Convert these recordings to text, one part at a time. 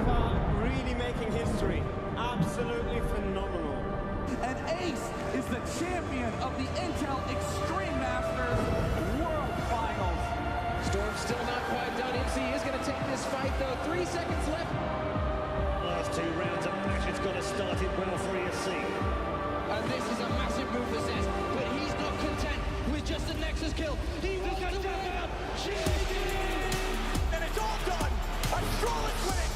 far, really making history. Absolutely phenomenal. And Ace is the champion of the Intel Extreme Masters World Finals. Storm's still not quite done. MC is going to take this fight, though. 3 seconds left. Last 2 rounds of match, it's got to start it well for ESC. And this is a massive move for Zez, but he's not content with just a Nexus kill. He wants to wrap it up. And it's all done. I'm Charlotte's winning.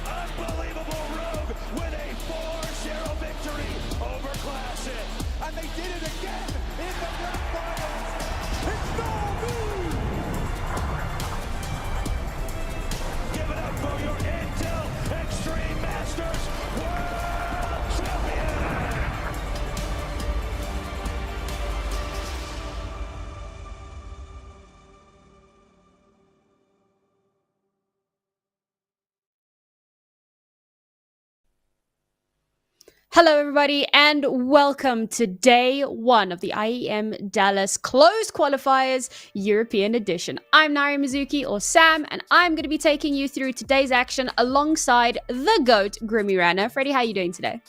Unbelievable Rogue with a 4-0 victory over Classic. And they did it again in the grand finals. It's no move. Give it up for your Intel Extreme Masters World Champion! Hello, everybody, and welcome to day 1 of the IEM Dallas Closed Qualifiers European Edition. I'm Nari Mizuki, or Sam, and I'm going to be taking you through today's action alongside the GOAT, Grimmy Rana. Freddie, how are you doing today?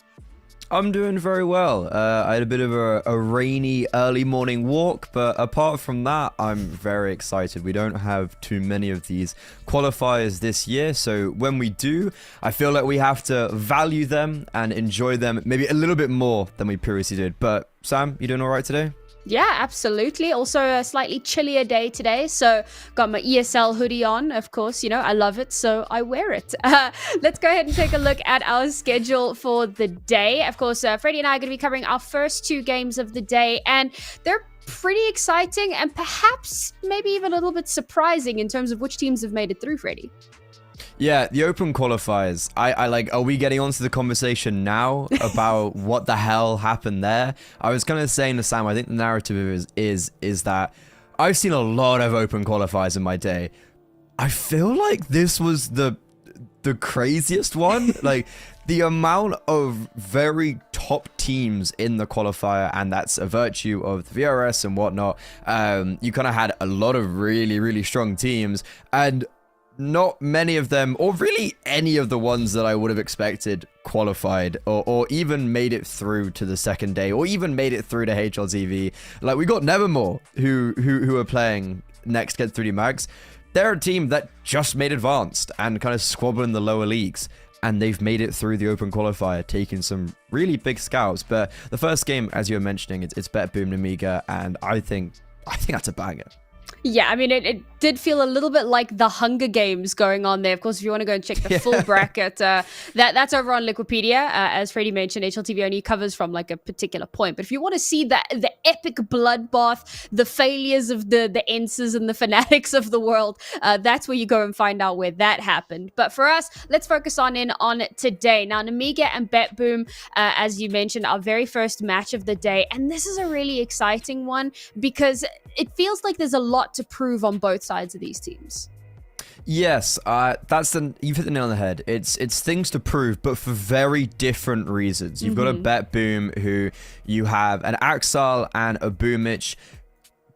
I'm doing very well. I had a bit of a rainy early morning walk, but apart from that, I'm very excited. We don't have too many of these qualifiers this year, so when we do, I feel like we have to value them and enjoy them maybe a little bit more than we previously did. But Sam, you doing all right today? Yeah, absolutely. Also a slightly chillier day today, so got my ESL hoodie on. Of course, you know, I love it, so I wear it. Let's go ahead and take a look at our schedule for the day. Of course, Freddie and I are going to be covering our first 2 games of the day, and they're pretty exciting and perhaps maybe even a little bit surprising in terms of which teams have made it through, Freddie. Yeah, the open qualifiers. I like, are we getting onto the conversation now about what the hell happened there? I was kind of saying to Sam, I think the narrative is that I've seen a lot of open qualifiers in my day. I feel like this was the craziest one. Like, the amount of very top teams in the qualifier, and that's a virtue of the VRS and whatnot. You kind of had a lot of really, really strong teams, and not many of them, or really any of the ones that I would have expected, qualified or even made it through to the second day, or even made it through to HLTV. Like, we got Nevermore, who are playing next against 3D Mags. They're a team that just made advanced and kind of squabble in the lower leagues, and they've made it through the open qualifier, taking some really big scouts. But the first game, as you were mentioning, it's Bet Boom Amiga, and I think that's a banger. Yeah, I mean, it did feel a little bit like the Hunger Games going on there. Of course, if you want to go and check the full bracket, that's over on Liquipedia. As Freddie mentioned, HLTV only covers from like a particular point. But if you want to see the epic bloodbath, the failures of the Ences and the fanatics of the world, that's where you go and find out where that happened. But for us, let's focus on today. Now, Namiga and Bet Boom, as you mentioned, our very first match of the day. And this is a really exciting one because it feels like there's a lot to prove on both sides of these teams. Yes, you've hit the nail on the head. It's things to prove, but for very different reasons. You've got a Bet Boom, who you have an Axel and a Boomich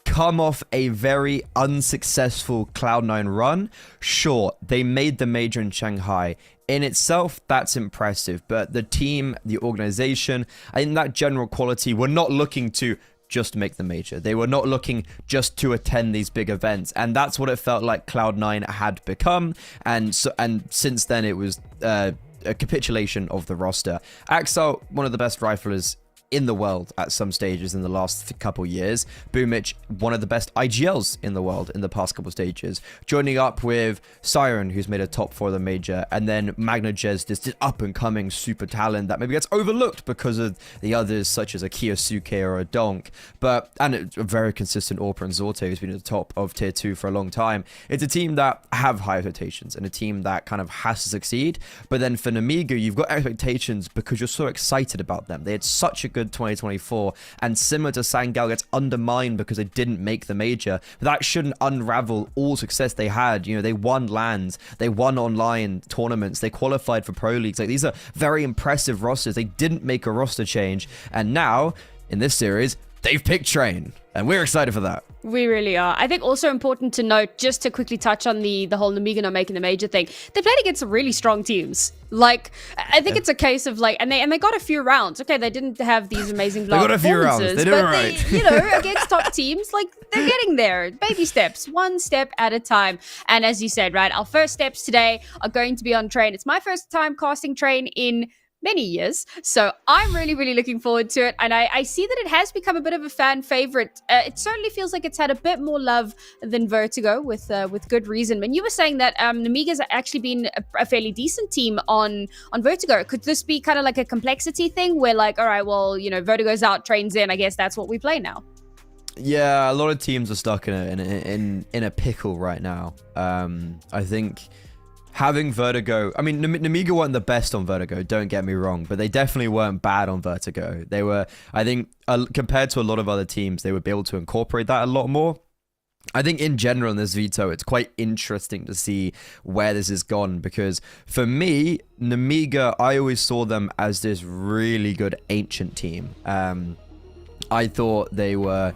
come off a very unsuccessful Cloud9 run. Sure, they made the major in Shanghai. In itself, that's impressive, but the team, the organization, I think that general quality, we're not looking to just make the major. They were not looking just to attend these big events, and that's what it felt like Cloud9 had become. And since then, it was a capitulation of the roster. Axel, one of the best riflers in the world at some stages in the last couple years. Boomich, one of the best IGLs in the world in the past couple stages. Joining up with Siren, who's made a top 4 of the major, and then Magna Jez, this up-and-coming super talent that maybe gets overlooked because of the others, such as a Kiyosuke or a Donk. And a very consistent Orpa and Zorte, who's been at the top of Tier 2 for a long time. It's a team that have high expectations, and a team that kind of has to succeed. But then for Namiga, you've got expectations because you're so excited about them. They had such a good 2024, and similar to Sangal, gets undermined because they didn't make the major. But that shouldn't unravel all success they had. You know, they won LANs, they won online tournaments, they qualified for pro leagues. Like, these are very impressive rosters. They didn't make a roster change, and now in this series they've picked Train, and we're excited for that. We really are. I think also important to note, just to quickly touch on the whole Namiga not making the major thing, they played against some really strong teams. Like, I think it's a case of like, and they got a few rounds. Okay, they didn't have these amazing They got a few rounds. They did it right. Against top teams, like they're getting there. Baby steps, one step at a time. And as you said, right, our first steps today are going to be on Train. It's my first time casting Train in many years, so I'm really, really looking forward to it, and I see that it has become a bit of a fan favorite. It certainly feels like it's had a bit more love than Vertigo, with good reason. And you were saying that Namiga's actually been a fairly decent team on Vertigo. Could this be kind of like a complexity thing, where like, all right, well, Vertigo's out, Train's in, I guess that's what we play now? Yeah, a lot of teams are stuck in a pickle right now. I think having Vertigo, I mean, Namiga weren't the best on Vertigo, don't get me wrong, but they definitely weren't bad on Vertigo. They were, I think, compared to a lot of other teams, they would be able to incorporate that a lot more. I think in general in this veto, it's quite interesting to see where this has gone, because for me, Namiga, I always saw them as this really good ancient team. I thought they were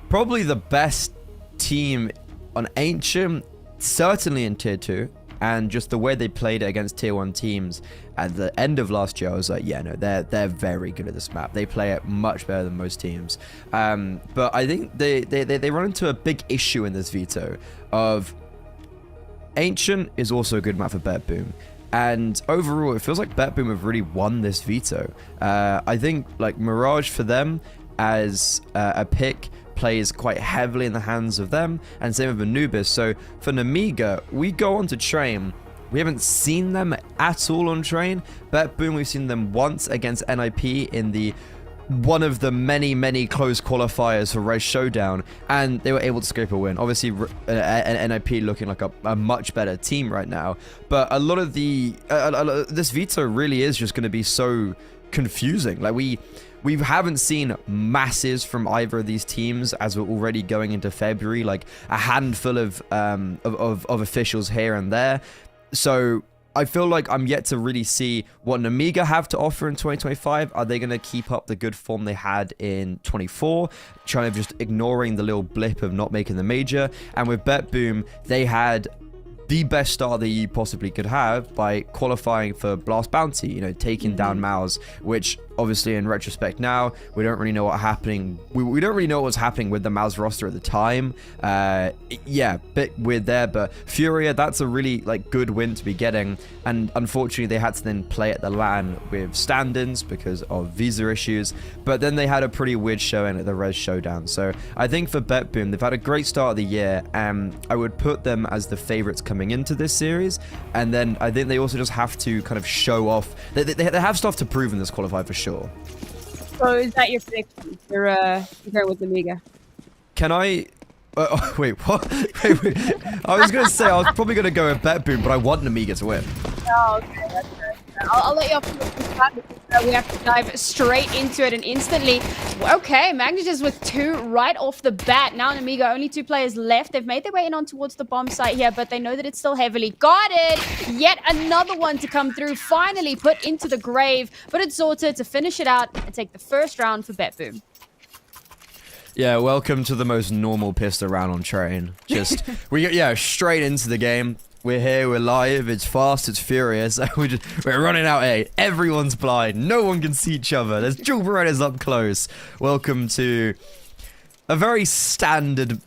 probably the best team on ancient, certainly in tier 2. And just the way they played it against tier 1 teams at the end of last year, I was like, yeah, no, they're very good at this map. They play it much better than most teams. But I think they run into a big issue in this veto of Ancient is also a good map for Bet Boom. And overall, it feels like Bet Boom have really won this veto. I think like Mirage for them as a pick plays quite heavily in the hands of them, and same with Anubis. So for Namiga, we go on to Train. We haven't seen them at all on Train. Bet Boom, we've seen them once against NIP in the one of the many close qualifiers for Res Showdown, and they were able to scrape a win. Obviously, NIP looking like a much better team right now, but a lot of this veto really is just going to be so confusing. Like we haven't seen masses from either of these teams as we're already going into February, like a handful of officials here and there. So I feel like I'm yet to really see what Namiga have to offer in 2025. Are they going to keep up the good form they had in 24, trying to just ignoring the little blip of not making the major? And with Bet Boom, they had the best start that you possibly could have by qualifying for Blast Bounty, taking down Mouse, which obviously in retrospect now, we don't really know what happening. We don't really know what was happening with the Mouse roster at the time. Yeah, bit weird there, but Furia, that's a really good win to be getting. And unfortunately, they had to then play at the LAN with stand-ins because of visa issues. But then they had a pretty weird showing at the Res Showdown. So I think for Bet Boom, they've had a great start of the year, and I would put them as the favorites coming into this series. And then I think they also just have to kind of show off. They have stuff to prove in this qualifier for sure. So is that your prediction? You're going with Namiga. Can I? Wait, what? Wait. I was going to say I was probably going to go with Bet Boom, but I want Namiga to win. Oh, okay, that's fair. I'll let you off this time because we have to dive straight into it and instantly. Okay, Magnitudes with 2 right off the bat. Now Namiga, only 2 players left. They've made their way in on towards the bomb site here, but they know that it's still heavily guarded. Yet another one to come through, finally put into the grave, but it's Zorta to finish it out and take the first round for Bet Boom. Yeah, welcome to the most normal pistol round on Train. Just straight into the game. We're here, we're live, it's fast, it's furious, and we're running out A. Everyone's blind, no one can see each other, there's dual Berettas up close. Welcome to a very standard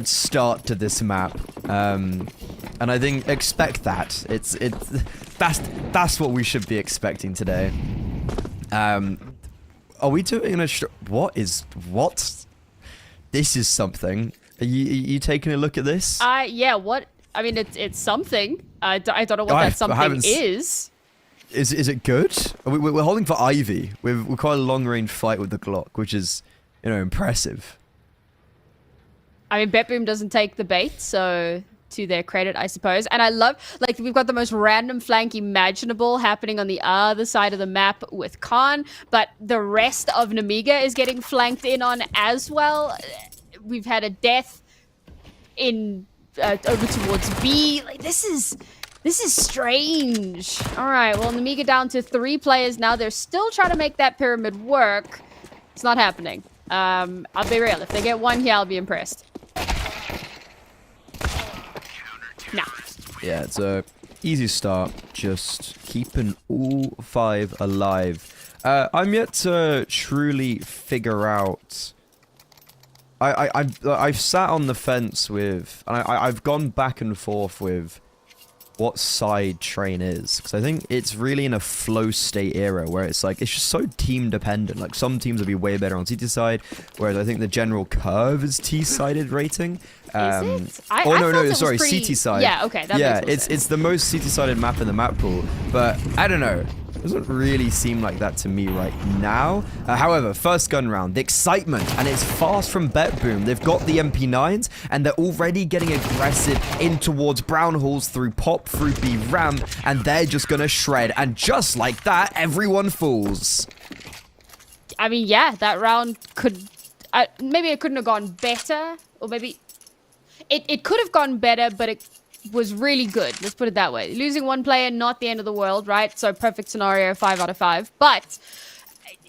start to this map. And I think expect that. That's what we should be expecting today. Are we doing what? This is something. Are you taking a look at this? Yeah, what? I mean, it's something. I don't know what that something is. Is it good? We're holding for Ivy. We're quite a long-range fight with the Glock, which is, impressive. I mean, Bet Boom doesn't take the bait, so to their credit, I suppose. And I love, we've got the most random flank imaginable happening on the other side of the map with Khan, but the rest of Namiga is getting flanked in on as well. We've had a death in over towards B. This is strange. All right, well, Namiga down to 3 players now. They're still trying to make that pyramid work. It's not happening. I'll be real. If they get one here, I'll be impressed. Nah. Yeah, it's a easy start. Just keeping all 5 alive. I'm yet to truly figure out. I've sat on the fence with, and I've gone back and forth with what side Train is, because I think it's really in a flow state era where it's like it's just so team dependent. Like some teams will be way better on CT side, whereas I think the general curve is T-sided rating. Is it? Sorry, CT side. Yeah, okay, that makes sense. It's the most CT-sided map in the map pool, but I don't know. It doesn't really seem like that to me right now. However, first gun round, the excitement, and it's fast from BetBoom. They've got the MP9s, and they're already getting aggressive in towards Brown Halls through Pop, through B ramp, and they're just gonna shred. And just like that, everyone falls. I mean, yeah, that round could... maybe it couldn't have gone better, or maybe... It could have gone better, but it was really good. Let's put it that way. Losing one player, not the end of the world, right? So perfect scenario, 5 out of 5. But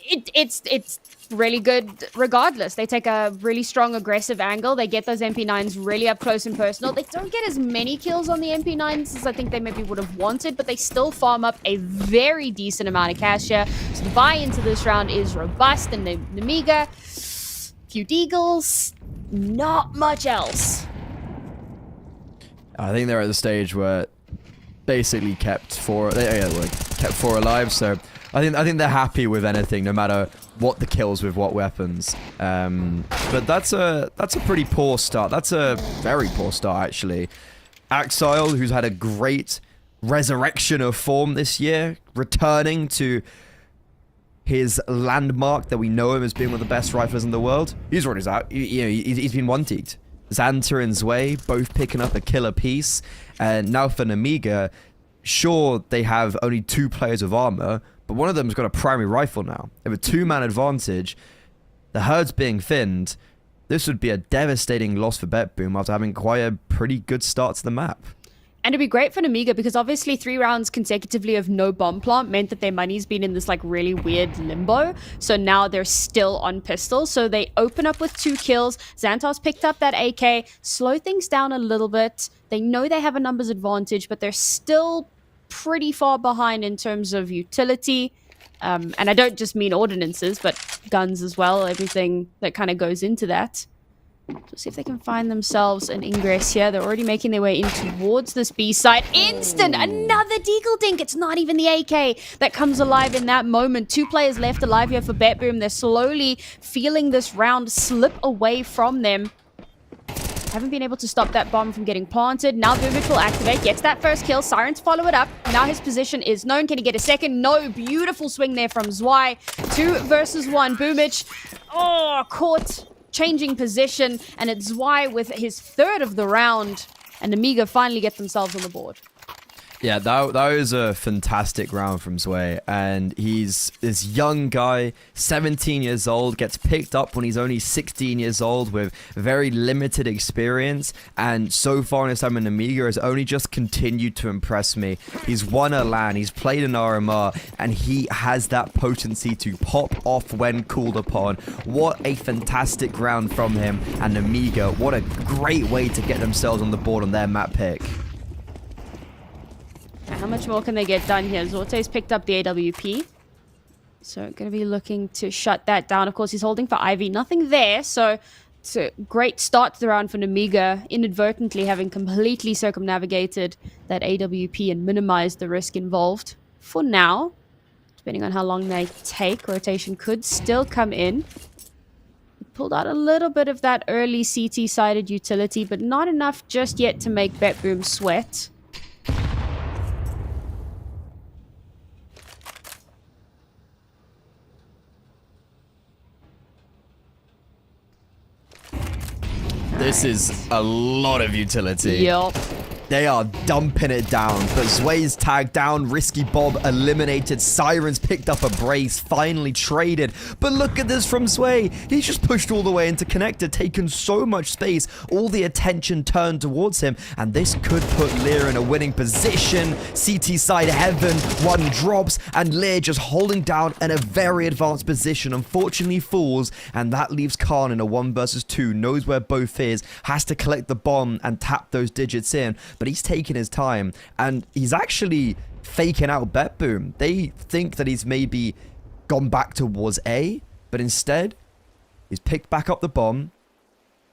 it's really good regardless. They take a really strong aggressive angle. They get those MP9s really up close and personal. They don't get as many kills on the MP9s as I think they maybe would have wanted, but they still farm up a very decent amount of cash here. So the buy into this round is robust, and the Nemiga, few deagles, not much else. I think they're at the stage where basically kept 4 alive. So I think they're happy with anything, no matter what the kills with what weapons. But that's a pretty poor start. That's a very poor start actually. Axile, who's had a great resurrection of form this year, returning to his landmark that we know him as being one of the best riflers in the world. He's already out. He's been one-teaked. Xanta and Zwei both picking up a killer piece, and now for Nemiga, sure they have only 2 players of armor, but one of them's got a primary rifle now. They have a 2-man advantage. The herd's being thinned. This would be a devastating loss for BetBoom after having quite a pretty good start to the map. And it'd be great for Nemiga because obviously 3 rounds consecutively of no bomb plant meant that their money's been in this like really weird limbo. So now they're still on pistol. So they open up with 2 kills. Xantar's picked up that AK, slow things down a little bit. They know they have a numbers advantage, but they're still pretty far behind in terms of utility. And I don't just mean ordinances, but guns as well, everything that kind of goes into that. Let's see if they can find themselves an ingress here. They're already making their way in towards this B side. Instant! Another Deagle Dink! It's not even the AK that comes alive in that moment. 2 players left alive here for BetBoom. They're slowly feeling this round slip away from them. Haven't been able to stop that bomb from getting planted. Now Boomich will activate, gets that first kill. Sirens follow it up. Now his position is known. Can he get a second? No. Beautiful swing there from Zwei. 2 versus 1. Boomich, caught. Changing position, and it's Zwei with his 3rd of the round, and Nemiga finally get themselves on the board. Yeah, that was a fantastic round from Zwei, and he's this young guy, 17 years old, gets picked up when he's only 16 years old with very limited experience, and so far in his time in Nemiga has only just continued to impress me. He's won a LAN, he's played an RMR, and he has that potency to pop off when called upon. What a fantastic round from him, and Nemiga, what a great way to get themselves on the board on their map pick. How much more can they get done here? Zorte's picked up the AWP. So going to be looking to shut that down. Of course, he's holding for Ivy. Nothing there. So it's a great start to the round for Nemiga, inadvertently having completely circumnavigated that AWP and minimized the risk involved. For now, depending on how long they take, rotation could still come in. Pulled out a little bit of that early CT-sided utility, but not enough just yet to make BetBoom sweat. This is a lot of utility. Yup. They are dumping it down, but Zway's tagged down, Risky Bob eliminated, Sirens picked up a brace, finally traded. But look at this from Zway. He's just pushed all the way into connector, taken so much space, all the attention turned towards him, and this could put Lear in a winning position. CT side heaven, one drops, and Lear just holding down in a very advanced position, unfortunately falls, and that leaves Khan in a 1 versus 2, knows where both is, has to collect the bomb and tap those digits in. But he's taking his time, and he's actually faking out Bet Boom. They think that he's maybe gone back towards A, but instead, he's picked back up the bomb.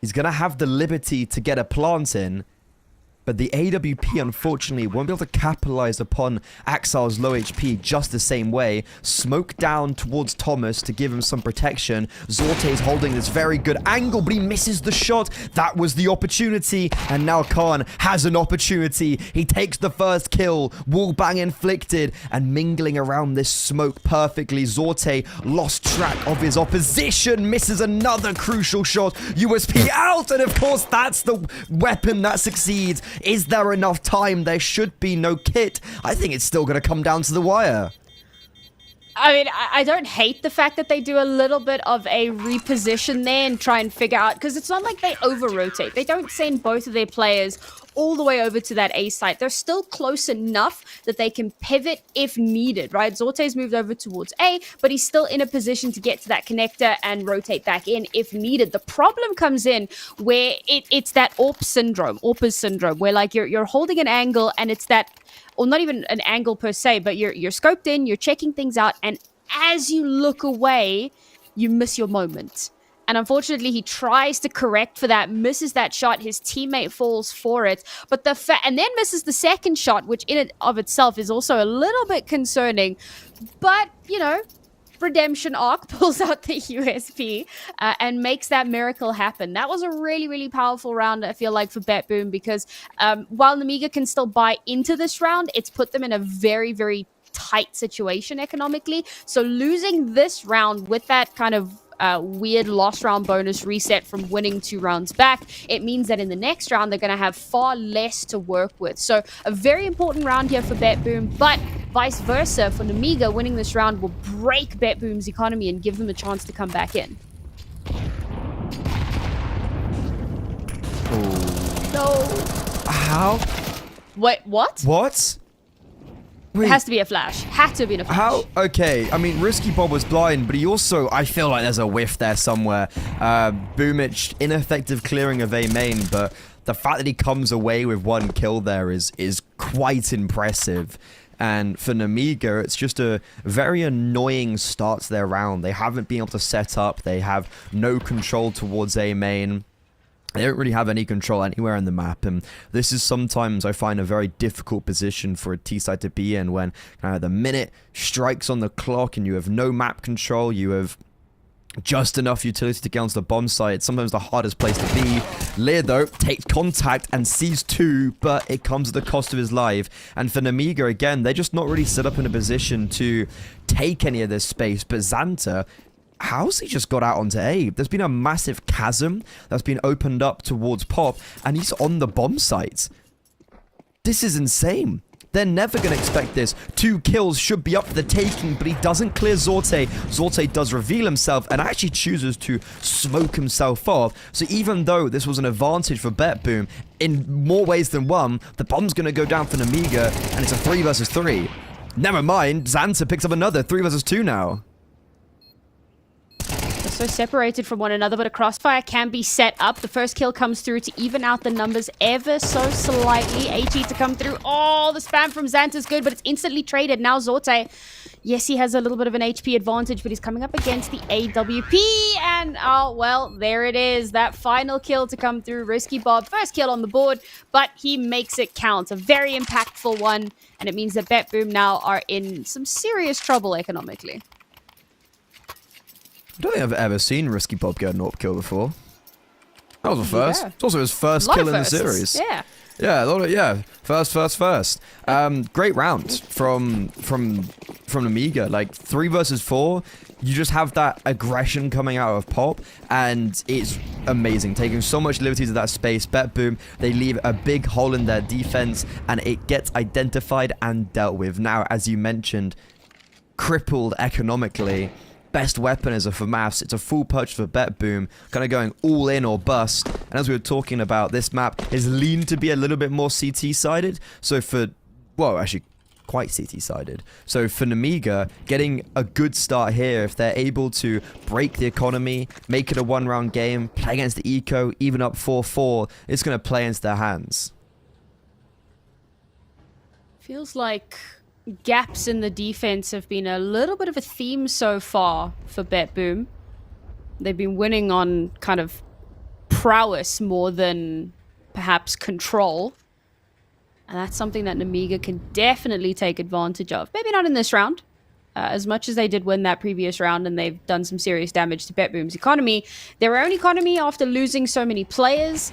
He's going to have the liberty to get a plant in, but the AWP, unfortunately, won't be able to capitalize upon Axel's low HP just the same way. Smoke down towards Thomas to give him some protection. Zorte's holding this very good angle, but he misses the shot. That was the opportunity, and now Khan has an opportunity. He takes the first kill, wallbang inflicted, and mingling around this smoke perfectly. Zorte lost track of his opposition, misses another crucial shot. USP out, and of course, that's the weapon that succeeds. Is there enough time? There should be no kit. I think it's still going to come down to the wire. I mean, I don't hate the fact that they do a little bit of a reposition there and try and figure out, because it's not like they over-rotate. They don't send both of their players all the way over to that A site. They're still close enough that they can pivot if needed, right? Zorte's moved over towards A, but he's still in a position to get to that connector and rotate back in if needed. The problem comes in where it's that AWP syndrome, where like you're holding an angle and it's that, or not even an angle per se, but you're scoped in, you're checking things out, and as you look away, you miss your moment. And unfortunately, he tries to correct for that, misses that shot. His teammate falls for it, but and then misses the second shot, which in and of itself is also a little bit concerning. But, you know, redemption arc pulls out the USP and makes that miracle happen. That was a really, really powerful round, I feel like, for Bet Boom, because while Namiga can still buy into this round, it's put them in a very, very tight situation economically. So losing this round with that kind of weird lost round bonus reset from winning 2 rounds back, it means that in the next round they're going to have far less to work with. So a very important round here for Bet Boom, but vice versa for Namiga, winning this round will break Bet Boom's economy and give them a chance to come back in. Oh. No. How? Wait, what? What? Wait. It has to be a flash. Had to have been a flash. How? Okay, I mean, Risky Bob was blind, but he also, I feel like there's a whiff there somewhere. Boomich, ineffective clearing of A main, but the fact that he comes away with 1 kill there is quite impressive. And for Namiga, it's just a very annoying start to their round. They haven't been able to set up. They have no control towards A main. They don't really have any control anywhere in the map, and this is sometimes, I find, a very difficult position for a T-side to be in when the minute strikes on the clock and you have no map control, you have just enough utility to get onto the bomb site. It's sometimes the hardest place to be. Lear, though, takes contact and sees 2, but it comes at the cost of his life. And for Namiga, again, they're just not really set up in a position to take any of this space, but Xanta, how's he just got out onto A? There's been a massive chasm that's been opened up towards Pop, and he's on the bomb site. This is insane. They're never going to expect this. 2 kills should be up for the taking, but he doesn't clear Zorte. Zorte does reveal himself and actually chooses to smoke himself off. So even though this was an advantage for Bet Boom, in more ways than one, the bomb's going to go down for Namiga, and it's a 3 versus 3. Never mind, Xanta picks up another 3 versus 2 now. So separated from one another, but a crossfire can be set up. The first kill comes through to even out the numbers ever so slightly. AT to come through. Oh, the spam from Xanta is good, but it's instantly traded. Now Zorte, yes, he has a little bit of an HP advantage, but he's coming up against the AWP. And, oh, well, there it is. That final kill to come through. Risky Bob, first kill on the board, but he makes it count. A very impactful one, and it means that Bet Boom now are in some serious trouble economically. I don't think I've ever seen Risky Bob get an AWP kill before. That was a first. Yeah. It's also his first kill in the series. Yeah. Yeah, a lot of, yeah. First. Great round from from Amiga. Like 3 versus 4, you just have that aggression coming out of Pop, and it's amazing. Taking so much liberties of that space. Bet Boom, they leave a big hole in their defense, and it gets identified and dealt with. Now, as you mentioned, crippled economically. Best weapon is a FAMAS. It's a full purchase for Bet Boom, kind of going all in or bust. And as we were talking about, this map is leaned to be a little bit more CT-sided. So for, well, actually quite CT-sided. So for Nemiga, getting a good start here, if they're able to break the economy, make it a 1-round game, play against the Eco, even up 4-4, it's going to play into their hands. Feels like gaps in the defense have been a little bit of a theme so far for Bet Boom. They've been winning on kind of prowess more than perhaps control. And that's something that Nemiga can definitely take advantage of. Maybe not in this round. As much as they did win that previous round and they've done some serious damage to Bet Boom's economy, their own economy after losing so many players,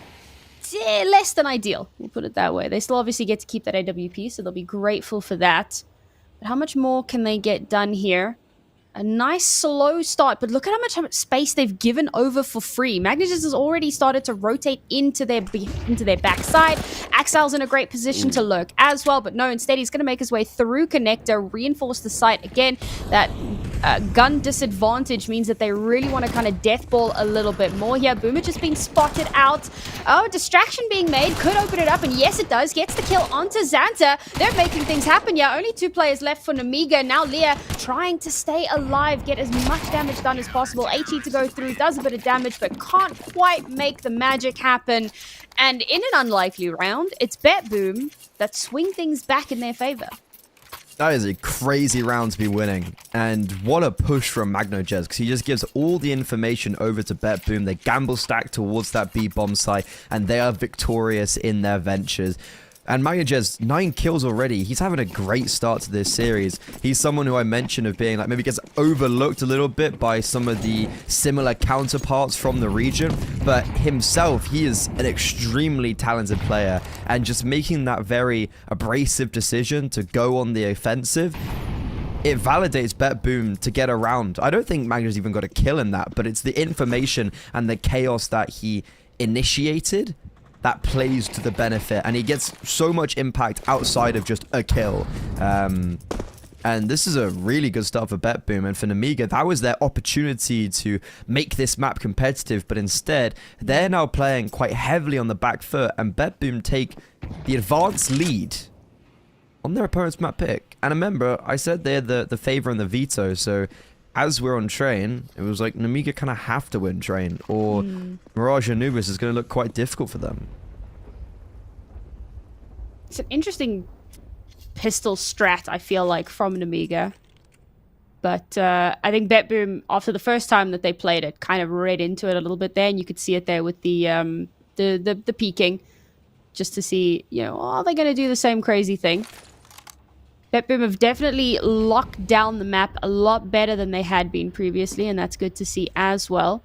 less than ideal, we'll put it that way. They still obviously get to keep that AWP, so they'll be grateful for that. But how much more can they get done here? A nice slow start, but look at how much space they've given over for free. Magnus has already started to rotate into their backside. Axel's in a great position to lurk as well, but no, instead he's going to make his way through connector, reinforce the site again. That gun disadvantage means that they really want to kind of death ball a little bit more here. Boomer just being spotted out. Oh, distraction being made. Could open it up, and yes, it does. Gets the kill onto Xanta. They're making things happen. Yeah, only 2 players left for Nemiga. Now Leah trying to stay alive, get as much damage done as possible. HE to go through, does a bit of damage, but can't quite make the magic happen. And in an unlikely round, it's Bet Boom that swing things back in their favor. That is a crazy round to be winning. And what a push from MagnoJez, because he just gives all the information over to Bet Boom. They gamble stack towards that B bomb site, and they are victorious in their ventures. And MagnoJez, 9 kills already. He's having a great start to this series. He's someone who I mentioned of being like maybe gets overlooked a little bit by some of the similar counterparts from the region. But himself, he is an extremely talented player. And just making that very abrasive decision to go on the offensive, it validates Bet Boom to get around. I don't think Magnus even got a kill in that, but it's the information and the chaos that he initiated that plays to the benefit, and he gets so much impact outside of just a kill. And this is a really good start for Bet Boom, and for Nemiga, that was their opportunity to make this map competitive, but instead, they're now playing quite heavily on the back foot, and Bet Boom take the advanced lead on their opponent's map pick. And remember, I said they're the favor and the veto, so as we're on train, it was like Nemiga kind of have to win train, or Mirage Anubis is going to look quite difficult for them. It's an interesting pistol strat, I feel like, from Nemiga. But I think Bet Boom, after the first time that they played it, kind of read into it a little bit there, and you could see it there with the peeking, just to see, you know, are they going to do the same crazy thing? Bet Boom have definitely locked down the map a lot better than they had been previously, and that's good to see as well.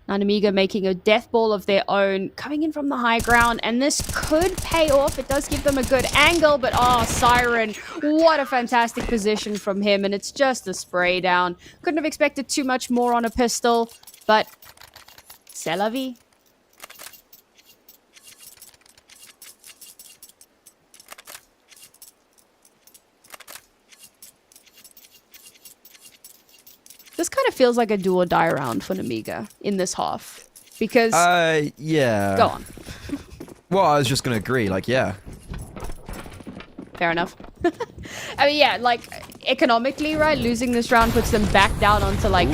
Now Nemiga making a death ball of their own, coming in from the high ground, and this could pay off. It does give them a good angle, but oh, Siren, what a fantastic position from him, and it's just a spray down. Couldn't have expected too much more on a pistol, but c'est la vie. This kind of feels like a do or die round for Nemiga in this half. Because... yeah. Go on. Well, I was just going to agree. Like, yeah. Fair enough. I mean, yeah, like, economically, right? Losing this round puts them back down onto, like,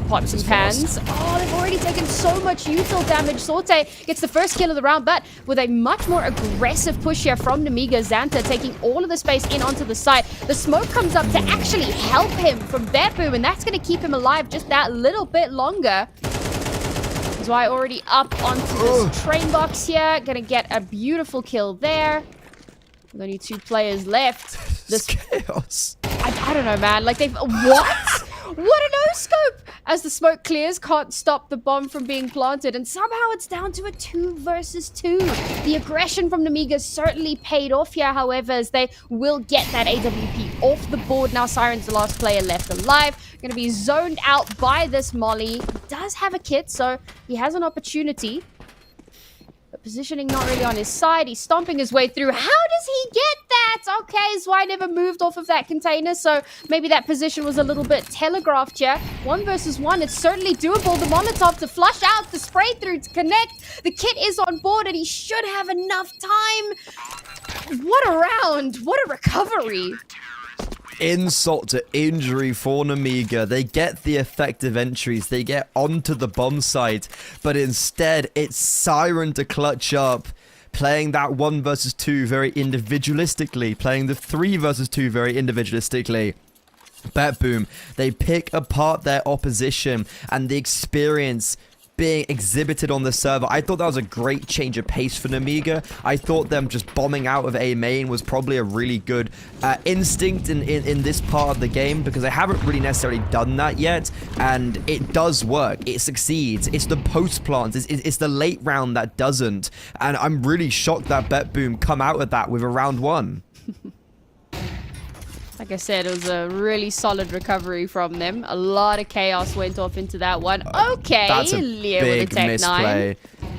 pots and pans. Oh, they've already taken so much util damage. Sorte gets the first kill of the round, but with a much more aggressive push here from Nemiga. Xanta taking all of the space in onto the side. The smoke comes up to actually help him from Bet Boom, and that's going to keep him alive just that little bit longer. That's why already up onto this train box here. Going to get a beautiful kill there. With only 2 players left. This chaos. I don't know, man. Like, they've... What? What a no-scope! as the smoke clears, can't stop the bomb from being planted, and somehow it's down to a 2 versus 2. The aggression from Nemiga certainly paid off here, however, as they will get that AWP off the board. Now Siren's the last player left alive. Going to be zoned out by this Molly. He does have a kit, so he has an opportunity. But positioning not really on his side. He's stomping his way through. How does he get that? Okay, Zwei never moved off of that container, so maybe that position was a little bit telegraphed here. 1 versus 1, it's certainly doable. The Molotov to flush out, the spray through to connect. The kit is on board, and he should have enough time. What a round. What a recovery. Insult to injury for Nemiga. They get the effective entries. They get onto the bomb site. But instead, it's Siren to clutch up. Playing that 1 versus 2 very individualistically. Playing the 3 versus 2 very individualistically. BetBoom, they pick apart their opposition. And the experience being exhibited on the server. I thought that was a great change of pace for Nemiga. I thought them just bombing out of A main was probably a really good instinct in this part of the game, because they haven't really necessarily done that yet, and it does work. It succeeds. It's the post plants. It's the late round that doesn't, and I'm really shocked that BetBoom come out of that with a round 1. Like I said, it was a really solid recovery from them. A lot of chaos went off into that one. Okay, that's a Leo big with a Tech misplay. 9.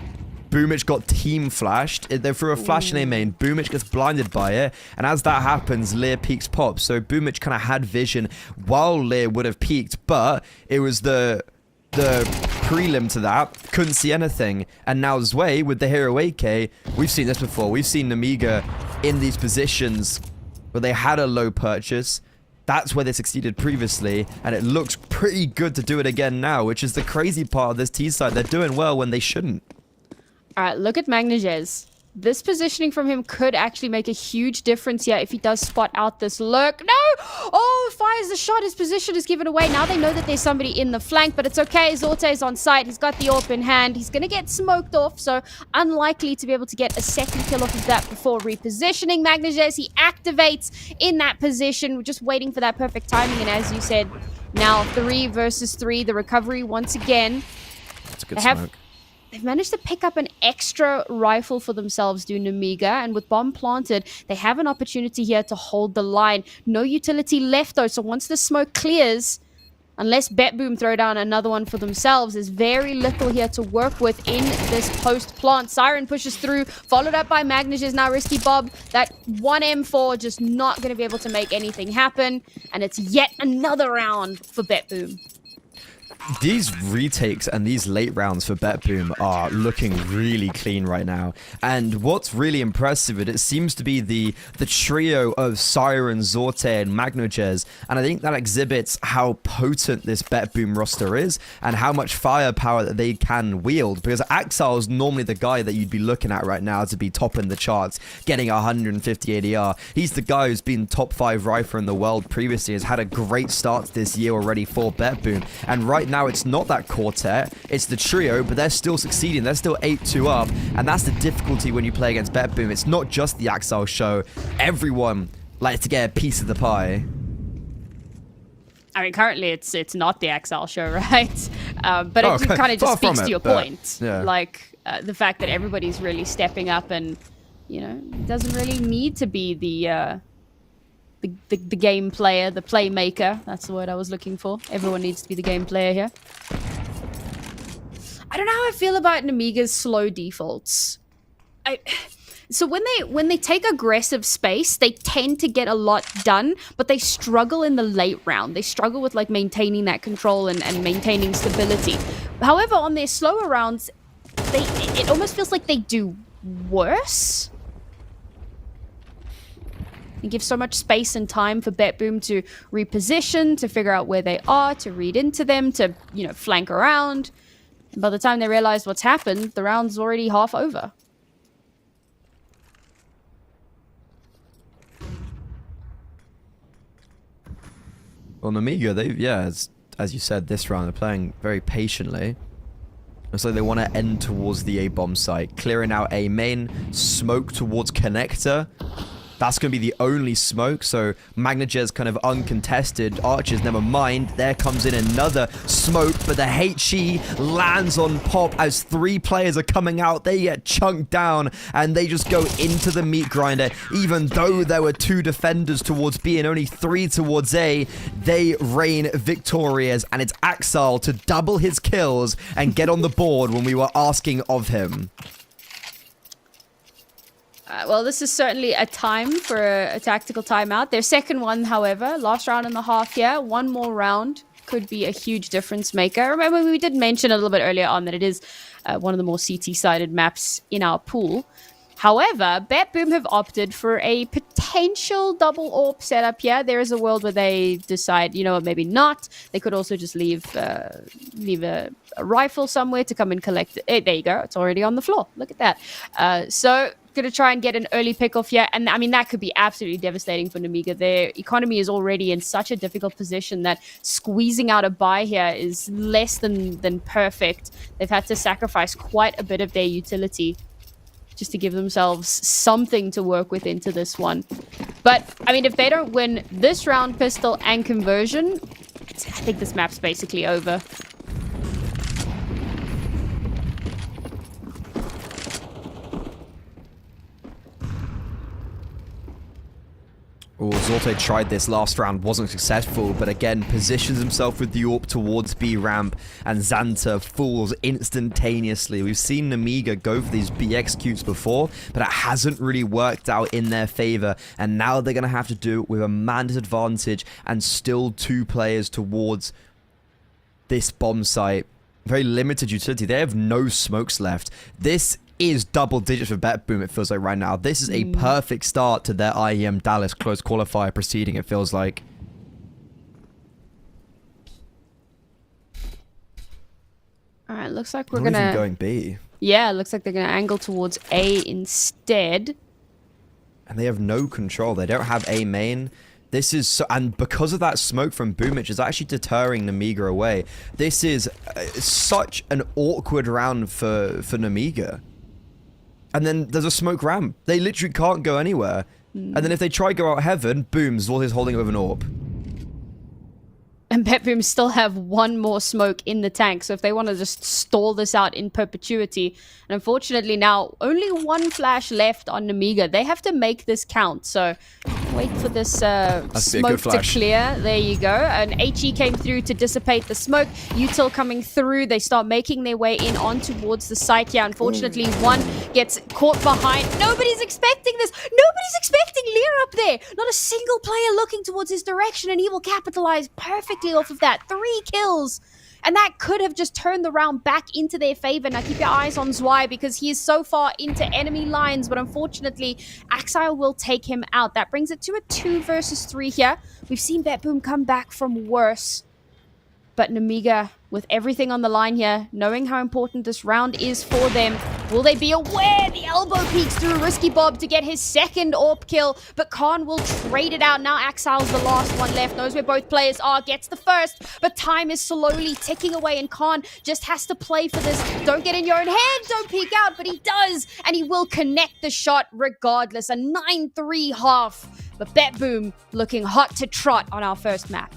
Boomich got team flashed. They threw a flash in A main. Boomich gets blinded by it. And as that happens, Lear peeks pop. So Boomich kind of had vision while Lear would have peeked. But it was the prelim to that. Couldn't see anything. And now Zwei with the Hero AK. We've seen this before. We've seen Nemiga in these positions where they had a low purchase. That's where they succeeded previously, and it looks pretty good to do it again now, which is the crazy part of this T side. They're doing well when they shouldn't. All right, look at Magnagez. This positioning from him could actually make a huge difference here if he does spot out this lurk. No! Oh, fires the shot. His position is given away. Now they know that there's somebody in the flank, but it's okay. Zorte is on site. He's got the AWP in hand. He's going to get smoked off, so unlikely to be able to get a second kill off of that before repositioning. Magnagez, he activates in that position. We're just waiting for that perfect timing, and as you said, now 3 versus 3. The recovery once again. That's a good smoke. They've managed to pick up an extra rifle for themselves, do Nemiga, and with bomb planted, they have an opportunity here to hold the line. No utility left, though, so once the smoke clears, unless BetBoom throw down another one for themselves, there's very little here to work with in this post-plant. Siren pushes through, followed up by Magnagez. Now Risky Bob, that 1M4 just not going to be able to make anything happen, and it's yet another round for BetBoom. These retakes and these late rounds for BetBoom are looking really clean right now. And what's really impressive, it seems to be the trio of Siren, Zorte, and Magnagez. And I think that exhibits how potent this BetBoom roster is and how much firepower that they can wield. Because Axel is normally the guy that you'd be looking at right now to be topping the charts, getting 150 ADR. He's the guy who's been top 5 rifler in the world previously, has had a great start this year already for BetBoom. And right now it's not that quartet, it's the trio, but they're still succeeding. They're still 8-2 up, and that's the difficulty when you play against BetBoom. It's not just the Axel show. Everyone likes to get a piece of the pie. I mean, currently it's not the Axel show, right? But it kind of just speaks to your point. Yeah. Like, the fact that everybody's really stepping up and, you know, it doesn't really need to be the game player, the playmaker. That's the word I was looking for. Everyone needs to be the game player here. I don't know how I feel about Nemiga's slow defaults. So when they take aggressive space, they tend to get a lot done, but they struggle in the late round. They struggle with like maintaining that control and maintaining stability. However, on their slower rounds, it almost feels like they do worse. It gives so much space and time for BetBoom to reposition, to figure out where they are, to read into them, to, you know, flank around. And by the time they realize what's happened, the round's already half over. Well, Nemiga, as you said, this round they're playing very patiently. It's like they want to end towards the A-bomb site, clearing out A main, smoke towards connector. That's going to be the only smoke, so Magnajet's kind of uncontested. Archers, never mind. There comes in another smoke, but the HE lands on Pop as 3 players are coming out. They get chunked down, and they just go into the meat grinder. Even though there were 2 defenders towards B and only 3 towards A, they reign victorious, and it's Axel to double his kills and get on the board when we were asking of him. Well, this is certainly a time for a tactical timeout. Their second one, however, last round and a half here. One more round could be a huge difference maker. Remember, we did mention a little bit earlier on that it is one of the more CT-sided maps in our pool. However, BetBoom have opted for a potential double AWP setup here. There is a world where they decide, you know what, maybe not. They could also just leave a rifle somewhere to come and collect it. There you go. It's already on the floor. Look at that. So going to try and get an early pick-off here. And, I mean, that could be absolutely devastating for Namiga. Their economy is already in such a difficult position that squeezing out a buy here is less than perfect. They've had to sacrifice quite a bit of their utility just to give themselves something to work with into this one. But, I mean, if they don't win this round pistol and conversion, I think this map's basically over. Oh, Zorte tried this last round, wasn't successful, but again positions himself with the AWP towards B ramp, and Xanta falls instantaneously. We've seen Namiga go for these B executes before, but it hasn't really worked out in their favor, and now they're going to have to do it with a man disadvantage and still 2 players towards this bomb site. Very limited utility. They have no smokes left. This is double digits for BetBoom, it feels like right now. This is a perfect start to their IEM Dallas close qualifier proceeding, it feels like. Alright, looks like we're Not gonna... even going B. Yeah, it looks like they're gonna angle towards A instead. And they have no control. They don't have A main. This is... So, and because of that smoke from Boomich, is actually deterring Namiga away. This is such an awkward round for Namiga. And then there's a smoke ramp. They literally can't go anywhere. And then if they try to go out heaven, boom, Zorte is holding it with an AWP. And BetBoom still have 1 more smoke in the tank. So if they want to just stall this out in perpetuity. And unfortunately now, only 1 flash left on Namiga. They have to make this count. So wait for this smoke to clear. There you go. An HE came through to dissipate the smoke. Util coming through. They start making their way in on towards the site here. Unfortunately, 1 gets caught behind. Nobody's expecting this. Nobody's expecting Lear up there. Not a single player looking towards his direction, and he will capitalize perfectly off of that. 3 kills. And that could have just turned the round back into their favor. Now keep your eyes on Zwei, because he is so far into enemy lines. But unfortunately, Axile will take him out. That brings it to a 2 versus 3 here. We've seen BetBoom come back from worse. But Namiga, with everything on the line here, knowing how important this round is for them, will they be aware? The elbow peeks through Risky Bob to get his second AWP kill, but Khan will trade it out. Now Axile's the last one left, knows where both players are, gets the first, but time is slowly ticking away, and Khan just has to play for this. Don't get in your own head, don't peek out, but he does, and he will connect the shot regardless. A 9-3 half, but BetBoom looking hot to trot on our first map.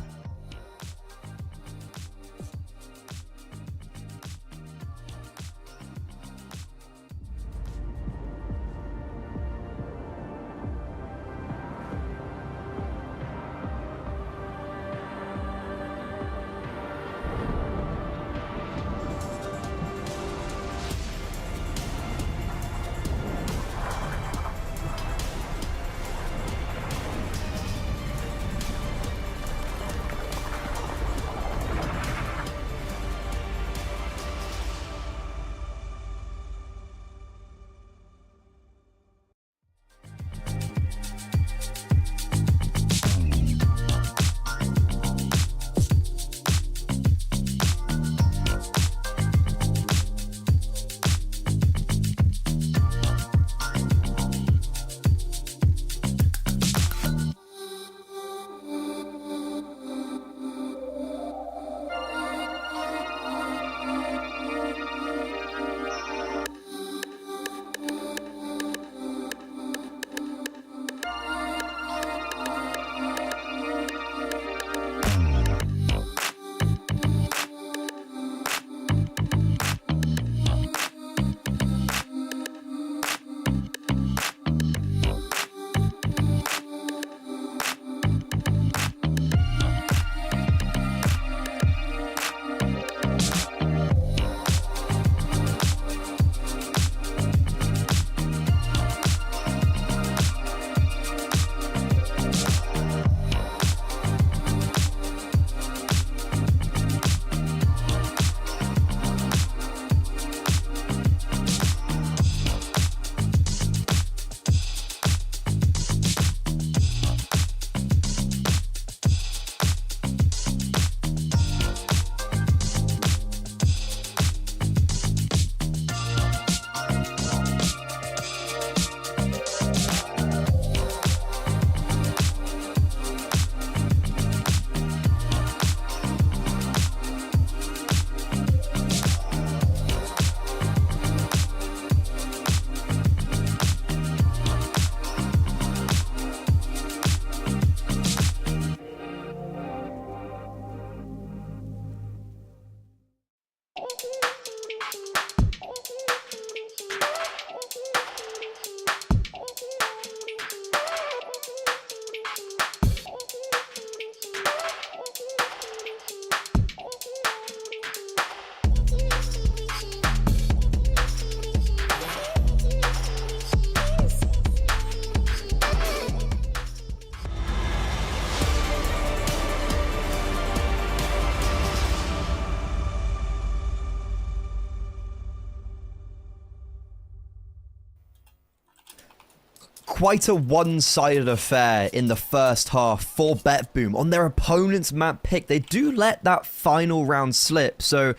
quite a one-sided affair in the first half for BetBoom. On their opponent's map pick, they do let that final round slip. So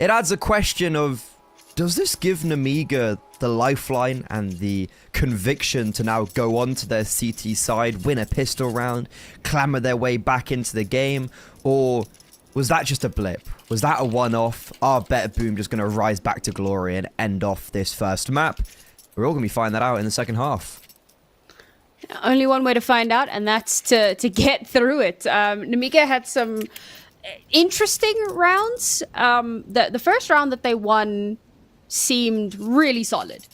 it adds a question of, does this give Nemiga the lifeline and the conviction to now go on to their CT side, win a pistol round, clamber their way back into the game? Or was that just a blip? Was that a one-off? Are BetBoom just going to rise back to glory and end off this first map? We're all going to be finding that out in the second half. Only one way to find out, and that's to get through it. Nemiga had some interesting rounds. The first round that they won seemed really solid.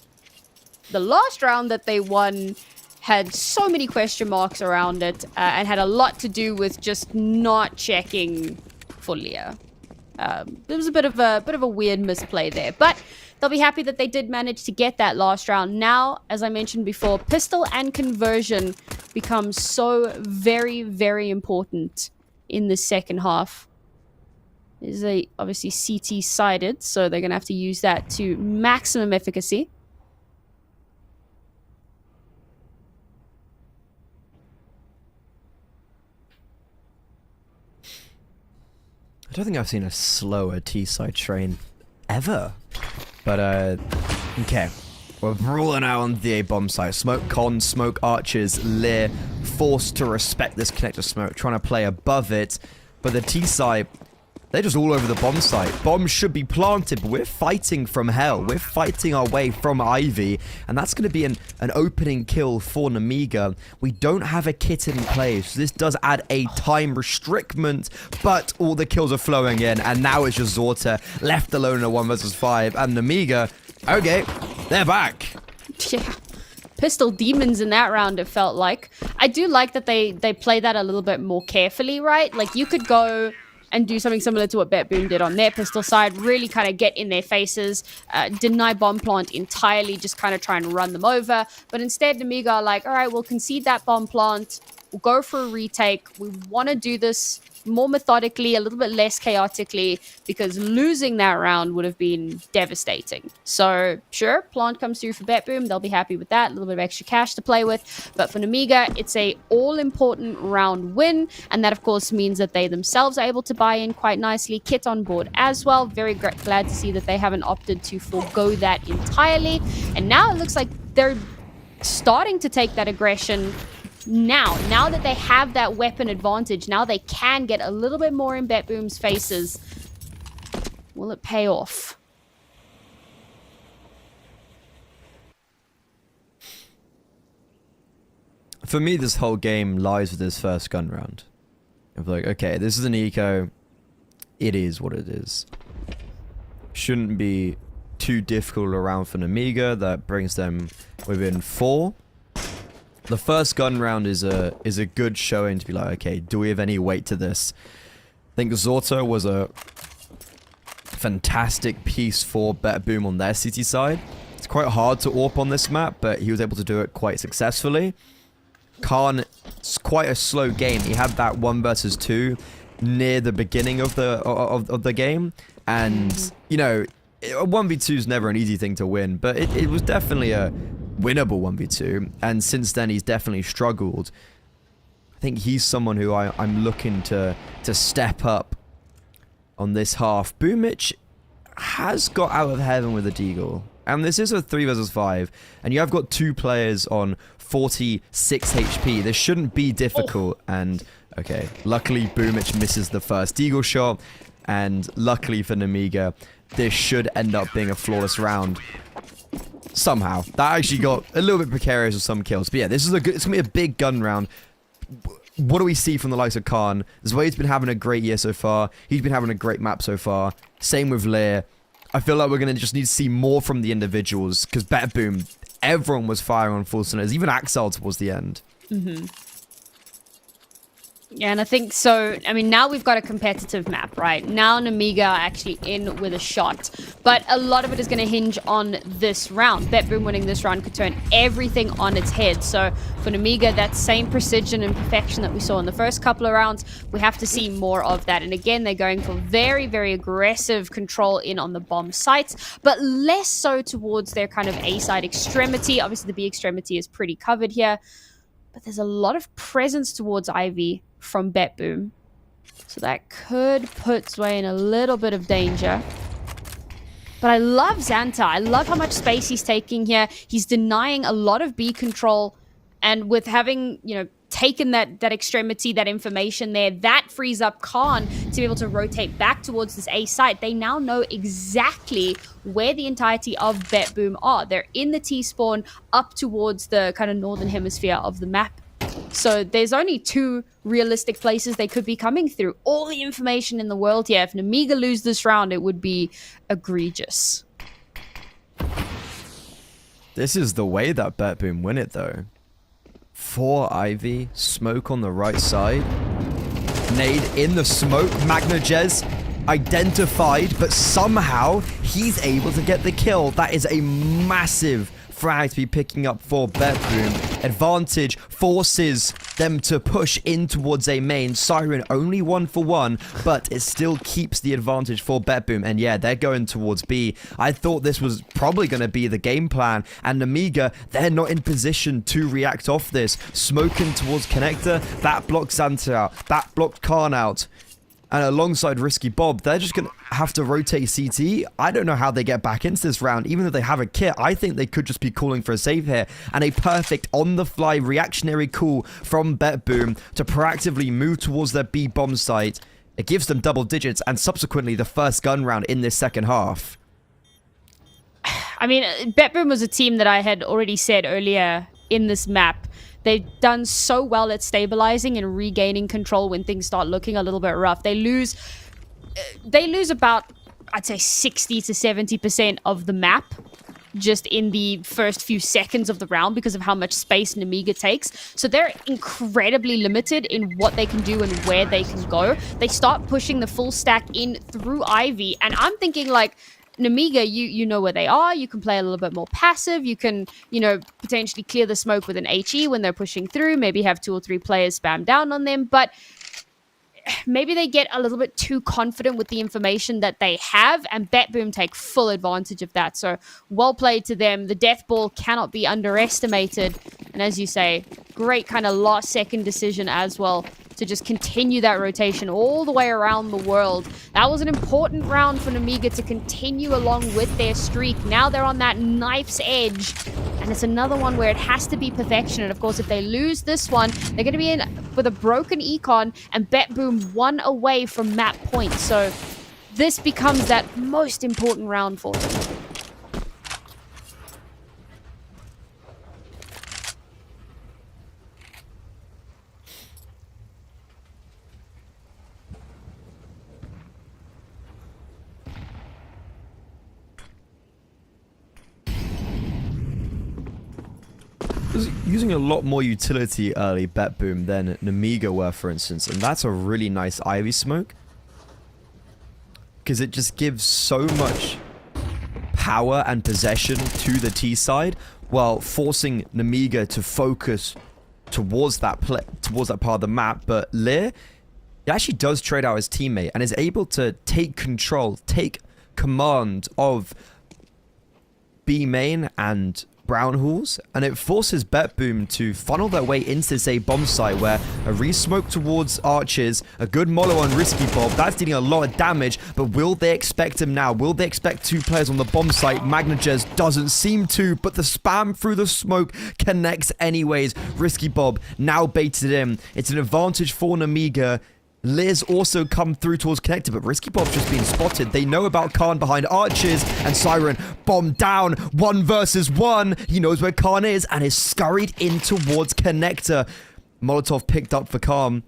The last round that they won had so many question marks around it, and had a lot to do with just not checking Fulia. There was a bit of a weird misplay there, but they'll be happy that they did manage to get that last round. Now, as I mentioned before, pistol and conversion becomes so very, very important in the second half. Is they obviously CT sided, so they're gonna have to use that to maximum efficacy. I don't think I've seen a slower T-side train ever. But, okay. We're rolling out on the A bomb site. Smoke cons, smoke archers, Lear, forced to respect this connector smoke, trying to play above it. But the T-side, they're just all over the bomb site. Bombs should be planted, but we're fighting from hell. We're fighting our way from Ivy, and that's going to be an opening kill for Nemiga. We don't have a kit in place, so this does add a time restriction, but all the kills are flowing in, and now it's just Zorta left alone in a 1 versus 5, and Nemiga, okay, they're back. Yeah. Pistol demons in that round, it felt like. I do like that they play that a little bit more carefully, right? Like, you could go and do something similar to what BetBoom did on their pistol side, really kind of get in their faces, deny bomb plant entirely, just kind of try and run them over. But instead, Nemiga are like, all right, we'll concede that bomb plant, we'll go for a retake. We want to do this more methodically, a little bit less chaotically, because losing that round would have been devastating. So sure, plant comes through for BetBoom, they'll be happy with that, a little bit of extra cash to play with. But for Nemiga, it's a all-important round win, and that of course means that they themselves are able to buy in quite nicely. Kit on board as well. Very glad to see that they haven't opted to forego that entirely. And now it looks like they're starting to take that aggression. Now that they have that weapon advantage, now they can get a little bit more in BetBoom's faces. Will it pay off? For me, this whole game lies with this first gun round. Of like, okay, this is an eco. It is what it is. Shouldn't be too difficult around for Nemiga. That brings them within 4. The first gun round is a good showing to be like, okay, do we have any weight to this? I think Zorta was a fantastic piece for BetBoom on their CT side. It's quite hard to AWP on this map, but he was able to do it quite successfully. Khan, it's quite a slow game. He had that 1 versus 2 near the beginning of the game, and you know, 1v2 is never an easy thing to win, but it was definitely a winnable 1v2, and since then he's definitely struggled. I think he's someone who I'm looking to step up on this half. Boomich has got out of heaven with a deagle, and this is a 3 versus 5, and you have got 2 players on 46 HP. This shouldn't be difficult, and okay, luckily Boomich misses the first deagle shot, and luckily for Nemiga, this should end up being a flawless round. Somehow. That actually got a little bit precarious with some kills. But yeah, this is it's going to be a big gun round. What do we see from the likes of Khan? Zweig's been having a great year so far. He's been having a great map so far. Same with Lear. I feel like we're going to just need to see more from the individuals, because BetBoom, everyone was firing on full cylinders, even Axel towards the end. Yeah, and I think so. I mean, now we've got a competitive map, right? Now Namiga are actually in with a shot. But a lot of it is going to hinge on this round. BetBoom winning this round could turn everything on its head. So for Namiga, that same precision and perfection that we saw in the first couple of rounds, we have to see more of that. And again, they're going for very, very aggressive control in on the bomb sites, but less so towards their kind of A side extremity. Obviously, the B extremity is pretty covered here. But there's a lot of presence towards Ivy from BetBoom. So that could put Sway in a little bit of danger. But I love Xanta. I love how much space he's taking here. He's denying a lot of B control. And with having, you know, taken that extremity, that information there, that frees up Khan to be able to rotate back towards this A site. They now know exactly where the entirety of BetBoom are. They're in the T-spawn up towards the kind of northern hemisphere of the map. So there's only two realistic places they could be coming through. All the information in the world here. If Namiga lose this round, it would be egregious. This is the way that BetBoom win it, though. 4 Ivy, smoke on the right side. Nade in the smoke. Magnajez identified, but somehow he's able to get the kill. That is a massive frag to be picking up for BetBoom. Advantage forces them to push in towards a main. Siren only 1 for 1, but it still keeps the advantage for BetBoom. And yeah, they're going towards B. I thought this was probably going to be the game plan. And Namiga, they're not in position to react off this. Smoking towards Connector, that blocked Xanta out. That blocked Khan out. And alongside Risky Bob, they're just going to have to rotate CT. I don't know how they get back into this round. Even though they have a kit, I think they could just be calling for a save here. And a perfect on-the-fly reactionary call from BetBoom to proactively move towards their B bomb site. It gives them double digits and subsequently the first gun round in this second half. I mean, BetBoom was a team that I had already said earlier in this map. They've done so well at stabilizing and regaining control when things start looking a little bit rough. They lose about, I'd say, 60 to 70% of the map just in the first few seconds of the round because of how much space Namiga takes. So they're incredibly limited in what they can do and where they can go. They start pushing the full stack in through Ivy, and I'm thinking like, Namiga, you know where they are. You can play a little bit more passive. You can, you know, potentially clear the smoke with an HE when they're pushing through. Maybe have 2 or 3 players spam down on them. But maybe they get a little bit too confident with the information that they have, and BetBoom take full advantage of that. So well played to them. The death ball cannot be underestimated. And as you say, great kind of last second decision as well to just continue that rotation all the way around the world. That was an important round for Namiga to continue along with their streak. Now they're on that knife's edge, and it's another one where it has to be perfection. And of course, if they lose this one, they're going to be in with a broken econ, and BetBoom 1 away from map points. So this becomes that most important round for them. Using a lot more utility early BetBoom than Namiga were, for instance, and that's a really nice Ivy smoke because it just gives so much power and possession to the T side while forcing Namiga to focus towards that part of the map. But Lear, he actually does trade out his teammate and is able to take control, take command of B main and Brown Halls, and it forces BetBoom to funnel their way into this A bomb site where a re-smoke towards Archers, a good mollo on Risky Bob, that's dealing a lot of damage, but will they expect him now? Will they expect 2 players on the bomb site? Magnajez doesn't seem to, but the spam through the smoke connects anyways. Risky Bob now baited in. It's an advantage for Namiga. Liz also come through towards Connector, but Risky Bob's just been spotted. They know about Khan behind Archers, and Siren bomb down. 1 versus 1. He knows where Khan is and is scurried in towards Connector. Molotov picked up for Khan.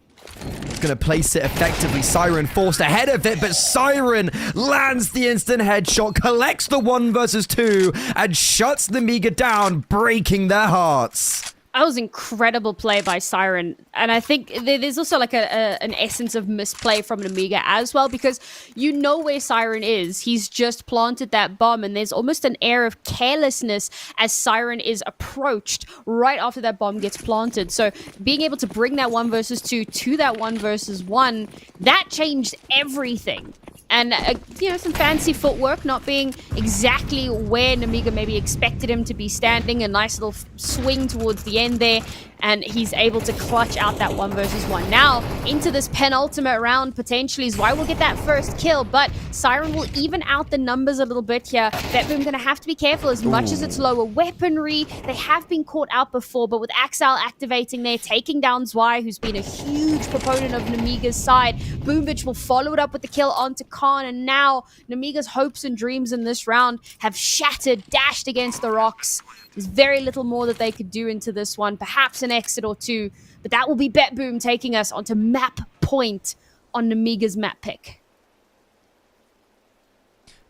He's going to place it effectively. Siren forced ahead of it, but Siren lands the instant headshot, collects the 1 versus 2, and shuts Namiga down, breaking their hearts. That was incredible play by Siren. And I think there's also like an essence of misplay from an Amiga as well, because you know where Siren is. He's just planted that bomb, and there's almost an air of carelessness as Siren is approached right after that bomb gets planted. So being able to bring that 1 versus 2 to that 1 versus 1, that changed everything. And, you know, some fancy footwork, not being exactly where Namiga maybe expected him to be standing. A nice little swing towards the end there. And he's able to clutch out that 1 versus 1. Now, into this penultimate round, potentially, is why we'll get that first kill. But Siren will even out the numbers a little bit here. Betboom going to have to be careful as much as it's lower weaponry. They have been caught out before, but with Axel activating there, taking down Zwei, who's been a huge proponent of Namiga's side. Boombitch will follow it up with the kill onto Khan, and now Namiga's hopes and dreams in this round have shattered, dashed against the rocks. There's very little more that they could do into this one. Perhaps an exit or two, but that will be Betboom taking us onto map point on Namiga's map pick.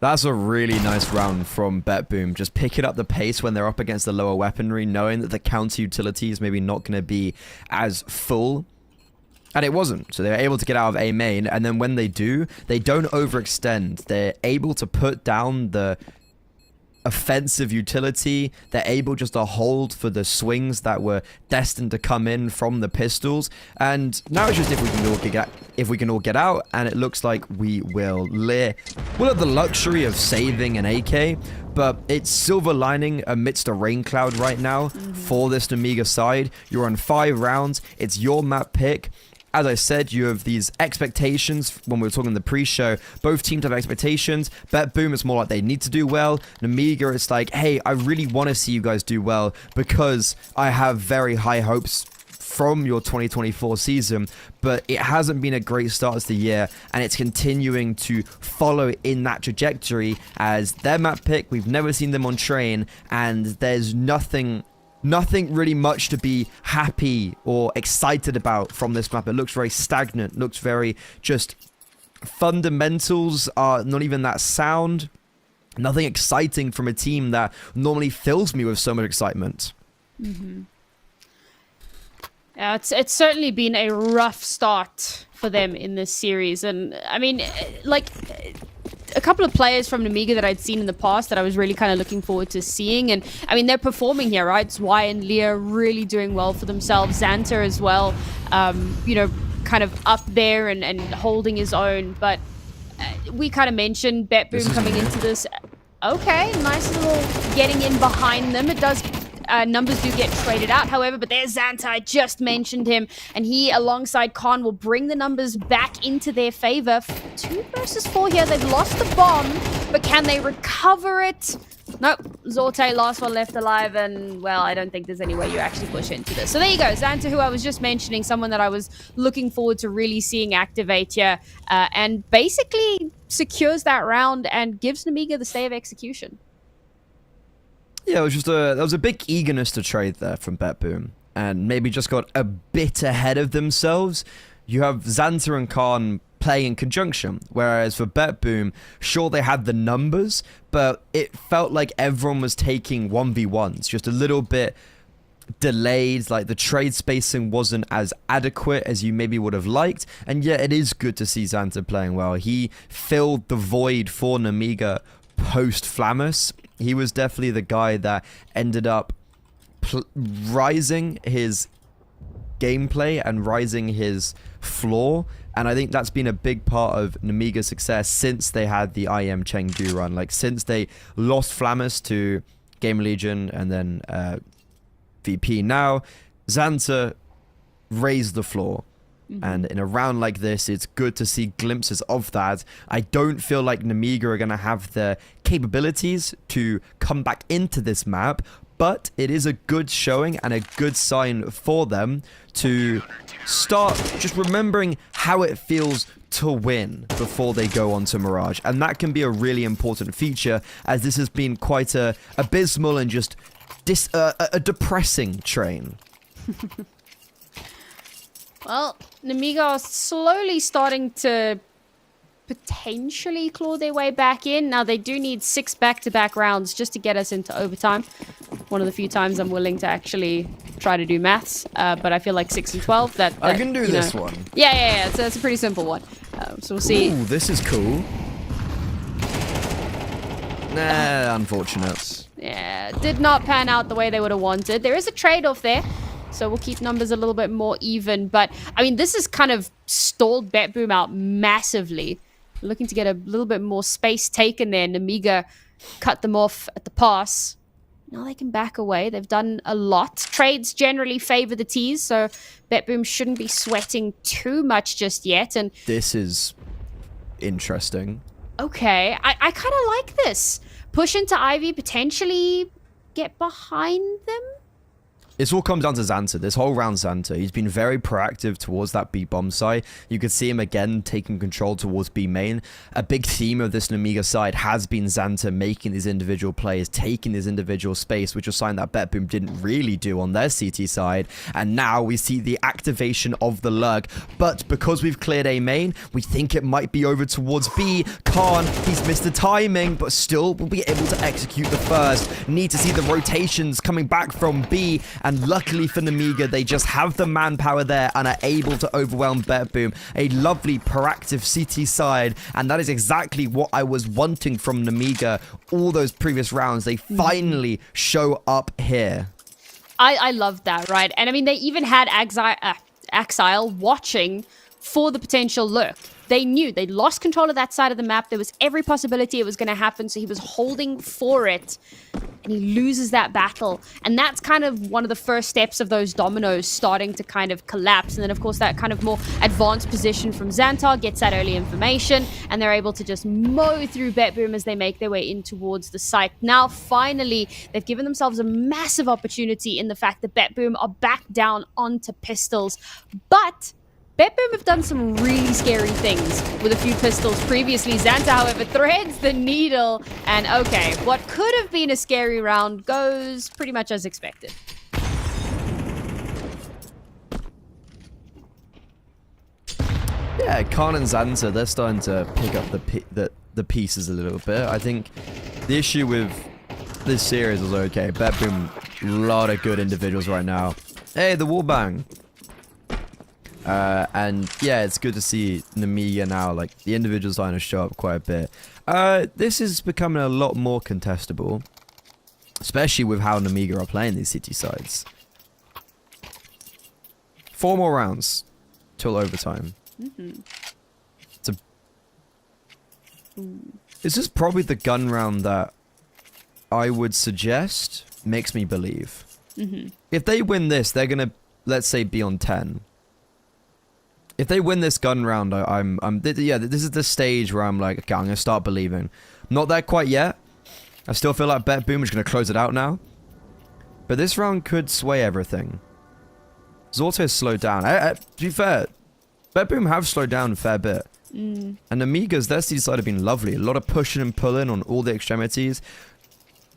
That's a really nice round from Betboom. Just picking up the pace when they're up against the lower weaponry, knowing that the counter utility is maybe not going to be as full. And it wasn't. So they were able to get out of A main. And then when they do, they don't overextend. They're able to put down the offensive utility. They're able just to hold for the swings that were destined to come in from the pistols. And now it's just if we can all get out, and it looks like we will. We'll have the luxury of saving an AK, but it's silver lining amidst a rain cloud right now for this Amiga side. You're on 5 rounds. It's your map pick. As I said, you have these expectations when we were talking in the pre-show. Both teams have expectations. Betboom, it's more like they need to do well. And Amiga, it's like, hey, I really want to see you guys do well because I have very high hopes from your 2024 season, but it hasn't been a great start to the year, and it's continuing to follow in that trajectory as their map pick. We've never seen them on train, and there's nothing really much to be happy or excited about from this map. It looks very stagnant, looks very just fundamentals are not even that sound. Nothing exciting from a team that normally fills me with so much excitement. Yeah, it's certainly been a rough start for them in this series. And I mean, like, a couple of players from Namiga that I'd seen in the past that I was really kind of looking forward to seeing. And I mean, they're performing here, right? Zwei and Leah really doing well for themselves. Xanta as well, you know, kind of up there and holding his own. But we kind of mentioned Betboom coming into this. Okay, nice little getting in behind them. It does... numbers do get traded out, however, but there's Xanta. I just mentioned him, and he, alongside Khan, will bring the numbers back into their favor. 2 versus 4 here. They've lost the bomb, but can they recover it? Nope. Zorte, last one left alive, and, well, I don't think there's any way you actually push into this. So there you go. Xanta, who I was just mentioning, someone that I was looking forward to really seeing activate here, and basically secures that round and gives Namiga the stay of execution. Yeah, it was just there was a big eagerness to trade there from Betboom, and maybe just got a bit ahead of themselves. You have Xanta and Khan playing in conjunction, whereas for Betboom, sure, they had the numbers, but it felt like everyone was taking 1v1s, just a little bit delayed. Like the trade spacing wasn't as adequate as you maybe would have liked. And yeah, it is good to see Xanta playing well. He filled the void for Namiga post Flamus. He was definitely the guy that ended up rising his gameplay and rising his floor. And I think that's been a big part of Namiga's success since they had the IEM Chengdu run. Like, since they lost Flamus to Game Legion and then VP now, Xanta raised the floor. And in a round like this, it's good to see glimpses of that. I don't feel like Namiga are going to have the capabilities to come back into this map, but it is a good showing and a good sign for them to start just remembering how it feels to win before they go on to Mirage. And that can be a really important feature, as this has been quite a abysmal and just a depressing train. Well, Namiga are slowly starting to potentially claw their way back in. Now, they do need 6 back-to-back rounds just to get us into overtime. One of the few times I'm willing to actually try to do maths, but I feel like 6 and 12. That I can do this one. Yeah. It's a pretty simple one. So we'll see. Ooh, this is cool. Nah, unfortunate. Yeah, did not pan out the way they would have wanted. There is a trade-off there, so we'll keep numbers a little bit more even. But, I mean, this has kind of stalled BetBoom out massively. Looking to get a little bit more space taken there. Namiga cut them off at the pass. Now they can back away. They've done a lot. Trades generally favor the T's, so BetBoom shouldn't be sweating too much just yet. And this is interesting. okay, I kind of like this. Push into Ivy, potentially get behind them. This all comes down to Xanta. This whole round, Xanta, he's been very proactive towards that B bomb side. You could see him again taking control towards B main. A big theme of this Namiga side has been Xanta making these individual plays, taking this individual space, which was something that BetBoom didn't really do on their CT side. And now we see the activation of the lurk. But because we've cleared A main, we think it might be over towards B. Khan, he's missed the timing, but still will be able to execute the first. Need to see the rotations coming back from B. And luckily for Namiga, they just have the manpower there and are able to overwhelm BetBoom. A lovely proactive CT side, and that is exactly what I was wanting from Namiga all those previous rounds. They finally show up here. I love that, right? And I mean, they even had Axile watching for the potential lurk. They knew they lost control of that side of the map. There was every possibility it was going to happen, so he was holding for it, and he loses that battle. And that's kind of one of the first steps of those dominoes starting to kind of collapse. And then, of course, that kind of more advanced position from Xantar gets that early information, and they're able to just mow through BetBoom as they make their way in towards the site. Now, finally, they've given themselves a massive opportunity in the fact that BetBoom are back down onto pistols. But BetBoom have done some really scary things with a few pistols previously. Xanta, however, threads the needle. And okay, what could have been a scary round goes pretty much as expected. Yeah, Khan and Xanta, they're starting to pick up the pieces a little bit. I think the issue with this series is okay. BetBoom, a lot of good individuals right now. Hey, the wallbang. And yeah, it's good to see Namiga now, like the individuals starting to show up quite a bit. This is becoming a lot more contestable, especially with how Namiga are playing these city sides. 4 more rounds till overtime. This is probably the gun round that I would suggest makes me believe. If they win this, they're gonna, let's say, be on 10. If they win this gun round, yeah, this is the stage where I'm like, okay, I'm going to start believing. Not there quite yet. I still feel like BetBoom is going to close it out now. But this round could sway everything. Zorto slowed down. To be fair, BetBoom have slowed down a fair bit. And Amiga's, their C side have been lovely. A lot of pushing and pulling on all the extremities.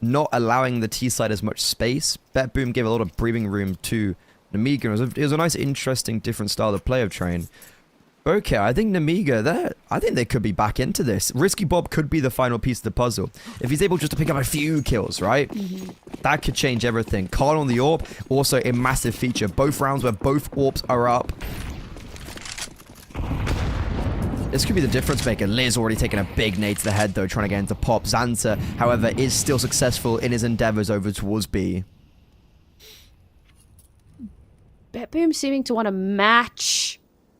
Not allowing the T side as much space. BetBoom gave a lot of breathing room to Namiga. It was a nice, interesting, different style of play of Train. Okay, I think Namiga, I think they could be back into this. Risky Bob could be the final piece of the puzzle. If he's able just to pick up a few kills, right? That could change everything. Carl on the AWP, also a massive feature. Both rounds where both AWPs are up. This could be the difference maker. Liz already taking a big nade to the head, though, trying to get into pop. Xanta, however, is still successful in his endeavors over towards B. BetBoom seeming to want to match,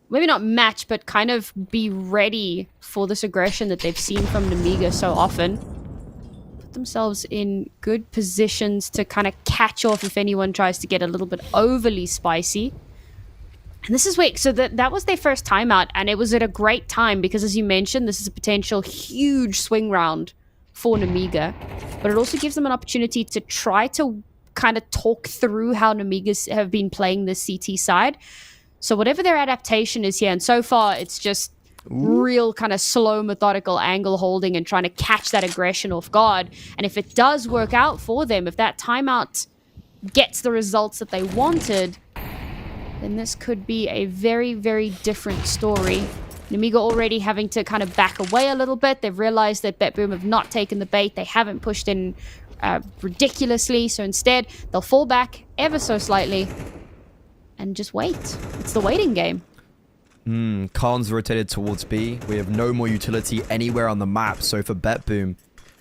maybe not match, but kind of be ready for this aggression that they've seen from Namiga so often. Put themselves in good positions to kind of catch off if anyone tries to get a little bit overly spicy. And this is wait, so that was their first timeout, and it was at a great time because, as you mentioned, this is a potential huge swing round for Namiga, but it also gives them an opportunity to try to kind of talk through how Namigas have been playing this CT side. So whatever their adaptation is here, and so far it's just real kind of slow, methodical angle holding and trying to catch that aggression off guard. And if it does work out for them, if that timeout gets the results that they wanted, then this could be a very, very different story. Namiga already having to kind of back away a little bit. They've realized that BetBoom have not taken the bait. They haven't pushed in ridiculously. So instead, they'll fall back ever so slightly and just wait. It's the waiting game. Khan's rotated towards B. We have no more utility anywhere on the map. So for BetBoom,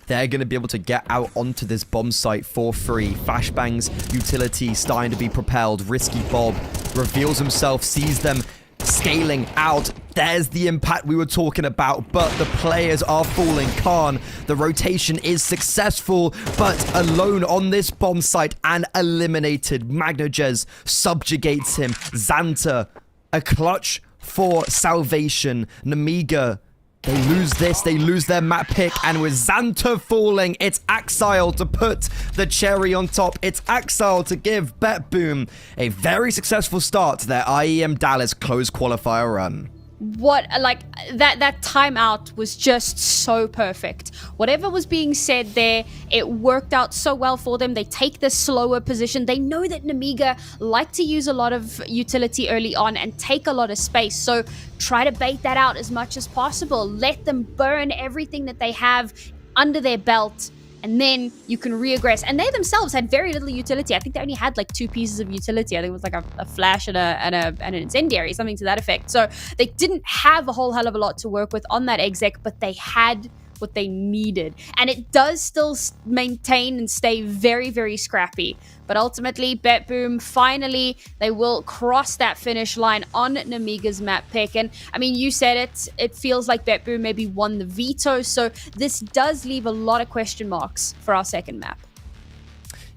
they're going to be able to get out onto this bomb site for free. Flashbang's utility starting to be propelled. Risky Bob reveals himself, sees them scaling out. There's the impact we were talking about, but the players are falling. Khan, the rotation is successful, but alone on this bomb site and eliminated. Magnojez subjugates him. Xanta, a clutch for salvation. Namiga, they lose this, they lose their map pick, and with Xanta falling, it's Axile to put the cherry on top. It's Axile to give BetBoom a very successful start to their IEM Dallas close qualifier run. What, like, that timeout was just so perfect. Whatever was being said there, it worked out so well for them. They take the slower position. They know that Namiga like to use a lot of utility early on and take a lot of space. So try to bait that out as much as possible. Let them burn everything that they have under their belt, and then you can reaggress. And they themselves had very little utility. I think they only had like 2 pieces of utility. I think it was like a flash and an incendiary, something to that effect. So they didn't have a whole hell of a lot to work with on that exec, but they had what they needed. And it does still maintain and stay very, very scrappy. But ultimately, BetBoom, finally, they will cross that finish line on Namiga's map pick. And I mean, you said it, it feels like BetBoom maybe won the veto. So this does leave a lot of question marks for our second map.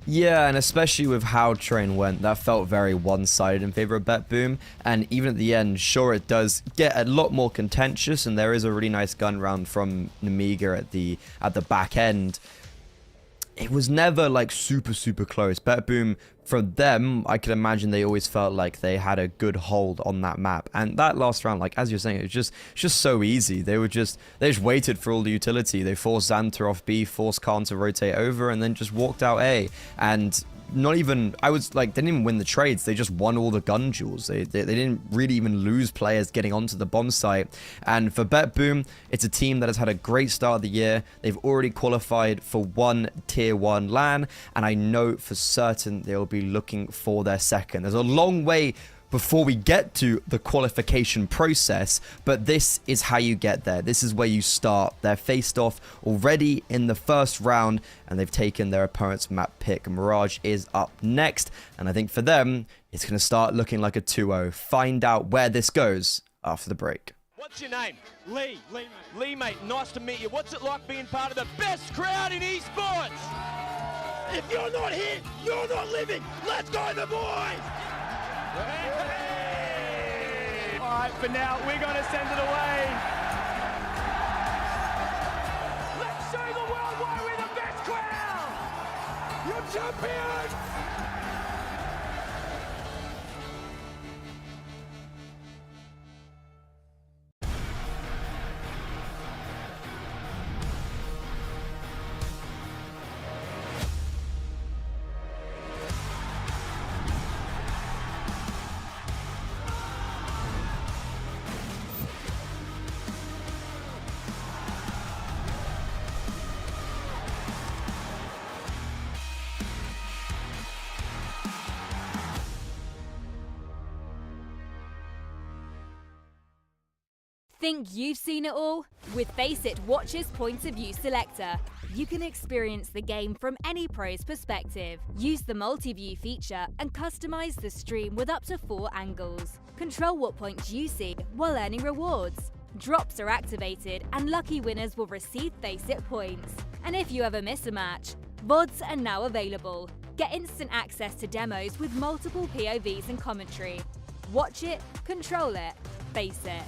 Yeah, and especially with how train went, that felt very one-sided in favor of BetBoom. And even at the end, sure, it does get a lot more contentious, and there is a really nice gun round from Namiga at the back end. It was never like super close. BetBoom, for them, I could imagine they always felt like they had a good hold on that map. And that last round, like as you're saying, it was just so easy. They just waited for all the utility. They forced Xanta off B, forced Khan to rotate over, and then just walked out A. And not even, I was like, they didn't even win the trades. They just won all the gun duels. They didn't really even lose players getting onto the bomb site. And for BetBoom, it's a team that has had a great start of the year. They've already qualified for 1 tier 1 LAN, and I know for certain they'll be looking for their second. There's a long way before we get to the qualification process, but this is how you get there. This is where you start. They're faced off already in the first round, and they've taken their opponent's map pick. Mirage is up next, and I think for them, it's going to start looking like a 2-0. Find out where this goes after the break. What's your name? Lee. Lee, mate, nice to meet you. What's it like being part of the best crowd in esports? If you're not here, you're not living. Let's go, the boys! Hey! All right, for now, we're going to send it away. Let's show the world why we're the best crowd! You're champions! Think you've seen it all? With Faceit Watch's Point of View Selector, you can experience the game from any pro's perspective. Use the multi-view feature and customize the stream with up to 4 angles. Control what points you see while earning rewards. Drops are activated and lucky winners will receive Faceit points. And if you ever miss a match, VODs are now available. Get instant access to demos with multiple POVs and commentary. Watch it, control it, Faceit.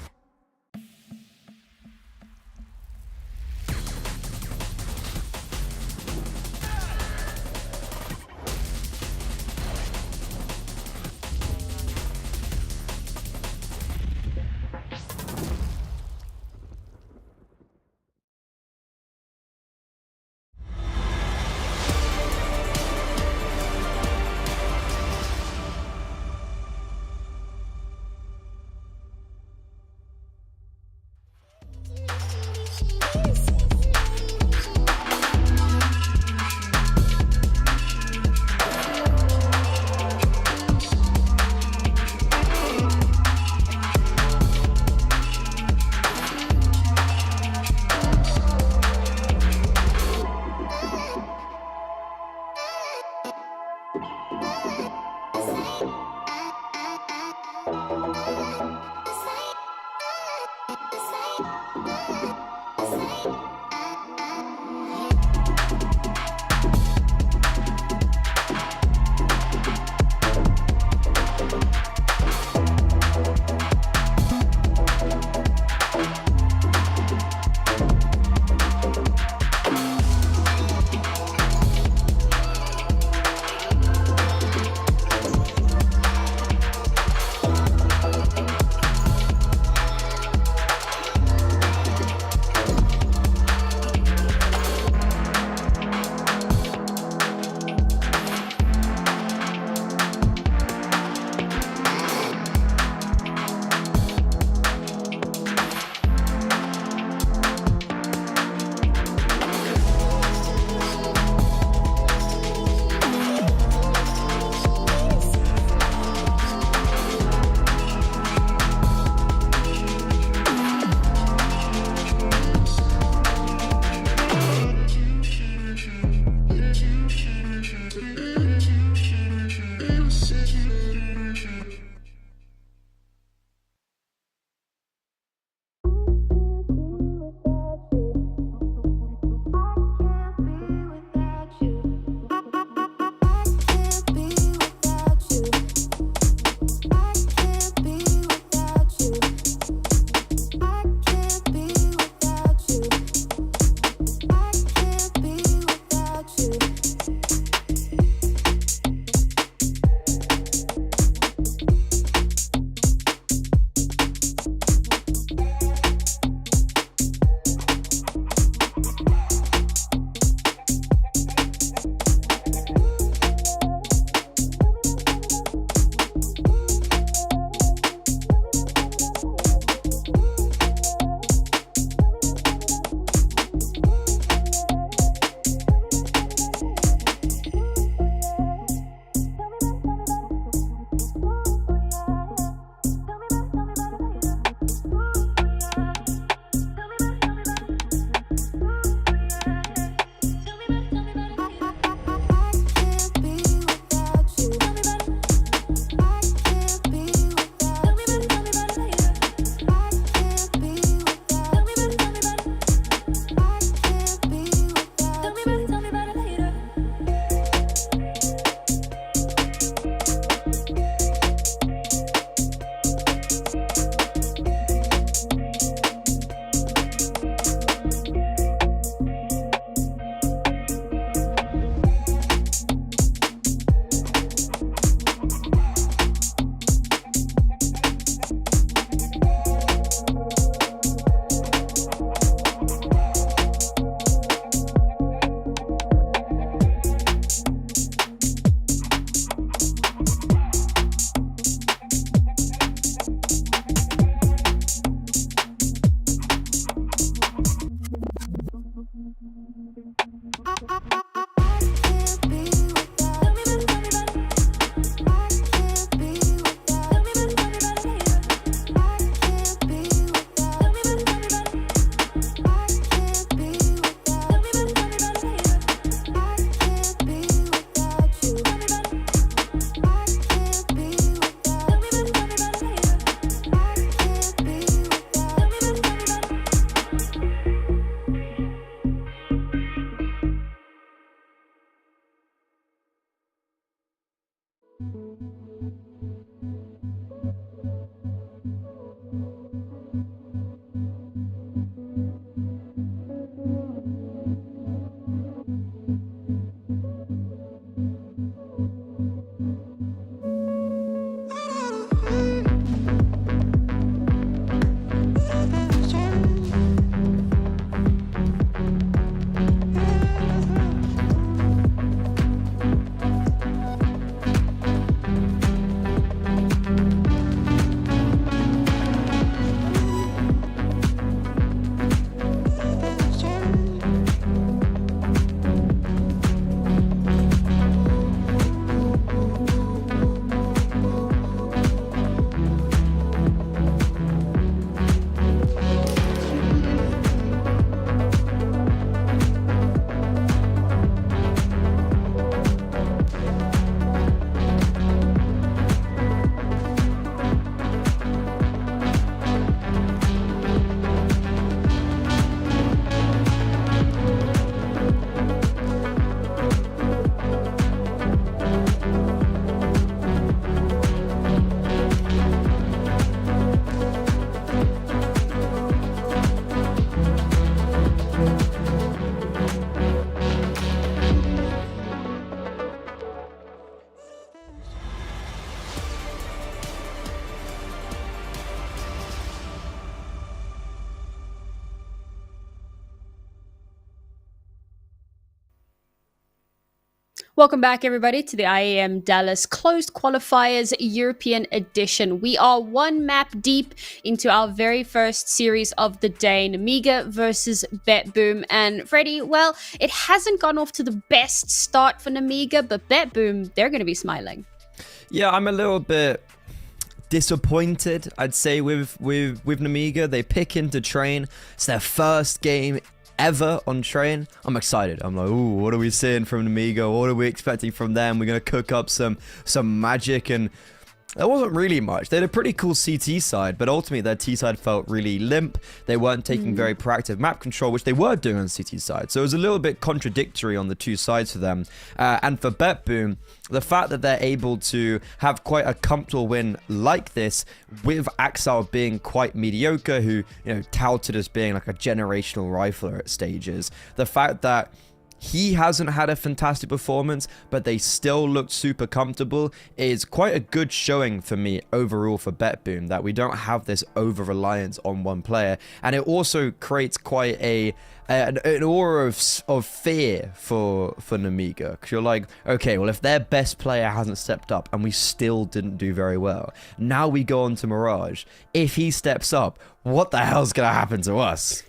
Welcome back, everybody, to the IEM Dallas Closed Qualifiers European Edition. We are one map deep into our very first series of the day, Namiga versus BetBoom. And Freddie, well, it hasn't gone off to the best start for Namiga, but BetBoom, they're going to be smiling. Yeah, I'm a little bit disappointed, I'd say, with Namiga. They pick into Train. It's their first game ever on Train. I'm excited. I'm like, ooh, what are we seeing from Namiga? What are we expecting from them? We're gonna cook up some magic, and there wasn't really much. They had a pretty cool CT side, but ultimately their T side felt really limp. They weren't taking very proactive map control, which they were doing on the CT side. So it was a little bit contradictory on the two sides for them. And for BetBoom, the fact that they're able to have quite a comfortable win like this, with Axel being quite mediocre, who, you know, touted as being like a generational rifler at stages. The fact that he hasn't had a fantastic performance, but they still looked super comfortable, is quite a good showing for me overall for BetBoom, that we don't have this over-reliance on one player. And it also creates quite an aura of fear for Namiga, because you're like, okay, well, if their best player hasn't stepped up and we still didn't do very well, now we go on to Mirage. If he steps up, what the hell's gonna happen to us?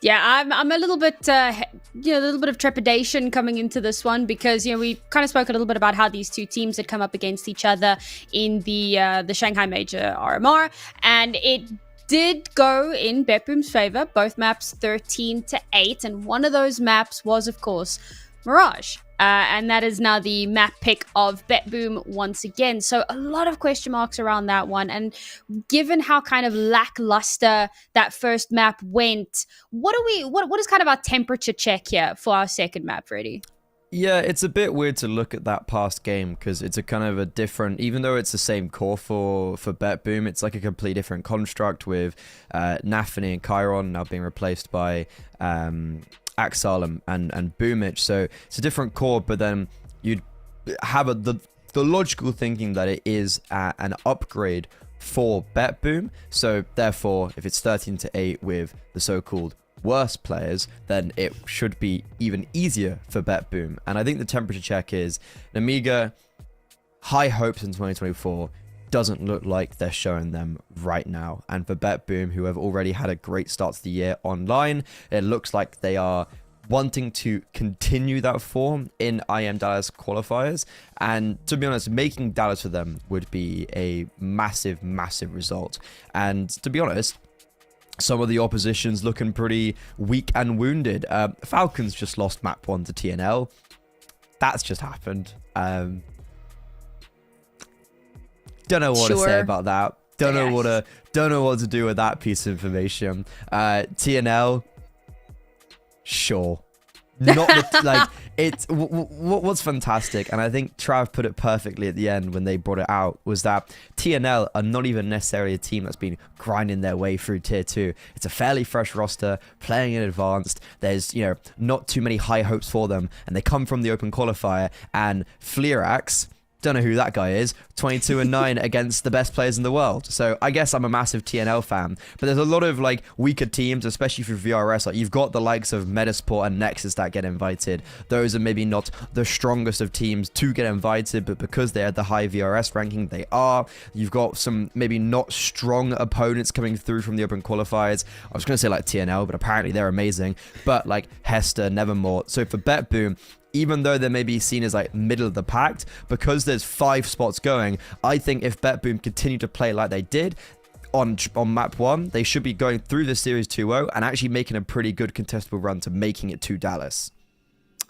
Yeah, I'm a little bit, a little bit of trepidation coming into this one, because, we kind of spoke a little bit about how these two teams had come up against each other in the Shanghai Major RMR, and it did go in BetBoom's favor. Both maps 13-8, and one of those maps was, of course, Mirage. And that is now the map pick of BetBoom once again. So a lot of question marks around that one. And given how kind of lackluster that first map went, what is kind of our temperature check here for our second map, Freddie? Yeah, it's a bit weird to look at that past game, because it's a kind of a different, even though it's the same core for BetBoom, it's like a completely different construct, with Nafany and Chiron now being replaced by Axel and Boomich. So it's a different core, but then you'd have the logical thinking that it is an upgrade for BetBoom. So therefore, if it's 13-8 with the so-called worst players, then it should be even easier for BetBoom. And I think the temperature check is Namiga, high hopes in 2024. doesn't look like they're showing them right now. And for BetBoom, who have already had a great start to the year online, it looks like they are wanting to continue that form in IEM Dallas qualifiers. And to be honest, making Dallas for them would be a massive, massive result. And to be honest, some of the opposition's looking pretty weak and wounded. Falcons just lost map 1 to TNL. That's just happened. Don't know what to say about that. Don't know what to do with that piece of information. TNL, sure. Not the, like it's what's fantastic, and I think Trav put it perfectly at the end when they brought it out, was that TNL are not even necessarily a team that's been grinding their way through tier 2. It's a fairly fresh roster, playing in advanced. There's, you know, not too many high hopes for them, and they come from the open qualifier. And Fleerax, don't know who that guy is, 22-9 against the best players in the world. So I guess I'm a massive TNL fan, but there's a lot of like weaker teams, especially for VRS. Like you've got the likes of Metasport and Nexus that get invited. Those are maybe not the strongest of teams to get invited, but because they're at the high VRS ranking, they are. You've got some maybe not strong opponents coming through from the open qualifiers. I was going to say like TNL, but apparently they're amazing. But like Hester, Nevermore. So for BetBoom, even though they may be seen as like middle of the pack, because there's 5 spots going, I think if BetBoom continue to play like they did on map 1, they should be going through the series 2-0 and actually making a pretty good contestable run to making it to Dallas.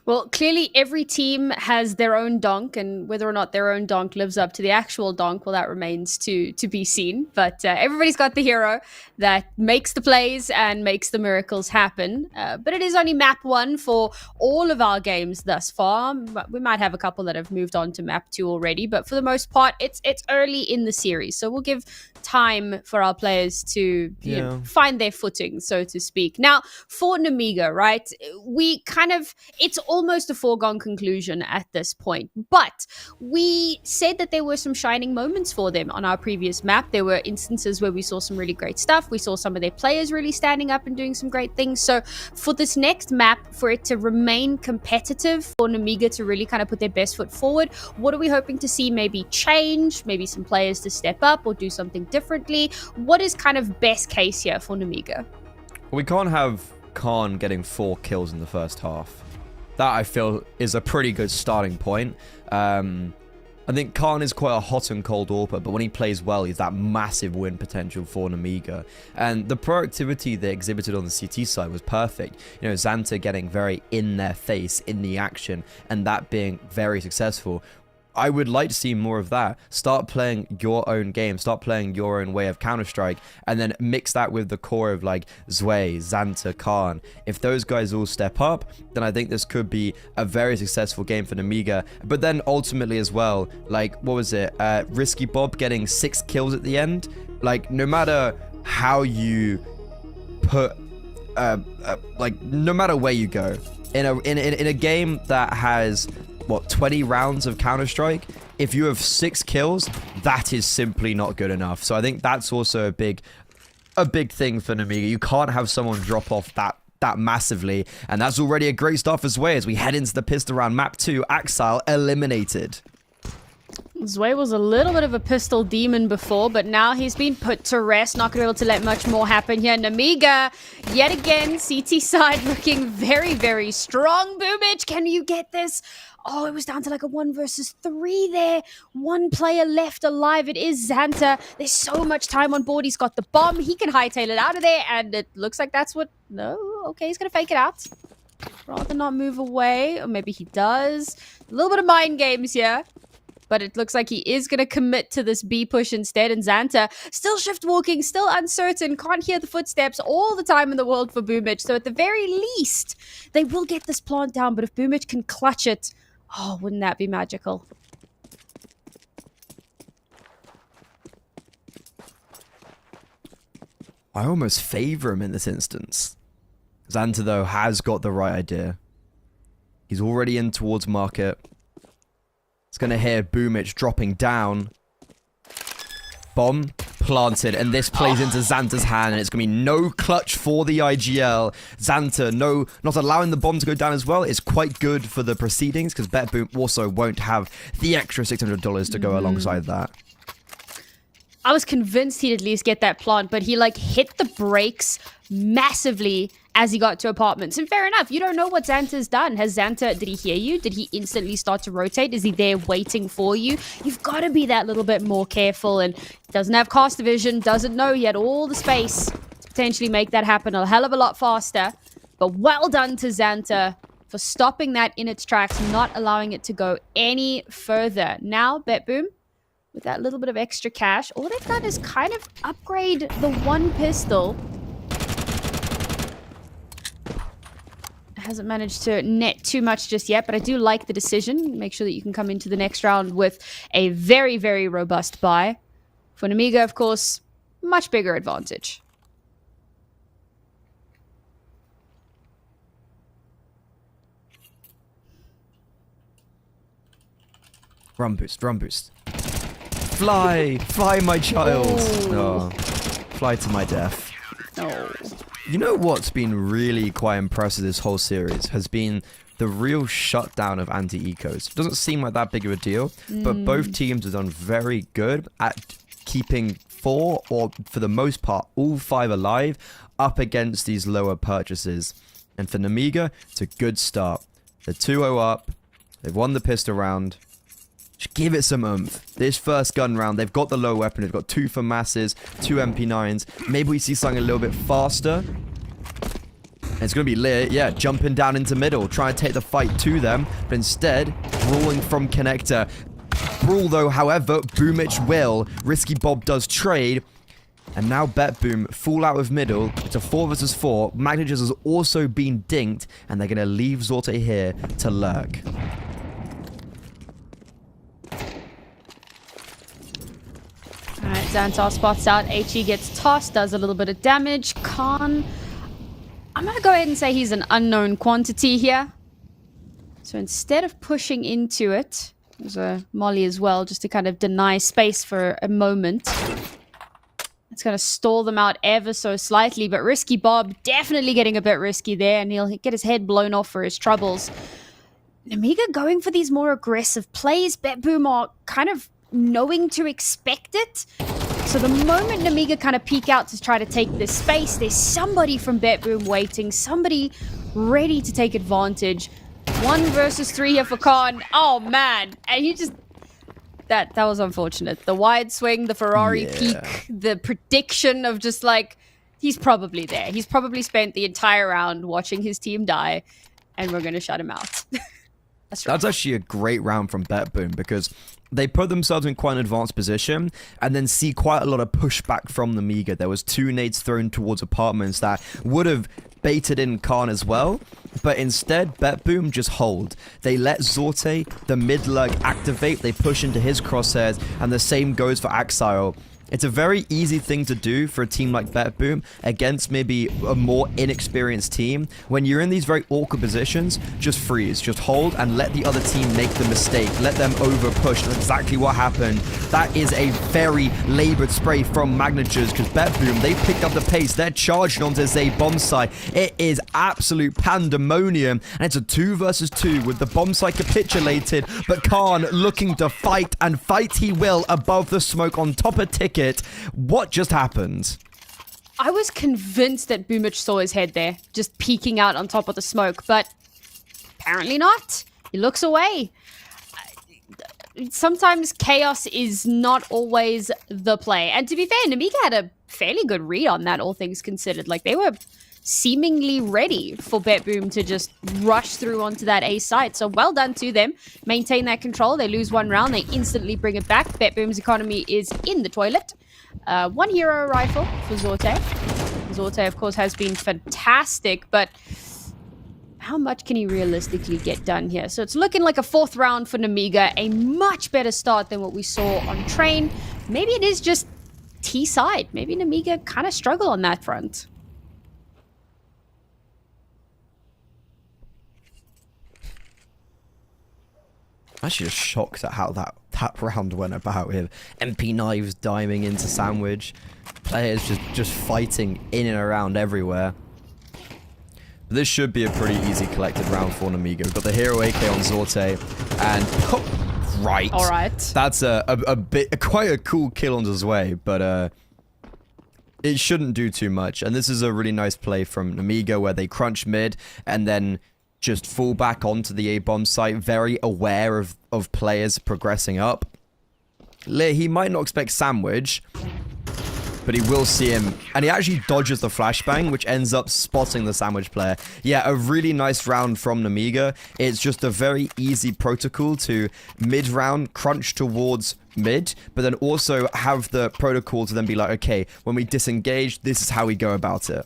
Well, clearly every team has their own donk, and whether or not their own donk lives up to the actual donk, well, that remains to be seen. But everybody's got the hero that makes the plays and makes the miracles happen. But it is only map 1 for all of our games thus far. We might have a couple that have moved on to map 2 already, but for the most part, it's early in the series. So we'll give time for our players to you know, find their footing, so to speak. Now, for Namiga, right, we kind of, it's almost a foregone conclusion at this point, but we said that there were some shining moments for them on our previous map. There were instances where we saw some really great stuff. We saw some of their players really standing up and doing some great things. So for this next map, for it to remain competitive, for Namiga to really kind of put their best foot forward, what are we hoping to see maybe change, maybe some players to step up or do something differently? What is kind of best case here for Namiga? We can't have Khan getting 4 kills in the first half. That, I feel, is a pretty good starting point. I think Khan is quite a hot and cold AWPer, but when he plays well, he's that massive win potential for Namiga. And the proactivity they exhibited on the CT side was perfect. You know, Xanta getting very in their face, in the action, and that being very successful. I would like to see more of that. Start playing your own game. Start playing your own way of Counter-Strike. And then mix that with the core of like Zwei, Xanta, Khan. If those guys all step up, then I think this could be a very successful game for Namiga. But then ultimately as well, like, what was it? Risky Bob getting 6 kills at the end. Like, no matter how you put... like, no matter where you go. In a game that has... what, 20 rounds of Counter-Strike? If you have 6 kills, that is simply not good enough. So I think that's also a big thing for Namiga. You can't have someone drop off that massively, and that's already a great start for Zwei as we head into the pistol round. Map 2, Axile eliminated. Zwei was a little bit of a pistol demon before, but now he's been put to rest. Not going to be able to let much more happen here. Namiga, yet again, CT side looking very, very strong. Boomich, can you get this? Oh, it was down to like a 1 versus 3 there. 1 player left alive. It is Xanta. There's so much time on board. He's got the bomb. He can hightail it out of there, and it looks like that's what... No, okay, he's going to fake it out. Rather not move away, or maybe he does. A little bit of mind games here. But it looks like he is going to commit to this B push instead. And Xanta still shift walking, still uncertain, can't hear the footsteps all the time in the world for Boomich. So at the very least, they will get this plant down. But if Boomich can clutch it, oh, wouldn't that be magical? I almost favor him in this instance. Xanta, though, has got the right idea. He's already in towards market. It's going to hear Boomich dropping down. Bomb planted, and this plays into Xanta's hand, and it's going to be no clutch for the IGL. Xanta, no, not allowing the bomb to go down as well is quite good for the proceedings, because BetBoom also won't have the extra $600 to go alongside that. I was convinced he'd at least get that plant, but he like hit the brakes massively as he got to apartments. And fair enough, you don't know what Xanta's done. Did he hear you? Did he instantly start to rotate? Is he there waiting for you? You've got to be that little bit more careful, and doesn't have caster vision, doesn't know he had all the space to potentially make that happen a hell of a lot faster. But well done to Xanta for stopping that in its tracks, not allowing it to go any further. Now, BetBoom, with that little bit of extra cash, all they've done is kind of upgrade the one pistol. Hasn't managed to net too much just yet, but I do like the decision. Make sure that you can come into the next round with a very, very robust buy. For Nemiga, of course, much bigger advantage. Run boost, run boost. Fly, fly, my child. Oh, fly to my death. Oh. You know what's been really quite impressive this whole series has been the real shutdown of anti-ecos. Doesn't seem like that big of a deal, but both teams have done very good at keeping 4, or for the most part, all 5 alive up against these lower purchases. And for Nemiga, it's a good start. They're 2-0 up. They've won the pistol round. Just give it some oomph. This first gun round, they've got the low weapon. They've got 2 FAMASs, 2 MP9s. Maybe we see something a little bit faster. And it's going to be lit. Yeah, jumping down into middle, trying to take the fight to them. But instead, brawling from connector. Brawl, though, however, Boomich will. Risky Bob does trade. And now BetBoom fall out of middle. It's a 4 versus 4. Magnages has also been dinked. And they're going to leave Zorte here to lurk. Alright, Xantar spots out. HE gets tossed, does a little bit of damage. Khan, I'm going to go ahead and say he's an unknown quantity here. So instead of pushing into it, there's a molly as well, just to kind of deny space for a moment. It's going to stall them out ever so slightly, but Risky Bob definitely getting a bit risky there, and he'll get his head blown off for his troubles. Nemiga going for these more aggressive plays. BetBoom are kind of knowing to expect it. So the moment Nemiga kind of peek out to try to take this space, there's somebody from BetBoom waiting, somebody ready to take advantage. 1 versus 3 here for Khan. Oh man, and you just that was unfortunate. The wide swing, the Ferrari peak, the prediction of just like he's probably there. He's probably spent the entire round watching his team die, and we're gonna shut him out. That's actually a great round from BetBoom because they put themselves in quite an advanced position and then see quite a lot of pushback from Nemiga. There was 2 nades thrown towards apartments that would have baited in Khan as well, but instead BetBoom just hold. They let Zorte, the mid-lurk, activate, they push into his crosshairs, and the same goes for Axile. It's a very easy thing to do for a team like BetBoom against maybe a more inexperienced team. When you're in these very awkward positions, just freeze, just hold and let the other team make the mistake. Let them over push. That's exactly what happened. That is a very labored spray from Magnatures because BetBoom, they picked up the pace. They're charging onto this bomb site. It is absolute pandemonium, and it's a 2 versus 2 with the bomb site capitulated, but Khan looking to fight, and fight he will above the smoke on top of Ticket. What just happened? I was convinced that Boomich saw his head there, just peeking out on top of the smoke, but apparently not. He looks away. Sometimes chaos is not always the play. And to be fair, Nemiga had a fairly good read on that, all things considered. Like, they were seemingly ready for BetBoom to just rush through onto that A site. So well done to them. Maintain that control. They lose 1 round. They instantly bring it back. BetBoom's economy is in the toilet. 1 hero rifle for Zorte. Zorte, of course, has been fantastic, but how much can he realistically get done here? So it's looking like a 4th round for Nemiga. A much better start than what we saw on Train. Maybe it is just T side. Maybe Nemiga kind of struggle on that front. I'm actually just shocked at how that round went about with MP knives diving into Sandwich. Players just fighting in and around everywhere. But this should be a pretty easy collected round for Nemiga. We've got the Hero AK on Zorte, and right. All right. That's quite a cool kill on his way, but it shouldn't do too much. And this is a really nice play from Namiga where they crunch mid and then just fall back onto the A-bomb site, very aware of players progressing up. He might not expect sandwich, but he will see him, and he actually dodges the flashbang, which ends up spotting the sandwich player. Yeah, a really nice round from Namiga. It's just a very easy protocol to mid-round crunch towards mid, but then also have the protocol to then be like, okay, when we disengage, this is how we go about it.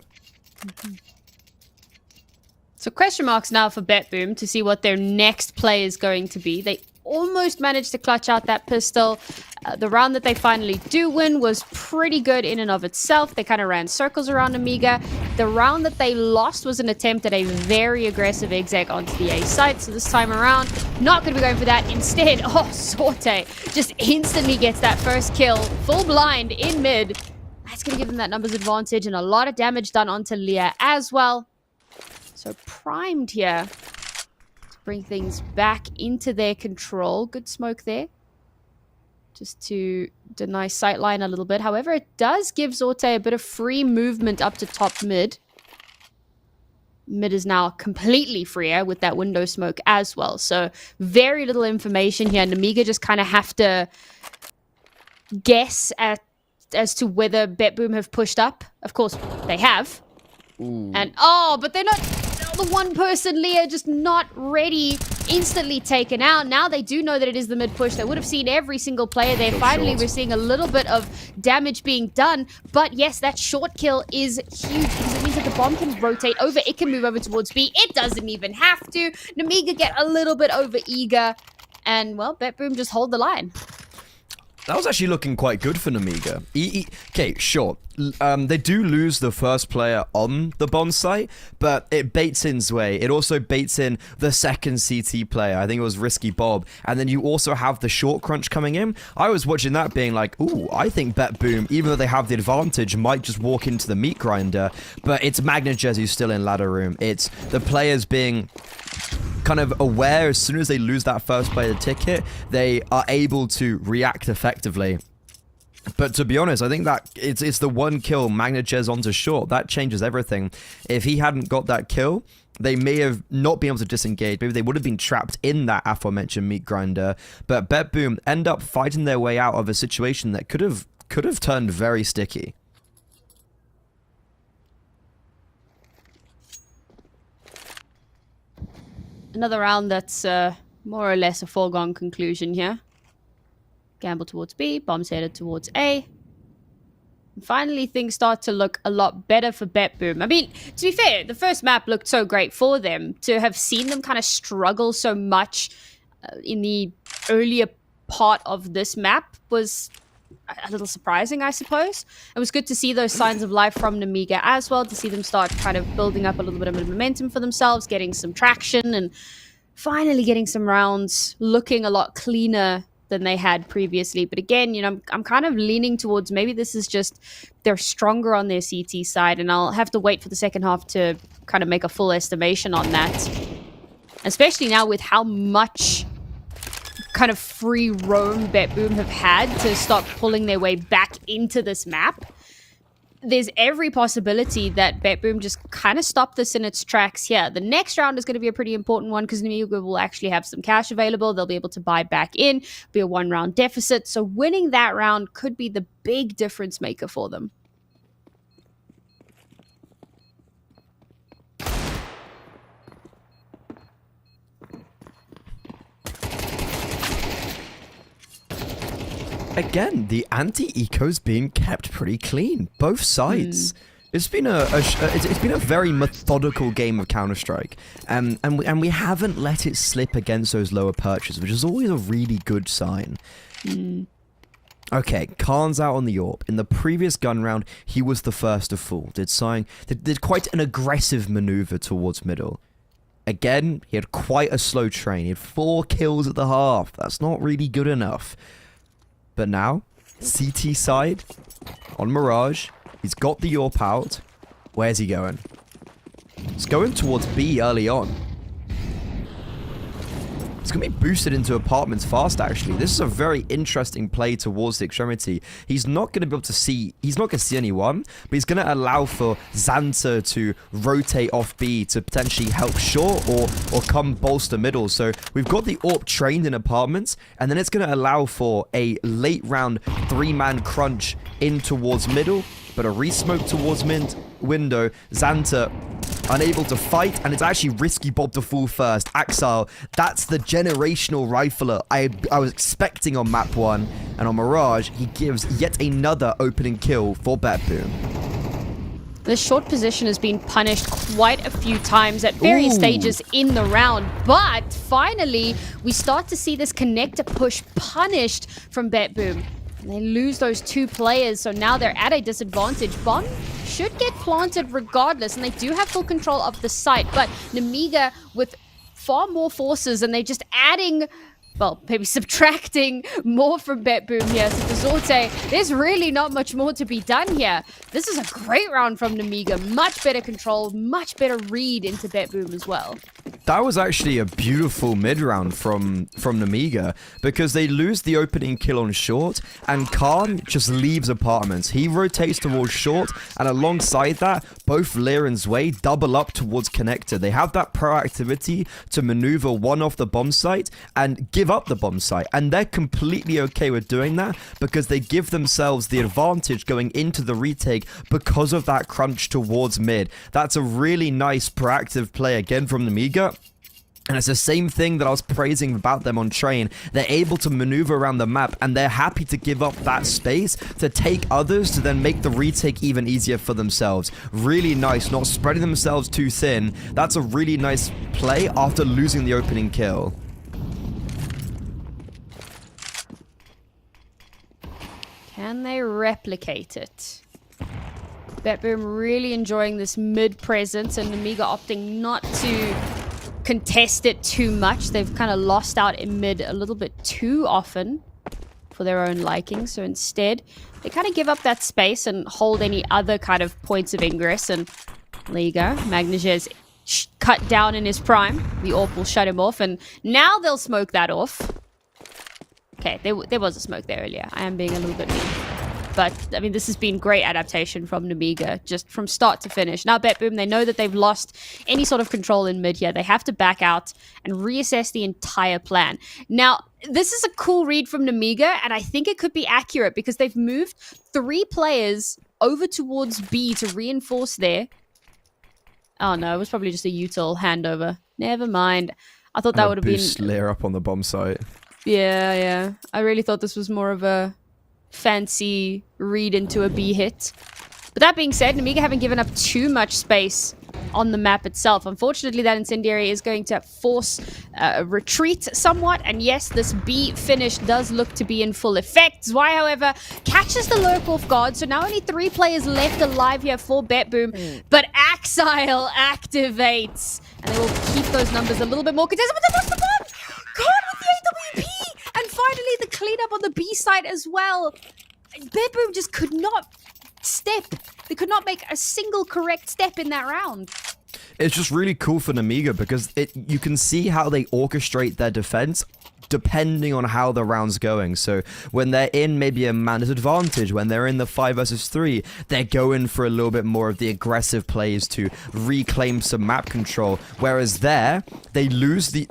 So question marks now for BetBoom to see what their next play is going to be. They almost managed to clutch out that pistol. The round that they finally do win was pretty good in and of itself. They kind of ran circles around Amiga. The round that they lost was an attempt at a very aggressive exec onto the A site. So this time around, not going to be going for that. Instead, Sorte just instantly gets that first kill, full blind in mid. That's going to give them that numbers advantage and a lot of damage done onto Leah as well. So primed here to bring things back into their control. Good smoke there. Just to deny sightline a little bit. However, it does give Zorte a bit of free movement up to top mid. Mid is now completely freer with that window smoke as well. So very little information here. Namiga just kind of have to guess as to whether BetBoom have pushed up. Of course, they have. Ooh. And, but they're not... The one person, Leah, just not ready, instantly taken out. Now they do know that it is the mid push. They would have seen every single player there. Finally, we're seeing a little bit of damage being done. But yes, that short kill is huge because it means that the bomb can rotate over. It can move over towards B. It doesn't even have to. Namiga get a little bit over eager. And, well, BetBoom just hold the line. That was actually looking quite good for Namiga. Okay, sure. They do lose the first player on the bomb site, but it baits in Zway. It also baits in the second CT player. I think it was Risky Bob. And then you also have the short crunch coming in. I was watching that being like, ooh, I think BetBoom, even though they have the advantage, might just walk into the meat grinder. But it's Magnajez who's still in ladder room. It's the players being kind of aware as soon as they lose that first player ticket, they are able to react effectively. But to be honest, I think that it's the one kill Magnajez onto short. That changes everything. If he hadn't got that kill, they may have not been able to disengage. Maybe they would have been trapped in that aforementioned meat grinder. But BetBoom end up fighting their way out of a situation that could have turned very sticky. Another round that's more or less a foregone conclusion here. Gamble towards B, bombs headed towards A. And finally, things start to look a lot better for BetBoom. I mean, to be fair, the first map looked so great for them. To have seen them kind of struggle so much in the earlier part of this map was a little surprising, I suppose. It was good to see those signs of life from Namiga as well, to see them start kind of building up a little bit of momentum for themselves, getting some traction, and finally getting some rounds looking a lot cleaner than they had previously. But again, you know, I'm kind of leaning towards maybe this is just they're stronger on their CT side, and I'll have to wait for the second half to kind of make a full estimation on that. Especially now with how much kind of free roam BetBoom have had to start pulling their way back into this map. There's every possibility that BetBoom just kind of stopped this in its tracks here. The next round is going to be a pretty important one because Namiga will actually have some cash available. They'll be able to buy back in, be a one-round deficit. So winning that round could be the big difference maker for them. Again, the anti-eco's being kept pretty clean, both sides. It's been it's been a very methodical game of Counter-Strike, and we haven't let it slip against those lower perches, which is always a really good sign. Okay, Khan's out on the AWP. In the previous gun round, he was the first to fall. Did quite an aggressive maneuver towards middle. Again, he had quite a slow train. He had 4 kills at the half. That's not really good enough. But now, CT side, on Mirage, he's got the AWP out. Where's he going? He's going towards B early on. It's going to be boosted into apartments fast, actually. This is a very interesting play towards the extremity. He's not going to be able to see... He's not going to see anyone, but he's going to allow for Xanta to rotate off B to potentially help short or come bolster middle. So we've got the AWP trained in apartments, and then it's going to allow for a late round 3-man crunch in towards middle, but a re-smoke towards window. Xanta unable to fight, and it's actually risky Bob to fall first. Axile, that's the generational rifler I was expecting on map 1, and on Mirage, he gives yet another opening kill for BetBoom. The short position has been punished quite a few times at various stages in the round, but finally, we start to see this connector push punished from BetBoom. And they lose those 2 players, so now they're at a disadvantage. Bomb should get planted regardless, and they do have full control of the site, but Nemiga with far more forces, and they're just adding, well, maybe subtracting more from BetBoom here. So for Zorte, there's really not much more to be done here. This is a great round from Nemiga. Much better control, much better read into BetBoom as well. That was actually a beautiful mid-round from Nemiga, because they lose the opening kill on short, and Khan just leaves apartments. He rotates towards short, and alongside that, both Lear and Zwei double up towards connector. They have that proactivity to maneuver one off the bomb site and give up the bomb site, and they're completely okay with doing that because they give themselves the advantage going into the retake because of that crunch towards mid. That's a really nice proactive play again from Nemiga. And it's the same thing that I was praising about them on Train. They're able to maneuver around the map, and they're happy to give up that space to take others to then make the retake even easier for themselves. Really nice, not spreading themselves too thin. That's a really nice play after losing the opening kill. Can they replicate it? BetBoom really enjoying this mid presence, and Nemiga opting not to contest it too much. They've kind of lost out in mid a little bit too often for their own liking. So instead, they kind of give up that space and hold any other kind of points of ingress. And there you go. Magnage's cut down in his prime. The AWP will shut him off, and now they'll smoke that off. Okay, there was a smoke there earlier. I am being a little bit mean. But, I mean, this has been great adaptation from Nemiga, just from start to finish. Now, BetBoom, they know that they've lost any sort of control in mid here. They have to back out and reassess the entire plan. Now, this is a cool read from Nemiga, and I think it could be accurate because they've moved 3 players over towards B to reinforce there. Oh, no, it was probably just a util handover. Never mind. I thought that would have been... Boost Lear up on the bomb site. Yeah. I really thought this was more of a fancy read into a B hit. But that being said, Nemiga haven't given up too much space on the map itself. Unfortunately, that incendiary is going to force a retreat somewhat. And yes, this B finish does look to be in full effect. Zwei, however, catches the lurk off guard. So now only 3 players left alive here for BetBoom. But Axile activates. And they will keep those numbers a little bit more contested. But they lost the bomb! God, with the AWP! And finally, the cleanup on the B side as well. BetBoom just could not step. They could not make a single correct step in that round. It's just really cool for Nemiga because you can see how they orchestrate their defense depending on how the round's going. So when they're in maybe a man disadvantage, when they're in the 5 versus 3, they're going for a little bit more of the aggressive plays to reclaim some map control. Whereas there, they lose the...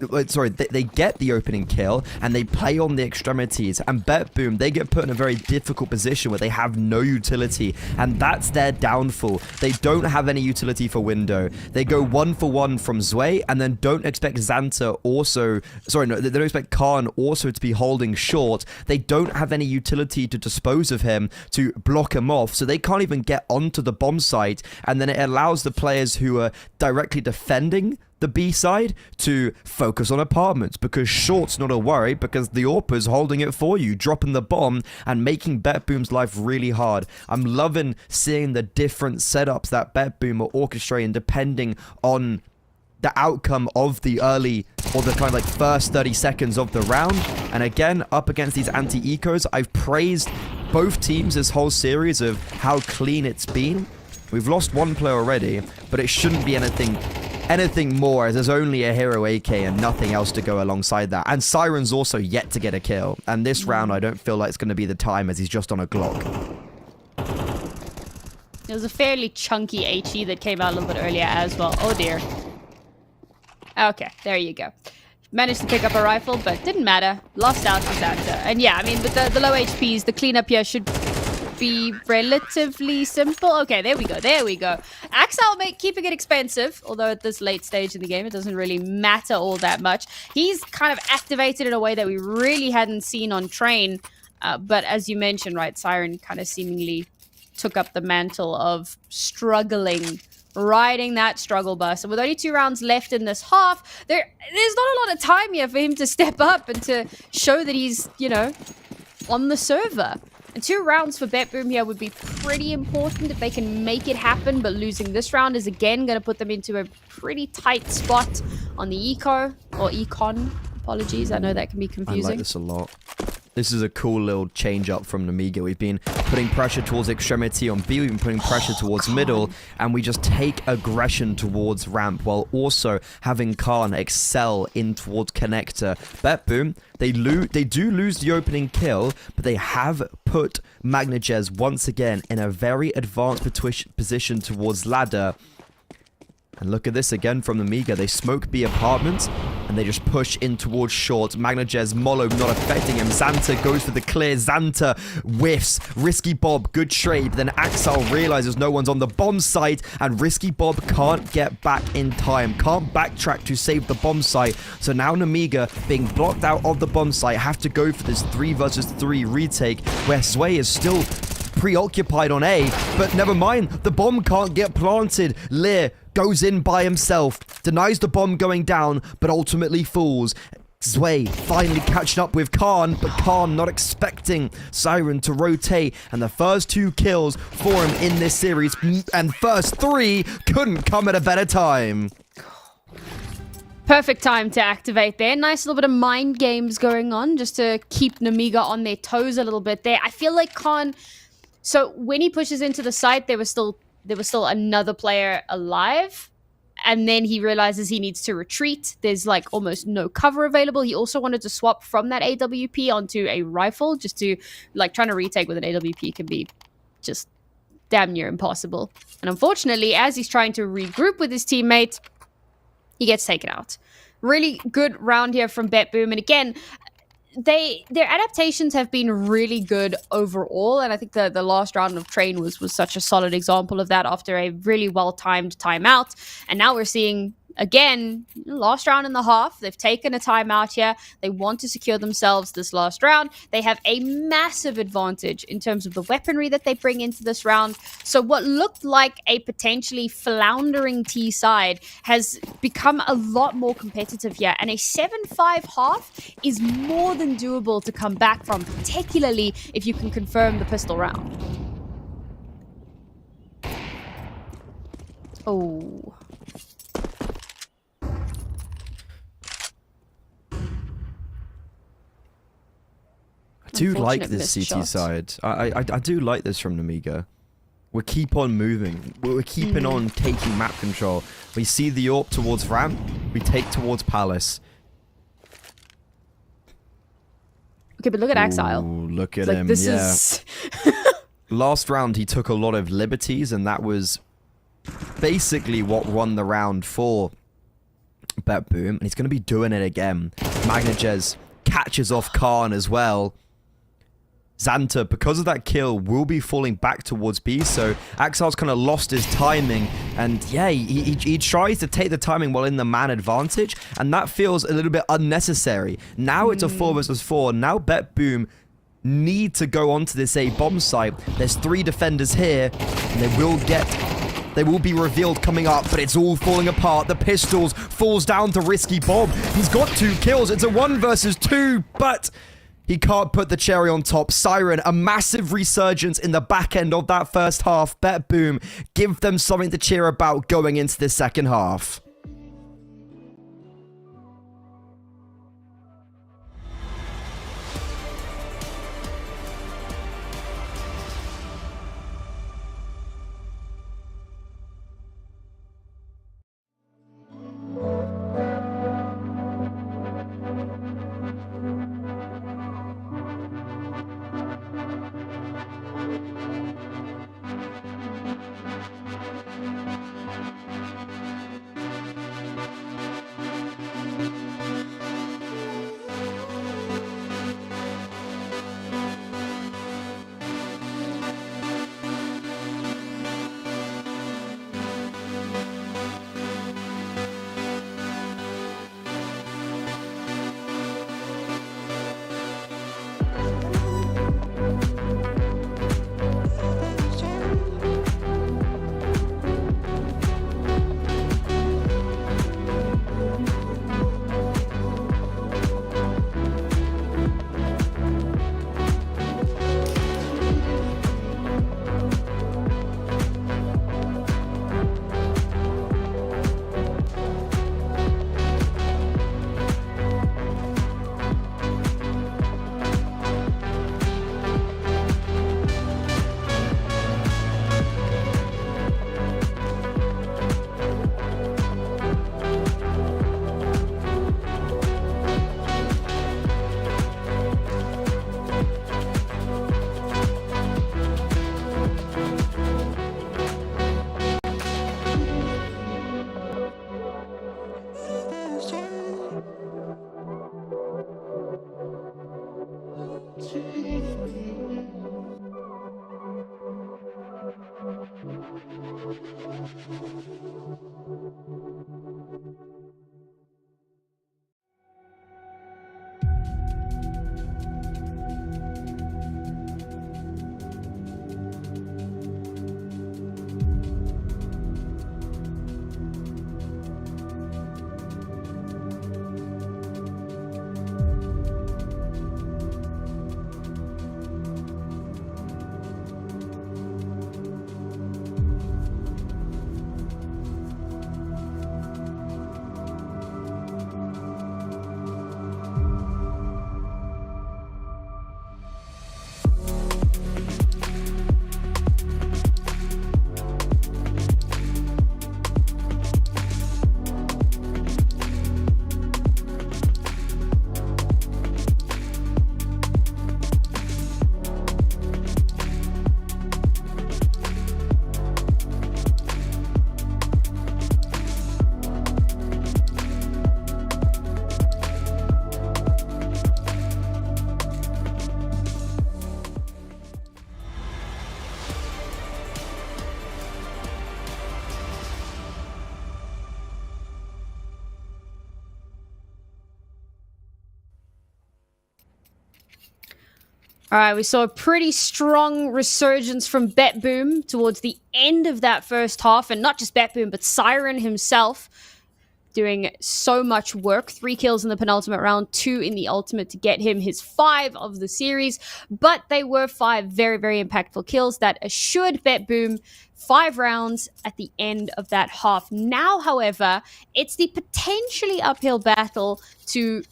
they get the opening kill and they play on the extremities. And BetBoom, they get put in a very difficult position where they have no utility. And that's their downfall. They don't have any utility for window. They go 1-for-1 from Zwei and then don't expect Xanta also... Sorry, no, they don't expect Khan also to be holding short. They don't have any utility to dispose of him, to block him off, so they can't even get onto the bomb site, and then it allows the players who are directly defending the B side to focus on apartments, because short's not a worry because the AWPer's holding it for you, dropping the bomb and making BetBoom's life really hard. I'm loving seeing the different setups that BetBoom are orchestrating depending on the outcome of the early or the kind of like first 30 seconds of the round. And again, up against these anti-ecos, I've praised both teams this whole series of how clean it's been. We've lost 1 player already, but it shouldn't be anything anything more, as there's only a hero AK and nothing else to go alongside that. And Siren's also yet to get a kill. And this round, I don't feel like it's going to be the time, as he's just on a Glock. There was a fairly chunky HE that came out a little bit earlier as well. Oh dear. Okay, there you go. Managed to pick up a rifle, but didn't matter. Lost out to Xanta. And yeah, I mean, with the low HPs, the cleanup here should be relatively simple. Okay, there we go. There we go. Axel keeping it expensive, although at this late stage in the game, it doesn't really matter all that much. He's kind of activated in a way that we really hadn't seen on Train. But as you mentioned, right, Siren kind of seemingly took up the mantle of struggling, riding that struggle bus. And with only 2 rounds left in this half, there's not a lot of time here for him to step up and to show that he's, you know, on the server. And 2 rounds for BetBoom here would be pretty important if they can make it happen, but losing this round is again going to put them into a pretty tight spot on the eco, or econ. Apologies, I know that can be confusing. I like this a lot. This is a cool little change up from Namiga. We've been putting pressure towards extremity on B, we've been putting pressure towards middle, and we just take aggression towards ramp while also having Khan excel in towards connector. BetBoom, they do lose the opening kill, but they have put Magnajez once again in a very advanced position towards ladder. And look at this again from the Miga. They smoke B apartments, and they just push in towards short. Magnajez, Molo not affecting him. Xanta goes for the clear. Xanta whiffs. Risky Bob, good trade. Then Axel realizes no one's on the bomb site, and Risky Bob can't get back in time. Can't backtrack to save the bomb site. So now Namiga, being blocked out of the bomb site, have to go for this 3 versus 3 retake, where Sway is still preoccupied on A, but never mind. The bomb can't get planted. Lear goes in by himself, denies the bomb going down, but ultimately falls. Zway finally catching up with Khan, but Khan not expecting Siren to rotate, and the first 2 kills for him in this series, and first 3 couldn't come at a better time. Perfect time to activate there. Nice little bit of mind games going on, just to keep Namiga on their toes a little bit there. I feel like Khan... So when he pushes into the site, there was still another player alive, and then he realizes he needs to retreat. There's like almost no cover available. He also wanted to swap from that AWP onto a rifle, just to like trying to retake with an AWP can be just damn near impossible. And unfortunately, as he's trying to regroup with his teammate, he gets taken out. Really good round here from BetBoom, and again, their adaptations have been really good overall, and I think the last round of Train was such a solid example of that after a really well-timed timeout. And now we're seeing, again, last round and a half. They've taken a timeout here. They want to secure themselves this last round. They have a massive advantage in terms of the weaponry that they bring into this round. So what looked like a potentially floundering T side has become a lot more competitive here. And a 7-5 half is more than doable to come back from, particularly if you can confirm the pistol round. Oh... I do like this CT side. I do like this from Namiga. We keep on moving. We're keeping on taking map control. We see the AWP towards ramp. We take towards palace. Okay, but look at Exile. Look at like, him, this yeah. Is... Last round, he took a lot of liberties, and that was basically what won the round for BetBoom. And he's going to be doing it again. Magnajez catches off Khan as well. Xanta, because of that kill, will be falling back towards B, so Axel's kind of lost his timing, and yeah, he tries to take the timing while in the man advantage, and that feels a little bit unnecessary. Now it's a 4 versus 4. Now BetBoom need to go onto this A bomb site. There's 3 defenders here, and they will be revealed coming up, but it's all falling apart. The pistols falls down to Risky Bob. He's got 2 kills. It's a 1 versus 2, but he can't put the cherry on top. Siren, a massive resurgence in the back end of that first half. BetBoom, give them something to cheer about going into the second half. All right, we saw a pretty strong resurgence from BetBoom towards the end of that first half, and not just BetBoom, but Siren himself doing so much work. 3 kills in the penultimate round, 2 in the ultimate to get him his 5 of the series, but they were 5 very, very impactful kills that assured BetBoom 5 rounds at the end of that half. Now, however, it's the potentially uphill battle to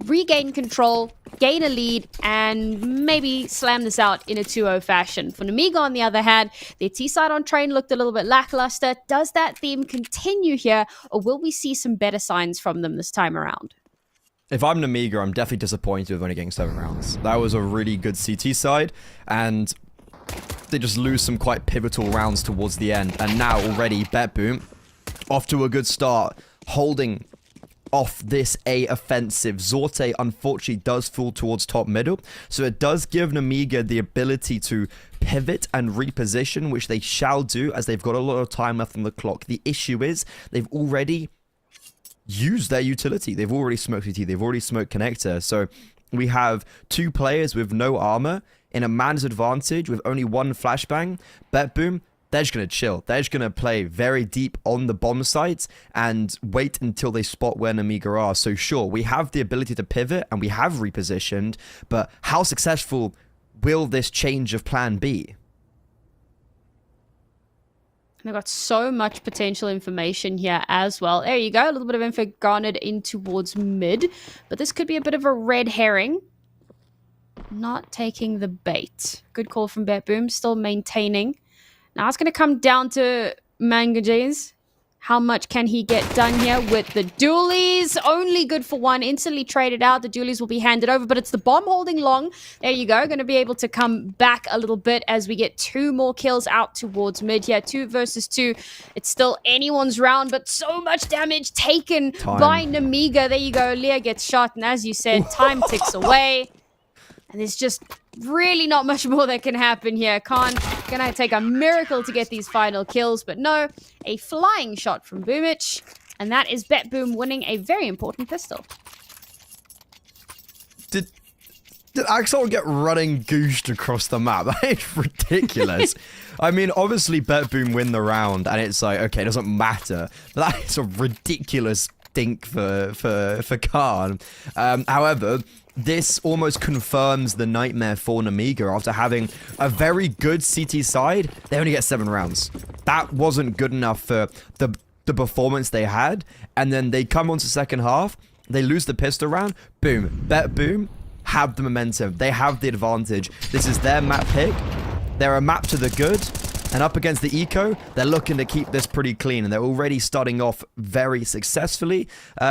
regain control, gain a lead, and maybe slam this out in a 2-0 fashion. For Namiga, on the other hand, their T-side on train looked a little bit lackluster. Does that theme continue here, or will we see some better signs from them this time around? If I'm Namiga, I'm definitely disappointed with only getting 7 rounds. That was a really good CT side, and they just lose some quite pivotal rounds towards the end. And now already, BetBoom, off to a good start, holding off this A offensive. Zorte unfortunately does fall towards top middle, so it does give Namiga the ability to pivot and reposition, which they shall do as they've got a lot of time left on the clock. The issue is they've already used their utility. They've already smoked CT, they've already smoked connector, so we have 2 players with no armor in a man's advantage with only 1 flashbang. BetBoom, they're just going to chill. They're just going to play very deep on the bomb sites and wait until they spot where Namiga are. So sure, we have the ability to pivot and we have repositioned, but how successful will this change of plan be? They've got so much potential information here as well. There you go, a little bit of info garnered in towards mid, but this could be a bit of a red herring. Not taking the bait. Good call from BetBoom, still maintaining. Now it's going to come down to Mangajays. How much can he get done here with the dualies? Only good for 1. Instantly traded out. The dualies will be handed over, but it's the bomb holding long. There you go. Going to be able to come back a little bit as we get 2 more kills out towards mid here. 2 versus 2. It's still anyone's round, but so much damage taken by Namiga. There you go. Leah gets shot, and as you said, time ticks away. And there's just really not much more that can happen here. Khan gonna take a miracle to get these final kills, but no, a flying shot from Boomich, and that is BetBoom winning a very important pistol. Did Axel get running goosed across the map? That is ridiculous. I mean, obviously BetBoom win the round, and it's like, okay, it doesn't matter. But that is a ridiculous dink for Khan. However, this almost confirms the nightmare for Namiga. After having a very good CT side, they only get 7 rounds. That wasn't good enough for the performance they had. And then they come onto second half, they lose the pistol round, boom, BetBoom have the momentum. They have the advantage. This is their map pick. They're a map to the good. And up against the eco, they're looking to keep this pretty clean. And they're already starting off very successfully.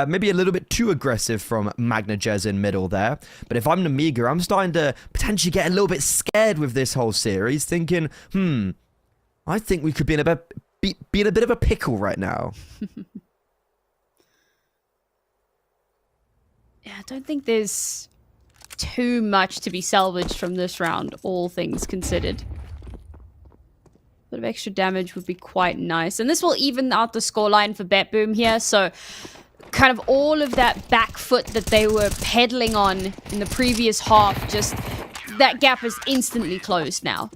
Maybe a little bit too aggressive from Magnajez in middle there. But if I'm Namiga, I'm starting to potentially get a little bit scared with this whole series. Thinking, I think we could be in a bit of a pickle right now. Yeah, I don't think there's too much to be salvaged from this round, all things considered. A bit of extra damage would be quite nice. And this will even out the scoreline for BetBoom here. So kind of all of that back foot that they were peddling on in the previous half, just that gap is instantly closed now.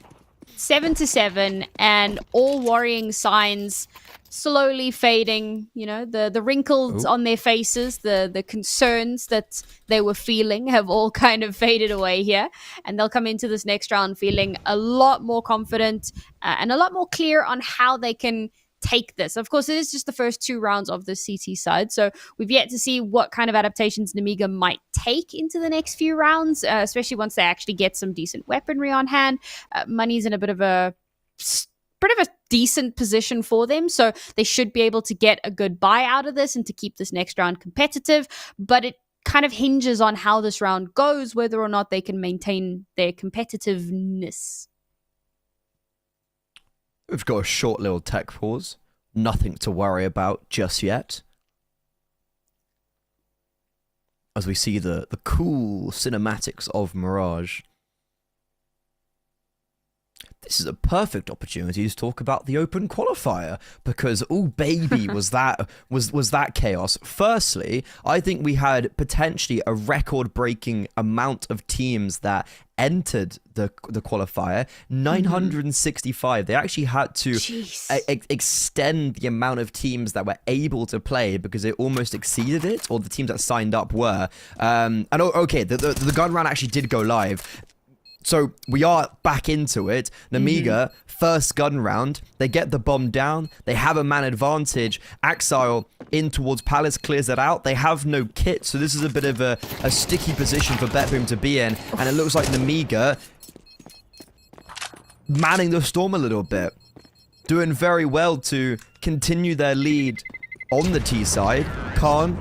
7-7, and all worrying signs slowly fading. You know, the wrinkles on their faces, the concerns that they were feeling have all kind of faded away here, and they'll come into this next round feeling a lot more confident and a lot more clear on how they can take this. Of course, it is just the first 2 rounds of the CT side, so we've yet to see what kind of adaptations Nemiga might take into the next few rounds, especially once they actually get some decent weaponry on hand. Money's in a bit of a decent position for them, so they should be able to get a good buy out of this and to keep this next round competitive, but it kind of hinges on how this round goes, whether or not they can maintain their competitiveness. We've got a short little tech pause. Nothing to worry about just yet. As we see the cool cinematics of Mirage. This is a perfect opportunity to talk about the open qualifier, because oh baby was that chaos. Firstly, I think we had potentially a record-breaking amount of teams that entered the qualifier. 965. They actually had to extend the amount of teams that were able to play because it almost exceeded it, or the teams that signed up were. And okay, the gun round actually did go live. So we are back into it. Nemiga, first gun round, they get the bomb down. They have a man advantage. Axile in towards Palace clears it out. They have no kit, so this is a bit of a sticky position for BetBoom to be in. And it looks like Nemiga manning the storm a little bit. Doing very well to continue their lead on the T side. Khan,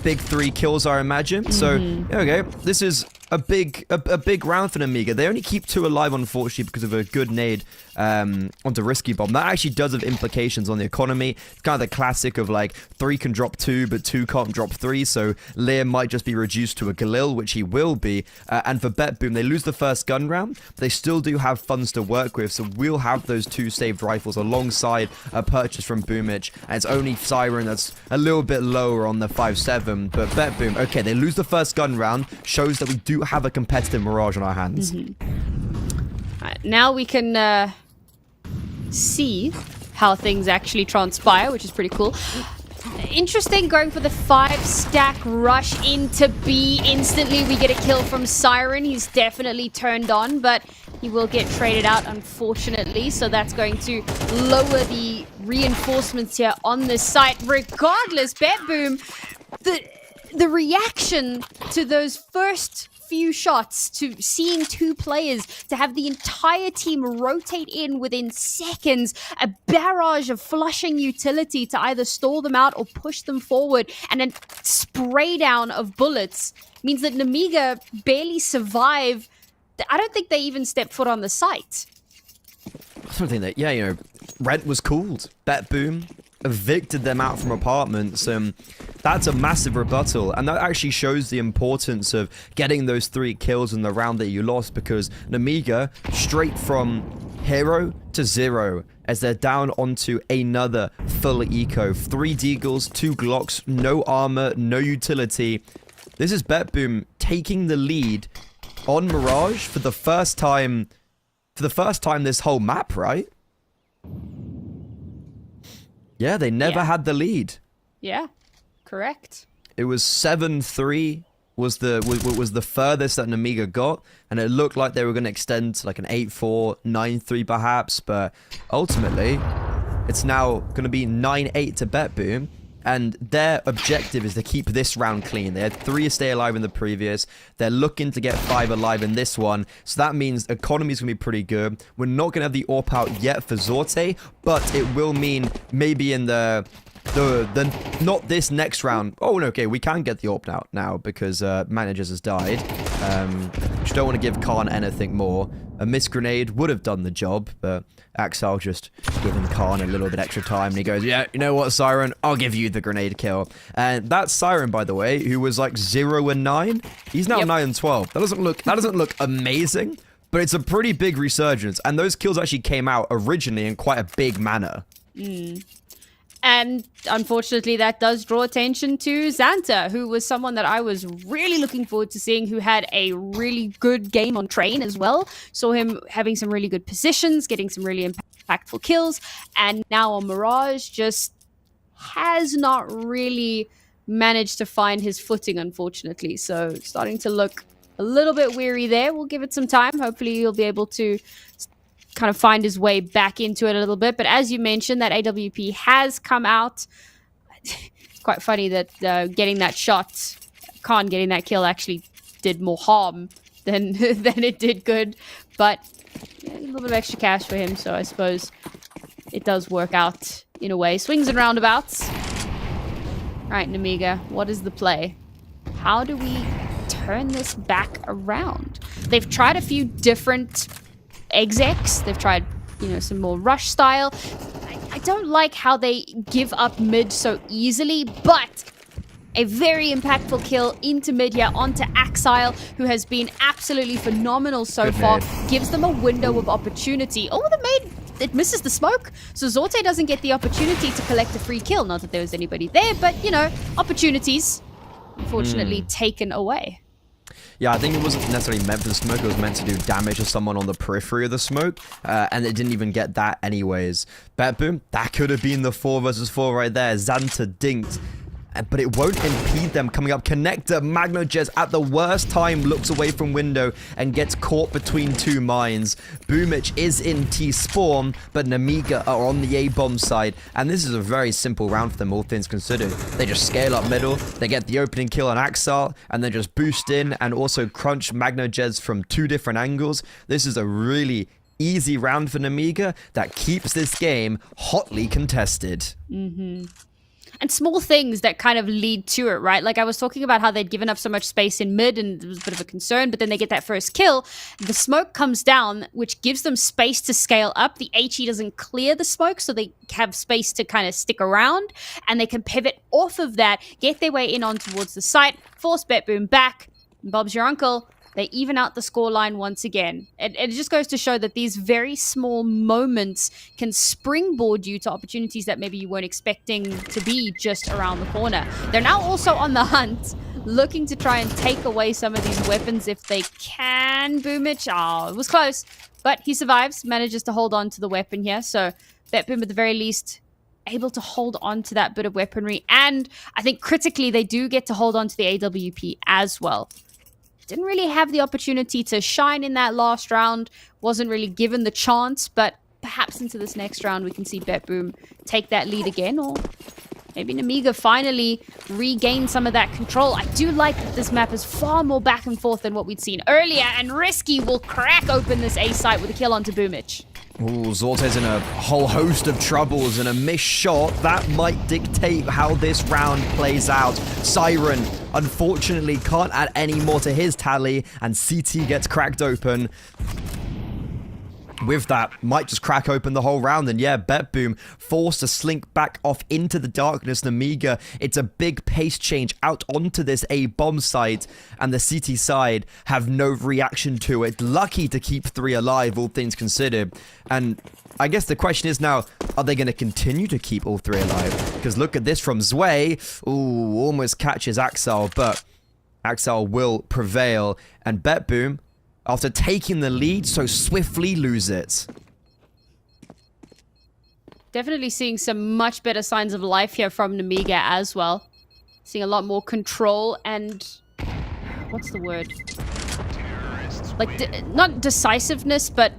big 3 kills, I imagine. So, okay, this is a big round for Nemiga. They only keep 2 alive, unfortunately, because of a good nade onto Risky Bomb. That actually does have implications on the economy. It's kind of the classic of like 3 can drop 2, but 2 can't drop 3. So Lear might just be reduced to a Galil, which he will be. And for BetBoom, they lose the first gun round. But they still do have funds to work with. So we'll have those 2 saved rifles alongside a purchase from Boomich. And it's only Siren that's a little bit lower on the 5-7. But BetBoom, okay, they lose the first gun round. Shows that we do have a competitive Mirage on our hands. Right, now we can see how things actually transpire, which is pretty cool. Interesting, going for the 5-stack rush into B. Instantly we get a kill from Siren. He's definitely turned on, but he will get traded out, unfortunately. So that's going to lower the reinforcements here on this site. Regardless, BetBoom, the reaction to those first few shots, to seeing 2 players, to have the entire team rotate in within seconds, a barrage of flushing utility to either stall them out or push them forward, and then spray down of bullets means that Nemiga barely survive. I don't think they even stepped foot on the site. I don't think that, yeah, you know, rent was called. BetBoom evicted them out from apartments. That's a massive rebuttal, and that actually shows the importance of getting those 3 kills in the round that you lost, because Nemiga straight from hero to 0 as they're down onto another full eco. 3 Deagles, 2 Glocks, no armor, no utility. This is BetBoom taking the lead on Mirage for the first time this whole map, right? Yeah, they never had the lead. Yeah, correct. It was 7-3 was the furthest that Nemiga got, and it looked like they were going to extend to like an 8-4, 9-3 perhaps, but ultimately it's now going to be 9-8 to BetBoom. And their objective is to keep this round clean. They had 3 stay alive in the previous. They're looking to get 5 alive in this one. So that means economy is going to be pretty good. We're not going to have the AWP out yet for Zorte, but it will mean maybe in the not this next round. Oh, no, okay, we can get the AWP out now because Managers has died. Just don't want to give Khan anything more. A missed grenade would have done the job, but Axel just giving Khan a little bit extra time, and he goes, yeah, you know what, Siren? I'll give you the grenade kill. And that's Siren, by the way, who was like 0 and 9. He's now 9 and 12. That doesn't look amazing, but it's a pretty big resurgence, and those kills actually came out originally in quite a big manner. And unfortunately, that does draw attention to Xanta, who was someone that I was really looking forward to seeing, who had a really good game on Train as well. Saw him having some really good positions, getting some really impactful kills, and now on Mirage just has not really managed to find his footing, unfortunately. So starting to look a little bit weary there. We'll give it some time. Hopefully he'll be able to kind of find his way back into it a little bit. But as you mentioned, that AWP has come out. It's quite funny that getting that shot, Khan getting that kill actually did more harm than than it did good. But yeah, a little bit of extra cash for him, so I suppose it does work out in a way. Swings and roundabouts. Right, Nemiga, what is the play? How do we turn this back around? They've tried a few different execs. They've tried, some more rush style. I don't like how they give up mid so easily, but a very impactful kill into mid here onto Axile, who has been absolutely phenomenal so far. Gives them a window of opportunity. Oh, it misses the smoke, so Zorte doesn't get the opportunity to collect a free kill. Not that there was anybody there, but, opportunities unfortunately taken away. Yeah, I think it wasn't necessarily meant for the smoke. It was meant to do damage to someone on the periphery of the smoke, and it didn't even get that anyways. Bet boom, that could have been the 4 versus 4 right there. Xanta dinked, but it won't impede them coming up. Connector, Magnojez at the worst time looks away from window and gets caught between 2 mines. Boomich is in T-spawn, but Nemiga are on the A-bomb side, and this is a very simple round for them, all things considered. They just scale up middle, they get the opening kill on Axel, and then just boost in and also crunch Magnojez from 2 different angles. This is a really easy round for Nemiga that keeps this game hotly contested. And small things that kind of lead to it, right? Like I was talking about how they'd given up so much space in mid and it was a bit of a concern, but then they get that first kill. The smoke comes down, which gives them space to scale up. The HE doesn't clear the smoke, so they have space to kind of stick around, and they can pivot off of that, get their way in on towards the site, force Betboom back. Bob's your uncle. They even out the scoreline once again. It just goes to show that these very small moments can springboard you to opportunities that maybe you weren't expecting to be just around the corner. They're now also on the hunt, looking to try and take away some of these weapons if they can. Boomich, it was close, but he survives, manages to hold on to the weapon here. So Betboom at the very least able to hold on to that bit of weaponry. And I think critically, they do get to hold on to the AWP as well. Didn't really have the opportunity to shine in that last round. Wasn't really given the chance, but perhaps into this next round we can see Betboom take that lead again, or maybe Nemiga finally regain some of that control. I do like that this map is far more back and forth than what we'd seen earlier, and Risky will crack open this A site with a kill onto Boomich. Ooh, Zorte's in a whole host of troubles, and a missed shot that might dictate how this round plays out. Siren, unfortunately, can't add any more to his tally, and CT gets cracked open. With that, might just crack open the whole round, and yeah, Betboom forced to slink back off into the darkness. Nemiga, it's a big pace change out onto this A-bomb site, and the CT side have no reaction to it. Lucky to keep 3 alive, all things considered. And I guess the question is now, are they going to continue to keep all 3 alive? Because look at this from Zwei. Ooh, almost catches Axel, but Axel will prevail, and Betboom, after taking the lead, so swiftly lose it. Definitely seeing some much better signs of life here from Nemiga as well. Seeing a lot more control and... what's the word? Like, not decisiveness, but...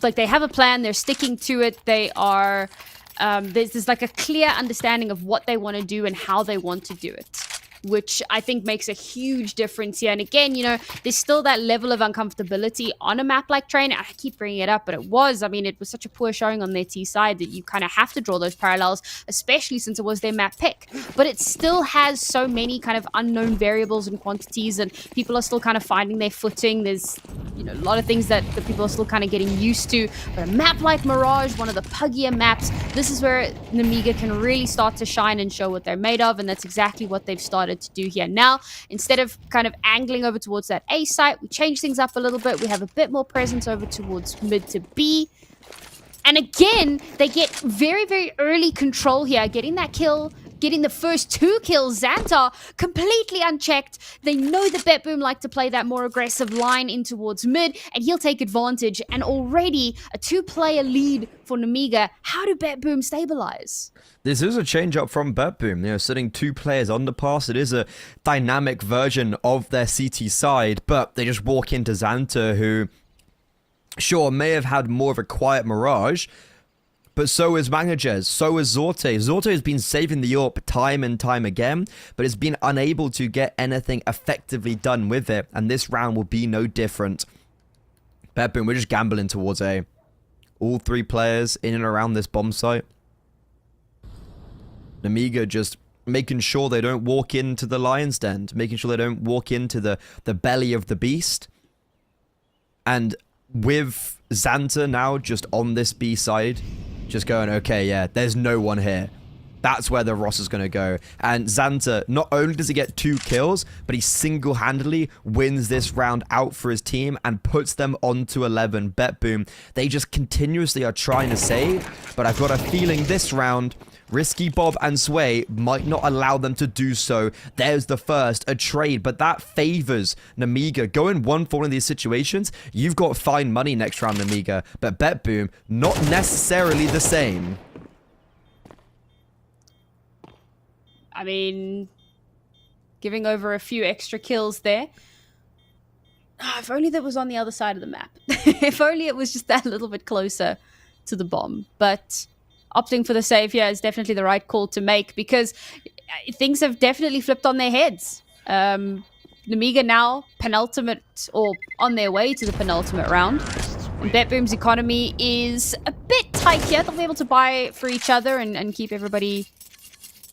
like, they have a plan, they're sticking to it, they are... there's like a clear understanding of what they want to do and how they want to do it. which I think makes a huge difference here. And again, you know, there's still that level of uncomfortability on a map like Train. I keep bringing it up, but it was such a poor showing on their T side that you kind of have to draw those parallels, especially since it was their map pick. But it still has so many kind of unknown variables and quantities, and people are still kind of finding their footing. There's, you know, a lot of things that people are still kind of getting used to. But a map like Mirage, one of the puggier maps, this is where Namiga can really start to shine and show what they're made of, and that's exactly what they've started to do here. Now, instead of kind of angling over towards that A site, we change things up a little bit. We have a bit more presence over towards mid to B. And again, they get very, very early control here, getting that kill, getting the first 2 kills. Xantar completely unchecked. They know that BetBoom like to play that more aggressive line in towards mid, and he'll take advantage. And already a 2-player lead for Namiga. How do BetBoom stabilize? This is a change up from BetBoom, you know, sitting 2 players on the pass. It is a dynamic version of their CT side, but they just walk into Xantar, who, sure, may have had more of a quiet Mirage, but so is Mangajes, so is Zorte. Zorte has been saving the AWP time and time again, but has been unable to get anything effectively done with it, and this round will be no different. BetBoom, we're just gambling towards A. All 3 players in and around this bomb site. Namiga just making sure they don't walk into the lion's den, making sure they don't walk into the belly of the beast. And with Xantar now just on this B side, just going, okay, yeah, there's no one here. That's where the Ross is going to go. And Xantar, not only does he get 2 kills, but he single-handedly wins this round out for his team and puts them onto 11. BetBoom, they just continuously are trying to save, but I've got a feeling this round, Risky Bob and Sway might not allow them to do so. There's the first, a trade, but that favors Namiga. Going 1-4 in these situations, you've got fine money next round, Namiga, but BetBoom, not necessarily the same. I mean, giving over a few extra kills there. If only that was on the other side of the map. If only it was just that little bit closer to the bomb. But opting for the save here is definitely the right call to make, because things have definitely flipped on their heads. Namiga now penultimate, or on their way to the penultimate round. And BetBoom's economy is a bit tight here. They'll be able to buy for each other and keep everybody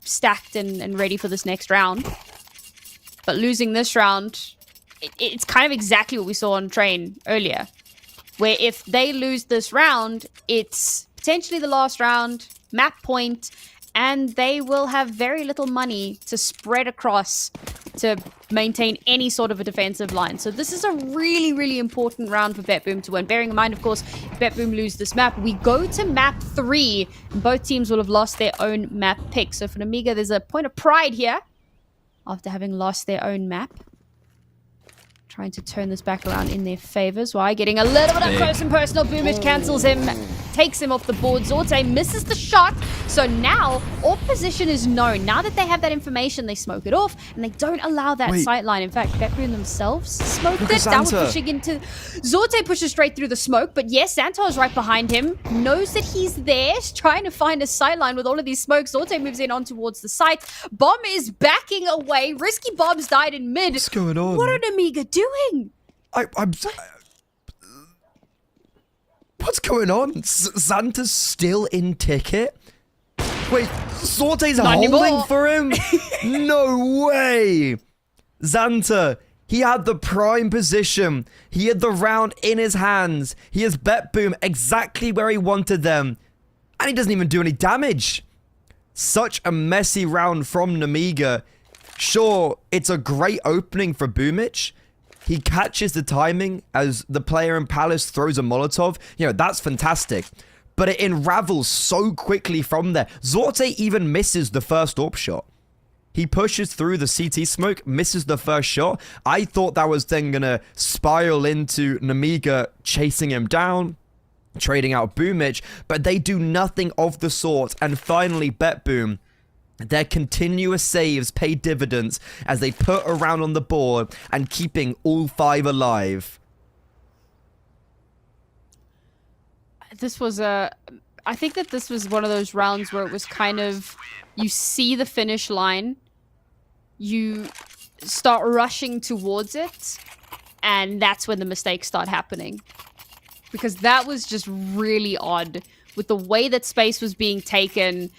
stacked and ready for this next round. But losing this round, it's kind of exactly what we saw on Train earlier, where if they lose this round, it's potentially the last round, map point, and they will have very little money to spread across to maintain any sort of a defensive line. So this is a really, really important round for BetBoom to win. Bearing in mind, of course, if BetBoom lose this map, we go to map 3. And both teams will have lost their own map pick. So for Namiga, there's a point of pride here after having lost their own map. Trying to turn this back around in their favors. Why? Getting a little bit up close and personal. Boomage cancels him, takes him off the board. Zorte misses the shot. So now, all position is known. Now that they have that information, they smoke it off, and they don't allow that sight line. In fact, BetBoom themselves smoked it. That was pushing into... Zorte pushes straight through the smoke, but yes, Xantar is right behind him. Knows that he's there, trying to find a sight line with all of these smokes. Zorte moves in on towards the site. Bomb is backing away. Risky Bob's died in mid. What's going on? What are Namiga doing? What's going on? Xantar's still in ticket? Wait, Sorte's holding for him? No way! Xantar, he had the prime position. He had the round in his hands. He has BetBoom exactly where he wanted them. And he doesn't even do any damage. Such a messy round from Namiga. Sure, it's a great opening for Boomich. He catches the timing as the player in Palace throws a Molotov. You know, that's fantastic. But it unravels so quickly from there. Zorte even misses the first AWP shot. He pushes through the CT smoke, misses the first shot. I thought that was then going to spiral into Namiga chasing him down, trading out Boomich, but they do nothing of the sort. And finally, BetBoom, their continuous saves pay dividends as they put a round on the board and keeping all 5 alive. This was I think that this was one of those rounds where it was kind of, you see the finish line you start rushing towards it, and that's when the mistakes start happening. Because that was just really odd. With the way that space was being taken,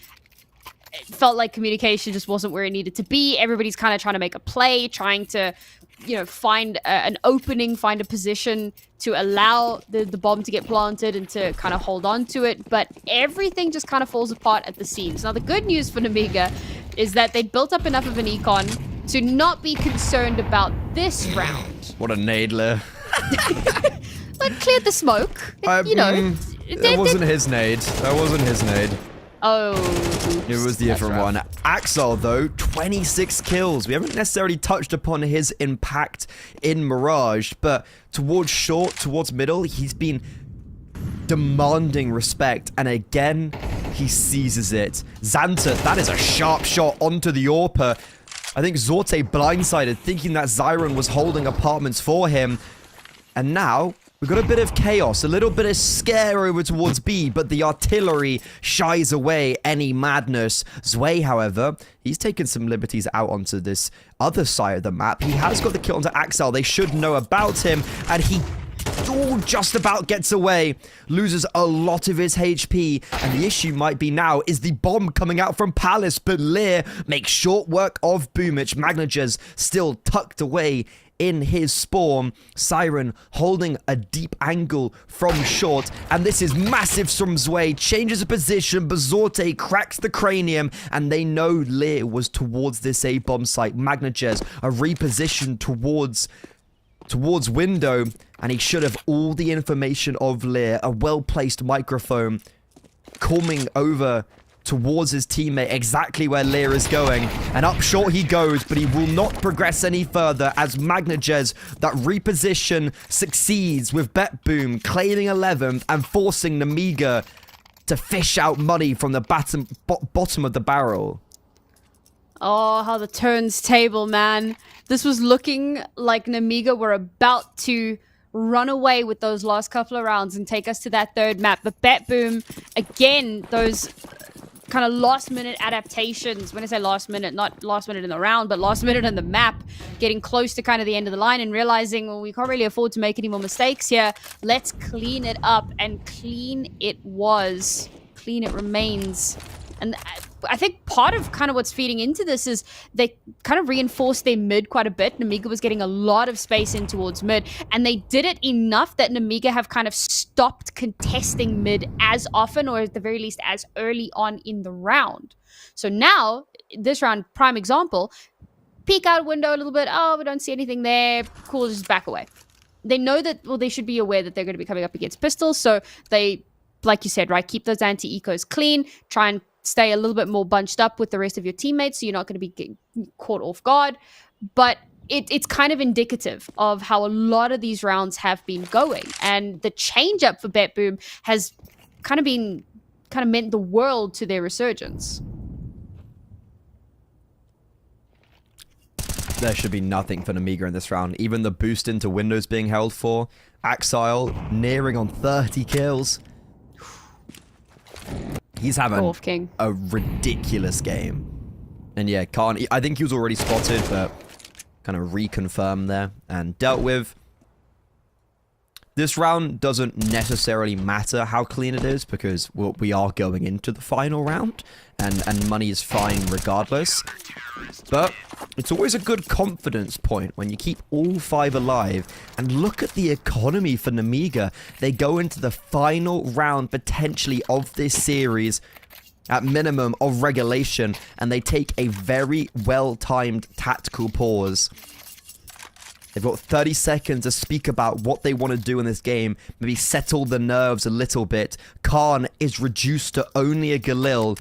it felt like communication just wasn't where it needed to be. Everybody's kind of trying to make a play, trying to, you know, find an opening, find a position to allow the bomb to get planted and to kind of hold on to it. But everything just kind of falls apart at the seams. Now, the good news for Nemiga is that they built up enough of an econ to not be concerned about this round. What a nadler. But cleared the smoke. You know. That wasn't his nade. That wasn't his nade. Oh. It was the different one. Axel, though, 26 kills. We haven't necessarily touched upon his impact in Mirage, but towards short, towards middle, he's been demanding respect, and again, he seizes it. Xanta, that is a sharp shot onto the AWPer. I think Zorte blindsided, thinking that Zyron was holding apartments for him, and now we've got a bit of chaos, a little bit of scare over towards B, but the artillery shies away any madness. Zwei, however, he's taken some liberties out onto this other side of the map. He has got the kill onto Axel. They should know about him, and he just about gets away, loses a lot of his HP, and the issue might be now is the bomb coming out from Palace, but Lear makes short work of Boomich. Magnages still tucked away in his spawn. Siren holding a deep angle from short, and this is massive from Zwei. Changes of position, Bazorte cracks the cranium, and they know Lear was towards this A-bomb site. Magnages are repositioned towards window, and he should have all the information of Lear. A well-placed microphone coming over towards his teammate, exactly where Lear is going, and up short he goes, but he will not progress any further as Magnages, that reposition succeeds with Betboom claiming 11th and forcing Nemiga to fish out money from the bottom of the barrel. Oh, how the turns table, man. This was looking like Nemiga were about to run away with those last couple of rounds and take us to that third map. But Betboom, again, those kind of last minute adaptations. When I say last minute, not last minute in the round, but last minute in the map, getting close to kind of the end of the line and realizing, well, we can't really afford to make any more mistakes here. Let's clean it up, and clean it was. Clean it remains. And I think part of kind of what's feeding into this is they kind of reinforced their mid quite a bit. Nemiga was getting a lot of space in towards mid, and they did it enough that Nemiga have kind of stopped contesting mid as often, or at the very least as early on in the round. So now, this round, prime example, peek out window a little bit. Oh, we don't see anything there. Cool, just back away. They know that, well, they should be aware that they're going to be coming up against pistols, so they, like you said, right, keep those anti-ecos clean, try and stay a little bit more bunched up with the rest of your teammates so you're not going to be getting caught off guard. But it's kind of indicative of how a lot of these rounds have been going. And the change up for Betboom has kind of meant the world to their resurgence. There should be nothing for Nemiga in this round. Even the boost into windows being held for. Axile nearing on 30 kills. He's having a ridiculous game. And yeah, I think he was already spotted, but kind of reconfirmed there and dealt with. This round doesn't necessarily matter how clean it is, because well, we are going into the final round, and money is fine regardless. But it's always a good confidence point when you keep all 5 alive. And look at the economy for Nemiga. They go into the final round, potentially, of this series, at minimum, of regulation, and they take a very well-timed tactical pause. They've got 30 seconds to speak about what they want to do in this game, maybe settle the nerves a little bit. Khan is reduced to only a Galil.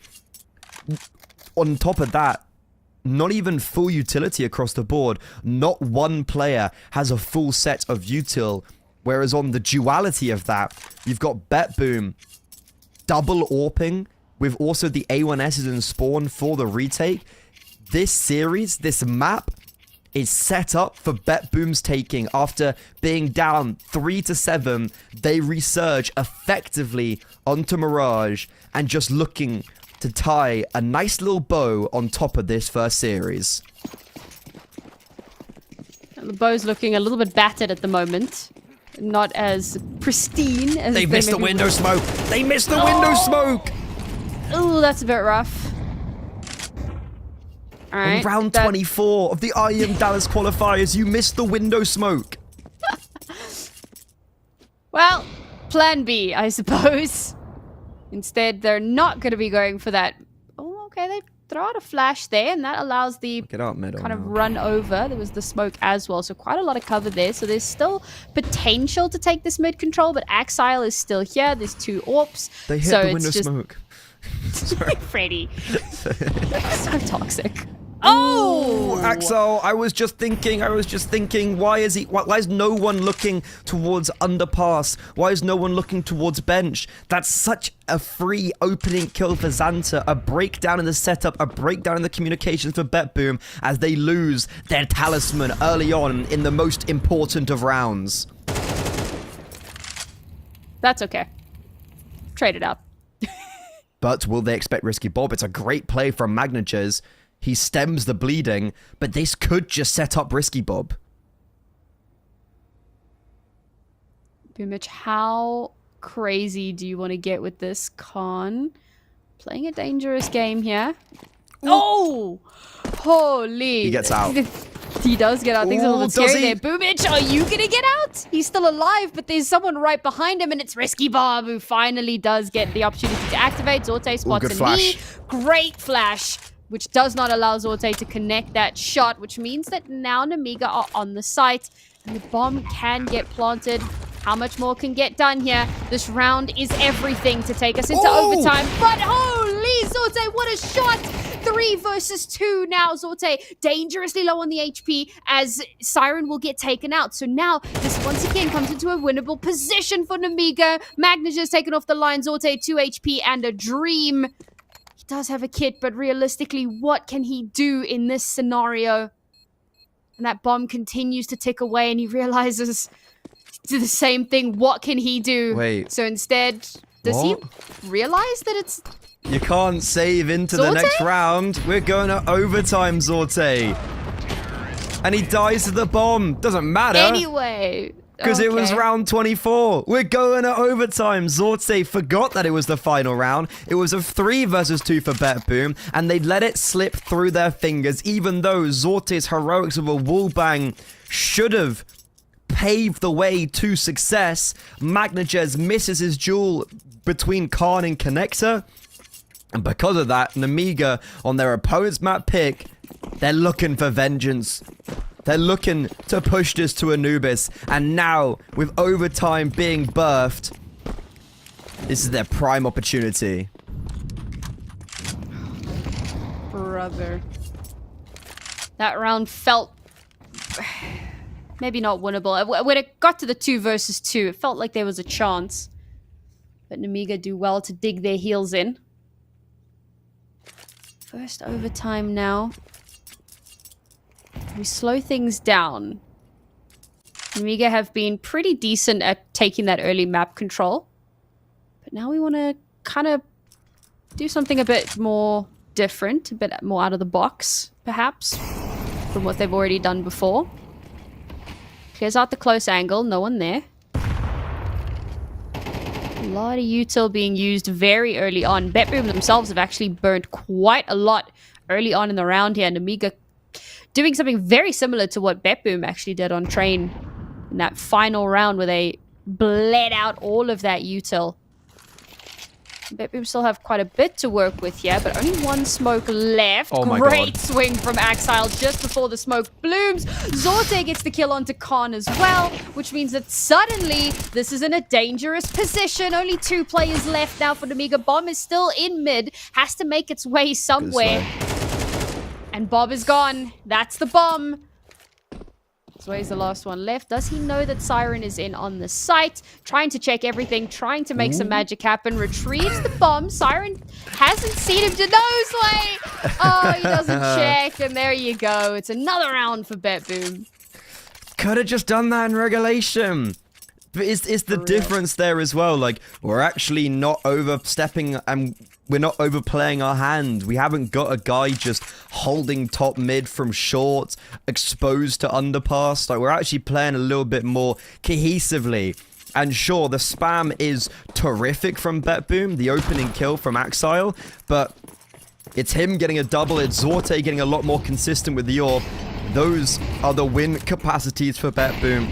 On top of that, not even full utility across the board. Not one player has a full set of util, whereas on the duality of that, you've got Betboom double AWPing with also the A1Ss in spawn for the retake. This series, this map, is set up for Betboom's taking. After being down 3-7, they resurge effectively onto Mirage and just looking to tie a nice little bow on top of this first series. The bow's looking a little bit battered at the moment. Not as pristine as They missed the maybe window smoke. They missed the window smoke. Oh, that's a bit rough. All right. On round 24 of the IEM Dallas qualifiers, you missed the window smoke. Well, plan B, I suppose. Instead, they're not going to be going for that. Oh, okay, they throw out a flash there, and that allows the Get out middle kind of now. run over. There was the smoke as well, so quite a lot of cover there. So there's still potential to take this mid control, but Axile is still here. There's 2 AWPs. They hit so the it's window just... smoke. Freddy. So toxic. Oh, Axel, I was just thinking, why is no one looking towards underpass? Why is no one looking towards bench? That's such a free opening kill for Xanta, a breakdown in the setup, a breakdown in the communications for BetBoom as they lose their talisman early on in the most important of rounds. That's okay. Trade it up. But will they expect Risky Bob? It's a great play from Magnagers. He stems the bleeding, but this could just set up Risky Bob. Boomich, how crazy do you want to get with this con? Playing a dangerous game here. Oh! Holy. He gets out. He does get out. Things are a little bit Ooh, does scary he? there. Boomich, are you going to get out? He's still alive, but there's someone right behind him, and it's Risky Bob who finally does get the opportunity to activate. Zorte spots good a flash. knee. Great flash, which does not allow Zorte to connect that shot, which means that now Namiga are on the site, and the bomb can get planted. How much more can get done here? This round is everything to take us into overtime. But holy Zorte, what a shot! 3 versus 2 now. Zorte dangerously low on the HP as Siren will get taken out. So now this once again comes into a winnable position for Namiga. Magnus has taken off the line. Zorte 2 HP and a dream. He does have a kit, but realistically, what can he do in this scenario? And that bomb continues to tick away, and he realizes to the same thing. What can he do? Wait. So instead, does he realize that it's... You can't save into the Zorte? next round. We're going to overtime, Zorte. And he dies to the bomb. Doesn't matter. Anyway. Because it was okay. round 24. We're going to overtime. Zorte forgot that it was the final round. It was a 3 versus 2 for BetBoom, and they let it slip through their fingers, even though Zorte's heroics of a wallbang should have paved the way to success. Magnagers misses his duel between Khan and Connector, and because of that, Namiga, on their opponent's map pick, they're looking for vengeance. They're looking to push this to Anubis, and now, with overtime being birthed, this is their prime opportunity. Brother. That round felt maybe not winnable. When it got to the 2 versus 2, it felt like there was a chance. But Namiga do well to dig their heels in. First overtime now. We slow things down. Namiga have been pretty decent at taking that early map control. But now we want to kind of do something a bit more different, a bit more out of the box, perhaps, from what they've already done before. Clears out the close angle, no one there. A lot of util being used very early on. BetBoom themselves have actually burned quite a lot early on in the round here. Namiga doing something very similar to what BetBoom actually did on Train in that final round where they bled out all of that util. BetBoom still have quite a bit to work with here, but only 1 smoke left. Oh my Great God. swing from Axile just before the smoke blooms. Zorte gets the kill onto Khan as well, which means that suddenly this is in a dangerous position. Only 2 players left now for Namiga. Bomb is still in mid, has to make its way somewhere. And Bob is gone. That's the bomb. Zway's the last one left. Does he know that Siren is in on the site? Trying to check everything, trying to make some magic happen. Retrieves the bomb. Siren hasn't seen him to know Zway. Oh, he doesn't check. And there you go. It's another round for BetBoom. Could have just done that in regulation. But it's the difference there as well. Like, we're actually not overstepping and we're not overplaying our hand. We haven't got a guy just holding top mid from short, exposed to underpass. Like, we're actually playing a little bit more cohesively. And sure, the spam is terrific from BetBoom, the opening kill from Axile, but it's him getting a double, it's Zorte getting a lot more consistent with the orb. Those are the win capacities for BetBoom.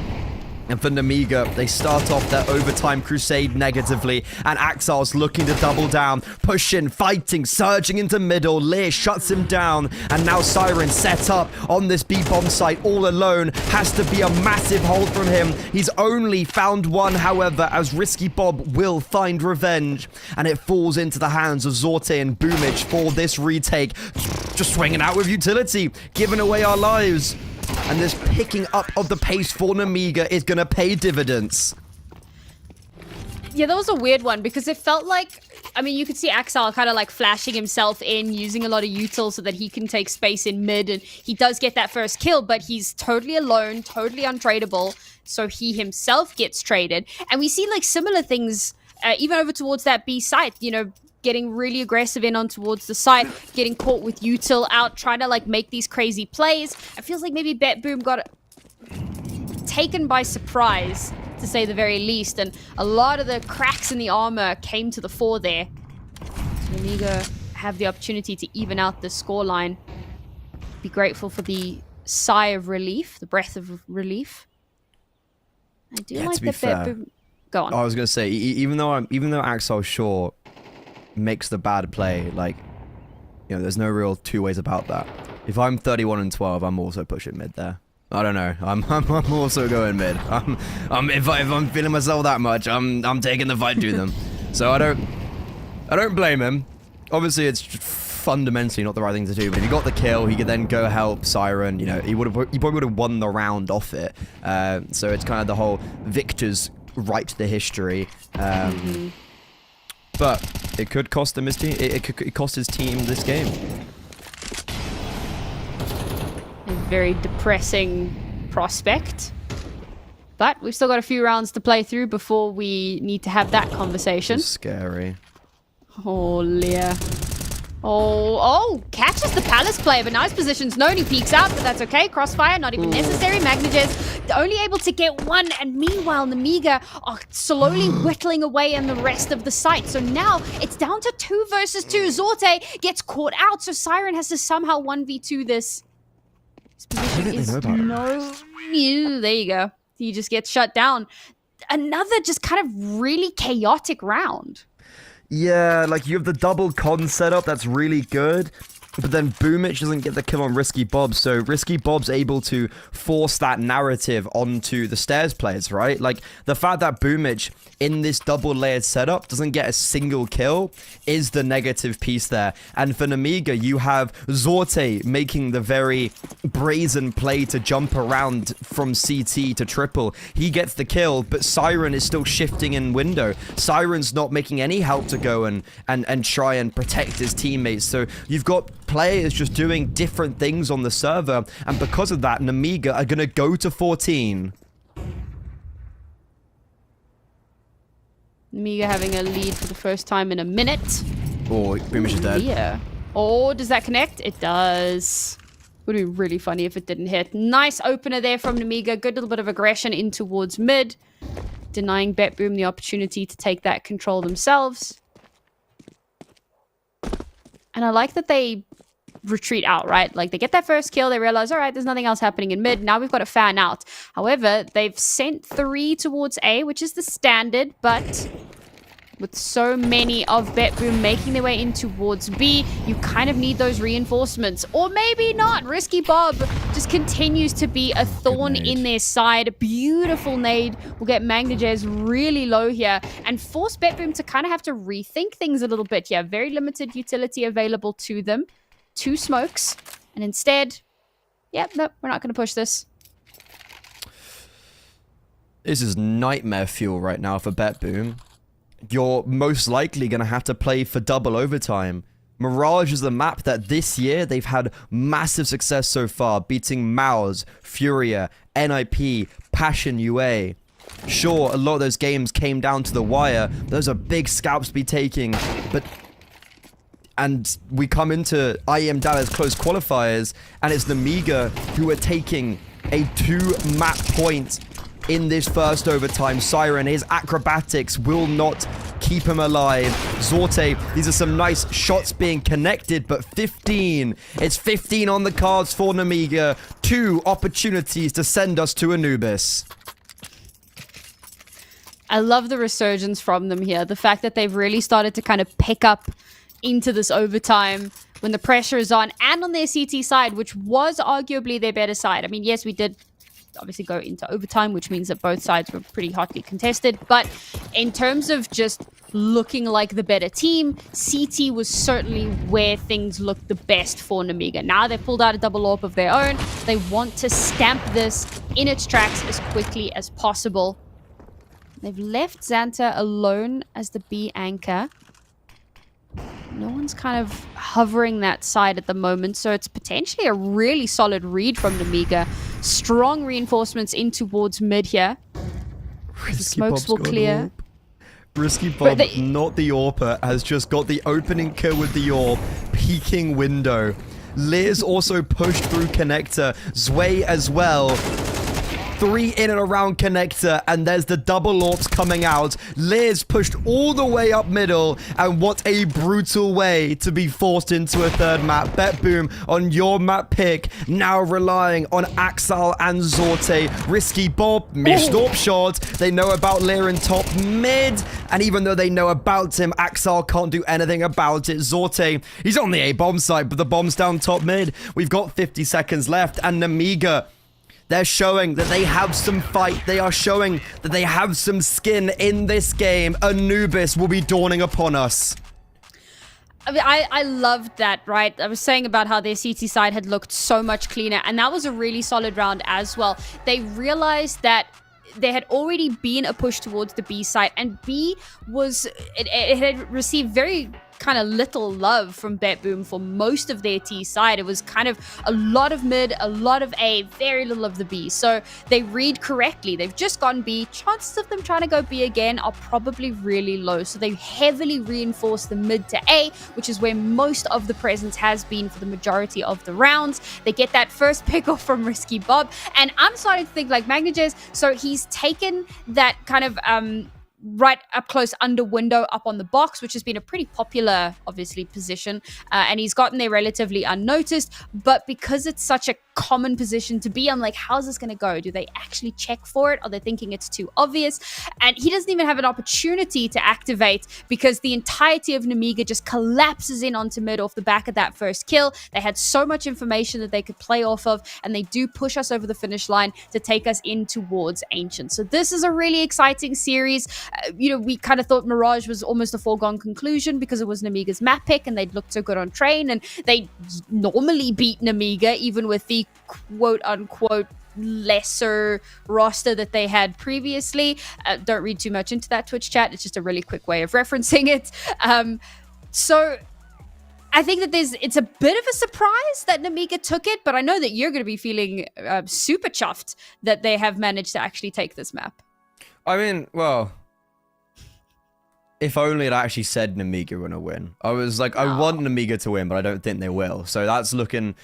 And for Nemiga, they start off their overtime crusade negatively, and Axile's looking to double down, pushing, fighting, surging into middle. Lear shuts him down, and now Siren set up on this B-bomb site all alone. Has to be a massive hold from him. He's only found one, however, as Risky Bob will find revenge, and it falls into the hands of Zorte and Boomich for this retake. Just swinging out with utility, giving away our lives. And this picking up of the pace for Nemiga is going to pay dividends. Yeah, that was a weird one because it felt like, I mean, you could see Axile kind of like flashing himself in, using a lot of util so that he can take space in mid, and he does get that first kill, but he's totally alone, totally untradeable, so he himself gets traded. And we see like similar things even over towards that B site, you know, getting really aggressive in on towards the site, getting caught with util out, trying to like make these crazy plays. It feels like maybe BetBoom got taken by surprise, to say the very least, and a lot of the cracks in the armor came to the fore there. So Nemiga have the opportunity to even out the scoreline. Be grateful for the sigh of relief, the breath of relief. I do like that BetBoom. Go on. I was gonna say, even though Axel Shaw makes the bad play, like, you know, there's no real two ways about that. If I'm 31 and 12, I'm also pushing mid there. I don't know. I'm also going mid. If I'm feeling myself that much, I'm taking the fight to them. So I don't blame him. Obviously, it's fundamentally not the right thing to do. But if he got the kill, he could then go help Siren. You know, he probably would have won the round off it. So it's kind of the whole victors write the history. But it could cost him his team. It could cost his team this game. A very depressing prospect. But we've still got a few rounds to play through before we need to have that conversation. It's scary. Oh, Leah. Oh, catches the Palace player, but nice positions. No, he peeks out, but that's okay. Crossfire, not even necessary. Magnages only able to get one, and meanwhile, Nemiga are slowly whittling away in the rest of the site. So now it's down to 2 versus 2. Zorte gets caught out, so Siren has to somehow 1v2 this. His position is there you go. He just gets shut down. Another just kind of really chaotic round. Yeah, like you have the double con setup, that's really good. But then Boomich doesn't get the kill on Risky Bob, so Risky Bob's able to force that narrative onto the stairs players, right? Like, the fact that Boomich, in this double-layered setup, doesn't get a single kill is the negative piece there. And for Nemiga, you have Zorte making the very brazen play to jump around from CT to triple. He gets the kill, but Siren is still shifting in window. Siren's not making any help to go and try and protect his teammates, so you've got players just doing different things on the server, and because of that, Nemiga are gonna go to 14. Nemiga having a lead for the first time in a minute. Oh, Boomich is dead. Yeah. Oh, does that connect? It does. Would be really funny if it didn't hit. Nice opener there from Nemiga. Good little bit of aggression in towards mid, denying BetBoom the opportunity to take that control themselves. And I like that they retreat out, right? Like, they get that first kill, they realize, all right, there's nothing else happening in mid. Now we've got to fan out. However, they've sent 3 towards A, which is the standard, but with so many of BetBoom making their way in towards B, you kind of need those reinforcements. Or maybe not. Risky Bob just continues to be a thorn in their side. Beautiful nade will get Magnajez really low here and force BetBoom to kind of have to rethink things a little bit here. Very limited utility available to them. 2 smokes. And instead, yep, nope, we're not going to push this. This is nightmare fuel right now for BetBoom. You're most likely going to have to play for double overtime. Mirage is a map that this year they've had massive success so far, beating Maus, Furia, NIP, Passion UA. Sure, a lot of those games came down to the wire. Those are big scalps to be taking, but... And we come into IEM Dallas close qualifiers, and it's Nemiga who are taking a 2-map point in this first overtime. Siren, his acrobatics will not keep him alive. Zorte, these are some nice shots being connected, but 15. It's 15 on the cards for Nemiga. 2 opportunities to send us to Anubis. I love the resurgence from them here. The fact that they've really started to kind of pick up into this overtime when the pressure is on, and on their CT side, which was arguably their better side. I mean, yes, we did obviously go into overtime, which means that both sides were pretty hotly contested. But in terms of just looking like the better team, CT was certainly where things looked the best for Nemiga. Now they've pulled out a double AWP of their own. They want to stamp this in its tracks as quickly as possible. They've left Xanta alone as the B anchor. No one's kind of hovering that side at the moment, so it's potentially a really solid read from Nemiga. Strong reinforcements in towards mid here. The smokes will clear. Risky Bob, not the AWPer, has just got the opening kill with the AWP. Peeking window. Liz also pushed through connector. Zway as well. 3 in and around connector, and there's the double AWPs coming out. Liz pushed all the way up middle, and what a brutal way to be forced into a third map. BetBoom on your map pick, now relying on Axel and Zorte. Risky Bob, missed AWP shot. They know about Lear in top mid, and even though they know about him, Axel can't do anything about it. Zorte, he's on the A-bomb side, but the bomb's down top mid. We've got 50 seconds left, and Nemiga, they're showing that they have some fight. They are showing that they have some skin in this game. Anubis will be dawning upon us. I mean, I loved that, right? I was saying about how their CT side had looked so much cleaner, and that was a really solid round as well. They realized that there had already been a push towards the B side, and B was, it had received very kind of little love from BetBoom for most of their T side. It was kind of a lot of mid, a lot of A, very little of the B. So they read correctly. They've just gone B. Chances of them trying to go B again are probably really low. So they heavily reinforce the mid to A, which is where most of the presence has been for the majority of the rounds. They get that first pick off from Risky Bob. And I'm starting to think like Magnajez, so he's taken that kind of right up close under window up on the box, which has been a pretty popular, obviously, position. And he's gotten there relatively unnoticed. But because it's such a common position to be, I'm like, how's this going to go? Do they actually check for it? Are they thinking it's too obvious? And he doesn't even have an opportunity to activate because the entirety of Nemiga just collapses in onto mid off the back of that first kill. They had so much information that they could play off of, and they do push us over the finish line to take us in towards Ancient. So this is a really exciting series. We kind of thought Mirage was almost a foregone conclusion because it was Nemiga's map pick and they'd looked so good on train, and they normally beat Nemiga even with the quote-unquote lesser roster that they had previously. Don't read too much into that Twitch chat. It's just a really quick way of referencing it. So I think that it's a bit of a surprise that Nemiga took it, but I know that you're going to be feeling super chuffed that they have managed to actually take this map. I mean, well, if only it actually said Nemiga were going to win. I was like, I want Nemiga to win, but I don't think they will. So that's looking...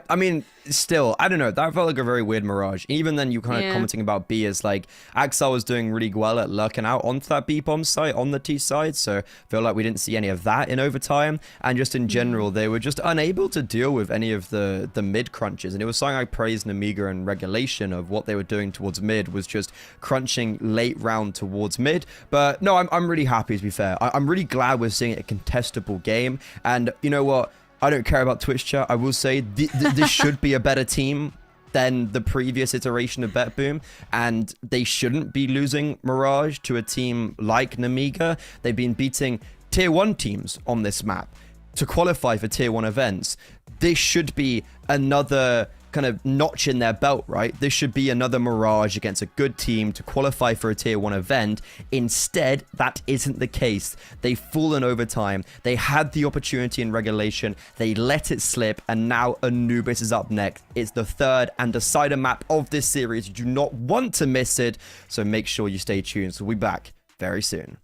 I mean, still, I don't know. That felt like a very weird Mirage. Even then, you kind of commenting about B as like, Axel was doing really well at lurking out onto that B bomb site on the T side. So I feel like we didn't see any of that in overtime. And just in general, they were just unable to deal with any of the mid crunches. And it was something I praised Nemiga and Regulation of what they were doing towards mid was just crunching late round towards mid. But no, I'm really happy, to be fair. I'm really glad we're seeing a contestable game. And you know what? I don't care about Twitch chat. I will say this should be a better team than the previous iteration of BetBoom, and they shouldn't be losing Mirage to a team like Nemiga. They've been beating tier 1 teams on this map to qualify for tier 1 events. This should be another kind of notch in their belt, right? This should be another Mirage against a good team to qualify for a tier 1 event. Instead, that isn't the case. They fall in overtime. They had the opportunity in regulation. They let it slip, and now Anubis is up next. It's the third and decider map of this series. You do not want to miss it, so make sure you stay tuned. So we'll be back very soon.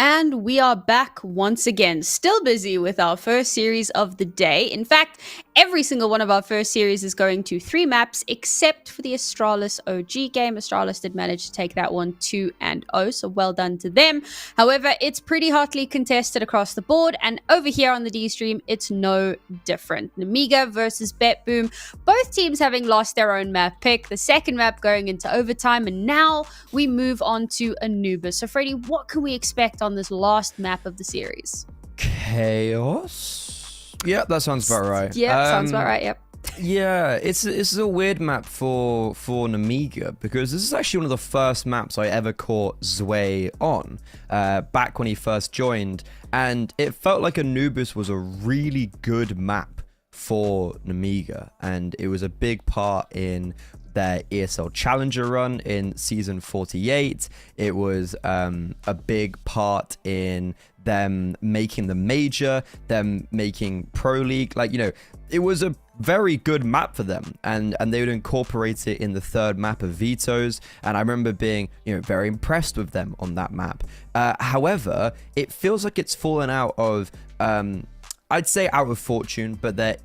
And we are back once again, still busy with our first series of the day. In fact, every single one of our first series is going to 3 maps, except for the Astralis OG game. Astralis did manage to take that one 2-0, so well done to them. However, it's pretty hotly contested across the board, and over here on the D stream, it's no different. Namiga versus BetBoom, both teams having lost their own map pick, the second map going into overtime, and now we move on to Anubis. So Freddie, what can we expect on this last map of the series? Chaos? Yeah, that sounds about right. Yeah, sounds about right, yep. Yeah, it's a weird map for Namiga, because this is actually one of the first maps I ever caught Zwei on, back when he first joined, and it felt like Anubis was a really good map for Namiga, and it was a big part in their ESL Challenger run in season 48. It was a big part in them making the major, them making Pro League. Like, you know, it was a very good map for them, and they would incorporate it in the third map of Vetoes, and I remember being, you know, very impressed with them on that map. However, it feels like it's fallen out of, I'd say out of fortune, but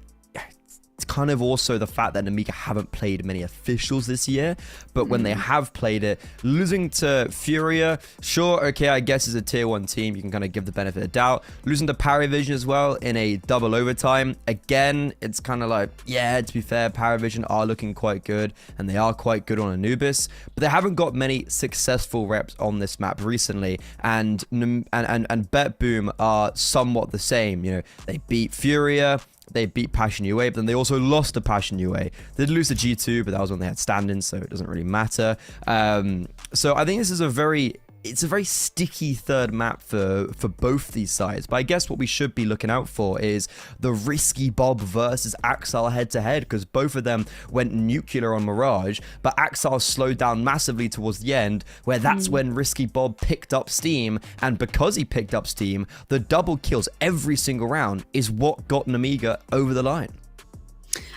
it's kind of also the fact that Namiga haven't played many officials this year, but when they have played it, losing to Furia, sure, okay, I guess as a tier 1 team, you can kind of give the benefit of doubt. Losing to Paravision as well in a double overtime, again, it's kind of like, yeah, to be fair, Paravision are looking quite good, and they are quite good on Anubis, but they haven't got many successful reps on this map recently, and BetBoom are somewhat the same. You know, they beat Furia, they beat Passion UA, but then they also lost to Passion UA. They did lose to G2, but that was when they had stand-ins, so it doesn't really matter. So I think this is a very sticky third map for both these sides. But I guess what we should be looking out for is the Risky Bob versus Axel head-to-head, because both of them went nuclear on Mirage, but Axel slowed down massively towards the end, where that's when Risky Bob picked up steam, and because he picked up steam, the double kills every single round is what got Namiga over the line.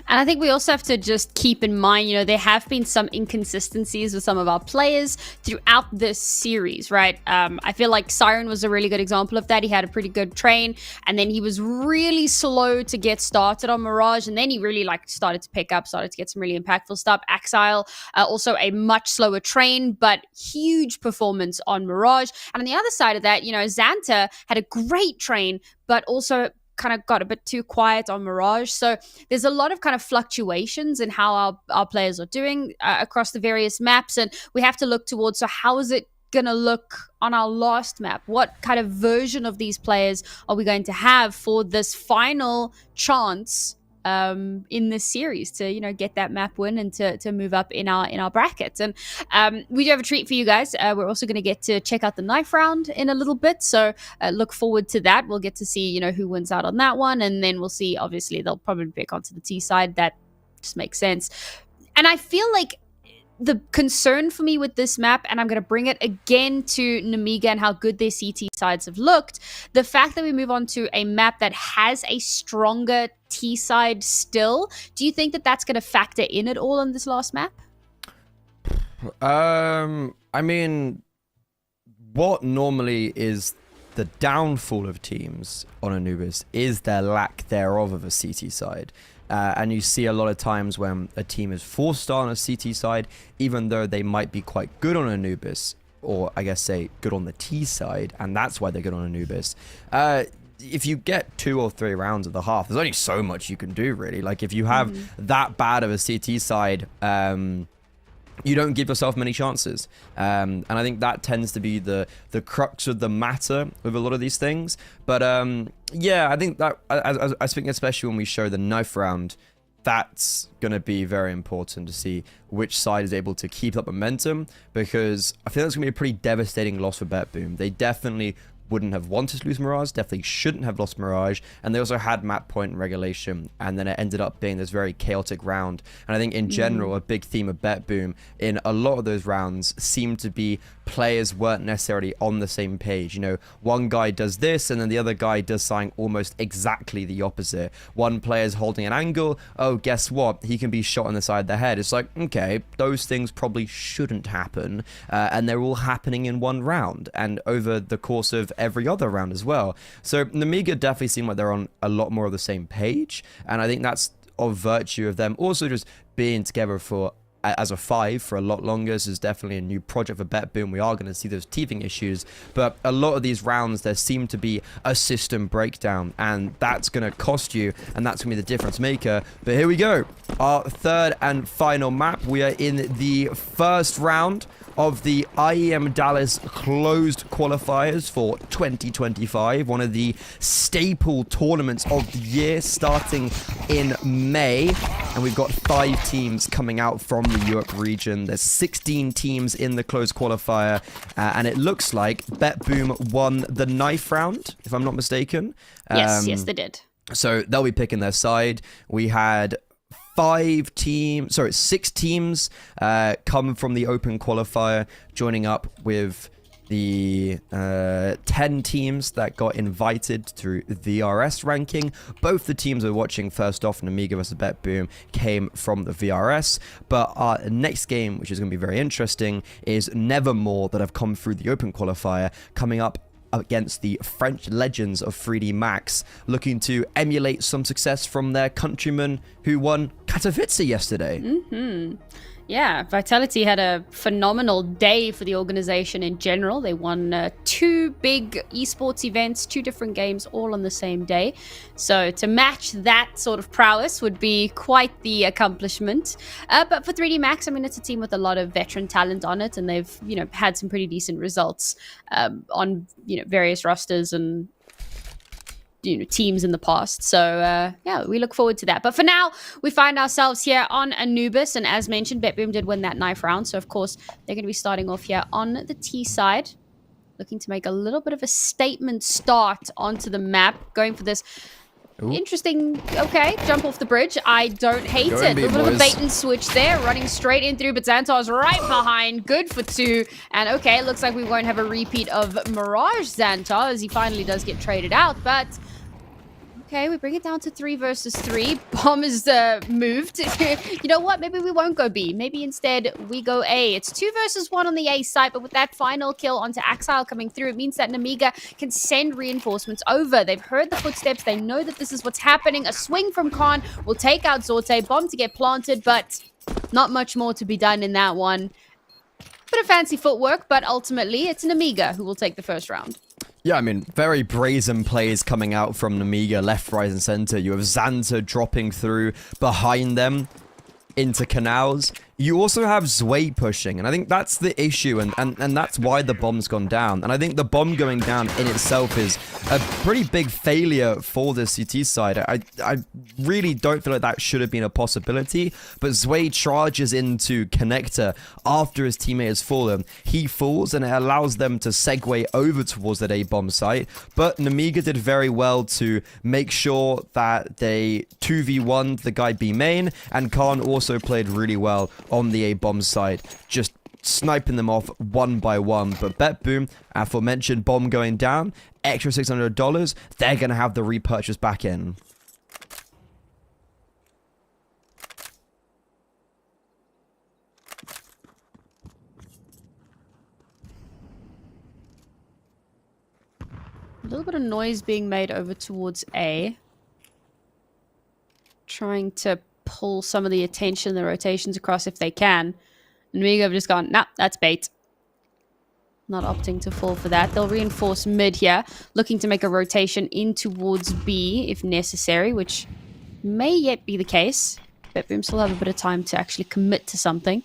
And I think we also have to just keep in mind, you know, there have been some inconsistencies with some of our players throughout this series, right? I feel like Siren was a really good example of that. He had a pretty good train, and then he was really slow to get started on Mirage, and then he really started to pick up, started to get some really impactful stuff. Axile, also a much slower train, but huge performance on Mirage. And on the other side of that, you know, Xanta had a great train, but also kind of got a bit too quiet on Mirage. So there's a lot of kind of fluctuations in how our players are doing across the various maps, and we have to look towards, so how is it gonna look on our last map? What kind of version of these players are we going to have for this final chance in this series to, you know, get that map win and to move up in our brackets? And we do have a treat for you guys. We're also going to get to check out the knife round in a little bit, so look forward to that. We'll get to see, you know, who wins out on that one, and then we'll see, obviously they'll probably pick onto the T side. That just makes sense. And I feel like the concern for me with this map, and I'm going to bring it again to Namiga and how good their CT sides have looked, the fact that we move on to a map that has a stronger T side still, do you think that that's going to factor in at all on this last map? I mean, what normally is the downfall of teams on Anubis is their lack thereof of a CT side. And you see a lot of times when a team is 4-star on a CT side, even though they might be quite good on Anubis, or I guess say good on the T side, and that's why they're good on Anubis. If you get 2 or 3 rounds of the half, there's only so much you can do, really. Like, if you have that bad of a CT side, you don't give yourself many chances. And I think that tends to be the crux of the matter with a lot of these things. But yeah, I think that, I think especially when we show the knife round, that's going to be very important to see which side is able to keep up momentum, because I feel it's going to be a pretty devastating loss for BetBoom. They definitely wouldn't have wanted to lose Mirage, definitely shouldn't have lost Mirage, and they also had map point and regulation, and then it ended up being this very chaotic round. And I think in general, a big theme of BetBoom in a lot of those rounds seemed to be players weren't necessarily on the same page. You know, one guy does this, and then the other guy does something almost exactly the opposite. One player's holding an angle, oh, guess what? He can be shot in the side of the head. It's like, okay, those things probably shouldn't happen, and they're all happening in one round. And over the course of every other round as well. So Namiga definitely seem like they're on a lot more of the same page, and I think that's of virtue of them also just being together for as a 5 for a lot longer. This is definitely a new project for BetBoom. We are going to see those teething issues, but a lot of these rounds there seem to be a system breakdown, and that's going to cost you, and that's going to be the difference maker. But here we go, our third and final map. We are in the first round of the IEM Dallas closed qualifiers for 2025, one of the staple tournaments of the year, starting in May. And we've got 5 teams coming out from the Europe region. There's 16 teams in the closed qualifier, and it looks like BetBoom won the knife round, if I'm not mistaken. Yes, they did. So they'll be picking their side. We had 6 teams come from the open qualifier, joining up with the 10 teams that got invited through the VRS ranking. Both the teams we're watching first off, Namiga versus BetBoom, came from the VRS. But our next game, which is going to be very interesting, is Nevermore, that have come through the open qualifier, coming up against the French legends of 3D Max, looking to emulate some success from their countrymen who won Katowice yesterday. Yeah, Vitality had a phenomenal day for the organization in general. They won 2 big esports events, 2 different games, all on the same day. So to match that sort of prowess would be quite the accomplishment. But for 3D Max, I mean, it's a team with a lot of veteran talent on it, and they've, had some pretty decent results on, various rosters and teams in the past. So yeah, we look forward to that. But for now, we find ourselves here on Anubis, and as mentioned, BetBoom did win that knife round. So of course, they're going to be starting off here on the T side, looking to make a little bit of a statement start onto the map, going for this interesting, jump off the bridge. I don't hate it. A little bit of a bait and switch there, running straight in through, but Xantar's right behind. Good for 2. And okay, looks like we won't have a repeat of Mirage Xantar, as he finally does get traded out, but okay, we bring it down to 3 versus 3. Bomb is moved. You know what? Maybe we won't go B. Maybe instead we go A. It's 2 versus 1 on the A side, but with that final kill onto Axile coming through, it means that Namiga can send reinforcements over. They've heard the footsteps. They know that this is what's happening. A swing from Khan will take out Zorte. Bomb to get planted, but not much more to be done in that one. Bit of fancy footwork, but ultimately it's Namiga who will take the first round. Yeah, I mean, very brazen plays coming out from Namiga, left, right, and center. You have Xanta dropping through behind them into canals. You also have Zwei pushing, and I think that's the issue, and that's why the bomb's gone down. And I think the bomb going down in itself is a pretty big failure for the CT side. I really don't feel like that should have been a possibility, but Zwei charges into Connector after his teammate has fallen. He falls, and it allows them to segue over towards that A-bomb site, but Namiga did very well to make sure that they 2v1 the guy B main, and Khan also played really well on the A-bomb side, just sniping them off one by one. But BetBoom, aforementioned bomb going down, extra $600, they're going to have the repurchase back in. A little bit of noise being made over towards A. Trying to pull some of the attention, the rotations across if they can. And Namiga have just gone, nah, that's bait. Not opting to fall for that. They'll reinforce mid here, looking to make a rotation in towards B if necessary, which may yet be the case. BetBoom still have a bit of time to actually commit to something.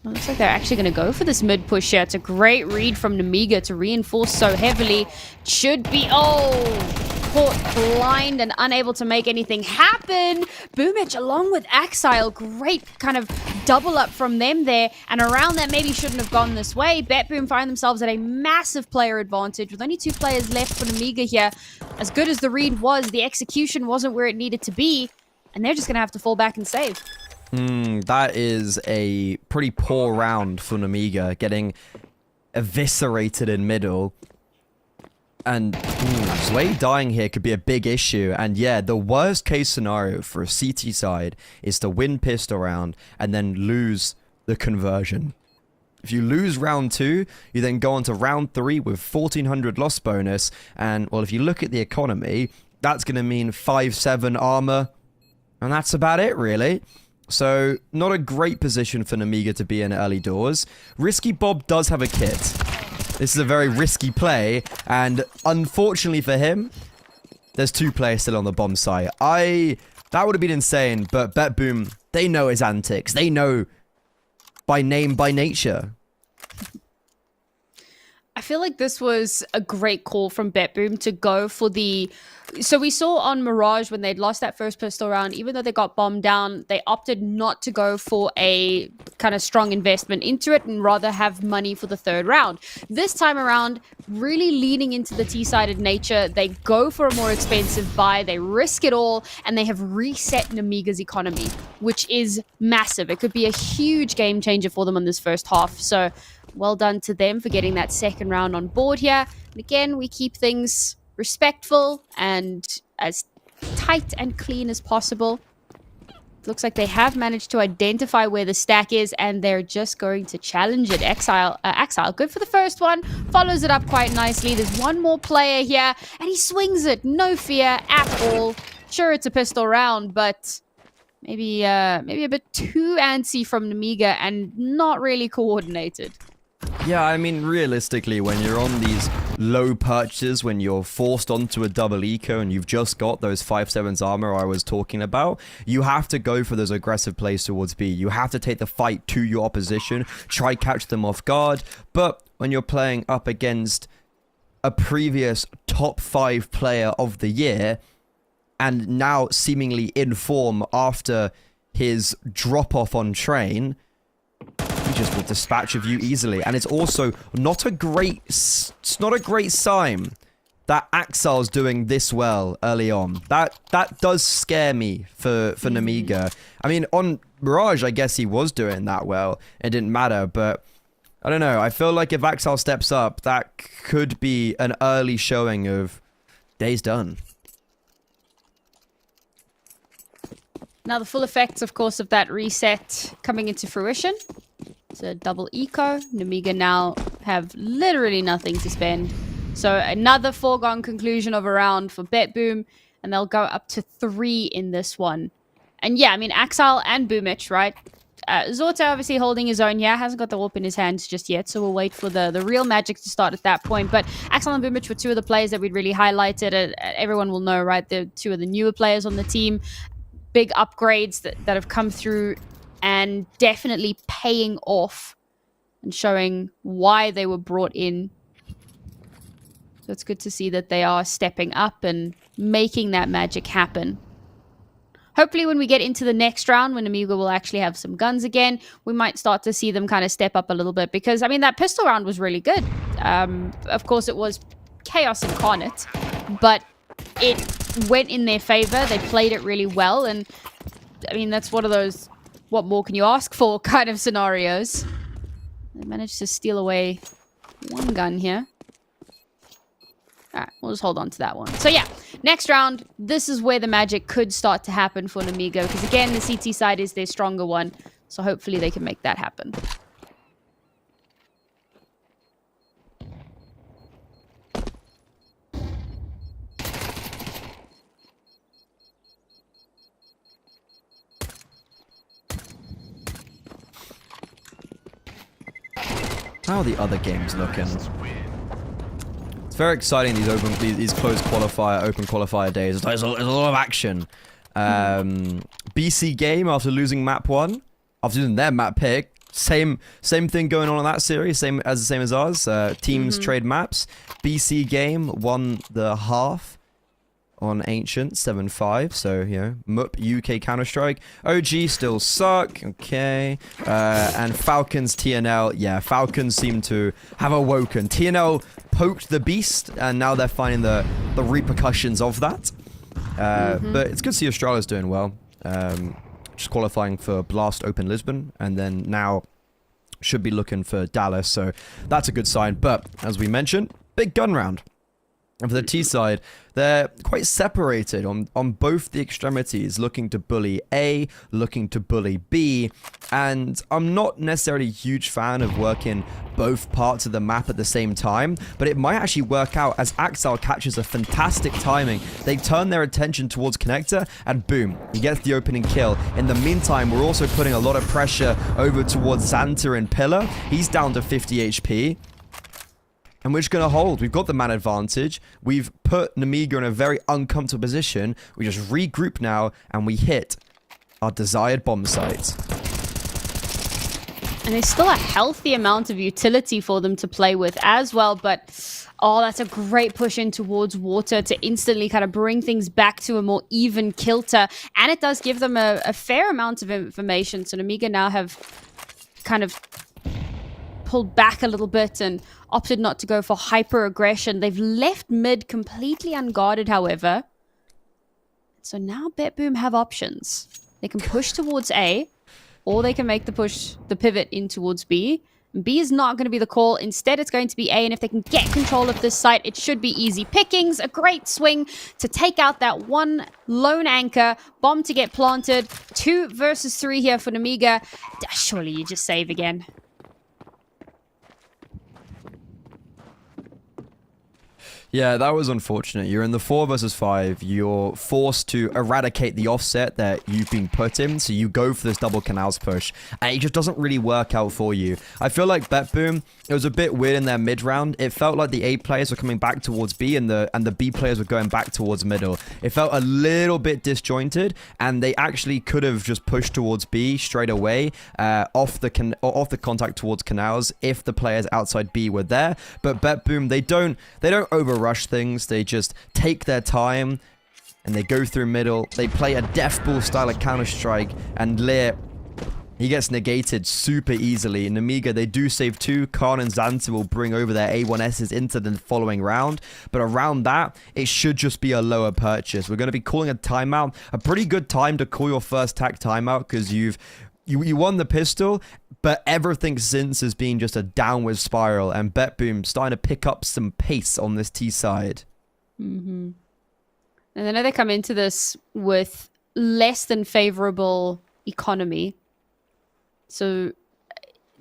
Well, looks like they're actually going to go for this mid push here. It's a great read from Namiga to reinforce so heavily. Should be... oh! Caught blind and unable to make anything happen. Boomich along with Axile. Great kind of double up from them there. And around that maybe shouldn't have gone this way. BetBoom find themselves at a massive player advantage with only 2 players left for Namiga here. As good as the read was, the execution wasn't where it needed to be. And they're just going to have to fall back and save. That is a pretty poor round for Namiga, getting eviscerated in middle. And Zwei dying here could be a big issue. And yeah, the worst case scenario for a CT side is to win pistol round and then lose the conversion. If you lose round 2, you then go on to round 3 with 1400 loss bonus. And, well, if you look at the economy, that's going to mean 5-7 armor. And that's about it, really. So, not a great position for Nemiga to be in early doors. Risky Bob does have a kit. This is a very risky play. And, unfortunately for him, there's 2 players still on the bomb site. That would have been insane, but BetBoom, they know his antics. They know by name, by nature. I feel like this was a great call from BetBoom to go for the... So we saw on Mirage when they'd lost that first pistol round, even though they got bombed down, they opted not to go for a kind of strong investment into it and rather have money for the third round. This time around, really leaning into the T-sided nature, they go for a more expensive buy, they risk it all, and they have reset Nemiga's economy, which is massive. It could be a huge game changer for them in this first half. So well done to them for getting that second round on board here. And again, we keep things respectful and as tight and clean as possible. Looks like they have managed to identify where the stack is, and they're just going to challenge it. Exile, good for the first one. Follows it up quite nicely. There's one more player here, and he swings it. No fear at all. Sure, it's a pistol round, but maybe a bit too antsy from Nemiga and not really coordinated. Yeah, I mean, realistically, when you're on these low purchases, when you're forced onto a double eco and you've just got those 5-7s armor I was talking about, you have to go for those aggressive plays towards B. You have to take the fight to your opposition, try catch them off guard. But when you're playing up against a previous top 5 player of the year, and now seemingly in form after his drop-off on train, he just will dispatch of you easily. And it's also not a great sign that Axel's doing this well early on. That does scare me for Nemiga. I mean, on Mirage, I guess he was doing that well. It didn't matter, but I don't know. I feel like if Axel steps up, that could be an early showing of days done. Now the full effects, of course, of that reset coming into fruition. It's a double eco. Nemiga now have literally nothing to spend. So another foregone conclusion of a round for BetBoom, and they'll go up to 3 in this one. And yeah, I mean, Axel and Boomich, right? Zorta obviously holding his own here. Hasn't got the AWP in his hands just yet, so we'll wait for the real magic to start at that point. But Axel and Boomich were 2 of the players that we'd really highlighted. Everyone will know, right? They're 2 of the newer players on the team. Big upgrades that have come through and definitely paying off and showing why they were brought in. So it's good to see that they are stepping up and making that magic happen. Hopefully when we get into the next round, when Nemiga will actually have some guns again, we might start to see them kind of step up a little bit. Because, I mean, that pistol round was really good. Of course, it was chaos incarnate, but it went in their favor. They played it really well, and I mean, that's one of those what more can you ask for kind of scenarios. They managed to steal away one gun here. Alright, we'll just hold on to that one. So yeah, next round, this is where the magic could start to happen for Nemiga, because again, the CT side is their stronger one, so hopefully they can make that happen. How are the other games looking? It's very exciting, these closed qualifier, open qualifier days. There's a lot of action. BC game after losing map 1, after losing their map pick. Same thing going on in that series, same as ours. Teams trade maps. BC game won the half on Ancient 7-5, so you know, MUP UK Counter-Strike. OG still suck, okay. And Falcons TNL, yeah, Falcons seem to have awoken. TNL poked the beast, and now they're finding the repercussions of that. But it's good to see Australia's doing well. Just qualifying for Blast Open Lisbon, and then now should be looking for Dallas, so that's a good sign. But as we mentioned, big gun round. And for the T side, they're quite separated on both the extremities, looking to bully A, looking to bully B. And I'm not necessarily a huge fan of working both parts of the map at the same time, but it might actually work out as Axel catches a fantastic timing. They turn their attention towards Connector, and boom, he gets the opening kill. In the meantime, we're also putting a lot of pressure over towards Xanta and Pillar. He's down to 50 HP. And we're just going to hold. We've got the man advantage. We've put Nemiga in a very uncomfortable position. We just regroup now, and we hit our desired bomb site. And there's still a healthy amount of utility for them to play with as well. But, oh, that's a great push in towards water to instantly kind of bring things back to a more even kilter. And it does give them a fair amount of information. So Nemiga now have kind of pulled back a little bit and opted not to go for hyper aggression. They've left mid completely unguarded, however. So now BetBoom have options. They can push towards A, or they can make the pivot in towards B. And B is not going to be the call. Instead, it's going to be A, and if they can get control of this site, it should be easy pickings. A great swing to take out that one lone anchor. Bomb to get planted. 2 versus 3 here for Nemiga. Surely you just save again. Yeah, that was unfortunate. You're in the 4 versus 5. You're forced to eradicate the offset that you've been put in. So you go for this double canals push. And it just doesn't really work out for you. I feel like BetBoom, it was a bit weird in their mid round. It felt like the A players were coming back towards B and the B players were going back towards middle. It felt a little bit disjointed. And they actually could have just pushed towards B straight away. Off the contact towards canals if the players outside B were there. But BetBoom, they don't overrush things. They just take their time and they go through middle. They play a death ball style of Counter-Strike, and Lear, he gets negated super easily. In Nemiga, they do save 2. Khan and Xanta will bring over their A1Ss into the following round. But around that, it should just be a lower purchase. We're going to be calling a timeout. A pretty good time to call your first tack timeout, because you won the pistol, but everything since has been just a downward spiral, and BetBoom starting to pick up some pace on this T side. Mm-hmm. And I know they come into this with less than favorable economy. So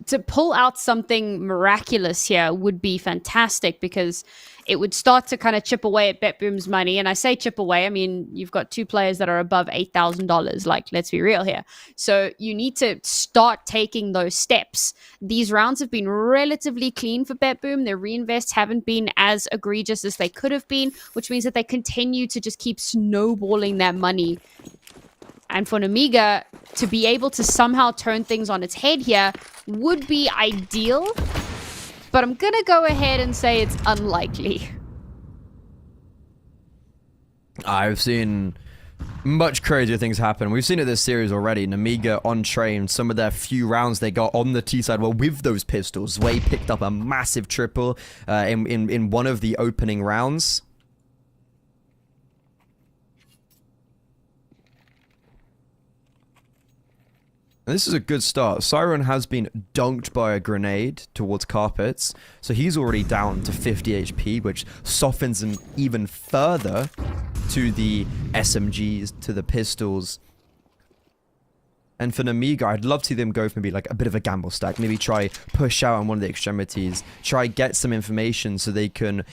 to pull out something miraculous here would be fantastic, because it would start to kind of chip away at BetBoom's money. And I say chip away, I mean, you've got 2 players that are above $8,000. Like, let's be real here. So you need to start taking those steps. These rounds have been relatively clean for BetBoom. Their reinvests haven't been as egregious as they could have been, which means that they continue to just keep snowballing that money. And for Nemiga to be able to somehow turn things on its head here would be ideal. But I'm going to go ahead and say it's unlikely. I've seen much crazier things happen. We've seen it this series already. Nemiga on train, some of their few rounds they got on the T side were with those pistols. Sway picked up a massive triple in one of the opening rounds. And this is a good start. Siren has been dunked by a grenade towards carpets, so he's already down to 50 HP, which softens him even further to the SMGs, to the pistols. And for Nemiga, I'd love to see them go for maybe like a bit of a gamble stack. Maybe try push out on one of the extremities. Try get some information so they can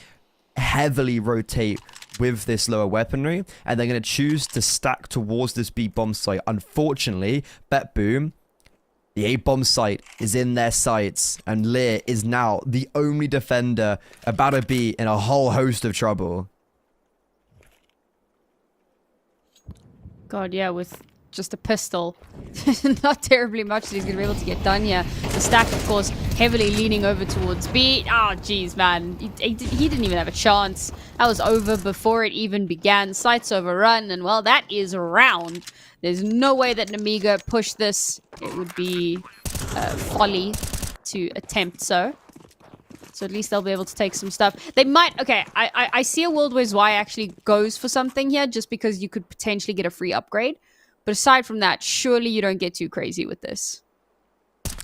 heavily rotate with this lower weaponry, and they're going to choose to stack towards this B bomb site. Unfortunately, BetBoom, the A bomb site is in their sights, and Lear is now the only defender about to be in a whole host of trouble. God, yeah, with just a pistol. Not terribly much that he's going to be able to get done here. The stack, of course, heavily leaning over towards B. Oh, jeez, man. He didn't even have a chance. That was over before it even began. Sights overrun, and, well, that is a round. There's no way that Nemiga pushed this. It would be folly to attempt so. So at least they'll be able to take some stuff. They might... Okay, I see a world where Zwei actually goes for something here just because you could potentially get a free upgrade. But aside from that, surely you don't get too crazy with this.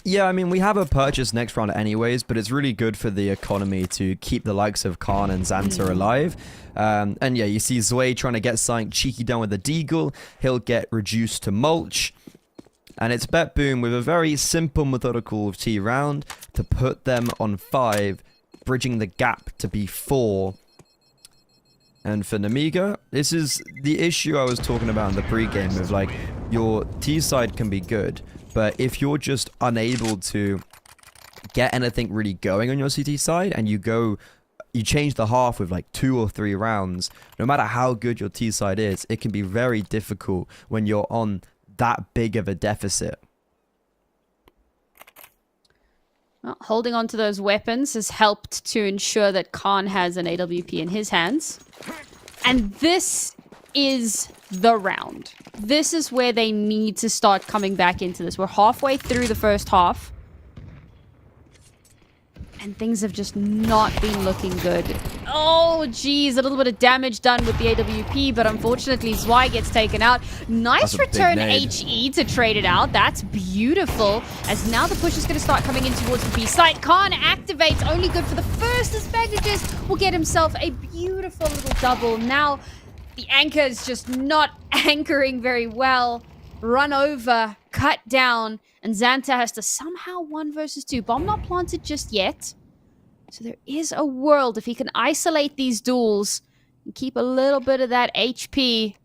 Yeah, I mean, we have a purchase next round anyways, but it's really good for the economy to keep the likes of Khan and Xanta alive. And yeah, you see Zoe trying to get something cheeky done with the Deagle. He'll get reduced to mulch. And it's Bet Boom with a very simple methodical T round to put them on 5, bridging the gap to be 4. And for Nemiga, this is the issue I was talking about in the pregame of like, your T side can be good, but if you're just unable to get anything really going on your CT side and you change the half with like 2 or 3 rounds, no matter how good your T side is, it can be very difficult when you're on that big of a deficit. Well, holding on to those weapons has helped to ensure that Khan has an AWP in his hands. And this is the round. This is where they need to start coming back into this. We're halfway through the first half. And things have just not been looking good. Oh, geez. A little bit of damage done with the AWP, but unfortunately, Zwei gets taken out. Nice return HE to trade it out. That's beautiful. As now the push is going to start coming in towards the B site. Khan activates. Only good for the first as Baggages will get himself a beautiful little double. Now, the anchor is just not anchoring very well. Run over, cut down, and Xanta has to somehow 1 versus 2. Bomb not planted just yet. So there is a world if he can isolate these duels and keep a little bit of that HP.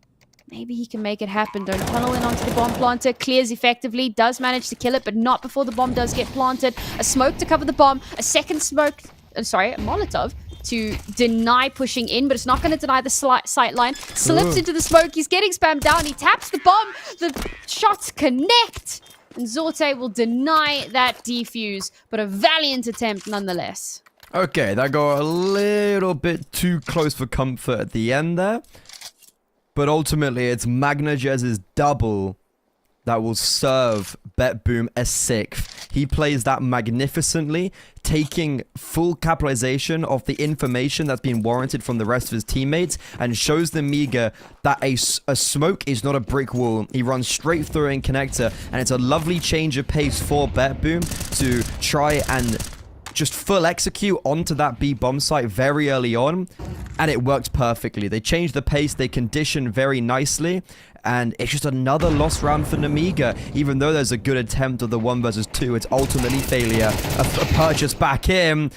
Maybe he can make it happen. Don't tunnel in onto the bomb planter. Clears effectively. Does manage to kill it, but not before the bomb does get planted. A smoke to cover the bomb. A second smoke... a Molotov to deny pushing in, but it's not going to deny the sight line. Slips into the smoke. He's getting spammed down. He taps the bomb. The shots connect. And Zorte will deny that defuse, but a valiant attempt nonetheless. Okay, that got a little bit too close for comfort at the end there. But ultimately, it's Magnajez's double that will serve Bet Boom a 6th. He plays that magnificently, taking full capitalization of the information that's been warranted from the rest of his teammates and shows the Miga that a smoke is not a brick wall. He runs straight through in connector, and it's a lovely change of pace for Bet Boom to try and just full execute onto that B bomb site very early on, and it worked perfectly. They changed the pace, they conditioned very nicely, and it's just another lost round for Nemiga. Even though there's a good attempt of the 1 versus 2, it's ultimately failure. A purchase back in.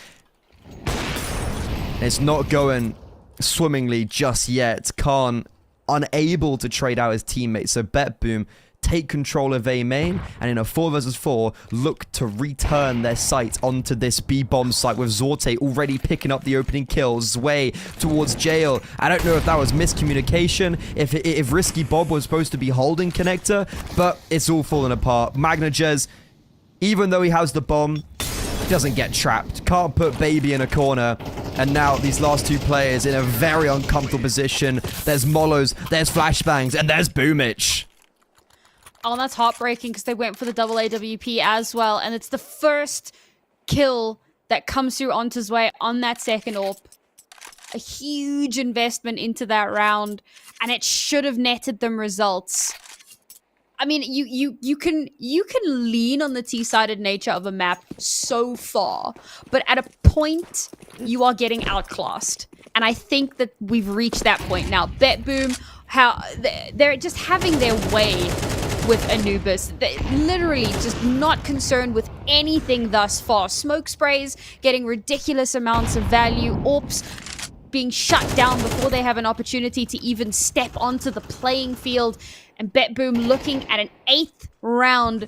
It's not going swimmingly just yet. Khan unable to trade out his teammates, so Bet Boom take control of A main, and in a 4 versus 4, look to return their sight onto this B-bomb site with Zorte already picking up the opening kill. Zwei towards jail. I don't know if that was miscommunication, if Risky Bob was supposed to be holding connector, but it's all falling apart. Magnajez, even though he has the bomb, doesn't get trapped. Can't put Baby in a corner. And now these last 2 players in a very uncomfortable position. There's Molos, there's Flashbangs, and there's Boomich. Oh, and that's heartbreaking because they went for the double AWP as well. And it's the first kill that comes through onto Zwei on that second AWP. A huge investment into that round. And it should have netted them results. I mean, you can lean on the T-sided nature of a map so far. But at a point, you are getting outclassed. And I think that we've reached that point now. Bet Boom, how they're just having their way with Anubis. They're literally just not concerned with anything thus far. Smoke sprays, getting ridiculous amounts of value. AWPs being shut down before they have an opportunity to even step onto the playing field. And Bet Boom looking at an 8th round.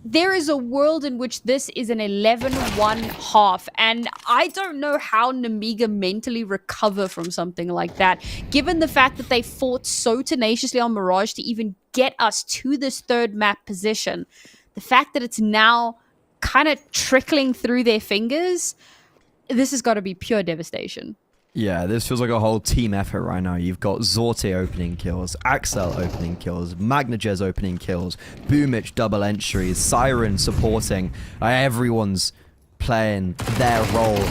There is a world in which this is an 11-1 half, and I don't know how Nemiga mentally recover from something like that, given the fact that they fought so tenaciously on Mirage to even get us to this 3rd map position. The fact that it's now kind of trickling through their fingers, this has got to be pure devastation. Yeah, this feels like a whole team effort right now. You've got Zorte opening kills, Axel opening kills, Magnajez opening kills, Boomich double entries, Siren supporting. Everyone's playing their role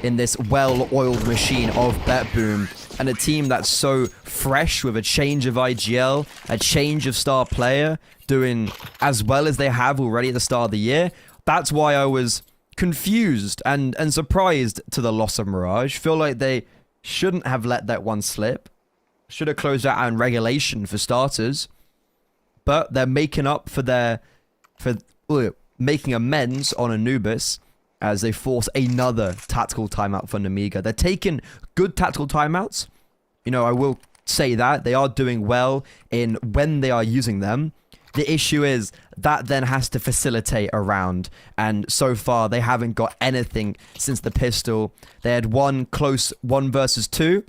in this well-oiled machine of Bet Boom. And a team that's so fresh with a change of IGL, a change of star player, doing as well as they have already at the start of the year. that's why I was confused and surprised to the loss of Mirage. Feel like they shouldn't have let that one slip. Should have closed out in regulation for starters. But they're making up for making amends on Anubis as they force another tactical timeout for Namiga. They're taking good tactical timeouts. You know, I will say that. They are doing well in when they are using them. The issue is that then has to facilitate a round. And so far, they haven't got anything since the pistol. They had one close 1 versus 2.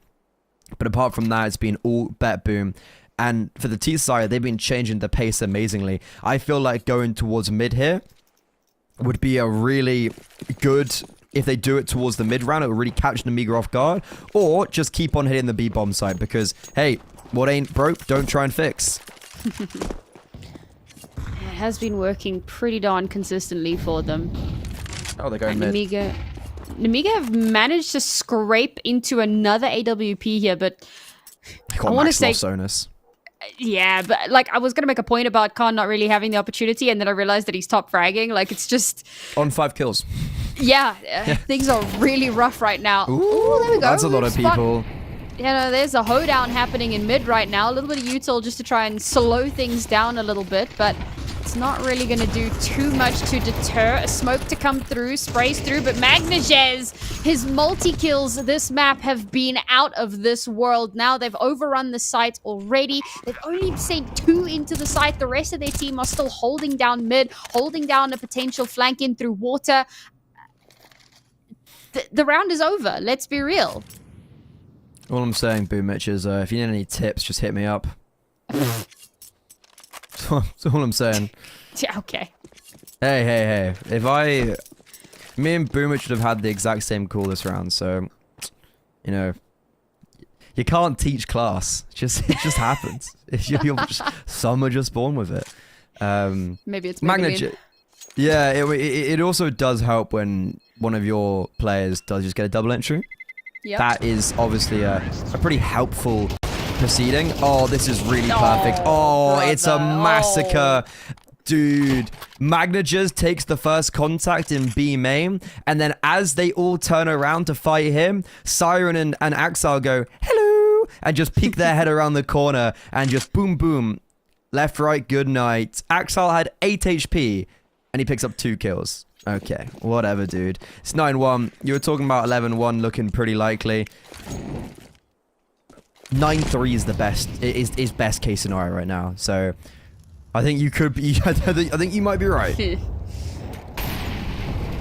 But apart from that, it's been all bet boom. And for the T side, they've been changing the pace amazingly. I feel like going towards mid here would be a really good... If they do it towards the mid round, it will really catch Namiga off guard. Or just keep on hitting the B-bomb side. Because, hey, what ain't broke, don't try and fix. It has been working pretty darn consistently for them. Oh, they're going mid. Namiga have managed to scrape into another AWP here, but I want to say... Sonus. Yeah, but like I was going to make a point about Khan not really having the opportunity, and then I realized that he's top fragging. Like it's just... On 5 kills. Yeah, things are really rough right now. Ooh, there we go. That's a lot of people. You know, there's a hoedown happening in mid right now. A little bit of util just to try and slow things down a little bit, but it's not really going to do too much to deter. A smoke to come through, sprays through, but Magnagez, his multi-kills this map have been out of this world. Now they've overrun the site already. They've only sent 2 into the site. The rest of their team are still holding down mid, holding down a potential flank in through water. The round is over. Let's be real. All I'm saying, Boom Mitch, is if you need any tips, just hit me up. That's all I'm saying. Yeah, okay. Hey. Me and Boom Mitch should have had the exact same call this round, so... You know... You can't teach class. It just happens. Some are just born with it. Maybe it's Yeah, it also does help when one of your players does just get a double entry. Yep. That is obviously a pretty helpful proceeding. Oh, this is really perfect. Oh, brother. It's a massacre. Dude, Magnagez takes the first contact in B main, and then as they all turn around to fight him, Siren and Axel go, hello, and just peek their head around the corner, and just boom, boom. Left, right, good night. Axel had 8 HP, and he picks up 2 kills. Okay, whatever, dude. It's 9-1. You were talking about 11-1 looking pretty likely. 9-3 is the best. Is best case scenario right now. So, I think you could be. I think you might be right.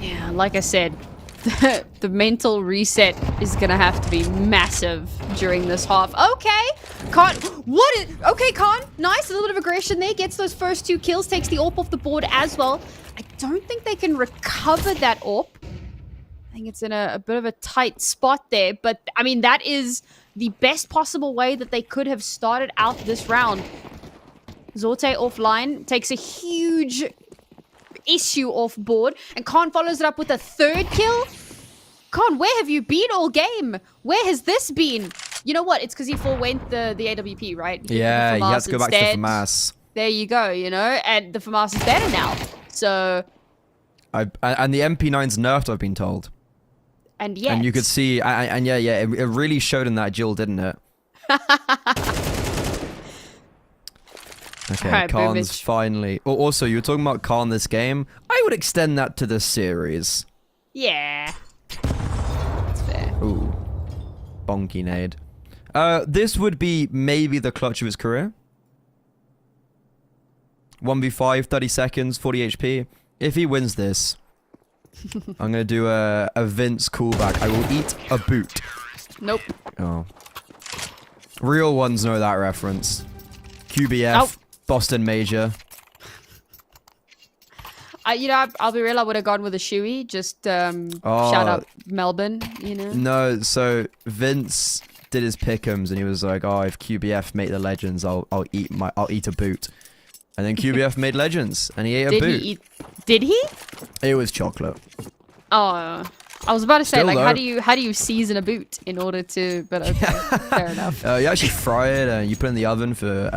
Yeah, like I said, the mental reset is gonna have to be massive during this half. Okay, Khan. Okay, Khan. Nice, a little bit of aggression there. Gets those first 2 kills. Takes the AWP off the board as well. I don't think they can recover that AWP. I think it's in a bit of a tight spot there. But, I mean, that is the best possible way that they could have started out this round. Zorte offline. Takes a huge issue off board. And Khan follows it up with a 3rd kill. Khan, where have you been all game? Where has this been? You know what? It's because he forewent the AWP, right? Yeah, he has to go back to FAMAS. There you go, you know? And the FAMAS is better now. So... And the MP9's nerfed, I've been told. And yet... And you could see... And yeah, it really showed in that Jill, didn't it? Okay, right, Khan's finally... Oh, also, you were talking about Khan this game. I would extend that to this series. Yeah. That's fair. Ooh. Bonky nade. This would be maybe the clutch of his career. 1v5, 30 seconds, 40 HP. If he wins this, I'm going to do a Vince callback. I will eat a boot. Nope. Oh. Real ones know that reference. QBF, Oh. Boston Major. You know, I'll be real, I would have gone with a shoey. Just shout out Melbourne, you know? No, so Vince did his pick'ems and he was like, oh, if QBF make the Legends, I'll eat a boot. And then QBF made Legends, and he ate a boot. Did he? It was chocolate. Oh, I was about to say, Still like, though. how do you season a boot in order to? But okay, fair enough. You actually fry it, and you put it in the oven for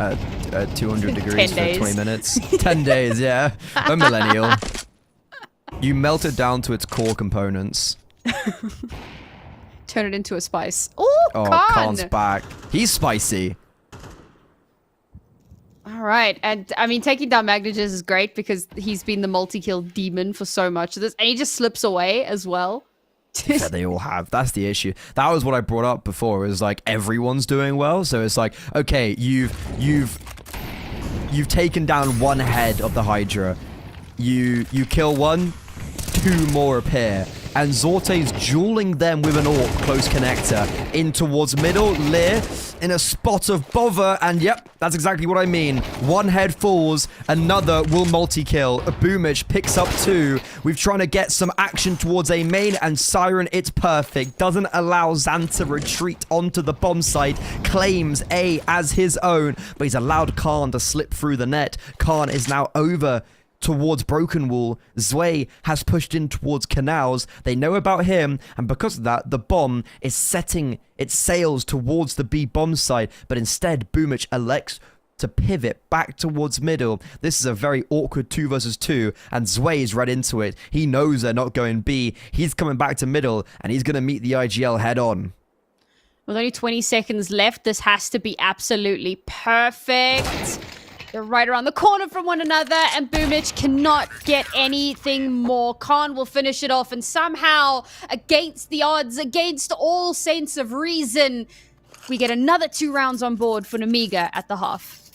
200 degrees 10 for days. 20 minutes. 10 days, yeah. A millennial. You melt it down to its core components. Turn it into a spice. Ooh, Oh, Khan! Khan's back. He's spicy. All right, and I mean, taking down Magnages is great because he's been the multi-kill demon for so much of this, and he just slips away as well. Yeah, they all have. That's the issue. That was what I brought up before. Is like everyone's doing well, so it's like, okay, you've taken down one head of the Hydra. You kill one, 2 more appear. And Zorte's dueling them with an Orc close connector in towards middle. Lear in a spot of bother. And yep, that's exactly what I mean. One head falls, another will multi-kill. Boomich picks up 2. We're trying to get some action towards A main, and Siren, it's perfect. Doesn't allow Xan to retreat onto the bomb site. Claims A as his own, but he's allowed Khan to slip through the net. Khan is now over towards Broken Wall. Zwei has pushed in towards Canals. They know about him, and because of that, the bomb is setting its sails towards the B bomb site, but instead Boomich elects to pivot back towards middle. This is a very awkward 2 versus 2, and Zwei is right into it. He knows they're not going B. He's coming back to middle, and he's going to meet the IGL head on. With only 20 seconds left, this has to be absolutely perfect. They're right around the corner from one another, and Boomich cannot get anything more. Khan will finish it off, and somehow, against the odds, against all sense of reason, we get another 2 rounds on board for Namiga at the half.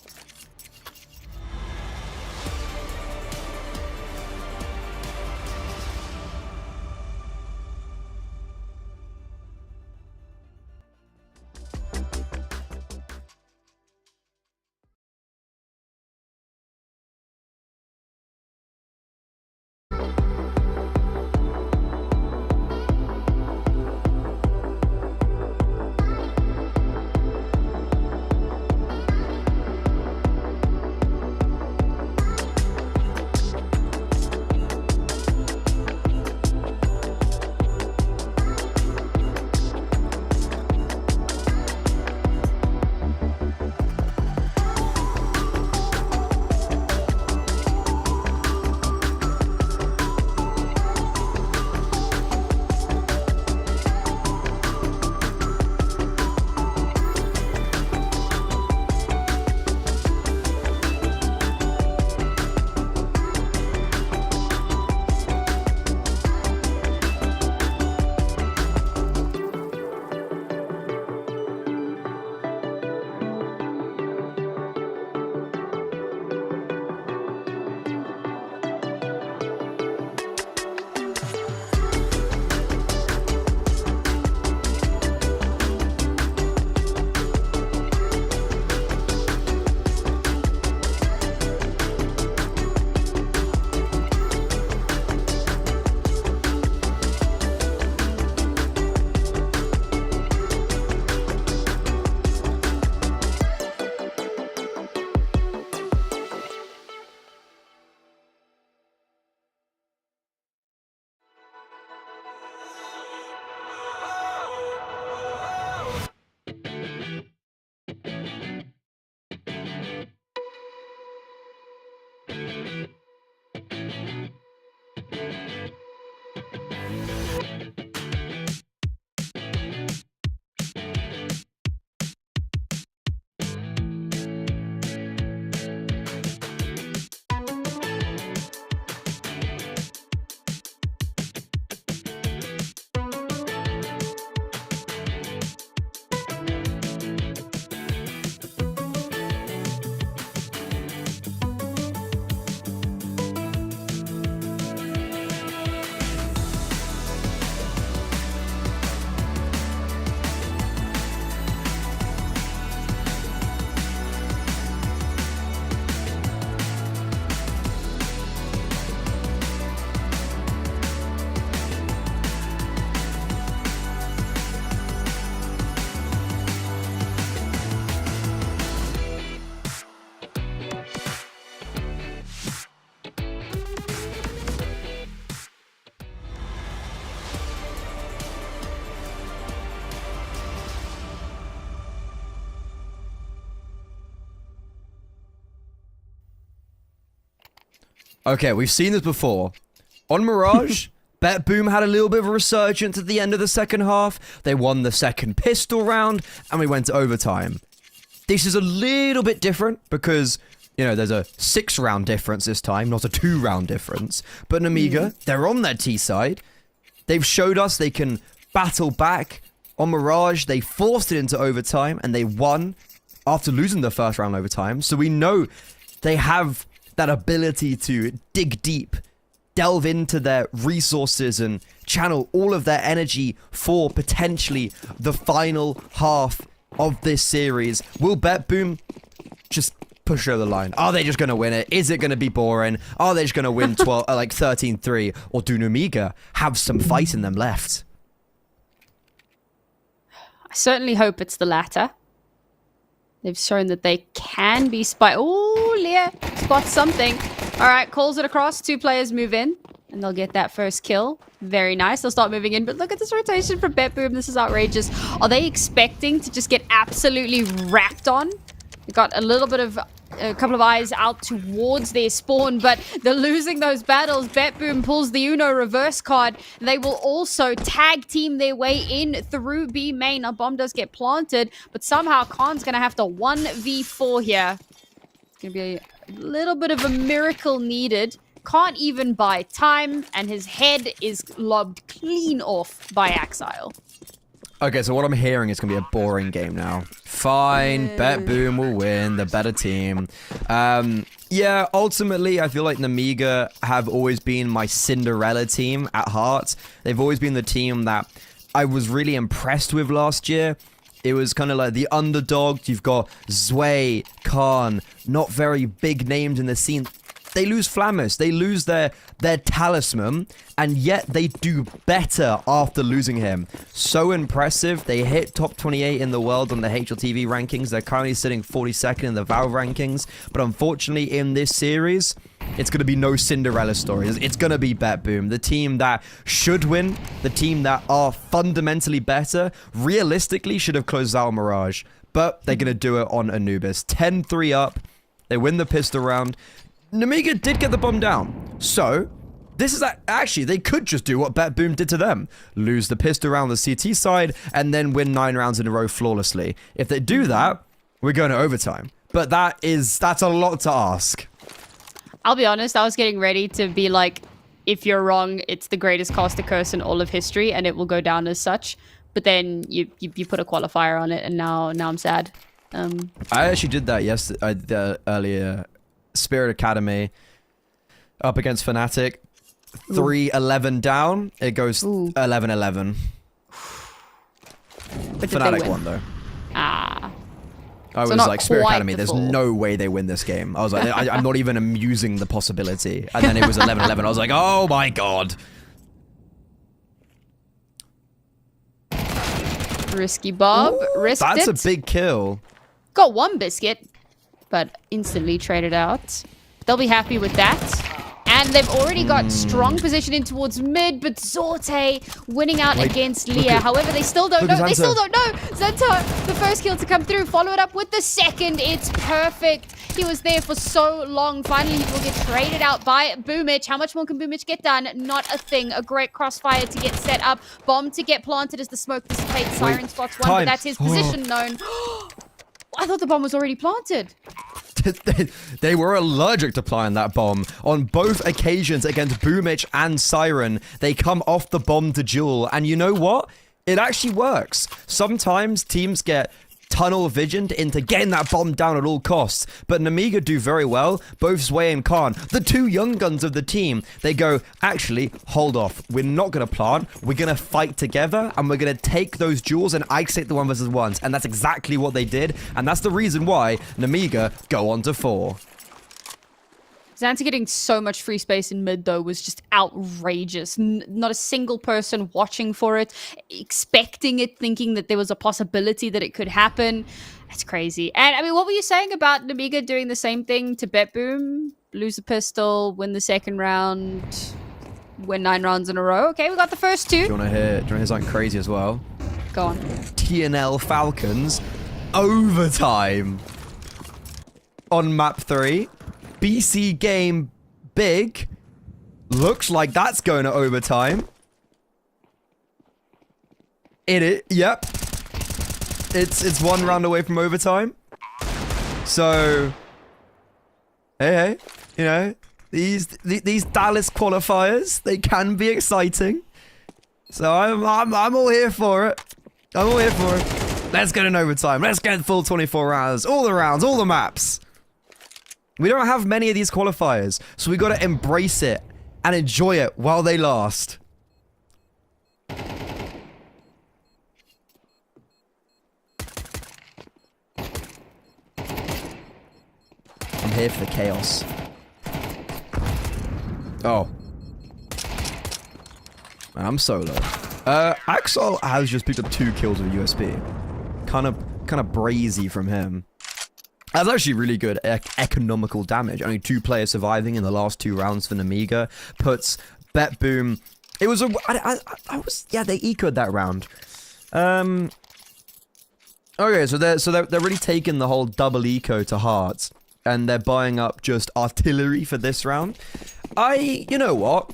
Okay, we've seen this before. On Mirage, Bet Boom had a little bit of a resurgence at the end of the second half. They won the second pistol round, and we went to overtime. This is a little bit different because, you know, there's a 6-round difference this time, not a 2-round difference. But Namiga, they're on their T side. They've showed us they can battle back. On Mirage, they forced it into overtime, and they won after losing the first round overtime. So we know they have that ability to dig deep, delve into their resources, and channel all of their energy for potentially the final half of this series. Will Bet Boom just push over the line? Are they just going to win it? Is it going to be boring? Are they just going to win 13-3? Or do Namiga have some fight in them left? I certainly hope it's the latter. They've shown that they can be Oh, Leah spots something. All right, calls it across. 2 players move in, and they'll get that first kill. Very nice. They'll start moving in, but look at this rotation from Bet Boom. This is outrageous. Are they expecting to just get absolutely wrapped on? They got a couple of eyes out towards their spawn, but they're losing those battles. Bet Boom pulls the Uno reverse card. They will also tag team their way in through B main. A bomb does get planted, but somehow Khan's going to have to 1v4 here. It's going to be a little bit of a miracle needed. Can't even buy time, and his head is lobbed clean off by Axile. Okay, so what I'm hearing is going to be a boring game now. Fine, Bet Boom will win, the better team. Yeah, ultimately, I feel like Namiga have always been my Cinderella team at heart. They've always been the team that I was really impressed with last year. It was kind of like the underdog. You've got Zway, Khan, not very big names in the scene. They lose Flammus, they lose their talisman, and yet they do better after losing him. So impressive. They hit top 28 in the world on the HLTV rankings. They're currently sitting 42nd in the Valve rankings. But unfortunately, in this series, it's going to be no Cinderella stories. It's going to be Bet Boom, the team that should win, the team that are fundamentally better, realistically should have closed out Mirage. But they're going to do it on Anubis. 10-3 up. They win the pistol round. Namiga did get the bomb down. So, this is actually, they could just do what Bet Boom did to them. Lose the pistol round the CT side, and then win 9 rounds in a row flawlessly. If they do that, we're going to overtime. But that's a lot to ask. I'll be honest, I was getting ready to be like, if you're wrong, it's the greatest caster curse in all of history, and it will go down as such. But then you put a qualifier on it, and now I'm sad. I actually did that yesterday, earlier. Spirit Academy up against Fnatic. 3-11 down. It goes 11-11. Fnatic won, though. Ah. I was like, Spirit Academy, there's no way they win this game. I was like, I'm not even amusing the possibility. And then it was 11-11. I was like, oh my god. Risky Bob. Risked it. That's a big kill. Got 1 biscuit, but instantly traded out. They'll be happy with that. And they've already got strong position in towards mid, but Zorte winning out against Leah. However, they still don't know. They still don't know. Zento, the first kill to come through. Follow it up with the second. It's perfect. He was there for so long. Finally, he will get traded out by Boomich. How much more can Boomich get done? Not a thing. A great crossfire to get set up. Bomb to get planted as the smoke dissipates. Siren spots one, but that's his position known. I thought the bomb was already planted. They were allergic to playing that bomb. On both occasions against Boomich and Siren, they come off the bomb to duel. And you know what? It actually works. Sometimes teams get tunnel visioned into getting that bomb down at all costs. But Namiga do very well. Both Zway and Khan, the 2 young guns of the team, they go, actually, hold off. We're not going to plant. We're going to fight together, and we're going to take those duels and isolate the 1v1s. And that's exactly what they did. And that's the reason why Namiga go on to 4. Xanta getting so much free space in mid, though, was just outrageous. Not a single person watching for it, expecting it, thinking that there was a possibility that it could happen. That's crazy. And, I mean, what were you saying about Namiga doing the same thing to Bet Boom? Lose the pistol, win the second round, win 9 rounds in a row. Okay, we got the first 2. Do you want to hear something crazy as well? Go on. TNL Falcons, overtime on map 3. BC game big. Looks like that's going to overtime. Yep. It's 1 round away from overtime. So, hey, you know, these Dallas qualifiers, they can be exciting. So I'm all here for it. I'm all here for it. Let's get an overtime. Let's get full 24 rounds, all the maps. We don't have many of these qualifiers, so we got to embrace it and enjoy it while they last. I'm here for the chaos. Oh. Man, I'm solo. Axel has just picked up 2 kills with a USP. Kind of brazy from him. That's actually really good economical damage. Only 2 players surviving in the last 2 rounds for Namiga puts Bet Boom. It was yeah, they ecoed that round. Okay, so they're really taking the whole double eco to heart, and they're buying up just artillery for this round. You know what?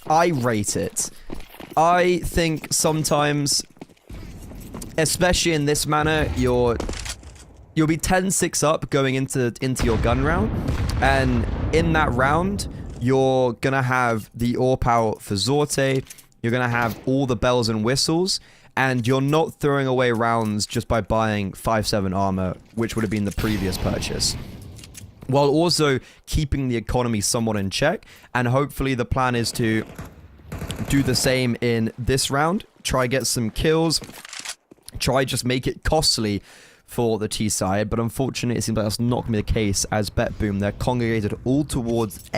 I rate it. I think sometimes, especially in this manner, you'll be 10-6 up going into your gun round, and in that round, you're gonna have the AWP for Zorte, you're gonna have all the bells and whistles, and you're not throwing away rounds just by buying 5/7 armor, which would have been the previous purchase. While also keeping the economy somewhat in check, and hopefully the plan is to do the same in this round, try get some kills, try just make it costly for the T side, but unfortunately it seems like that's not going to be the case as Bet Boom, they're congregated all towards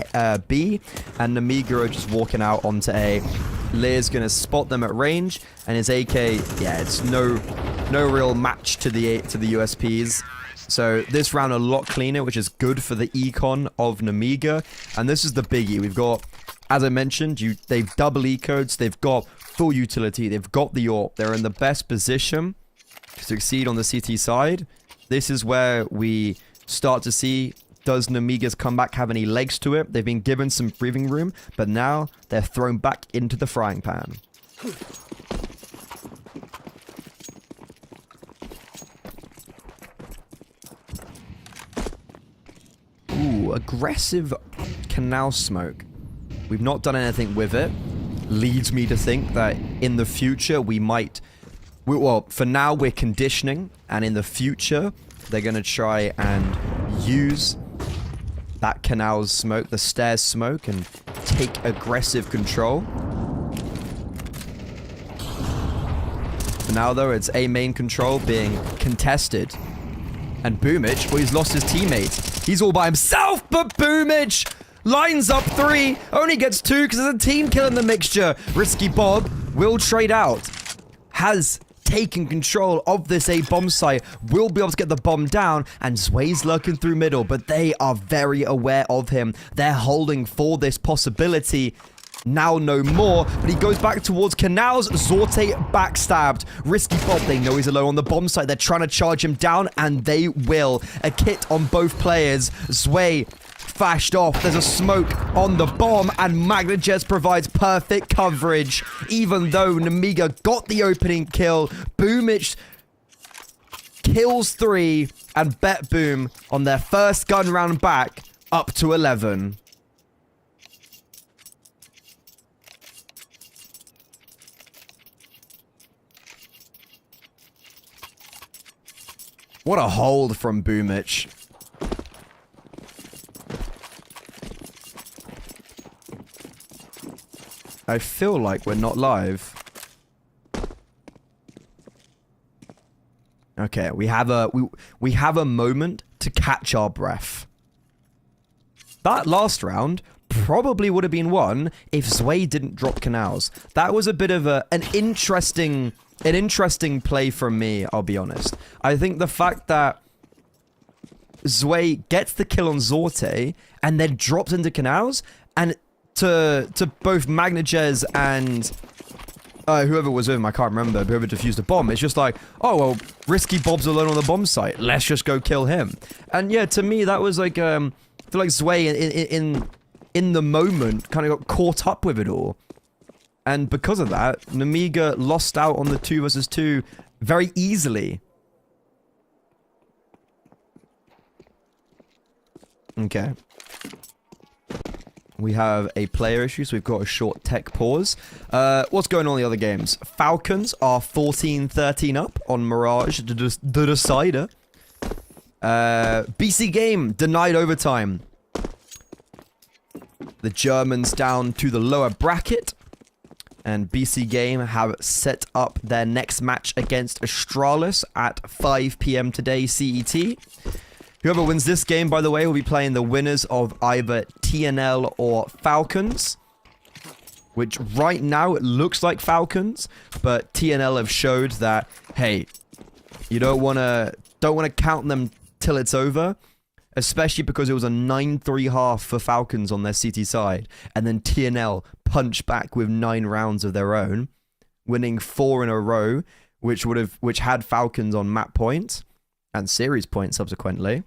B, and Namiga are just walking out onto A. Lear's going to spot them at range, and his AK, yeah, it's no real match to the USPs. So this round a lot cleaner, which is good for the econ of Namiga, and this is the biggie. We've got, as I mentioned, they've double ecodes, they've got full utility, they've got the AWP, they're in the best position to succeed on the CT side. This is where we start to see, does Namiga's comeback have any legs to it? They've been given some breathing room, but now they're thrown back into the frying pan. Ooh, aggressive canal smoke. We've not done anything with it. Leads me to think that in the future we might... Well, for now we're conditioning, and in the future they're going to try and use that canal's smoke, the stairs smoke, and take aggressive control. For now though, it's A main control being contested. And Boomich, well, he's lost his teammate. He's all by himself, but Boomich lines up 3, only gets 2 because there's a team kill in the mixture. Risky Bob will trade out. Has taken control of this A bomb site, will be able to get the bomb down, and Zway's lurking through middle, but they are very aware of him. They're holding for this possibility. Now no more, but he goes back towards canals. Zorte backstabbed. Risky Bob, they know he's alone on the bomb site. They're trying to charge him down, and they will. A kit on both players. Zway fashed off. There's a smoke on the bomb, and Magnajez provides perfect coverage. Even though Namiga got the opening kill, Boomich kills 3, and Bet Boom on their first gun round back up to 11. What a hold from Boomich. I feel like we're not live. Okay, we have a moment to catch our breath. That last round probably would have been won if Zway didn't drop canals. That was a bit of an interesting play from me, I'll be honest. I think the fact that Zway gets the kill on Zorte and then drops into canals, and to both Magnajez and whoever was with him, I can't remember, whoever defused the bomb, it's just like, oh, well, Risky Bob's alone on the bomb site. Let's just go kill him. And yeah, to me, that was like, I feel like Zway in the moment, kind of got caught up with it all. And because of that, Nemiga lost out on the 2 versus 2 very easily. Okay. We have a player issue, so we've got a short tech pause. What's going on in the other games? Falcons are 14-13 up on Mirage, the decider. BC Game denied overtime. The Germans down to the lower bracket. And BC Game have set up their next match against Astralis at 5 p.m. today CET. Whoever wins this game, by the way, will be playing the winners of either TNL or Falcons. Which right now it looks like Falcons, but TNL have showed that, hey, you don't want to count them till it's over. Especially because it was a 9-3 half for Falcons on their CT side. And then TNL punched back with 9 rounds of their own, winning 4 in a row, which had Falcons on map point and series point subsequently.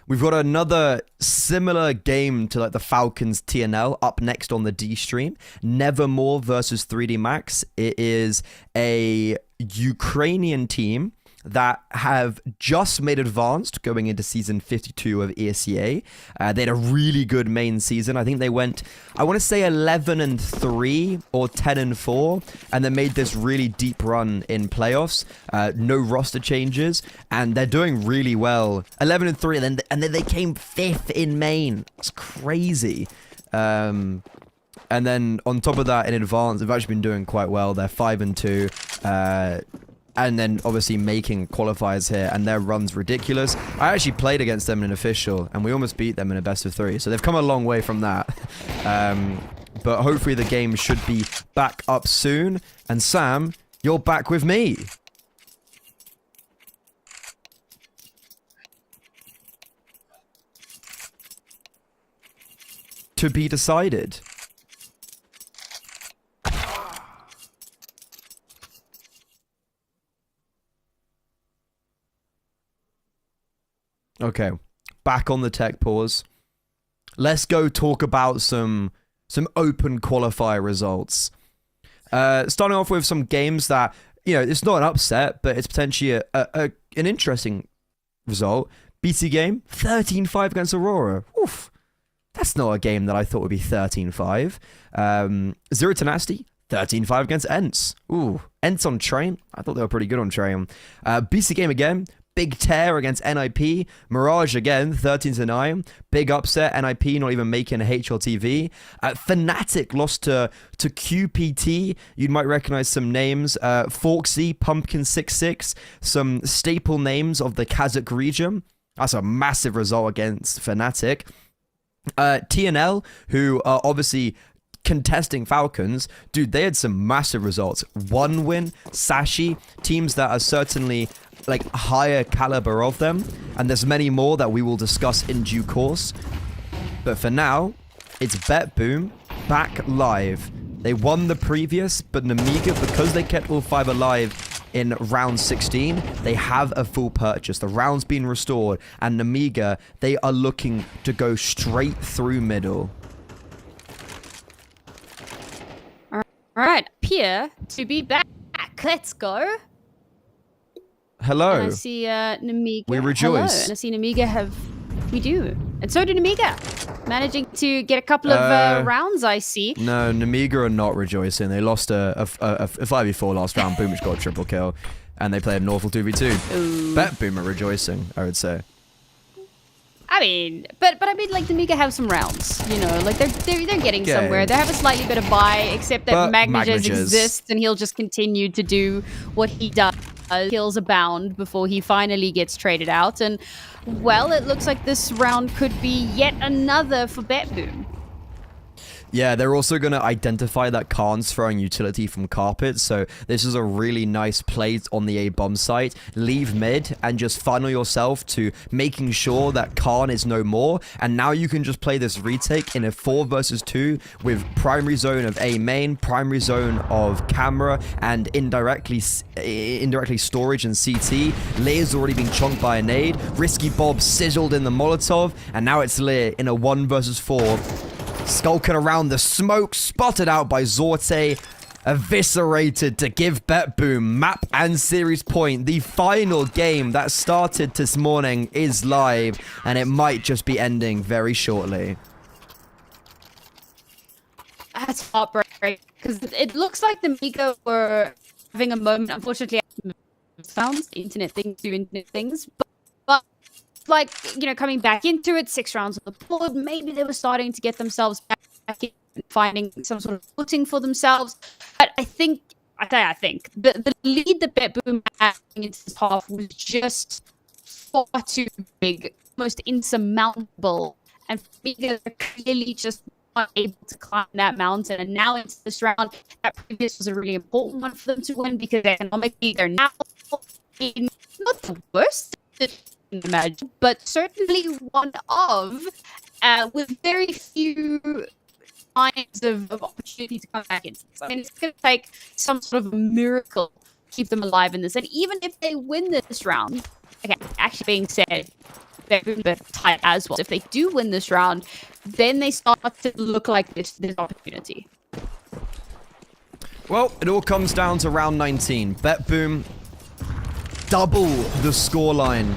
We've got another similar game to like the Falcons TNL up next on the D stream. Nevermore versus 3D Max. It is a Ukrainian team that have just made advanced going into season 52 of ESEA. They had a really good main season. I think they went, I want to say 11-3 or 10-4, and they made this really deep run in playoffs. No roster changes, and they're doing really well. 11-3, and then they came 5th in main. It's crazy. And then on top of that, in advance, they've actually been doing quite well. They're 5-2. And then obviously making qualifiers here, and their run's ridiculous. I actually played against them in an official, and we almost beat them in a best of 3. So they've come a long way from that. But hopefully the game should be back up soon. And Sam, you're back with me. To be decided. Okay, back on the tech pause. Let's go talk about some open qualifier results. Starting off with some games that, you know, it's not an upset, but it's potentially an interesting result. BC Game, 13-5 against Aurora. Oof. That's not a game that I thought would be 13-5. Zero Tenacity, 13-5 against Ents. Ooh, Ents on Train. I thought they were pretty good on Train. BC Game again. Big tear against NIP. Mirage again, 13-9. Big upset. NIP not even making a HLTV. Fnatic lost to QPT. You might recognize some names. Forksy, Pumpkin66. Some staple names of the Kazakh region. That's a massive result against Fnatic. TNL, who are obviously contesting Falcons, dude, they had some massive results. 1 win, Sashi, teams that are certainly like higher caliber of them, and there's many more that we will discuss in due course. But for now, it's BetBoom back live. They won the previous, but Nemiga, because they kept all 5 alive in round 16, they have a full purchase. The round's been restored, and Nemiga, they are looking to go straight through middle. All right, Pierre, to be back. Let's go. Hello. And I see Nemiga. We rejoice. Hello. And I see Nemiga we do. And so did Nemiga. Managing to get a couple of rounds, I see. No, Nemiga are not rejoicing. They lost a 5v4 last round. Boom, which got a triple kill. And they played an awful 2v2. BetBoom are rejoicing, I would say. I mean, but I mean, like, Nemiga have some rounds, you know, like they're getting somewhere. They have a slightly better buy, except that Magnages exists, and he'll just continue to do what he does. Kills abound before he finally gets traded out, and well, it looks like this round could be yet another for BetBoom. Yeah, they're also going to identify that Khan's throwing utility from carpet, so this is a really nice play on the A bomb site. Leave mid and just funnel yourself to making sure that Khan is no more, and now you can just play this retake in a 4 versus 2 with primary zone of A main, primary zone of camera, and indirectly storage and CT. Lear's already been chunked by a nade. Risky Bob sizzled in the Molotov, and now it's Lear in a 1 versus 4. Skulking around the smoke, spotted out by Zorte, eviscerated to give BetBoom map and series point. The final game that started this morning is live, and it might just be ending very shortly. That's heartbreaking, because it looks like the Miko were having a moment. Unfortunately, sounds internet things do internet things, but like, you know, coming back into it, 6 rounds on the board, maybe they were starting to get themselves back in, finding some sort of footing for themselves. But I think the lead that BetBoom had into this half was just far too big, almost insurmountable, and they're clearly just not able to climb that mountain. And now into this round, that previous was a really important one for them to win, because economically they're now in not the worst imagine, but certainly one of, with very few signs of opportunity to come back into this. I mean, it's going to take some sort of a miracle to keep them alive in this. And even if they win this round, okay, actually being said, they're a bit tight as well. So if they do win this round, then they start to look like this opportunity. Well, it all comes down to round 19. BetBoom double the scoreline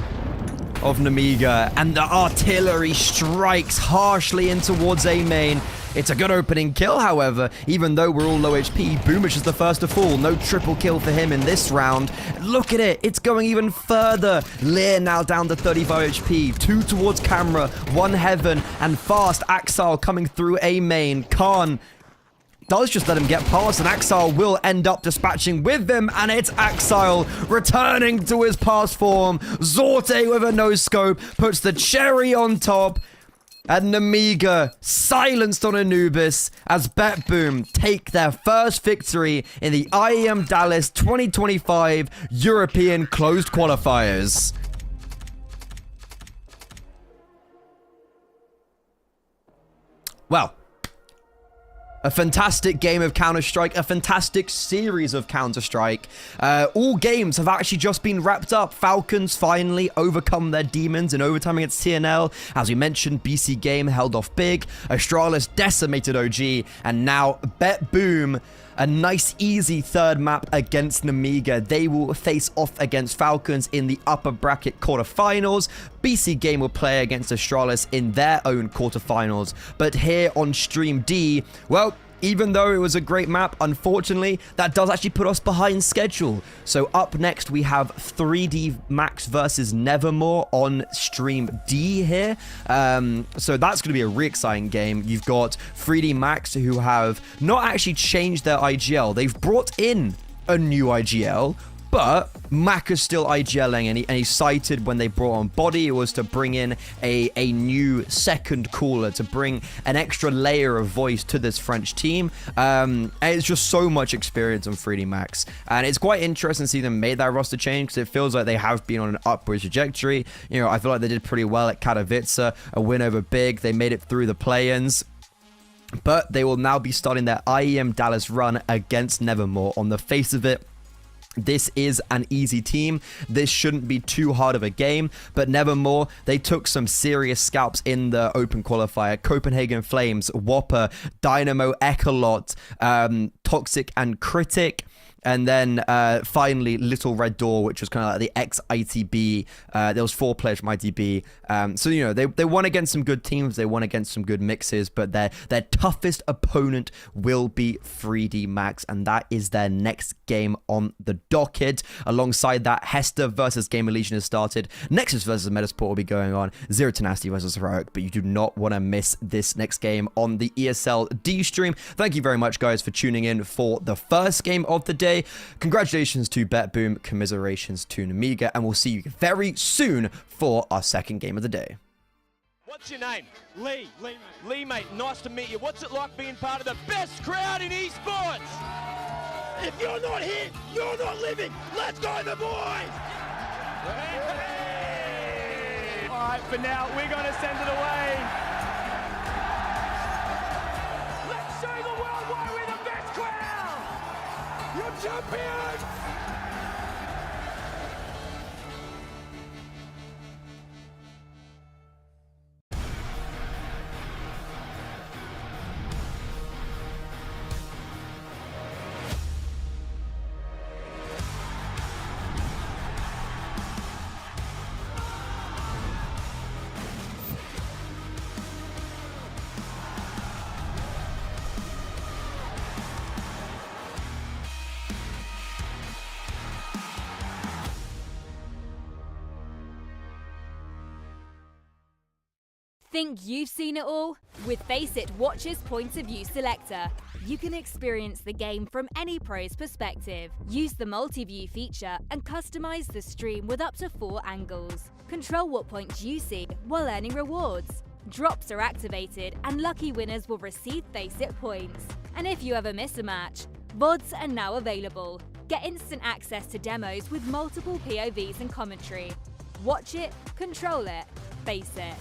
of Namiga, and the artillery strikes harshly in towards A main. It's a good opening kill, however, even though we're all low HP. Boomich is the first to fall. No triple kill for him in this round. Look at it. It's going even further. Lear now down to 35 HP. 2 towards camera, 1 heaven, and fast Axile coming through A main. Khan does just let him get past, and Axile will end up dispatching with him, and it's Axile returning to his past form. Zorte with a no-scope puts the cherry on top, and Namiga silenced on Anubis as BetBoom take their first victory in the IEM Dallas 2025 European Closed Qualifiers. Well, a fantastic game of Counter-Strike, a fantastic series of Counter-Strike. All games have actually just been wrapped up. Falcons finally overcome their demons in overtime against TNL. As we mentioned, BC Game held off big. Astralis decimated OG. And now BetBoom, a nice easy third map against Namiga. They will face off against Falcons in the upper bracket quarterfinals. BC Game will play against Astralis in their own quarterfinals. But here on Stream D, well, even though it was a great map, unfortunately, that does actually put us behind schedule. So up next, we have 3D Max versus Nevermore on Stream D here. So that's going to be a really exciting game. You've got 3D Max, who have not actually changed their IGL. They've brought in a new IGL, but Mac is still IGLing, and he cited when they brought on Body, it was to bring in a new second cooler, to bring an extra layer of voice to this French team. And it's just so much experience on 3D Max. And it's quite interesting to see them make that roster change, because it feels like they have been on an upward trajectory. You know, I feel like they did pretty well at Katowice, a win over Big. They made it through the play-ins. But they will now be starting their IEM Dallas run against Nevermore. On the face of it, this is an easy team. This shouldn't be too hard of a game, but Nevermore, they took some serious scalps in the open qualifier. Copenhagen Flames, Whopper, Dynamo, Echolot, Toxic and Critic. And then finally, Little Red Door, which was kind of like the ex-ITB. There was 4 players from ITB. So, you know, they won against some good teams. They won against some good mixes. But their toughest opponent will be 3D Max. And that is their next game on the docket. Alongside that, Hester versus Gamer Legion has started. Nexus versus Metasport will be going on. Zero Tenacity versus Heroic. But you do not want to miss this next game on the ESL D stream. Thank you very much, guys, for tuning in for the first game of the day. Congratulations to BetBoom, commiserations to Namiga, and we'll see you very soon for our second game of the day. What's your name? Lee, mate. Lee, mate, nice to meet you. What's it like being part of the best crowd in esports? If you're not here, you're not living. Let's go, the boys! All right, for now, we're going to send it away. Let's show the world why we're the best crowd! You're champions! Think you've seen it all? With FaceIt Watch's Point of View Selector, you can experience the game from any pro's perspective. Use the multi-view feature and customize the stream with up to 4 angles. Control what points you see while earning rewards. Drops are activated and lucky winners will receive FaceIt points. And if you ever miss a match, VODs are now available. Get instant access to demos with multiple POVs and commentary. Watch it, control it, face it.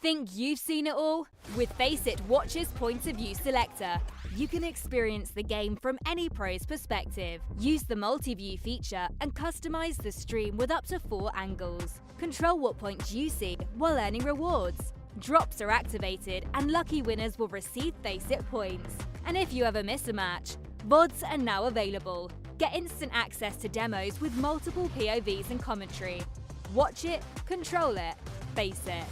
Think you've seen it all? With Face It Watch's Point of View Selector, you can experience the game from any pro's perspective. Use the multi-view feature and customize the stream with up to 4 angles. Control what points you see while earning rewards. Drops are activated and lucky winners will receive Face It points. And if you ever miss a match, VODs are now available. Get instant access to demos with multiple POVs and commentary. Watch it, control it, face it.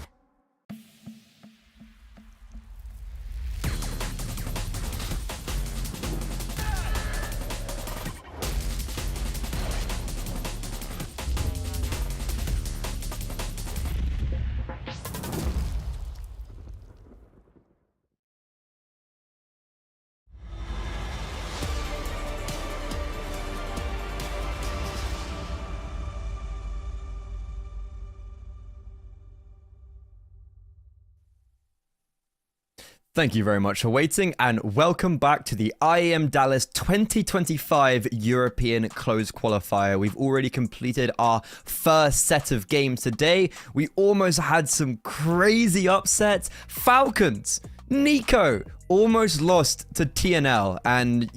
Thank you very much for waiting, and welcome back to the IEM Dallas 2025 European Closed Qualifier. We've already completed our first set of games today. We almost had some crazy upsets. Falcons, Nico almost lost to TNL, and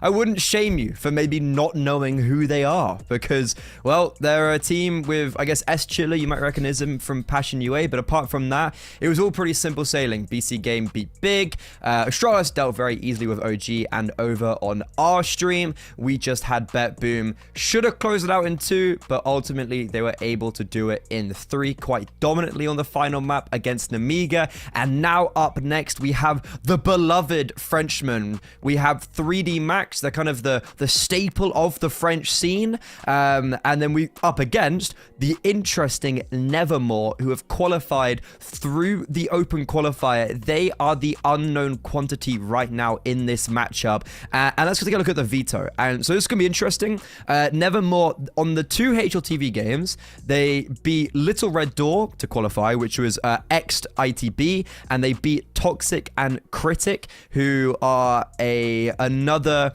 I wouldn't shame you for maybe not knowing who they are, because, well, they're a team with, I guess, S Chiller, you might recognize them from Passion UA, but apart from that, it was all pretty simple sailing. BC Game beat Big, Astralis dealt very easily with OG, and over on our stream, we just had Bet Boom. Should have closed it out in 2, but ultimately they were able to do it in 3 quite dominantly on the final map against Namiga, and now up next we have the beloved Frenchman. We have 3D Max, they're kind of the staple of the French scene. And then we up against the interesting Nevermore, who have qualified through the open qualifier. They are the unknown quantity right now in this matchup. And let's take a look at the veto. And so this is going to be interesting. Nevermore, on the 2 HLTV games, they beat Little Red Door to qualify, which was X'd ITB, and they beat Toxic and Critic, who are another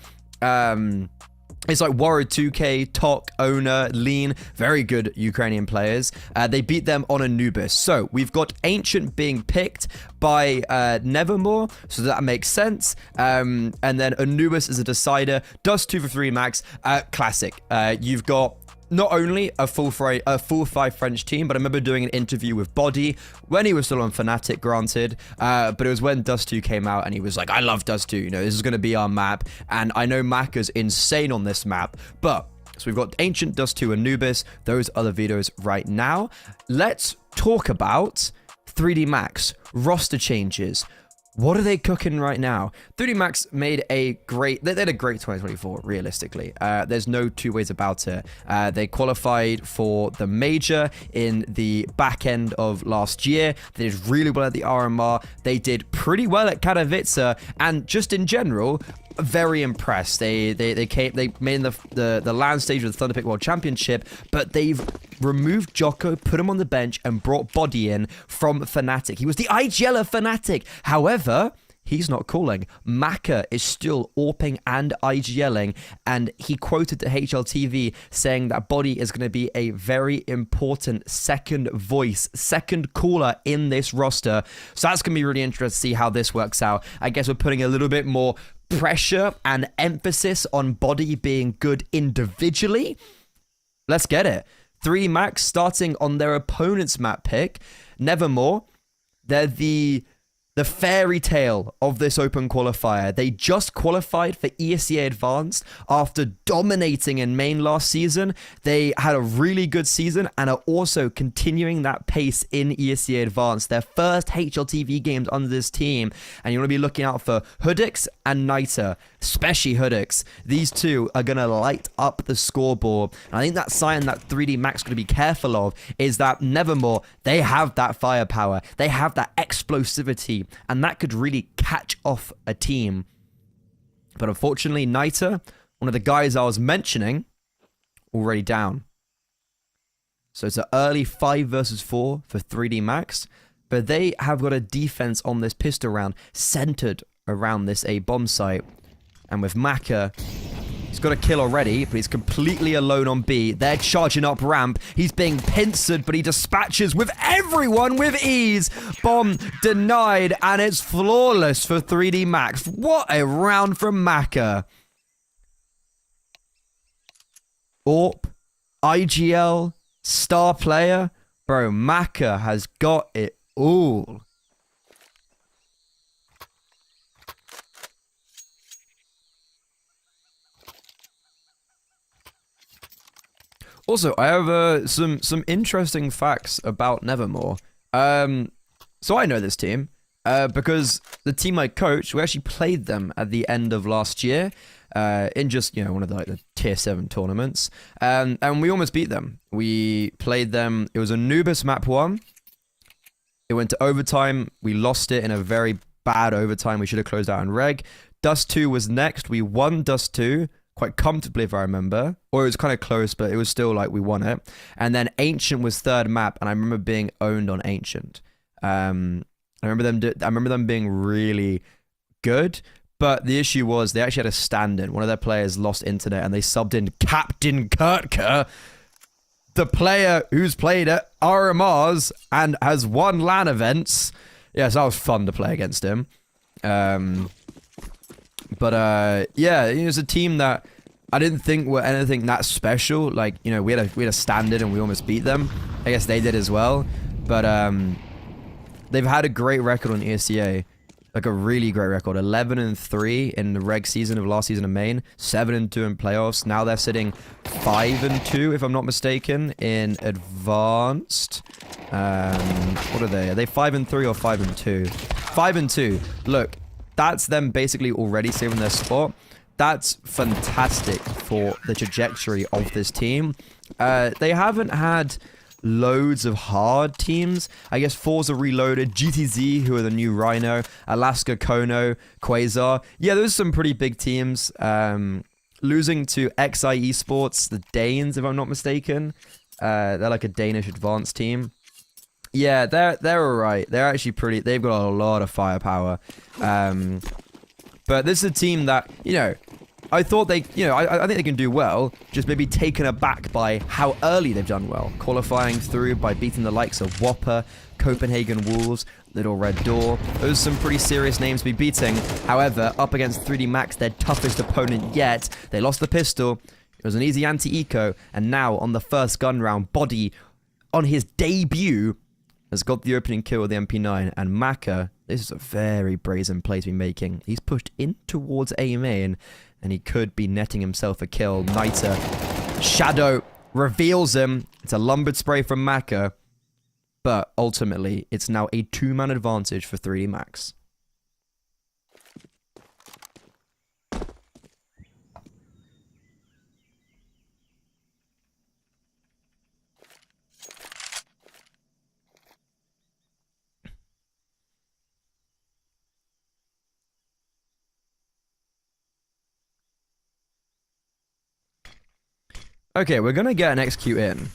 it's like Warrior 2K, Tok, Owner, Lean, very good Ukrainian players. They beat them on Anubis. So we've got Ancient being picked by Nevermore, so that makes sense. And then Anubis is a decider. Dust 2 for 3 max. Classic. You've got not only a full 5 French team, but I remember doing an interview with Body when he was still on Fnatic, granted, but it was when Dust 2 came out and he was like, I love Dust 2, you know, this is going to be our map, and I know Maka's insane on this map, but so we've got Ancient, Dust 2, Anubis. Those are the vetoes right now. Let's talk about 3D Max, roster changes. What are they cooking right now? 3D Max made they had a great 2024, realistically. There's no two ways about it. They qualified for the major in the back end of last year. They did really well at the RMR. They did pretty well at Katowice, and just in general, very impressed. They made the land stage of the Thunderpick World Championship, but they've removed Jocko, put him on the bench, and brought Body in from Fnatic. He was the IGL of Fnatic. However, he's not calling. Maka is still AWPing and IGLing, and he quoted to HLTV saying that Body is going to be a very important second voice, second caller in this roster. So that's going to be really interesting to see how this works out. I guess we're putting a little bit more pressure and emphasis on Body being good individually. Let's get it. 3 Max starting on their opponent's map pick. Nevermore, they're the fairy tale of this open qualifier. They just qualified for ESEA Advanced after dominating in main last season. They had a really good season and are also continuing that pace in ESEA Advanced. Their first HLTV games under this team, and you want to be looking out for Hoodix and Niter, especially Hoodix. These two are going to light up the scoreboard. And I think that sign that 3D Max going to be careful of is that Nevermore, they have that firepower. They have that explosivity. And that could really catch off a team. But unfortunately, Niter, one of the guys I was mentioning, already down. So it's an early 5 versus 4 for 3D Max. But they have got a defense on this pistol round centered around this A bomb site. And with Maka He's got a kill already, but he's completely alone on B. They're charging up ramp. He's being pincered, but he dispatches with everyone with ease. Bomb denied, and it's flawless for 3D Max. What a round from Maka. AWP, IGL, star player. Bro, Maka has got it all. Also, I have some interesting facts about Nevermore. So I know this team because the team I coach, we actually played them at the end of last year in just, one of the tier 7 tournaments. And we almost beat them. We played them. It was Anubis map 1. It went to overtime. We lost it in a very bad overtime. We should have closed out in reg. Dust 2 was next. We won Dust 2. Quite comfortably, if I remember. Or it was kind of close, but it was still like we won it. And then Ancient was third map, and I remember being owned on Ancient. I remember them being really good, but the issue was they actually had a stand-in. One of their players lost internet, and they subbed in Captain Kurtka, the player who's played at RMRs and has won LAN events. Yeah, so that was fun to play against him. But yeah, it was a team that I didn't think were anything that special. Like, we had a stand-in and we almost beat them. I guess they did as well. But they've had a great record on ESEA. Like a really great record. 11-3 in the reg season of last season of main. 7-2 in playoffs. Now they're sitting 5-2, if I'm not mistaken, in advanced. What are they? Are they 5-3 or 5-2? 5-2. Look. That's them basically already saving their spot. That's fantastic for the trajectory of this team. They haven't had loads of hard teams. I guess Forza Reloaded, GTZ, who are the new Rhino, Alaska Kono, Quasar. Yeah, those are some pretty big teams. Losing to XI Esports, the Danes, if I'm not mistaken. They're like a Danish advanced team. Yeah, they're alright. They're actually pretty. They've got a lot of firepower. But this is a team that, I thought they, I think they can do well. Just maybe taken aback by how early they've done well. Qualifying through by beating the likes of Whopper, Copenhagen Wolves, Little Red Door. Those are some pretty serious names to be beating. However, up against 3D Max, their toughest opponent yet, they lost the pistol. It was an easy anti-eco. And now on the first gun round, Body, on his debut, has got the opening kill with the MP9, and Maka, this is a very brazen play to be making. He's pushed in towards A main, and he could be netting himself a kill. Niter, Shadow reveals him. It's a lumbered spray from Maka, but ultimately, it's now a 2-man advantage for 3D Max. Okay, we're gonna get an execute in.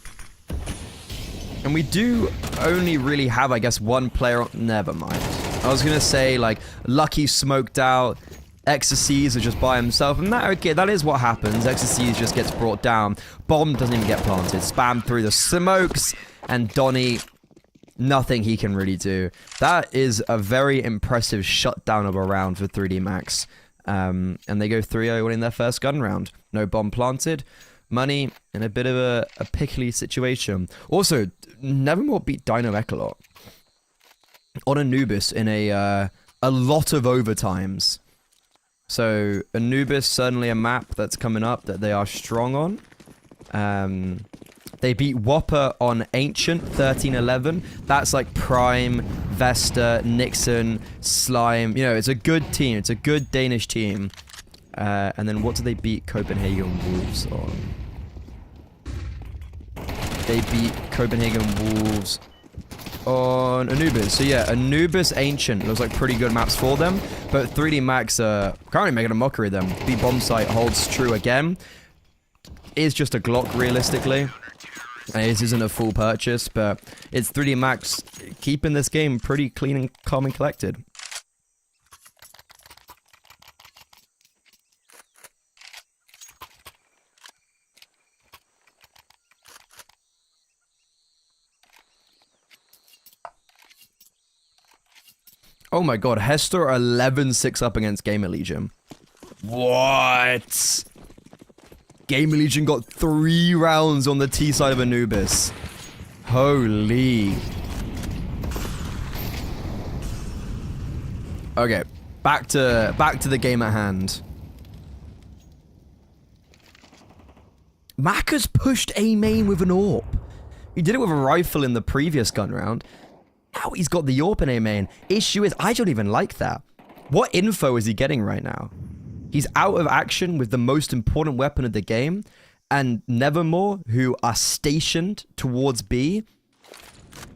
And we do only really have, I guess, one player on... Never mind. I was gonna say, like, Lucky smoked out, Exorcise are just by himself, and that is what happens. Exorcise just gets brought down. Bomb doesn't even get planted. Spam through the smokes, and Donnie, nothing he can really do. That is a very impressive shutdown of a round for 3D Max. And they go 3-0 winning their first gun round. No bomb planted. Money in a bit of a pickly situation. Also, Nevermore beat Dino Echolot on Anubis in a lot of overtimes. So Anubis, certainly a map that's coming up that they are strong on. They beat Whopper on Ancient 13-11. That's like Prime, Vesta, Nixon, Slime. It's a good team. It's a good Danish team. And then what did they beat Copenhagen Wolves on? They beat Copenhagen Wolves on Anubis. So yeah, Anubis, Ancient looks like pretty good maps for them. But 3D Max are currently making a mockery of them. B bomb site holds true again. Is just a Glock realistically. This isn't a full purchase, but it's 3D Max keeping this game pretty clean and calm and collected. Oh my god, Hester 11-6 up against Gamer Legion. What? Gamer Legion got 3 rounds on the T side of Anubis. Holy. Okay, back to the game at hand. Macca's pushed A main with an AWP. He did it with a rifle in the previous gun round. Now he's got the AWP in A main. Issue is, I don't even like that. What info is he getting right now? He's out of action with the most important weapon of the game, and Nevermore, who are stationed towards B.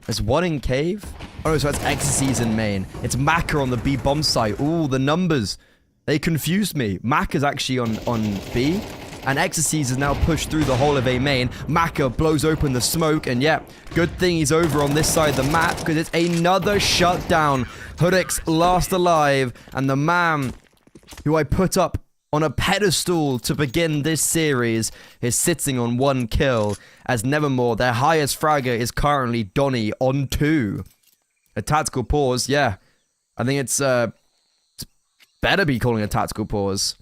There's one in cave. Oh no, so that's Ecstasy's in main. It's Macca on the B bomb site. Ooh, the numbers. They confused me. Macca's actually on B. And Ecstasy's is now pushed through the whole of A main. Macca blows open the smoke, and yeah, good thing he's over on this side of the map, because it's another shutdown. Hoodix last alive, and the man who I put up on a pedestal to begin this series is sitting on 1 kill, as Nevermore, their highest fragger, is currently Donny on 2. A tactical pause, yeah. I think it's better be calling a tactical pause.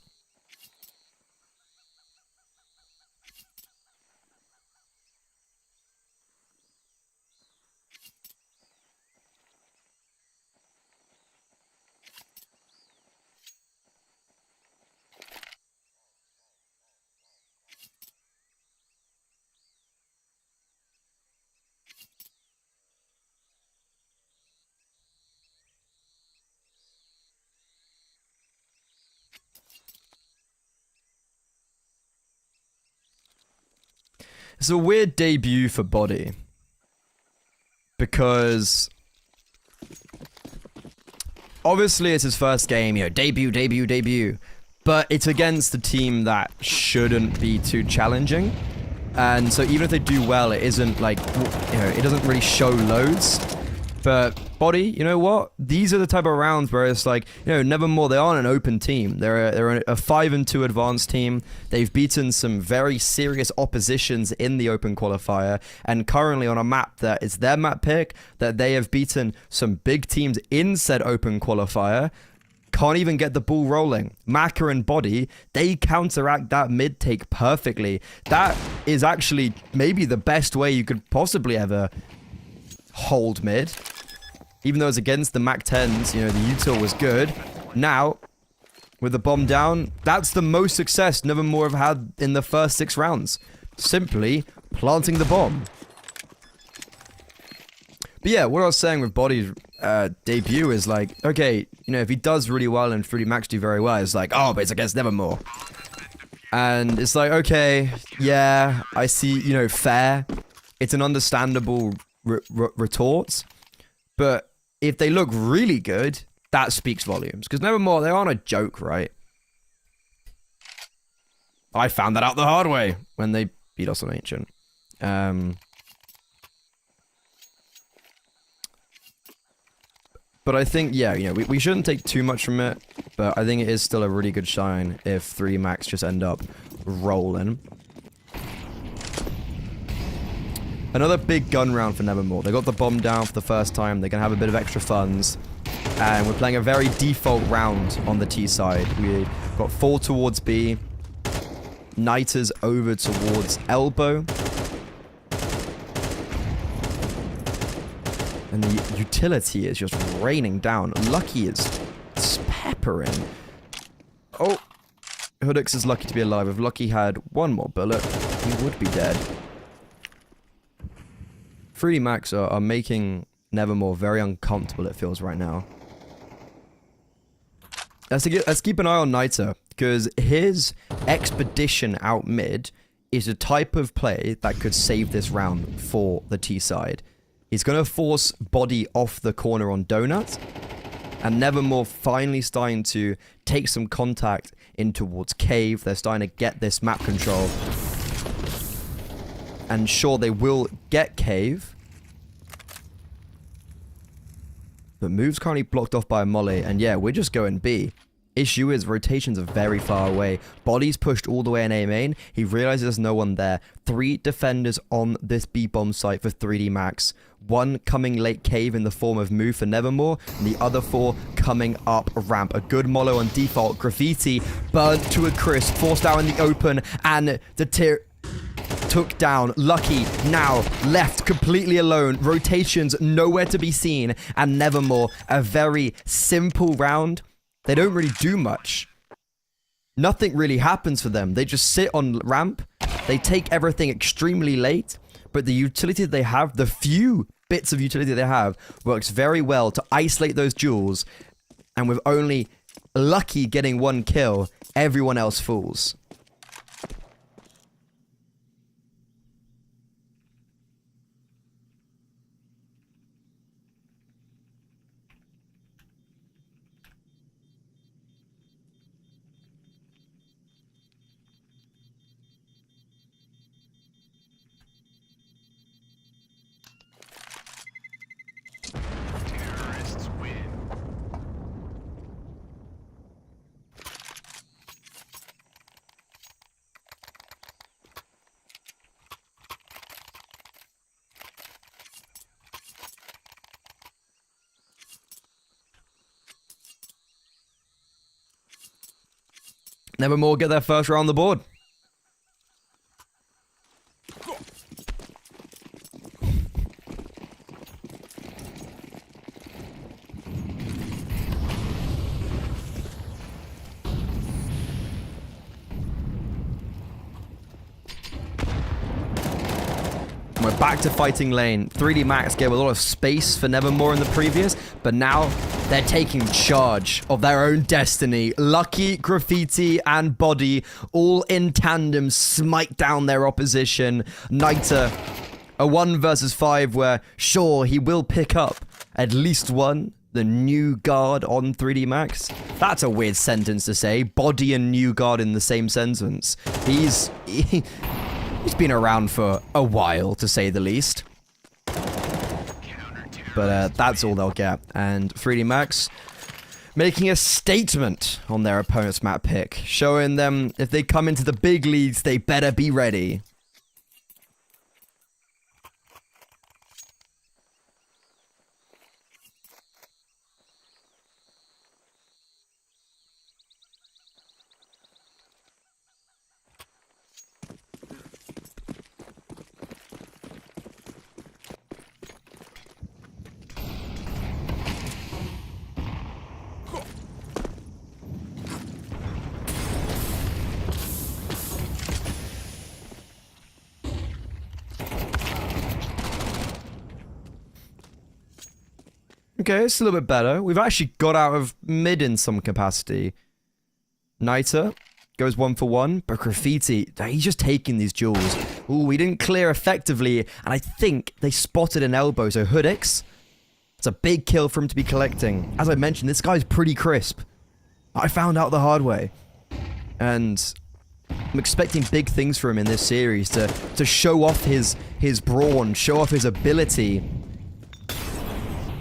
It's a weird debut for Body, because obviously it's his first game, you know, debut, but it's against a team that shouldn't be too challenging, and so even if they do well, it isn't like, you know, it doesn't really show loads. But Body, you know what? These are the type of rounds where it's like, you know, Nevermore, they aren't an open team. They're a 5-2 advanced team. They've beaten some very serious oppositions in the open qualifier, and currently on a map that is their map pick, that they have beaten some big teams in said open qualifier. Can't even get the ball rolling. Macca and Body, they counteract that mid take perfectly. That is actually maybe the best way you could possibly ever hold mid. Even though it's against the Mac 10s, you know, the util was good. Now, with the bomb down, that's the most success Nevermore have had in the first 6 rounds. Simply planting the bomb. But yeah, what I was saying with Body's debut is like, okay, you know, if he does really well and 3D Max do very well, it's like, oh, but it's against Nevermore. And it's like, okay, yeah, I see, you know, fair. It's an understandable retort. But if they look really good, that speaks volumes. Because Nevermore, they aren't a joke, right? I found that out the hard way when they beat us on Ancient. But I think, yeah, you know, we shouldn't take too much from it. But I think it is still a really good shine if 3 Max just end up rolling. Another big gun round for Nevermore. They got the bomb down for the first time. They can have a bit of extra funds. And we're playing a very default round on the T side. We got 4 towards B. Niters over towards Elbow. And the utility is just raining down. Lucky is peppering. Oh. Hoodix is lucky to be alive. If Lucky had 1 more bullet, he would be dead. 3D Max are making Nevermore very uncomfortable, it feels right now. Let's keep an eye on Niter, because his expedition out mid is a type of play that could save this round for the T side. He's going to force Body off the corner on Donut, and Nevermore finally starting to take some contact in towards Cave. They're starting to get this map control. And sure, they will get Cave. But move's currently blocked off by a molly. And yeah, we're just going B. Issue is rotations are very far away. Body's pushed all the way in A main. He realizes there's no one there. 3 defenders on this B-bomb site for 3D Max. 1 coming late cave in the form of Move for Nevermore, and the other 4 coming up ramp. A good mollo on default. Graffiti burnt to a crisp, forced out in the open, and the tier took down. Lucky now left completely alone. Rotations nowhere to be seen, and Nevermore, a very simple round. They don't really do much. Nothing really happens for them. They just sit on ramp. They take everything extremely late, but the utility they have, the few bits of utility they have, works very well to isolate those duels, and with only Lucky getting 1 kill, everyone else falls. Nevermore get their first round on the board. We're back to fighting lane. 3D Max gave a lot of space for Nevermore in the previous, but now they're taking charge of their own destiny. Lucky, Graffiti, and Body all in tandem smite down their opposition. Niter, a 1 versus 5 where, sure, he will pick up at least 1. The new guard on 3D Max. That's a weird sentence to say. Body and new guard in the same sentence. He's been around for a while, to say the least. But that's all they'll get. And 3D Max making a statement on their opponent's map pick, showing them if they come into the big leagues, they better be ready. Okay, it's a little bit better. We've actually got out of mid in some capacity. Niter goes 1 for 1, but Graffiti, he's just taking these duels. Ooh, we didn't clear effectively, and I think they spotted an elbow, so Hoodix, it's a big kill for him to be collecting. As I mentioned, this guy's pretty crisp. I found out the hard way. And I'm expecting big things from him in this series to show off his brawn, show off his ability.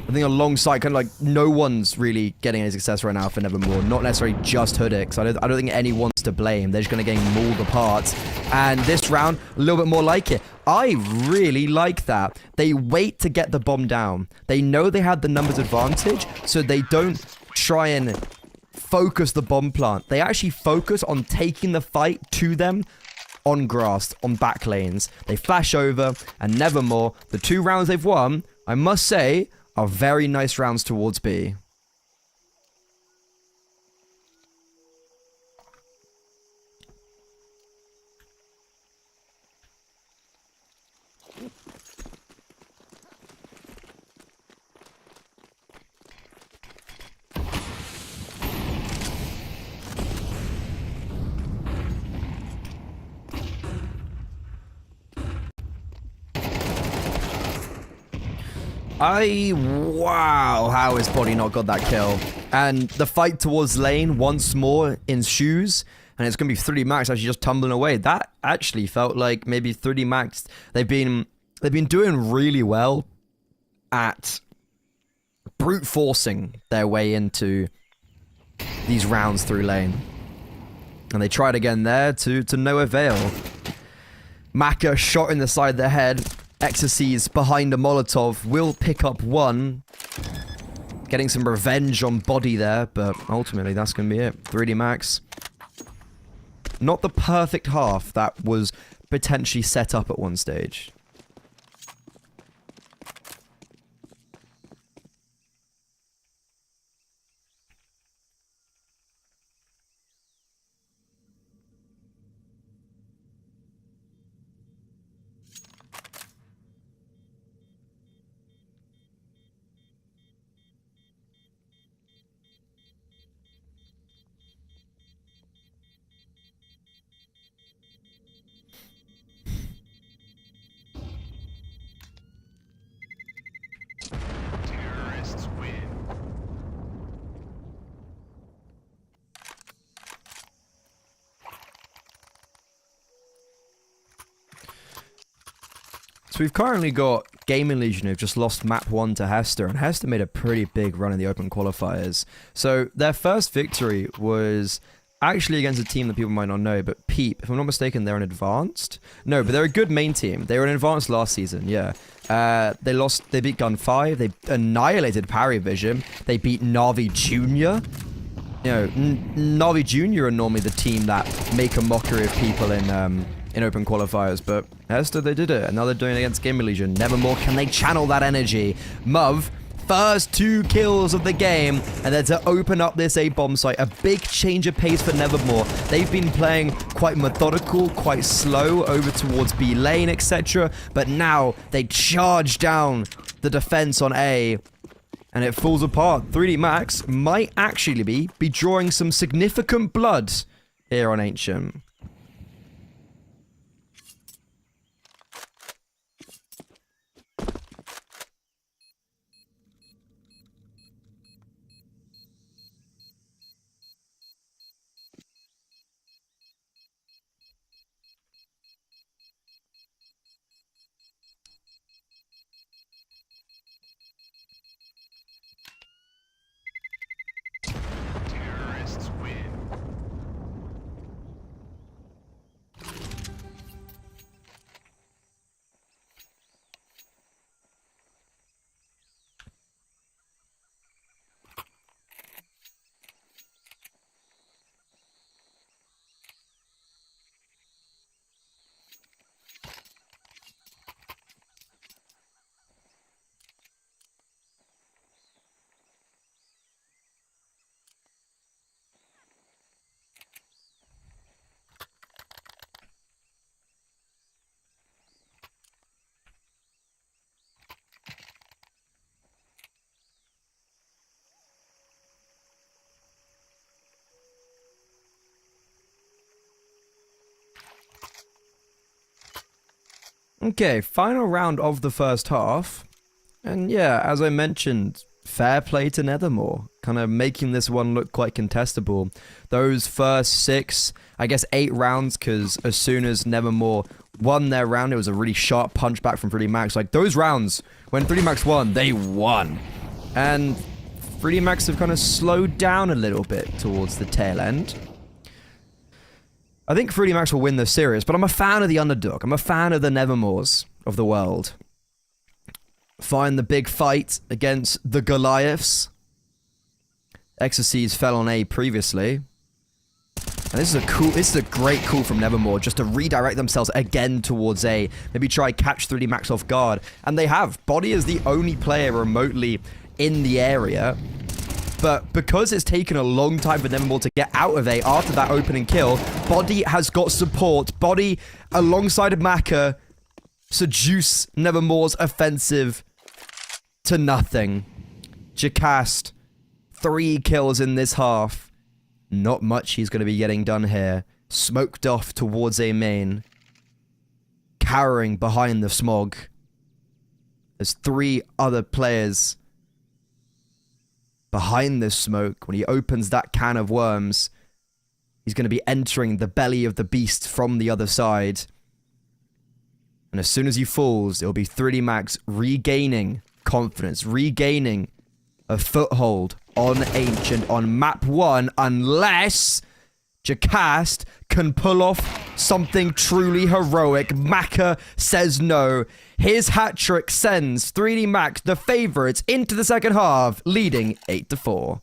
I think alongside, kind of like, no one's really getting any success right now for Nevermore. Not necessarily just Hoodix. I don't think anyone's to blame. They're just going to get mauled apart. And this round, a little bit more like it. I really like that. They wait to get the bomb down. They know they had the numbers advantage, so they don't try and focus the bomb plant. They actually focus on taking the fight to them on grass, on back lanes. They flash over, and Nevermore, the 2 rounds they've won, I must say, are very nice rounds towards B. Wow, how has Body not got that kill? And the fight towards lane once more ensues, and it's going to be 3D Max actually just tumbling away. That actually felt like maybe 3D Max, they've been doing really well at brute forcing their way into these rounds through lane. And they tried again there to no avail. Maka shot in the side of the head. Exorcise behind a Molotov will pick up one. Getting some revenge on Body there, but ultimately that's going to be it. 3D Max. Not the perfect half that was potentially set up at one stage. So we've currently got Gaming Legion who've just lost map 1 to Hester, and Hester made a pretty big run in the open qualifiers. So their first victory was actually against a team that people might not know, but Peep, if I'm not mistaken, they're an advanced? No, but they're a good main team. They were an advanced last season, yeah. They beat Gun 5, they annihilated Parry Vision, they beat Navi Jr. You know, Navi Jr. are normally the team that make a mockery of people in open qualifiers, but Hester, they did it, and now they're doing it against Gaming Legion. Nevermore can they channel that energy. Muv, first 2 kills of the game, and then to open up this A-bomb site, a big change of pace for Nevermore. They've been playing quite methodical, quite slow over towards B lane, etc., but now they charge down the defense on A, and it falls apart. 3D Max might actually be drawing some significant blood here on Ancient. Okay, final round of the first half. And yeah, as I mentioned, fair play to Nethermore. Kind of making this one look quite contestable. Those first 6, I guess 8 rounds, because as soon as Nevermore won their round, it was a really sharp punch back from 3D Max. Like, those rounds, when 3D Max won, they won. And 3D Max have kind of slowed down a little bit towards the tail end. I think 3D Max will win the series, but I'm a fan of the underdog. I'm a fan of the Nevermores of the world. Find the big fight against the Goliaths. Exorcise fell on A previously. And this is a great call from Nevermore, just to redirect themselves again towards A. Maybe try catch 3D Max off guard. And they have. Body is the only player remotely in the area. But because it's taken a long time for Nevermore to get out of A after that opening kill, Body has got support. Body, alongside Maka, seduce Nevermore's offensive to nothing. Jacast, 3 kills in this half. Not much he's going to be getting done here. Smoked off towards A main. Cowering behind the smog. There's 3 other players behind this smoke. When he opens that can of worms, he's going to be entering the belly of the beast from the other side. And as soon as he falls, it'll be 3D Max regaining confidence, regaining a foothold on Ancient on map 1 unless Jacast can pull off something truly heroic. Maka says no. His hat trick sends 3D Max, the favorites, into the second half, leading 8-4.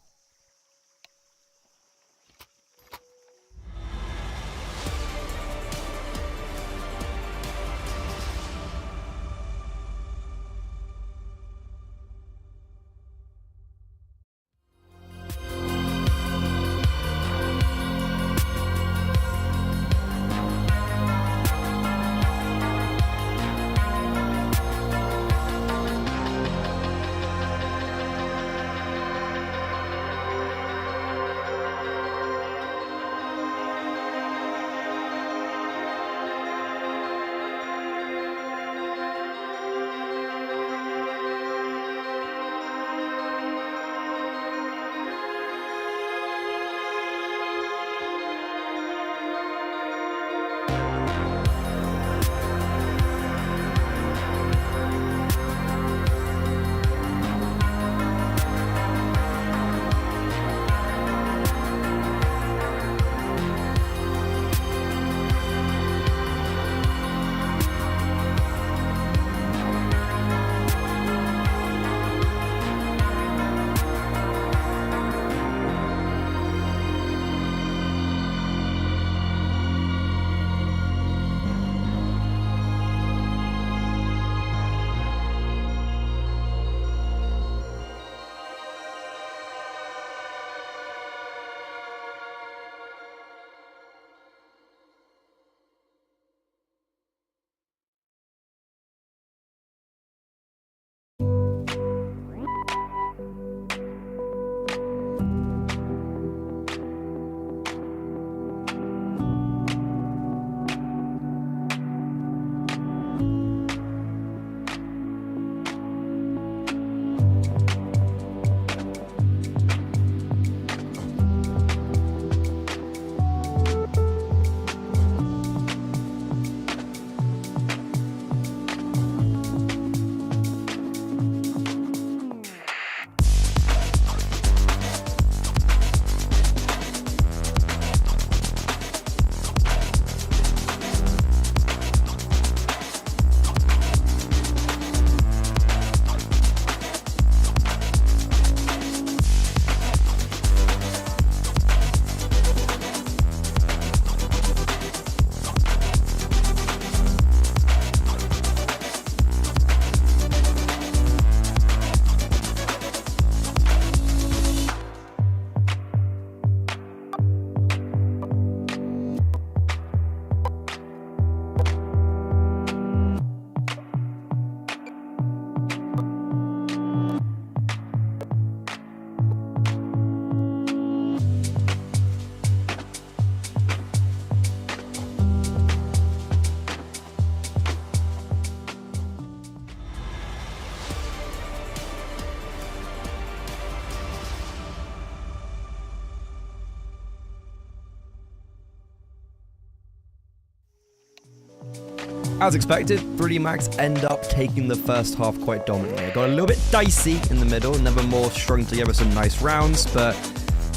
As expected, 3D Max end up taking the first half quite dominantly. It got a little bit dicey in the middle, Nevermore strung together some nice rounds, but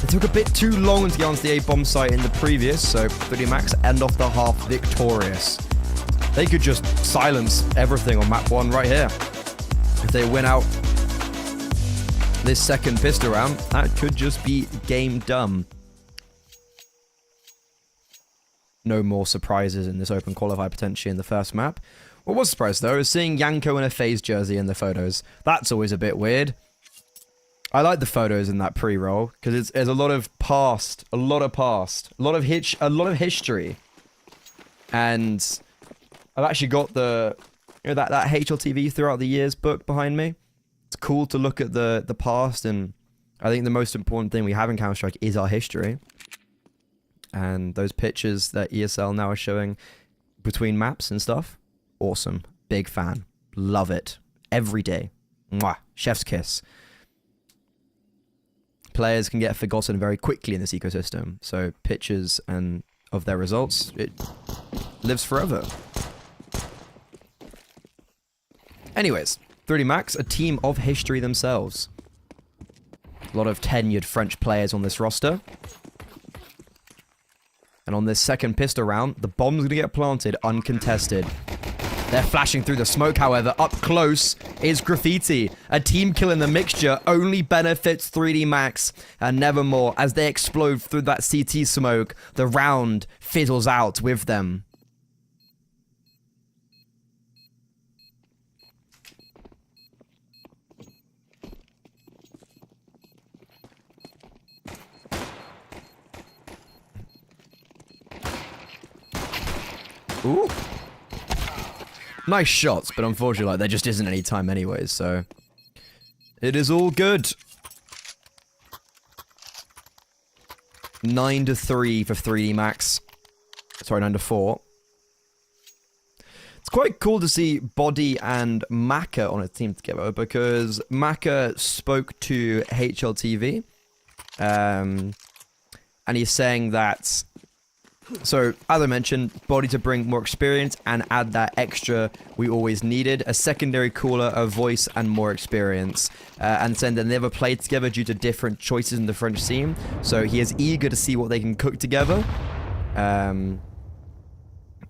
it took a bit too long to get onto the A-bomb site in the previous, so 3D Max end off the half victorious. They could just silence everything on map 1 right here. If they win out this second pistol round, that could just be game done. No more surprises in this open qualifier potentially in the first map. What was a surprise though is seeing Yanko in a FaZe jersey in the photos. That's always a bit weird. I like the photos in that pre-roll because there's a lot of past, a lot of history, and I've actually got the that HLTV throughout the years book behind me. It's cool to look at the past, and I think the most important thing we have in Counter-Strike is our history. And those pictures that ESL now are showing between maps and stuff, awesome. Big fan. Love it. Every day. Mwah. Chef's kiss. Players can get forgotten very quickly in this ecosystem. So pictures and of their results, it lives forever. Anyways, 3D Max, a team of history themselves. A lot of tenured French players on this roster. And on this second pistol round, the bomb's going to get planted uncontested. They're flashing through the smoke, however. Up close is Graffiti. A team kill in the mixture only benefits 3D Max and Nevermore. As they explode through that CT smoke, the round fizzles out with them. Ooh. Nice shots, but unfortunately, like, there just isn't any time anyways, so... It is all good. 9-3 for 3D Max. Sorry, 9-4. It's quite cool to see Body and Maka on a team together, because Maka spoke to HLTV, and he's saying that... So, as I mentioned, Body to bring more experience and add that extra we always needed. A secondary caller, a voice, and more experience. And saying they never played together due to different choices in the French team. So, he is eager to see what they can cook together. And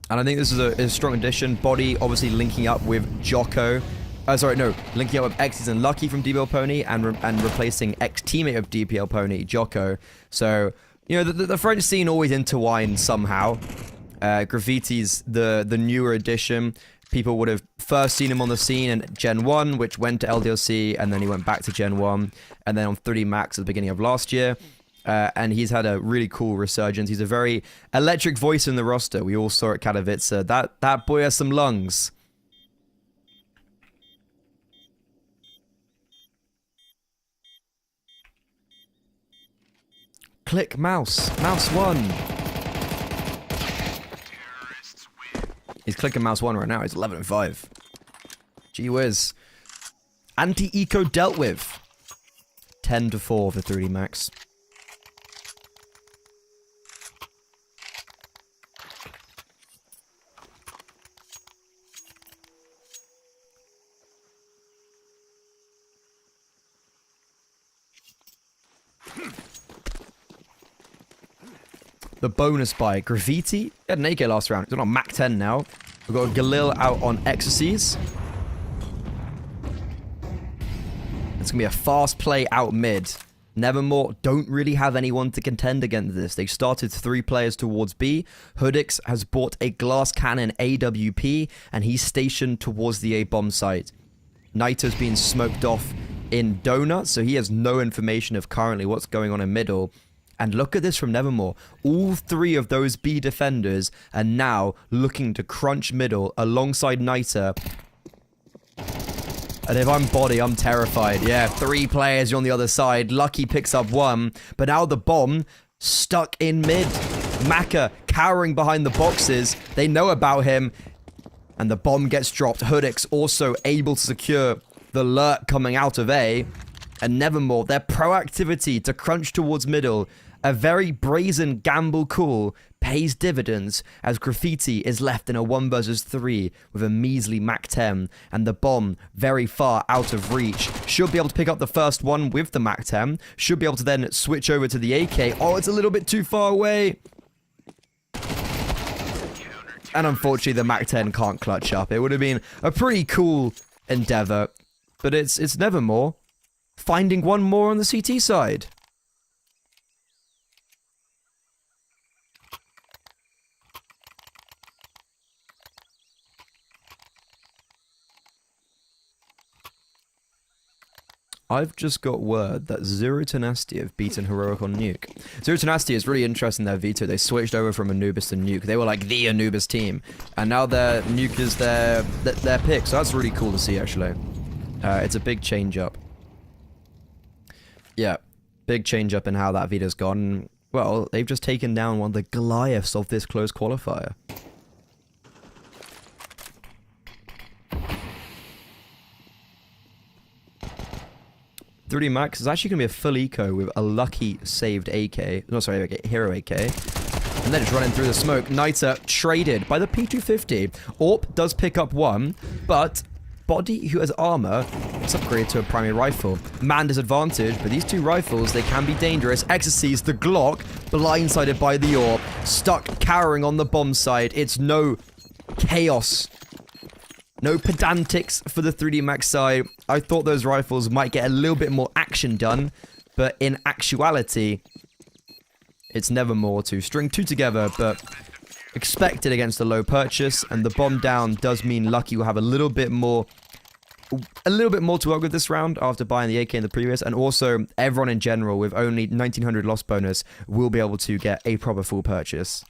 I think this is a strong addition. Body obviously linking up with Jocko. Linking up with X's and Lucky from DPL Pony and replacing ex-teammate of DPL Pony, Jocko. So... You know, the French scene always intertwines somehow. Graffiti's the newer addition. People would have first seen him on the scene in Gen 1, which went to LDLC, and then he went back to Gen 1, and then on 3D Max at the beginning of last year. And he's had a really cool resurgence. He's a very electric voice in the roster. We all saw at Katowice. That boy has some lungs. Click mouse. Mouse 1. He's clicking mouse 1 right now. He's 11-5. Gee whiz. Anti-eco dealt with. 10-4 for 3D Max. The bonus buy. Graffiti. He had an AK last round. He's on Mac 10 now. We've got Galil out on Ecstasies. It's going to be a fast play out mid. Nevermore don't really have anyone to contend against this. They started 3 players towards B. Hoodix has bought a glass cannon AWP, and he's stationed towards the A bomb site. Naito's been smoked off in Donut, so he has no information of currently what's going on in middle. And look at this from Nevermore. All 3 of those B defenders are now looking to crunch middle alongside Naito. And if I'm Body, I'm terrified. Yeah, 3 players on the other side. Lucky picks up 1. But now the bomb stuck in mid. Maka cowering behind the boxes. They know about him. And the bomb gets dropped. Hoodix also able to secure the lurk coming out of A. And Nevermore, their proactivity to crunch towards middle, a very brazen gamble call, pays dividends as Graffiti is left in a 1 versus 3 with a measly Mac 10, and the bomb very far out of reach. Should be able to pick up the first one with the Mac 10, should be able to then switch over to the AK. Oh, it's a little bit too far away. And unfortunately, the Mac 10 can't clutch up. It would have been a pretty cool endeavor, but it's Nevermore finding 1 more on the CT side. I've just got word that Zero Tenacity have beaten Heroic on Nuke. Zero Tenacity is really interesting, their veto. They switched over from Anubis to Nuke. They were like the Anubis team. And now their Nuke is their pick. So that's really cool to see, actually. It's a big change up. Yeah, big change up in how that veto's gone. Well, they've just taken down one of the Goliaths of this close qualifier. .3D Max is actually going to be a full eco with a lucky saved AK. No, sorry, hero AK. And then it's running through the smoke. Niter traded by the P250. AWP does pick up 1, but Body, who has armor, It's upgraded to a primary rifle. Man disadvantage, but these two rifles, they can be dangerous. Exorcise the Glock, blindsided by the AWP, stuck cowering on the bomb site. It's no chaos. No pedantics for the 3D Max side. I thought those rifles might get a little bit more action done, but in actuality, it's never more to string two together, but expected against a low purchase, and the bomb down does mean Lucky will have a little bit more to work with this round after buying the AK in the previous, and also everyone in general with only 1900 loss bonus will be able to get a proper full purchase.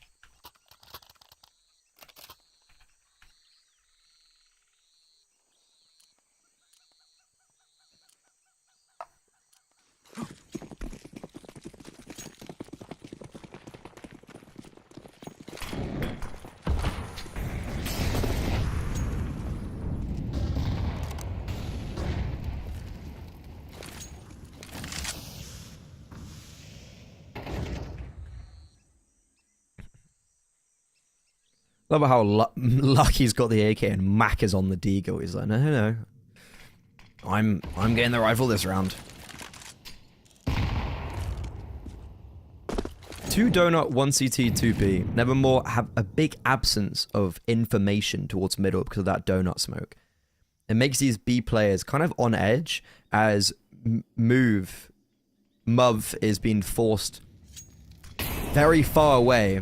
Love how Lucky's got the AK and Mac is on the Deagle. He's like, no. I'm getting the rifle this round. 2 Donut, 1 CT, 2 B. Nevermore have a big absence of information towards middle because of that donut smoke. It makes these B players kind of on edge as Muv is being forced very far away.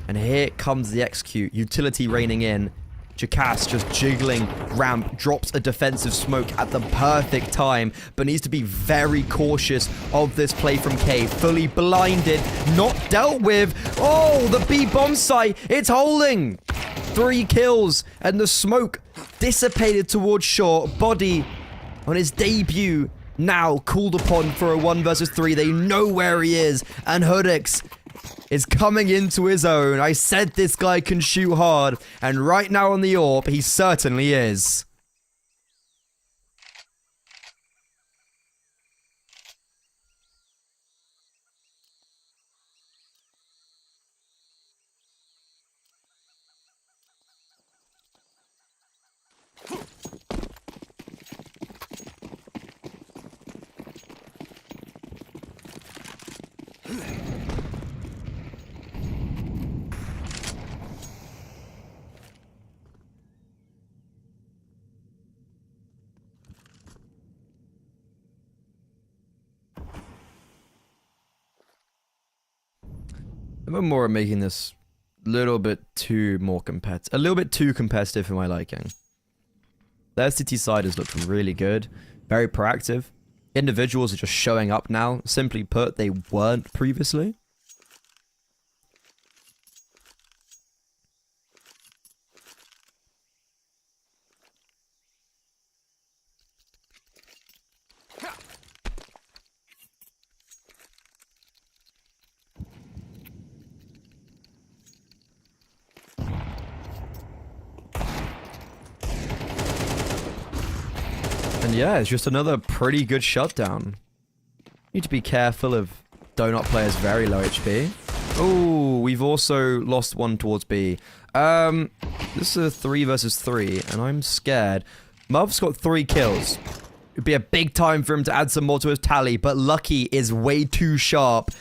And here comes the execute. Utility raining in. Jackass just jiggling ramp. Drops a defensive smoke at the perfect time. But needs to be very cautious of this play from K. Fully blinded. Not dealt with. Oh, the B bomb site. It's holding. 3 kills. And the smoke dissipated towards short. Body on his debut. Now called upon for a 1 versus 3. They know where he is. And Hudix is coming into his own. I said this guy can shoot hard, and right now on the AWP, he certainly is. More are making this a little bit too competitive for my liking. Their city side has looked really good, very proactive. Individuals are just showing up now. Simply put, they weren't previously. And yeah, it's just another pretty good shutdown. Need to be careful of donut players very low HP. Oh, we've also lost one towards B. This is a 3 versus 3, and I'm scared. Muv's got 3 kills. It'd be a big time for him to add some more to his tally, but Lucky is way too sharp.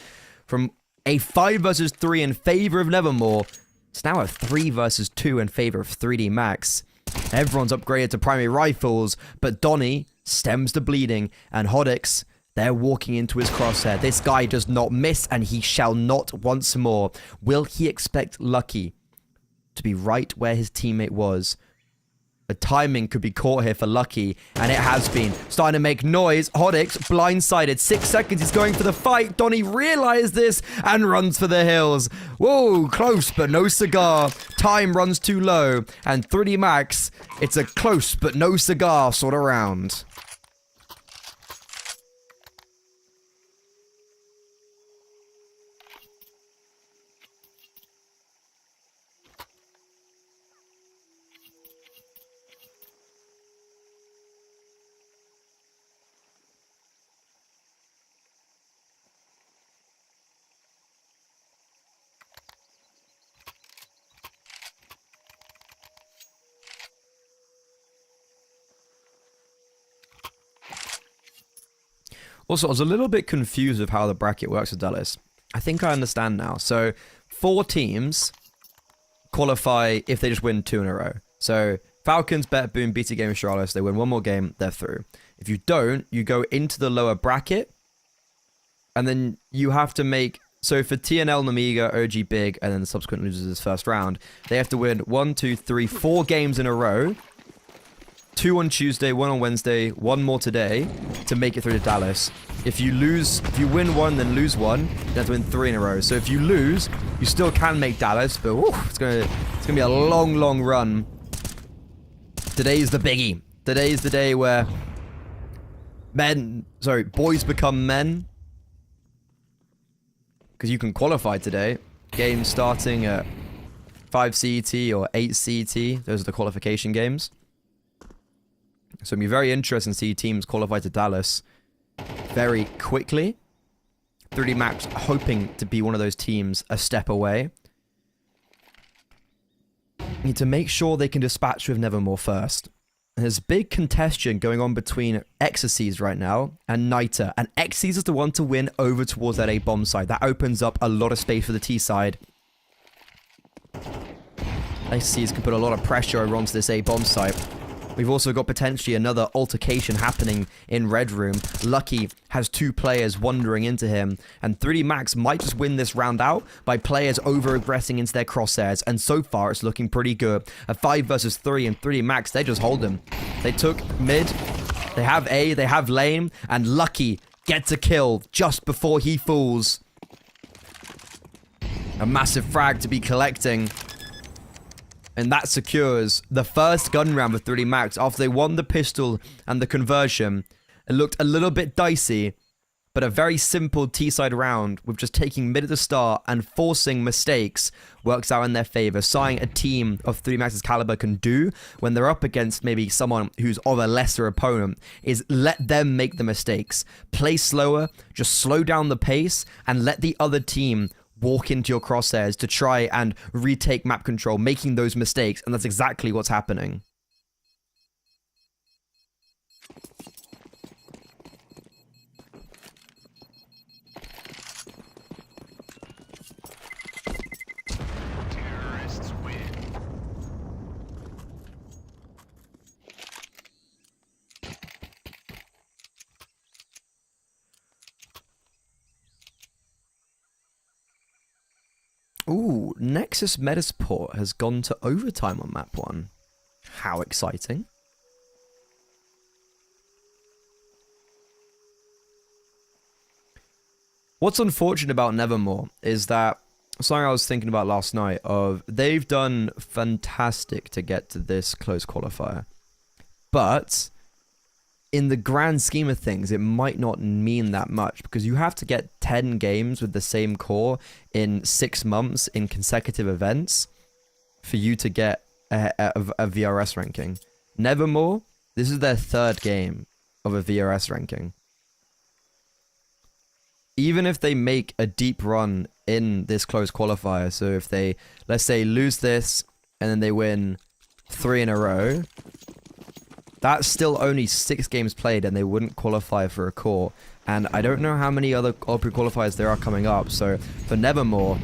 From a 5 versus 3 in favor of Nevermore, it's now a 3 versus 2 in favor of 3D Max. Everyone's upgraded to primary rifles, but Donnie stems the bleeding, and Hodix, they're walking into his crosshair. This guy does not miss, and he shall not once more. Will he expect Lucky to be right where his teammate was? The timing could be caught here for Lucky, and it has been. Starting to make noise. Hodix, blindsided. 6 seconds, he's going for the fight. Donnie realized this and runs for the hills. Whoa, close, but no cigar. Time runs too low. And 3D Max, it's a close, but no cigar sort of round. Also, I was a little bit confused with how the bracket works with Dallas. I think I understand now. So 4 teams qualify if they just win 2 in a row. So Falcons, Bet Boom, beat a game of Charlotte. They win 1 more game, they're through. If you don't, you go into the lower bracket, and then you have to make... So for TNL, Namiga, OG Big, and then the subsequent losers of this first round, they have to win 1, 2, 3, 4 games in a row. 2 on Tuesday, 1 on Wednesday, 1 more today to make it through to Dallas. If you win 1, then lose 1, you have to win 3 in a row. So if you lose, you still can make Dallas, but it's gonna be a long, long run. Today's the biggie. Today's the day where boys become men. Because you can qualify today. Games starting at 5 CET or 8 CET. Those are the qualification games. So it'll be very interesting to see teams qualify to Dallas very quickly. 3D Max hoping to be one of those teams a step away. Need to make sure they can dispatch with Nevermore first. There's a big contention going on between Exorcies right now and Niter. And Exorcies is the one to win over towards that A-bomb side. That opens up a lot of space for the T side. Exorcies can put a lot of pressure over onto this A-bomb side. We've also got potentially another altercation happening in Red Room. Lucky has 2 players wandering into him, and 3D Max might just win this round out by players over-aggressing into their crosshairs, and so far it's looking pretty good. A 5 versus 3, and 3D Max, they just hold him. They took mid, they have A, they have lane, and Lucky gets a kill just before he falls. A massive frag to be collecting. And that secures the first gun round with 3D Max after they won the pistol and the conversion. It looked a little bit dicey, but a very simple T-side round with just taking mid at the start and forcing mistakes works out in their favor. Something a team of 3D Max's caliber can do when they're up against maybe someone who's of a lesser opponent is let them make the mistakes. Play slower, just slow down the pace, and let the other team walk into your crosshairs to try and retake map control, making those mistakes, and that's exactly what's happening. Terrorists win. Ooh, Nexus Metasport has gone to overtime on map 1. How exciting. What's unfortunate about Nevermore is that something I was thinking about last night of they've done fantastic to get to this close qualifier. But in the grand scheme of things, it might not mean that much because you have to get 10 games with the same core in 6 months in consecutive events for you to get a VRS ranking. Nevermore, this is their 3rd game of a VRS ranking. Even if they make a deep run in this close qualifier, so if they, let's say, lose this and then they win 3 in a row, that's still only 6 games played and they wouldn't qualify for a core. And I don't know how many other Opry qualifiers there are coming up. So for Nevermore,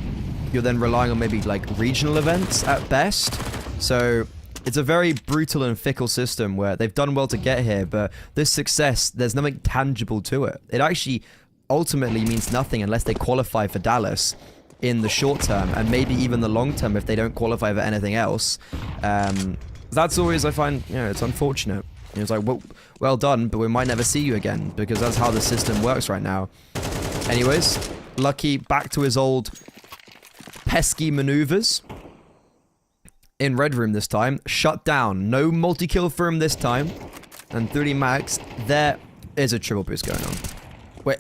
you're then relying on maybe like regional events at best. So it's a very brutal and fickle system where they've done well to get here, but this success, there's nothing tangible to it. It actually ultimately means nothing unless they qualify for Dallas in the short term and maybe even the long term if they don't qualify for anything else. That's always, I find, you know, it's unfortunate. It's like, well done, but we might never see you again because that's how the system works right now. Anyways, Lucky back to his old pesky maneuvers in Red Room this time. Shut down. No multi-kill for him this time. And 3D Max, there is a triple boost going on. Wait,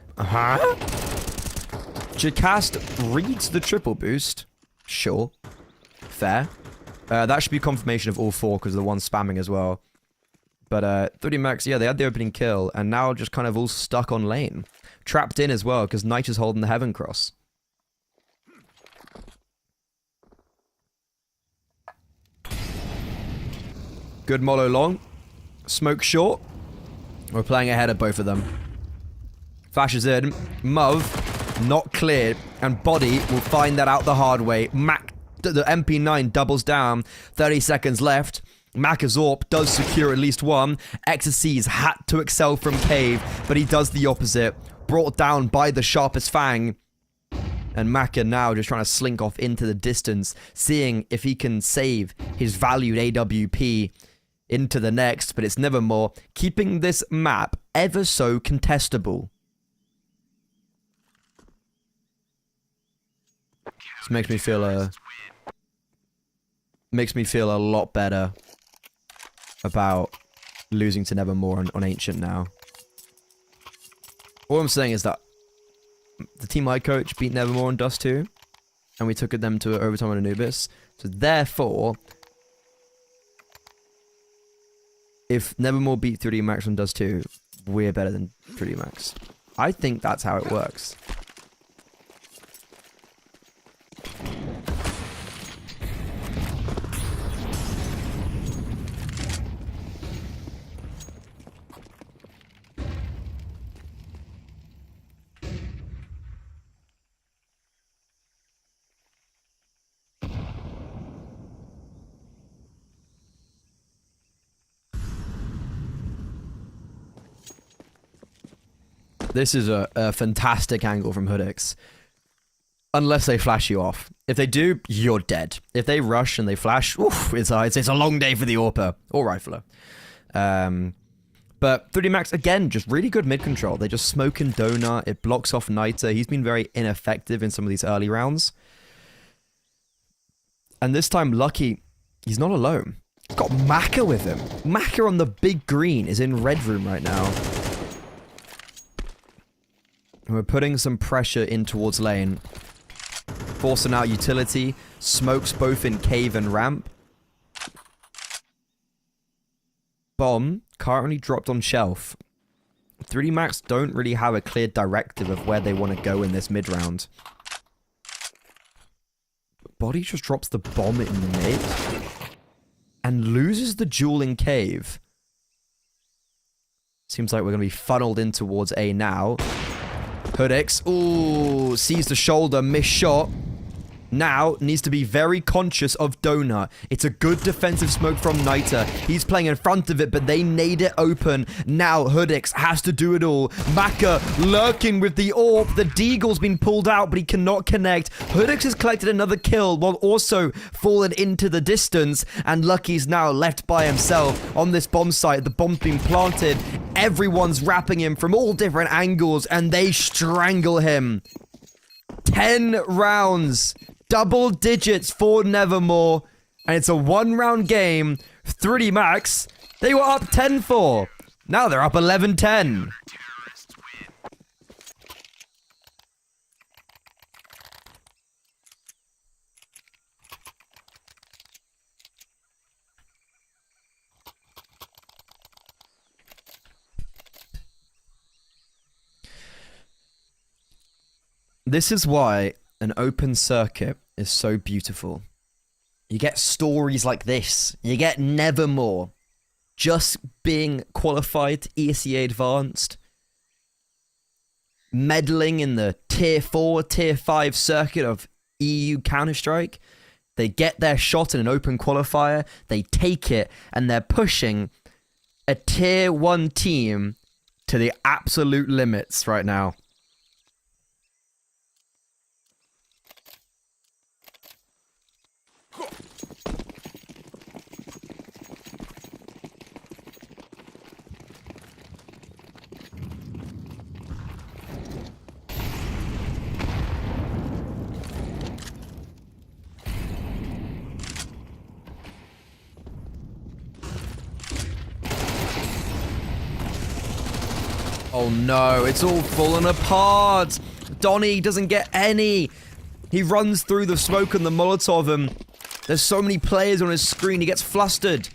Jacast reads the triple boost. Sure. Fair. That should be confirmation of all 4 because the one spamming as well. But 3D Max, yeah, they had the opening kill and now just kind of all stuck on lane. Trapped in as well because Knight is holding the Heaven Cross. Good mollo long. Smoke short. We're playing ahead of both of them. Flashes in. Muv, not cleared. And Body will find that out the hard way. Mac, the MP9 doubles down. 30 seconds left. Macazorp does secure at least one. Xyz's had to excel from Cave, but he does the opposite. Brought down by the sharpest fang. And Maka now just trying to slink off into the distance, seeing if he can save his valued AWP into the next, but it's Nevermore, keeping this map ever so contestable. This makes me feel a lot better about losing to Nevermore on Ancient now. All I'm saying is that the team I coach beat Nevermore on Dust 2, and we took them to overtime on Anubis. So therefore, if Nevermore beat 3D Max on Dust 2, we're better than 3D Max. I think that's how it works. This is a fantastic angle from Hoodix. Unless they flash you off. If they do, you're dead. If they rush and they flash, oof, it's a long day for the AWPer or Rifler. But 3D Max, again, just really good mid control. They just smoke in Donut. It blocks off Niter. He's been very ineffective in some of these early rounds. And this time, Lucky, he's not alone. He's got Maka with him. Maka on the big green is in red room right now. And we're putting some pressure in towards lane. Forcing out utility. Smokes both in cave and ramp. Bomb currently dropped on shelf. 3D Max don't really have a clear directive of where they want to go in this mid round. Body just drops the bomb in the mid. And loses the duel in cave. Seems like we're going to be funneled in towards A now. Hoodix, ooh, sees the shoulder, missed shot. Now, needs to be very conscious of Donut. It's a good defensive smoke from Niter. He's playing in front of it, but they nade it open. Now, Hoodix has to do it all. Maka lurking with the AWP. The Deagle's been pulled out, but he cannot connect. Hoodix has collected another kill, while also fallen into the distance. And Lucky's now left by himself on this bomb site. The bomb's been planted. Everyone's wrapping him from all different angles, and they strangle him. 10 rounds. Double digits for Nevermore. And it's a 1-round game. 3D Max, they were up 10-4. Now they're up 11-10. This is why an open circuit is so beautiful. You get stories like this. You get Nevermore just being qualified ESEA Advanced, meddling in the Tier 4, Tier 5 circuit of EU Counter-Strike. They get their shot in an open qualifier, they take it, and they're pushing a Tier 1 team to the absolute limits right now. Oh no, it's all fallen apart. Donnie doesn't get any. He runs through the smoke and the Molotov and there's so many players on his screen, he gets flustered.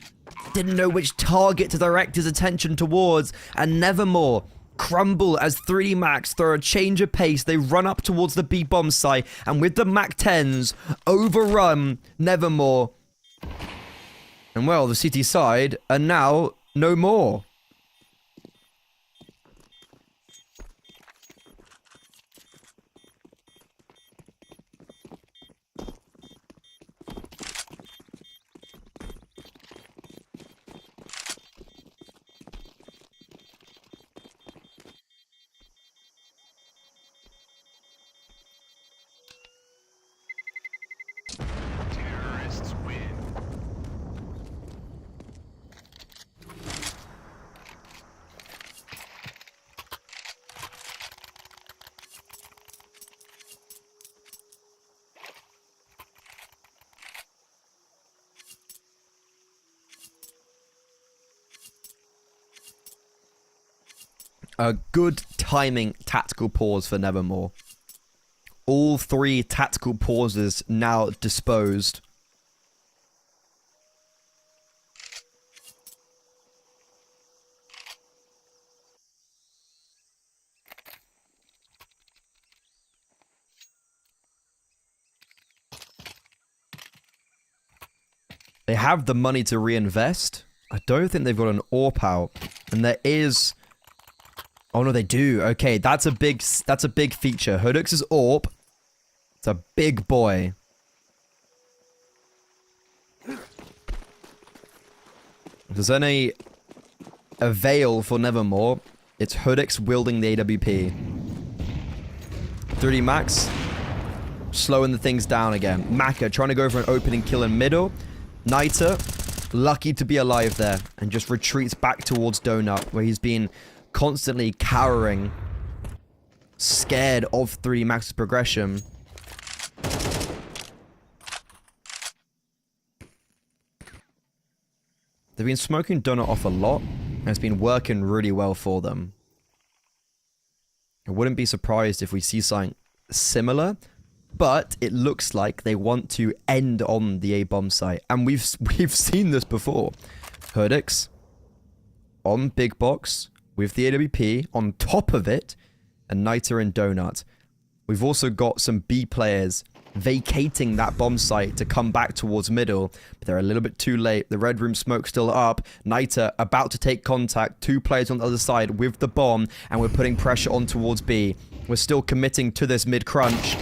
Didn't know which target to direct his attention towards, and Nevermore crumble as 3D Max throw a change of pace. They run up towards the B bomb site, and with the Mac 10s, overrun Nevermore. And well, the CT side are now no more. A good timing tactical pause for Nevermore. All 3 tactical pauses now disposed. They have the money to reinvest. I don't think they've got an AWP out. And there is... Oh no, they do. Okay, that's a big feature. Hoodix's AWP. It's a big boy. If there's any avail for Nevermore, it's Hoodix wielding the AWP. 3D Max slowing the things down again. Maka trying to go for an opening kill in middle. Niter, lucky to be alive there, and just retreats back towards Donut, where he's been constantly cowering, scared of 3D Max's progression. They've been smoking Donut off a lot, and it's been working really well for them. I wouldn't be surprised if we see something similar, but it looks like they want to end on the A-bomb site. And we've seen this before. Hoodix on big box with the AWP on top of it, and Niter and Donut. We've also got some B players vacating that bomb site to come back towards middle, but they're a little bit too late. The red room smoke still up. Niter about to take contact. 2 players on the other side with the bomb, and we're putting pressure on towards B. We're still committing to this mid crunch.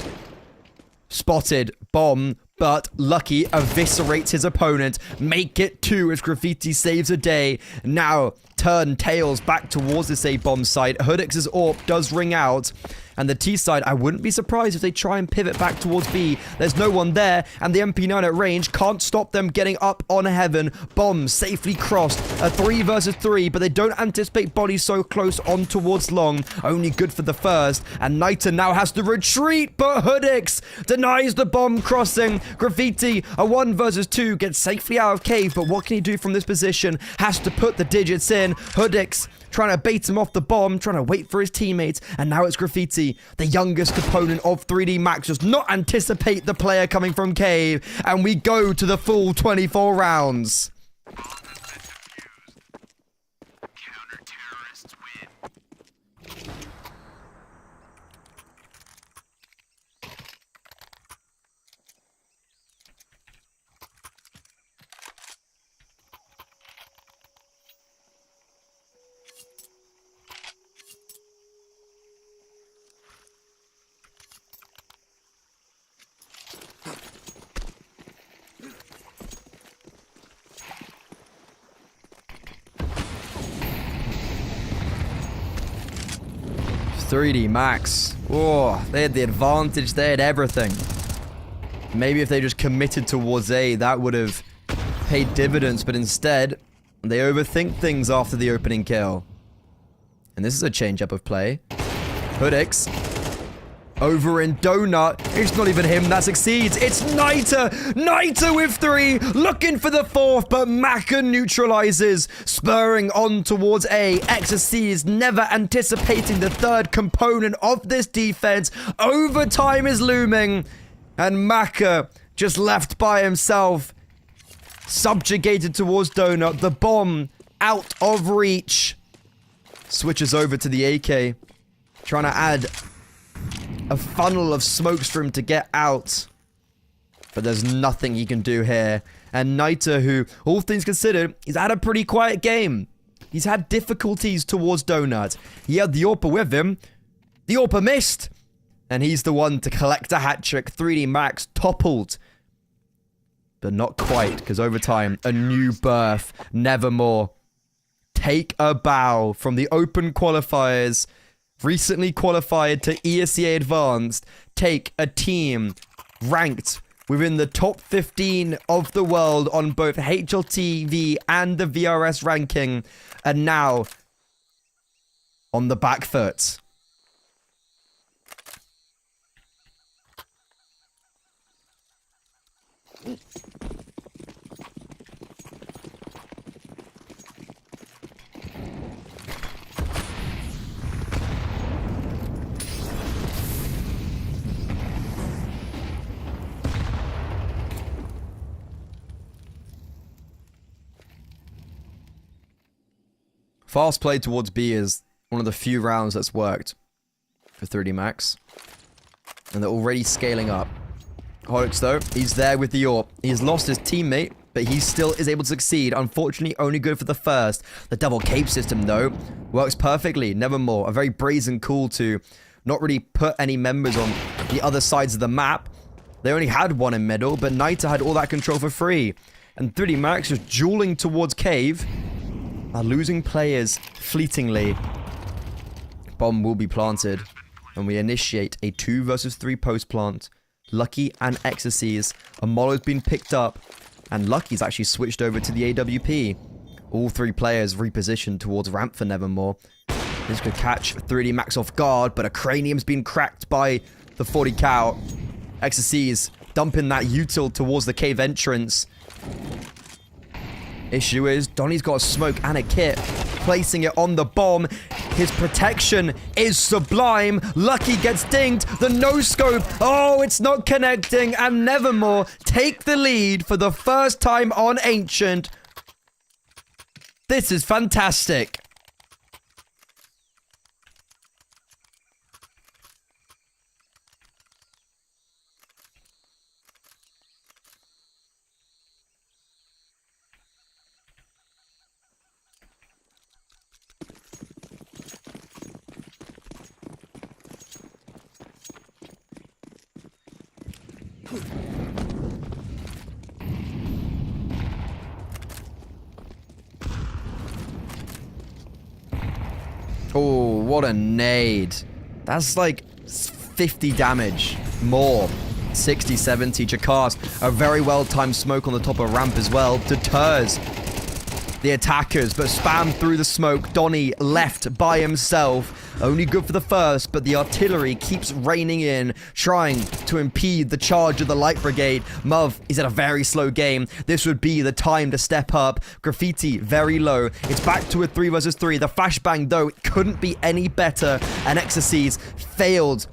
Spotted, bomb, but Lucky eviscerates his opponent. Make it 2 as Graffiti saves a day. Now turn tails back towards this A-bomb site. Hoodix's AWP does ring out. And the T side, I wouldn't be surprised if they try and pivot back towards B. There's no one there, and the MP9 at range can't stop them getting up on heaven. Bomb safely crossed. A 3 versus 3, but they don't anticipate bodies so close on towards long. Only good for the first, and Niter now has to retreat, but Hoodix denies the bomb crossing. Graffiti, a 1 versus 2, gets safely out of cave, but what can he do from this position? Has to put the digits in. Hoodix trying to bait him off the bomb, trying to wait for his teammates, and now it's Graffiti, the youngest component of 3D Max, does not anticipate the player coming from cave, and we go to the full 24 rounds. .3D Max. Oh, they had the advantage. They had everything. Maybe if they just committed towards A, that would have paid dividends. But instead, they overthink things after the opening kill. And this is a change-up of play. Hoodix. Over in Donut. It's not even him that succeeds. It's Niter. Niter with 3. Looking for the 4th, but Maka neutralizes. Spurring on towards A. Ecstasy is never anticipating the 3rd component of this defense. Overtime is looming. And Maka just left by himself. Subjugated towards Donut. The bomb out of reach. Switches over to the AK. Trying to add a funnel of smokes for him to get out. But there's nothing he can do here. And Niter, who, all things considered, he's had a pretty quiet game. He's had difficulties towards Donut. He had the AWP with him. The AWP missed. And he's the one to collect a hat-trick. 3D Max toppled. But not quite, because over time, a new birth. Nevermore. Take a bow from the open qualifiers. Recently qualified to ESEA Advanced, take a team ranked within the top 15 of the world on both HLTV and the VRS ranking, and now on the back foot. Fast play towards B is one of the few rounds that's worked for 3D Max. And they're already scaling up. Hodix, though, he's there with the AWP. He's lost his teammate, but he still is able to succeed. Unfortunately, only good for the first. The double cape system, though, works perfectly. Nevermore. A very brazen call to not really put any members on the other sides of the map. They only had one in middle, but Nita had all that control for free. And 3D Max just dueling towards Cave. Are losing players fleetingly. Bomb will be planted. And we initiate a 2 versus 3 post plant. Lucky and Ecstasies. Amolo's been picked up. And Lucky's actually switched over to the AWP. All 3 players repositioned towards ramp for Nevermore. This could catch 3D Max off guard, but a cranium's been cracked by the 40 cal. Ecstasies dumping that util towards the cave entrance. Issue is, Donnie's got a smoke and a kit. Placing it on the bomb. His protection is sublime. Lucky gets dinged. The no-scope. Oh, it's not connecting. And Nevermore take the lead for the first time on Ancient. This is fantastic. Oh, what a nade. That's like 50 damage. More. 60, 70. Jacast, a very well-timed smoke on the top of ramp as well. Deters the attackers, but spam through the smoke. Donnie left by himself. Only good for the first, but the artillery keeps raining in, trying to impede the charge of the Light Brigade. Muv is at a very slow game. This would be the time to step up. Graffiti, very low. It's back to a 3 versus 3. The flashbang, though, it couldn't be any better. And Ecstasies failed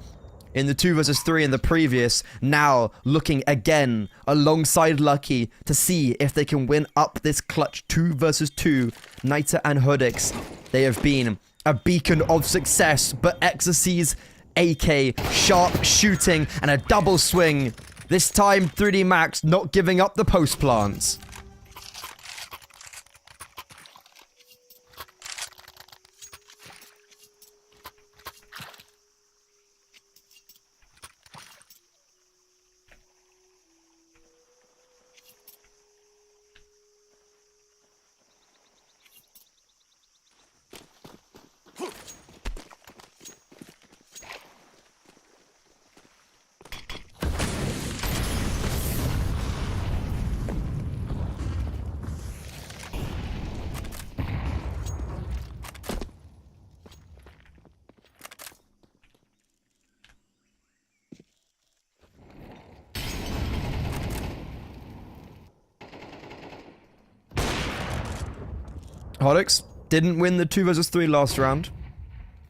in the 2 versus 3 in the previous. Now looking again alongside Lucky to see if they can win up this clutch 2 versus 2. Nita and Hodix, they have been a beacon of success, but Ecstasies, AK, sharp shooting, and a double swing. This time 3D Max not giving up the post plants. Hodix didn't win the 2 versus 3 last round,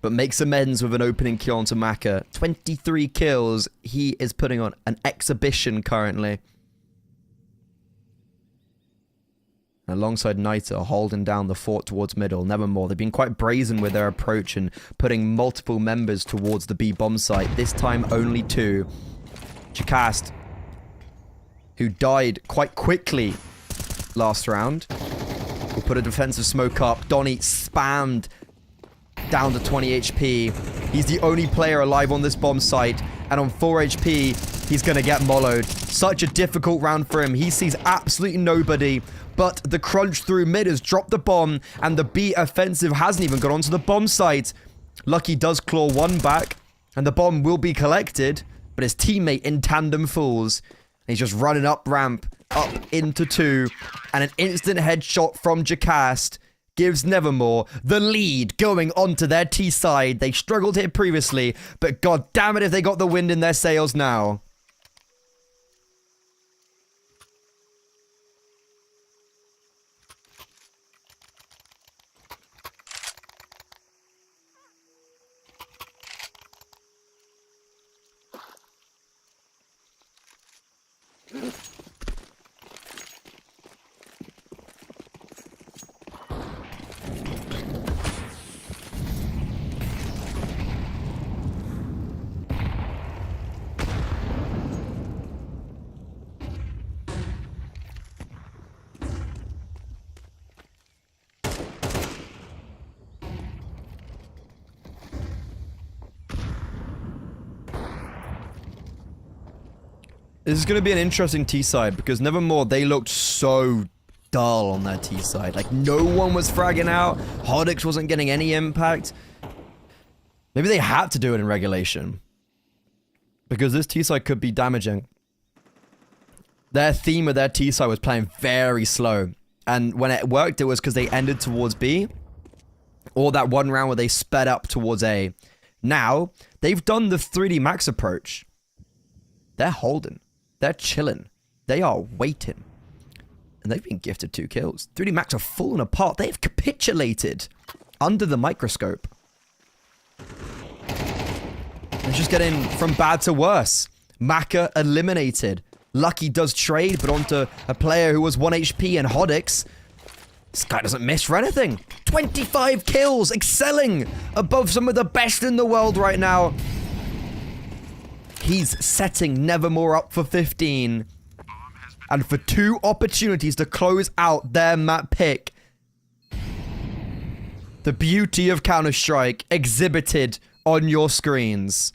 but makes amends with an opening kill onto Maka. 23 kills. He is putting on an exhibition currently. Alongside Nita holding down the fort towards middle. Nevermore. They've been quite brazen with their approach and putting multiple members towards the B bomb site. This time only 2. Jacast, who died quite quickly last round, will put a defensive smoke up. Donnie spammed down to 20 HP. He's the only player alive on this bomb site. And on 4 HP, he's going to get mollowed. Such a difficult round for him. He sees absolutely nobody. But the crunch through mid has dropped the bomb. And the B offensive hasn't even got onto the bomb site. Lucky does claw 1 back. And the bomb will be collected. But his teammate in tandem falls. And he's just running up ramp. Up into 2. And an instant headshot from Jacast gives Nevermore the lead going onto their T side. They struggled here previously, but god damn it if they got the wind in their sails now. This is going to be an interesting T-side because Nevermore, they looked so dull on their T-side. Like, no one was fragging out. Hodix wasn't getting any impact. Maybe they had to do it in regulation. Because this T-side could be damaging. Their theme of their T-side was playing very slow. And when it worked, it was because they ended towards B. Or that one round where they sped up towards A. Now, they've done the 3D max approach. They're holding. They're chilling. They are waiting. And they've been gifted 2 kills. 3D max are falling apart. They've capitulated under the microscope. They're just getting from bad to worse. Maka eliminated. Lucky does trade, but onto a player who was 1 HP and Hodix. This guy doesn't miss for anything. 25 kills, excelling above some of the best in the world right now. He's setting Nevermore up for 15. And for 2 opportunities to close out their map pick. The beauty of Counter-Strike exhibited on your screens.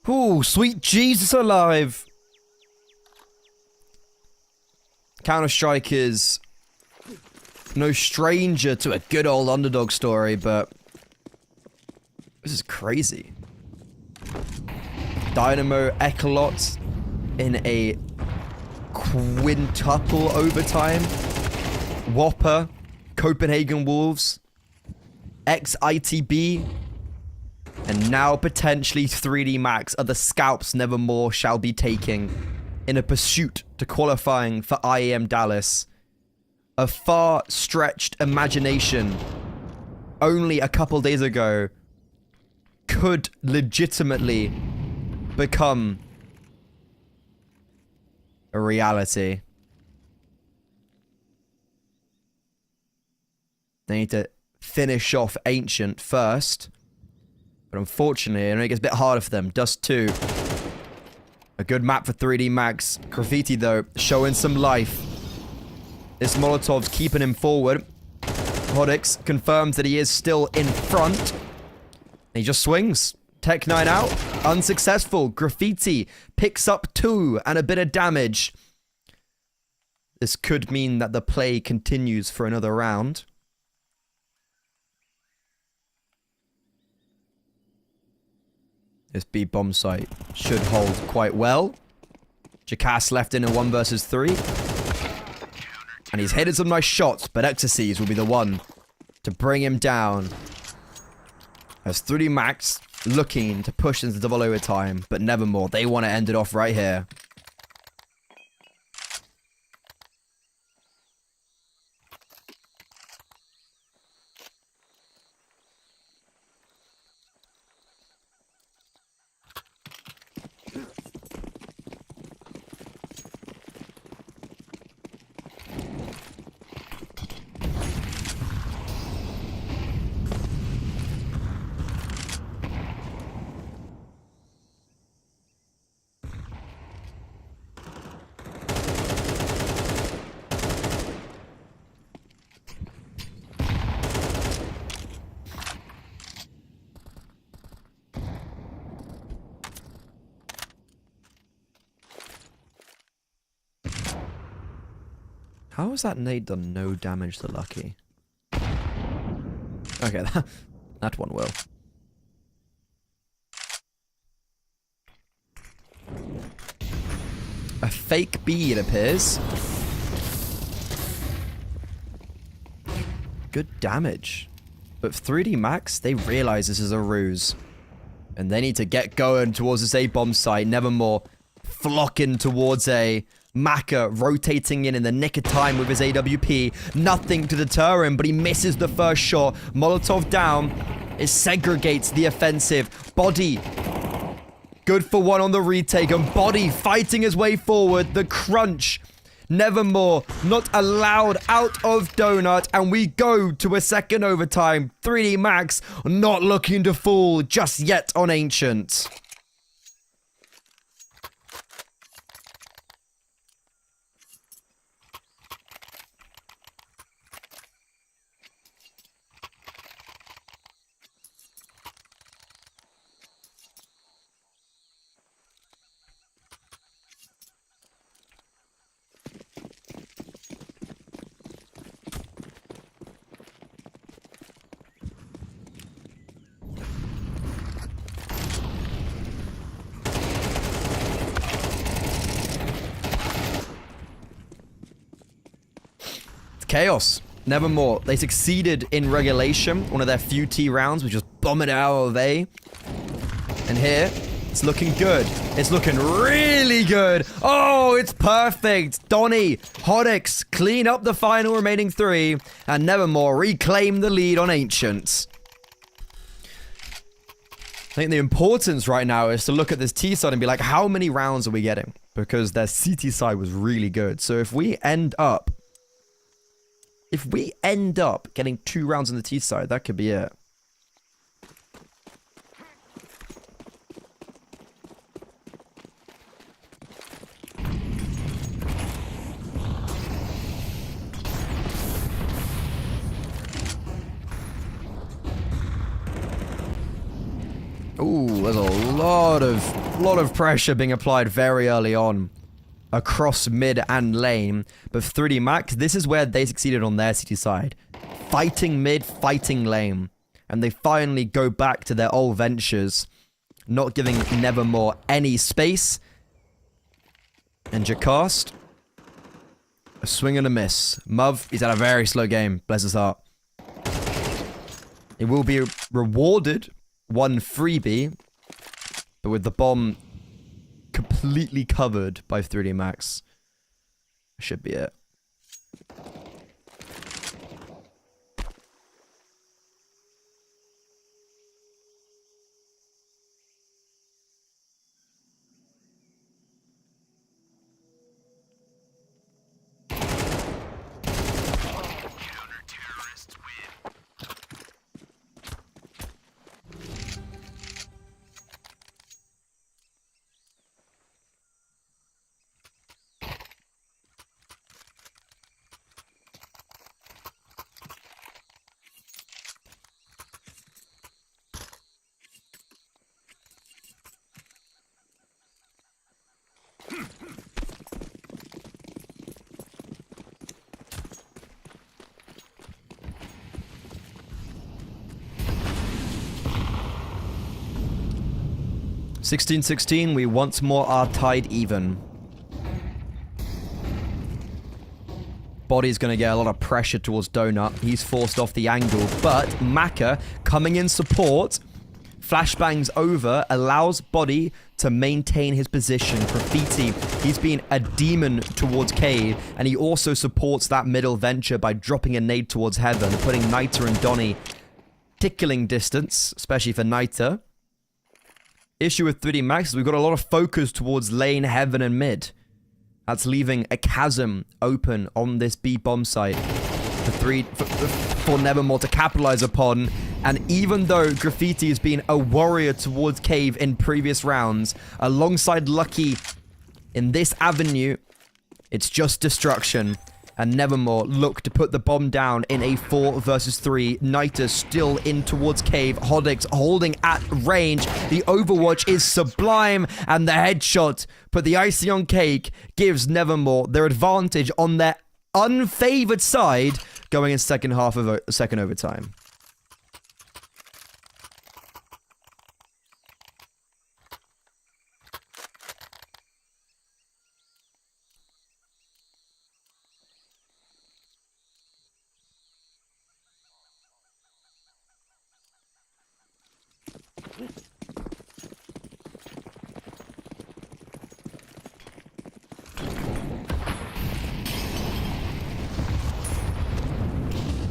Ooh, sweet Jesus alive. Counter-Strike is no stranger to a good old underdog story, but this is crazy. Dynamo Ecolot in a quintuple overtime. Whopper, Copenhagen Wolves, ex-ITB, and now potentially 3D Max are the scalps Nevermore shall be taking in a pursuit to qualifying for IEM Dallas. A far-stretched imagination only a couple days ago could legitimately become a reality. They need to finish off Ancient first. But unfortunately, it gets a bit harder for them. Dust 2. A good map for 3D Max. Graffiti, though, showing some life. This Molotov's keeping him forward. Hodix confirms that he is still in front. He just swings. Tech 9 out. Unsuccessful. Graffiti picks up 2 and a bit of damage. This could mean that the play continues for another round. This B bomb site should hold quite well. Jackass left in a 1 versus 3. And he's hitted some nice shots, but Ecstasies will be the one to bring him down. As 3D Max looking to push into double overtime, but Nevermore, they want to end it off right here. How has that nade done no damage to Lucky? Okay, that one will. A fake B, it appears. Good damage. But 3D Max, they realize this is a ruse. And they need to get going towards this A-bomb site. Nevermore flocking towards A. Maka rotating in the nick of time with his AWP. Nothing to deter him, but he misses the first shot. Molotov down. It segregates the offensive. Body. Good for one on the retake. And Body fighting his way forward. The crunch. Nevermore not allowed out of Donut. And we go to a second overtime. 3D Max not looking to fool just yet on Ancient. Chaos. Nevermore. They succeeded in regulation. One of their few T rounds. We just bomb it out of A. And here, it's looking good. It's looking really good. Oh, it's perfect. Donny, Hodix, clean up the final remaining 3. And Nevermore reclaim the lead on Ancient. I think the importance right now is to look at this T side and be like, how many rounds are we getting? Because their CT side was really good. So if we end up getting 2 rounds on the T side, that could be it. Ooh, there's a lot of pressure being applied very early on across mid and lane. But 3D Max, this is where they succeeded on their CT side. Fighting mid, fighting lane. And they finally go back to their old ventures, not giving Nevermore any space. And Jacast, a swing and a miss. Muv, he's had a very slow game, bless his heart. It will be rewarded, one freebie, but with the bomb completely covered by 3D Max. Should be it. Counter-terrorists win. 16-16, we once more are tied even. Body's going to get a lot of pressure towards Donut. He's forced off the angle, but Maka coming in support. Flashbangs over, allows Body to maintain his position. Graffiti, he's been a demon towards Cave, and he also supports that middle venture by dropping a nade towards Heaven, putting Niter and Donny tickling distance, especially for Niter. Issue with 3D Max is we've got a lot of focus towards lane, Heaven, and mid. That's leaving a chasm open on this B bomb site for Nevermore to capitalize upon. And even though Graffiti has been a warrior towards Cave in previous rounds, alongside Lucky in this avenue, it's just destruction. And Nevermore look to put the bomb down in a 4 versus 3. Niter still in towards Cave. Hodix holding at range. The Overwatch is sublime. And the headshot, put the icing on cake, gives Nevermore their advantage on their unfavored side going in second half of second overtime.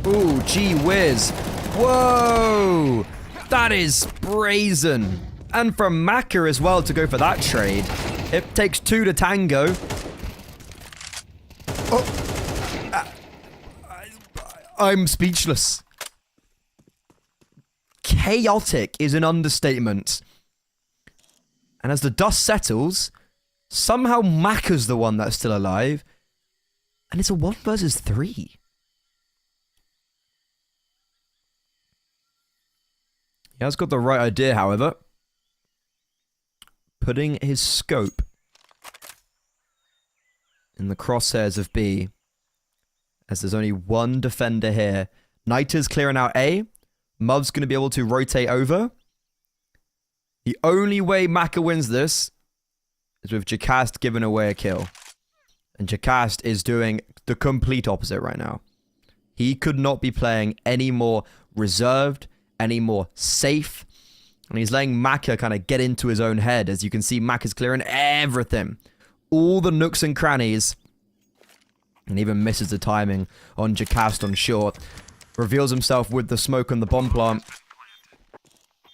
Ooh, gee whiz. Whoa! That is brazen. And from Maka as well to go for that trade. It takes 2 to tango. Oh. I'm speechless. Chaotic is an understatement. And as the dust settles, somehow Maka's the one that's still alive. And it's a 1 versus 3. He has got the right idea, however. Putting his scope in the crosshairs of B. As there's only one defender here. Nita's clearing out A. Muv's going to be able to rotate over. The only way Maka wins this is with Jacast giving away a kill. And Jacast is doing the complete opposite right now. He could not be playing any more reserved, any more safe. And he's letting Maka kind of get into his own head. As you can see, Maka's clearing everything. All the nooks and crannies. And even misses the timing on Jacast on short. Reveals himself with the smoke on the bomb plant.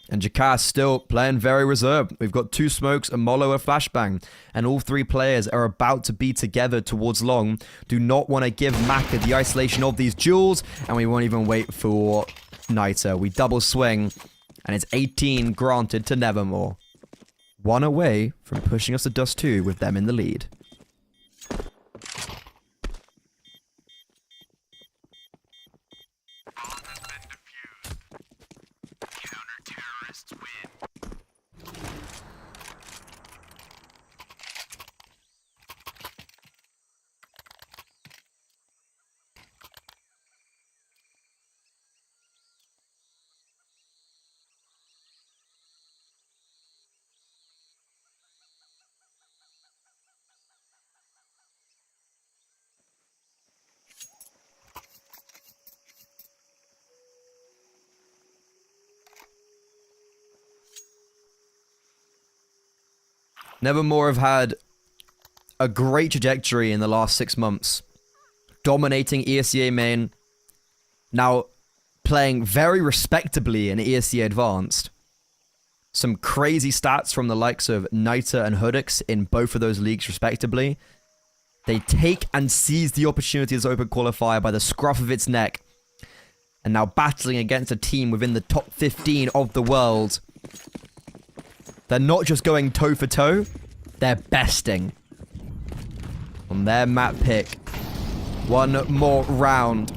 And Jacast still playing very reserved. We've got 2 smokes, a mollo, a flashbang. And all 3 players are about to be together towards long. Do not want to give Maka the isolation of these duels. And we won't even wait for Nita. We double swing. And it's 18 granted to Nevermore. 1 away from pushing us to Dust 2 with them in the lead. Nevermore have had a great trajectory in the last 6 months. Dominating ESEA main. Now playing very respectably in ESEA Advanced. Some crazy stats from the likes of Nita and Hudix in both of those leagues respectively. They take and seize the opportunity as open qualifier by the scruff of its neck. And now battling against a team within the top 15 of the world. They're not just going toe for toe, they're besting. On their map pick. 1 more round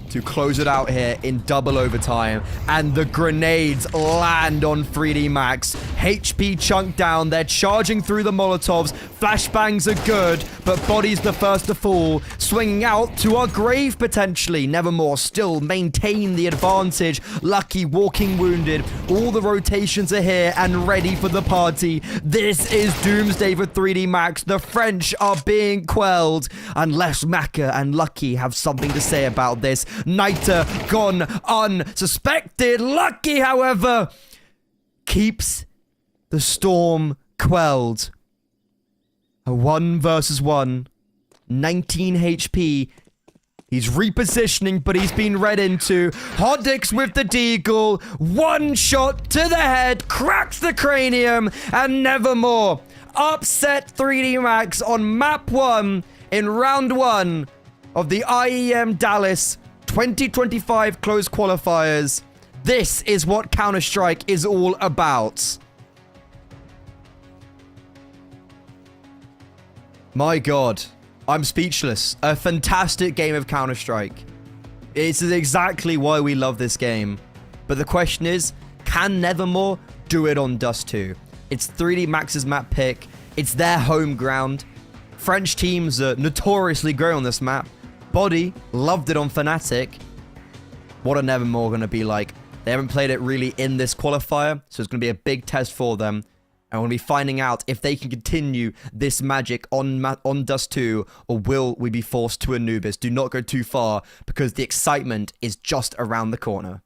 to close it out here in double overtime. And the grenades land on 3D Max. HP chunked down. They're charging through the Molotovs. Flashbangs are good, but Body's the first to fall. Swinging out to our grave, potentially. Nevermore still maintain the advantage. Lucky walking wounded. All the rotations are here and ready for the party. This is Doomsday for 3D Max. The French are being quelled. Unless Maka and Lucky have something to say about this. Nita gone unsuspected. Lucky, however, keeps the storm quelled. A 1 versus 1. 19 HP. He's repositioning, but he's been read into. Hodix with the deagle. 1 shot to the head. Cracks the cranium. And Nevermore upset 3D Max on map 1 in round 1 of the IEM Dallas 2025 close qualifiers. This is what Counter-Strike is all about. My God, I'm speechless. A fantastic game of Counter-Strike. It's exactly why we love this game. But the question is, can Nevermore do it on Dust 2? It's 3D Max's map pick. It's their home ground. French teams are notoriously great on this map. Body loved it on Fnatic. What are Nevermore going to be like? They haven't played it really in this qualifier, so it's going to be a big test for them. And we'll be finding out if they can continue this magic on Dust 2, or will we be forced to Anubis. Do not go too far, because the excitement is just around the corner.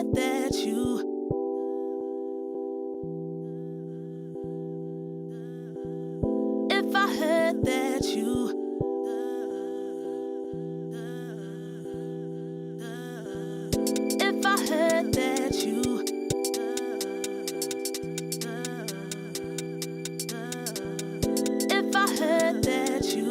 heard that you if I heard that you if I heard that you if I heard that you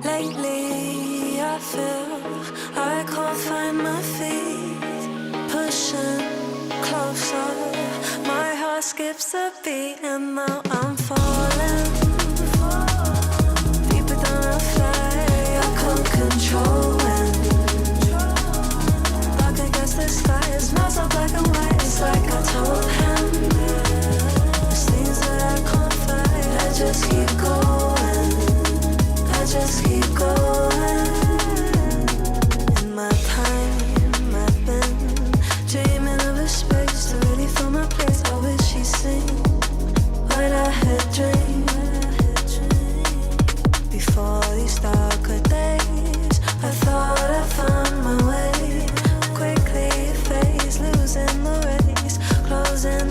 Lately I feel I can't find my feet, pushing closer, my heart skips a beat and now I'm falling deeper than I fly, I can't control it. Dark against the sky, it's not so black and white, it's like I told him there's things that I can't fight, I just keep going, I just keep going. In my time, I've been dreaming of a space to really fill my place. I wish she'd sing what I had dreamed. Before these darker days, I thought I found my way. Quickly fades, losing the race, closing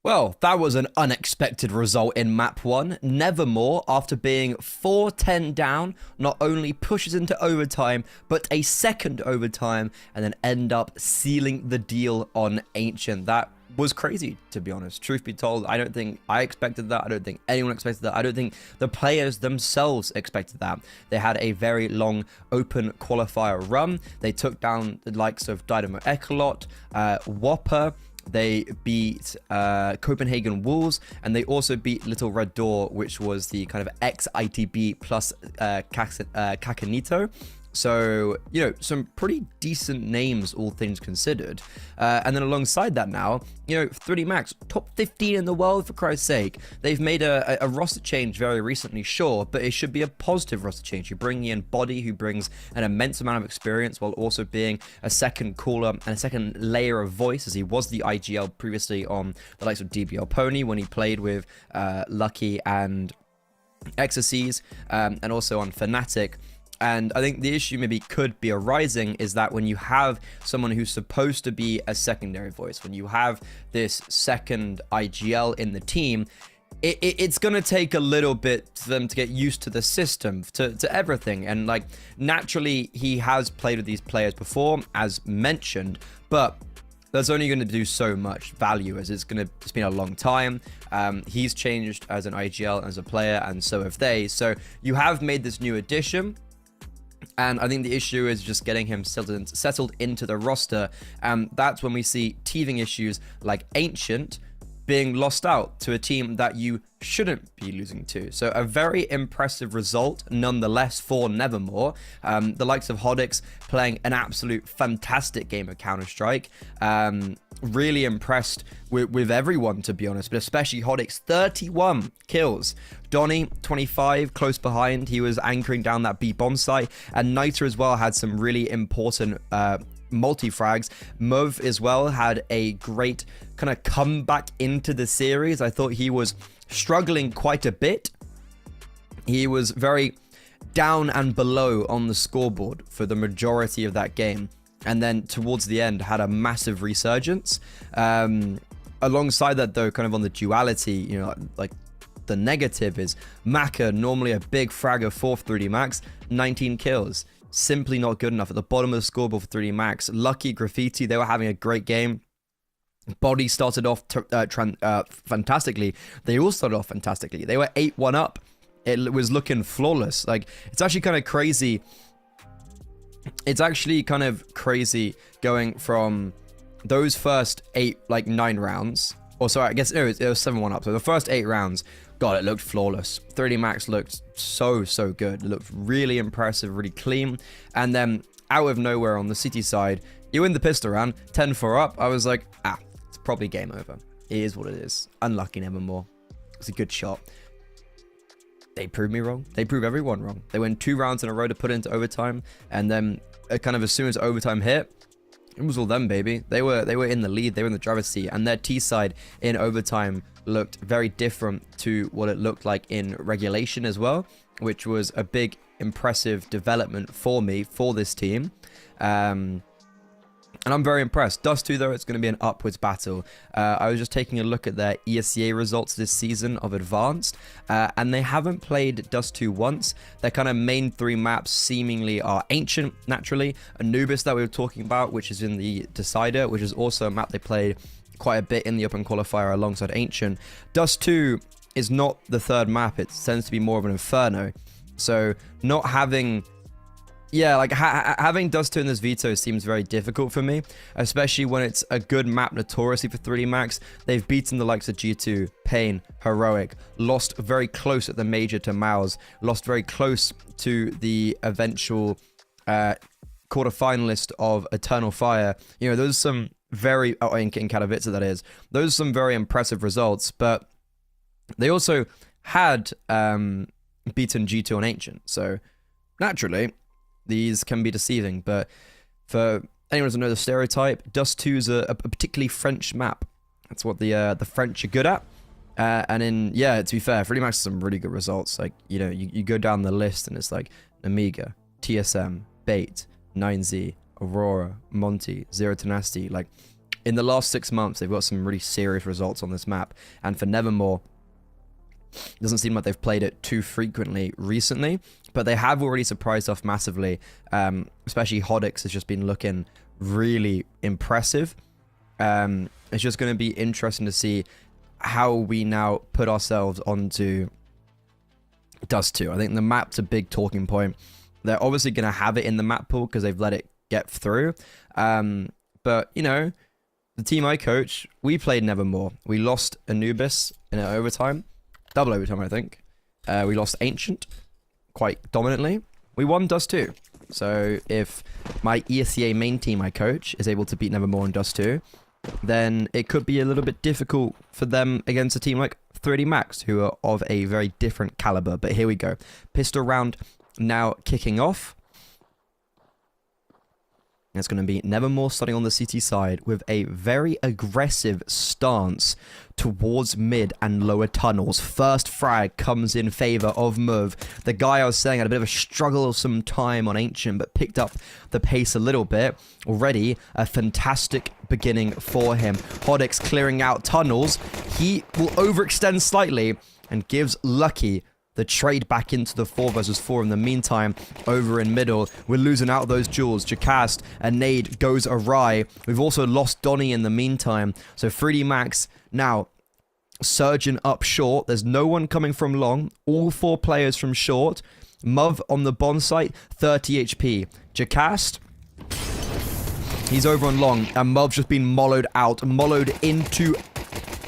Well, that was an unexpected result in map 1. Nevermore, after being 4-10 down, not only pushes into overtime, but a second overtime, and then end up sealing the deal on Ancient. That was crazy, to be honest. Truth be told, I don't think I expected that. I don't think anyone expected that. I don't think the players themselves expected that. They had a very long open qualifier run. They took down the likes of Dynamo Ecolot, Whopper. They beat Copenhagen Wolves, and they also beat Little Red Door, which was the kind of ex-ITB plus Kakanito. So, you know, some pretty decent names, all things considered. And then alongside that now, you know, 3D Max, top 15 in the world, for Christ's sake. They've made a roster change very recently, sure, but it should be a positive roster change. You're bringing in Body, who brings an immense amount of experience, while also being a second caller and a second layer of voice, as he was the IGL previously on the likes of DBL Pony when he played with Lucky and Exorcies, and also on Fnatic. And I think the issue maybe could be arising is that when you have someone who's supposed to be a secondary voice, when you have this second IGL in the team, it's going to take a little bit for them to get used to the system, to everything. And like, naturally, he has played with these players before, as mentioned, but that's only going to do so much value, as it's been a long time. He's changed as an IGL, as a player, and so have they. So you have made this new addition. And I think the issue is just getting him settled into the roster. And that's when we see teething issues like Ancient being lost out to a team that you shouldn't be losing to. So a very impressive result nonetheless for Nevermore. The likes of Hodix playing an absolute fantastic game of Counter-Strike. Really impressed with everyone, to be honest, but especially Hodix. 31 kills. Donny, 25, close behind. He was anchoring down that B bomb site. And Niter as well had some really important multi-frags. Mov as well had a great kind of comeback into the series. I thought he was struggling quite a bit. He was very down and below on the scoreboard for the majority of that game, and then towards the end had a massive resurgence. Alongside that though, kind of on the duality, you know, like the negative is Maka, normally a big frag of 4th 3D Max, 19 kills. Simply not good enough at the bottom of the scoreboard for 3D Max. Lucky, Graffiti, they were having a great game. Body started off fantastically. They all started off fantastically. They were 8-1 up. It was looking flawless. Like, it's actually kind of crazy. It's actually kind of crazy going from those first 9 rounds. Or sorry, I guess it was 7-1 up. So the first 8 rounds, God, it looked flawless. 3D Max looked so good. It looked really impressive, really clean. And then out of nowhere on the City side, you win the pistol round, 10-4 up. I was like, it's probably game over. It is what it is. Unlucky Nevermore. It's a good shot. They proved me wrong. They proved everyone wrong. They win 2 rounds in a row to put it into overtime. And then kind of as soon as overtime hit, it was all them, baby. They were in the lead. They were in the driver's seat. And their T side in overtime looked very different to what it looked like in regulation as well, which was a big, impressive development for me, for this team. And I'm very impressed. Dust 2, though, it's going to be an upwards battle. I was just taking a look at their ESCA results this season of Advanced, and they haven't played Dust 2 once. Their kind of main 3 maps seemingly are Ancient, naturally, Anubis that we were talking about, which is in the Decider, which is also a map they played quite a bit in the Open Qualifier alongside Ancient. Dust 2 is not the 3rd map. It tends to be more of an Inferno. So not having... Yeah, like having Dust 2 in this veto seems very difficult for me, especially when it's a good map notoriously for 3D Max. They've beaten the likes of G2, Pain, Heroic, lost very close at the major to Mouse, lost very close to the eventual quarterfinalist of Eternal Fire. You know, those are some very, in Katowice that is, those are some very impressive results, but they also had beaten G2 on Ancient, so naturally, these can be deceiving. But for anyone who doesn't know the stereotype, Dust 2 is a particularly French map. That's what the French are good at. And to be fair, 3D Max has some really good results. Like, you know, you go down the list and it's like Amiga, TSM, Bait, 9Z, Aurora, Monty, Zero Tenacity, like In the last 6 months, they've got some really serious results on this map. And for Nevermore, it doesn't seem like they've played it too frequently recently, but they have already surprised us massively. Especially Hodix has just been looking really impressive. It's just going to be interesting to see how we now put ourselves onto Dust 2. I think the map's a big talking point. They're obviously going to have it in the map pool because they've let it get through. But, you know, the team I coach, we played Nevermore. We lost Anubis in an overtime. Double overtime, I think. We lost Ancient quite dominantly. We won Dust 2. So if my ESCA main team I coach is able to beat Nevermore in Dust 2, then it could be a little bit difficult for them against a team like 30 Max, who are of a very different caliber. But here we go. Pistol round now kicking off. It's going to be Nevermore starting on the CT side with a very aggressive stance towards mid and lower tunnels. First frag comes in favor of Muv. The guy I was saying had a bit of a struggle of some time on Ancient, but picked up the pace a little bit. Already a fantastic beginning for him. Hodix clearing out tunnels. He will overextend slightly and gives Lucky the trade back into the 4 versus 4. In the meantime, over in middle, we're losing out those jewels. Jacast, a nade goes awry. We've also lost Donnie in the meantime. So 3D Max now surging up short. There's no one coming from long. All 4 players from short. Muv on the bomb site, 30 HP. Jacast, he's over on long. And Muv's just been mollowed out. Mollowed into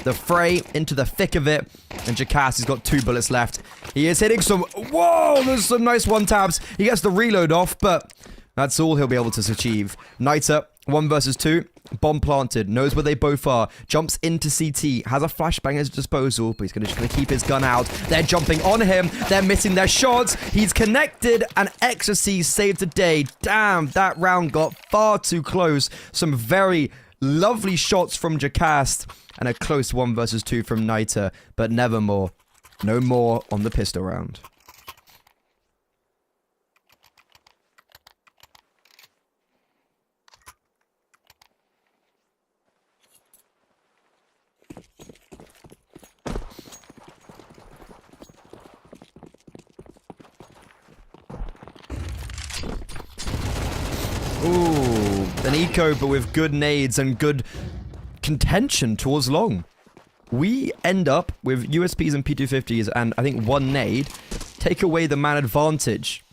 the fray, into the thick of it. And Jacast, he's got 2 bullets left. He is hitting some... Whoa! There's some nice one-taps. He gets the reload off, but that's all he'll be able to achieve. Niter, 1 versus 2. Bomb planted. Knows where they both are. Jumps into CT. Has a flashbang at his disposal, but he's just going to keep his gun out. They're jumping on him. They're missing their shots. He's connected, and Ecstasy saved the day. Damn, that round got far too close. Some very lovely shots from Jacast, and a close 1 versus 2 from Niter, but Nevermore. No more on the pistol round. Ooh, an eco, but with good nades and good contention towards long. We end up with USPs and P250s and I think 1 nade. Take away the man advantage.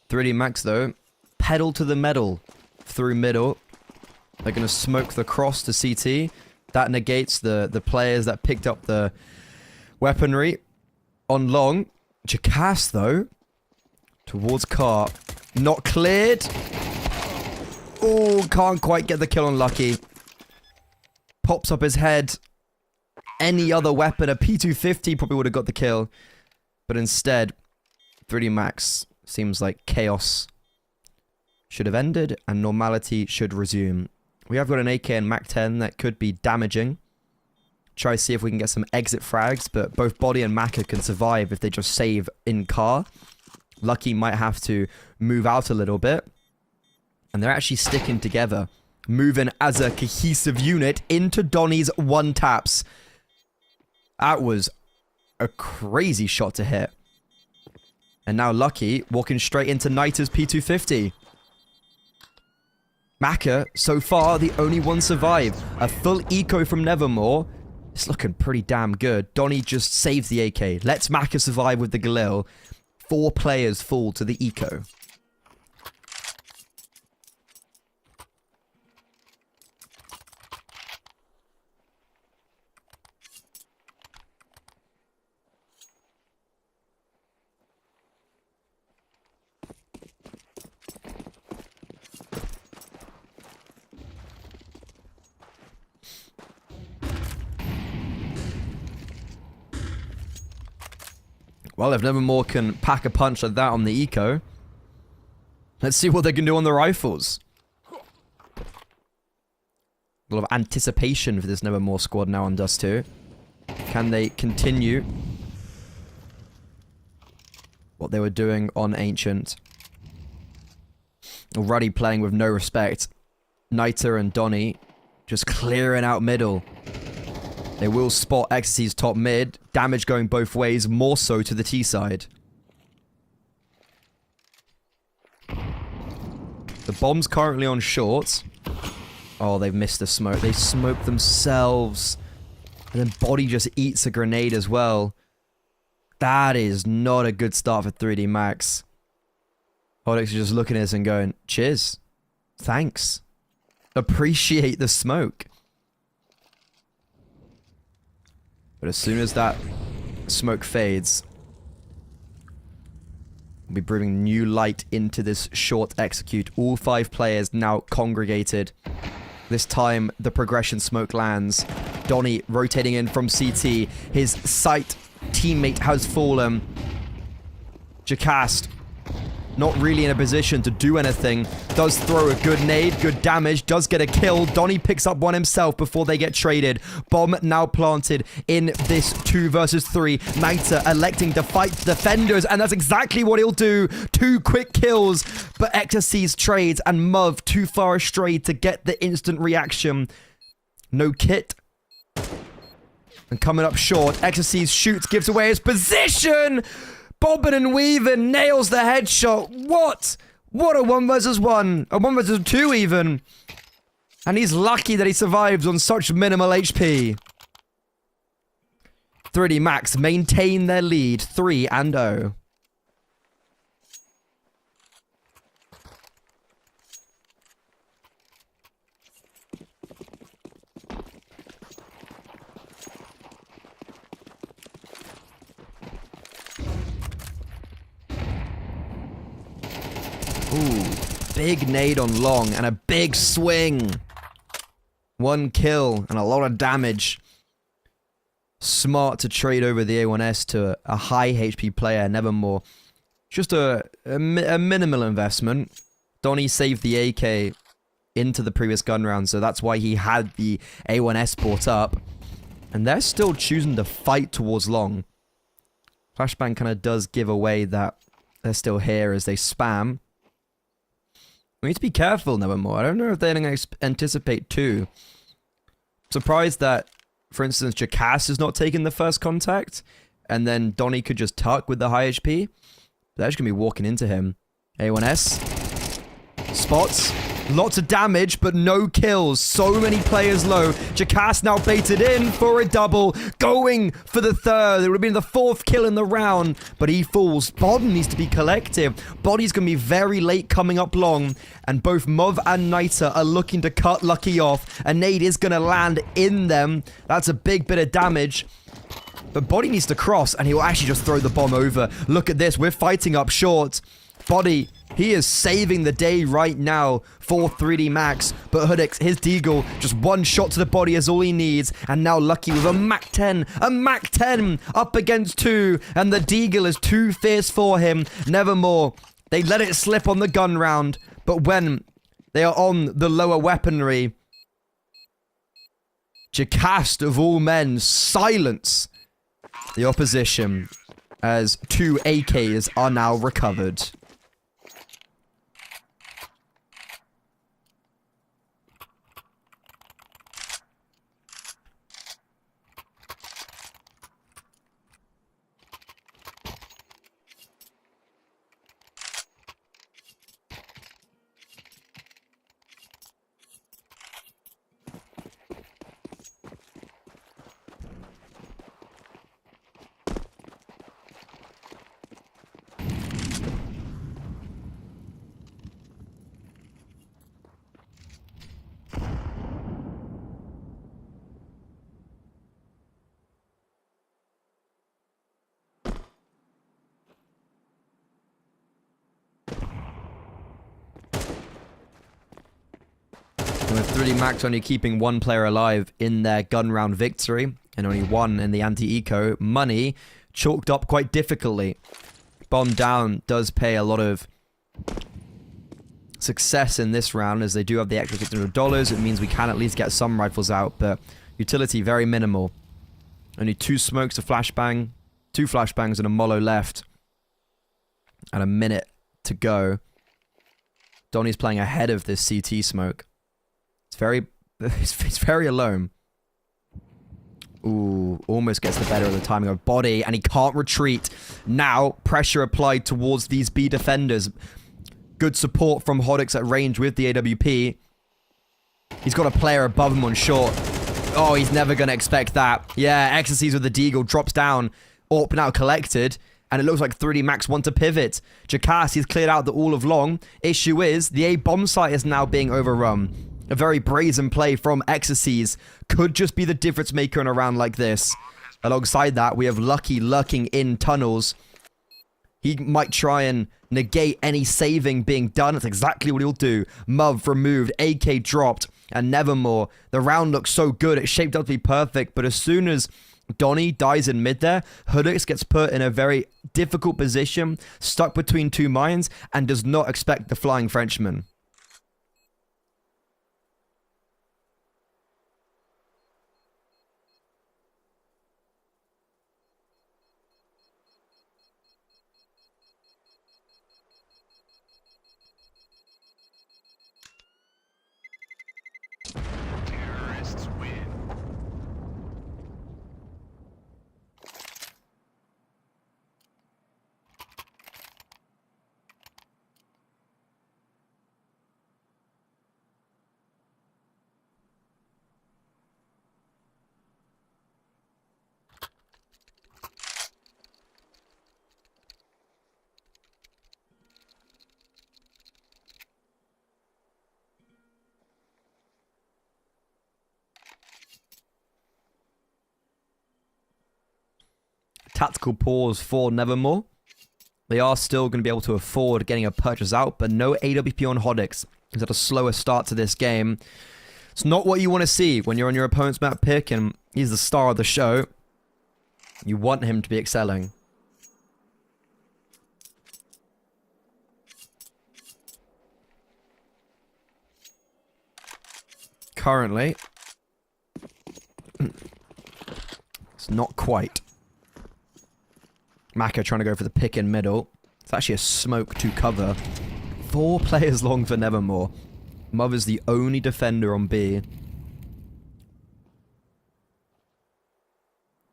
3D Max though, pedal to the metal through middle. They're going to smoke the cross to CT. That negates the players that picked up the weaponry. On long, Jacast though, towards car. Not cleared. Oh, can't quite get the kill on Lucky. Pops up his head. Any other weapon, a P250 probably would have got the kill. But instead, 3D Max seems like chaos should have ended and normality should resume. We have got an AK and MAC-10 that could be damaging. Try to see if we can get some exit frags, but both Body and Maka can survive if they just save in car. Lucky might have to move out a little bit. And they're actually sticking together. Moving as a cohesive unit into Donnie's 1-taps. That was a crazy shot to hit. And now Lucky walking straight into Niter's P250. Maka, so far, the only one survived. A full eco from Nevermore. It's looking pretty damn good. Donnie just saves the AK. Lets Maka survive with the Galil. 4 players fall to the eco. Well, if Nevermore can pack a punch like that on the eco, let's see what they can do on the rifles. A lot of anticipation for this Nevermore squad now on Dust 2. Can they continue what they were doing on Ancient? Already playing with no respect. Niter and Donnie just clearing out middle. They will spot Ecstasy's top mid. Damage going both ways, more so to the T side. The bomb's currently on short. Oh, they've missed the smoke. They smoked themselves. And then Body just eats a grenade as well. That is not a good start for 3D Max. Hodix is just looking at us and going, cheers. Thanks. Appreciate the smoke. But as soon as that smoke fades, we'll be bringing new light into this short execute. All 5 players now congregated. This time, the progression smoke lands. Donny rotating in from CT. His sight teammate has fallen. Jacast, not really in a position to do anything. Does throw a good nade, good damage, does get a kill. Donny picks up one himself before they get traded. Bomb now planted in this 2 versus 3. Naita electing to fight defenders, and that's exactly what he'll do. 2 quick kills, but Ecstasy's trades and Muv too far astray to get the instant reaction. No kit. And coming up short, Ecstasy's shoots, gives away his position! Bobbing and weaving, nails the headshot. What? What a 1 versus 1. A 1 versus 2 even. And he's lucky that he survives on such minimal HP. 3D Max maintain their lead 3-0. Ooh, big nade on long and a big swing. 1 kill and a lot of damage. Smart to trade over the A1S to a high HP player, Nevermore. Just a minimal investment. Donny saved the AK into the previous gun round, so that's why he had the A1S brought up. And they're still choosing to fight towards long. Flashbang kind of does give away that they're still here as they spam. We need to be careful, Nevermore. I don't know if they're going to anticipate 2. Surprised that, for instance, Jacast is not taking the first contact, and then Donny could just tuck with the high HP. They're just going to be walking into him. A1S. Spots. Lots of damage, but no kills. So many players low. Jacast now baited in for a double. Going for the 3rd. It would have been the 4th kill in the round, but he falls. Bod needs to be collective. Body's going to be very late coming up long, and both Mov and Naita are looking to cut Lucky off. A nade is going to land in them. That's a big bit of damage. But Body needs to cross, and he'll actually just throw the bomb over. Look at this. We're fighting up short. Body, he is saving the day right now for 3D Max. But Hoodix, his Deagle, just 1 shot to the body is all he needs. And now Lucky with a Mac 10. A Mac 10 up against 2. And the Deagle is too fierce for him. Nevermore. They let it slip on the gun round. But when they are on the lower weaponry, Jacast of all men silence the opposition as 2 AKs are now recovered. With 3D Max only keeping 1 player alive in their gun round victory, and only 1 in the anti-eco, money chalked up quite difficultly. Bomb down does pay a lot of success in this round, as they do have the extra $600. It means we can at least get some rifles out, but utility very minimal. Only 2 smokes to flashbang, 2 flashbangs and a mollo left, and a minute to go. Donny's playing ahead of this CT smoke. It's very He's very alone. Ooh, almost gets the better of the timing of body, and he can't retreat. Now, pressure applied towards these B defenders. Good support from Hodix at range with the AWP. He's got a player above him on short. Oh, he's never going to expect that. Yeah, Ecstasies with the Deagle drops down. AWP now collected, and it looks like 3D Max want to pivot. Jackass, he's cleared out the all of long. Issue is, the A bomb site is now being overrun. A very brazen play from Ecstasies could just be the difference maker in a round like this. Alongside that, we have Lucky lurking in tunnels. He might try and negate any saving being done. That's exactly what he'll do. Muv removed, AK dropped, and Nevermore. The round looks so good. It's shaped up to be perfect, but as soon as Donnie dies in mid there, Hodix gets put in a very difficult position, stuck between two mines, and does not expect the Flying Frenchman. Tactical pause for Nevermore. They are still going to be able to afford getting a purchase out, but no AWP on Hodix. He's had a slower start to this game. It's not what you want to see when you're on your opponent's map pick and he's the star of the show. You want him to be excelling. Currently, it's not quite. Maka trying to go for the pick in middle. It's actually a smoke to cover. 4 players long for Nevermore. Muv is the only defender on B.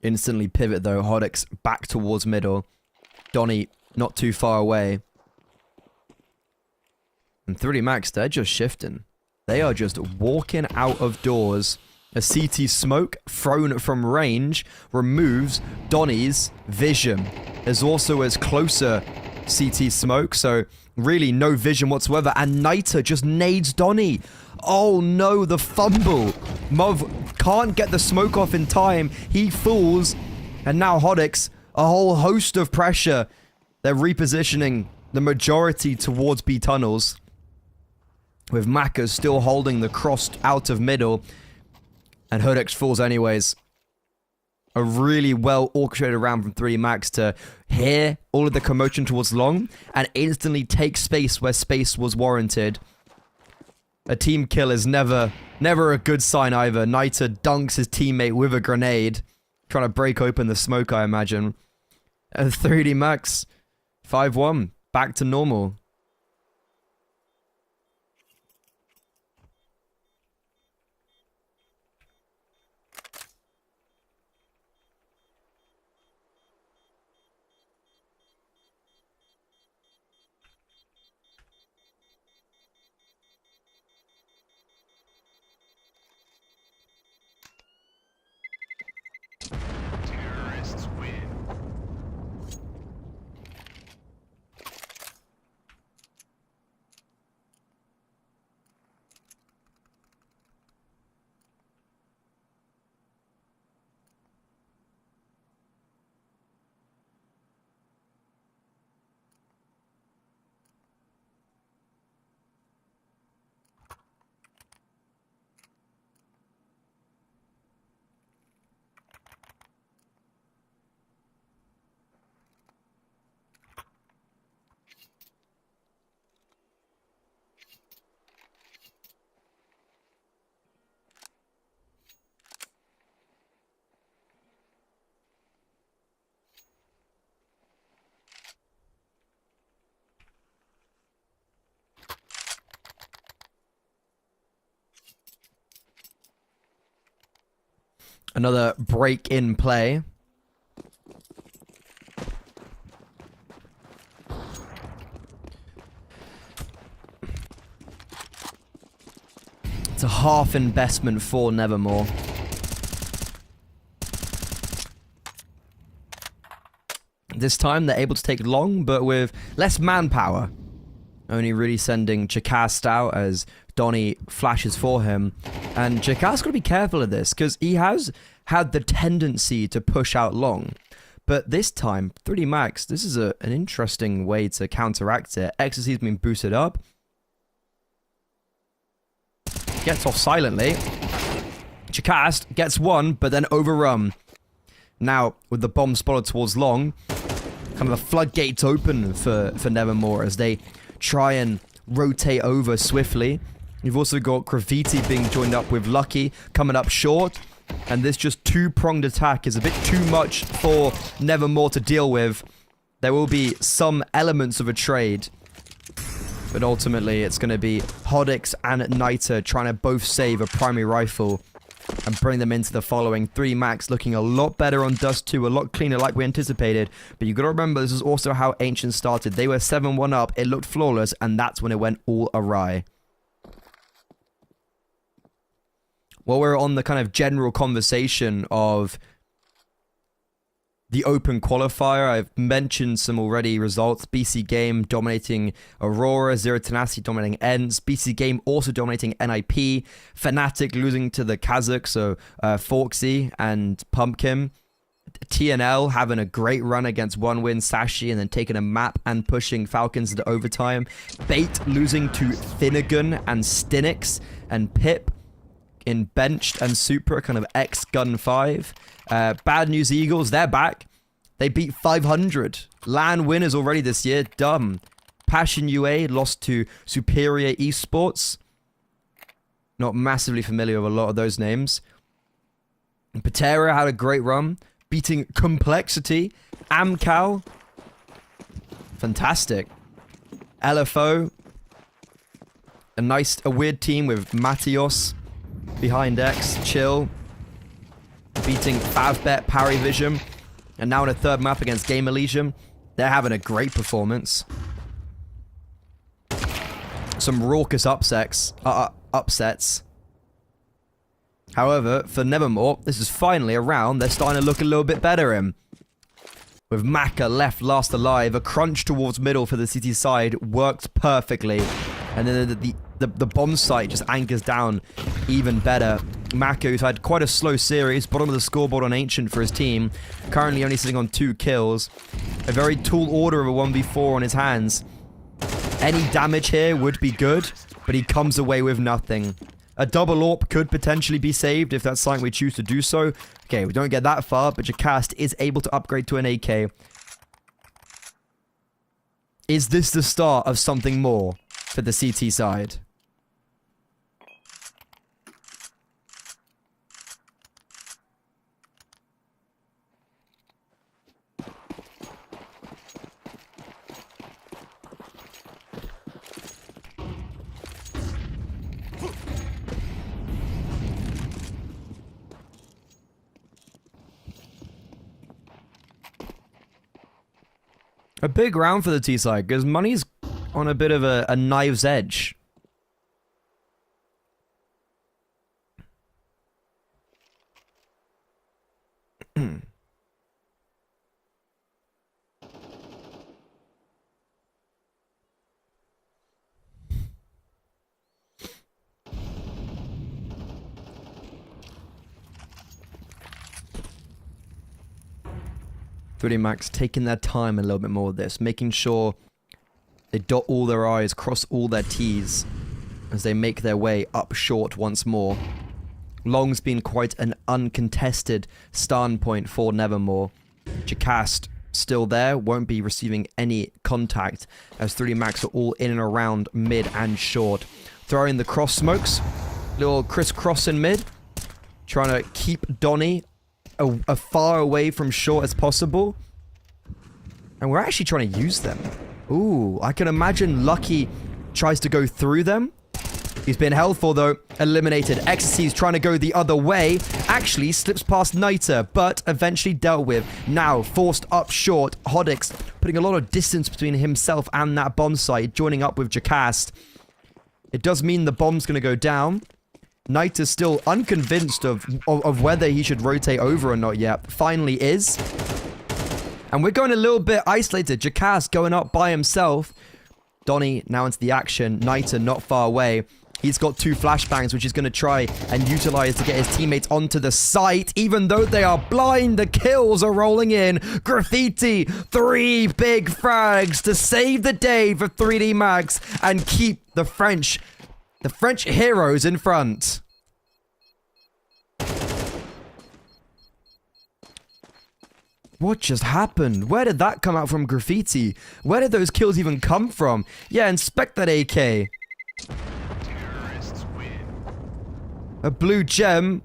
Instantly pivot though. Hodix back towards middle. Donnie not too far away. And 3D Max, they're just shifting. They are just walking out of doors. A CT smoke thrown from range removes Donnie's vision. There's also a closer CT smoke, so really no vision whatsoever. And Niter just nades Donnie. Oh no, the fumble. Muv can't get the smoke off in time. He falls. And now Hodix, a whole host of pressure. They're repositioning the majority towards B tunnels. With Maka still holding the cross out of middle. And Hodix falls anyways. A really well orchestrated round from 3D Max to hear all of the commotion towards long and instantly take space where space was warranted. A team kill is never a good sign either. Niter dunks his teammate with a grenade, trying to break open the smoke, I imagine. And 3D Max, 5-1, back to normal. Another break in play. It's a half investment for Nevermore. This time they're able to take long, but with less manpower. Only really sending Chakast out as Donnie flashes for him. And Chakast's got to be careful of this, because he has had the tendency to push out long. But this time, 3D Max, this is an interesting way to counteract it. Ecstasy's been boosted up. Gets off silently. Chakast gets one, but then overrun. Now, with the bomb spotted towards long, kind of the floodgates open for Nevermore as they try and rotate over swiftly. You've also got Graffiti being joined up with Lucky coming up short. And this just two-pronged attack is a bit too much for Nevermore to deal with. There will be some elements of a trade. But ultimately, it's going to be Hodix and Niter trying to both save a primary rifle and bring them into the following. 3 Max looking a lot better on Dust 2, a lot cleaner like we anticipated. But you got to remember, this is also how Ancient started. They were 7-1 up, it looked flawless, and that's when it went all awry. While we're on the kind of general conversation of the open qualifier, I've mentioned some already results. BC Game dominating Aurora, Zero Tenacity dominating Ents, BC Game also dominating NIP, Fnatic losing to the Kazakhs, so Forksy and Pumpkin. TNL having a great run against One Win Sashi and then taking a map and pushing Falcons into overtime. Bait losing to Finnegan and Stinix, and Pip in Benched and Supra, kind of X-Gun 5. Bad News Eagles, they're back. They beat 500. LAN winners already this year, dumb. Passion UA lost to Superior Esports. Not massively familiar with a lot of those names. And Patera had a great run, beating Complexity. Amcal, fantastic. LFO, a weird team with Matios behind X, Chill, beating Favbet, Parivision, and now in a third map against Game Elysium. They're having a great performance. Some raucous upsets. However, for Nevermore, this is finally a round they're starting to look a little bit better in. With Maka left last alive, a crunch towards middle for the city side worked perfectly. And then the bomb site just anchors down even better. Maka, who's had quite a slow series, bottom of the scoreboard on Ancient for his team, currently only sitting on 2 kills. A very tall order of a 1v4 on his hands. Any damage here would be good, but he comes away with nothing. A double AWP could potentially be saved if that's something we choose to do so. Okay, we don't get that far, but Jacast is able to upgrade to an AK. Is this the start of something more for the CT side? A big round for the T-side, because money's on a bit of a knife's edge. Max taking their time a little bit more with this, making sure they dot all their I's, cross all their T's as they make their way up short once more. Long's been quite an uncontested stand point for Nevermore. Jacast still there, won't be receiving any contact as 3D Max are all in and around mid and short. Throwing the cross smokes, little crisscross in mid, trying to keep Donnie as far away from short as possible. And we're actually trying to use them. Ooh, I can imagine Lucky tries to go through them. He's been held for, though. Eliminated. Ecstasy's trying to go the other way. actually slips past Niter, but eventually dealt with. Now forced up short. Hodix putting a lot of distance between himself and that bomb site, joining up with Jacast. It does mean the bomb's going to go down. Niter's still unconvinced of whether he should rotate over or not yet. Finally is. And we're going a little bit isolated. Jacast going up by himself. Donnie now into the action. Niter not far away. He's got 2 flashbangs, which he's going to try and utilize to get his teammates onto the site. Even though they are blind, the kills are rolling in. Graffiti, 3 big frags to save the day for 3D Max and keep the French heroes in front. What just happened? Where did that come out from, Graffiti? Where did those kills even come from? Yeah, inspect that AK. A blue gem.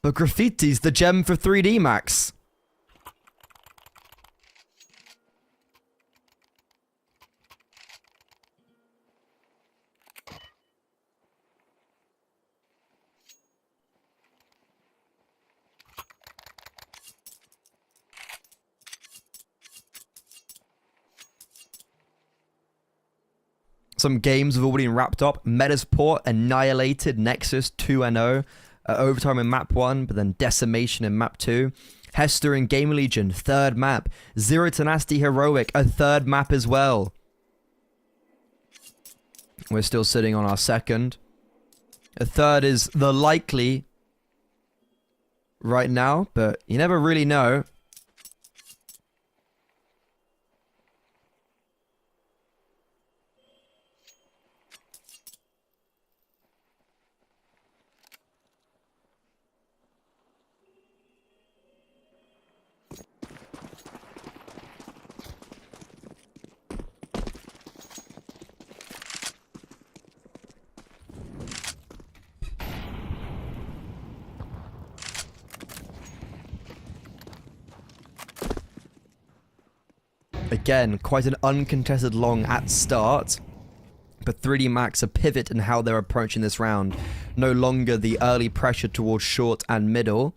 But Graffiti's the gem for 3D Max. Some games have already been wrapped up. Metasport annihilated Nexus 2-0. Overtime in map 1, but then decimation in map 2. Hester and Game Legion, 3rd map. Zero Tenacity Heroic, a 3rd map as well. We're still sitting on our 2nd. A 3rd is the likely right now, but you never really know. Again, quite an uncontested long at start. But 3D Max a pivot in how they're approaching this round. No longer the early pressure towards short and middle.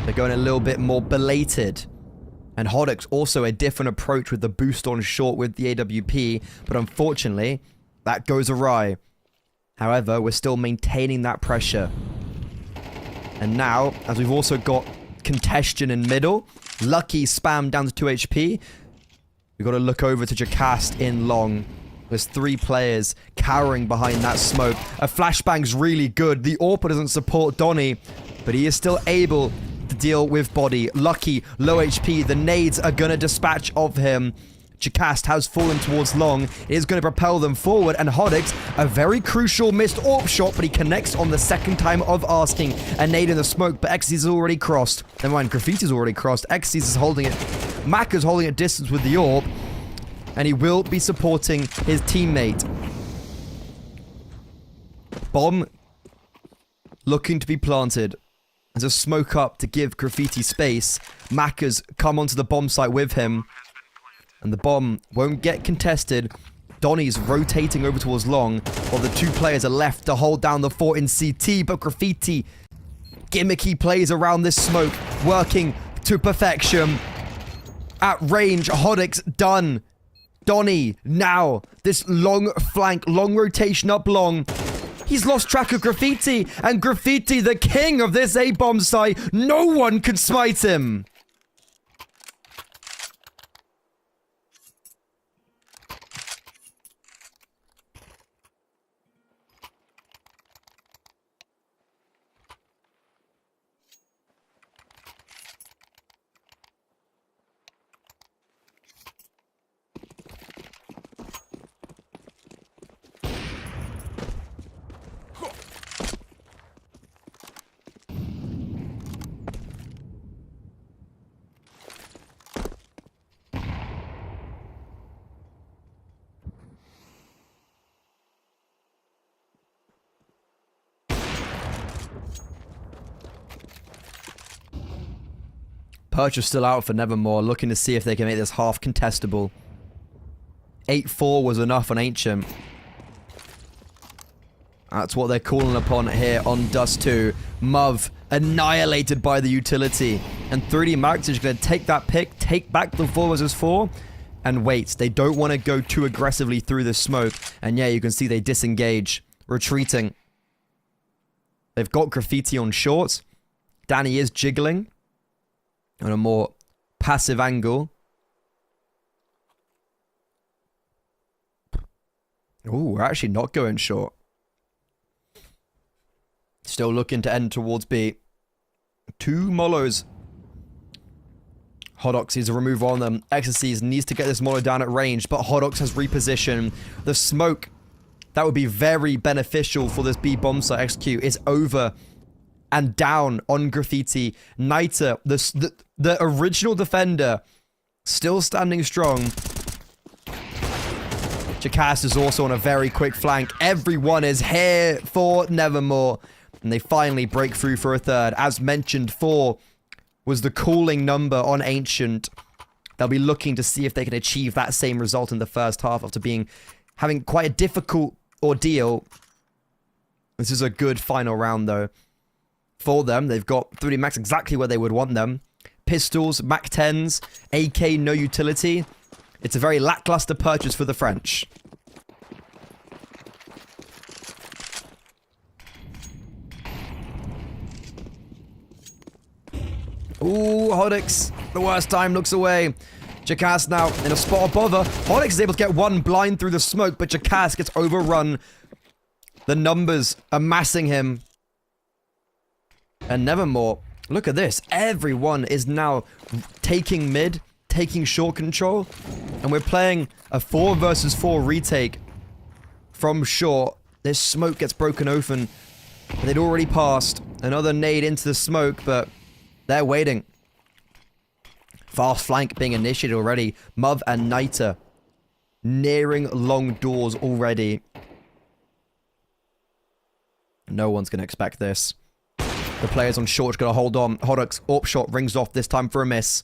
They're going a little bit more belated. And Hodix also a different approach with the boost on short with the AWP. But unfortunately, that goes awry. However, we're still maintaining that pressure. And now, as we've also got congestion in middle, Lucky spam down to 2 HP. We've got to look over to Jacast in long. There's 3 players cowering behind that smoke. A flashbang's really good. The AWP doesn't support Donnie, but he is still able to deal with body. Lucky, low HP. The nades are going to dispatch of him. Jacast has fallen towards long. It is going to propel them forward. And Hodix, a very crucial missed AWP shot, but he connects on the 2nd time of asking. A nade in the smoke, but Xyz is already crossed. Never mind, Graffiti's already crossed. Xyz is holding it. Mac is holding it distance with the AWP. And he will be supporting his teammate. Bomb looking to be planted. There's a smoke up to give Graffiti space. Mac has come onto the bomb site with him. And the bomb won't get contested. Donnie's rotating over towards long, while the 2 players are left to hold down the fort in CT. But Graffiti, gimmicky plays around this smoke, working to perfection. At range, Hodix done. Donnie, now, this long flank, long rotation up long. He's lost track of Graffiti, and Graffiti, the king of this A-bomb site, no one could smite him. Perch is still out for Nevermore, looking to see if they can make this half contestable. 8-4 was enough on Ancient. That's what they're calling upon here on Dust 2. Muv annihilated by the utility. And 3D Max is going to take that pick, take back the 4 versus 4, and wait. They don't want to go too aggressively through the smoke. And yeah, you can see they disengage, retreating. They've got Graffiti on short. Danny is jiggling on a more passive angle. Ooh, we're actually not going short. Still looking to end towards B. 2 Molos. Hodox needs a remove on them. Ecstasies needs to get this Molo down at range, but Hodox has repositioned. The smoke that would be very beneficial for this B bomb site execute is over and down on Graffiti. Niter, the original defender, still standing strong. Jackass is also on a very quick flank. Everyone is here for Nevermore. And they finally break through for a third. As mentioned, 4 was the cooling number on Ancient. They'll be looking to see if they can achieve that same result in the first half after having quite a difficult ordeal. This is a good final round, though. For them, they've got 3D Max exactly where they would want them. Pistols, Mac 10s, AK, no utility. It's a very lackluster purchase for the French. Ooh, Hodix, the worst time, looks away. Jackass now in a spot above her. Hodix is able to get one blind through the smoke, but Jackass gets overrun. The numbers amassing him. And Nevermore, look at this. Everyone is now taking mid, taking short control. And we're playing a 4 versus 4 retake from short. This smoke gets broken open. They'd already passed. Another nade into the smoke, but they're waiting. Fast flank being initiated already. Muv and Niter nearing long doors already. No one's going to expect this. The players on short are going to hold on. Hodux AWP shot rings off, this time for a miss.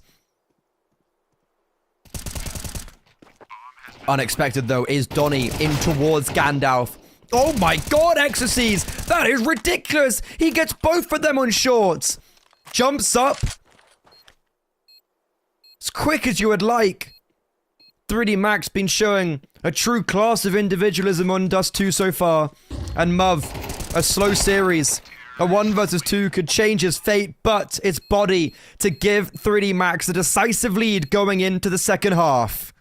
Unexpected, though, is Donnie in towards Gandalf. Oh my god, Ecstasies! That is ridiculous! He gets both of them on shorts! Jumps up. As quick as you would like. 3D Max been showing a true class of individualism on Dust 2 so far. And Muv, a slow series. A 1 versus 2 could change his fate, but it's body to give 3D Max a decisive lead going into the second half.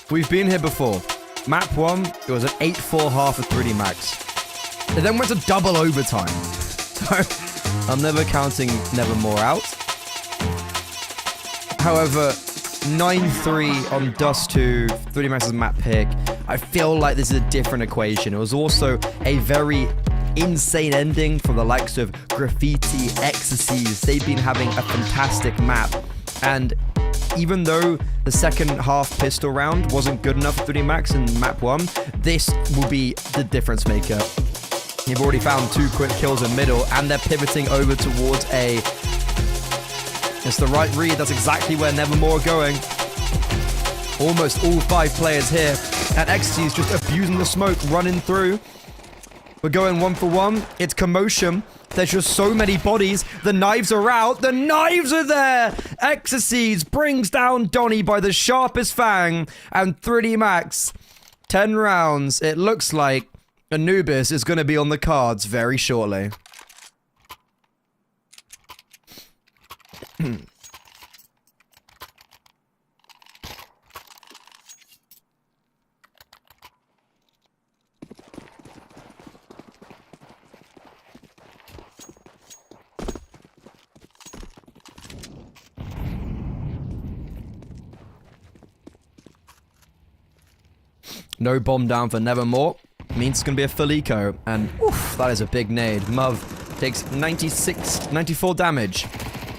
We've been here before. Map 1, it was an 8-4 half of 3D Max. It then went to double overtime. So, I'm never counting Nevermore out. However, 9-3 on Dust 2, 3D Max's map pick. I feel like this is a different equation. It was also a very insane ending for the likes of Graffiti, Ecstasies. They've been having a fantastic map. And even though the second half pistol round wasn't good enough for 3D Max in map 1, this will be the difference maker. You've already found 2 quick kills in middle, and they're pivoting over towards A. It's the right read. That's exactly where Nevermore are going. Almost all 5 players here. And Ecstasy is just abusing the smoke, running through. We're going 1 for 1. It's commotion. There's just so many bodies. The knives are out. The knives are there. Ecstasies brings down Donnie by the sharpest fang. And 3D Max, 10 rounds. It looks like Anubis is going to be on the cards very shortly. No bomb down for Nevermore. Means it's going to be a full eco. And oof, that is a big nade. Muv takes 94 damage.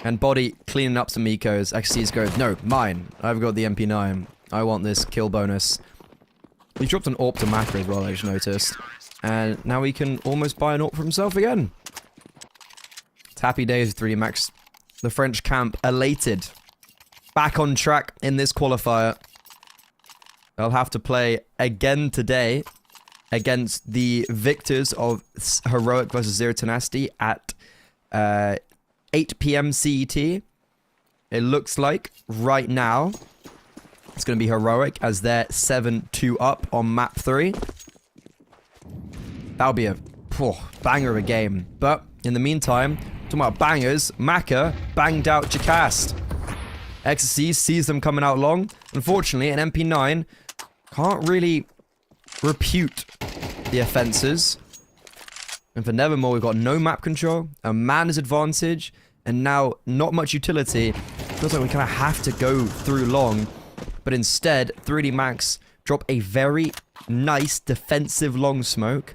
And Body cleaning up some ecos. Xyz goes, no, mine. I've got the MP9. I want this kill bonus. He dropped an AWP to Macro as well, I just noticed. And now he can almost buy an AWP for himself again. It's happy days with 3D Max. The French camp elated. Back on track in this qualifier. They'll have to play again today against the victors of Heroic versus Zero Tenacity at 8 PM CET. It looks like right now it's going to be Heroic as they're 7-2 up on map 3. That'll be a banger of a game. But in the meantime, talking about bangers, Maka banged out Jacast. Ecstasy sees them coming out long. Unfortunately, an MP9 can't really repute the offenses. And for Nevermore, we've got no map control, a man's advantage, and now not much utility. Feels like we kind of have to go through long. But instead, 3D Max drop a very nice defensive long smoke.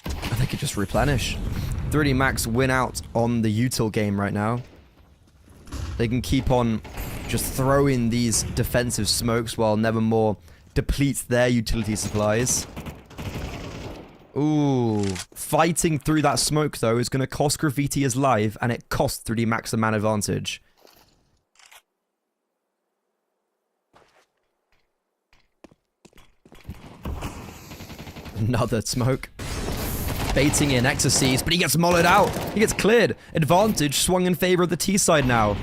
And they could just replenish. 3D Max win out on the util game right now. They can keep on just throwing these defensive smokes while Nevermore depletes their utility supplies. Ooh. Fighting through that smoke, though, is going to cost Graffiti his life, and it costs 3D Max the man advantage. Another smoke. Baiting in Ecstasies, but he gets mollowed out. He gets cleared. Advantage swung in favor of the T side now.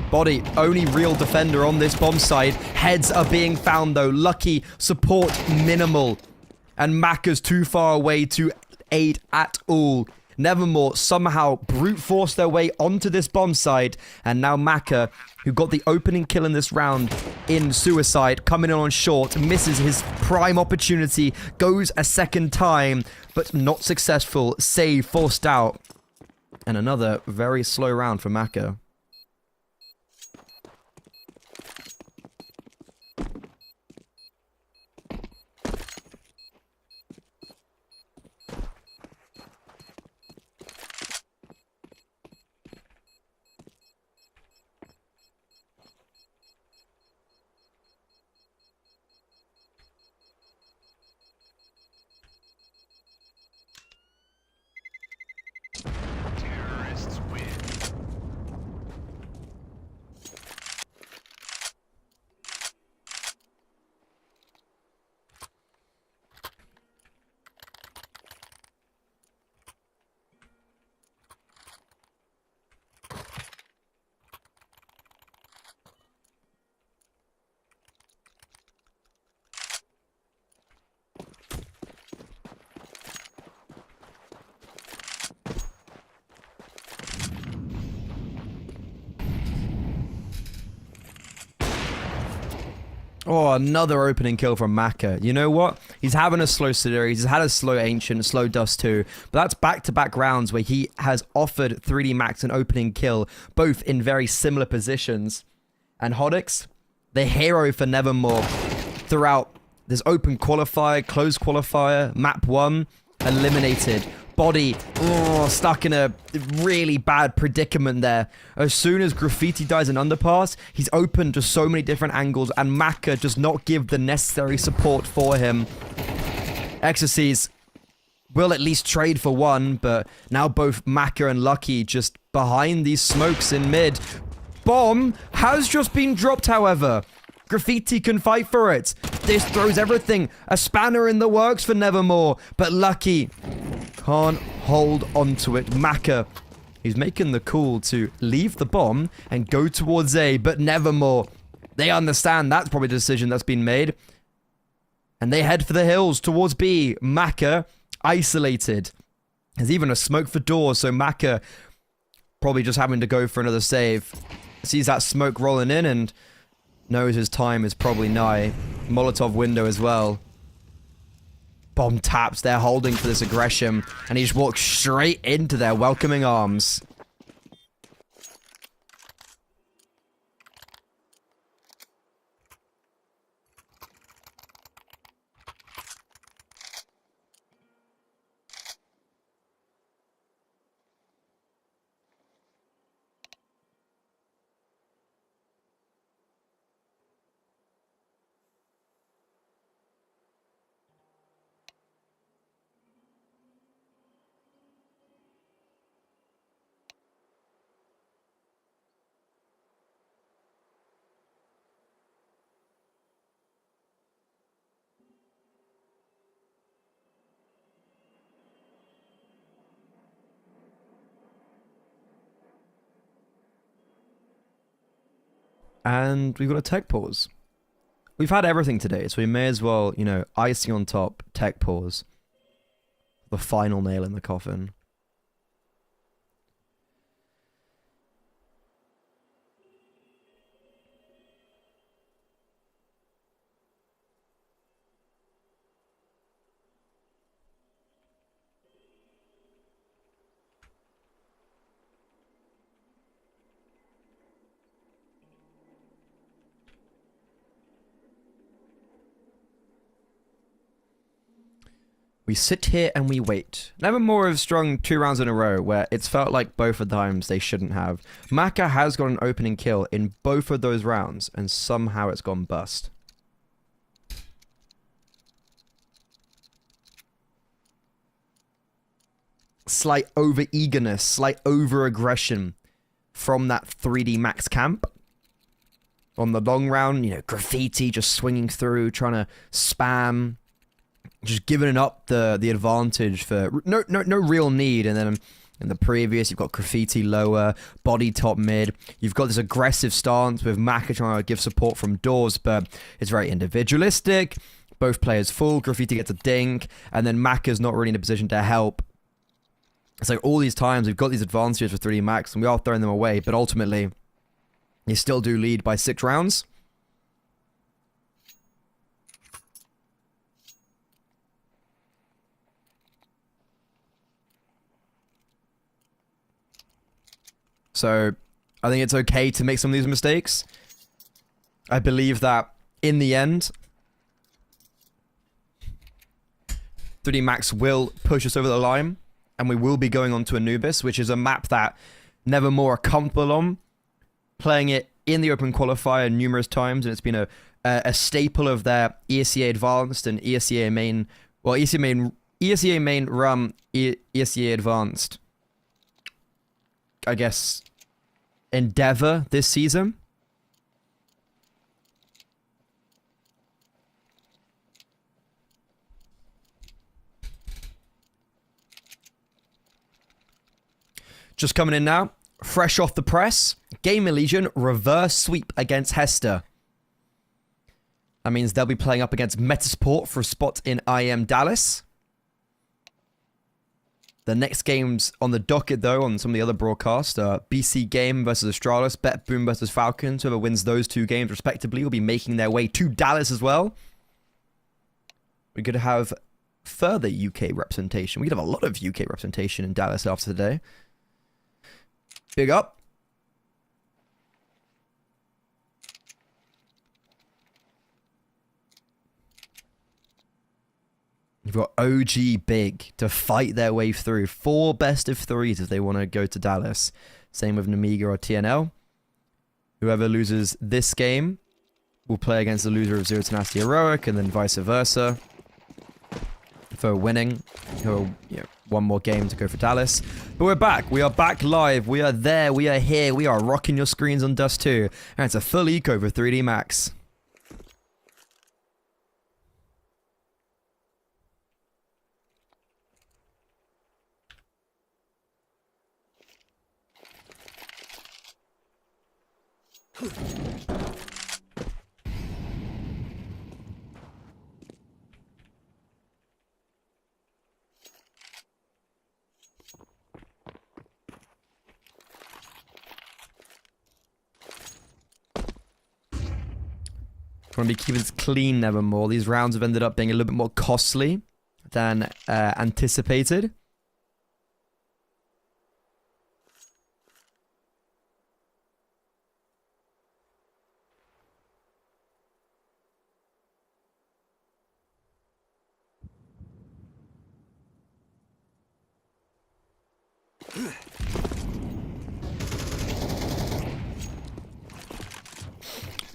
Body, only real defender on this bomb side. Heads are being found though. Lucky, support minimal. And Maka's too far away to aid at all. Nevermore somehow brute force their way onto this bomb side. And now Maka, who got the opening kill in this round in Suicide, coming in on short, misses his prime opportunity, goes a second time, but not successful. Save forced out. And another very slow round for Maka. Oh, another opening kill from Maka. You know what? He's having a slow series. He's had a slow Ancient, slow Dust too. But that's back-to-back rounds where he has offered 3D Max an opening kill, both in very similar positions. And Hodix, the hero for Nevermore throughout this open qualifier, closed qualifier, map 1, eliminated. Body, stuck in a really bad predicament there. As soon as Graffiti dies in Underpass, he's open to so many different angles, and Maka does not give the necessary support for him. Exorcies will at least trade for one, but now both Maka and Lucky just behind these smokes in mid. Bomb has just been dropped, however. Graffiti can fight for it. This throws everything. A spanner in the works for Nevermore, but Lucky can't hold onto it. Maka, he's making the call to leave the bomb and go towards A, but Nevermore, they understand that's probably the decision that's been made. And they head for the hills towards B. Maka, isolated. There's even a smoke for doors, so Maka probably just having to go for another save. Sees that smoke rolling in and knows his time is probably nigh. Molotov window as well. Bomb taps, they're holding for this aggression, and he just walks straight into their welcoming arms. And we've got a tech pause. We've had everything today, so we may as well, you know, icing on top, tech pause. The final nail in the coffin. We sit here and we wait. Nevermore have strung 2 rounds in a row where it's felt like both of the times they shouldn't have. Maka has got an opening kill in both of those rounds, and somehow it's gone bust. Slight over-eagerness, slight over-aggression from that 3D Max camp. On the long round, you know, Graffiti just swinging through, trying to spam. Just giving up the advantage for no real need. And then in the previous, you've got Graffiti lower, Body top mid. You've got this aggressive stance with Maka trying to give support from doors, but it's very individualistic. Both players full, Graffiti gets a dink, and then Maka's not really in a position to help. It's like all these times we've got these advantages for 3D Max, and we are throwing them away, but ultimately, you still do lead by 6 rounds. So, I think it's okay to make some of these mistakes. I believe that, in the end, 3D Max will push us over the line, and we will be going on to Anubis, which is a map that Nevermore are comfortable on, playing it in the open qualifier numerous times, and it's been a staple of their ESEA Advanced and ESEA Main, well, ESEA Main Rum, ESEA Advanced, I guess, endeavor this season. Just coming in now, fresh off the press, Game Legion reverse sweep against Hester. That means they'll be playing up against Metasport for a spot in IEM Dallas. The next games on the docket, though, on some of the other broadcasts, BC Game versus Astralis, Bet Boom versus Falcons. Whoever wins those 2 games, respectively, will be making their way to Dallas as well. We could have further UK representation. We could have a lot of UK representation in Dallas after today. Big up. You've got OG Big to fight their way through. 4 best of 3s if they want to go to Dallas. Same with Namiga or TNL. Whoever loses this game will play against the loser of Zero Tenacity Heroic, and then vice versa. For winning, one more game to go for Dallas. But we're back. We are back live. We are there. We are here. We are rocking your screens on Dust 2. And it's a full eco for 3D Max. Want to be keeping this clean, Nevermore. These rounds have ended up being a little bit more costly than anticipated.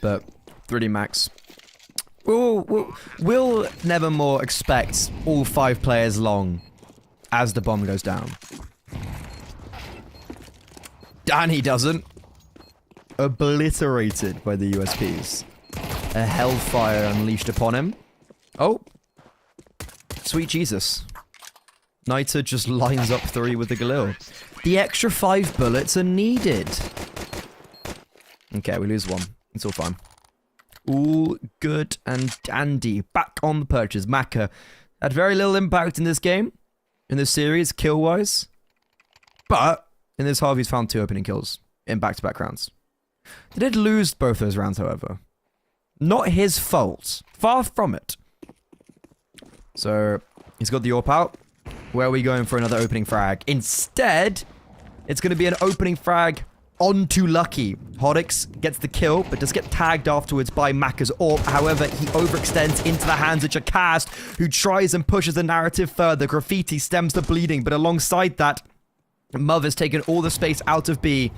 But 3D Max. Will Nevermore expect all 5 players long as the bomb goes down? And he doesn't. Obliterated by the USPs. A hellfire unleashed upon him. Oh. Sweet Jesus. Niter just lines up 3 with the Galil. The extra 5 bullets are needed. Okay, we lose 1. It's all fine. All good and dandy. Back on the purchase. Maka had very little impact in this game, in this series, kill-wise. But in this half, he's found 2 opening kills in back-to-back rounds. They did lose both those rounds, however. Not his fault. Far from it. So, he's got the AWP out. Where are we going for another opening frag? Instead, it's going to be an opening frag onto Lucky. Hodix gets the kill, but does get tagged afterwards by Maka's AWP. However, he overextends into the hands of Jacast, who tries and pushes the narrative further. Graffiti stems the bleeding, but alongside that, Muv has taken all the space out of B.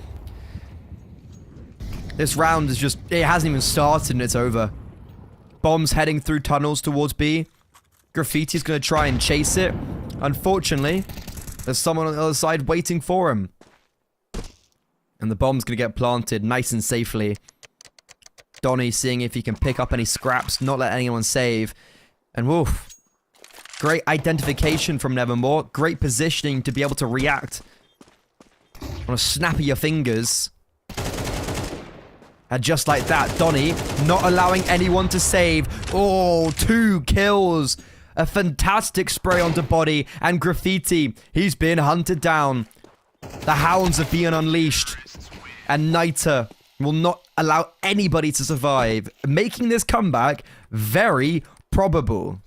This round is just, it hasn't even started and it's over. Bombs heading through tunnels towards B. Graffiti's going to try and chase it. Unfortunately, there's someone on the other side waiting for him. And the bomb's going to get planted nice and safely. Donnie seeing if he can pick up any scraps, not let anyone save. And woof. Great identification from Nevermore. Great positioning to be able to react on a snap of your fingers. And just like that, Donnie not allowing anyone to save. Oh, 2 kills. A fantastic spray onto Body. And Graffiti, he's been hunted down. The hounds have been unleashed. And Niter will not allow anybody to survive. Making this comeback very probable.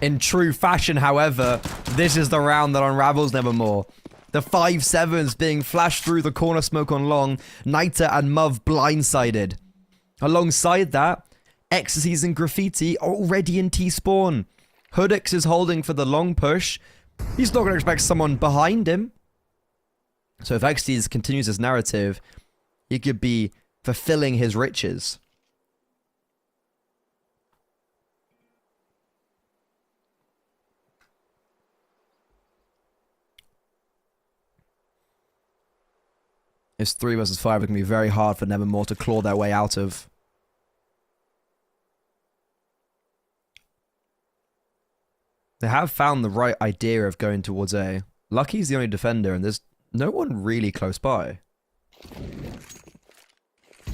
In true fashion, however, this is the round that unravels Nevermore. The 5-7s being flashed through the corner smoke on long, Niter and Muv blindsided. Alongside that, Ecstasies and Graffiti are already in T-spawn. Hoodix is holding for the long push. He's not going to expect someone behind him. So if Ecstasies continues his narrative, he could be fulfilling his riches. It's 3 versus 5. It can be very hard for Nevermore to claw their way out of. They have found the right idea of going towards A. Lucky's the only defender, and there's no one really close by.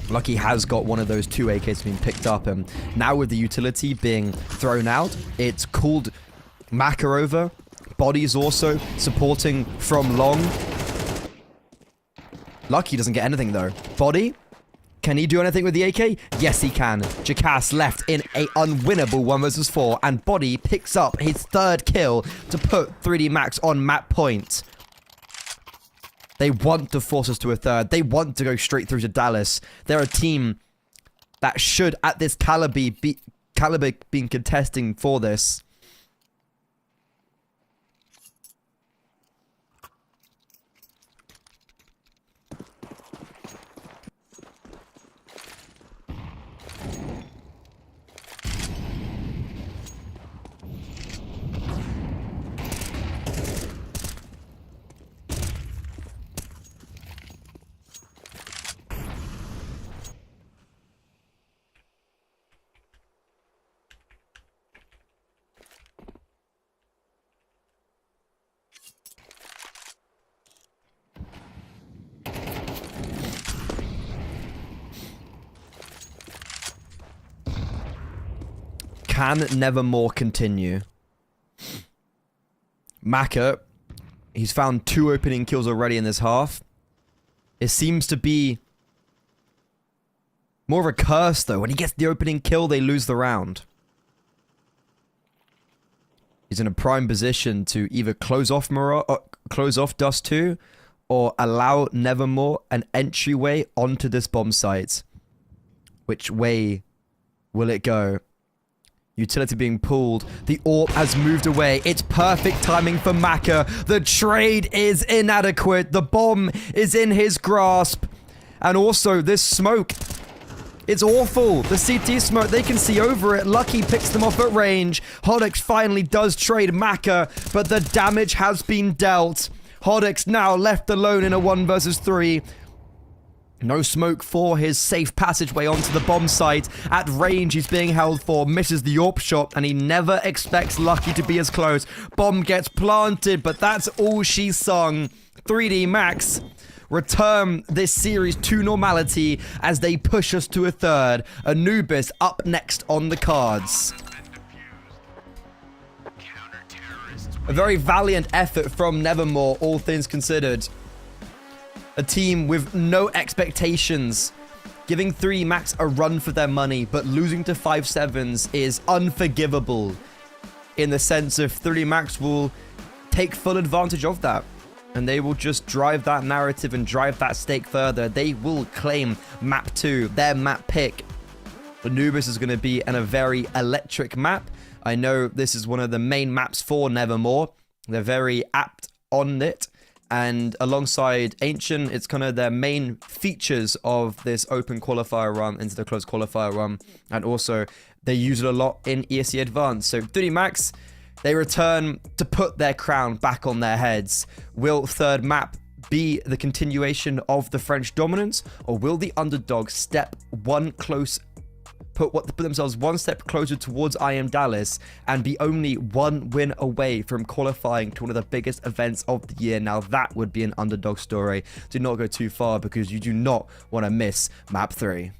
Lucky has got one of those 2 AKs being picked up, and now with the utility being thrown out, it's called Maka over. Body's also supporting from long. Lucky doesn't get anything though. Body, can he do anything with the AK? Yes, he can. Jackass left in a unwinnable 1 versus 4, and Body picks up his 3rd kill to put 3D Max on map point. They want to force us to a 3rd. They want to go straight through to Dallas. They're a team that should, at this caliber, be contesting for this. Can Nevermore continue? Maka, he's found 2 opening kills already in this half. It seems to be more of a curse though. When he gets the opening kill, they lose the round. He's in a prime position to either close off Mirage, close off Dust 2, or allow Nevermore an entryway onto this bomb site. Which way will it go? Utility being pulled. The AWP has moved away. It's perfect timing for Maka. The trade is inadequate. The bomb is in his grasp. And also, this smoke. It's awful. The CT smoke, they can see over it. Lucky picks them off at range. Hodix finally does trade Maka, but the damage has been dealt. Hodix now left alone in a 1 versus 3. No smoke for his safe passageway onto the bomb site. At range, he's being held for. Misses the AWP shot, and he never expects Lucky to be as close. Bomb gets planted, but that's all she sung. 3D Max return this series to normality as they push us to a 3rd. Anubis up next on the cards. A very valiant effort from Nevermore, all things considered. A team with no expectations, giving 3 Max a run for their money, but losing to 5-7s is unforgivable in the sense of 3 Max will take full advantage of that, and they will just drive that narrative and drive that stake further. They will claim map 2, their map pick. Anubis is going to be in a very electric map. I know this is one of the main maps for Nevermore. They're very apt on it. And alongside Ancient, it's kind of their main features of this open qualifier run into the closed qualifier run. And also, they use it a lot in ESC Advanced. So 3D Max, they return to put their crown back on their heads. Will 3rd map be the continuation of the French dominance? Or will the underdog step one close, put themselves one step closer towards IEM Dallas and be only 1 win away from qualifying to one of the biggest events of the year? Now that would be an underdog story. Do not go too far because you do not want to miss map 3.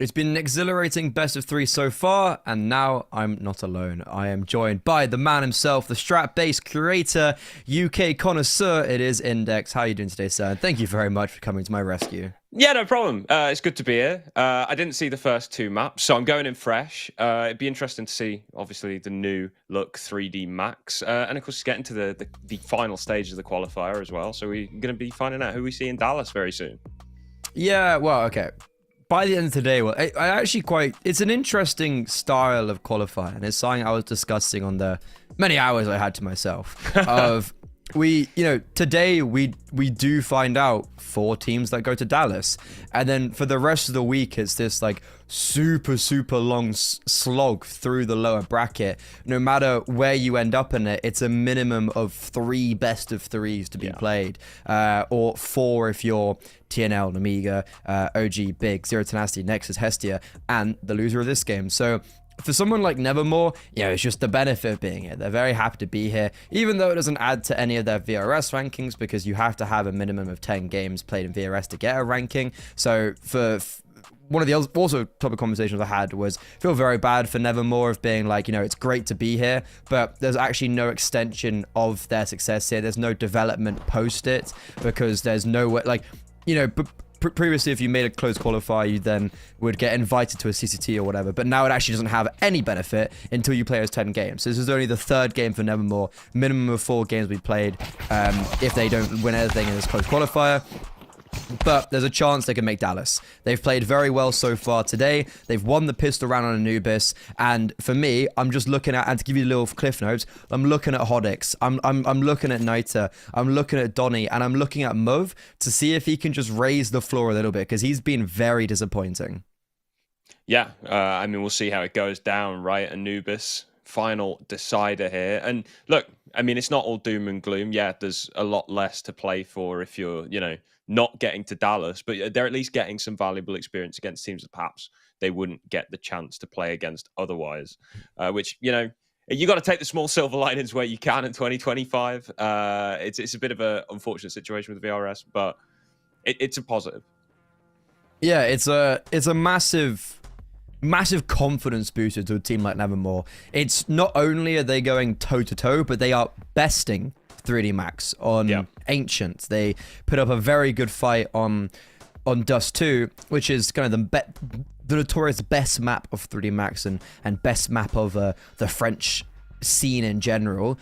It's been an exhilarating best of 3 so far, and now I'm not alone. I am joined by the man himself, the strap-based curator, UK connoisseur. It is Index. How are you doing today, sir? And thank you very much for coming to my rescue. Yeah, no problem. It's good to be here. I didn't see the first 2 maps, so I'm going in fresh. It'd be interesting to see, obviously, the new look 3D Max, and of course, getting to the final stage of the qualifier as well. So we're going to be finding out who we see in Dallas very soon. Yeah, well, okay. By the end of the day, well, I actually it's an interesting style of qualifier, and it's something I was discussing on the many hours I had to myself of today we do find out 4 teams that go to Dallas, and then for the rest of the week it's this like super long slog through the lower bracket. No matter where you end up in it, it's a minimum of 3 best of 3s to be played, or 4 if you're TNL, Amiga, OG, Big, Zero Tenacity, Nexus, Hester, and the loser of this game. So for someone like Nevermore, it's just the benefit of being here. They're very happy to be here, even though it doesn't add to any of their VRS rankings, because you have to have a minimum of 10 games played in VRS to get a ranking. So for one of the also topic conversations I had was feel very bad for Nevermore of being like, it's great to be here, but there's actually no extension of their success here. There's no development post it, because there's no way, previously, if you made a closed qualifier, you then would get invited to a CCT or whatever. But now it actually doesn't have any benefit until you play as 10 games. So this is only the 3rd game for Nevermore. Minimum of 4 games we played if they don't win anything in this closed qualifier. But there's a chance they can make Dallas. They've played very well so far today. They've won the pistol round on Anubis. And for me, I'm just looking at, and to give you a little cliff notes, I'm looking at Hodix. I'm looking at Nita. I'm looking at Donny. And I'm looking at Mov to see if he can just raise the floor a little bit, because he's been very disappointing. Yeah, we'll see how it goes down, right? Anubis, final decider here. And look, it's not all doom and gloom. Yeah, there's a lot less to play for if you're, not getting to Dallas, but they're at least getting some valuable experience against teams that perhaps they wouldn't get the chance to play against otherwise, which, you got to take the small silver linings where you can in 2025. It's a bit of an unfortunate situation with VRS, but it's a positive. Yeah, it's a massive confidence booster to a team like Nevermore. It's not only are they going toe-to-toe, but they are besting 3D Max on Ancient. They put up a very good fight on Dust 2, which is kind of the notorious best map of 3D Max and best map of the French scene in general.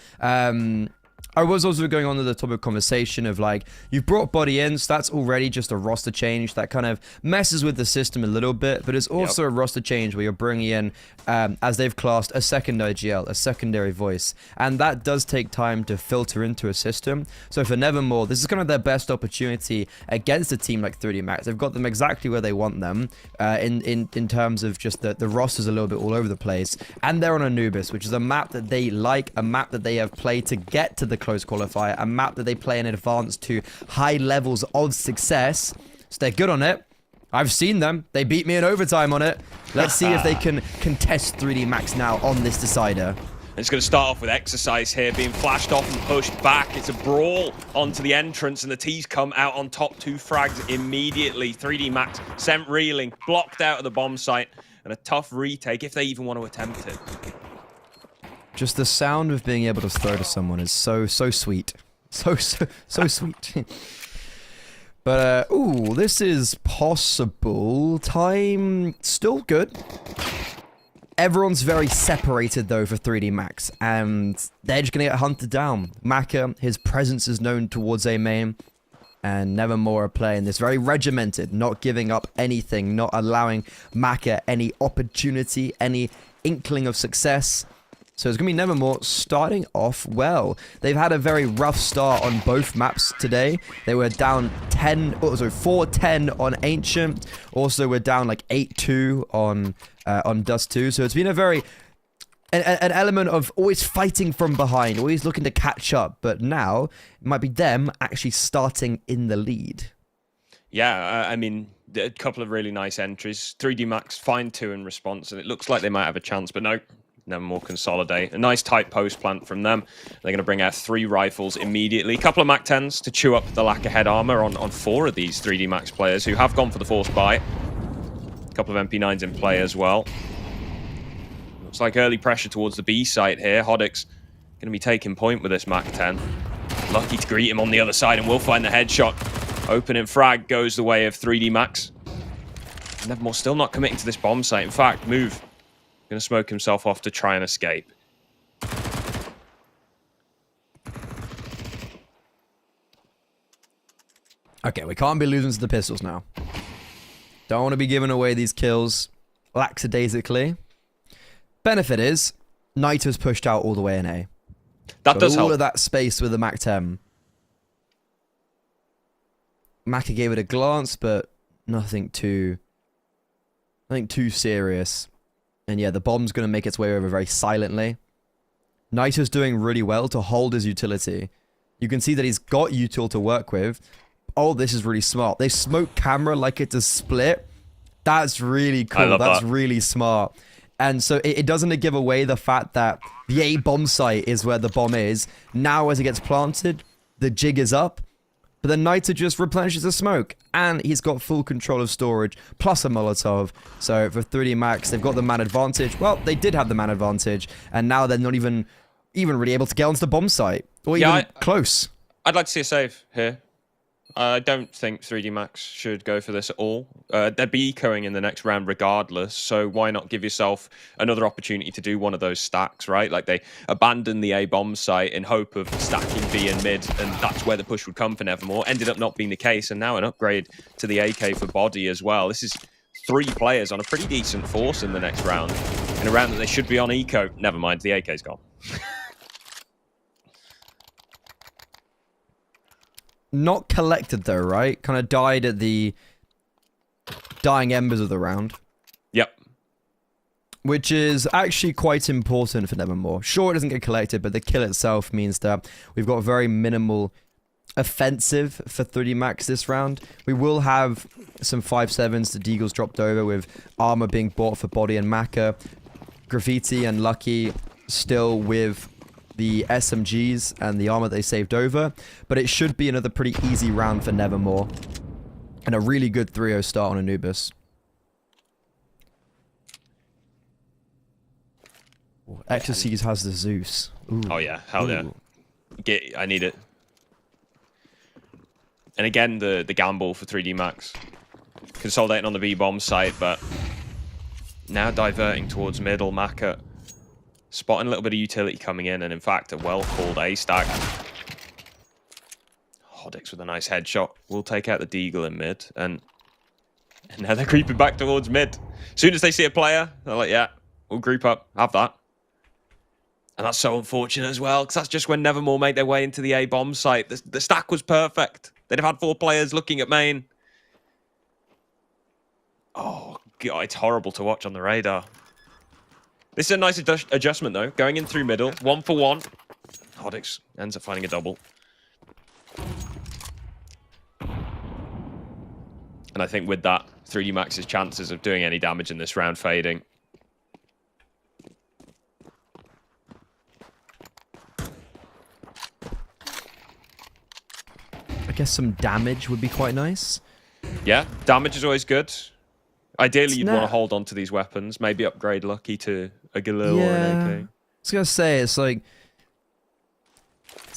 I was also going on to the topic of conversation of like, you've brought body in, so that's already just a roster change that kind of messes with the system a little bit, but it's also a roster change where you're bringing in, as they've classed, a second IGL, a secondary voice, and that does take time to filter into a system. So for Nevermore, this is kind of their best opportunity against a team like 3D Max. They've got them exactly where they want them, in terms of just the roster's a little bit all over the place, and they're on Anubis, which is a map that they like, a map that they have played to get to the close qualifier, a map that they play in advance to high levels of success. So they're good on it. I've seen them. They beat me in overtime on it. Let's see if they can contest 3D Max now on this decider. It's going to start off with Exercise here, being flashed off and pushed back. It's a brawl onto the entrance, and the T's come out on top. 2 frags immediately. 3D Max sent reeling, blocked out of the bomb site, and a tough retake if they even want to attempt it. Just the sound of being able to throw to someone is so sweet. So sweet. But, ooh, this is possible. Time still good. Everyone's very separated, though, for 3D Max, and they're just going to get hunted down. Maka, his presence is known towards A main, and Nevermore are playing this very regimented, not giving up anything, not allowing Maka any opportunity, any inkling of success. So it's going to be Nevermore starting off well. They've had a very rough start on both maps today. They were down 4-10 on Ancient. Also, we're down like 8-2 on Dust 2. So it's been a very... An element of always fighting from behind, always looking to catch up. But now, it might be them actually starting in the lead. Yeah, I mean, a couple of really nice entries. 3D Max find 2 in response, and it looks like they might have a chance, but no. Nevermore consolidate. A nice tight post plant from them. They're going to bring out 3 rifles immediately. A couple of MAC-10s to chew up the lack of head armor on 4 of these 3D Max players who have gone for the force buy. A couple of MP9s in play as well. Looks like early pressure towards the B site here. Hoddick's going to be taking point with this MAC-10. Lucky to greet him on the other side, and will find the headshot. Opening frag goes the way of 3D Max. Nevermore still not committing to this bomb site. In fact, move. Going to smoke himself off to try and escape. Okay, we can't be losing to the pistols now. Don't want to be giving away these kills lackadaisically. Benefit is, Naito's pushed out all the way in A. That does help. All of that space with the MAC-10. Maka gave it a glance, but nothing too serious. And yeah, the bomb's going to make its way over very silently. Naito's doing really well to hold his utility. You can see that he's got util to work with. Oh, this is really smart. They smoke camera like it's a split. That's really cool. That's really smart. And so it doesn't give away the fact that the A bomb site is where the bomb is. Now, as it gets planted, the jig is up. But then Naito just replenishes the smoke, and he's got full control of storage, plus a Molotov. So for 3D Max, they've got the man advantage. Well, they did have the man advantage, and now they're not even really able to get onto the bomb site, or even close. I'd like to see a save here. I don't think 3D Max should go for this at all. They'd be ecoing in the next round regardless, so why not give yourself another opportunity to do one of those stacks, right? Like, they abandoned the A bomb site in hope of stacking B and mid, and that's where the push would come for Nevermore. Ended up not being the case, and now an upgrade to the AK for body as well. This is 3 players on a pretty decent force in the next round. In a round that they should be on eco. Never mind, the AK's gone. Not collected though, right? Kind of died at the dying embers of the round. Yep. Which is actually quite important for Nevermore. Sure, it doesn't get collected, but the kill itself means that we've got very minimal offensive for 3D Max this round. We will have some 5.7s. The Deagles dropped over with armor being bought for body and Maka. Graffiti and Lucky still with the SMGs and the armor they saved over, but it should be another pretty easy round for Nevermore, and a really good 3-0 start on Anubis. Ecstasies has the Zeus. Ooh. Oh yeah, hell yeah. I need it. And again, the gamble for 3D Max. Consolidating on the B-bomb site, but now diverting towards middle. Maka spotting a little bit of utility coming in, and in fact, a well-called A-stack. Hodix with a nice headshot. We'll take out the Deagle in mid. And now they're creeping back towards mid. As soon as they see a player, they're like, yeah, we'll group up. Have that. And that's so unfortunate as well, because that's just when Nevermore made their way into the A bomb site. The stack was perfect. They'd have had 4 players looking at main. Oh, God, it's horrible to watch on the radar. This is a nice adjustment, though. Going in through middle. 1 for 1. Hodix ends up finding a double. And I think with that, 3D Max's chances of doing any damage in this round fading. I guess some damage would be quite nice. Yeah, damage is always good. Ideally, you'd want to hold on to these weapons. Maybe upgrade Lucky to a Galil or an AK. I was going to say, it's like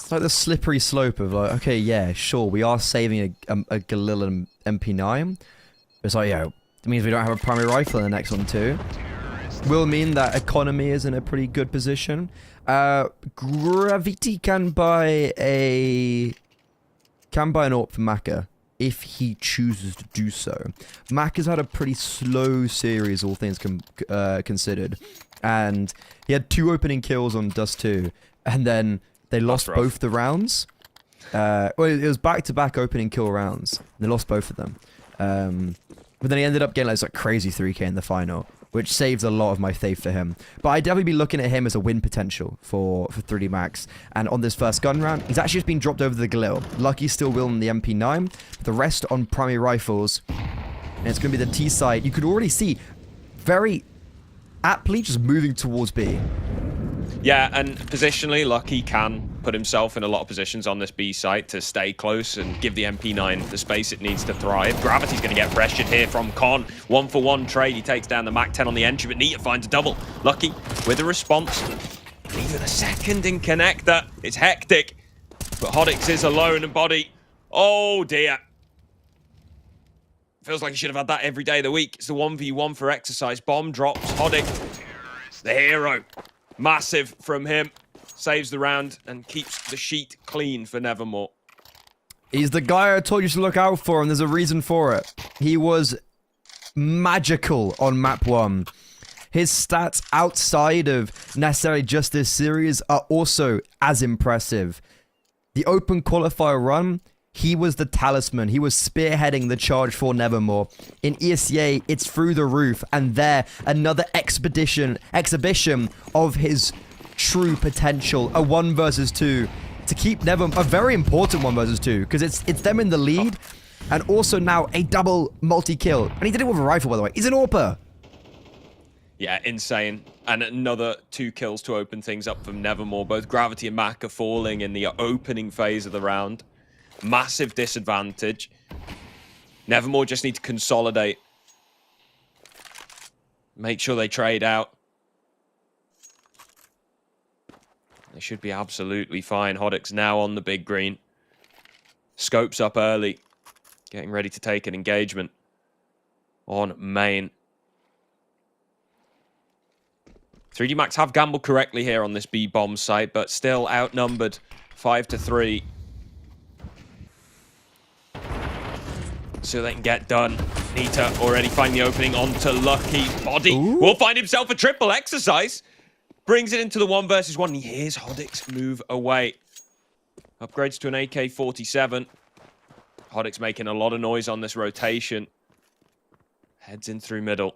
the slippery slope of like, okay, yeah, sure, we are saving a Galil and MP9. It's like, yeah, it means we don't have a primary rifle in the next one too. Will mean that economy is in a pretty good position. Gravity can buy an AWP for Maka if he chooses to do so. Maka's had a pretty slow series, all things considered, and he had 2 opening kills on Dust 2, and then they lost both the rounds. Well, it was back-to-back opening kill rounds. They lost both of them. But then he ended up getting like crazy 3k in the final, which saves a lot of my faith for him. But I'd definitely be looking at him as a win potential for 3D Max. And on this first gun round, he's actually just been dropped over the Galil. Lucky still will in the MP9. The rest on primary rifles. And it's going to be the T side. You could already see very aptly just moving towards B. Yeah, and positionally, Lucky can put himself in a lot of positions on this B site to stay close and give the MP9 the space it needs to thrive. Gravity's going to get pressured here from Con. 1 for 1 trade. He takes down the Mac-10 on the entry, but Nita finds a double. Lucky with a response. Even a second in connector. It's hectic. But Hodix is alone and body. Oh, dear. Feels like he should have had that every day of the week. It's the 1v1 for exercise. Bomb drops. Hodix, the hero. Massive from him. Saves the round and keeps the sheet clean for Nevermore. He's the guy I told you to look out for, and there's a reason for it. He was magical on map 1. His stats outside of necessarily just this series are also as impressive. The open qualifier run, he was the talisman. He was spearheading the charge for Nevermore. In ESEA, it's through the roof, and there, another exhibition of his true potential. A 1 versus 2 to keep Nevermore, a very important 1 versus 2, because it's them in the lead, and also now a double multi-kill. And he did it with a rifle, by the way. He's an AWPer. Yeah, insane. And another 2 kills to open things up from Nevermore. Both Gravity and Mac are falling in the opening phase of the round. Massive disadvantage. Nevermore just need to consolidate. Make sure they trade out. They should be absolutely fine. Hodix now on the big green. Scopes up early. Getting ready to take an engagement on main. 3D Max have gambled correctly here on this B bomb site, but still outnumbered 5-3. So they can get done. Nita already finding the opening onto Lucky. Body will find himself a triple exercise. Brings it into the 1 versus 1. He hears Hodix move away. Upgrades to an AK-47. Hodix making a lot of noise on this rotation. Heads in through middle.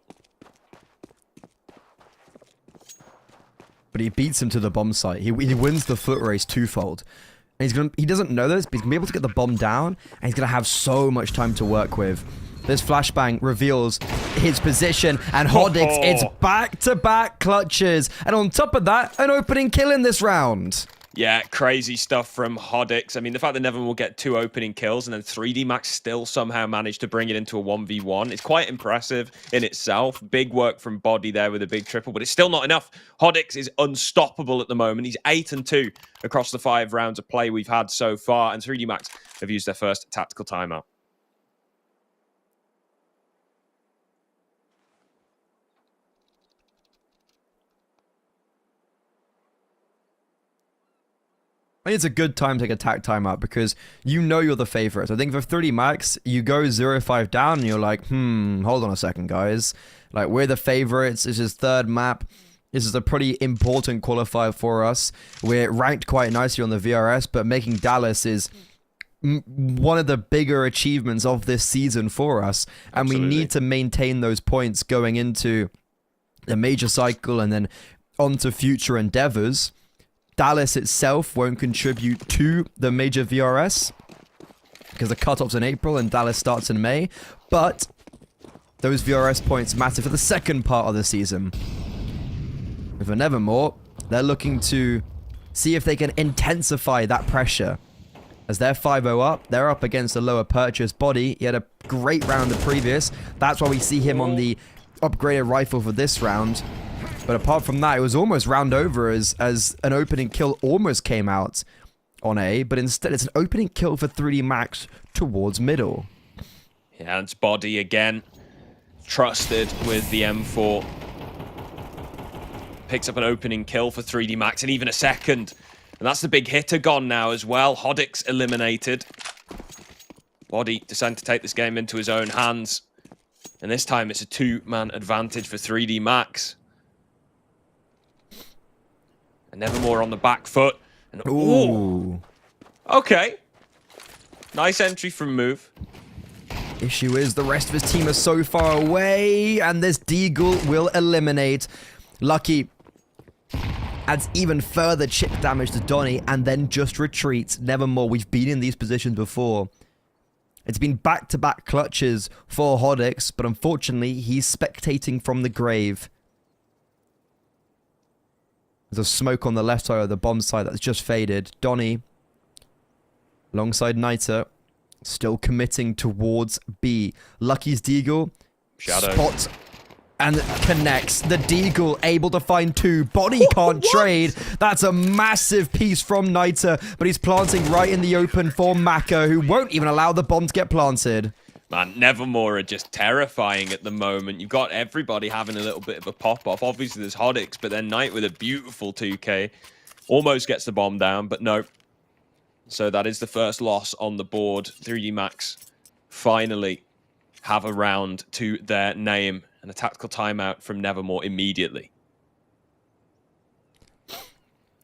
But he beats him to the bomb site. He wins the foot race twofold. And he doesn't know this, but he's going to be able to get the bomb down, and he's going to have so much time to work with. This flashbang reveals his position, and Hodix, it's back-to-back clutches. And on top of that, an opening kill in this round. Yeah, crazy stuff from Hodix. I mean, the fact that Nevermore will get 2 opening kills and then 3D Max still somehow managed to bring it into a 1v1. It's quite impressive in itself. Big work from Body there with a big triple, but it's still not enough. Hodix is unstoppable at the moment. He's 8-2 across the 5 rounds of play we've had so far, and 3D Max have used their first tactical timeout. think it's a good time to take a tack timeout because you know you're the favorites. I think for 3D Max, you go 0-5 down and you're like, hold on a second, guys. Like, we're the favorites. This is third map. This is a pretty important qualifier for us. We're ranked quite nicely on the VRS, but making Dallas is one of the bigger achievements of this season for us. And Absolutely. we need to maintain those points going into the major cycle and then onto future endeavors. Dallas itself won't contribute to the major VRS because the cutoff's in April and Dallas starts in May. But those VRS points matter for the second part of the season. For Nevermore, they're looking to see if they can intensify that pressure. As they're 5-0 up, they're up against a lower purchase body. He had a great round the previous. That's why we see him on the upgraded rifle for this round. But apart from that, it was almost round over as an opening kill almost came out on A, but instead it's an opening kill for 3D Max towards middle. Yeah, it's body again. Trusted with the M4. Picks up an opening kill for 3D Max and even a second. And that's the big hitter gone now as well. Hodix eliminated. Body deciding to take this game into his own hands. And this time it's a 2-man advantage for 3D Max. And Nevermore on the back foot. And, Ooh. Okay. Nice entry from Move. Issue is the rest of his team are so far away, and this Deagle will eliminate. Lucky adds even further chip damage to Donny and then just retreats. Nevermore, we've been in these positions before. It's been back-to-back clutches for Hodix, but unfortunately, he's spectating from the grave. There's a smoke on the left side of the bomb site that's just faded. Donny, alongside Niter, still committing towards B. Lucky's Deagle. Shadow. Spot and connects. The Deagle able to find 2. Body can't trade. That's a massive piece from Niter, but he's planting right in the open for Maka, who won't even allow the bomb to get planted. Man, Nevermore are just terrifying at the moment. You've got everybody having a little bit of a pop-off. Obviously, there's Hodix, but then Knight with a beautiful 2K. Almost gets the bomb down, but no. So that is the first loss on the board. 3D Max finally have a round to their name. And a tactical timeout from Nevermore immediately. I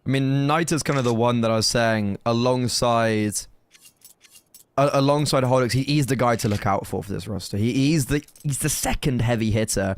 mean, Niter's kind of the one that I was saying alongside Hodix. He's the guy to look out for this roster. He's the second heavy hitter.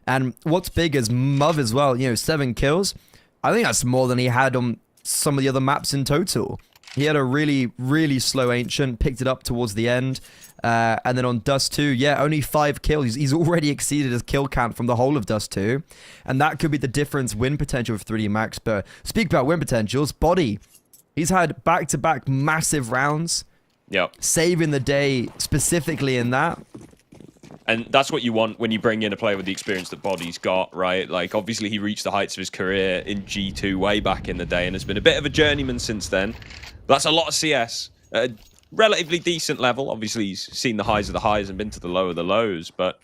And what's big is Muv as well. You know, 7 kills. I think that's more than he had on some of the other maps in total. He had a really, really slow Ancient, picked it up towards the end. And then on Dust 2, yeah, only 5 kills. He's already exceeded his kill count from the whole of Dust 2. And that could be the difference win potential of 3D Max. But speak about win potentials, Body. He's had back-to-back massive rounds. Yep. Saving the day specifically in that. And that's what you want when you bring in a player with the experience that Body's got, right? Like, obviously, he reached the heights of his career in G2 way back in the day and has been a bit of a journeyman since then. But that's a lot of CS. Relatively decent level. Obviously, he's seen the highs of the highs and been to the low of the lows, but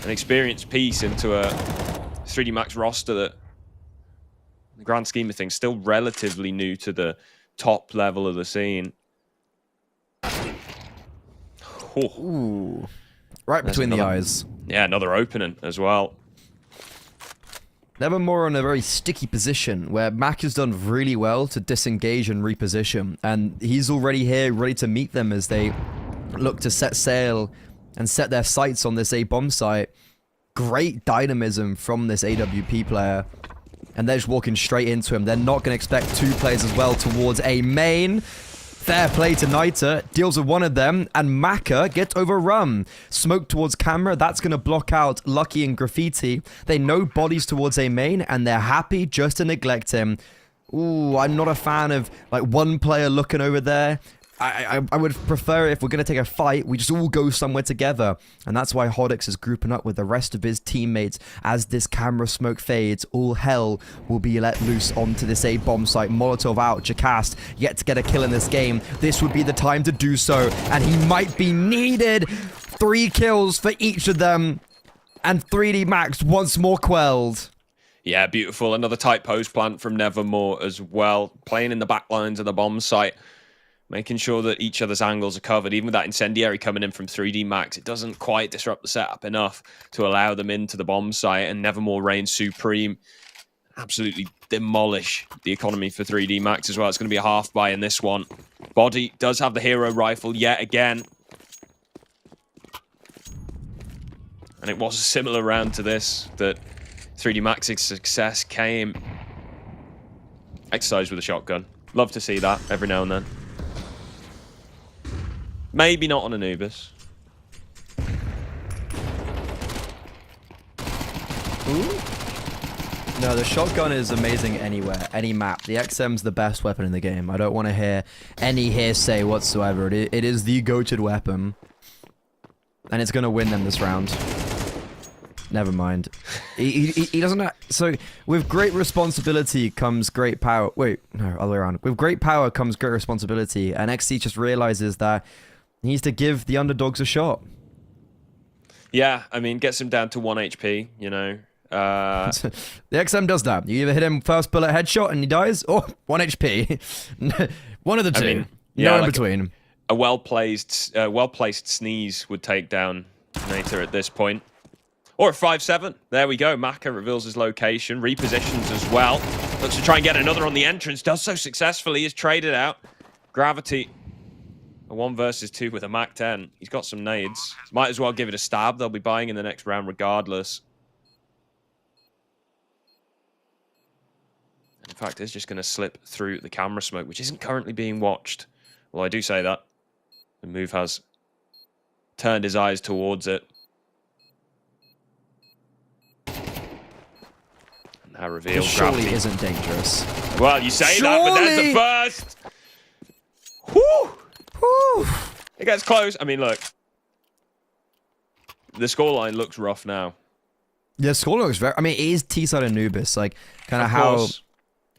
an experienced piece into a 3D Max roster that, in the grand scheme of things, still relatively new to the top level of the scene. Ooh. Right between the eyes. Yeah, another opening as well. Nevermore in a very sticky position where Mac has done really well to disengage and reposition. And he's already here, ready to meet them as they look to set sail and set their sights on this A bomb site. Great dynamism from this AWP player. And they're just walking straight into him. They're not going to expect 2 players as well towards A main. Fair play to Niter, deals with one of them, and Maka gets overrun. Smoke towards camera, that's going to block out Lucky and Graffiti. They know Bodies towards A main, and they're happy just to neglect him. Ooh, I'm not a fan of like one player looking over there. I would prefer if we're going to take a fight, we just all go somewhere together. And that's why Hodix is grouping up with the rest of his teammates. As this camera smoke fades, all hell will be let loose onto this A bomb site. Molotov out, Jacast yet to get a kill in this game. This would be the time to do so, and he might be needed. 3 kills for each of them, and 3D Max once more quelled. Yeah, beautiful. Another tight post plant from Nevermore as well. Playing in the back lines of the bomb site. Making sure that each other's angles are covered. Even with that incendiary coming in from 3D Max, it doesn't quite disrupt the setup enough to allow them into the bomb site. And Nevermore reigns supreme. Absolutely demolish the economy for 3D Max as well. It's going to be a half buy in this one. Body does have the hero rifle yet again. And it was a similar round to this that 3D Max's success came. Exercise with a shotgun. Love to see that every now and then. Maybe not on Anubis. Ooh. No, the shotgun is amazing anywhere, any map. The XM's the best weapon in the game. I don't want to hear any hearsay whatsoever. It is the go-to weapon. And it's going to win them this round. Never mind. He doesn't have, so with great responsibility comes great power. Wait, no, other way around. With great power comes great responsibility. And XC just realizes that he needs to give the underdogs a shot. Yeah, I mean, gets him down to 1 HP, you know. The XM does that. You either hit him first bullet headshot and he dies, or 1 HP. One of the two. I mean, yeah, no in between. A well-placed sneeze would take down Nater at this point. Or at 5-7. There we go. Maka reveals his location, repositions as well. Looks to try and get another on the entrance. Does so successfully. Is traded out. Gravity. A 1 versus 2 with a Mach 10. He's got some nades. Might as well give it a stab. They'll be buying in the next round regardless. And in fact, it's just going to slip through the camera smoke, which isn't currently being watched. Well, I do say that. The move has turned his eyes towards it. And now reveal. Surely isn't dangerous. Well, you say that, but there's the first. Whew! Whew. It gets close. I mean, look. The scoreline looks rough now. Yeah, scoreline looks very... I mean, it is T-side Anubis. Like, kind of how...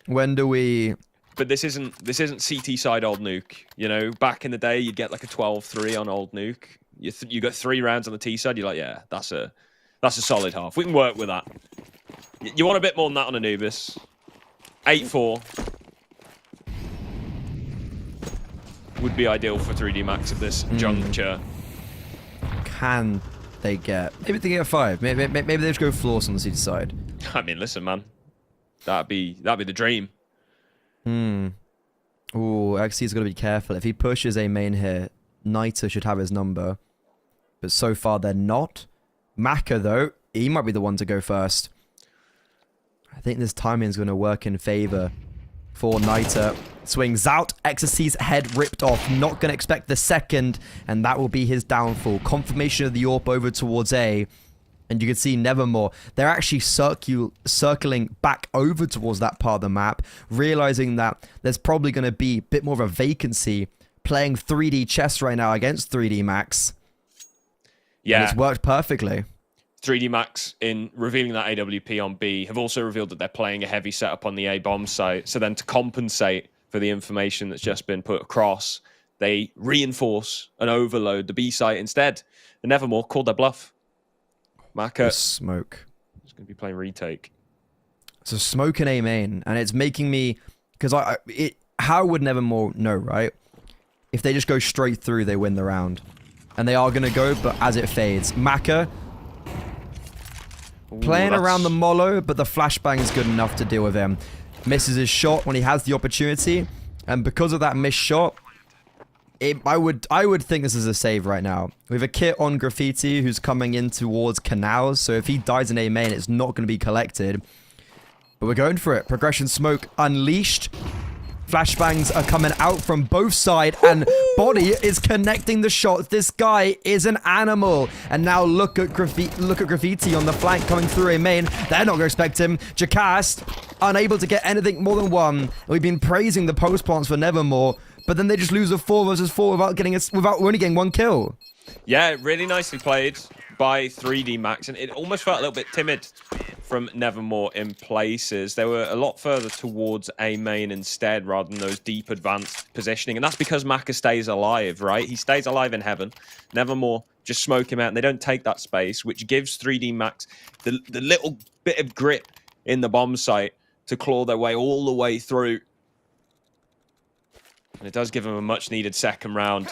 When do we... But this isn't CT side Old Nuke. You know, back in the day, you'd get like a 12-3 on Old Nuke. You got 3 rounds on the T side. You're like, yeah, that's a solid half. We can work with that. You want a bit more than that on Anubis. 8-4 would be ideal for 3D Max at this juncture. Can they get? Maybe they get 5. Maybe they just go floors on the CT side. I mean, listen, man. That'd be the dream. Ooh, XC's got to be careful. If he pushes a main here, Niter should have his number. But so far, they're not. Maka, though, he might be the one to go first. I think this timing is going to work in favor for Niter. Swings out. XC's head ripped off. Not going to expect the second, and that will be his downfall. Confirmation of the AWP over towards A. And you can see Nevermore. They're actually circling back over towards that part of the map, realizing that there's probably going to be a bit more of a vacancy playing 3D chess right now against 3D Max. Yeah. And it's worked perfectly. 3D Max, in revealing that AWP on B, have also revealed that they're playing a heavy setup on the A bomb site. So then to compensate for the information that's just been put across, they reinforce and overload the B site instead. And Nevermore called their bluff. Maka smoke. He's going to be playing retake. So smoke in A main, and it's making me, because how would Nevermore know, right? If they just go straight through, they win the round, and they are going to go, but as it fades, Maka playing around the mollo, but the flashbang is good enough to deal with him. Misses his shot when he has the opportunity, and because of that missed shot, I would think this is a save right now. We have a kit on Graffiti who's coming in towards canals, so if he dies in A main, it's not going to be collected. But we're going for it. Progression smoke unleashed. Flashbangs are coming out from both sides, and Body is connecting the shots. This guy is an animal. And now look at Graffiti on the flank coming through A main. They're not going to expect him. Jacast, unable to get anything more than 1. We've been praising the post plants for Nevermore, but then they just lose a 4 versus 4 without only getting 1 kill. Yeah, really nicely played by 3D Max, and it almost felt a little bit timid from Nevermore in places. They were a lot further towards A main instead, rather than those deep advanced positioning, and that's because Maka stays alive, right? He stays alive in heaven. Nevermore just smoke him out, and they don't take that space, which gives 3D Max the little bit of grip in the bomb site to claw their way all the way through. And it does give them a much-needed second round.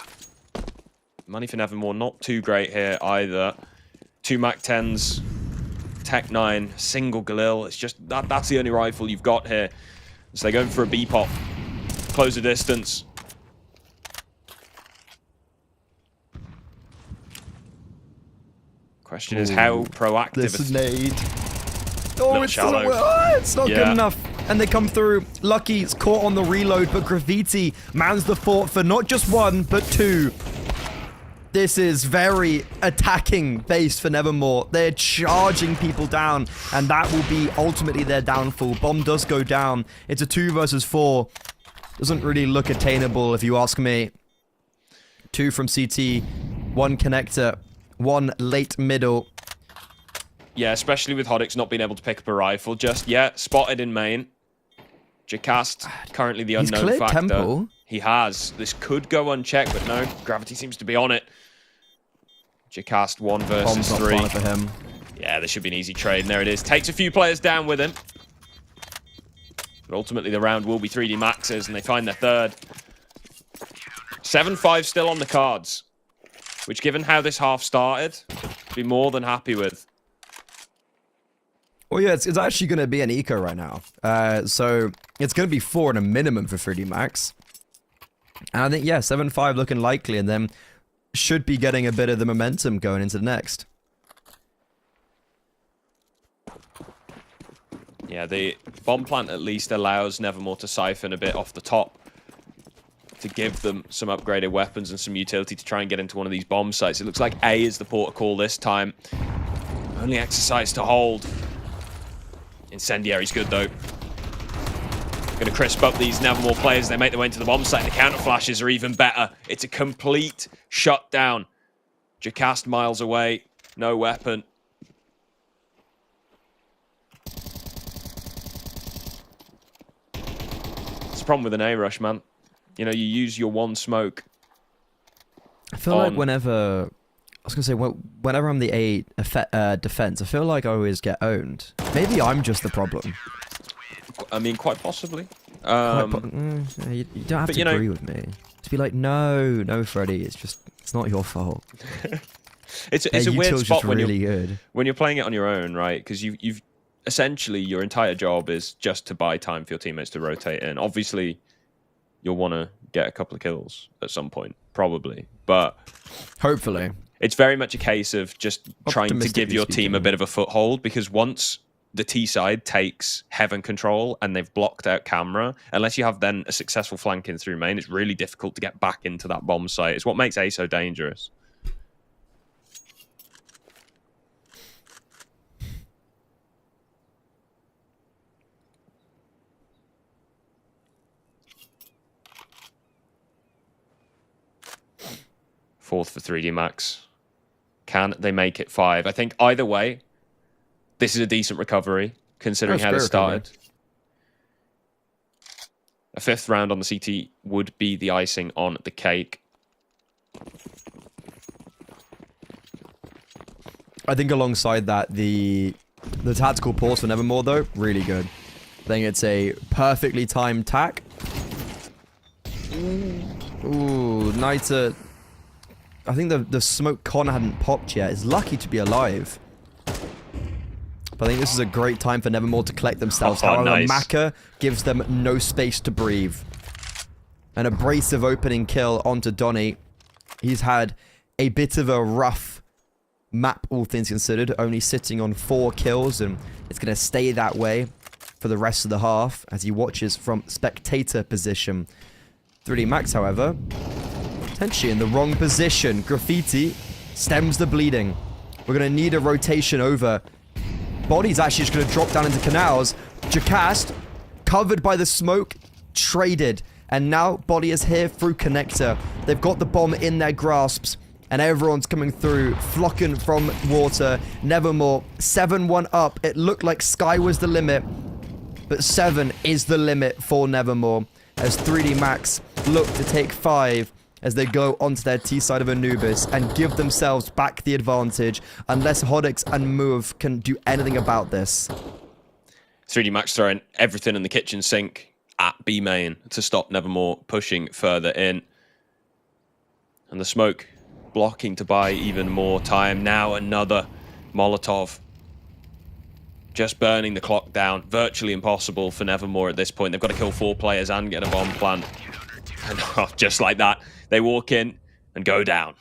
Money for Nevermore, not too great here either. 2 MAC-10s, Tech 9, single Galil. It's just, that's the only rifle you've got here. So they're going for a B-pop. Close the distance. Question is how proactive... This nade. Oh, it's shallow. It's not good enough. And they come through. Lucky's caught on the reload, but Graffiti mans the fort for not just 1, but 2. This is very attacking based for Nevermore. They're charging people down, and that will be ultimately their downfall. Bomb does go down. It's a 2 versus 4. Doesn't really look attainable, if you ask me. 2 from CT, 1 connector, 1 late middle. Yeah, especially with Hodix not being able to pick up a rifle just yet. Spotted in main. Jacast, currently the unknown cleared factor. Temple. He has. This could go unchecked, but no. Gravity seems to be on it. Jacast 1 versus 3. Bomb's not fun for him. Yeah, this should be an easy trade, and there it is. Takes a few players down with him. But ultimately, the round will be 3D Maxes, and they find their third. 7-5 still on the cards, which, given how this half started, be more than happy with. Well, yeah, it's actually going to be an eco right now. So it's going to be 4 at a minimum for 3D Max. And I think, yeah, 7-5 looking likely, and then should be getting a bit of the momentum going into the next. Yeah, the bomb plant at least allows Nevermore to siphon a bit off the top to give them some upgraded weapons and some utility to try and get into one of these bomb sites. It looks like A is the port of call this time. Only exercise to hold. Incendiary's good, though. Going to crisp up these Nevermore players. They make their way into the bomb site. The counter flashes are even better. It's a complete shutdown. Jacast miles away. No weapon. It's a problem with an A-rush, man. You know, you use your 1 smoke. I feel like whenever... I was going to say, whenever I'm the A defense, I feel like I always get owned. Maybe I'm just the problem. I mean, quite possibly. You don't have to agree with me. To be like, no, Freddy, it's not your fault. It's a weird spot when really good. When you're playing it on your own, right? Because you've essentially your entire job is just to buy time for your teammates to rotate in. Obviously, you'll want to get a couple of kills at some point, probably, but hopefully. It's very much a case of just trying to give your team a bit of a foothold, because once the T side takes heaven control and they've blocked out camera, unless you have then a successful flanking through main, it's really difficult to get back into that bomb site. It's what makes A so dangerous. Fourth for 3D Max. Can they make it 5? I think either way, this is a decent recovery, considering how this started. A 5th round on the CT would be the icing on the cake. I think alongside that, the tactical pause for Nevermore, though, really good. I think it's a perfectly timed tack. Ooh, Nita... I think the smoke con hadn't popped yet. It's lucky to be alive. But I think this is a great time for Nevermore to collect themselves. However, nice. Maka gives them no space to breathe. An abrasive opening kill onto Donny. He's had a bit of a rough map, all things considered. Only sitting on 4 kills, and it's going to stay that way for the rest of the half as he watches from spectator position. 3D Max, however... potentially in the wrong position. Graffiti stems the bleeding. We're going to need a rotation over. Body's actually just going to drop down into canals. Jacast, covered by the smoke, traded. And now Body is here through connector. They've got the bomb in their grasps. And everyone's coming through, flocking from water. Nevermore, 7-1 up. It looked like sky was the limit. But 7 is the limit for Nevermore. As 3D Max look to take 5. As they go onto their T side of Anubis and give themselves back the advantage, unless Hodix and Move can do anything about this. 3D Max throwing everything in the kitchen sink at B main to stop Nevermore pushing further in. And the smoke blocking to buy even more time. Now another Molotov. Just burning the clock down. Virtually impossible for Nevermore at this point. They've got to kill 4 players and get a bomb plant. And just like that, they walk in and go down.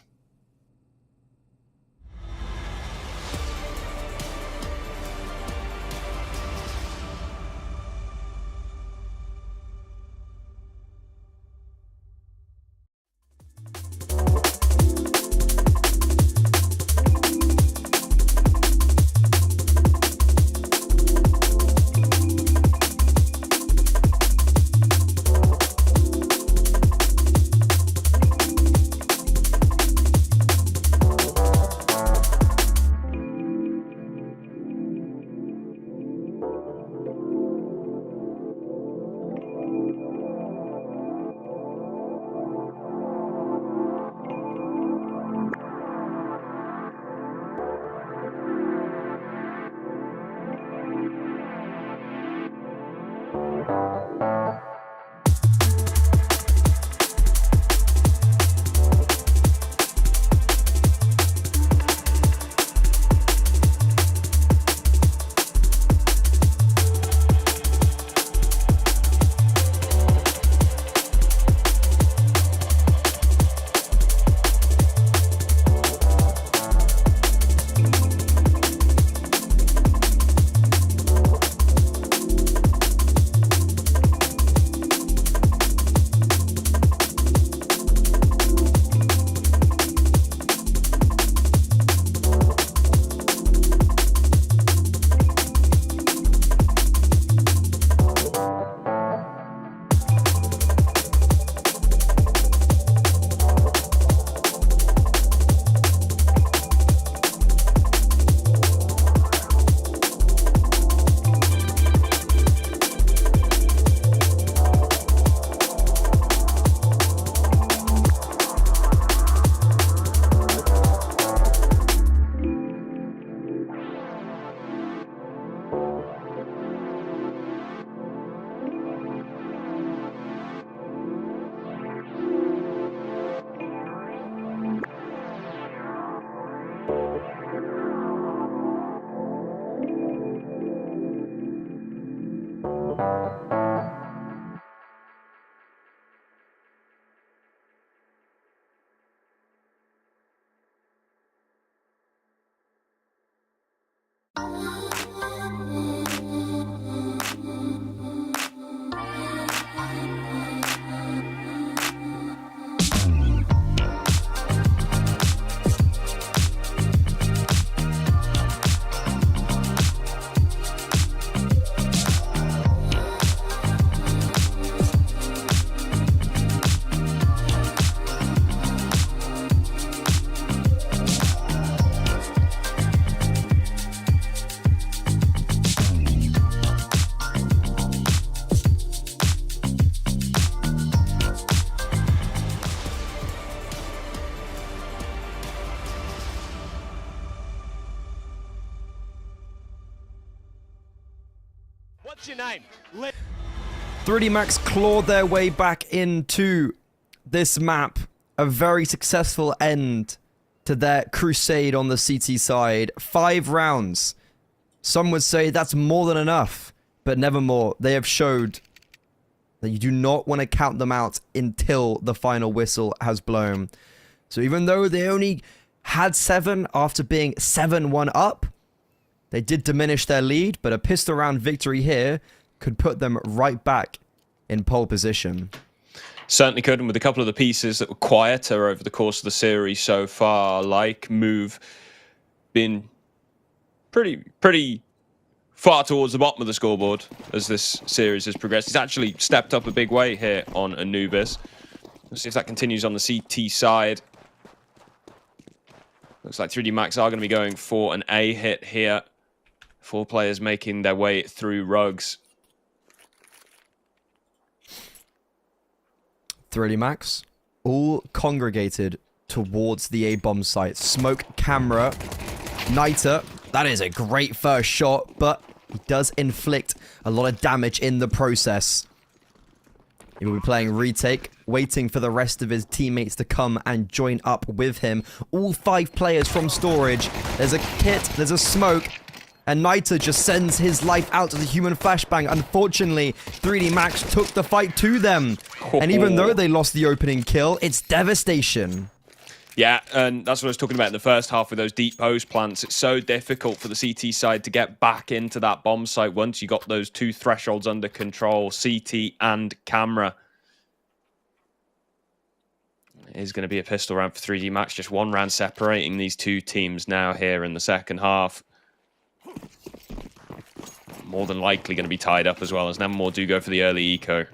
What's your name? 3D Max clawed their way back into this map. A very successful end to their crusade on the CT side. 5 rounds. Some would say that's more than enough. But Nevermore, they have showed that you do not want to count them out until the final whistle has blown. So even though they only had 7 after being 7-1 up, they did diminish their lead, but a pistol round victory here could put them right back in pole position. Certainly could, and with a couple of the pieces that were quieter over the course of the series so far, like Move, been pretty far towards the bottom of the scoreboard as this series has progressed. He's actually stepped up a big way here on Anubis. Let's see if that continues on the CT side. Looks like 3D Max are going to be going for an A hit here. 4 players making their way through rugs. 3D Max, all congregated towards the A-bomb site. Smoke camera. Niter, that is a great first shot, but He does inflict a lot of damage in the process. He will be playing retake, waiting for the rest of his teammates to come and join up with him. All 5 players from storage. There's a kit, there's a smoke, and Niter just sends his life out as a human flashbang. Unfortunately, 3D Max took the fight to them. And even though they lost the opening kill, it's devastation. Yeah, and that's what I was talking about in the first half with those deep post plants. It's so difficult for the CT side to get back into that bomb site once you got those 2 thresholds under control, CT and camera. It is going to be a pistol round for 3D Max, just 1 round separating these 2 teams now here in the second half. More than likely going to be tied up as well, as Nevermore do go for the early eco.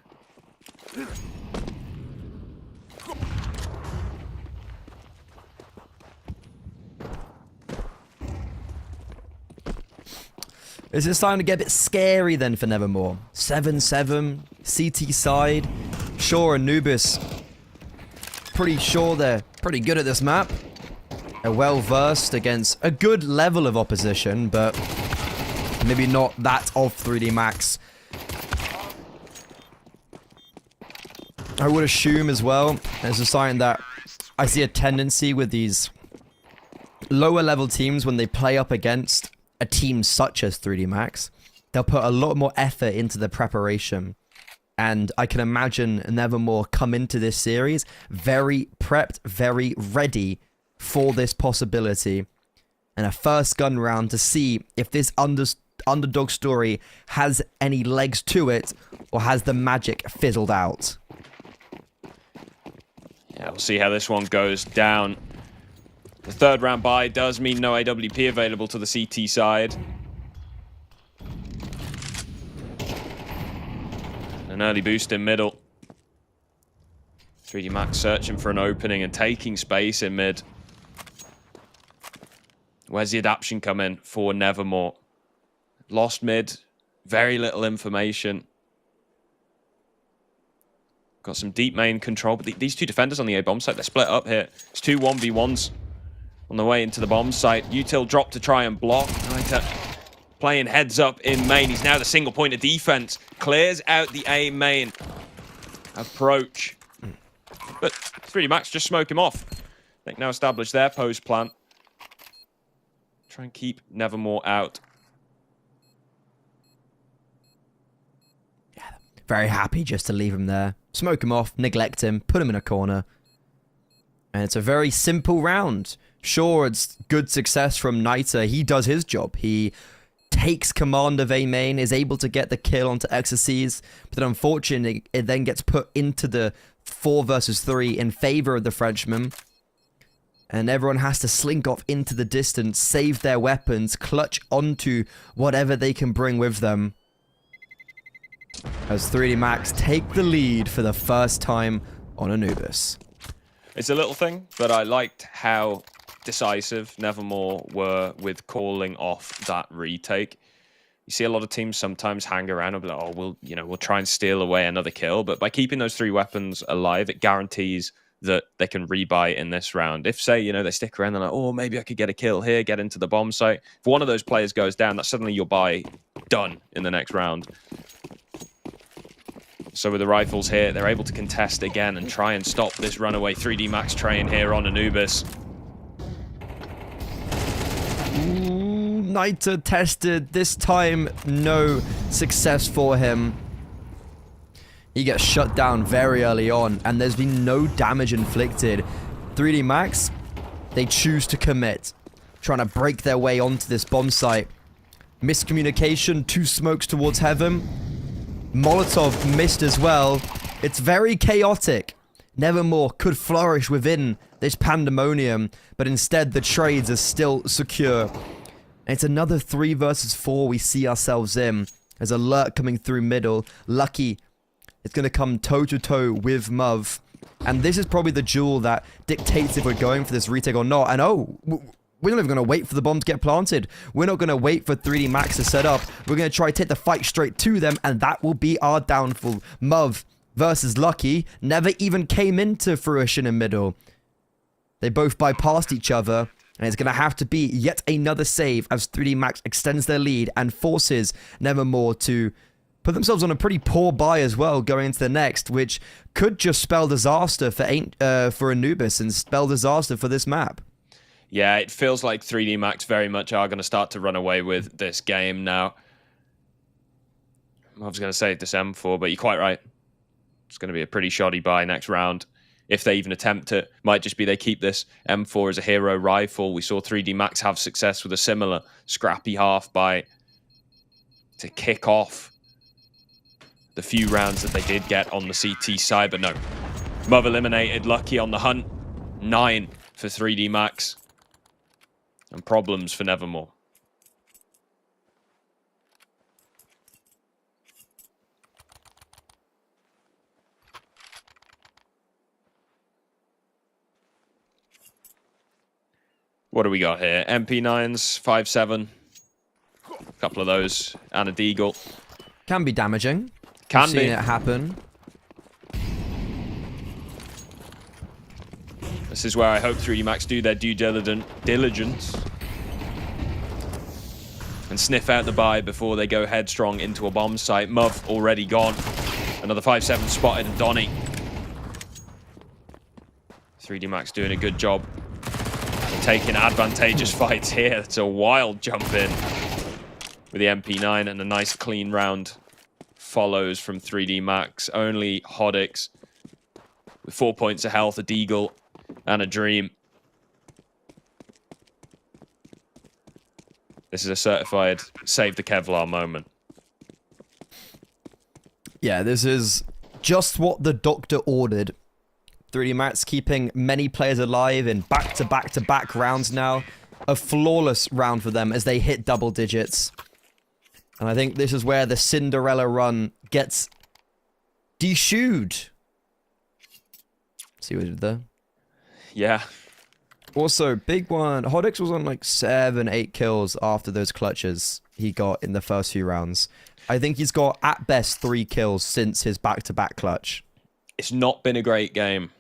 Is it starting to get a bit scary then for Nevermore? 7-7, CT side. Sure, Anubis. Pretty sure they're pretty good at this map. They're well versed against a good level of opposition, but maybe not that of 3D Max. I would assume as well, as a sign that I see a tendency with these lower level teams when they play up against a team such as 3D Max, they'll put a lot more effort into the preparation. And I can imagine Nevermore come into this series very prepped, very ready for this possibility. And a first gun round to see if this underdog story has any legs to it, or has the magic fizzled out. Yeah, we'll see how this one goes down. The 3rd round buy does mean no AWP available to the CT side. An early boost in middle. 3D Max searching for an opening and taking space in mid. Where's the adaption come in for Nevermore? Lost mid. Very little information. Got some deep main control, but these 2 defenders on the A bomb site, they're split up here. It's 2 1v1s on the way into the bomb site. Util dropped to try and block. Niter playing heads up in main. He's now the single point of defense. Clears out the A main approach. But 3D Max just smoke him off. They've now established their post plant. Try and keep Nevermore out. Yeah, very happy just to leave him there. Smoke him off, neglect him, put him in a corner. And it's a very simple round. Sure, it's good success from Niter. He does his job. He takes command of A main, is able to get the kill onto Exorcies, but then unfortunately it then gets put into the 4 versus 3 in favor of the Frenchman. And everyone has to slink off into the distance, save their weapons, clutch onto whatever they can bring with them. As 3D Max take the lead for the first time on Anubis. It's a little thing, but I liked how decisive Nevermore were with calling off that retake. You see a lot of teams sometimes hang around and be like, oh, we'll try and steal away another kill. But by keeping those 3 weapons alive, it guarantees that they can rebuy in this round. If, say, they stick around, they're like, oh, maybe I could get a kill here, get into the bomb site. If one of those players goes down, that's suddenly your buy done in the next round. So with the rifles here, they're able to contest again and try and stop this runaway 3D Max train here on Anubis. Niter tested. This time, no success for him. He gets shut down very early on, and there's been no damage inflicted. 3D Max, they choose to commit, trying to break their way onto this bomb site. Miscommunication, 2 smokes towards heaven. Molotov missed as well. It's very chaotic. Nevermore could flourish within this pandemonium, but instead the trades are still secure. And it's another 3 versus 4 we see ourselves in. There's alert coming through middle. Lucky is going to come toe-to-toe with Muv. And this is probably the duel that dictates if we're going for this retake or not. And we're not even going to wait for the bomb to get planted. We're not going to wait for 3D Max to set up. We're going to try to take the fight straight to them, and that will be our downfall. Muv versus Lucky never even came into fruition in middle. They both bypassed each other, And it's going to have to be yet another save as 3D Max extends their lead and forces Nevermore to put themselves on a pretty poor buy as well going into the next, which could just spell disaster for Anubis and spell disaster for this map. Yeah, it feels like 3D Max very much are going to start to run away with this game now. I was going to say this M4, but you're quite right. It's going to be a pretty shoddy buy next round. If they even attempt it, might just be they keep this M4 as a hero rifle. We saw 3D Max have success with a similar scrappy half buy to kick off the few rounds that they did get on the CT side, but no. Mov eliminated, Lucky on the hunt. 9 for 3D Max. And problems for Nevermore. What do we got here? MP9s, 5.7. A couple of those. And a Deagle. Can be damaging. Can We've be. seen it happen. This is where I hope 3D Max do their due diligence. And sniff out the buy before they go headstrong into a bomb site. Muv already gone. Another 5.7 spotted and Donny. 3D Max doing a good job. Taking advantageous fights here. It's a wild jump in with the MP9 and a nice clean round follows from 3D Max. Only Hodix with 4 points of health, a Deagle and a Dream. This is a certified save the Kevlar moment. Yeah, this is just what the doctor ordered. 3D Max keeping many players alive in back-to-back-to-back rounds now. A flawless round for them as they hit double digits. And I think this is where the Cinderella run gets de-shoed. See what we did there? Yeah. Also, big one. Hodix was on like 7, 8 kills after those clutches he got in the first few rounds. I think he's got, at best, 3 kills since his back-to-back clutch. It's not been a great game.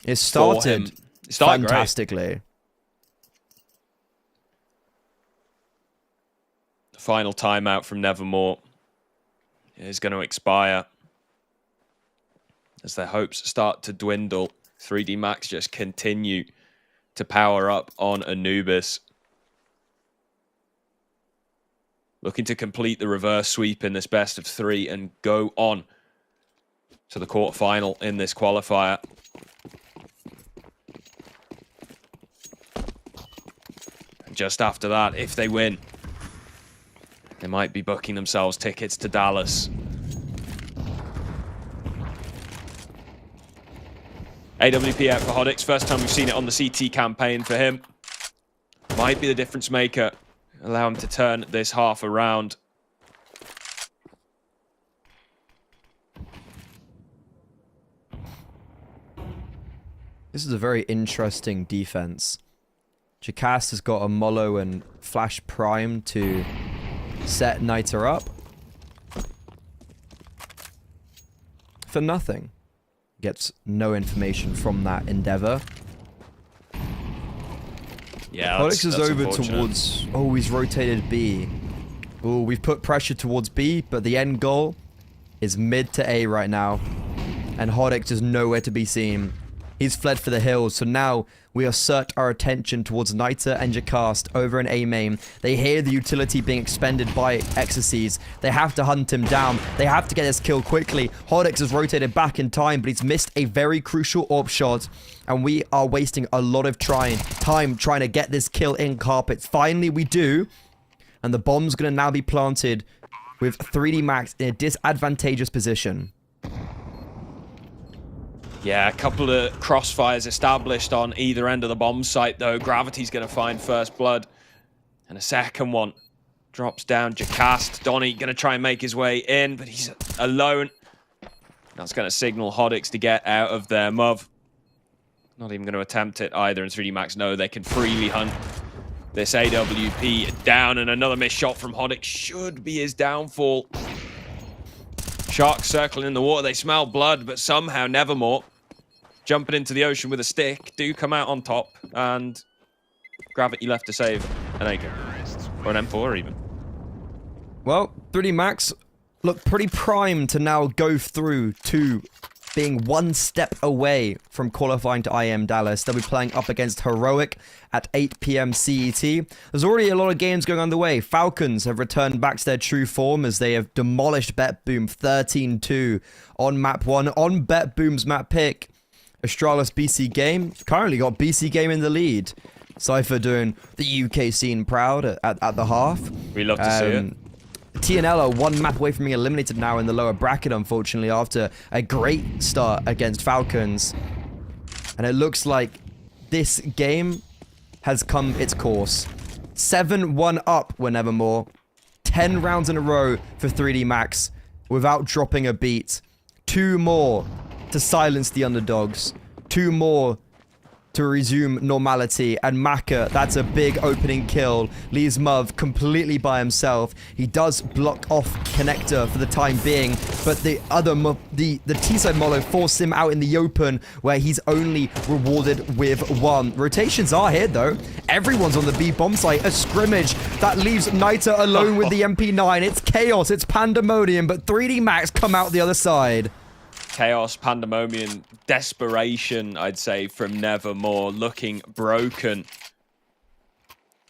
It started fantastically. Great. The final timeout from Nevermore is going to expire. As their hopes start to dwindle, 3D Max just continue to power up on Anubis. Looking to complete the reverse sweep in this best of 3 and go on to the quarterfinal in this qualifier. And just after that, if they win, they might be booking themselves tickets to Dallas. AWP out for Hodix. First time we've seen it on the CT campaign for him. Might be the difference maker. Allow him to turn this half around. This is a very interesting defense. Jacast has got a Mollo and Flash Prime to set Niter up. For nothing. Gets no information from that endeavor. Yeah, Hodix is over towards... Oh, he's rotated B. Oh, we've put pressure towards B, but the end goal is mid to A right now. And Hodix is nowhere to be seen. He's fled for the hills, so now we assert our attention towards Niter and Jacast over in A main. They hear the utility being expended by Exorcies. They have to hunt him down. They have to get this kill quickly. Hodix has rotated back in time, but he's missed a very crucial AWP shot. And we are wasting a lot of time trying to get this kill in carpets. Finally, we do. And the bomb's going to now be planted with 3D Max in a disadvantageous position. Yeah, a couple of crossfires established on either end of the bomb site, though. Gravity's going to find first blood. And a second one drops down. Jacast. Donny going to try and make his way in, but he's alone. That's going to signal Hodix to get out of there. Muv not even going to attempt it either. And 3D Max know they can freely hunt this AWP down. And another missed shot from Hodix should be his downfall. Sharks circling in the water. They smell blood, but somehow Nevermore, jumping into the ocean with a stick, do come out on top. And Gravity left to save an AK. Or an M4 even. Well, 3D Max look pretty primed to now go through to being one step away from qualifying to IEM Dallas. They'll be playing up against Heroic at 8 p.m. CET. There's already a lot of games going on the way. Falcons have returned back to their true form as they have demolished BetBoom 13-2 on map 1 on BetBoom's map pick. Astralis BC Game currently got BC Game in the lead. Cypher doing the UK scene proud at the half. We love to see it. TNL are one map away from being eliminated now in the lower bracket, unfortunately, after a great start against Falcons. And it looks like this game has come its course. 7-1 up when Nevermore. 10 rounds in a row for 3D Max without dropping a beat. 2 more to silence the underdogs. 2 more to resume normality, and Maka, that's a big opening kill, leaves Muv completely by himself. He does block off Connector for the time being, but the other the T-side Molo forced him out in the open where he's only rewarded with 1. Rotations are here though. Everyone's on the B bomb site. A scrimmage that leaves Nita alone with the MP9. It's chaos, it's pandemonium, but 3D Max come out the other side. Chaos, pandemonium, desperation, I'd say, from Nevermore, looking broken.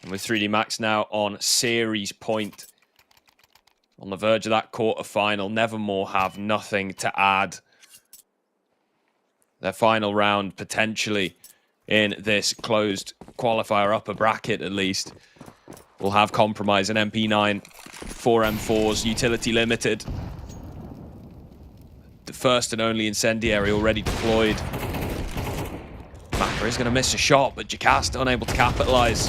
And with 3D Max now on series point, on the verge of that quarterfinal, Nevermore have nothing to add. Their final round, potentially, in this closed qualifier upper bracket, at least, will have Compromise and MP9, 4 M4s, utility limited. The first and only incendiary already deployed. Maka is going to miss a shot, but Jacast unable to capitalize.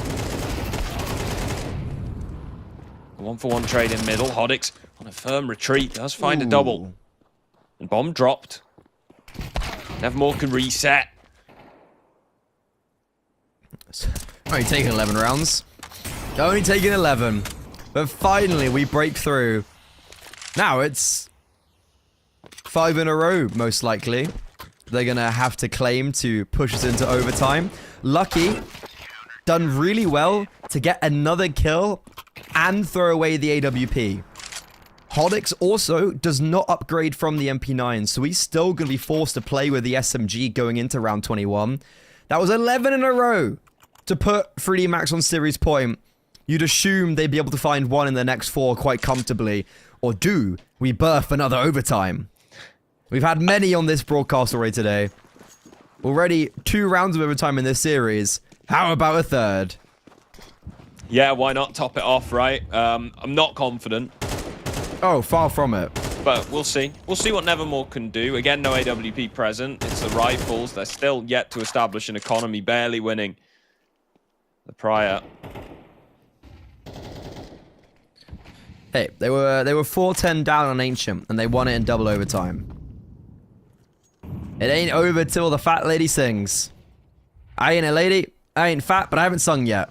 A 1-for-1 trade in middle. Hodix on a firm retreat does find a double. And bomb dropped. Nevermore can reset. Only taking 11 rounds. Only taking 11. But finally we break through. Now it's 5 in a row, most likely. They're going to have to claim to push us into overtime. Lucky, done really well to get another kill and throw away the AWP. Hodix also does not upgrade from the MP9, so he's still going to be forced to play with the SMG going into round 21. That was 11 in a row to put 3D Max on series point. You'd assume they'd be able to find 1 in the next 4 quite comfortably. Or do we birth another overtime? We've had many on this broadcast already today. Already 2 rounds of overtime in this series. How about a third? Yeah, why not top it off, right? I'm not confident. Oh, far from it. But we'll see. We'll see what Nevermore can do. Again, no AWP present. It's the rifles. They're still yet to establish an economy, barely winning the prior. Hey, they were 4-10 down on Ancient, and they won it in double overtime. It ain't over till the fat lady sings. I ain't a lady, I ain't fat, but I haven't sung yet.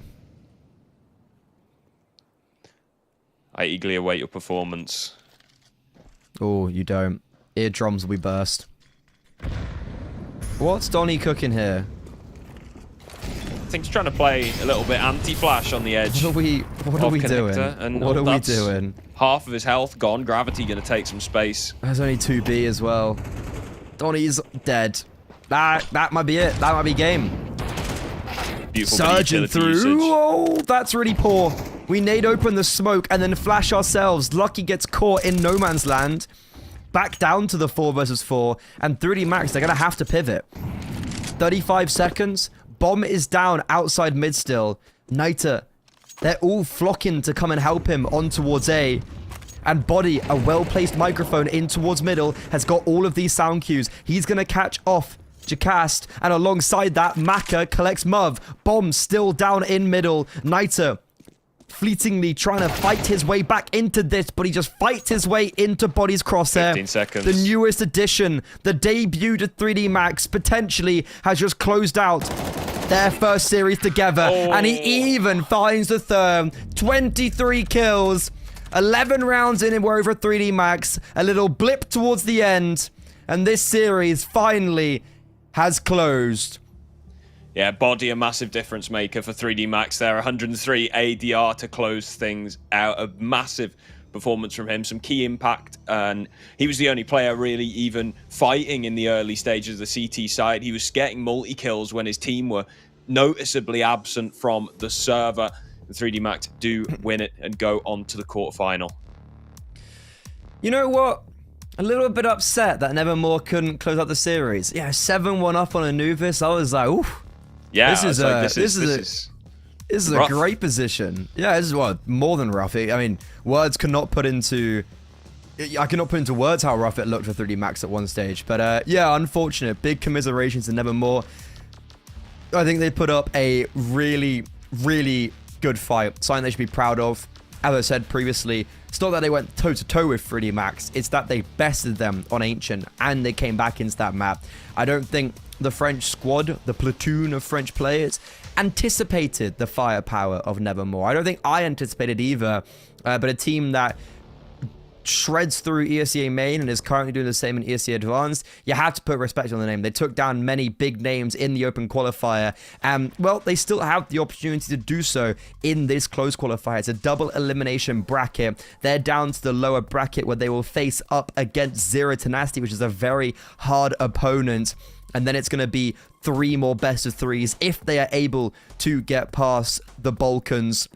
I eagerly await your performance. Oh, you don't. Eardrums will be burst. What's Donnie cooking here? I think he's trying to play a little bit anti-flash on the edge. What are we doing? And what are we doing? Half of his health gone. Gravity going to take some space. There's only 2B as well. Donnie's dead. That might be it. That might be game. Beautiful Surging through. Usage. Oh, that's really poor. We nade open the smoke and then flash ourselves. Lucky gets caught in no man's land. Back down to the 4 versus 4. And 3D Max, they're going to have to pivot. 35 seconds. Bomb is down outside mid still. Nita, they're all flocking to come and help him on towards A. And Body, a well-placed microphone in towards middle, has got all of these sound cues. He's going to catch off Jacast. And alongside that, Maka collects Muv. Bomb still down in middle. Nita fleetingly trying to fight his way back into this, but he just fights his way into Body's crosshair. 15 seconds. The newest addition, the debut to 3D Max, potentially has just closed out their first series together. And he even finds the third. 23 kills. 11 rounds in, and we're over 3D Max. A little blip towards the end. And this series finally has closed. Yeah, body a massive difference maker for 3D Max there. 103 ADR to close things out. A massive performance from him, some key impact, and he was the only player really even fighting in the early stages of the CT side. He was getting multi-kills when his team were noticeably absent from the server. The 3D Max do win it and go on to the quarterfinal. You know what? A little bit upset that Nevermore couldn't close out the series. Yeah, 7-1 up on Anubis. I was like, oof. Yeah, this is a great position. Yeah, this is more than rough. I mean, words cannot put into. I cannot put into words how rough it looked for 3D Max at one stage. But yeah, unfortunate. Big commiserations to Nevermore. I think they put up a really, really good fight. Something they should be proud of. As I said previously, it's not that they went toe-to-toe with 3D Max. It's that they bested them on Ancient and they came back into that map. I don't think the French squad, the platoon of French players, anticipated the firepower of Nevermore. I don't think I anticipated either, but a team that shreds through ESEA main and is currently doing the same in ESEA advanced, you have to put respect on the name. They took down many big names in the open qualifier, and well, they still have the opportunity to do so in this close qualifier. It's a double elimination bracket. They're down to the lower bracket where they will face up against Zero Tenacity, which is a very hard opponent. And then it's going to be 3 more best of 3s if they are able to get past the Balkans.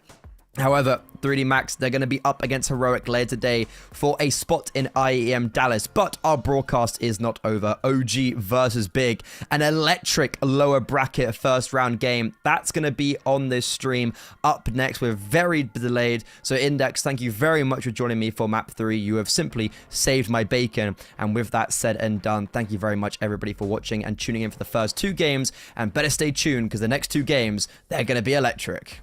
However, 3D Max, they're going to be up against Heroic later today for a spot in IEM Dallas. But our broadcast is not over. OG versus Big, an electric lower bracket first round game. That's going to be on this stream up next. We're very delayed. So Index, thank you very much for joining me for map 3. You have simply saved my bacon. And with that said and done, thank you very much everybody for watching and tuning in for the first 2 games. And better stay tuned because the next 2 games, they're going to be electric.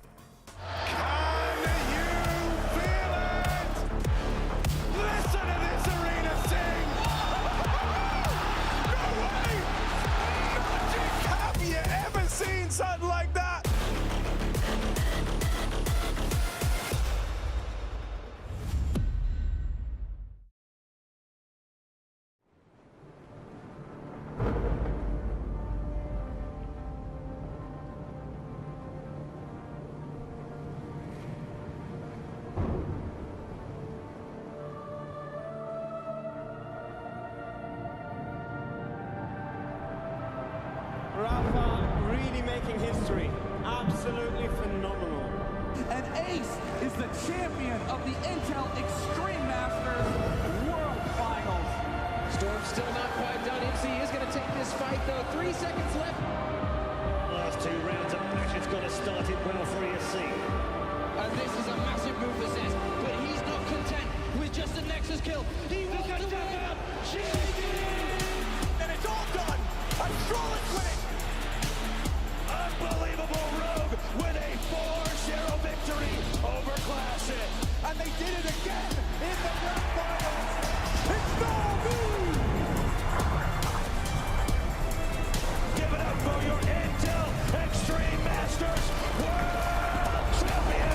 Something like that. Making history. Absolutely phenomenal. And Ace is the champion of the Intel Extreme Masters World Finals. Storm's still not quite done. MC is going to take this fight, though. 3 seconds left. Last 2 rounds of action's got to start it well for ESC. And this is a massive move for Zez, but he's not content with just a Nexus kill. He wants to win. And it's all done. I'm Strolling with it. Unbelievable Rogue with a 4-0 victory over Classic. And they did it again in the grand finals. It's no good. Give it up for your Intel Extreme Masters World Champion. 3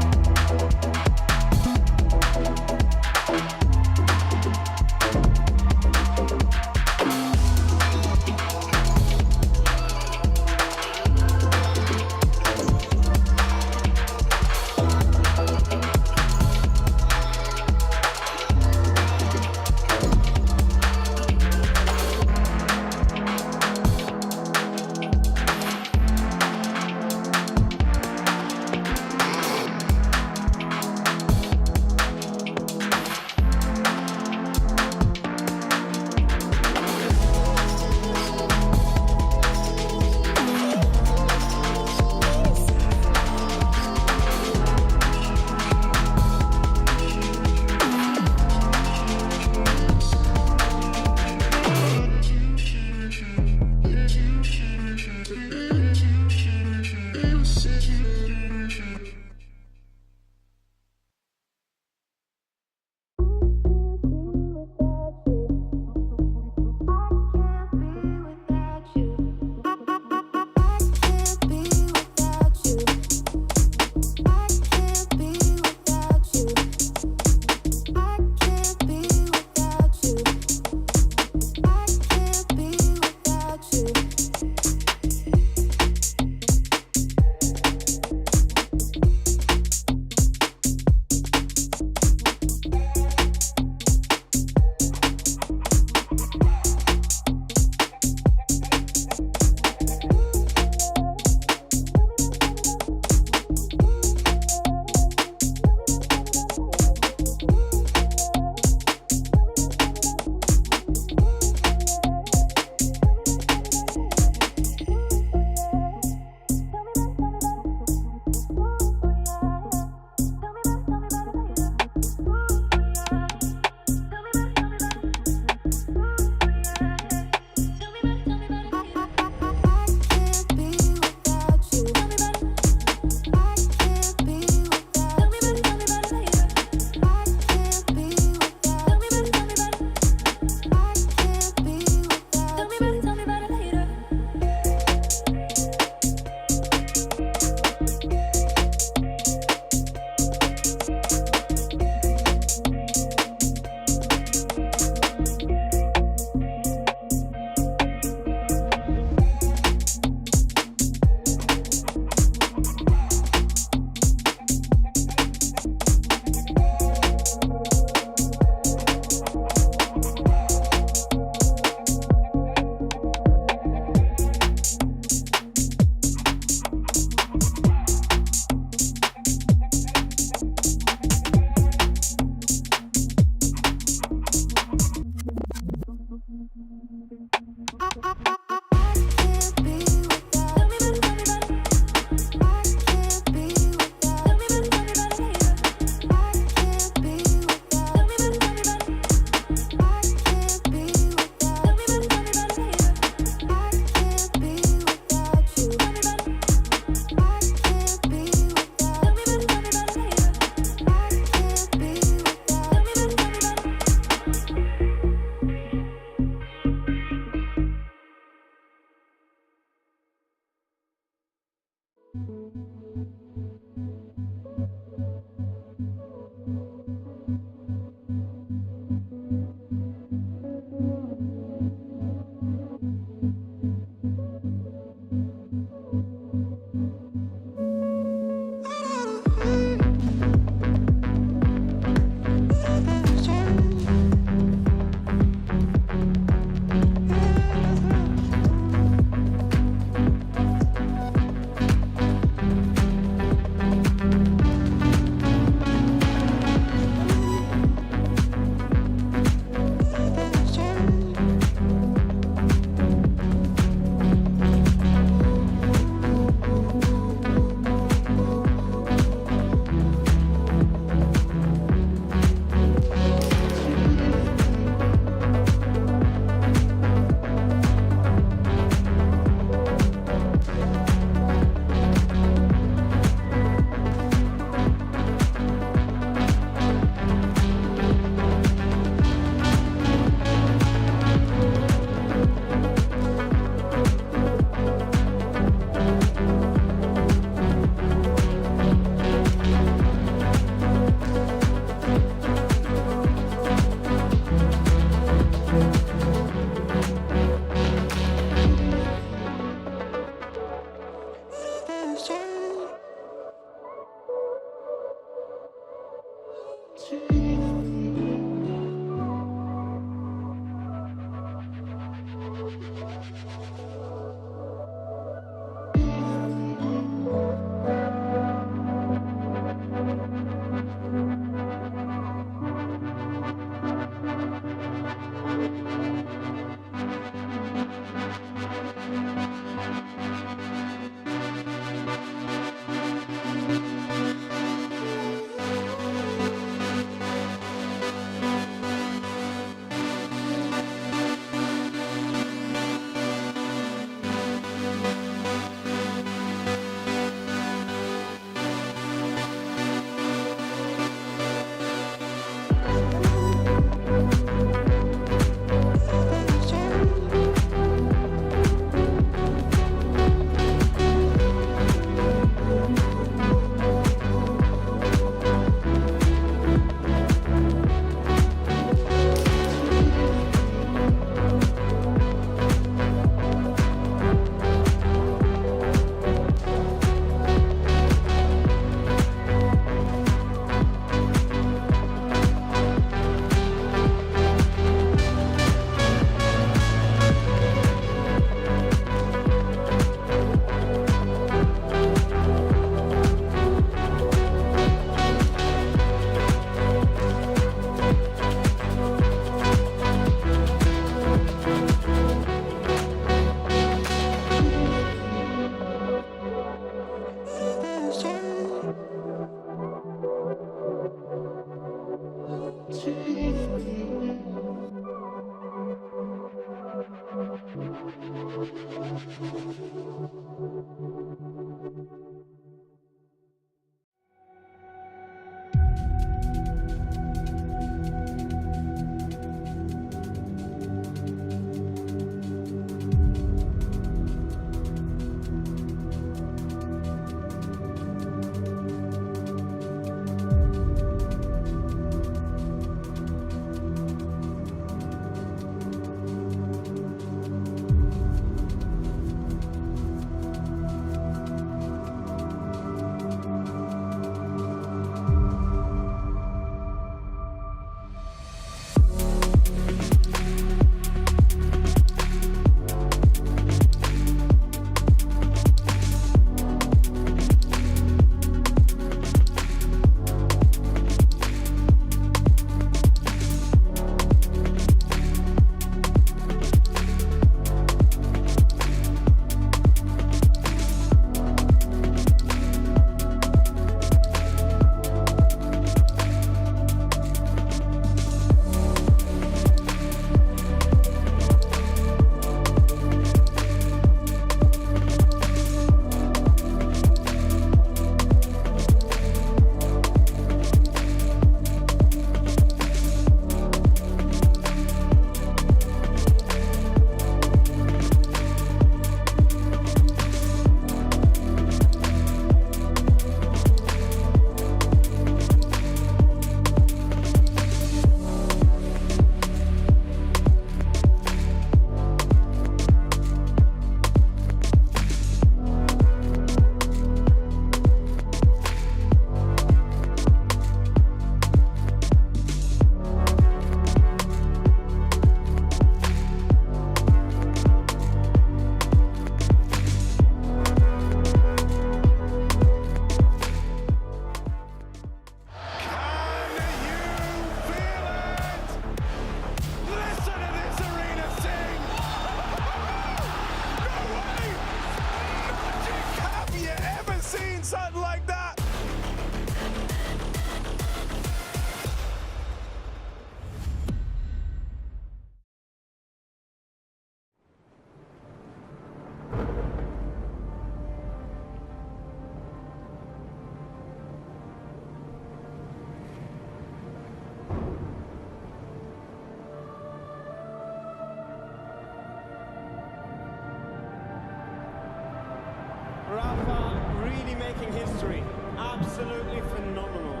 Rafa really making history. Absolutely phenomenal.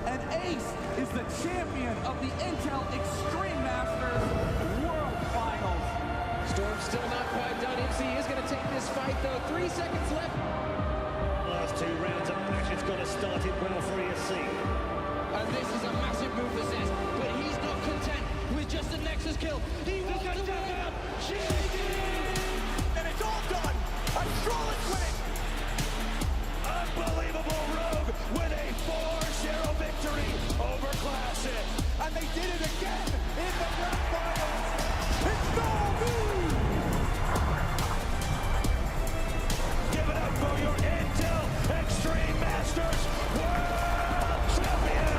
And Ace is the champion of the Intel Extreme Masters World Finals. Storm's still not quite done. MC is going to take this fight, though. 3 seconds left. Last 2 rounds of action's got to start it well for ESC. And this is a massive move for Zez, but he's not content with just a Nexus kill. He wants to win out. And it's all done. I'm Strolling winning. Unbelievable Rogue with a 4-0 victory over Classic. And they did it again in the grand finals. It's Anubis. Give it up for your Intel Extreme Masters World Champion.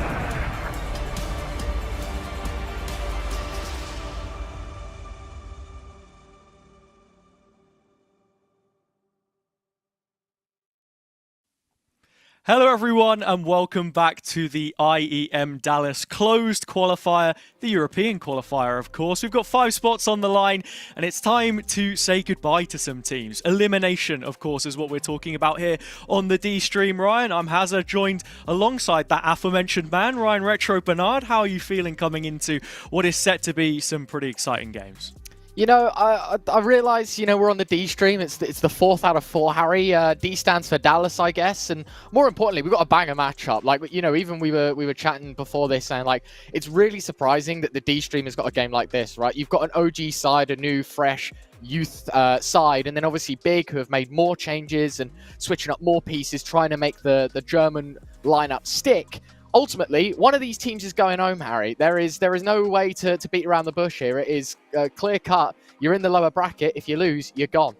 Hello everyone and welcome back to the IEM Dallas closed qualifier, the European qualifier of course. We've got 5 spots on the line and it's time to say goodbye to some teams. Elimination of course is what we're talking about here on the D stream. Ryan, I'm Hester, joined alongside that aforementioned man, Ryan Retro Bernard. How are you feeling coming into what is set to be some pretty exciting games? You know, I realise, we're on the D stream. It's the 4th out of 4, Harry. D stands for Dallas, I guess. And more importantly, we've got a banger matchup. Like, even we were chatting before this saying, like, it's really surprising that the D stream has got a game like this, right? You've got an OG side, a new, fresh youth side, and then obviously Big, who have made more changes and switching up more pieces, trying to make the German lineup stick. Ultimately, one of these teams is going home, Harry. There is no way to beat around the bush here. It is clear cut. You're in the lower bracket. If you lose, you're gone.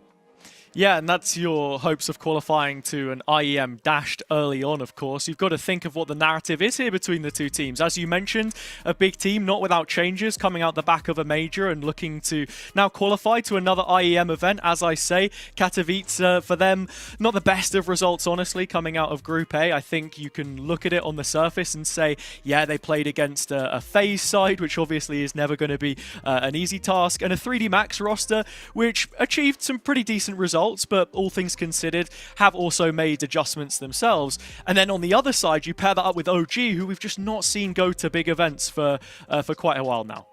Yeah, and that's your hopes of qualifying to an IEM dashed early on, of course. You've got to think of what the narrative is here between the two teams. As you mentioned, a big team, not without changes, coming out the back of a major and looking to now qualify to another IEM event. As I say, Katowice, for them, not the best of results, honestly, coming out of Group A. I think you can look at it on the surface and say, yeah, they played against a FaZe side, which obviously is never going to be an easy task, and a 3D Max roster, which achieved some pretty decent results, but all things considered, have also made adjustments themselves. And then on the other side, you pair that up with OG, who we've just not seen go to big events for quite a while now.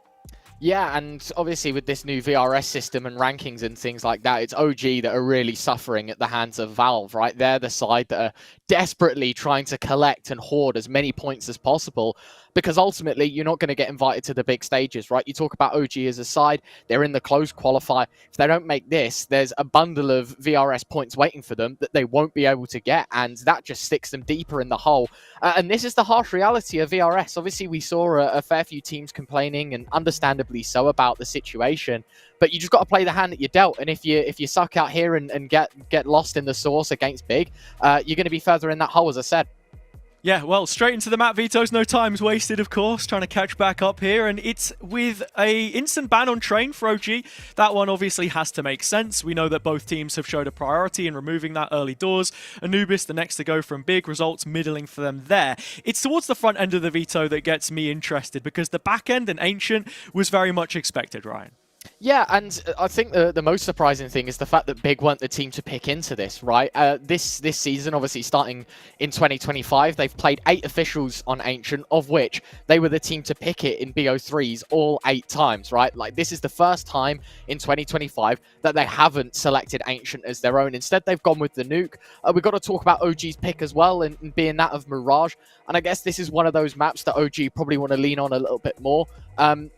Yeah, and obviously with this new VRS system and rankings and things like that, it's OG that are really suffering at the hands of Valve, right? They're the side that are desperately trying to collect and hoard as many points as possible, because ultimately you're not going to get invited to the big stages, right? You talk about OG as a side, they're in the closed qualifier. If they don't make this, there's a bundle of VRS points waiting for them that they won't be able to get, and that just sticks them deeper in the hole. And this is the harsh reality of VRS. Obviously, we saw a fair few teams complaining, and understandably so, about the situation, but you just got to play the hand that you're dealt. And if you suck out here and get lost in the sauce against Big, you're going to be further in that hole, as I said. Yeah, well, straight into the map, Vito's. No time's wasted, of course, trying to catch back up here. And it's with a instant ban on Train for OG. That one obviously has to make sense. We know that both teams have showed a priority in removing that early doors. Anubis, the next to go from Big, results middling for them there. It's towards the front end of the Vito that gets me interested, because the back end and Ancient was very much expected, Ryan. Yeah, and I think the most surprising thing is the fact that Big weren't the team to pick into this, right? This season, obviously starting in 2025, they've played 8 officials on Ancient, of which they were the team to pick it in BO3s all 8 times, right? Like, this is the first time in 2025 that they haven't selected Ancient as their own. Instead, they've gone with the Nuke. We've got to talk about OG's pick as well, and being that of Mirage. And I guess this is one of those maps that OG probably want to lean on a little bit more.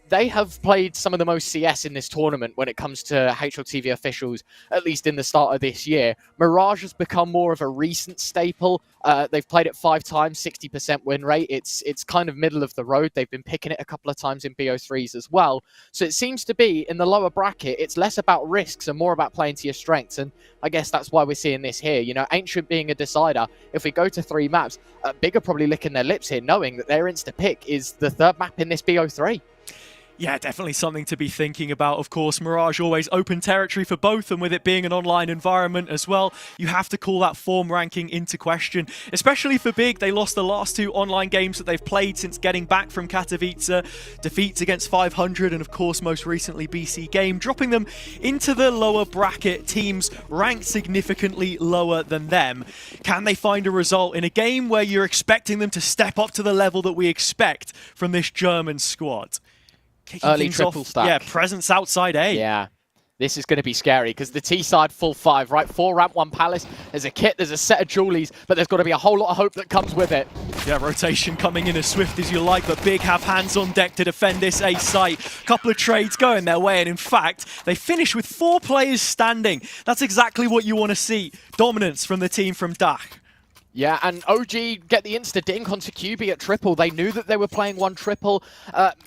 They have played some of the most CS in this tournament when it comes to HLTV officials, at least in the start of this year. Mirage has become more of a recent staple. They've played it 5 times, 60% win rate. It's kind of middle of the road. They've been picking it a couple of times in BO3s as well. So it seems to be, in the lower bracket, it's less about risks and more about playing to your strengths. And I guess that's why we're seeing this here. You know, Ancient being a decider, if we go to 3 maps, Big are probably licking their lips here, knowing that their insta-pick is the 3rd map in this BO3. Yeah, definitely something to be thinking about. Of course, Mirage always open territory for both, and with it being an online environment as well, you have to call that form ranking into question. Especially for Big, they lost the last 2 online games that they've played since getting back from Katowice. Defeats against 500 and of course most recently BC Game, dropping them into the lower bracket, teams ranked significantly lower than them. Can they find a result in a game where you're expecting them to step up to the level that we expect from this German squad? Kicking Early things triple off, stack. yeah, presence outside A. Yeah, this is going to be scary because the T side full 5, right? 4 ramp, 1 palace. There's a kit, there's a set of Julies, but there's got to be a whole lot of hope that comes with it. Yeah, rotation coming in as swift as you like, but Big have hands on deck to defend this A site. Couple of trades going their way, and in fact, they finish with 4 players standing. That's exactly what you want to see. Dominance from the team from DACH. Yeah, and OG get the insta-dink onto QB at triple. They knew that they were playing 1 triple.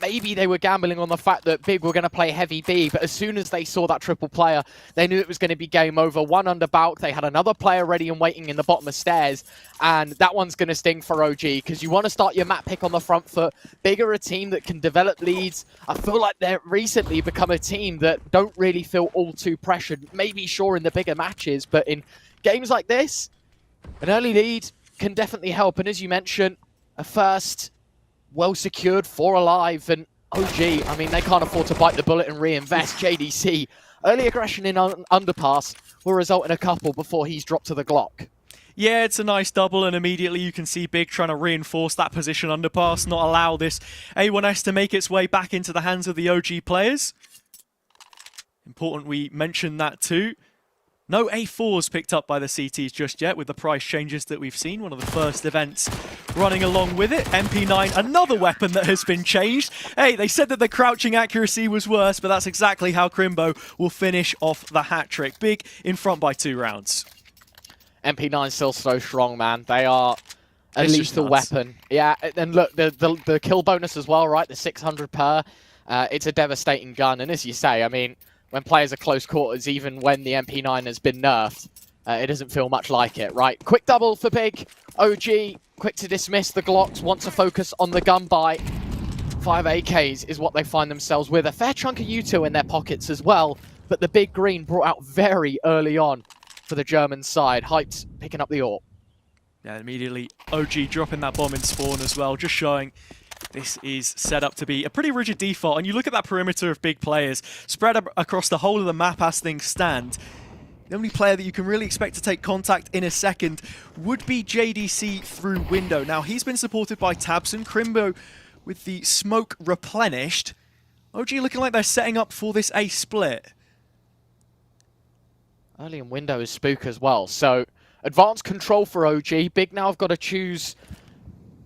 Maybe they were gambling on the fact that Big were going to play heavy B, but as soon as they saw that triple player, they knew it was going to be game over. 1 under Balk. They had another player ready and waiting in the bottom of stairs, and that one's going to sting for OG, because you want to start your map pick on the front foot. Big are a team that can develop leads. I feel like they've recently become a team that don't really feel all too pressured. Maybe sure in the bigger matches, but in games like this, an early lead can definitely help. And as you mentioned, a first, well secured, 4 alive, and OG, I mean, they can't afford to bite the bullet and reinvest. JDC, early aggression in underpass will result in a couple before he's dropped to the Glock. Yeah, it's a nice double, and immediately you can see Big trying to reinforce that position underpass, not allow this A1S to make its way back into the hands of the OG players. Important we mention that too. No A4s picked up by the CTs just yet with the price changes that we've seen. One of the first events running along with it. MP9, another weapon that has been changed. Hey, they said that the crouching accuracy was worse, but that's exactly how Crimbo will finish off the hat-trick. Big in front by 2 rounds. MP9 still so strong, man. They are a lethal weapon. Yeah, and look, the kill bonus as well, right? The 600 per. It's a devastating gun, and as you say, I mean, when players are close quarters, even when the MP9 has been nerfed, it doesn't feel much like it, right? Quick double for Big. OG, quick to dismiss the Glocks, want to focus on the gun buy. 5 AKs is what they find themselves with. A fair chunk of U2 in their pockets as well, but the big green brought out very early on for the German side. Hyped picking up the AWP. Yeah, immediately OG dropping that bomb in spawn as well, just showing this is set up to be a pretty rigid default. And you look at that perimeter of Big players spread across the whole of the map as things stand. The only player that you can really expect to take contact in a second would be JDC through window. Now, he's been supported by Tabson. Crimbo with the smoke replenished. OG looking like they're setting up for this A split. Early in window is Spook as well. So, advanced control for OG. Big now have got to choose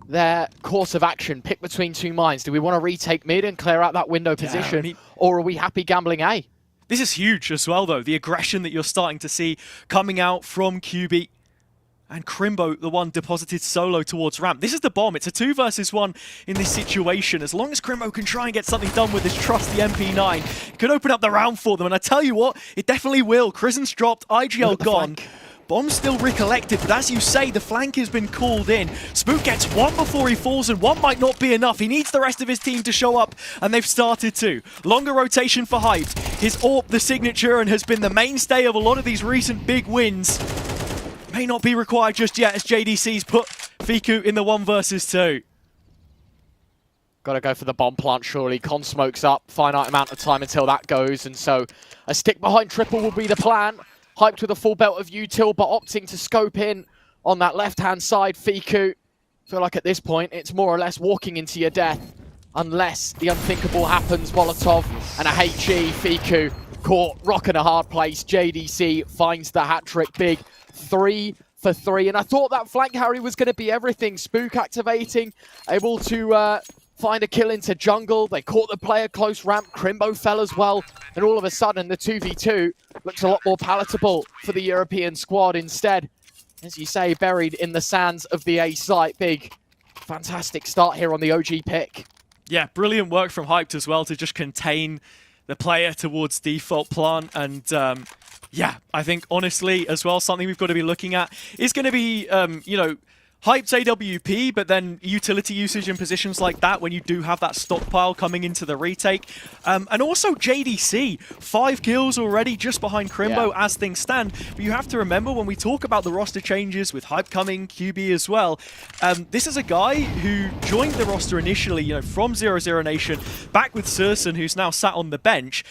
their course of action, pick between 2 mines. Do we want to retake mid and clear out that window position, I mean, or are we happy gambling A? This is huge as well, though. The aggression that you're starting to see coming out from QB. And Crimbo, the one deposited solo towards ramp. This is the bomb. It's a 2 versus 1 in this situation. As long as Crimbo can try and get something done with this trusty MP9, it could open up the round for them. And I tell you what, it definitely will. Krisen's dropped, IGL gone. Bomb still recollected, but as you say, the flank has been called in. Spook gets 1 before he falls, and 1 might not be enough. He needs the rest of his team to show up, and they've started to. Longer rotation for Hyped. His AWP, the signature, and has been the mainstay of a lot of these recent big wins. May not be required just yet as JDC's put Fiku in the 1 versus 2. Got to go for the bomb plant, surely. Con smokes up, finite amount of time until that goes, and so a stick behind triple will be the plan. Hyped with a full belt of util, but opting to scope in on that left-hand side. Fiku, feel like at this point, it's more or less walking into your death, unless the unthinkable happens. Molotov and a HE. Fiku caught, rocking a hard place. JDC finds the hat-trick. Big 3 for 3, and I thought that flank Harry was going to be everything. Spook activating, able to find a kill into jungle. They caught the player close ramp. Crimbo fell as well, and all of a sudden the 2v2 looks a lot more palatable for the European squad instead. As you say, buried in the sands of the A site. Big, fantastic start here on the OG pick. Yeah, brilliant work from Hyped as well to just contain the player towards default plant. And yeah, I think honestly as well, something we've got to be looking at is going to be, you know, Hype's AWP, but then utility usage in positions like that when you do have that stockpile coming into the retake. And also JDC, 5 kills already just behind Crimbo as things stand. But you have to remember when we talk about the roster changes with Hype coming, QB as well, this is a guy who joined the roster initially, from 00 Nation, back with Surson, who's now sat on the bench.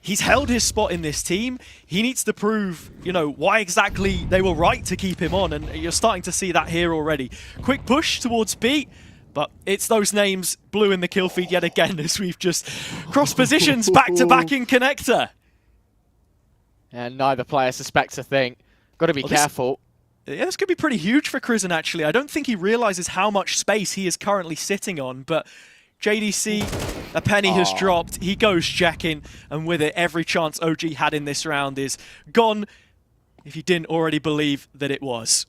He's held his spot in this team. He needs to prove, why exactly they were right to keep him on, and you're starting to see that here already. Quick push towards B, but it's those names blue in the kill feed yet again as we've just crossed positions back-to-back in Connector. And neither player suspects a thing. Got to be careful. This could be pretty huge for Crizzen, actually. I don't think he realizes how much space he is currently sitting on, but JDC, a penny has dropped. He goes checking, and with it, every chance OG had in this round is gone, if you didn't already believe that it was.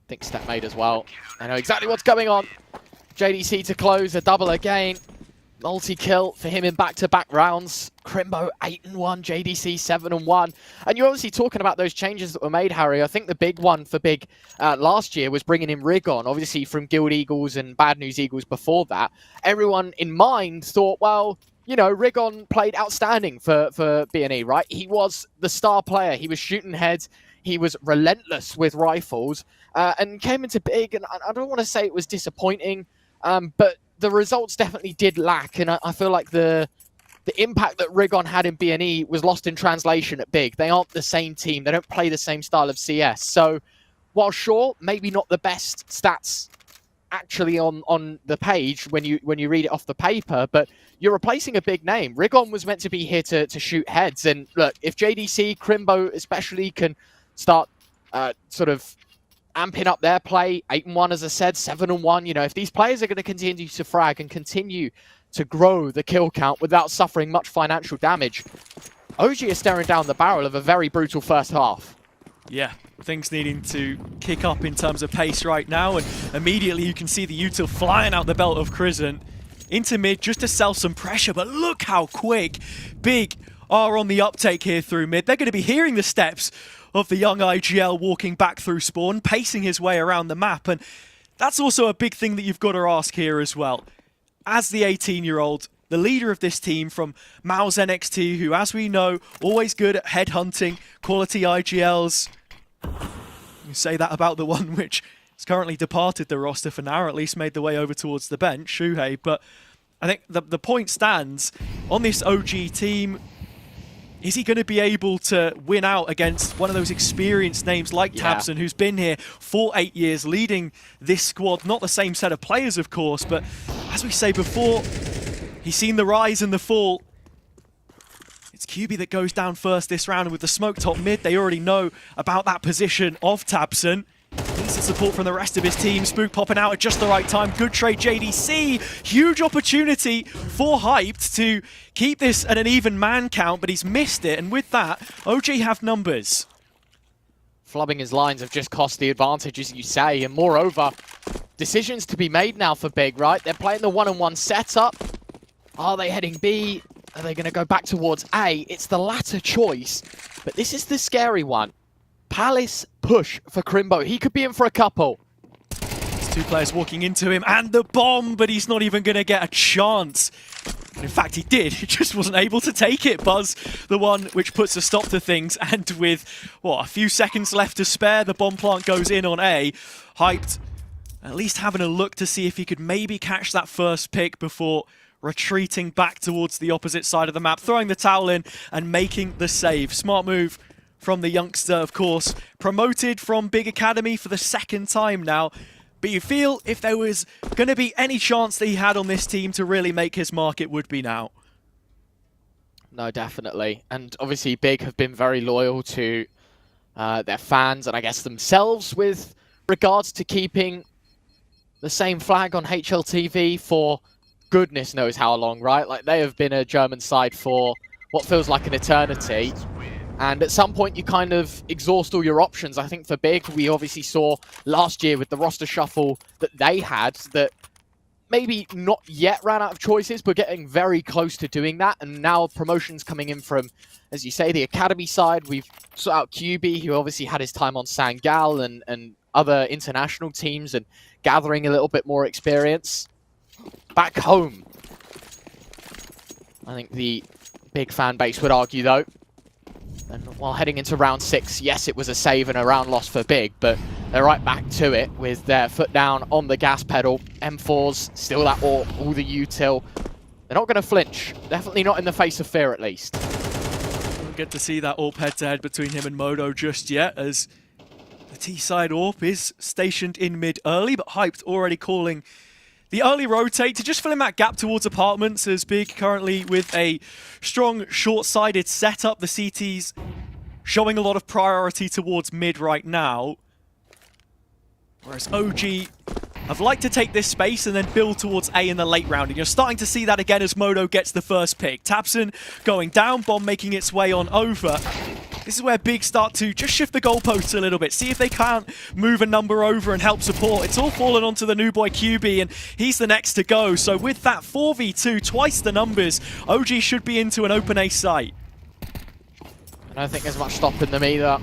I think step made as well. I know exactly what's going on. JDC to close, a double again. Multi-kill for him in back-to-back rounds. Crimbo 8-1, JDC 7-1. And you're obviously talking about those changes that were made, Harry. I think the big one for Big last year was bringing in Rigon, obviously from Guild Eagles and Bad News Eagles before that. Everyone in mind thought, well, Rigon played outstanding for B&E, right? He was the star player. He was shooting heads. He was relentless with rifles and came into Big. And I don't want to say it was disappointing, but the results definitely did lack, and I feel like the impact that Rigon had in B&E was lost in translation at Big. They aren't the same team. They don't play the same style of CS. So, while sure, maybe not the best stats actually on the page when you read it off the paper, but you're replacing a big name. Rigon was meant to be here to shoot heads, and look, if JDC, Crimbo especially, can start sort of amping up their play, 8-1 as I said, 7-1. If these players are going to continue to frag and continue to grow the kill count without suffering much financial damage, OG is staring down the barrel of a very brutal first half. Yeah, things needing to kick up in terms of pace right now, and immediately you can see the util flying out the belt of Crizzen into mid just to sell some pressure, but look how quick Big are on the uptake here through mid. They're going to be hearing the steps of the young IGL walking back through spawn, pacing his way around the map. And that's also a big thing that you've got to ask here as well. As the 18-year-old, the leader of this team from Mao's NXT, who, as we know, always good at headhunting quality IGLs. You say that about the one which has currently departed the roster for now, or at least made the way over towards the bench, Shuhei. But I think the point stands on this OG team. Is he going to be able to win out against one of those experienced names like Tabson, who's been here for 8 years, leading this squad? Not the same set of players, of course, but as we say before, he's seen the rise and the fall. It's QB that goes down first this round, and with the smoke top mid, they already know about that position of Tabson. Needs the support from the rest of his team. Spook popping out at just the right time. Good trade, JDC. Huge opportunity for Hyped to keep this at an even man count, but he's missed it. And with that, OG have numbers. Flubbing his lines have just cost the advantage, as you say. And moreover, decisions to be made now for Big, right? They're playing the 1-on-1 setup. Are they heading B? Are they going to go back towards A? It's the latter choice, but this is the scary one. Palace push for Crimbo. He could be in for a couple. There's 2 players walking into him, and the bomb, but he's not even going to get a chance. In fact, he did. He just wasn't able to take it. Buzz, the one which puts a stop to things, and with, a few seconds left to spare, the bomb plant goes in on A. Hyped, at least having a look to see if he could maybe catch that first pick before retreating back towards the opposite side of the map, throwing the towel in and making the save. Smart move from the youngster, of course, promoted from Big Academy for the 2nd time now. But you feel if there was going to be any chance that he had on this team to really make his mark, it would be now. No, definitely. And obviously Big have been very loyal to their fans and I guess themselves with regards to keeping the same flag on HLTV for goodness knows how long, right? Like, they have been a German side for what feels like an eternity. And at some point, you kind of exhaust all your options. I think for Big, we obviously saw last year with the roster shuffle that they had that maybe not yet ran out of choices, but getting very close to doing that. And now promotions coming in from, as you say, the Academy side. We've sought out QB, who obviously had his time on Sangal and other international teams and gathering a little bit more experience. Back home, I think the big fan base would argue, though. And while heading into round 6, yes, it was a save and a round loss for Big, but they're right back to it with their foot down on the gas pedal. M4's still that AWP, all the util. They're not going to flinch. Definitely not in the face of fear, at least. Don't get to see that AWP head-to-head between him and Modo just yet, as the T-side AWP is stationed in mid early, but Hyped already calling the early rotate to just fill in that gap towards apartments, as Big currently with a strong short-sided setup. The CT's showing a lot of priority towards mid right now, whereas OG have liked to take this space and then build towards A in the late round. And you're starting to see that again as Modo gets the first pick. tabseN going down, Bomb making its way on over. This is where Big start to just shift the goalposts a little bit, see if they can't move a number over and help support. It's all fallen onto the new boy QB, and he's the next to go. So with that 4v2, twice the numbers, OG should be into an open A site. I don't think there's much stopping them either.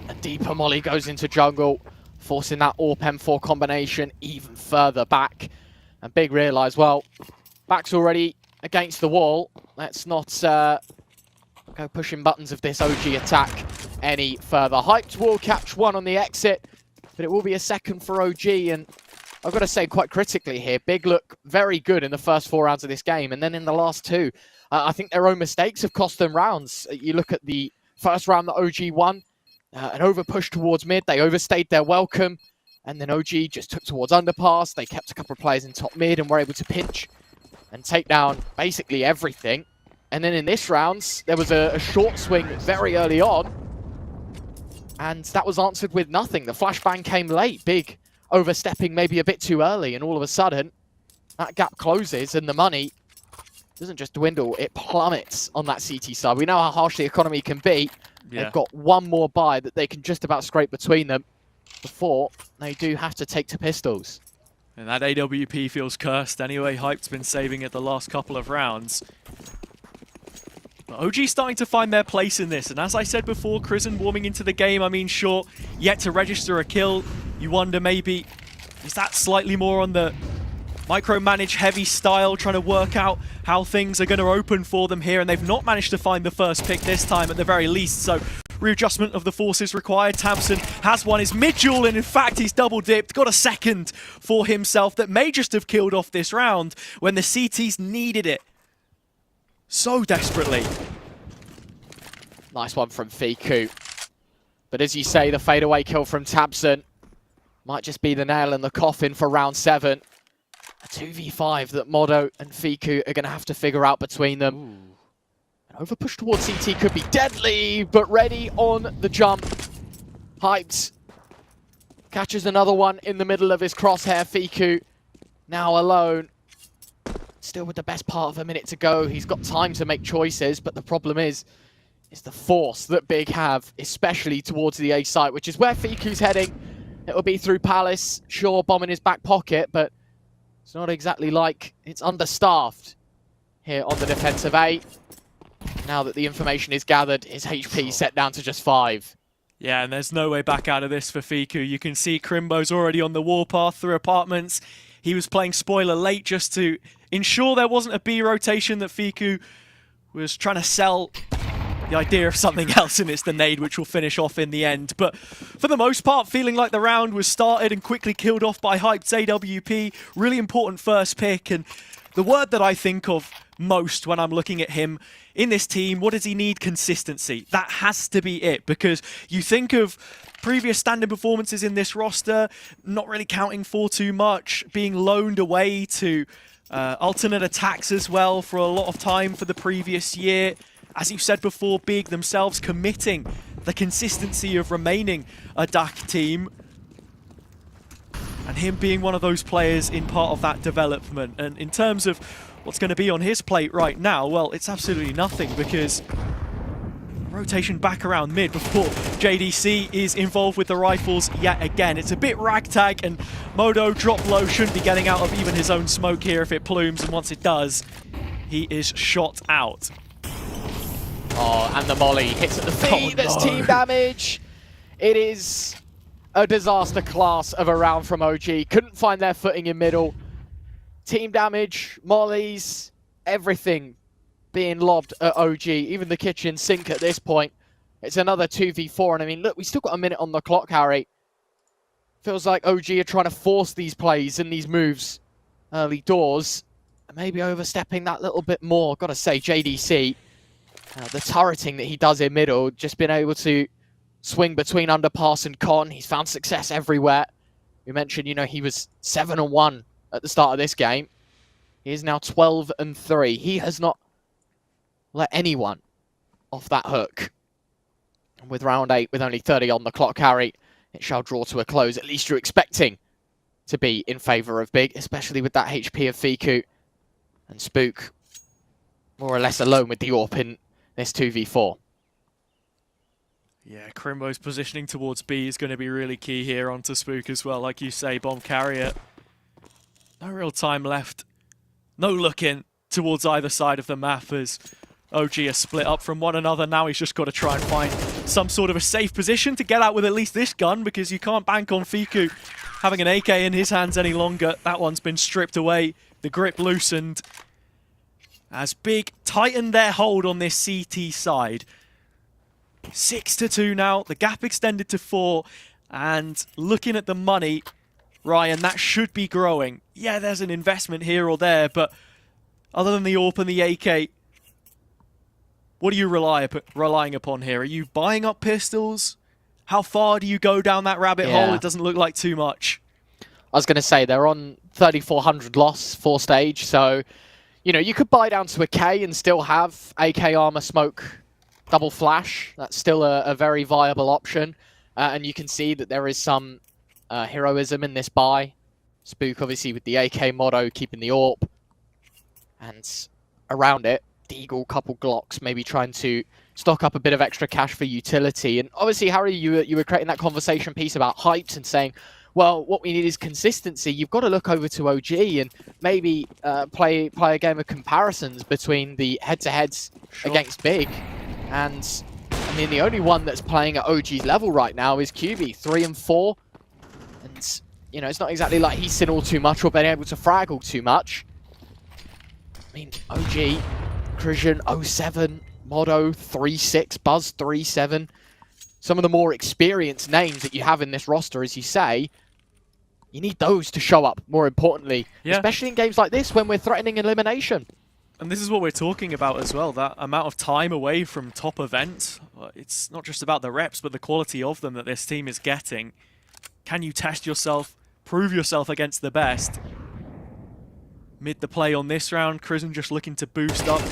A deeper molly goes into jungle, forcing that AWP M4 combination even further back. And Big realise, well, back's already against the wall. Let's not go pushing buttons of this OG attack any further. Hyped will catch one on the exit, but it will be a second for OG. And I've got to say, quite critically here, Big look very good in the first 4 rounds of this game. And then in the last 2, I think their own mistakes have cost them rounds. You look at the first round that OG won, an over push towards mid. They overstayed their welcome, and then OG just took towards underpass. They kept a couple of players in top mid and were able to pinch and take down basically everything. And then in this round, there was a short swing very early on, and that was answered with nothing. The flashbang came late, Big overstepping maybe a bit too early, and all of a sudden, that gap closes, and the money doesn't just dwindle, it plummets on that CT side. We know how harsh the economy can be. Yeah. They've got one more buy that they can just about scrape between them before they do have to take to pistols. And that AWP feels cursed anyway. Hyped's been saving it the last couple of rounds. But OG starting to find their place in this, and as I said before, Crizzen warming into the game, I mean, sure, yet to register a kill. You wonder maybe, is that slightly more on the micromanage heavy style, trying to work out how things are going to open for them here, and they've not managed to find the first pick this time at the very least, so readjustment of the forces required. tabseN has won his mid-duel, and in fact he's double-dipped, got a second for himself that may just have killed off this round when the CTs needed it so desperately. Nice one from Fiku. But as you say, the fadeaway kill from tabseN might just be the nail in the coffin for round 7. A 2v5 that Modo and Fiku are going to have to figure out between them. Ooh. An overpush towards CT could be deadly, but ready on the jump. Hyped catches another one in the middle of his crosshair. Fiku now alone. Still with the best part of a minute to go. He's got time to make choices, but the problem is the force that Big have, especially towards the A site, which is where Fiku's heading. It will be through Palace. Sure, bomb in his back pocket, but it's not exactly like it's understaffed here on the defensive A. Now that the information is gathered, his HP set down to just 5. Yeah, and there's no way back out of this for Fiku. You can see Crimbo's already on the warpath through apartments. He was playing spoiler late just to ensure there wasn't a B rotation, that Fiku was trying to sell the idea of something else, and it's the nade which will finish off in the end. But for the most part, feeling like the round was started and quickly killed off by Hyped's AWP. Really important first pick, and the word that I think of most when I'm looking at him in this team, what does he need? Consistency. That has to be it, because you think of previous standard performances in this roster, not really counting for too much, being loaned away to alternate attacks as well for a lot of time for the previous year. As you said before, Big themselves committing the consistency of remaining a DAC team, and him being one of those players in part of that development. And in terms of what's going to be on his plate right now, well, it's absolutely nothing, because rotation back around mid before JDC is involved with the rifles yet again. It's a bit ragtag, and Modo drop low shouldn't be getting out of even his own smoke here if it plumes, and once it does, he is shot out. Oh, and the molly hits at the feet. There's team damage. It is a disaster class of a round from OG. Couldn't find their footing in middle. Team damage, mollies, everything being lobbed at OG. Even the kitchen sink at this point. It's another 2v4. And I mean, look, we still got a minute on the clock, Harry. Feels like OG are trying to force these plays and these moves early doors. Maybe overstepping that little bit more. Got to say, JDC, the turreting that he does in middle, just been able to swing between underpass and con. He's found success everywhere. We mentioned, you know, he was 7-1 at the start of this game. He is now 12-3. He has not let anyone off that hook. And with round 8, with only 30 on the clock, Harry, it shall draw to a close. At least you're expecting to be in favour of Big, especially with that HP of Fiku. And Spook, more or less alone with the AWP in this 2v4. Yeah, Crimbo's positioning towards B is going to be really key here onto Spook as well. Like you say, bomb carrier. No real time left. No looking towards either side of the map as OG are split up from one another. Now he's just got to try and find some sort of a safe position to get out with at least this gun, because you can't bank on Fiku having an AK in his hands any longer. That one's been stripped away. The grip loosened as Big tightened their hold on this CT side. 6-2 now. The gap extended to 4. And looking at the money, Ryan, that should be growing. Yeah, there's an investment here or there, but other than the AWP and the AK, what are you relying upon here? Are you buying up pistols? How far do you go down that rabbit hole? It doesn't look like too much. I was going to say, they're on 3,400 loss, 4 stage, so, you know, you could buy down to a K and still have AK armor, smoke, double flash. That's still a very viable option. And you can see that there is some heroism in this buy. Spook, obviously, with the AK motto, keeping the AWP. And around it, Deagle, couple Glocks, maybe trying to stock up a bit of extra cash for utility. And obviously, Harry, you were creating that conversation piece about hypes and saying, well, what we need is consistency. You've got to look over to OG and maybe play a game of comparisons between the head-to-heads against Big. And, I mean, the only one that's playing at OG's level right now is QB, 3-4. And, you know, it's not exactly like he's seen all too much or been able to frag all too much. I mean, OG, Crisian, 0-7, Modo, 3-6, Buzz, 3-7. Some of the more experienced names that you have in this roster, as you say, you need those to show up, more importantly. Yeah. Especially in games like this when we're threatening elimination. And this is what we're talking about as well, that amount of time away from top events. It's not just about the reps, but the quality of them that this team is getting. Can you test yourself, prove yourself against the best? Mid the play on this round, Crisian just looking to boost up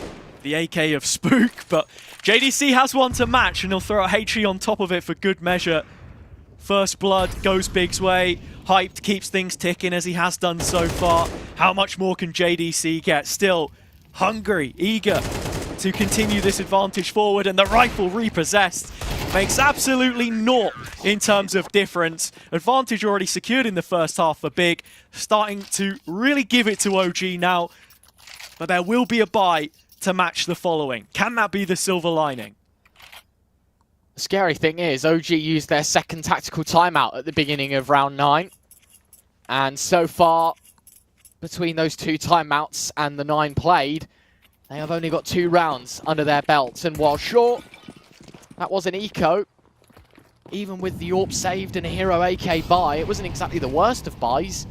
the AK of Spook, but JDC has one to match, and he'll throw a HE on top of it for good measure. First blood goes Big's way. Hyped keeps things ticking as he has done so far. How much more can JDC get? Still hungry, eager to continue this advantage forward, and the rifle repossessed makes absolutely naught in terms of difference. Advantage already secured in the first half for Big, starting to really give it to OG now, but there will be a buy to match the following. Can that be the silver lining? The scary thing is OG used their second tactical timeout at the beginning of round 9. And so far, between those 2 timeouts and the 9 played, they have only got 2 rounds under their belts. And while sure, that was an eco, even with the AWP saved and a hero AK buy, it wasn't exactly the worst of buys.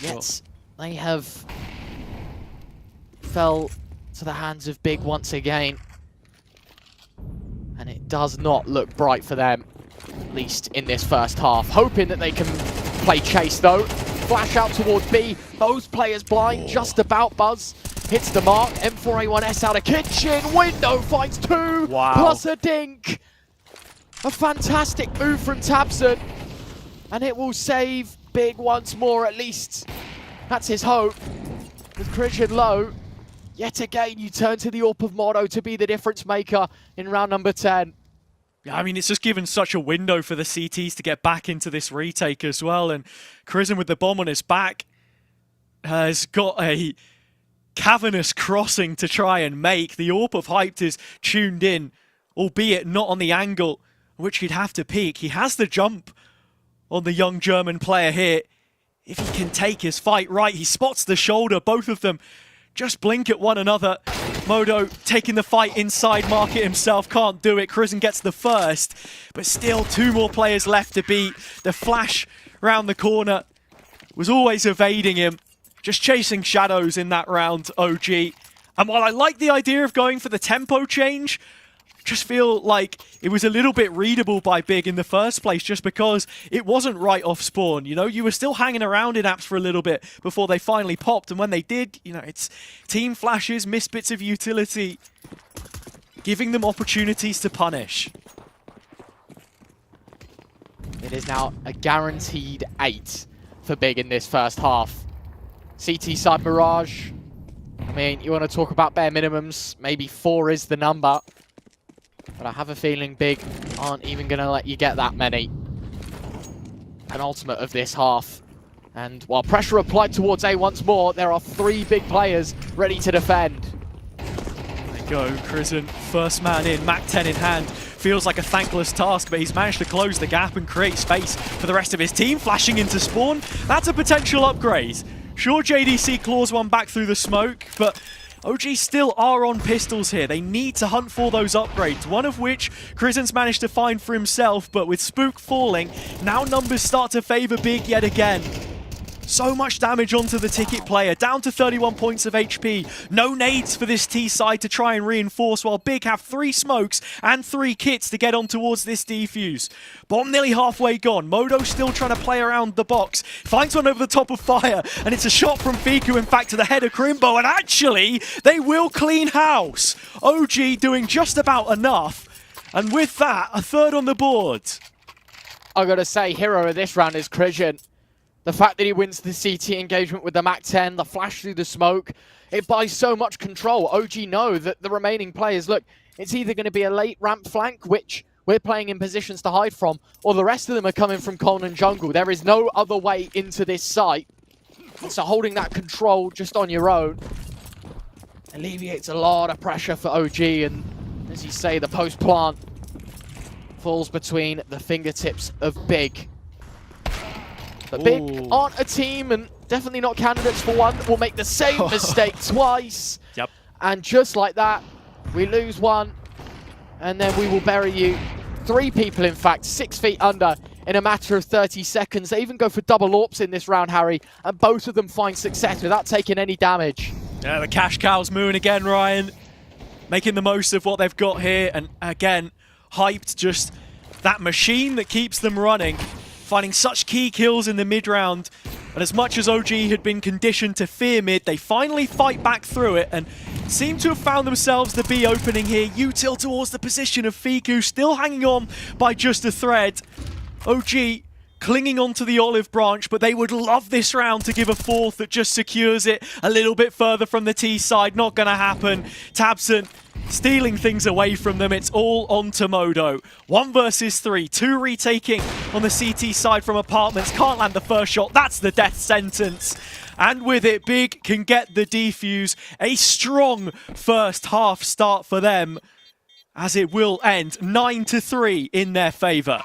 Yet, they have fell to the hands of Big once again. And it does not look bright for them, at least in this first half. Hoping that they can play chase though. Flash out towards B. Both players blind, just about. Buzz hits the mark. M4A1S out of kitchen. Window finds 2, plus a dink. A fantastic move from Tabson. And it will save Big once more, at least. That's his hope. With Crisian low, yet again you turn to the AWP of Modo to be the difference maker in round number 10. Yeah, I mean, it's just given such a window for the CTs to get back into this retake as well. And Crisian with the bomb on his back has got a cavernous crossing to try and make. The AWP of Hyped is tuned in, albeit not on the angle which he'd have to peek. He has the jump on the young German player here. If he can take his fight right, he spots the shoulder. Both of them just blink at one another. Modo taking the fight inside market himself, can't do it. Krisen gets the first, but still 2 more players left to beat. The flash round the corner was always evading him, just chasing shadows in that round, OG. And while I like the idea of going for the tempo change, just feel like it was a little bit readable by Big in the first place just because it wasn't right off spawn. You know, you were still hanging around in apps for a little bit before they finally popped. And when they did, you know, it's team flashes, missed bits of utility, giving them opportunities to punish. It is now a guaranteed 8 for Big in this first half. CT side Mirage. I mean, you want to talk about bare minimums, maybe 4 is the number. But I have a feeling Big aren't even going to let you get that many. Penultimate of this half. And while pressure applied towards A once more, there are 3 big players ready to defend. There you go, Krisen, first man in, Mac 10 in hand. Feels like a thankless task, but he's managed to close the gap and create space for the rest of his team. Flashing into spawn, that's a potential upgrade. Sure, JDC claws one back through the smoke, but OG still are on pistols here. They need to hunt for those upgrades, one of which Krisen's managed to find for himself, but with Spook falling, now numbers start to favor Big yet again. So much damage onto the ticket player, down to 31 points of HP. No nades for this T side to try and reinforce, while Big have 3 smokes and 3 kits to get on towards this defuse. Bomb nearly halfway gone. Modo still trying to play around the box. Finds one over the top of Fire, and it's a shot from Fiku, in fact, to the head of Crimbo, and actually, they will clean house. OG doing just about enough, and with that, a 3rd on the board. I gotta say, hero of this round is Krisen. The fact that he wins the CT engagement with the Mac 10, the flash through the smoke, it buys so much control. OG know that the remaining players, look, it's either going to be a late ramp flank, which we're playing in positions to hide from, or the rest of them are coming from Colne and jungle. There is no other way into this site. So holding that control just on your own alleviates a lot of pressure for OG, and as you say, the post plant falls between the fingertips of Big. But Big aren't a team, and definitely not candidates for one that will make the same mistake twice. Yep. And just like that, we lose one, and then we will bury you. 3 people, in fact, 6 feet under in a matter of 30 seconds. They even go for double AWPs in this round, Harry, and both of them find success without taking any damage. Yeah, the cash cow's mooing again, Ryan. Making the most of what they've got here, and again, hyped, just that machine that keeps them running. Finding such key kills in the mid-round, and as much as OG had been conditioned to fear mid, they finally fight back through it and seem to have found themselves the B opening here. Util towards the position of Fiku, still hanging on by just a thread. OG clinging onto the olive branch, but they would love this round to give a 4th that just secures it a little bit further from the T side. Not going to happen. Tabson stealing things away from them. It's all on to Modo. 1 versus 3. 2 retaking on the CT side from apartments. Can't land the first shot. That's the death sentence. And with it, Big can get the defuse. A strong first half start for them, as it will end 9-3 in their favor.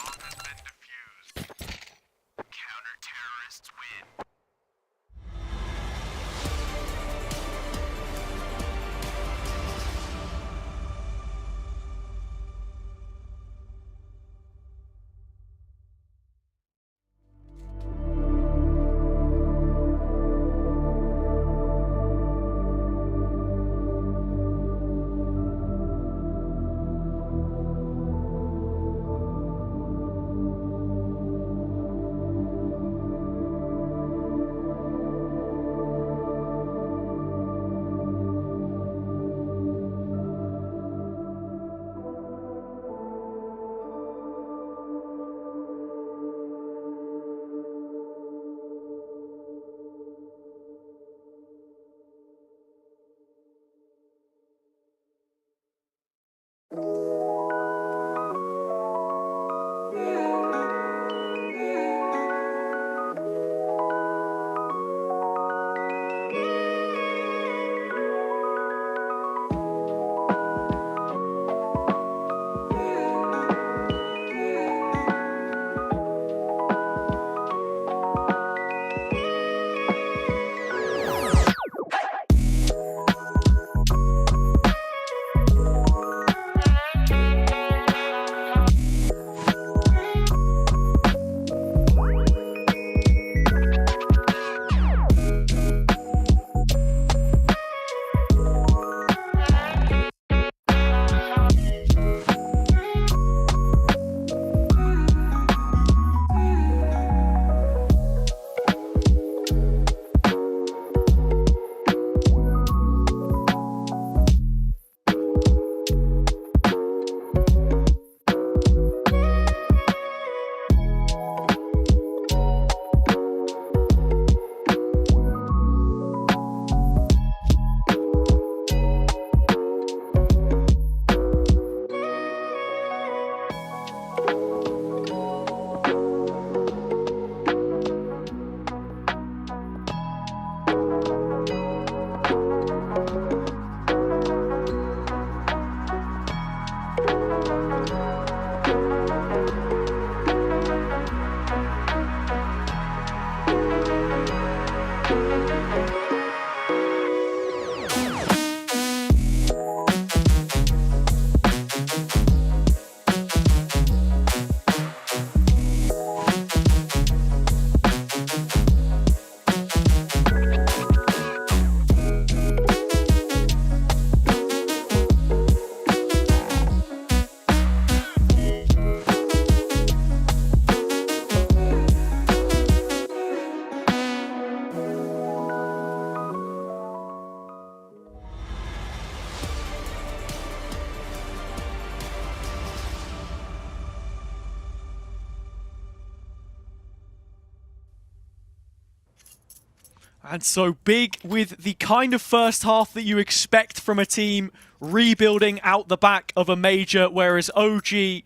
And so Big with the kind of first half that you expect from a team rebuilding out the back of a major, whereas OG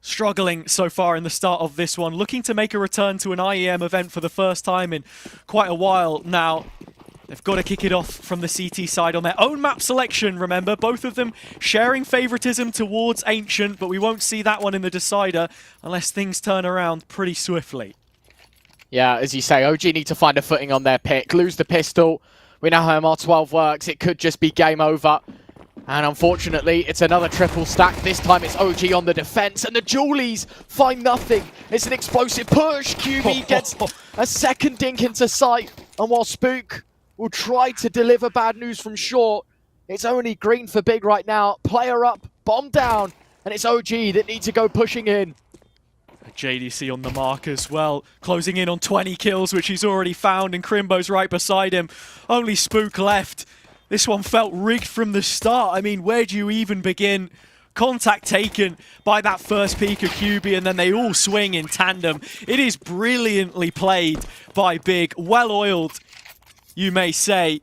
struggling so far in the start of this one, looking to make a return to an IEM event for the first time in quite a while now. They've got to kick it off from the CT side on their own map selection, remember. Both of them sharing favoritism towards Ancient, but we won't see that one in the decider unless things turn around pretty swiftly. Yeah, as you say, OG need to find a footing on their pick. Lose the pistol. We know how MR12 works. It could just be game over. And unfortunately, it's another triple stack. This time it's OG on the defense, and the Julies find nothing. It's an explosive push. QB gets a second dink into sight. And while Spook will try to deliver bad news from short, it's only green for Big right now. Player up, bomb down, and it's OG that need to go pushing in. JDC on the mark as well, closing in on 20 kills, which he's already found, and Crimbo's right beside him. Only Spook left. This one felt rigged from the start. I mean, where do you even begin? Contact taken by that first peek of QB, and then they all swing in tandem. It is brilliantly played by Big, well-oiled, you may say.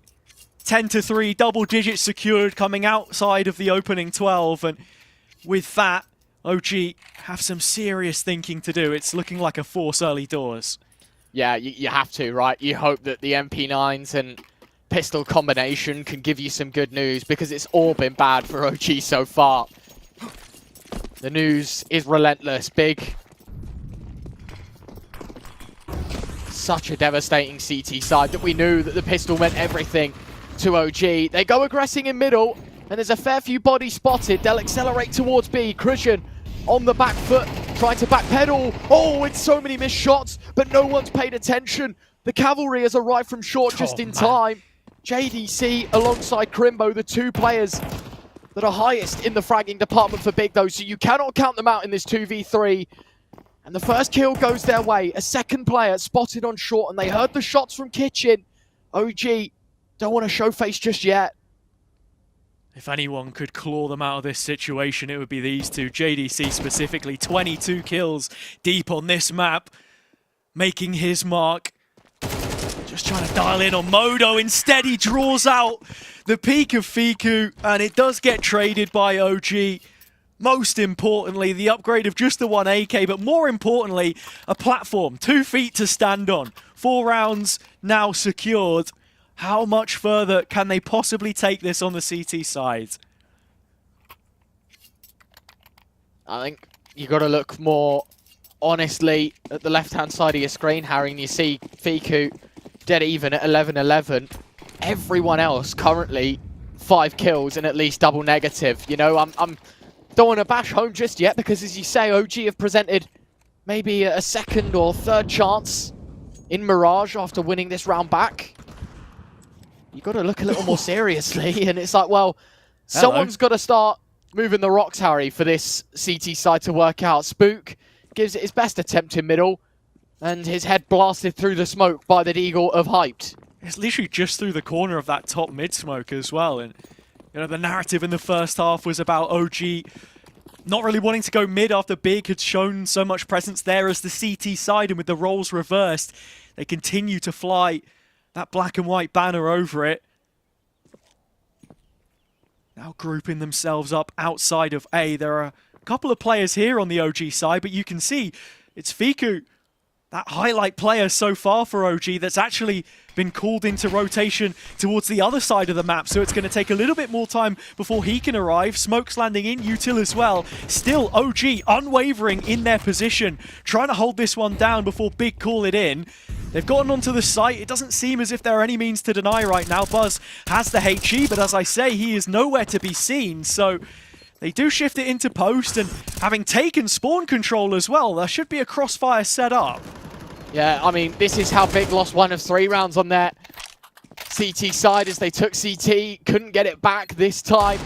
10-3, double digits secured coming outside of the opening 12, and with that, OG have some serious thinking to do. It's looking like a force early doors. Yeah, you have to, right? You hope that the MP9s and pistol combination can give you some good news, because it's all been bad for OG so far. The news is relentless. Big. Such a devastating CT side that we knew that the pistol meant everything to OG. They go aggressing in middle, and there's a fair few bodies spotted. They'll accelerate towards B. Christian on the back foot, trying to backpedal. Oh, it's so many missed shots, but no one's paid attention. The cavalry has arrived from short just in time. JDC alongside Crimbo, the two players that are highest in the fragging department for Big, though, so you cannot count them out in this 2v3. And the first kill goes their way. A second player spotted on short, and they heard the shots from Kitchen. OG don't want to show face just yet. If anyone could claw them out of this situation, it would be these two. JDC specifically, 22 kills deep on this map, making his mark. Just trying to dial in on Modo. Instead, he draws out the peak of Fiku, and it does get traded by OG. Most importantly, the upgrade of just the one AK, but more importantly, a platform, 2 feet to stand on. 4 rounds now secured. How much further can they possibly take this on the CT side? I think you got to look more honestly at the left-hand side of your screen, Harry, and you see Fiku dead even at 11-11. Everyone else currently 5 kills and at least double negative. You know, I'm don't want to bash home just yet, because as you say, OG have presented maybe a second or third chance in Mirage after winning this round back. You got to look a little more seriously, and it's like, well, someone's got to start moving the rocks, Harry, for this CT side to work out. Spook gives it his best attempt in middle, and his head blasted through the smoke by the Deagle of Hyped. It's literally just through the corner of that top mid smoke as well. And you know, the narrative in the first half was about OG not really wanting to go mid after Big had shown so much presence there as the CT side, and with the roles reversed, they continue to fly that black and white banner over it. Now grouping themselves up outside of A. There are a couple of players here on the OG side, but you can see it's Fiku, that highlight player so far for OG, that's actually been called into rotation towards the other side of the map, so it's going to take a little bit more time before he can arrive. Smoke's landing in, Util as well. Still OG unwavering in their position, trying to hold this one down before Big call it in. They've gotten onto the site. It doesn't seem as if there are any means to deny right now. Buzz has the HE, but as I say, he is nowhere to be seen, so they do shift it into post, and having taken spawn control as well, there should be a crossfire set up. Yeah, I mean, this is how Big lost 1 of 3 rounds on their CT side as they took CT. Couldn't get it back this time.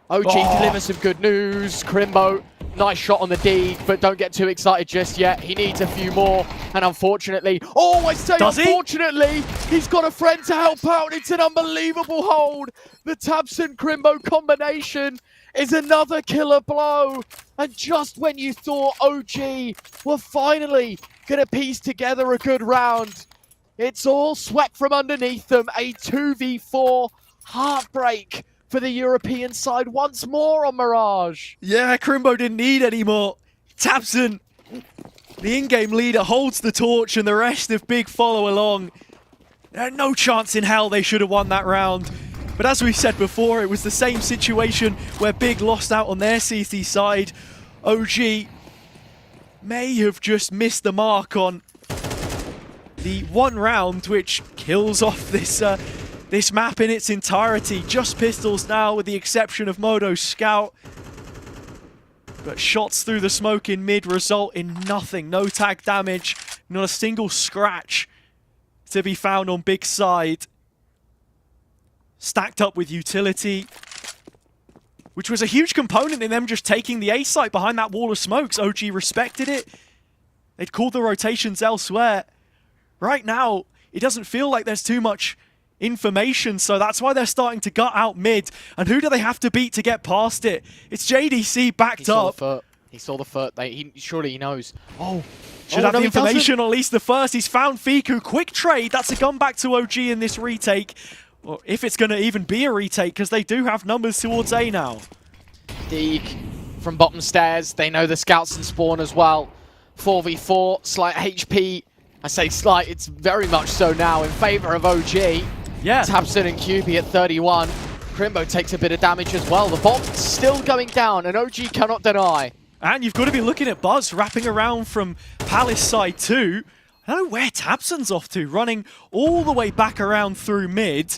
OG delivers some good news. Crimbo, nice shot on the D, but don't get too excited just yet. He needs a few more, and unfortunately, oh, I say unfortunately, he's got a friend to help out. It's an unbelievable hold. The Tabson Crimbo combination is another killer blow. And just when you thought OG were finally going to piece together a good round, It's all swept from underneath them. A 2v4 heartbreak for the European side once more on Mirage. Yeah, Crimbo didn't need any more. tabseN, the in-game leader, holds the torch and the rest of Big follow along. No chance in hell they should have won that round. But as we said before, it was the same situation where Big lost out on their CT side. OG may have just missed the mark on the one round which kills off this map in its entirety. Just pistols now with the exception of Modo's Scout. But shots through the smoke in mid result in nothing. No tag damage, not a single scratch to be found on Big's side. Stacked up with utility, which was a huge component in them just taking the A site behind that wall of smokes. OG respected it. They'd called the rotations elsewhere. Right now, it doesn't feel like there's too much information, so that's why they're starting to gut out mid. And who do they have to beat to get past it? It's JDC backed up. He saw the foot. Surely he knows. Should have the information, or at least the first. He's found Fiku. Quick trade. That's a gun back to OG in this retake. Or if it's going to even be a retake, because they do have numbers towards A now. Deek from bottom stairs. They know the scouts and spawn as well. 4v4, slight HP. I say slight, it's very much so now in favor of OG. Yeah. tabseN and QB at 31. Crimbo takes a bit of damage as well. The bomb's still going down, and OG cannot deny. And you've got to be looking at Buzz wrapping around from Palace side too. I don't know where tabseN's off to, running all the way back around through mid.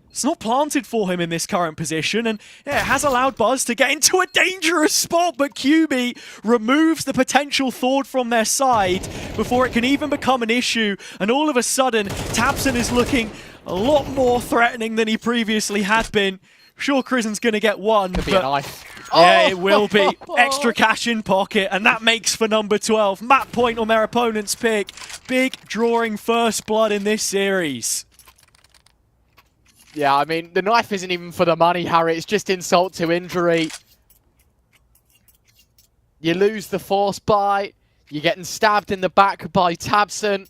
It's not planted for him in this current position, and yeah, it has allowed Buzz to get into a dangerous spot, but QB removes the potential Thord from their side before it can even become an issue, and all of a sudden, tabseN is looking a lot more threatening than he previously had been. Sure, Krisen's going to get one, Could be a knife. Yeah, it will be. Extra cash in pocket, and that makes for number 12. Map point on their opponent's pick. Big drawing first blood in this series. Yeah, I mean, the knife isn't even for the money, Harry. It's just insult to injury. You lose the force buy. You're getting stabbed in the back by tabseN.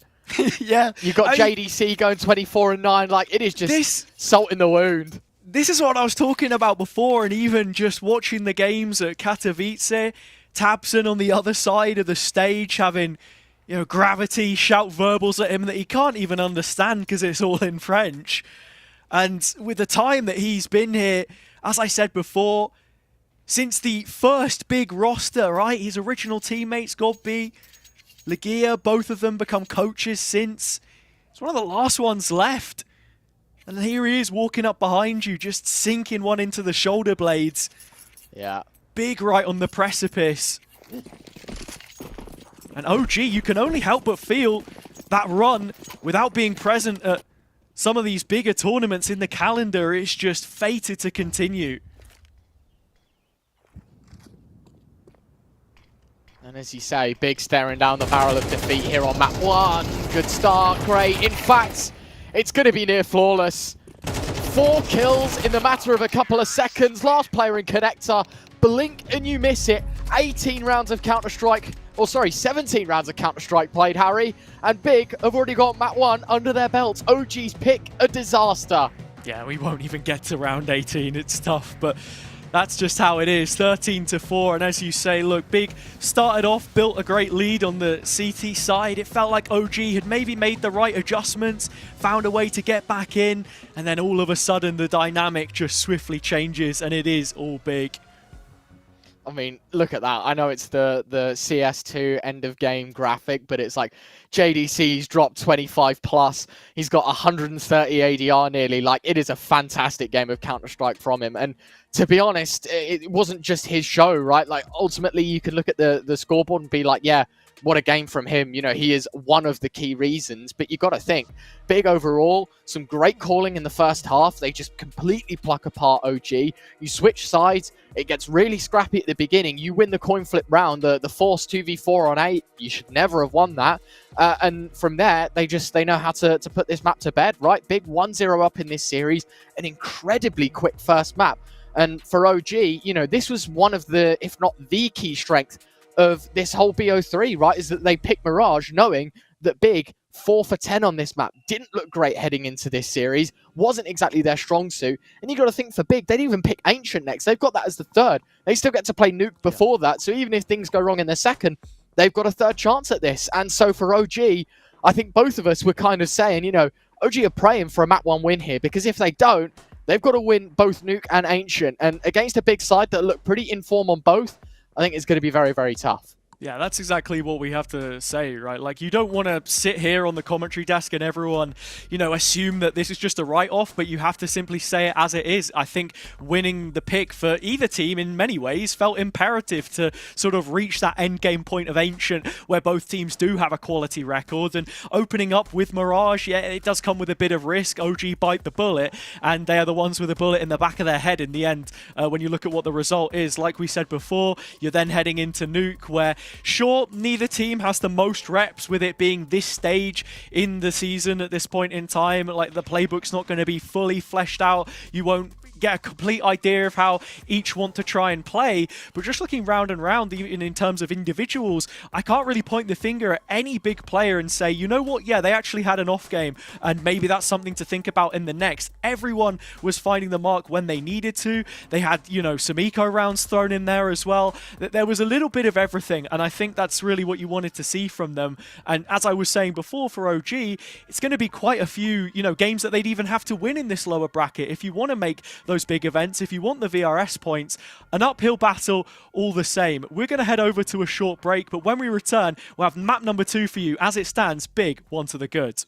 Yeah. You've got JDC going 24-9. Like, it is just salt in the wound. This is what I was talking about before, and even just watching the games at Katowice, tabseN on the other side of the stage having, you know, Gravity shout verbals at him that he can't even understand because it's all in French. And with the time that he's been here, as I said before, since the first big roster, right? His original teammates, Godby, Legia, both of them become coaches since. It's one of the last ones left. And here he is walking up behind you, just sinking one into the shoulder blades. Yeah. Big right on the precipice. And OG, you can only help but feel that run without being present at some of these bigger tournaments in the calendar. It's just fated to continue. And as you say, Big staring down the barrel of defeat here on map 1. Good start, great. In fact, it's going to be near flawless. 4 kills in the matter of a couple of seconds. Last player in Connector. Blink and you miss it. 18 rounds of Counter-Strike. Or sorry, 17 rounds of Counter-Strike played, Harry. And Big have already got map 1 under their belts. OG's pick, a disaster. Yeah, we won't even get to round 18. It's tough, but that's just how it is. 13-4, and as you say, look, Big started off, built a great lead on the CT side. It felt like OG had maybe made the right adjustments, found a way to get back in, and then all of a sudden the dynamic just swiftly changes, and it is all Big. I mean, look at that. I know it's the CS2 end of game graphic, but it's like JDC's dropped 25 plus. He's got 130 ADR nearly. Like, it is a fantastic game of Counter-Strike from him. And to be honest, it wasn't just his show, right? Like, ultimately, you could look at the scoreboard and be like, yeah, what a game from him. You know, he is one of the key reasons. But you got to think, Big overall, some great calling in the first half. They just completely pluck apart OG. You switch sides. It gets really scrappy at the beginning. You win the coin flip round, the force 2v4 on 8. You should never have won that. And from there, they know how to put this map to bed, right? Big 1-0 up in this series. An incredibly quick first map. And for OG, you know, this was one of the, if not the key strength of this whole BO3, right? Is that they picked Mirage knowing that Big 4 for 10 on this map. Didn't look great heading into this series. Wasn't exactly their strong suit. And you got to think for Big, they didn't even pick Ancient next. They've got that as the third. They still get to play Nuke before that. So even if things go wrong in the second, they've got a third chance at this. And so for OG, I think both of us were kind of saying, you know, OG are praying for a map 1 win here, because if they don't, they've got to win both Nuke and Ancient. And against a Big side that look pretty in form on both, I think it's going to be very, very tough. Yeah, that's exactly what we have to say, right? Like, you don't want to sit here on the commentary desk and everyone, you know, assume that this is just a write-off, but you have to simply say it as it is. I think winning the pick for either team in many ways felt imperative to sort of reach that end game point of Ancient, where both teams do have a quality record. And opening up with Mirage, yeah, it does come with a bit of risk. OG bite the bullet, and they are the ones with a bullet in the back of their head in the end. When you look at what the result is, like we said before, you're then heading into Nuke, where sure, neither team has the most reps, with it being this stage in the season at this point in time. Like, the playbook's not going to be fully fleshed out. You won't get a complete idea of how each want to try and play, but just looking round and round, even in terms of individuals, I can't really point the finger at any big player and say, you know what, yeah, they actually had an off game, and maybe that's something to think about in the next. Everyone was finding the mark when they needed to. They had, you know, some eco rounds thrown in there as well. There was a little bit of everything, and I think that's really what you wanted to see from them. And as I was saying before, for OG, it's going to be quite a few, you know, games that they'd even have to win in this lower bracket if you want to make those big events, if you want the VRS points. An uphill battle all the same. We're going to head over to a short break, but when we return, we'll have map number 2 for you. As it stands, Big, 1 to the good.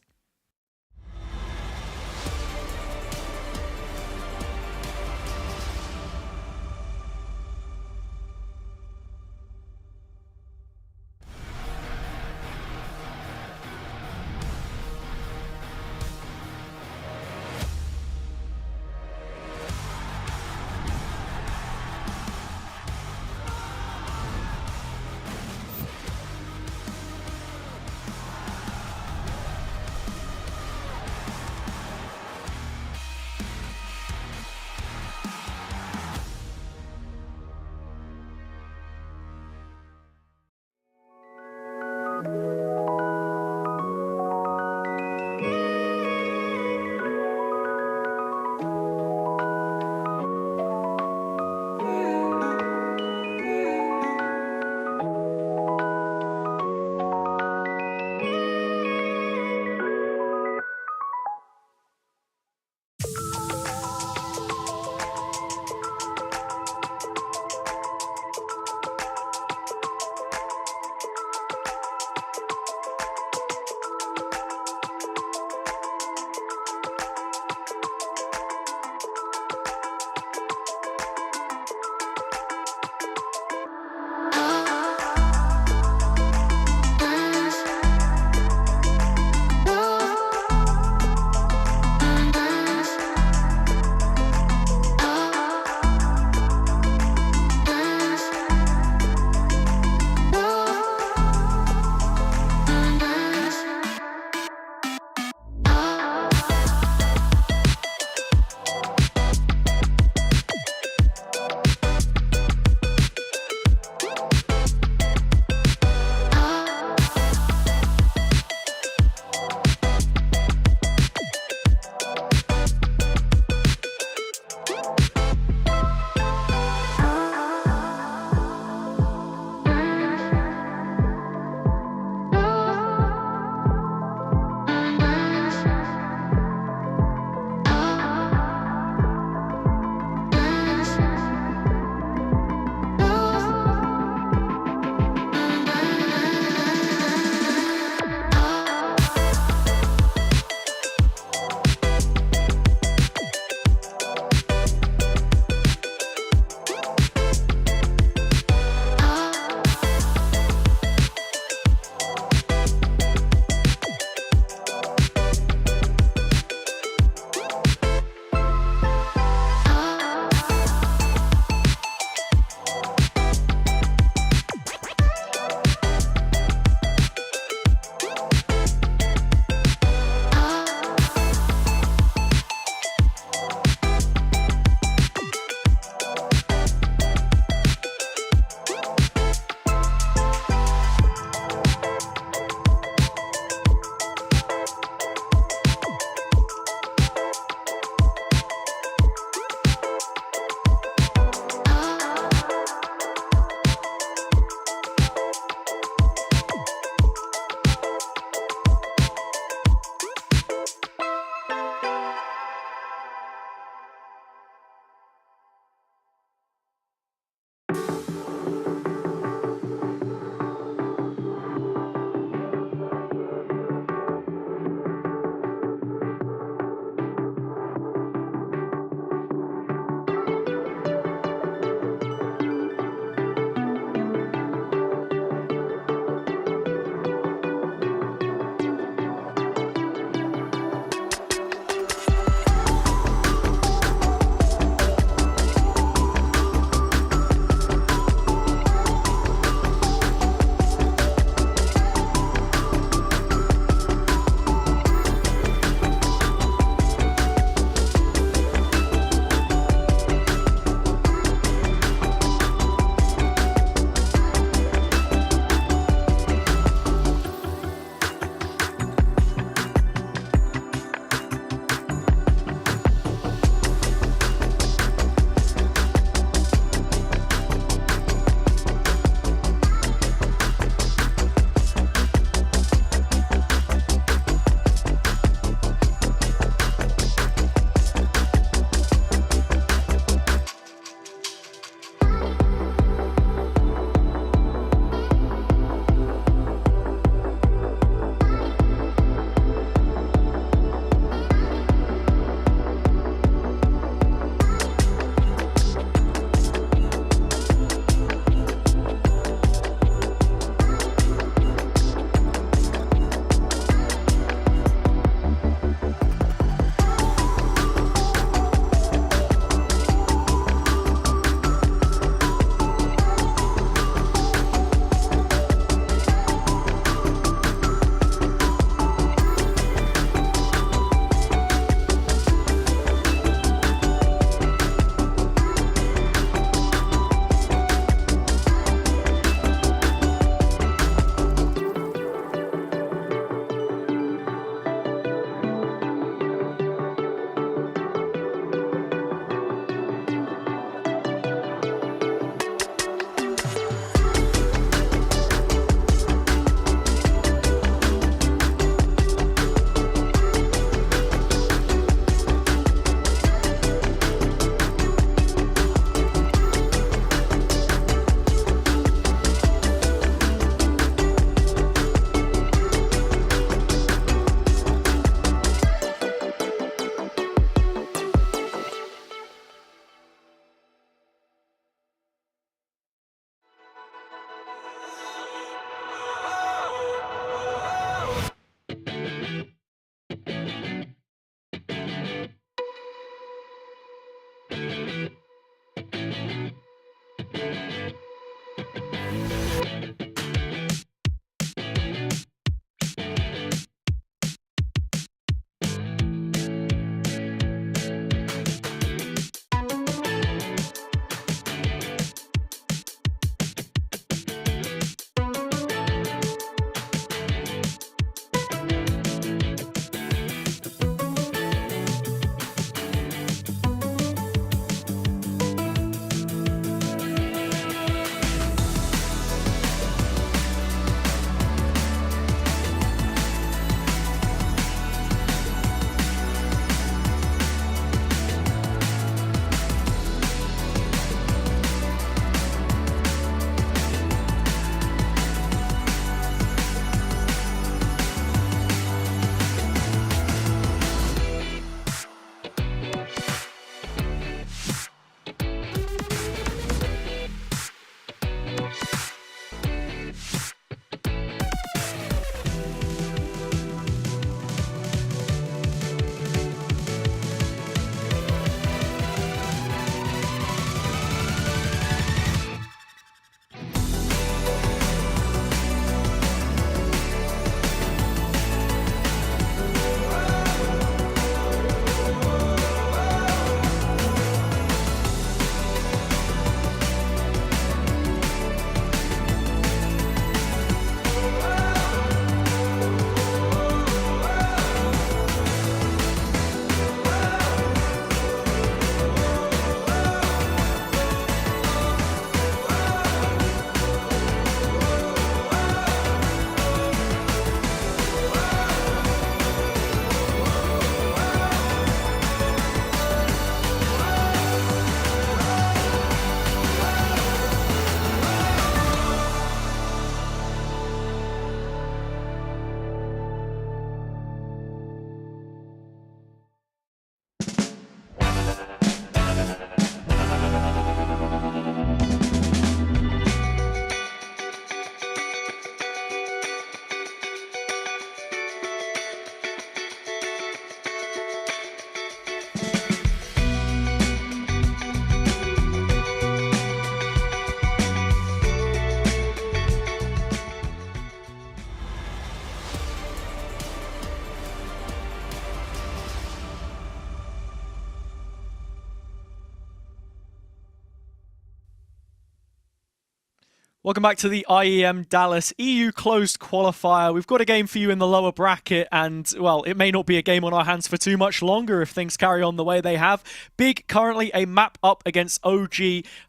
Welcome back to the IEM Dallas EU closed qualifier. We've got a game for you in the lower bracket, and, well, it may not be a game on our hands for too much longer if things carry on the way they have. Big currently a map up against OG,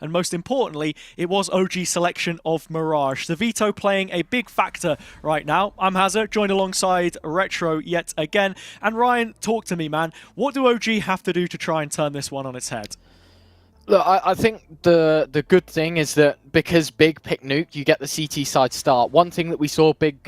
and most importantly, it was OG selection of Mirage. The veto playing a big factor right now. I'm Hester, joined alongside Retro yet again. And Ryan, talk to me, man. What do OG have to do to try and turn this one on its head? Look, I think the good thing is that because Big picked Nuke, you get the CT side start. One thing that we saw Big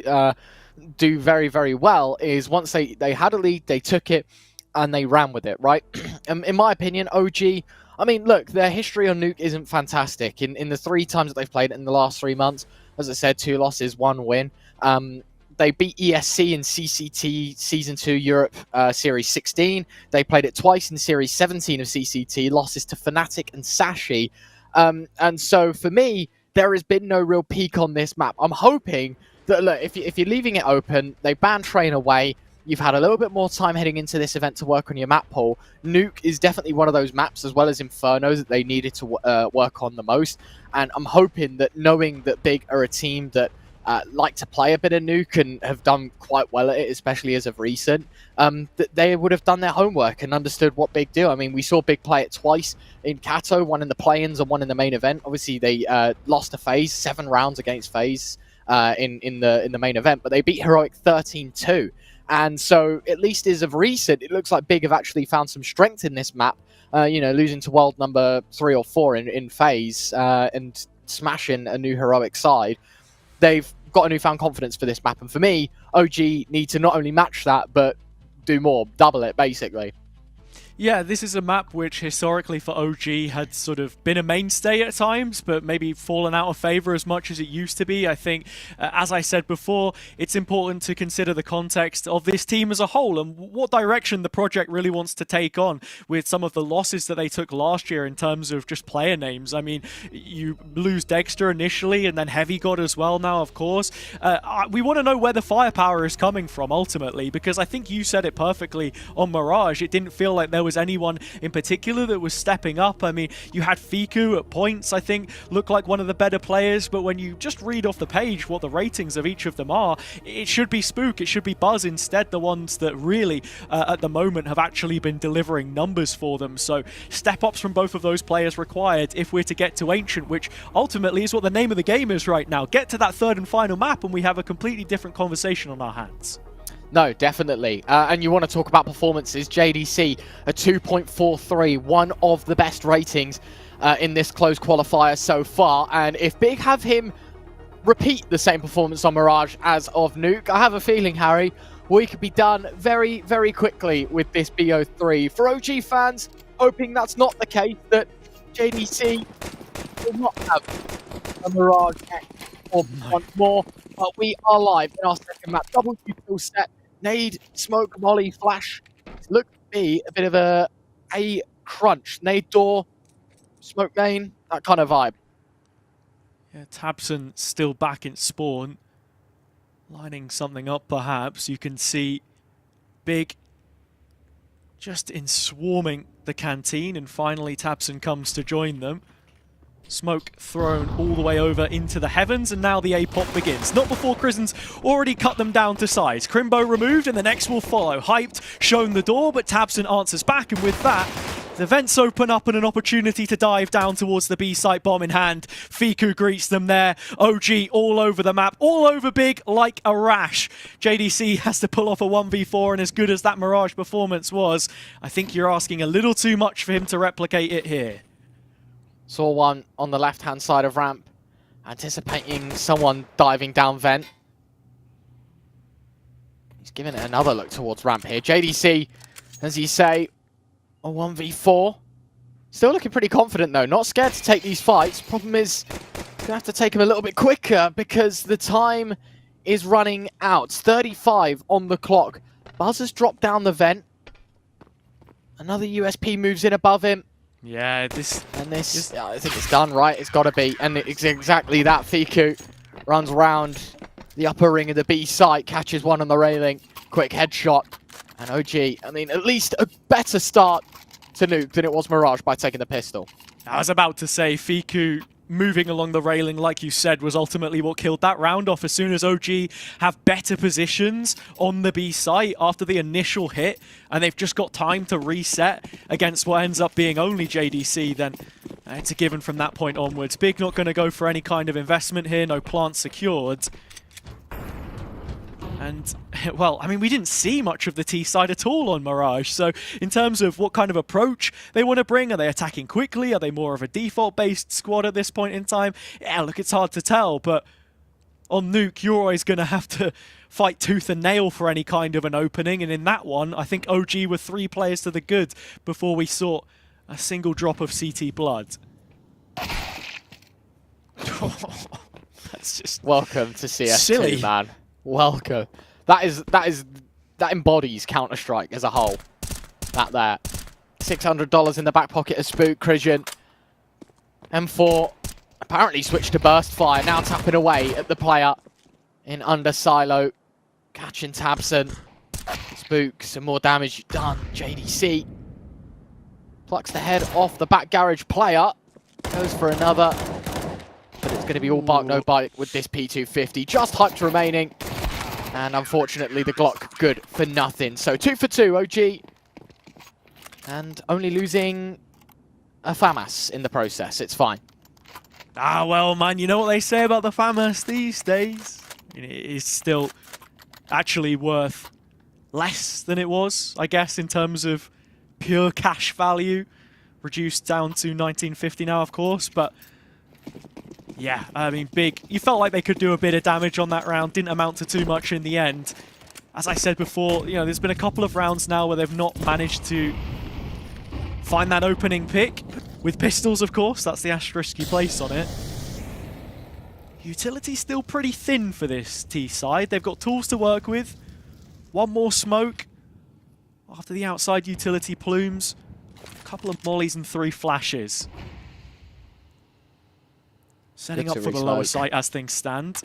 do very, very well is once they had a lead, they took it and they ran with it, right? In my opinion, OG, I mean, look, their history on Nuke isn't fantastic. In the 3 times that they've played it in the last 3 months, as I said, 2 losses, 1 win. They beat ESC in CCT Season 2 Europe Series 16. They played it twice in Series 17 of CCT, losses to Fnatic and Sashi. And so for me, there has been no real peak on this map. I'm hoping that, look, if you're leaving it open, they ban Train away, you've had a little bit more time heading into this event to work on your map pool. Nuke is definitely one of those maps, as well as Inferno, that they needed to work on the most. And I'm hoping that, knowing that Big are a team that like to play a bit of Nuke and have done quite well at it, especially as of recent, that they would have done their homework and understood what Big do. I mean, we saw Big play it twice in Kato, one in the play-ins and one in the main event. Obviously, they lost to FaZe, 7 rounds against FaZe in the main event, but they beat Heroic 13-2. And so, at least as of recent, it looks like Big have actually found some strength in this map, losing to world number 3 or 4 in FaZe and smashing a new Heroic side. They've got a newfound confidence for this map, and for me, OG need to not only match that, but do more, double it, basically. Yeah, this is a map which historically for OG had sort of been a mainstay at times, but maybe fallen out of favor as much as it used to be. I think, as I said before, it's important to consider the context of this team as a whole and what direction the project really wants to take on with some of the losses that they took last year in terms of just player names. I mean, you lose Dexter initially and then Heavy God as well now, of course. We want to know where the firepower is coming from ultimately, because I think you said it perfectly on Mirage. It didn't feel like there was anyone in particular that was stepping up. I mean, you had Fiku at points, I think, look like one of the better players, but when you just read off the page what the ratings of each of them are, it should be Spook, it should be Buzz instead, the ones that really, at the moment, have actually been delivering numbers for them. So, step-ups from both of those players required if we're to get to Ancient, which ultimately is what the name of the game is right now. Get to that 3rd and final map and we have a completely different conversation on our hands. No, definitely. And you want to talk about performances. JDC, a 2.43, one of the best ratings in this closed qualifier so far. And if Big have him repeat the same performance on Mirage as of Nuke, I have a feeling, Harry, we could be done very, very quickly with this BO3. For OG fans, hoping that's not the case, that JDC will not have a Mirage X or once more. But we are live in our second map. Double kill set. Nade, smoke, molly, flash. Look to be a bit of a crunch. Nade door, smoke main, that kind of vibe. Yeah, Tabson still back in spawn. Lining something up perhaps. You can see Big just in swarming the canteen, and finally Tabson comes to join them. Smoke thrown all the way over into the heavens, and now the A-pop begins. Not before Krisen's already cut them down to size. Crimbo removed, and the next will follow. Hyped, shown the door, but Tabson answers back, and with that, the vents open up and an opportunity to dive down towards the B site, bomb in hand. Fiku greets them there. OG all over the map, all over Big like a rash. JDC has to pull off a 1v4, and as good as that Mirage performance was, I think you're asking a little too much for him to replicate it here. Saw one on the left-hand side of ramp, anticipating someone diving down vent. He's giving it another look towards ramp here. JDC, as you say, a 1v4. Still looking pretty confident though, not scared to take these fights. Problem is, gonna have to take him a little bit quicker because the time is running out. 35 on the clock. Buzz has dropped down the vent. Another USP moves in above him. Yeah, I think it's done, right? It's got to be. And it's exactly that. Fiku runs around the upper ring of the B site, catches one on the railing, quick headshot. And OG, I mean, at least a better start to Nuke than it was Mirage by taking the pistol. I was about to say, Fiku moving along the railing, like you said, was ultimately what killed that round off. As soon as OG have better positions on the B site after the initial hit, and they've just got time to reset against what ends up being only JDC, then it's a given from that point onwards. Big not going to go for any kind of investment here, no plant secured. And, well, I mean, we didn't see much of the T side at all on Mirage. So in terms of what kind of approach they want to bring, are they attacking quickly? Are they more of a default-based squad at this point in time? Yeah, look, it's hard to tell. But on Nuke, you're always going to have to fight tooth and nail for any kind of an opening. And in that one, I think OG were 3 players to the good before we saw a single drop of CT blood. That's just welcome to CS2, silly, man. Welcome. That embodies Counter-Strike as a whole. That there. $600 in the back pocket of Spook, Christian. M4 apparently switched to burst fire, now tapping away at the player in under silo. Catching Tabson. Spook, some more damage done. JDC plucks the head off the back garage player. Goes for another. But it's going to be all bark, no bite with this P250. Just hyped remaining. And unfortunately, the Glock good for nothing. So 2 for 2, OG. And only losing a FAMAS in the process. It's fine. Ah, well, man, you know what they say about the FAMAS these days? It is still actually worth less than it was, I guess, in terms of pure cash value. Reduced down to 1950 now, of course, but yeah, I mean, Big, you felt like they could do a bit of damage on that round. Didn't amount to too much in the end. As I said before, you know, there's been a couple of rounds now where they've not managed to find that opening pick. With pistols, of course, that's the asterisk you place on it. Utility's still pretty thin for this T side. They've got tools to work with. One more smoke after the outside utility plumes. A couple of mollies and 3 flashes. Setting up for the lower site as things stand.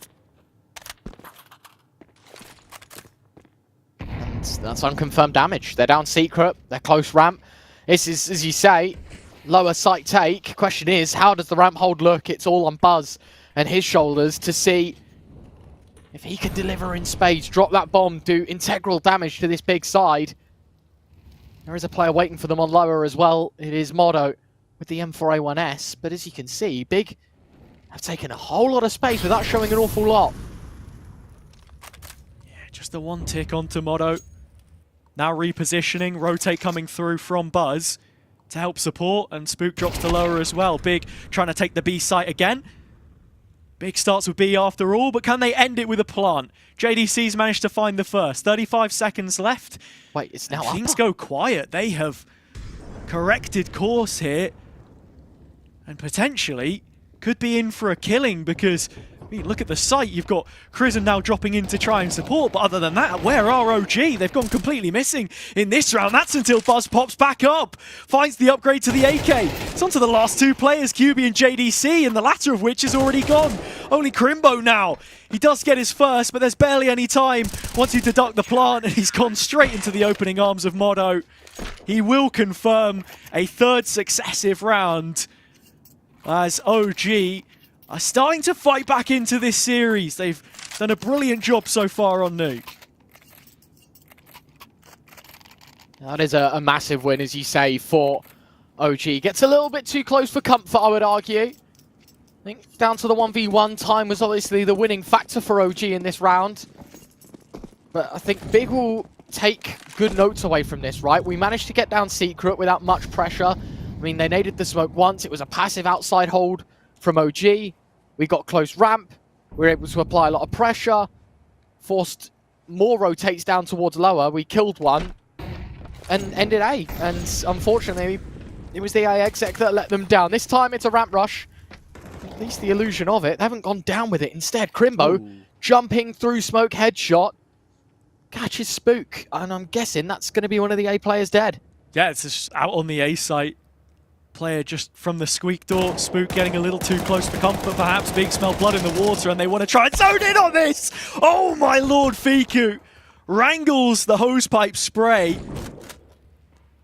And that's unconfirmed damage. They're down secret. They're close ramp. This is, as you say, lower site take. Question is, how does the ramp hold look? It's all on Buzz and his shoulders to see if he can deliver in spades, drop that bomb, do integral damage to this big side. There is a player waiting for them on lower as well. It is Modo with the M4A1S. But as you can see, Big have taken a whole lot of space without showing an awful lot. Yeah, just the one tick onto Modo. Now repositioning, rotate coming through from Buzz to help support, and Spook drops to lower as well. Big trying to take the B site again. Big starts with B after all, but can they end it with a plant? JDC's managed to find the first. 35 seconds left. Wait, it's now up. Things go quiet. They have corrected course here, and potentially could be in for a killing because, I mean, look at the site. You've got Crizzen now dropping in to try and support, but other than that, where are OG? They've gone completely missing in this round. That's until Buzz pops back up, finds the upgrade to the AK. It's on to the last 2 players, QB and JDC, and the latter of which is already gone. Only Crimbo now. He does get his first, but there's barely any time once you deduct the plant, and he's gone straight into the opening arms of Modo. He will confirm a 3rd successive round as OG are starting to fight back into this series. They've done a brilliant job so far on Nuke. That is a massive win, as you say, for OG. Gets a little bit too close for comfort, I would argue. I think down to the 1v1 time was obviously the winning factor for OG in this round. But I think Big will take good notes away from this, right? We managed to get down secret without much pressure. I mean, they naded the smoke once. It was a passive outside hold from OG. We got close ramp. We were able to apply a lot of pressure. Forced more rotates down towards lower. We killed one and ended A. And unfortunately, it was the A exec that let them down. This time, it's a ramp rush. At least the illusion of it. They haven't gone down with it. Instead, Crimbo jumping through smoke headshot. Catches Spook. And I'm guessing that's going to be one of the A players dead. Yeah, it's just out on the A site. Player just from the squeak door. Spook getting a little too close for comfort, perhaps. Big smell blood in the water, and they want to try and zone in on this. Oh my lord, Fiku wrangles the hosepipe spray.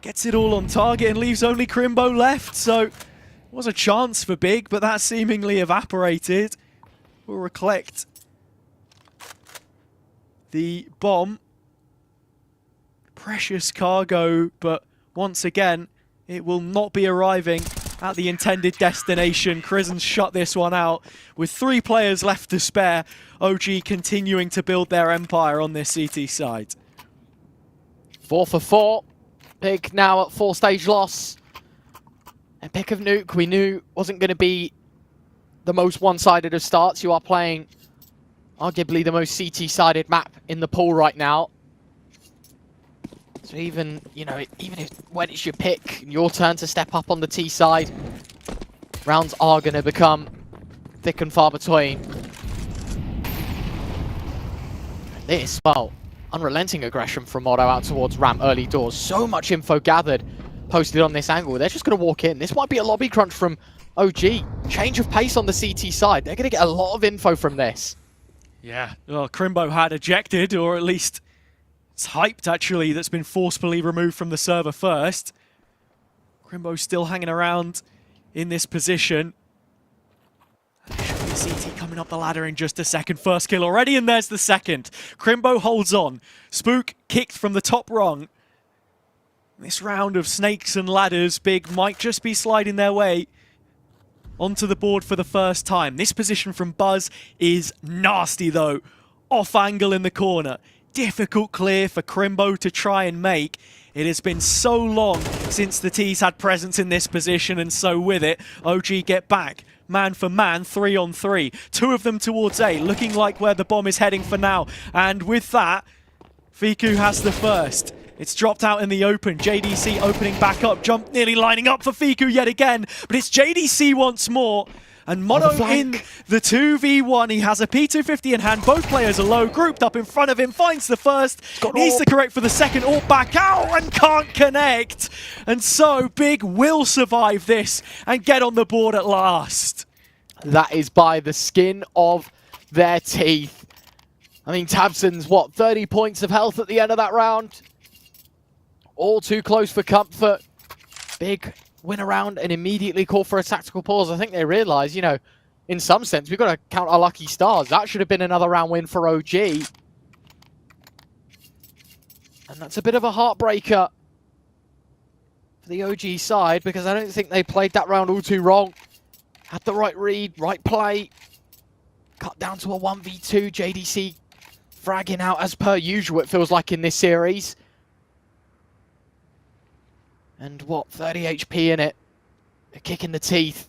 Gets it all on target and leaves only Crimbo left. So Was a chance for Big, but that seemingly evaporated. We'll recollect the bomb. Precious cargo, but once again, it will not be arriving at the intended destination. Crisens shut this one out with 3 players left to spare. OG continuing to build their empire on this CT side. 4 for 4. Big now at 4-stage loss. And pick of Nuke we knew wasn't going to be the most one-sided of starts. You are playing arguably the most CT-sided map in the pool right now. So even, you know, even if when it's your pick, your turn to step up on the T side, rounds are going to become thick and far between. This, well, unrelenting aggression from Motto out towards ramp early doors. So much info gathered, posted on this angle. They're just going to walk in. This might be a lobby crunch from OG. Change of pace on the CT side. They're going to get a lot of info from this. Yeah, well, Crimbo had ejected, or at least it's hyped, actually, that's been forcefully removed from the server first. Crimbo still hanging around in this position. CT coming up the ladder in just a second. First kill already, and there's the second. Crimbo holds on. Spook kicked from the top rung. This round of snakes and ladders, Big might just be sliding their way onto the board for the first time. This position from Buzz is nasty, though. Off angle in the corner. Difficult clear for Crimbo to try and make. It has been so long since the T's had presence in this position, and so with it, OG get back. Man for man, 3 on 3. 2 of them towards A, looking like where the bomb is heading for now. And with that, Fiku has the first. It's dropped out in the open. JDC opening back up. Jump nearly lining up for Fiku yet again. But it's JDC once more. And Mono in the 2v1. He has a P250 in hand. Both players are low. Grouped up in front of him. Finds the first. Needs to correct for the second. Or back out and can't connect. And so Big will survive this and get on the board at last. That is by the skin of their teeth. I mean, Tabson's, what, 30 points of health at the end of that round? All too close for comfort. Big win around and immediately call for a tactical pause. I think they realise, you know, in some sense, we've got to count our lucky stars. That should have been another round win for OG. And that's a bit of a heartbreaker for the OG side, because I don't think they played that round all too wrong. Had the right read, right play. Cut down to a 1v2. JDC fragging out as per usual, it feels like, in this series. And what, 30 HP in it. A kick in the teeth.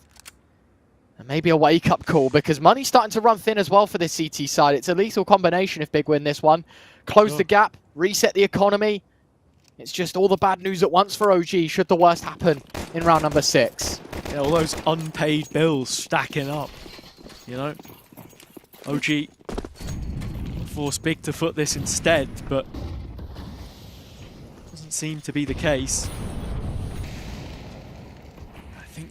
And maybe a wake-up call, because money's starting to run thin as well for this CT side. It's a lethal combination if Big win this one. Close the gap, reset the economy. It's just all the bad news at once for OG should the worst happen in round number 6. Yeah, all those unpaid bills stacking up, you know. OG forced Big to foot this instead, but doesn't seem to be the case.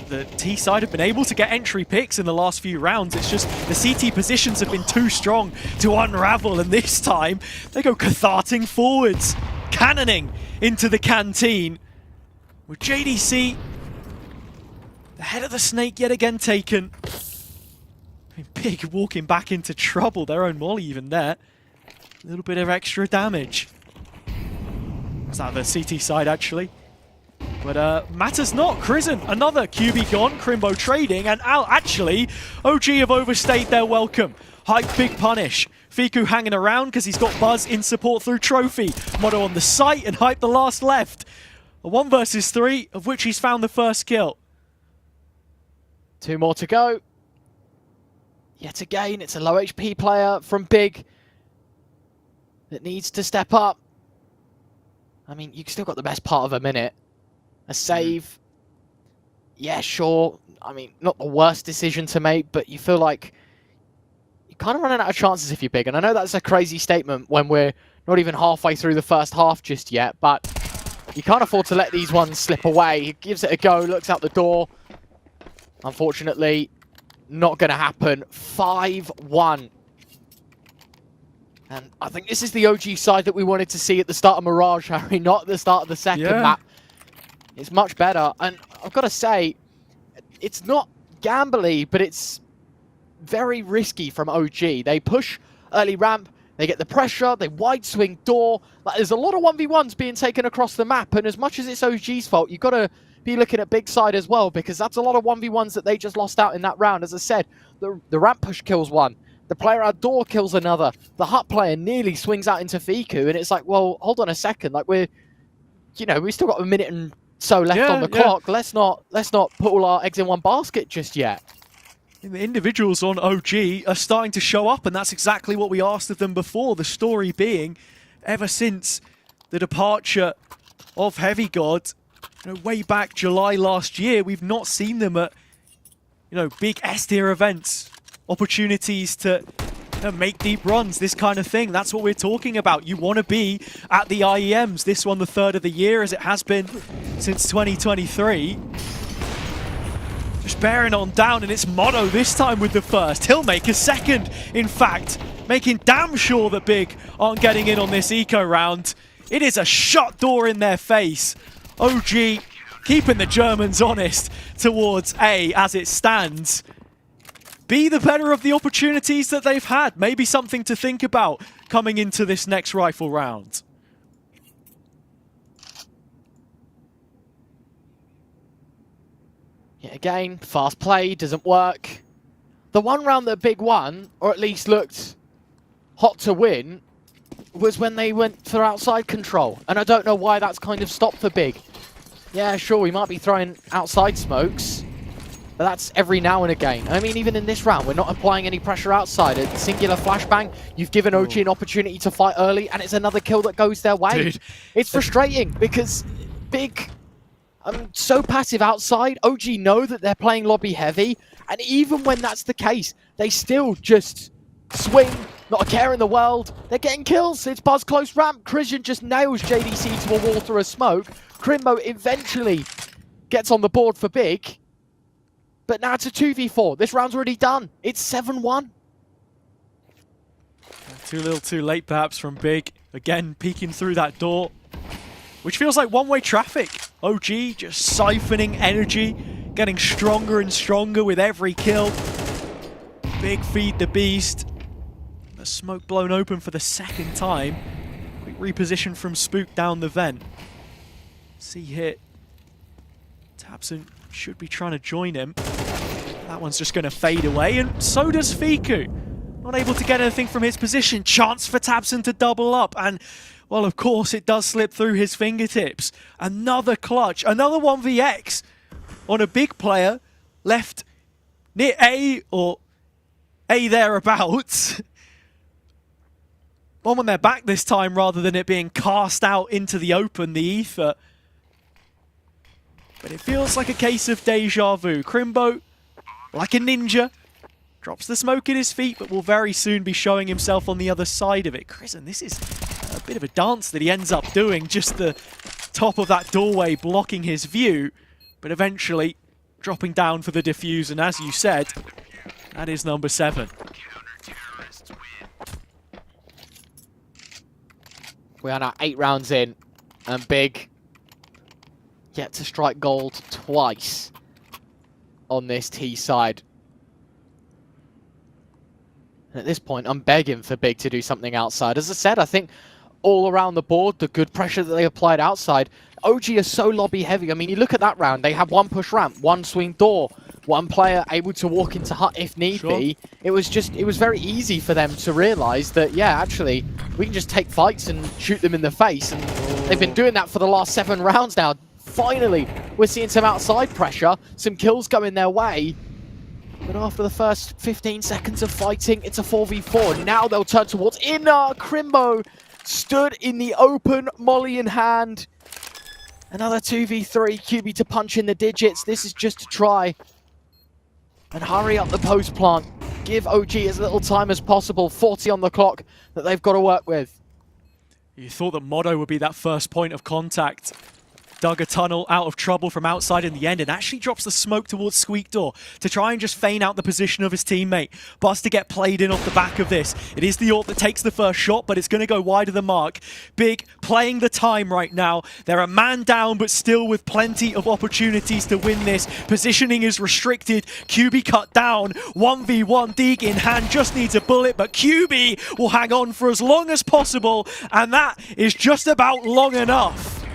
The T side have been able to get entry picks in the last few rounds. It's just the CT positions have been too strong to unravel, and this time they go catharting forwards, cannoning into the canteen. With JDC, the head of the snake yet again taken. I mean, Big walking back into trouble, their own molly even there. A little bit of extra damage. Was that the CT side actually? But matters not. Crisen, another QB gone. Crimbo trading, and actually, OG have overstayed their welcome. Hype Big punish. Fiku hanging around because he's got Buzz in support through Trophy. Motto on the site, and Hype the last left. A 1 versus 3, of which he's found the first kill. 2 more to go. Yet again, it's a low HP player from Big that needs to step up. I mean, you've still got the best part of a minute. A save, yeah, sure. I mean, not the worst decision to make, but you feel like you're kind of running out of chances if you're Big. And I know that's a crazy statement when we're not even halfway through the first half just yet, but you can't afford to let these ones slip away. He gives it a go, looks out the door. Unfortunately, not going to happen. 5-1. And I think this is the OG side that we wanted to see at the start of Mirage, Harry, not at the start of the second map. It's much better, and I've got to say, it's not gambly, but it's very risky from OG. They push early ramp, they get the pressure, they wide swing door. Like, there's a lot of 1v1s being taken across the map, and as much as it's OG's fault, you've got to be looking at Big Side as well, because that's a lot of 1v1s that they just lost out in that round. As I said, the ramp push kills one, the player outdoor kills another, the hut player nearly swings out into Fiku, and it's like, well, hold on a second, like we've still got a minute and so left on the clock. Let's not put all our eggs in one basket just yet. And the individuals on OG are starting to show up, and that's exactly what we asked of them before. The story being, ever since the departure of Heavy God, way back July last year, we've not seen them at, big S-tier events, opportunities to make deep runs, this kind of thing. That's what we're talking about. You want to be at the IEMs. This one, the third of the year, as it has been since 2023. Just bearing on down, and it's Mono this time with the first. He'll make a second, in fact, making damn sure that Big aren't getting in on this eco round. It is a shut door in their face. OG keeping the Germans honest towards A as it stands. Be the better of the opportunities that they've had. Maybe something to think about coming into this next rifle round. Yeah, again, fast play doesn't work. The one round that Big won, or at least looked hot to win, was when they went for outside control. And I don't know why that's kind of stopped for Big. Yeah, sure, we might be throwing outside smokes, but that's every now and again. I mean, even in this round, we're not applying any pressure outside. A singular flashbang, you've given OG an opportunity to fight early, and it's another kill that goes their way. Dude. It's frustrating because Big, so passive outside. OG know that they're playing lobby heavy, and even when that's the case, they still just swing, not a care in the world. They're getting kills. It's Buzz close ramp. Christian just nails JDC to a wall through a smoke. Crimbo eventually gets on the board for Big. But now it's a 2v4. This round's already done. It's 7-1. Too little too late perhaps from Big. Again, peeking through that door, which feels like one-way traffic. OG just siphoning energy, getting stronger and stronger with every kill. Big feed the beast. The smoke blown open for the second time. Quick reposition from Spook down the vent. See hit. tabseN should be trying to join him. That one's just going to fade away, and so does Fiku. Not able to get anything from his position. Chance for tabseN to double up, and, well, of course, it does slip through his fingertips. Another clutch, another 1vx on a Big player left near A, or A thereabouts. Bomb on their back this time rather than it being cast out into the open, the ether. But it feels like a case of deja vu. Crimbo, like a ninja, drops the smoke at his feet, but will very soon be showing himself on the other side of it. Chrisen, this is a bit of a dance that he ends up doing, just the top of that doorway blocking his view, but eventually dropping down for the defuse, and as you said, that is number 7. We are now 8 rounds in, and Big yet to strike gold twice on this T side. And at this point, I'm begging for Big to do something outside. As I said, I think all around the board, the good pressure that they applied outside, OG is so lobby heavy. I mean, you look at that round, they have 1 push ramp, 1 swing door, 1 player able to walk into hut if need be. It was very easy for them to realize that, yeah, actually, we can just take fights and shoot them in the face. And they've been doing that for the last 7 rounds now. Finally, we're seeing some outside pressure, some kills going their way. But after the first 15 seconds of fighting, it's a 4v4. Now they'll turn towards inner. Crimbo stood in the open, molly in hand. Another 2v3, QB to punch in the digits. This is just to try and hurry up the post plant. Give OG as little time as possible. 40 on the clock that they've got to work with. You thought that Motto would be that first point of contact dug a tunnel out of trouble from outside in the end and actually drops the smoke towards Squeak Door to try and just feign out the position of his teammate. Buzz to get played in off the back of this. It is the AWP that takes the first shot, but it's going to go wide of the mark. Big playing the time right now. They're a man down, but still with plenty of opportunities to win this. Positioning is restricted. QB cut down. 1v1, Dig in hand, just needs a bullet, but QB will hang on for as long as possible, and that is just about long enough.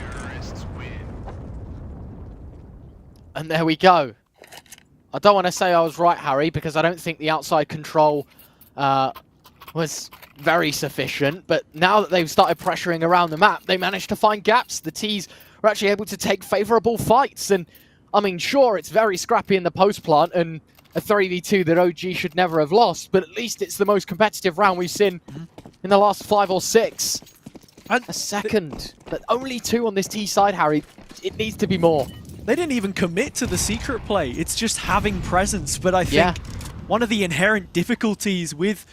And there we go. I don't want to say I was right, Harry, because I don't think the outside control was very sufficient. But now that they've started pressuring around the map, they managed to find gaps. The T's were actually able to take favorable fights. And, I mean, sure, it's very scrappy in the post plant and a 3v2 that OG should never have lost. But at least it's the most competitive round we've seen in the last 5 or 6. And a second. But only 2 on this T side, Harry. It needs to be more. They didn't even commit to the secret play. It's just having presence. But I think one of the inherent difficulties with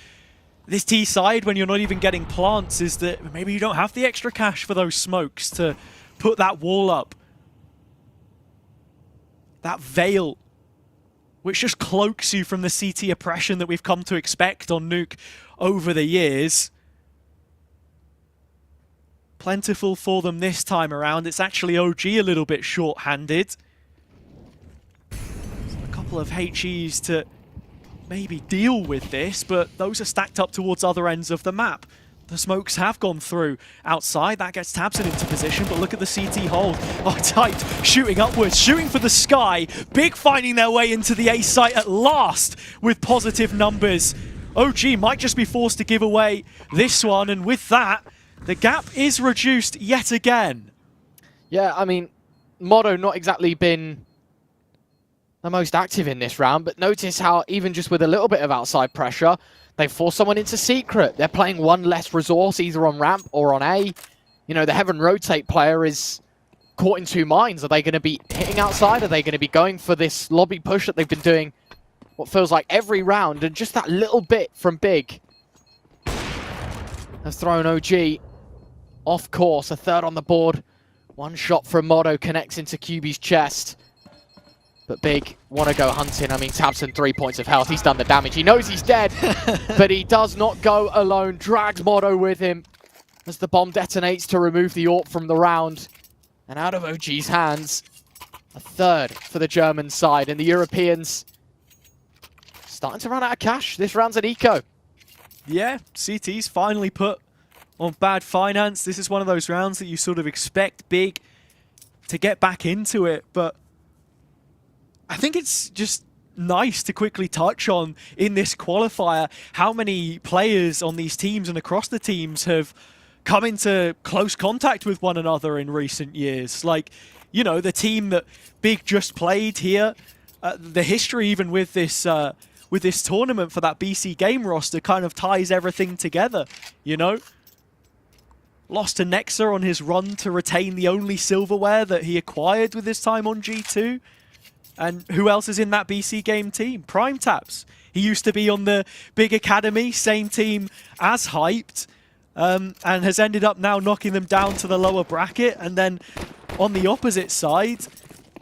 this T side when you're not even getting plants is that maybe you don't have the extra cash for those smokes to put that wall up. That veil, which just cloaks you from the CT oppression that we've come to expect on Nuke over the years. Plentiful for them this time around. It's actually OG a little bit short-handed. A couple of HEs to maybe deal with this, but those are stacked up towards other ends of the map. The smokes have gone through outside. That gets Tabson into position, but look at the CT hold. Oh, Typed shooting upwards, shooting for the sky. Big finding their way into the A site at last with positive numbers. OG might just be forced to give away this one, and with that, the gap is reduced yet again. Yeah, I mean, Motto not exactly been the most active in this round, but notice how even just with a little bit of outside pressure, they force someone into secret. They're playing one less resource either on ramp or on A. You know, the Heaven Rotate player is caught in 2 minds. Are they going to be hitting outside? Are they going to be going for this lobby push that they've been doing what feels like every round? And just that little bit from Big has thrown OG off course. A third on the board. 1 shot from Motto connects into QB's chest. But Big want to go hunting. I mean, Tabson 3 points of health. He's done the damage. He knows he's dead, but he does not go alone. Drags Motto with him as the bomb detonates to remove the AWP from the round. And out of OG's hands, a third for the German side. And the Europeans starting to run out of cash. This round's an eco. Yeah, CT's finally put on bad finance. This is one of those rounds that you sort of expect Big to get back into it, but I think it's just nice to quickly touch on in this qualifier how many players on these teams and across the teams have come into close contact with one another in recent years. Like, you know, the team that Big just played here, the history even with this tournament for that BC game roster kind of ties everything together, you know? Lost to Nexus on his run to retain the only silverware that he acquired with his time on G2. And who else is in that BC game team? Prime Taps. He used to be on the Big Academy, same team as Hyped, and has ended up now knocking them down to the lower bracket. And then on the opposite side,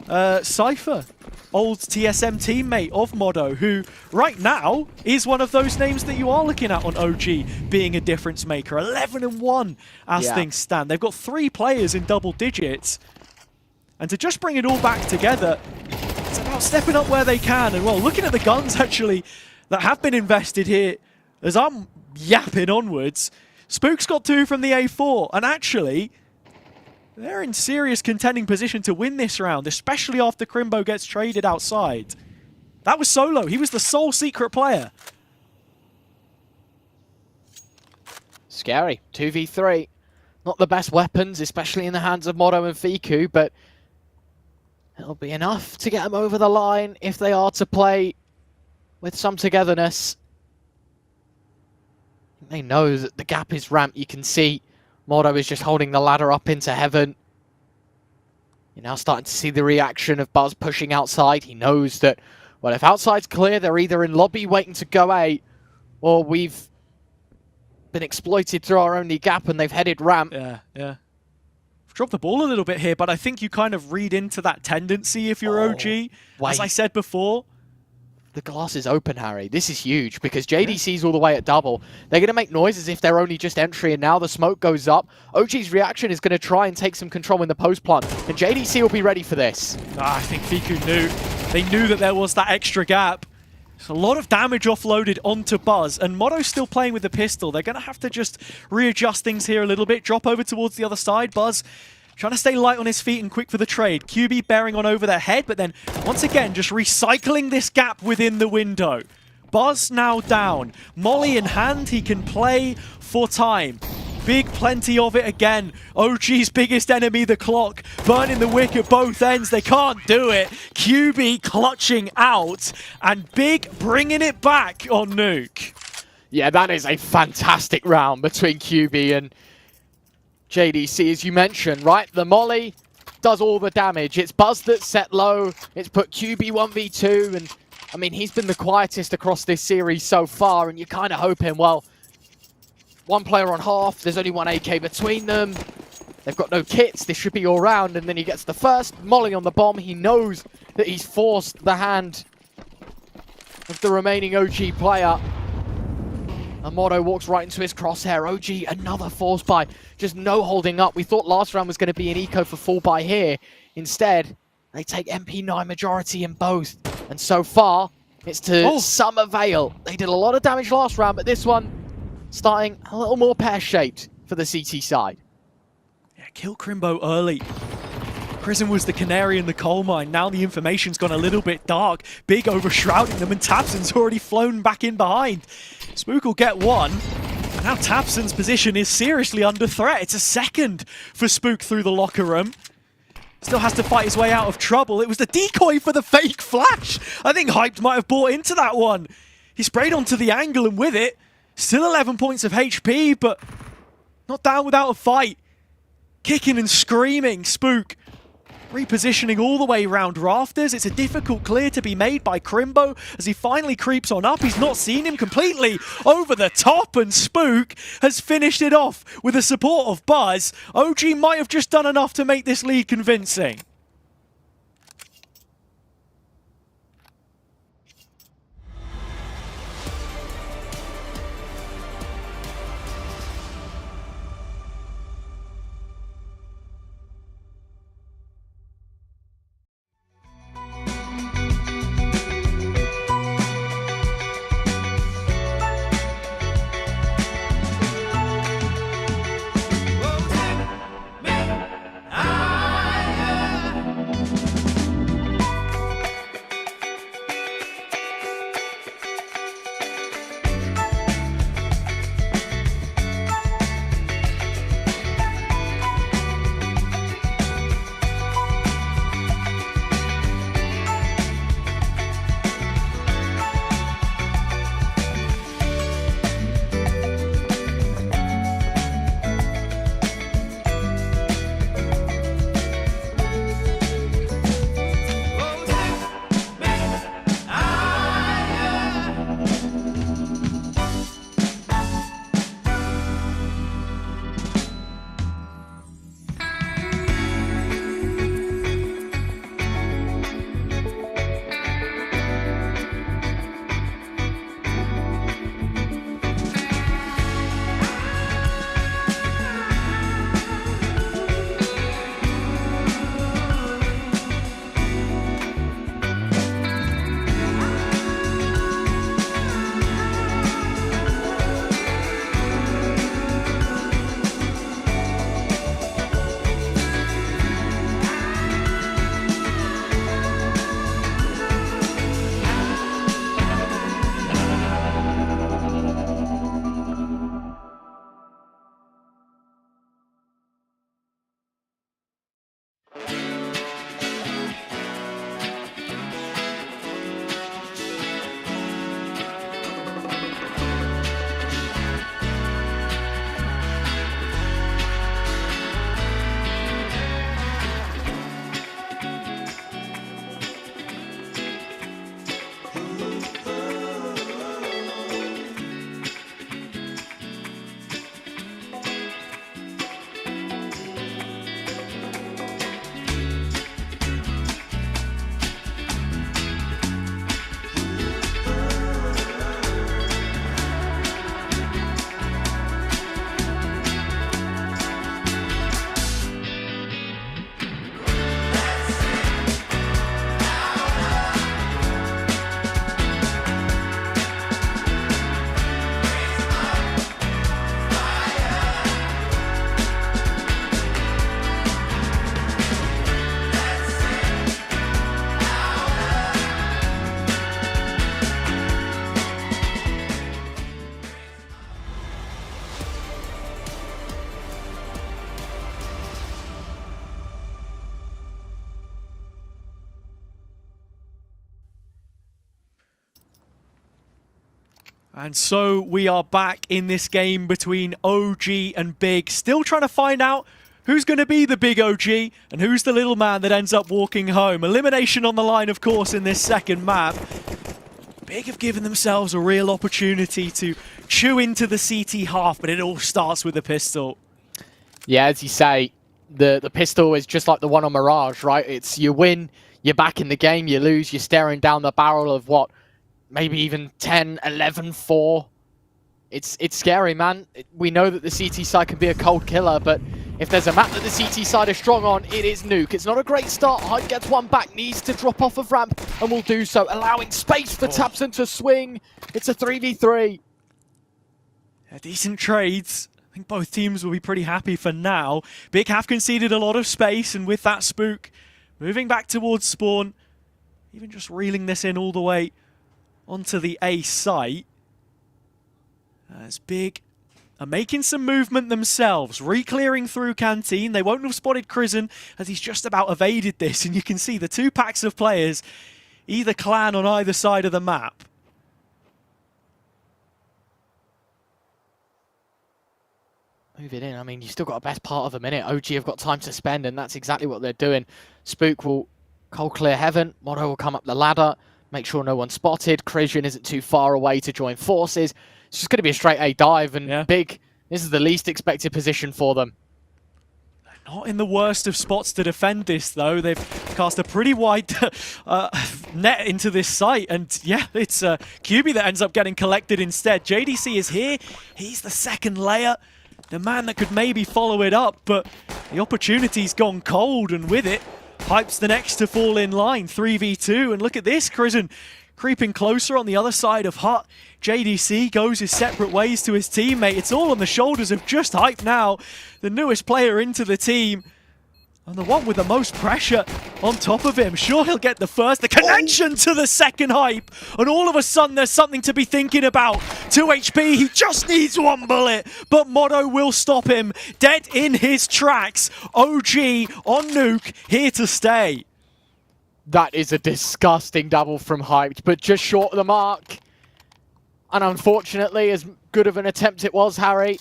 Cypher, old TSM teammate of Motto, who right now is one of those names that you are looking at on OG being a difference maker. 11-1 as things stand. They've got 3 players in double digits. And to just bring it all back together, it's about stepping up where they can. And well, looking at the guns actually that have been invested here, as I'm yapping onwards, Spook's got 2 from the A4. And actually, they're in serious contending position to win this round, especially after Crimbo gets traded outside. That was solo. He was the sole secret player. Scary. 2v3. Not the best weapons, especially in the hands of Motto and Fiku, but it'll be enough to get them over the line if they are to play with some togetherness. They know that the gap is ramped. You can see Motto is just holding the ladder up into heaven. You're now starting to see the reaction of Buzz pushing outside. He knows that, well, if outside's clear, they're either in lobby waiting to go A, or we've been exploited through our only gap and they've headed ramp. Yeah. dropped the ball a little bit here, but I think you kind of read into that tendency if you're OG. As I said before. The glass is open, Harry. This is huge because JDC's all the way at double. They're going to make noise as if they're only just entry, and now the smoke goes up. OG's reaction is going to try and take some control in the post plant, and JDC will be ready for this. I think Fiku knew. They knew that there was that extra gap. There's a lot of damage offloaded onto Buzz, and Motto's still playing with the pistol. They're going to have to just readjust things here a little bit, drop over towards the other side. Buzz trying to stay light on his feet and quick for the trade. QB bearing on over their head, but then once again just recycling this gap within the window. Buzz now down. Molly in hand, he can play for time. Big plenty of it again. OG's biggest enemy, the clock. Burning the wick at both ends. They can't do it. QB clutching out. And Big bringing it back on Nuke. Yeah, that is a fantastic round between QB and JDC, as you mentioned, right? The Molly does all the damage. It's Buzz that's set low. It's put QB 1v2. And, I mean, he's been the quietest across this series so far. And you're kind of hoping, well, one player on half. There's only one AK between them. They've got no kits. This should be all round. And then he gets the first Molly on the bomb. He knows that he's forced the hand of the remaining OG player. Amado walks right into his crosshair. OG, another force buy. Just no holding up. We thought last round was going to be an eco for full buy here. Instead, they take MP9 majority in both. And so far, it's to Summervale. They did a lot of damage last round, but this one starting a little more pear-shaped for the CT side. Yeah, kill Crimbo early. Prison was the canary in the coal mine. Now the information's gone a little bit dark. Big overshrouding them, and Tabson's already flown back in behind. Spook will get one. And now Tabson's position is seriously under threat. It's a second for Spook through the locker room. Still has to fight his way out of trouble. It was the decoy for the fake flash. I think Hyped might have bought into that one. He sprayed onto the angle, and with it, still 11 points of HP, but not down without a fight. Kicking and screaming, Spook repositioning all the way around rafters. It's a difficult clear to be made by Crimbo as he finally creeps on up. He's not seen him completely over the top, and Spook has finished it off with the support of Buzz. OG might have just done enough to make this lead convincing. And so we are back in this game between OG and Big, still trying to find out who's going to be the big OG and who's the little man that ends up walking home. Elimination on the line, of course, in this second map. Big have given themselves a real opportunity to chew into the CT half, but it all starts with the pistol. Yeah, as you say, the pistol is just like the one on Mirage, right? It's you win, you're back in the game, you lose, you're staring down the barrel of what? Maybe even 10, 11, 4. It's scary, man. We know that the CT side can be a cold killer, but if there's a map that the CT side is strong on, it is Nuke. It's not a great start. Hype gets one back, needs to drop off of ramp, and will do so, allowing space for Tabson to swing. It's a 3v3. Yeah, decent trades. I think both teams will be pretty happy for now. Big have conceded a lot of space, and with that spook, moving back towards spawn, even just reeling this in all the way onto the A site. As Big are making some movement themselves, re-clearing through Canteen. They won't have spotted Krizen as he's just about evaded this, and you can see the two packs of players, either clan on either side of the map. Move it in. I mean, you've still got a best part of a minute. OG have got time to spend, and that's exactly what they're doing. Spook will cold clear heaven. Motto will come up the ladder, make sure no one's spotted. Krizen isn't too far away to join forces. It's just going to be a straight A dive, and Big, this is the least expected position for them. Not in the worst of spots to defend this, though. They've cast a pretty wide net into this site, and yeah, it's QB that ends up getting collected instead. JDC is here. He's the second layer, the man that could maybe follow it up, but the opportunity's gone cold, and with it, Hype's the next to fall in line, 3v2, and look at this, Krizen creeping closer on the other side of Hut. JDC goes his separate ways to his teammate. It's all on the shoulders of just Hype now, the newest player into the team, and the one with the most pressure on top of him. Sure, he'll get the first, the connection to the second Hype, and all of a sudden there's something to be thinking about. 2 HP, he just needs one bullet, but Motto will stop him, dead in his tracks. OG on Nuke, here to stay. That is a disgusting double from Hyped, but just short of the mark. And unfortunately, as good of an attempt it was, Harry,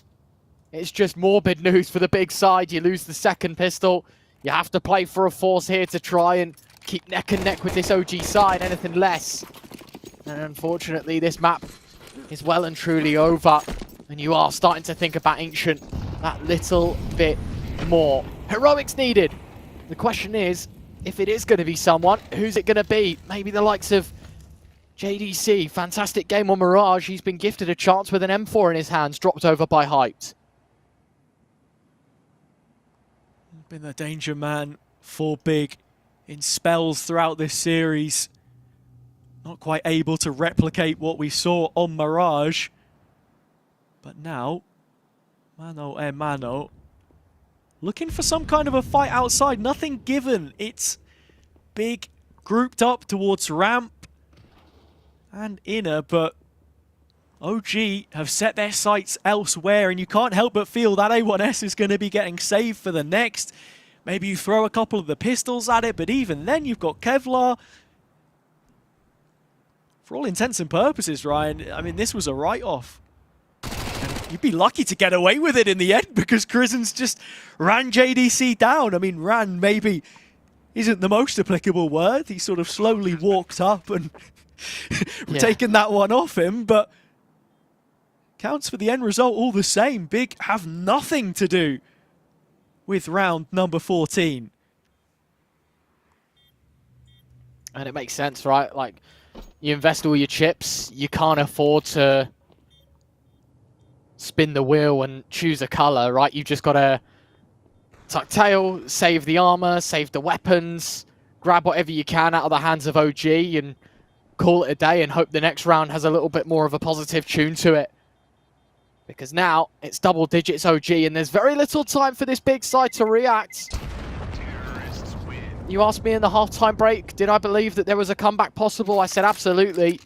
it's just morbid news for the Big side. You lose the second pistol. You have to play for a force here to try and keep neck and neck with this OG side, anything less. And unfortunately, this map is well and truly over. And you are starting to think about Ancient that little bit more. Heroics needed. The question is, if it is going to be someone, who's it going to be? Maybe the likes of JDC. Fantastic game on Mirage. He's been gifted a chance with an M4 in his hands, dropped over by Hyped. Been the danger man for Big in spells throughout this series. Not quite able to replicate what we saw on Mirage. But now, mano a mano. Looking for some kind of a fight outside. Nothing given. It's Big grouped up towards ramp and inner, but OG have set their sights elsewhere, and you can't help but feel that A1S is going to be getting saved for the next. Maybe you throw a couple of the pistols at it, but even then you've got Kevlar. For all intents and purposes, Ryan, I mean, this was a write-off. You'd be lucky to get away with it in the end because Krizen's just ran JDC down. I mean, ran maybe isn't the most applicable word. He sort of slowly walked up and taken that one off him, but counts for the end result all the same. Big have nothing to do with round number 14. And it makes sense, right? Like, you invest all your chips, you can't afford to spin the wheel and choose a color, right? You've just got to tuck tail, save the armor, save the weapons, grab whatever you can out of the hands of OG and call it a day and hope the next round has a little bit more of a positive tune to it. Because now it's double digits OG and there's very little time for this Big side to react. You asked me in the halftime break, did I believe that there was a comeback possible? I said absolutely.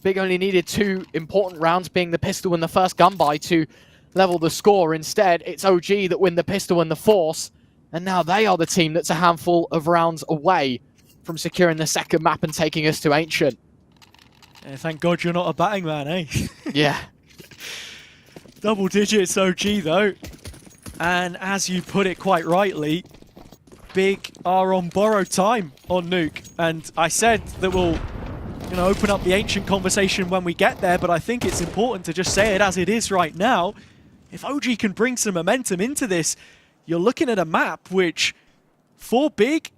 Big only needed 2 important rounds, being the pistol and the first gun buy, to level the score. Instead, it's OG that win the pistol and the force, and now they are the team that's a handful of rounds away from securing the second map and taking us to Ancient. Thank God you're not a batting man, eh? Yeah. Double digits OG though. And as you put it quite rightly, Big are on borrowed time on Nuke. And I said that we'll open up the Ancient conversation when we get there, but I think it's important to just say it as it is right now. If OG can bring some momentum into this, you're looking at a map which, for Big,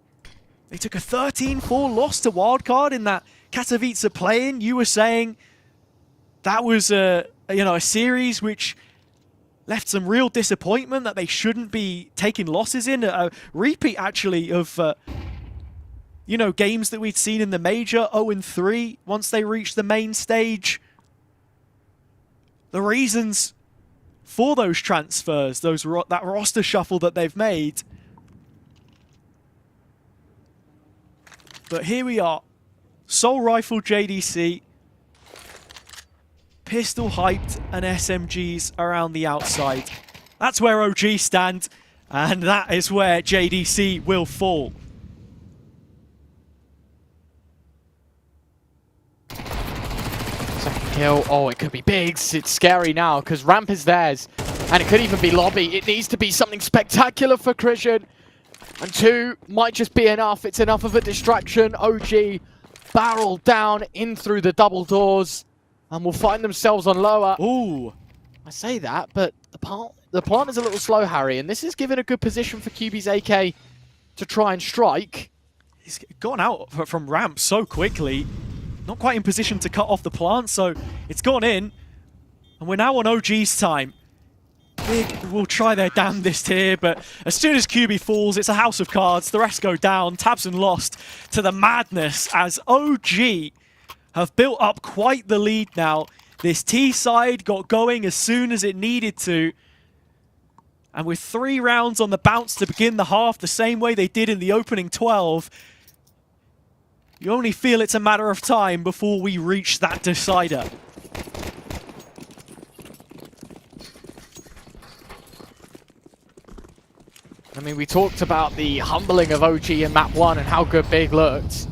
they took a 13-4 loss to Wildcard in that Katowice play-in. You were saying that was a series which left some real disappointment, that they shouldn't be taking losses in. A repeat, actually, of games that we'd seen in the major, 0-3 once they reached the main stage. The reasons for those transfers, that roster shuffle that they've made. But here we are. Soul Rifle JDC. Pistol hyped and SMGs around the outside. That's where OG stand, and that is where JDC will fall. Second kill. Oh, it could be Biggs. It's scary now because ramp is theirs, and it could even be lobby. It needs to be something spectacular for Christian, and 2 might just be enough. It's enough of a distraction. OG barrel down in through the double doors, and will find themselves on lower. Ooh. I say that, but the plant is a little slow, Harry, and this is given a good position for QB's AK to try and strike. He's gone out from ramp so quickly. Not quite in position to cut off the plant, so it's gone in. And we're now on OG's time. Big will try their damnedest here, but as soon as QB falls, it's a house of cards. The rest go down. Tabson lost to the madness as OG have built up quite the lead now. This T side got going as soon as it needed to. And with 3 rounds on the bounce to begin the half, the same way they did in the opening 12, you only feel it's a matter of time before we reach that decider. I mean, we talked about the humbling of OG in map 1 and how good Big looked.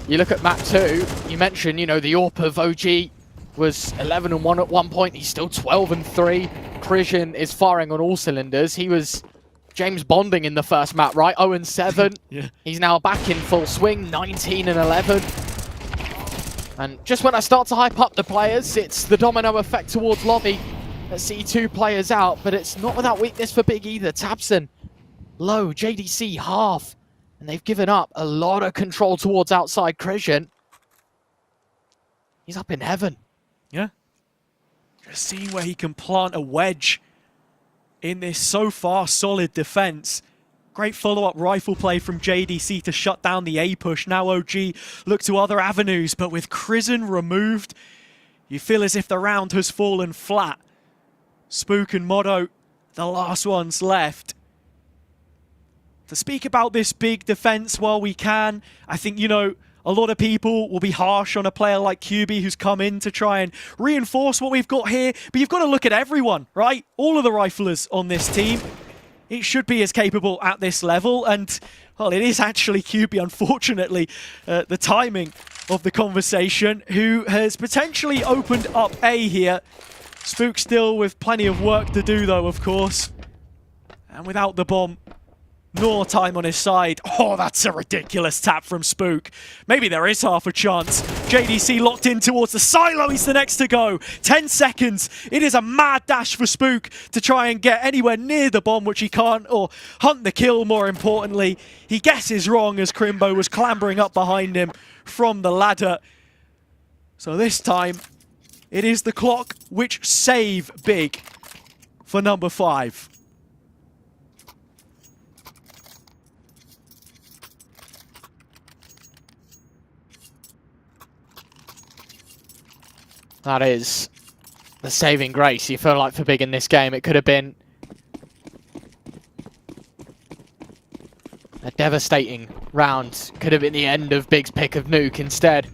You look at map 2, you mentioned, the AWP of OG was 11-1 at one point. He's still 12-3. Christian is firing on all cylinders. He was James Bonding in the first map, right? 0-7. Yeah. He's now back in full swing, 19-11. And just when I start to hype up the players, it's the domino effect towards lobby. Let's see 2 players out, but it's not without weakness for Big either. Tabson, low, JDC, half. And they've given up a lot of control towards outside Christian. He's up in heaven. Yeah. Just seeing where he can plant a wedge in this so far solid defense. Great follow-up rifle play from JDC to shut down the A push. Now OG look to other avenues, but with Christian removed, you feel as if the round has fallen flat. Spook and Motto, the last ones left. To speak about this Big defense while we can, I think, a lot of people will be harsh on a player like QB who's come in to try and reinforce what we've got here, but you've got to look at everyone, right? All of the riflers on this team. It should be as capable at this level, and, well, it is actually QB, unfortunately, the timing of the conversation, who has potentially opened up A here. Spook still with plenty of work to do, though, of course. And without the bomb, nor time on his side. Oh, that's a ridiculous tap from Spook. Maybe there is half a chance. JDC locked in towards the silo. He's the next to go. 10 seconds. It is a mad dash for Spook to try and get anywhere near the bomb, which he can't, or hunt the kill, more importantly. He guesses wrong as Crimbo was clambering up behind him from the ladder. So this time, it is the clock which save Big for number 5. That is the saving grace. You feel like for Big in this game, it could have been a devastating round. Could have been the end of Big's pick of Nuke instead.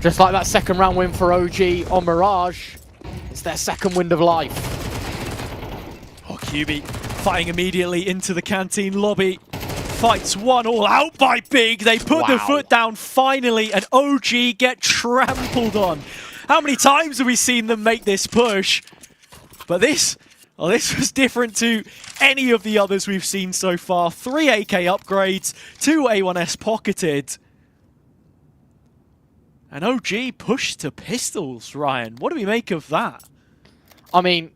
Just like that second round win for OG on Mirage, it's their second wind of life. Oh, QB fighting immediately into the canteen lobby. fight's won all out by Big. They put the foot down finally, and OG get trampled on. How many times have we seen them make this push? But this was different to any of the others we've seen so far. 3 AK upgrades, 2 A1S pocketed. And OG pushed to pistols, Ryan. What do we make of that? I mean,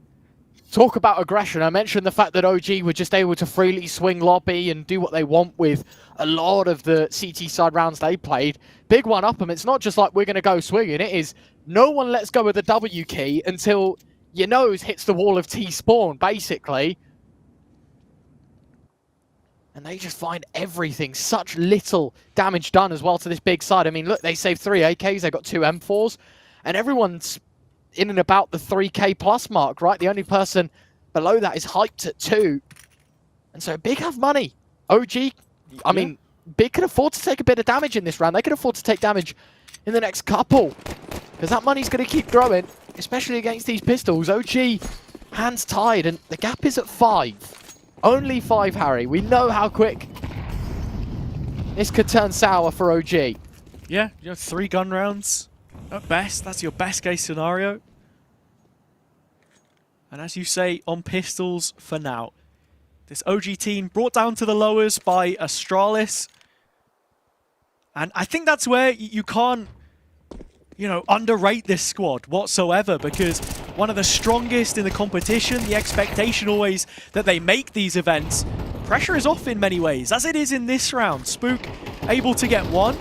talk about aggression. I mentioned the fact that OG were just able to freely swing lobby and do what they want with a lot of the CT side rounds they played. Big one up them. It's not just like we're going to go swinging. It is no one lets go of the W key until your nose hits the wall of T spawn, basically. And they just find everything. Such little damage done as well to this Big side. I mean, look, they saved 3 AKs. They got 2 M4s. And everyone's in and about the 3k plus mark, right? The only person below that is hyped at 2. And so Big have money. OG, I mean, Big can afford to take a bit of damage in this round. They can afford to take damage in the next couple. Because that money's going to keep growing, especially against these pistols. OG, hands tied, and the gap is at 5. Only 5, Harry. We know how quick this could turn sour for OG. Yeah, 3 gun rounds at best. That's your best case scenario. And as you say, on pistols for now. This OG team brought down to the lowers by Astralis. And I think that's where you can't, underrate this squad whatsoever, because one of the strongest in the competition, the expectation always that they make these events. Pressure is off in many ways, as it is in this round. Spook able to get 1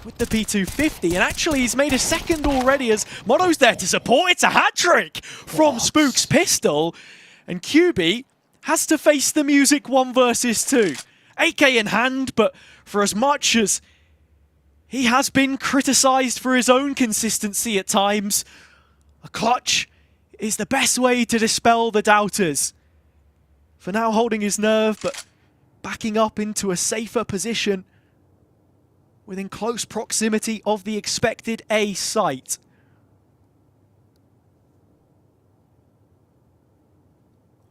with the P250, and actually he's made a second already as Mono's there to support. It's a hat-trick from Spook's pistol, and QB has to face the music 1 versus 2. AK in hand, but for as much as he has been criticised for his own consistency at times, a clutch is the best way to dispel the doubters. For now, holding his nerve, but backing up into a safer position within close proximity of the expected A site.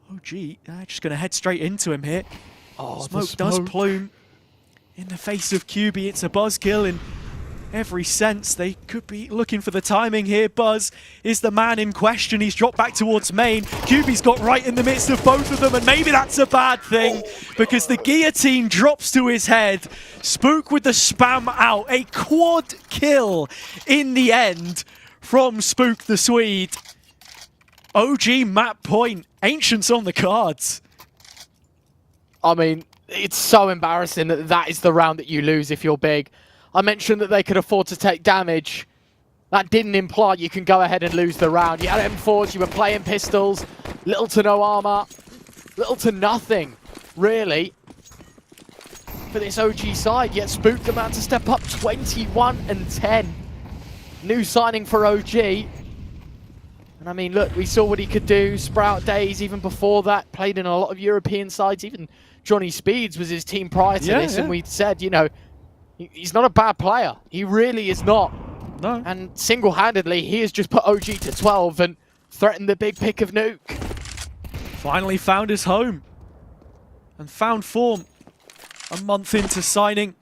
OG, just going to head straight into him here. Oh, smoke does plume in the face of QB. It's a buzzkill in every sense. They could be looking for the timing here. Buzz is the man in question. He's dropped back towards main. QB's got right in the midst of both of them, and maybe that's a bad thing because the guillotine drops to his head. Spook with the spam out. A quad kill in the end from Spook the Swede. OG map point. Ancients on the cards. I mean, it's so embarrassing that that is the round that you lose if you're Big. I mentioned that they could afford to take damage. That didn't imply you can go ahead and lose the round. You had M4s, you were playing pistols, little to no armor, little to nothing, really, for this OG side. Yet Spook the man to step up 21-10. New signing for OG. And I mean, look, we saw what he could do. Sprout days, even before that, played in a lot of European sides. Even Johnny Speeds was his team prior to this, and we said, he's not a bad player. He really is not. No. And single-handedly, he has just put OG to 12 and threatened the big pick of Nuke. Finally found his home and found form a month into signing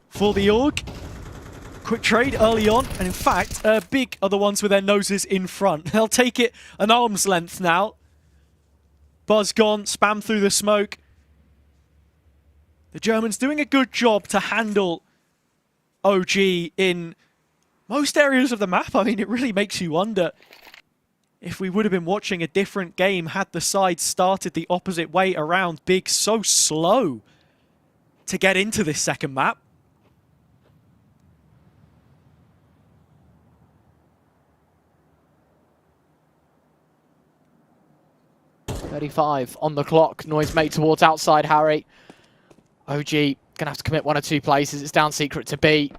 for the org. Quick trade early on, and in fact, Big are the ones with their noses in front. They'll take it an arm's length now. Buzz gone, spam through the smoke. The Germans doing a good job to handle OG in most areas of the map. I mean, it really makes you wonder if we would have been watching a different game had the side started the opposite way around. Big so slow to get into this second map. .35 on the clock. Noise made towards outside Harry. OG gonna have to commit 1 or 2 places. It's down secret to B.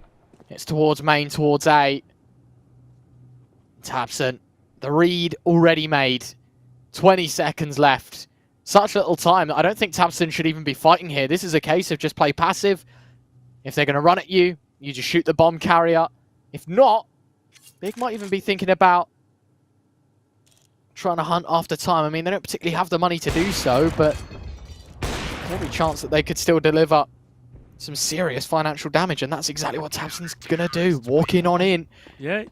It's towards main, towards A. Tabson. The read already made. 20 seconds left. Such little time. I don't think Tabson should even be fighting here. This is a case of just play passive. If they're going to run at you, you just shoot the bomb carrier. If not, Big might even be thinking about trying to hunt after time. I mean, they don't particularly have the money to do so, but every chance that they could still deliver some serious financial damage, and that's exactly what tabseN's gonna do. Walking on in. Yeah.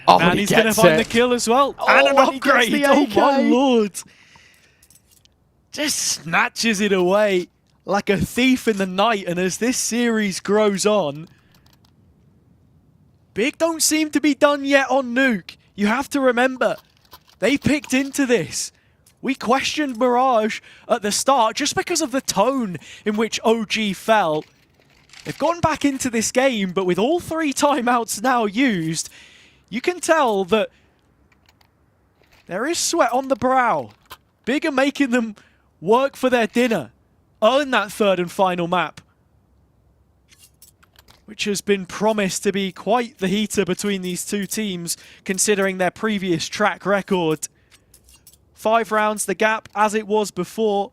Oh, and he's gonna find the kill as well. And an upgrade. Oh my lord. Just snatches it away like a thief in the night. And as this series grows on, Big don't seem to be done yet on Nuke. You have to remember, they picked into this. We questioned Mirage at the start just because of the tone in which OG fell. They've gone back into this game, but with all 3 timeouts now used, you can tell that there is sweat on the brow. Big are making them work for their dinner, earn that 3rd and final map, which has been promised to be quite the heater between these two teams, considering their previous track record. 5 rounds, the gap as it was before.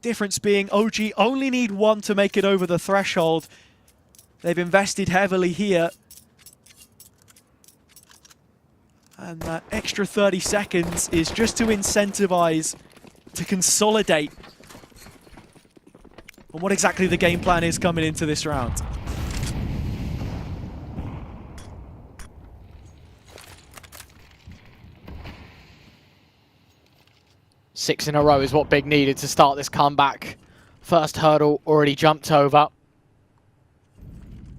Difference being OG only need 1 to make it over the threshold. They've invested heavily here. And that extra 30 seconds is just to incentivize, to consolidate on what exactly the game plan is coming into this round. Six in a row is what Big needed to start this comeback. First hurdle already jumped over.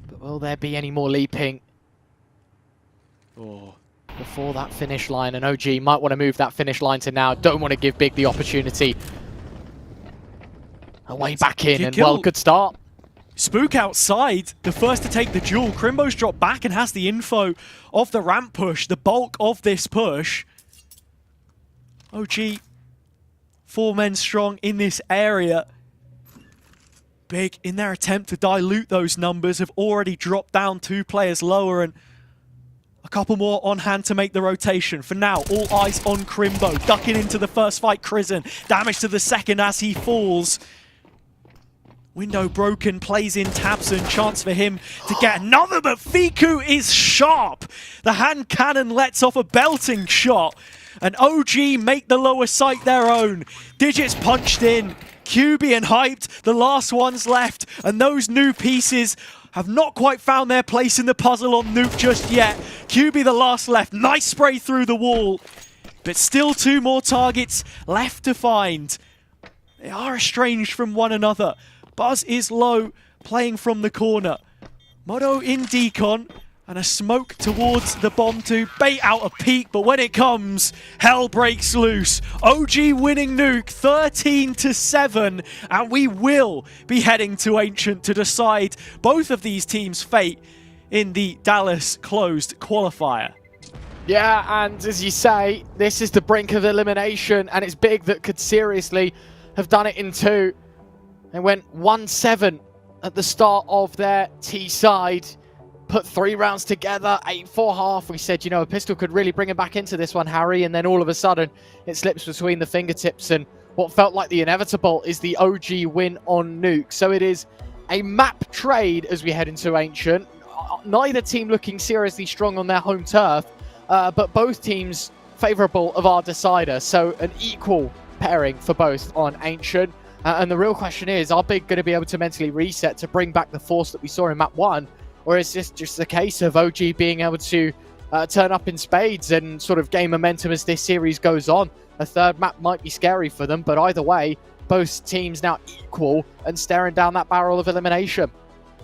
But will there be any more leaping before that finish line? And OG might want to move that finish line to now. Don't want to give Big the opportunity. Away back in, and well, good start. Spook outside, the first to take the duel. Crimbo's dropped back and has the info of the ramp push, the bulk of this push. OG, 4 men strong in this area. Big, in their attempt to dilute those numbers, have already dropped down 2 players lower, and a couple more on hand to make the rotation. For now, all eyes on Crimbo, ducking into the first fight. Crizzen, damage to the second as he falls. Window broken, plays in tabseN, chance for him to get another, but Fiku is sharp. The hand cannon lets off a belting shot, and OG make the lower sight their own. Digits punched in, QB and hyped, the last ones left, and those new pieces have not quite found their place in the puzzle on Nuke just yet. QB the last left, nice spray through the wall, but still 2 more targets left to find. They are estranged from one another. Buzz is low, playing from the corner. Moto in decon, and a smoke towards the bomb to bait out a peek, but when it comes, hell breaks loose. OG winning Nuke 13-7, and we will be heading to Ancient to decide both of these teams' fate in the Dallas closed qualifier. Yeah, and as you say, this is the brink of elimination, and it's Big that could seriously have done it in 2. They went 1-7 at the start of their T side. Put 3 rounds together, 8-4 half. We said, you know, a pistol could really bring him back into this one, Harry. And then all of a sudden, it slips between the fingertips. And what felt like the inevitable is the OG win on Nuke. So it is a map trade as we head into Ancient. Neither team looking seriously strong on their home turf, but both teams favourable of our decider. So an equal pairing for both on Ancient. And the real question is, are Big going to be able to mentally reset to bring back the force that we saw in map 1? Or is this just a case of OG being able to turn up in spades and sort of gain momentum as this series goes on? A 3rd map might be scary for them, but either way, both teams now equal and staring down that barrel of elimination.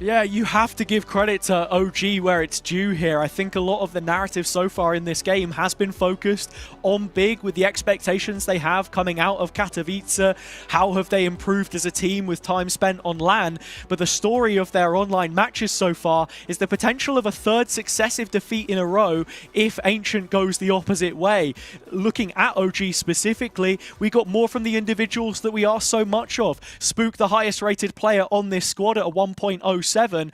Yeah, you have to give credit to OG where it's due here. I think a lot of the narrative so far in this game has been focused on Big with the expectations they have coming out of Katowice. How have they improved as a team with time spent on LAN? But the story of their online matches so far is the potential of a 3rd successive defeat in a row if Ancient goes the opposite way. Looking at OG specifically, we got more from the individuals that we ask so much of. Spook, the highest rated player on this squad at a 1.06. 0-7.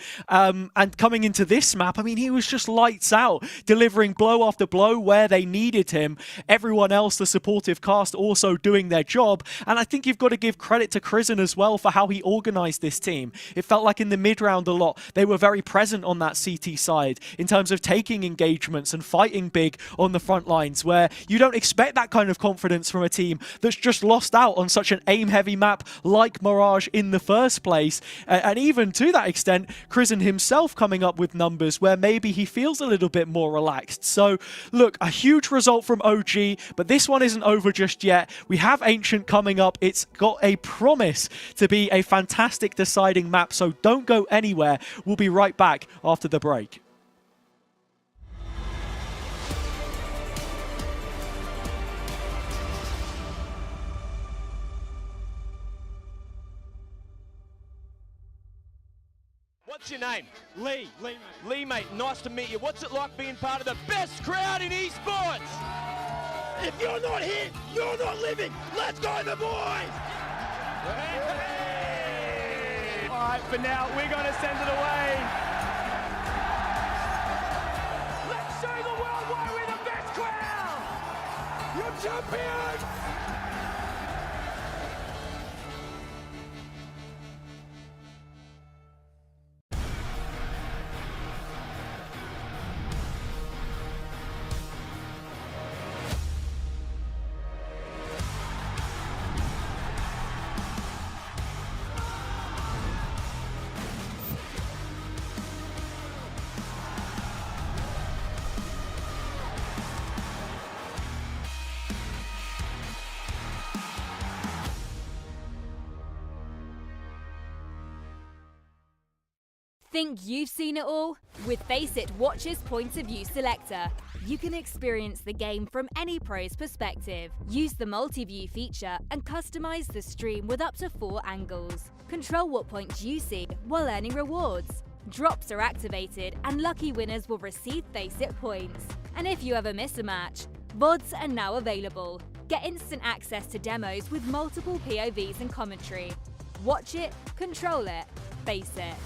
And coming into this map, I mean, he was just lights out, delivering blow after blow where they needed him. Everyone else, the supportive cast, also doing their job. And I think you've got to give credit to Crizzen as well for how he organized this team. It felt like in the mid-round a lot, they were very present on that CT side in terms of taking engagements and fighting big on the front lines, where you don't expect that kind of confidence from a team that's just lost out on such an aim-heavy map like Mirage in the first place. And even to that extent, Crizzen himself coming up with numbers where maybe he feels a little bit more relaxed. So look, a huge result from OG, but this one isn't over just yet. We have Ancient coming up. It's got a promise to be a fantastic deciding map, so don't go anywhere. We'll be right back after the break. What's your name? Lee. Lee, mate, nice to meet you. What's it like being part of the best crowd in esports? If you're not here, you're not living. Let's go, the boys! Hey! All right, for now, we're going to send it away. Let's show the world why we're the best crowd! You're champions! Think you've seen it all? With Faceit Watch's Point of View Selector, you can experience the game from any pro's perspective. Use the multi-view feature and customize the stream with up to 4 angles. Control what points you see while earning rewards. Drops are activated and lucky winners will receive Faceit points. And if you ever miss a match, VODs are now available. Get instant access to demos with multiple POVs and commentary. Watch it, control it, Faceit.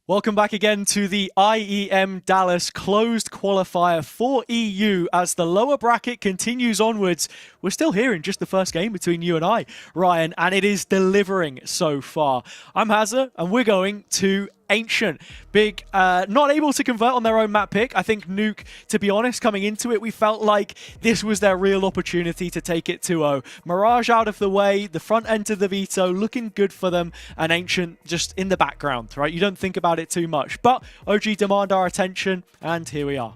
Welcome back again to the IEM Dallas closed qualifier for EU as the lower bracket continues onwards. We're still here in just the first game between you and I, Ryan, and it is delivering so far. I'm Hester, and we're going to Ancient. Big, not able to convert on their own map pick. I think Nuke, to be honest, coming into it, we felt like this was their real opportunity to take it 2-0. Mirage out of the way, the front end of the veto, looking good for them, and Ancient just in the background, right? You don't think about it too much, but OG demand our attention, and here we are.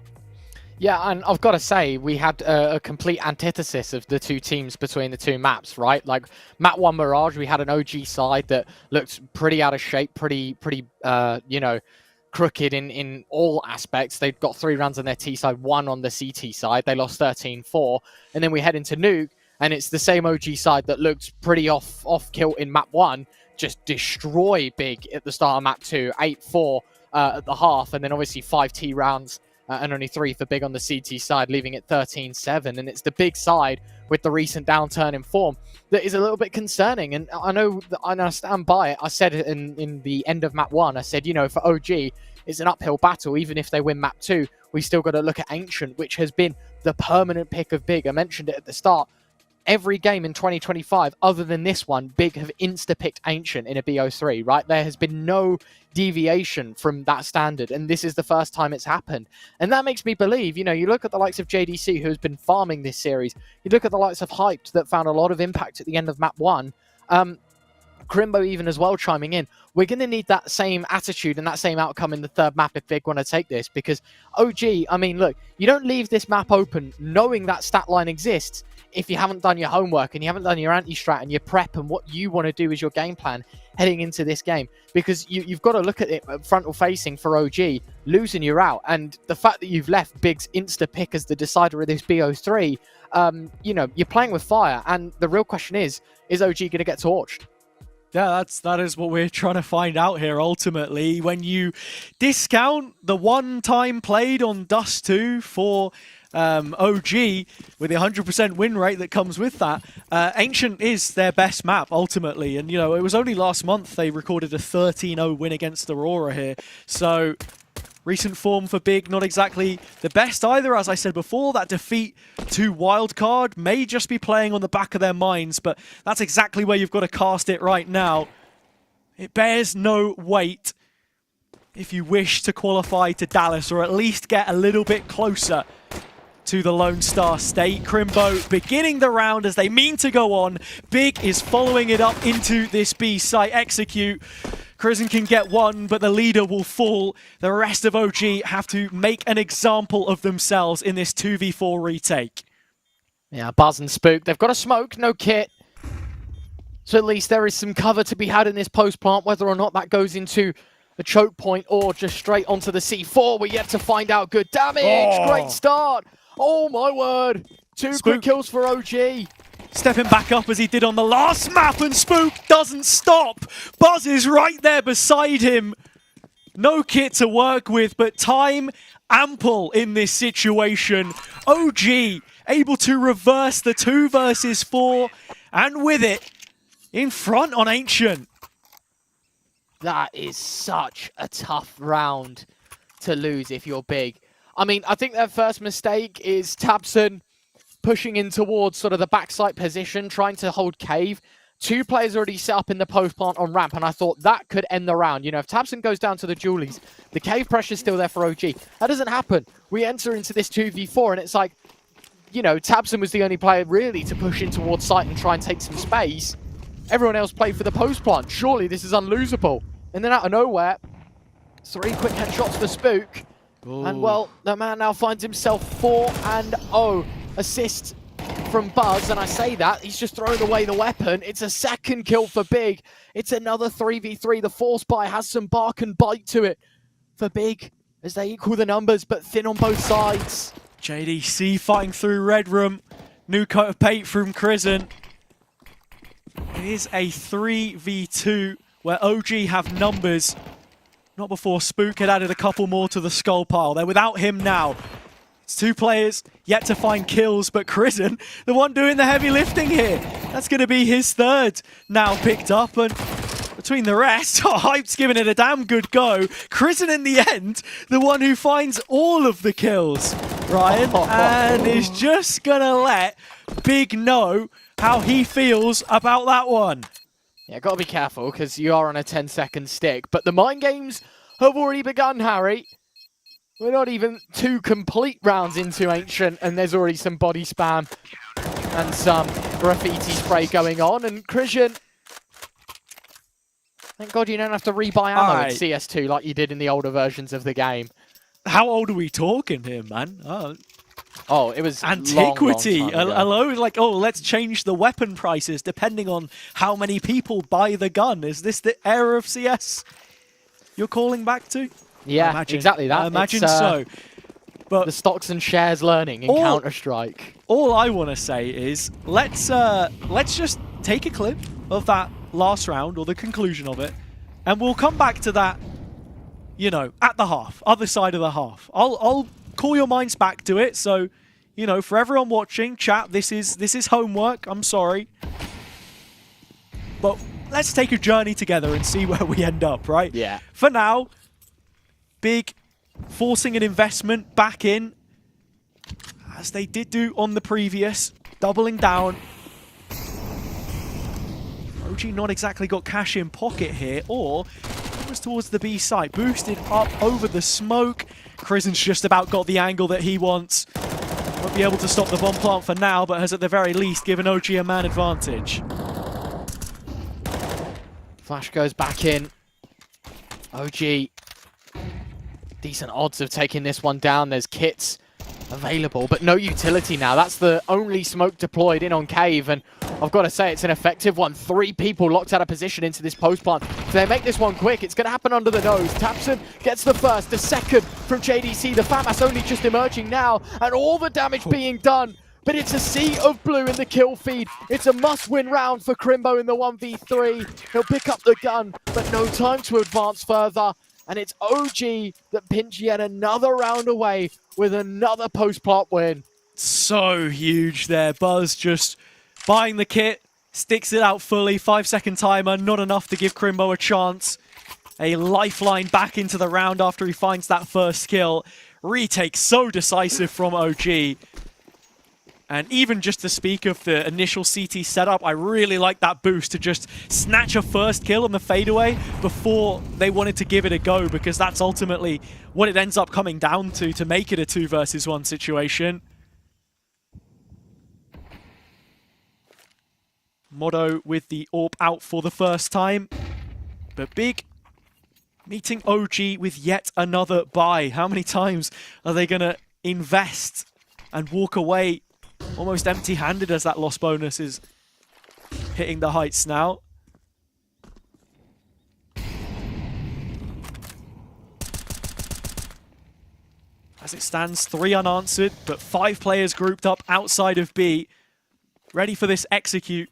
Yeah, and I've got to say, we had a complete antithesis of the two teams between the two maps, right? Like, map 1 Mirage, we had an OG side that looked pretty out of shape, pretty you know, crooked in all aspects. They've got 3 rounds on their T side, 1 on the CT side. They lost 13-4. And then we head into Nuke, and it's the same OG side that looked pretty off kilt in map 1, just destroy Big at the start of map 2, 8-4 at the half, and then obviously 5 T rounds. And only 3 for Big on the CT side, leaving it 13-7. And it's the Big side with the recent downturn in form that is a little bit concerning. And I know that I stand by it. I said it in the end of map 1. I said, you know, for OG, it's an uphill battle. Even if they win map 2, we still got to look at Ancient, which has been the permanent pick of Big. I mentioned it at the start. Every game in 2025, other than this one, Big have insta-picked Ancient in a BO3, right? There has been no deviation from that standard, and this is the first time it's happened. And that makes me believe, you know, you look at the likes of JDC, who has been farming this series. You look at the likes of Hyped, that found a lot of impact at the end of map 1. Crimbo even as well chiming in. We're going to need that same attitude and that same outcome in the third map if Big want to take this, because OG, I mean, look, you don't leave this map open knowing that stat line exists if you haven't done your homework and you haven't done your anti-strat and your prep and what you want to do as your game plan heading into this game, because you've got to look at it frontal facing for OG. Losing, you're out. And the fact that you've left Big's insta-pick as the decider of this BO3, you know, you're playing with fire. And the real question is OG going to get torched? Yeah, that is what we're trying to find out here, ultimately. When you discount the one time played on Dust 2 for OG, with the 100% win rate that comes with that, Ancient is their best map, ultimately. And, you know, it was only last month they recorded a 13-0 win against Aurora here. So, recent form for Big, not exactly the best either. As I said before, that defeat to Wildcard may just be playing on the back of their minds, but that's exactly where you've got to cast it right now. It bears no weight if you wish to qualify to Dallas, or at least get a little bit closer to the Lone Star State. Crimbo beginning the round as they mean to go on. Big is following it up into this B site. Execute. Crimson can get one, but the leader will fall. The rest of OG have to make an example of themselves in this 2v4 retake. Yeah, Buzz and Spook, they've got a smoke, no kit. So at least there is some cover to be had in this post plant, whether or not that goes into a choke point or just straight onto the C4. We're yet to find out. Good damage, great start. Oh my word, 2 quick kills for OG. Stepping back up as he did on the last map, and Spook doesn't stop. Buzz is right there beside him. No kit to work with, but time ample in this situation. OG able to reverse the 2 versus 4, and with it, in front on Ancient. That is such a tough round to lose if you're Big. I mean, I think their first mistake is Tabson pushing in towards sort of the backside position, trying to hold cave. 2 players already set up in the post plant on ramp, and I thought that could end the round. You know, if Tabson goes down to the Julies, the cave pressure's still there for OG. That doesn't happen. We enter into this 2v4, and it's like, you know, Tabson was the only player really to push in towards site and try and take some space. Everyone else played for the post plant. Surely this is unlosable. And then out of nowhere, 3 quick headshots for Spook. Ooh. And well, the man now finds himself 4-0. Assist from Buzz, and I say that, he's just thrown away the weapon. It's a second kill for Big. It's another 3v3. The Force Buy has some bark and bite to it for Big as they equal the numbers, but thin on both sides. JDC fighting through Red Room. New coat of paint from Crizzen. It is a 3v2 where OG have numbers. Not before Spook had added a couple more to the skull pile. They're without him now. It's 2 players yet to find kills, but Crizzen, the one doing the heavy lifting here. That's going to be his 3rd now picked up, and between the rest, Hype's giving it a damn good go. Crizzen in the end, the one who finds all of the kills, Ryan, and is just going to let Big know how he feels about that one. Yeah, got to be careful because you are on a 10-second stick, but the mind games have already begun, Harry. We're not even 2 complete rounds into Ancient, and there's already some body spam and some graffiti spray going on. And Crizzen, thank God you don't have to rebuy ammo in CS2 like you did in the older versions of the game. How old are we talking here, man? Oh, it was antiquity. Long time ago. Hello, like, oh, let's change the weapon prices depending on how many people buy the gun. Is this the era of CS you're calling back to? Yeah, exactly that. I imagine so. But the stocks and shares learning in Counter-Strike. All I want to say is let's just take a clip of that last round or the conclusion of it, and we'll come back to that. You know, at the half, other side of the half. I'll call your minds back to it. So, you know, for everyone watching, chat, this is homework. I'm sorry, but let's take a journey together and see where we end up. Right? Yeah. For now. Big forcing an investment back in, as they did do on the previous, doubling down. OG not exactly got cash in pocket here, or it was towards the B site. Boosted up over the smoke. Crizzen's just about got the angle that he wants. Won't be able to stop the bomb plant for now, but has at the very least given OG a man advantage. Flash goes back in. OG, decent odds of taking this one down. There's kits available, but no utility now. That's the only smoke deployed in on Cave, and I've got to say it's an effective one. 3 people locked out of position into this post plant. If they make this one quick, it's going to happen under the nose. Tapson gets the first, the second from JDC. The FAMAS only just emerging now, and all the damage being done. But it's a sea of blue in the kill feed. It's a must-win round for Crimbo in the 1v3. He'll pick up the gun, but no time to advance further. And it's OG that pinch yet another round away with another post-plant win. So huge there. Buzz just buying the kit, sticks it out fully. 5-second timer, not enough to give Crimbo a chance. A lifeline back into the round after he finds that first kill. Retake so decisive from OG. And even just to speak of the initial CT setup, I really like that boost to just snatch a first kill on the fadeaway before they wanted to give it a go, because that's ultimately what it ends up coming down to make it a 2 versus 1 situation. Modo with the AWP out for the first time. But Big meeting OG with yet another buy. How many times are they going to invest and walk away almost empty-handed as that loss bonus is hitting the heights now? As it stands, 3 unanswered, but 5 players grouped up outside of B, ready for this execute.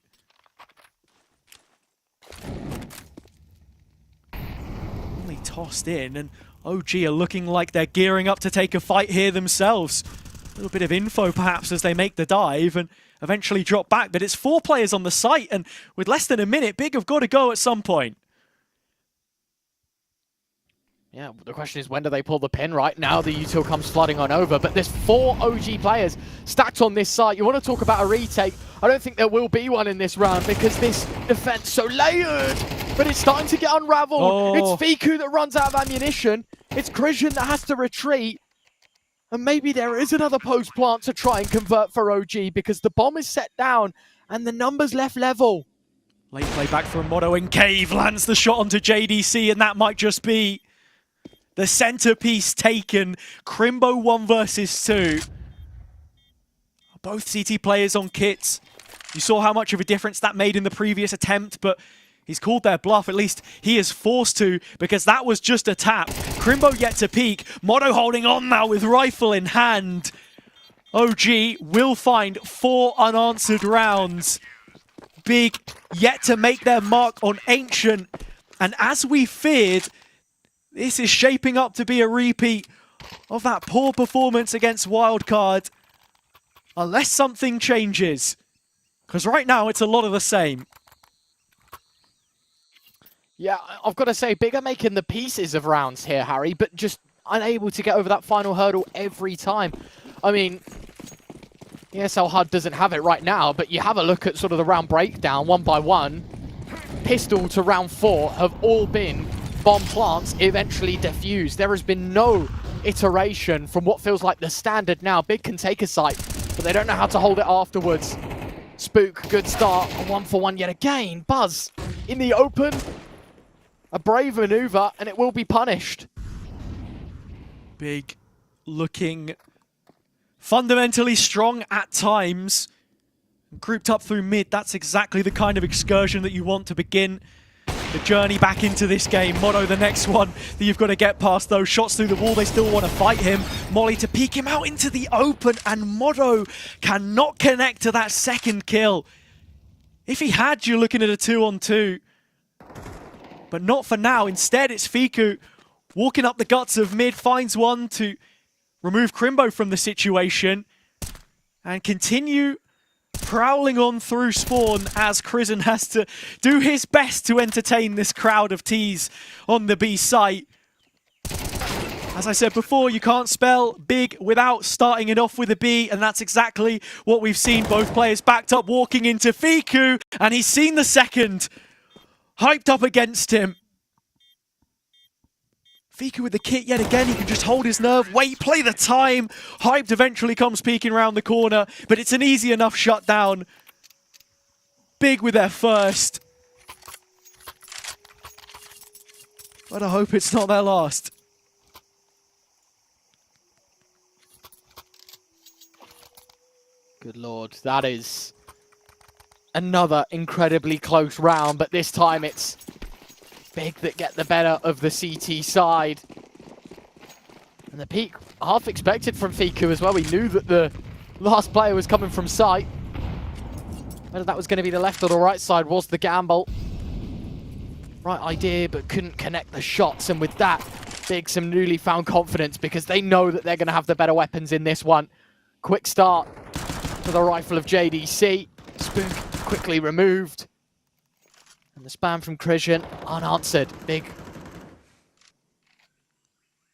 Only tossed in, and OG are looking like they're gearing up to take a fight here themselves. A little bit of info perhaps as they make the dive and eventually drop back, but it's 4 players on the site, and with less than a minute, Big have got to go at some point. Yeah, the question is, when do they pull the pin? Right now, the util comes flooding on over, but there's 4 OG players stacked on this site. You want to talk about a retake? I don't think there will be one in this round because this defense so layered, but it's starting to get unraveled. Oh. It's Fiku that runs out of ammunition. It's Crizzen that has to retreat. And maybe there is another post plant to try and convert for OG because the bomb is set down and the numbers left level. Late play back from Modo, and Cave lands the shot onto JDC, and that might just be The centerpiece taken. Crimbo 1 versus 2. Both CT players on kits. You saw how much of a difference that made in the previous attempt, but he's called their bluff. At least he is forced to, because that was just a tap. Crimbo yet to peek. Motto holding on now with rifle in hand. OG will find 4 unanswered rounds. Big yet to make their mark on Ancient. And as we feared, this is shaping up to be a repeat of that poor performance against Wildcard. Unless something changes. Because right now, it's a lot of the same. Yeah, I've got to say, Big are making the pieces of rounds here, Harry, but just unable to get over that final hurdle every time. I mean, ESL HUD doesn't have it right now, but you have a look at sort of the round breakdown, 1 by 1. Pistol to round 4 have all been bomb plants eventually defused. There has been no iteration from what feels like the standard now. Big can take a site, but they don't know how to hold it afterwards. Spook, good start, a 1 for 1 yet again. Buzz in the open. A brave maneuver, and it will be punished. Big looking fundamentally strong at times. Grouped up through mid, that's exactly the kind of excursion that you want to begin the journey back into this game. Motto, the next one that you've got to get past those shots through the wall. They still want to fight him. Molly to peek him out into the open, and Motto cannot connect to that second kill. If he had, you're looking at a 2-on-2. But not for now. Instead, it's Fiku walking up the guts of mid, finds one to remove Crimbo from the situation and continue prowling on through spawn as Chris and Hester do his best to entertain this crowd of T's on the B site. As I said before, you can't spell Big without starting it off with a B, and that's exactly what we've seen. Both players backed up, walking into Fiku, and he's seen the second. Hyped up against him. Fiku with the kit yet again. He can just hold his nerve, wait, play the time. Hyped eventually comes peeking around the corner, but it's an easy enough shutdown. Big with their first. But I hope it's not their last. Good lord, that is another incredibly close round, but this time it's Big that get the better of the CT side. And the peak half expected from Fiku as well. We knew that the last player was coming from site. Whether that was going to be the left or the right side was the gamble. Right idea, but couldn't connect the shots. And with that, Big some newly found confidence because they know that they're going to have the better weapons in this one. Quick start to the rifle of JDC. Spook quickly removed. And the spam from Christian unanswered. Big.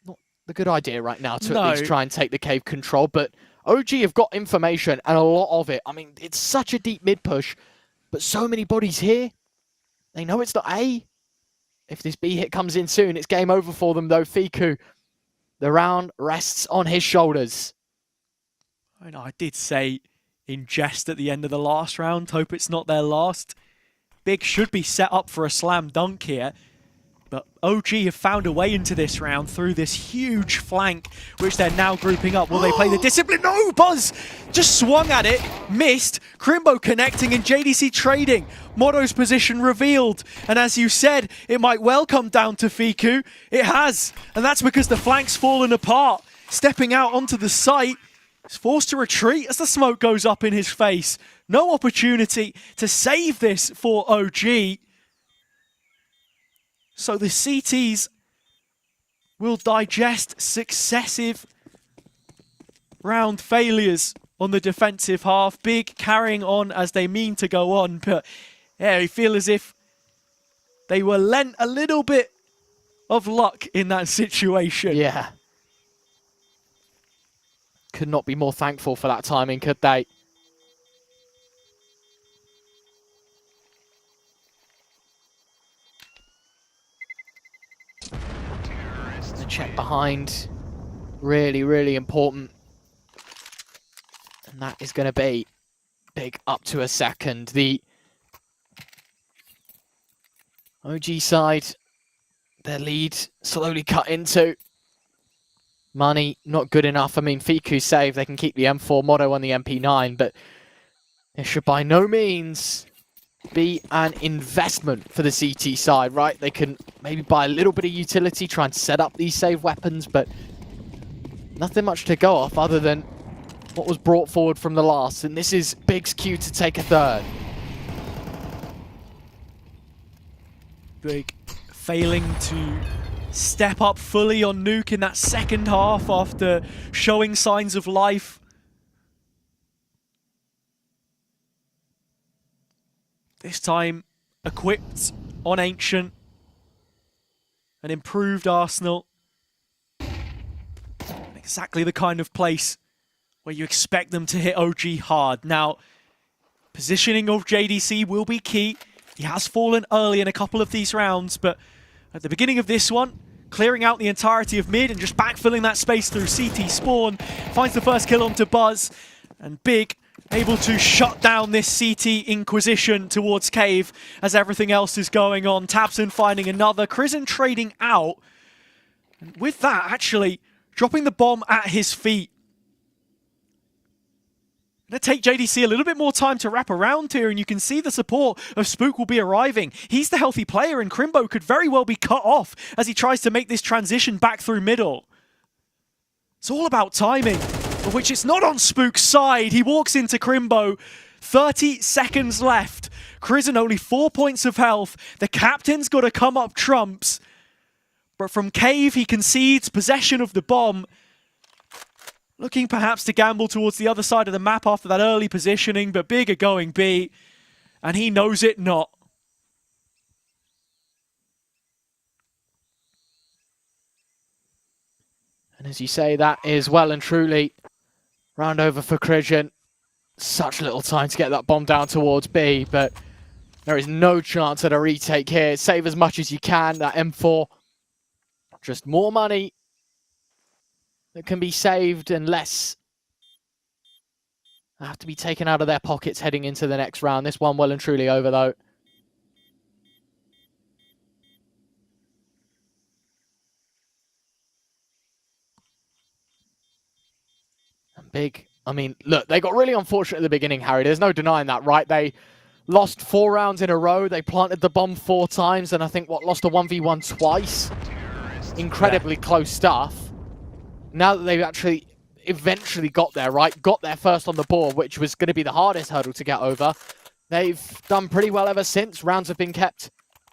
Not the good idea right now to at least try and take the cave control, but OG have got information and a lot of it. I mean, it's such a deep mid push, but so many bodies here. They know it's not A. If this B hit comes in soon, it's game over for them though. Fiku, the round rests on his shoulders. I know, I did say in jest at the end of the last round, hope it's not their last. Big should be set up for a slam dunk here. But OG have found a way into this round through this huge flank, which they're now grouping up. Will they play the discipline? No, Buzz just swung at it, missed. Crimbo connecting and JDC trading. Motto's position revealed. And as you said, it might well come down to Fiku. It has. And that's because the flank's fallen apart. Stepping out onto the site. He's forced to retreat as the smoke goes up in his face. No opportunity to save this for OG. So the CTs will digest successive round failures on the defensive half. Big carrying on as they mean to go on. But yeah, I feel as if they were lent a little bit of luck in that situation. Yeah. Could not be more thankful for that timing, could they? The check behind, really, really important. And that is going to be Big up to a second. The OG side, their lead slowly cut into money, not good enough. I mean, Fiku save, they can keep the M4, Motto on the MP9, but it should by no means be an investment for the CT side, right? They can maybe buy a little bit of utility, try and set up these save weapons, but nothing much to go off other than what was brought forward from the last, and this is Big's cue to take a third. Big failing to step up fully on Nuke in that second half after showing signs of life. This time equipped on Ancient, an improved Arsenal. Exactly the kind of place where you expect them to hit OG hard. Now, positioning of JDC will be key. He has fallen early in a couple of these rounds, but at the beginning of this one, clearing out the entirety of mid and just backfilling that space through CT spawn, finds the first kill onto Buzz, and Big able to shut down this CT Inquisition towards Cave as everything else is going on. Tabson finding another, Krizen trading out, and with that, actually, dropping the bomb at his feet. Gonna take JDC a little bit more time to wrap around here, and you can see the support of Spook will be arriving. He's the healthy player, and Crimbo could very well be cut off as he tries to make this transition back through middle. It's all about timing, of which it's not on Spook's side. He walks into Crimbo, 30 seconds left. Krizen only 4 points of health. The captain's got to come up trumps. But from Cave, he concedes possession of the bomb. Looking perhaps to gamble towards the other side of the map after that early positioning, but Big are going B, and he knows it not. And as you say, that is well and truly round over for Krizen. Such little time to get that bomb down towards B, but there is no chance at a retake here. Save as much as you can, that M4. Just more money that can be saved and less have to be taken out of their pockets heading into the next round. This one well and truly over, though. And Big, I mean, look, they got really unfortunate at the beginning, Harry. There's no denying that, right? They lost 4 rounds in a row. They planted the bomb 4 times, and I think, lost a 1v1 twice. Incredibly close stuff. Now that they've actually eventually got there, right? Got there first on the board, which was going to be the hardest hurdle to get over. They've done pretty well ever since. Rounds have been kept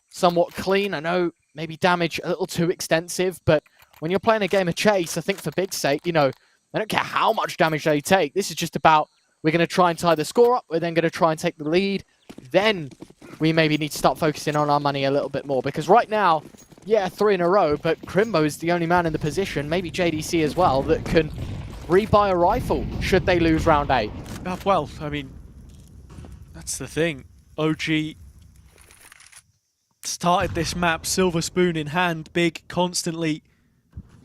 somewhat clean. I know maybe damage a little too extensive, but when you're playing a game of chase, I think for Big's sake, you know, I don't care how much damage they take. This is just about, we're going to try and tie the score up. We're then going to try and take the lead. Then we maybe need to start focusing on our money a little bit more, because right now, yeah, 3 in a row, but Crimbo is the only man in the position, maybe JDC as well, that can rebuy a rifle should they lose round 8. Well, I mean, that's the thing. OG started this map silver spoon in hand, Big constantly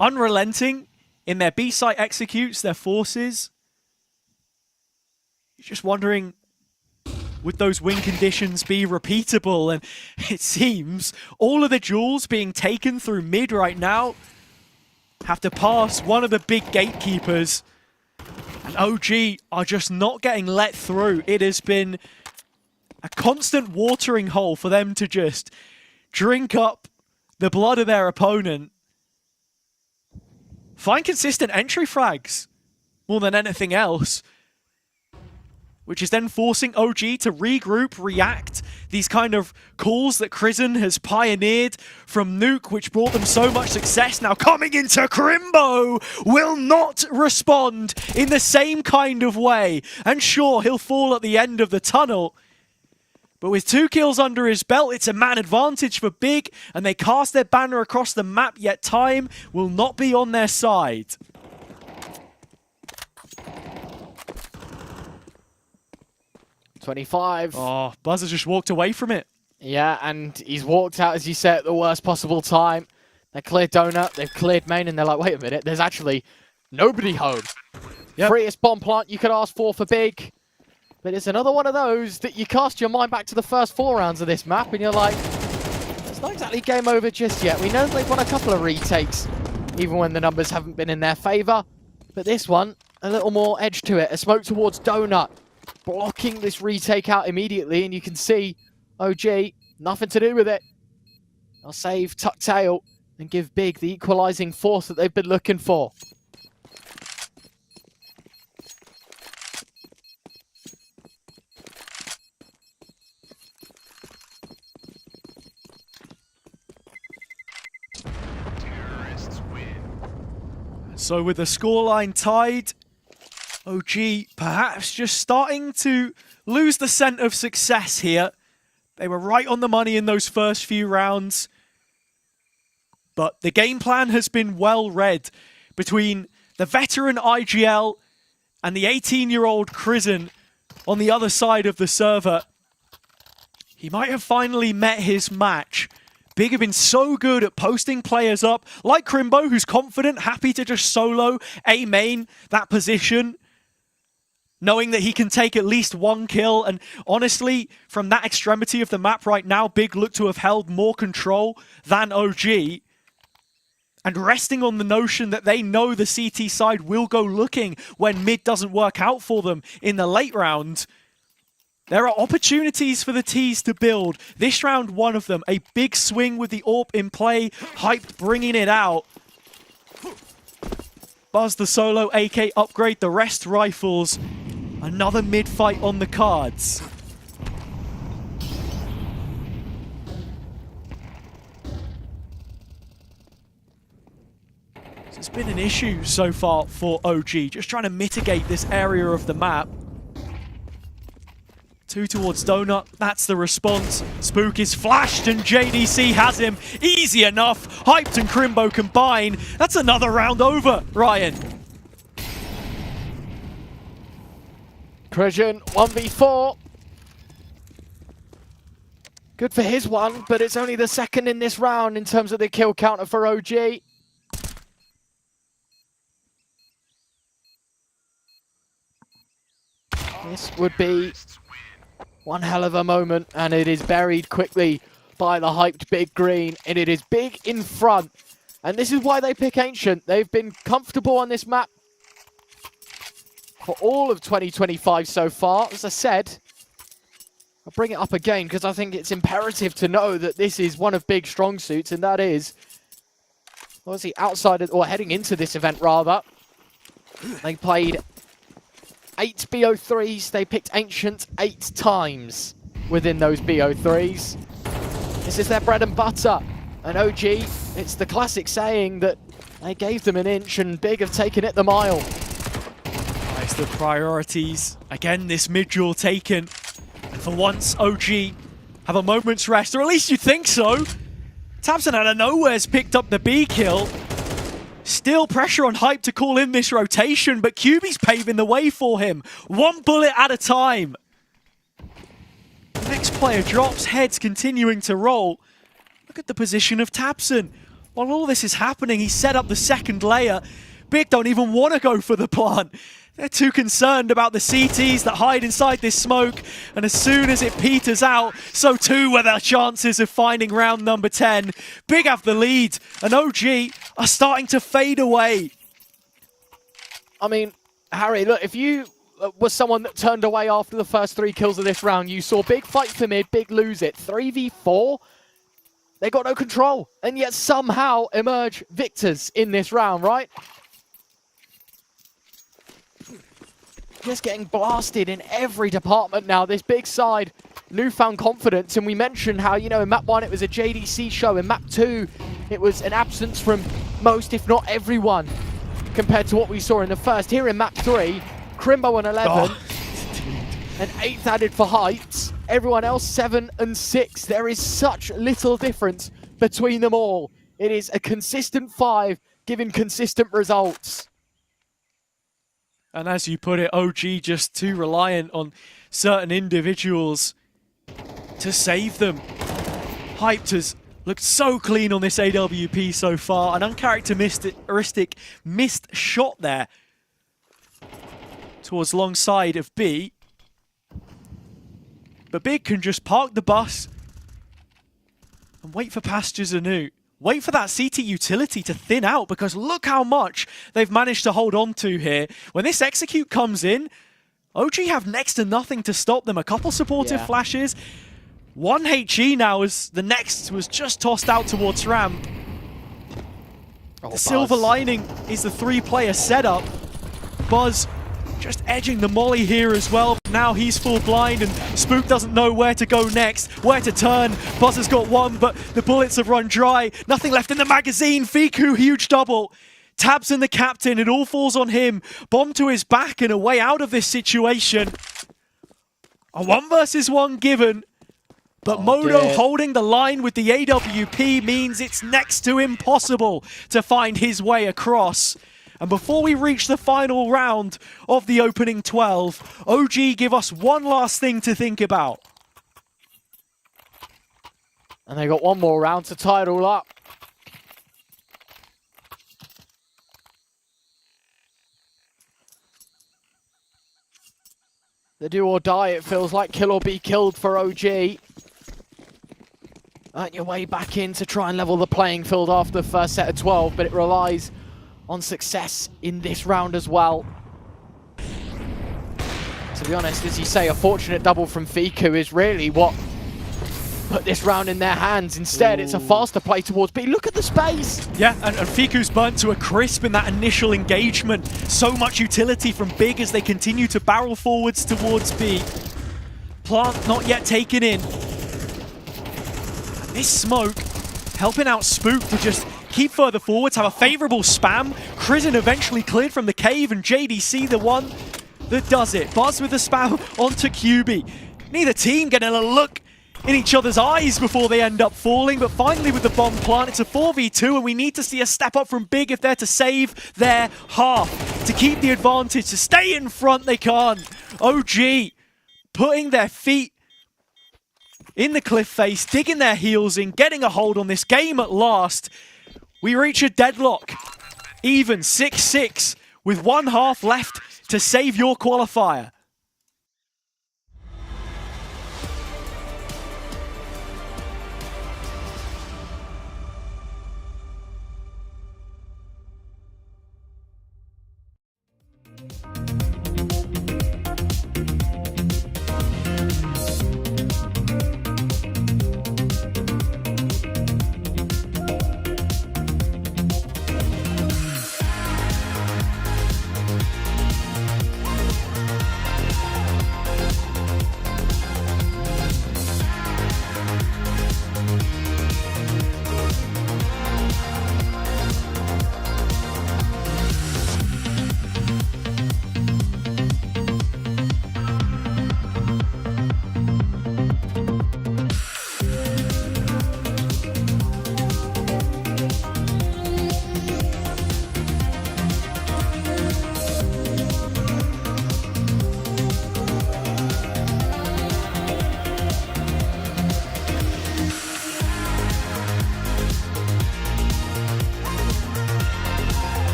unrelenting in their B site executes, their forces. You're just wondering, would those win conditions be repeatable? And it seems all of the jewels being taken through mid right now have to pass one of the big gatekeepers. And OG are just not getting let through. It has been a constant watering hole for them to just drink up the blood of their opponent. Find consistent entry frags more than anything else, which is then forcing OG to regroup, react. These kind of calls that Krizen has pioneered from Nuke, which brought them so much success, now coming into Crimbo, will not respond in the same kind of way. And sure, he'll fall at the end of the tunnel, but with 2 kills under his belt, it's a man advantage for Big, and they cast their banner across the map, yet time will not be on their side. $25. Oh, Buzzer just walked away from it. Yeah, and he's walked out, as you say, at the worst possible time. They cleared Donut, they've cleared main, and they're like, wait a minute, there's actually nobody home. Yep. Freest bomb plant you could ask for Big. But it's another one of those that you cast your mind back to the first 4 rounds of this map, and you're like, it's not exactly game over just yet. We know they've won a couple of retakes even when the numbers haven't been in their favor. But this one, a little more edge to it. A smoke towards Donut, blocking this retake out immediately, and you can see OG, nothing to do with it. They'll save Tuck Tail and give Big the equalizing force that they've been looking for. So with the scoreline tied, OG perhaps just starting to lose the scent of success here. They were right on the money in those first few rounds. But the game plan has been well read between the veteran IGL and the 18-year-old Krisen on the other side of the server. He might have finally met his match. Big have been so good at posting players up, like Crimbo, who's confident, happy to just solo A main that position, knowing that he can take at least one kill. And honestly, from that extremity of the map right now, Big look to have held more control than OG. And resting on the notion that they know the CT side will go looking when mid doesn't work out for them in the late round. There are opportunities for the T's to build. This round, one of them. A big swing with the AWP in play. Hyped bringing it out. Buzz the solo AK upgrade. The rest rifles. Another mid fight on the cards. It's been an issue so far for OG. Just trying to mitigate this area of the map. 2 towards Donut, that's the response. Spook is flashed and JDC has him. Easy enough. Hyped and Crimbo combine. That's another round over, Ryan. Krisen, 1v4. Good for his one, but it's only the second in this round in terms of the kill counter for OG. This would be one hell of a moment, and it is buried quickly by the hyped Big Green, and it is Big in front. And this is why they pick Ancient. They've been comfortable on this map for all of 2025 so far. As I said, I'll bring it up again because I think it's imperative to know that this is one of Big's strong suits, and that is obviously outside of, or heading into this event rather. They played 8 BO3s, they picked Ancient 8 times within those BO3s. This is their bread and butter. And OG, it's the classic saying that they gave them an inch and Big have taken it the mile. It's the priorities. Again, this mid-duel taken. And for once, OG have a moment's rest, or at least you think so. tabseN out of nowhere's picked up the B kill. Still pressure on Hype to call in this rotation, but QB's paving the way for him. One bullet at a time. The next player drops, heads continuing to roll. Look at the position of tabseN. While all this is happening, he set up the second layer. Big don't even want to go for the plant. They're too concerned about the CTs that hide inside this smoke, and as soon as it peters out, so too were their chances of finding round number 10. Big have the lead, and OG are starting to fade away. I mean, Harry, look, if you was someone that turned away after the first 3 kills of this round, you saw Big fight for mid, Big lose it. 3v4, they got no control, and yet somehow emerge victors in this round, right? Just getting blasted in every department now. This Big side, newfound confidence. And we mentioned how, you know, in map 1 it was a JDC show. In map 2 it was an absence from most, if not everyone, compared to what we saw in the first. Here in map 3, Crimbo on 11, and 8th added for Heights. Everyone else 7 and 6. There is such little difference between them all. It is a consistent 5, giving consistent results. And as you put it, OG just too reliant on certain individuals to save them. Hyped has looked so clean on this AWP so far. An uncharacteristic missed shot there towards long side of B. But Big can just park the bus and wait for pastures anew. wait for that CT utility to thin out, because look how much they've managed to hold on to here. When this execute comes in, OG have next to nothing to stop them. A couple supportive flashes. 1 HE now as the next was just tossed out towards ramp. The silver lining is the 3-player setup. Buzz just edging the molly here as well. Now he's full blind and Spook doesn't know where to go next, where to turn. Buzz has got one, but the bullets have run dry. Nothing left in the magazine. Fiku, huge double. Tabs in the captain, it all falls on him. Bomb to his back and a way out of this situation. A 1 versus 1 given. But Modo holding the line with the AWP means it's next to impossible to find his way across. And before we reach the final round of the opening 12, OG give us one last thing to think about. And they got one more round to tie it all up. The do or die, it feels like kill or be killed for OG. Earn your way back in to try and level the playing field after the first set of 12, but it relies on success in this round as well. To be honest, as you say, a fortunate double from Fiku is really what put this round in their hands. Instead, it's a faster play towards B. Look at the space! Yeah, and Fiku's burnt to a crisp in that initial engagement. So much utility from Big as they continue to barrel forwards towards B. Plant not yet taken in. And this smoke helping out Spook to just keep further forwards, have a favorable spam. Crizin eventually cleared from the cave, and JDC the one that does it. Buzz with the spam onto QB. Neither team getting a look in each other's eyes before they end up falling, but finally with the bomb plant, it's a 4v2, and we need to see a step up from Big if they're to save their half, to keep the advantage, to stay in front. They can't. OG putting their feet in the cliff face, digging their heels in, getting a hold on this game at last. We reach a deadlock, even 6-6, with 1 half left to save your qualifier.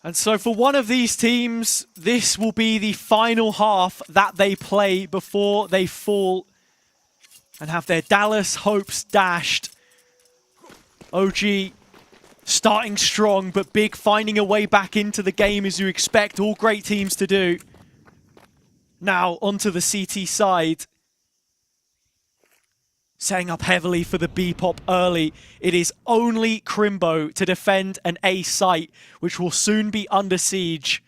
And so for one of these teams, this will be the final half that they play before they fall and have their Dallas hopes dashed. OG starting strong, but Big finding a way back into the game as you expect all great teams to do. Now onto the CT side. Setting up heavily for the B-pop early. It is only Crimbo to defend an A site, which will soon be under siege.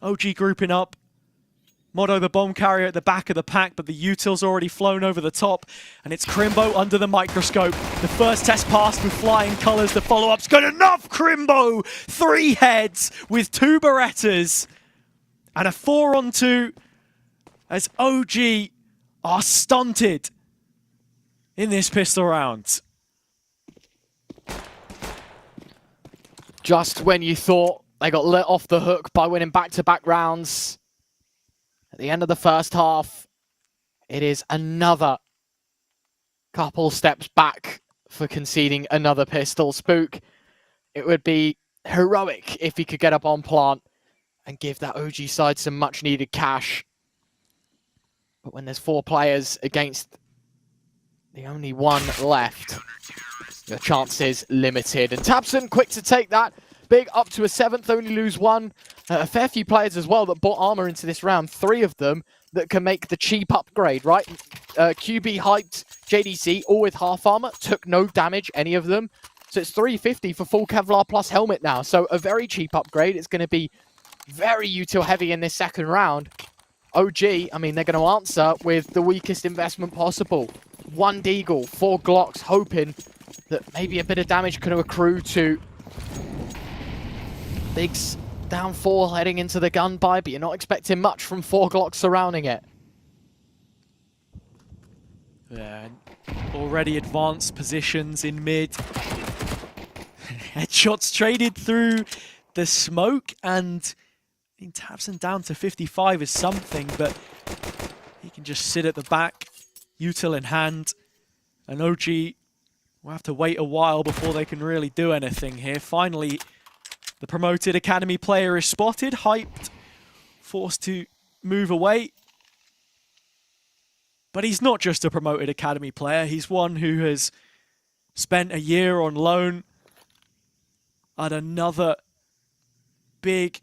OG grouping up. Motto the bomb carrier at the back of the pack, but the util's already flown over the top. And it's Crimbo under the microscope. The first test passed with flying colors. The follow-up's good enough. Crimbo, 3 heads with 2 Berettas. And a 4-on-2 as OG are stunted in this pistol round. Just when you thought they got let off the hook by winning back-to-back rounds, at the end of the first half, it is another couple steps back for conceding another pistol. Spook, it would be heroic if he could get up on plant and give that OG side some much-needed cash. But when there's 4 players against the only one left, the chances limited. And Tabson quick to take that. Big up to a 7th, only lose 1. A fair few players as well that bought armor into this round. 3 of them that can make the cheap upgrade, right? QB hyped JDC, all with half armor, took no damage, any of them. So it's 350 for full Kevlar plus helmet now. So a very cheap upgrade. It's going to be very util heavy in this second round. OG, I mean, they're going to answer with the weakest investment possible. 1 Deagle, 4 Glocks, hoping that maybe a bit of damage can accrue to Big's downfall heading into the gun buy, but you're not expecting much from 4 Glocks surrounding it. Yeah, already advanced positions in mid. Headshots traded through the smoke, and I think Tabson down to 55 is something, but he can just sit at the back, util in hand, and OG will have to wait a while before they can really do anything here. Finally, the promoted academy player is spotted, hyped, forced to move away. But he's not just a promoted academy player, he's one who has spent a year on loan at another big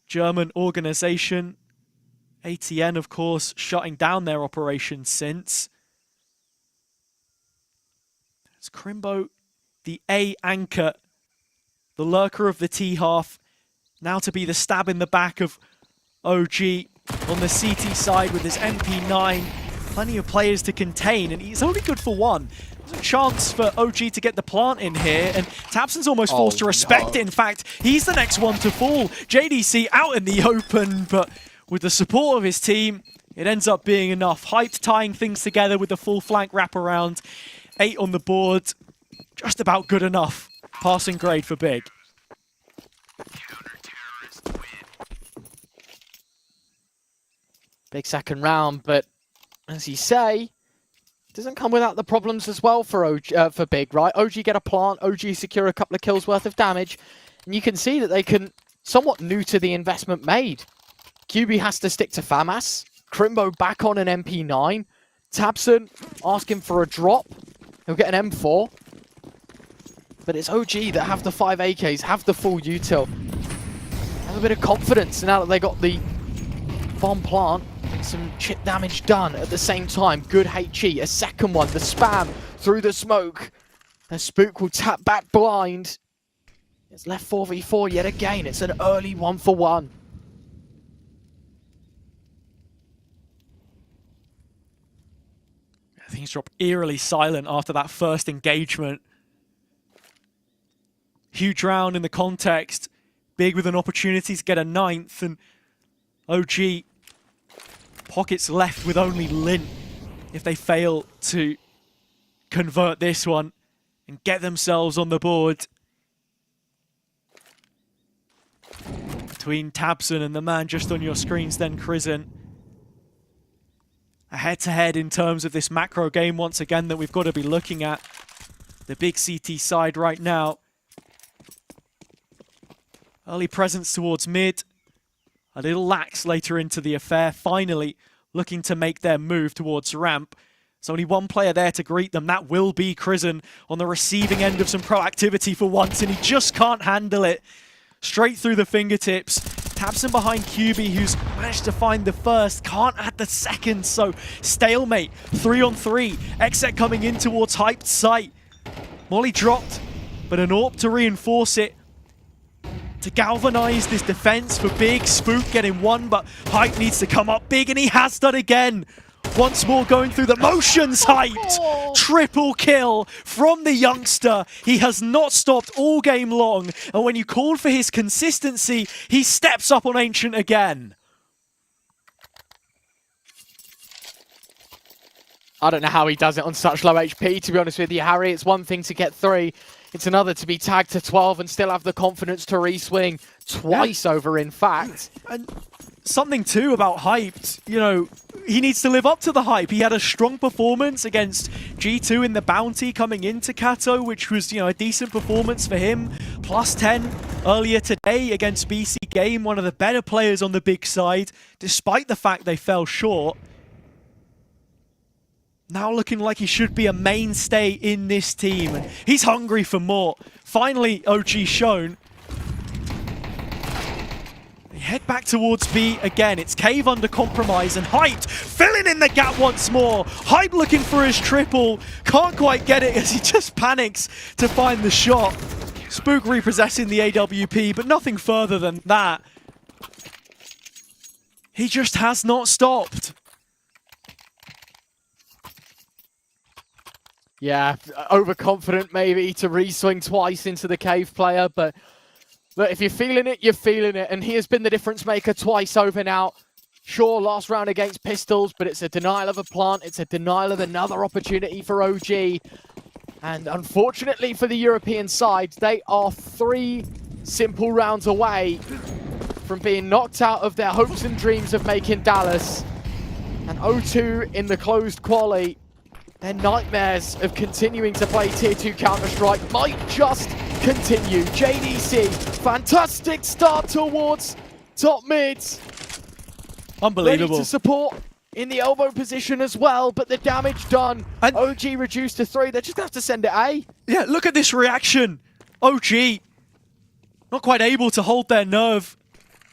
German organization. ATN, of course, shutting down their operations since. It's Crimbo, the A anchor, the lurker of the T half, now to be the stab in the back of OG on the CT side with his MP9. Plenty of players to contain, and he's only good for 1. There's a chance for OG to get the plant in here, and Tabson's almost forced to respect it. In fact, he's the next one to fall. JDC out in the open, but with the support of his team, it ends up being enough. Hyped tying things together with the full flank wraparound. 8 on the board, just about good enough. Passing grade for Big. Big second round, but as you say, doesn't come without the problems as well for for Big, right? OG get a plant, OG secure a couple of kills worth of damage, and you can see that they can somewhat neuter the investment made. QB has to stick to FAMAS. Crimbo back on an MP9. Tabson asking for a drop. He'll get an M4. But it's OG that have the 5 AKs, have the full util. Have a bit of confidence now that they got the bomb plant. Some chip damage done at the same time. Good HE, a second one. The spam through the smoke. The Spook will tap back blind. It's left 4v4 yet again. It's an early 1-for-1. Things drop eerily silent after that first engagement. Huge round in the context. Big with an opportunity to get a 9th, and OG pockets left with only Lint if they fail to convert this one and get themselves on the board. Between Tabson and the man just on your screens then, Krisen. A head-to-head in terms of this macro game once again that we've got to be looking at. The big CT side right now. Early presence towards mid. A little lax later into the affair. Finally looking to make their move towards ramp. There's only one player there to greet them. That will be Crizzen on the receiving end of some proactivity for once, and he just can't handle it. Straight through the fingertips. Taps him behind QB, who's managed to find the first. Can't add the second, so stalemate. 3-on-3. Exec coming in towards Hyped site. Molly dropped, but an AWP to reinforce it. To galvanize this defense for Big. Spook getting one, but Hype needs to come up big, and he has done again. Once more going through the motions, Hyped. Triple kill from the youngster. He has not stopped all game long, and when you called for his consistency, he steps up on Ancient again. I don't know how he does it on such low HP, to be honest with you, Harry. It's one thing to get 3. It's another to be tagged to 12 and still have the confidence to re-swing twice over, in fact. And something too about Hyped, you know, he needs to live up to the hype. He had a strong performance against G2 in the Bounty coming into Kato, which was, you know, a decent performance for him. Plus 10 earlier today against BC Game, one of the better players on the big side, despite the fact they fell short. Now looking like he should be a mainstay in this team. And he's hungry for more. Finally, OG shown. They head back towards B again. It's Cave under compromise, and Hyped filling in the gap once more. Hype looking for his triple. Can't quite get it as he just panics to find the shot. Spook repossessing the AWP, but nothing further than that. He just has not stopped. Yeah, overconfident maybe to re-swing twice into the Cave player, but if you're feeling it, you're feeling it. And he has been the difference maker twice over now. Sure, last round against Pistols, but it's a denial of a plant. It's a denial of another opportunity for OG. And unfortunately for the European side, they are 3 simple rounds away from being knocked out of their hopes and dreams of making Dallas. And O2 in the closed quali, their nightmares of continuing to play Tier 2 Counter-Strike might just continue. JDC, fantastic start towards top mid. Unbelievable. Ready to support in the elbow position as well, but the damage done. And OG reduced to 3. They just have to send it A. Yeah, look at this reaction. OG, not quite able to hold their nerve.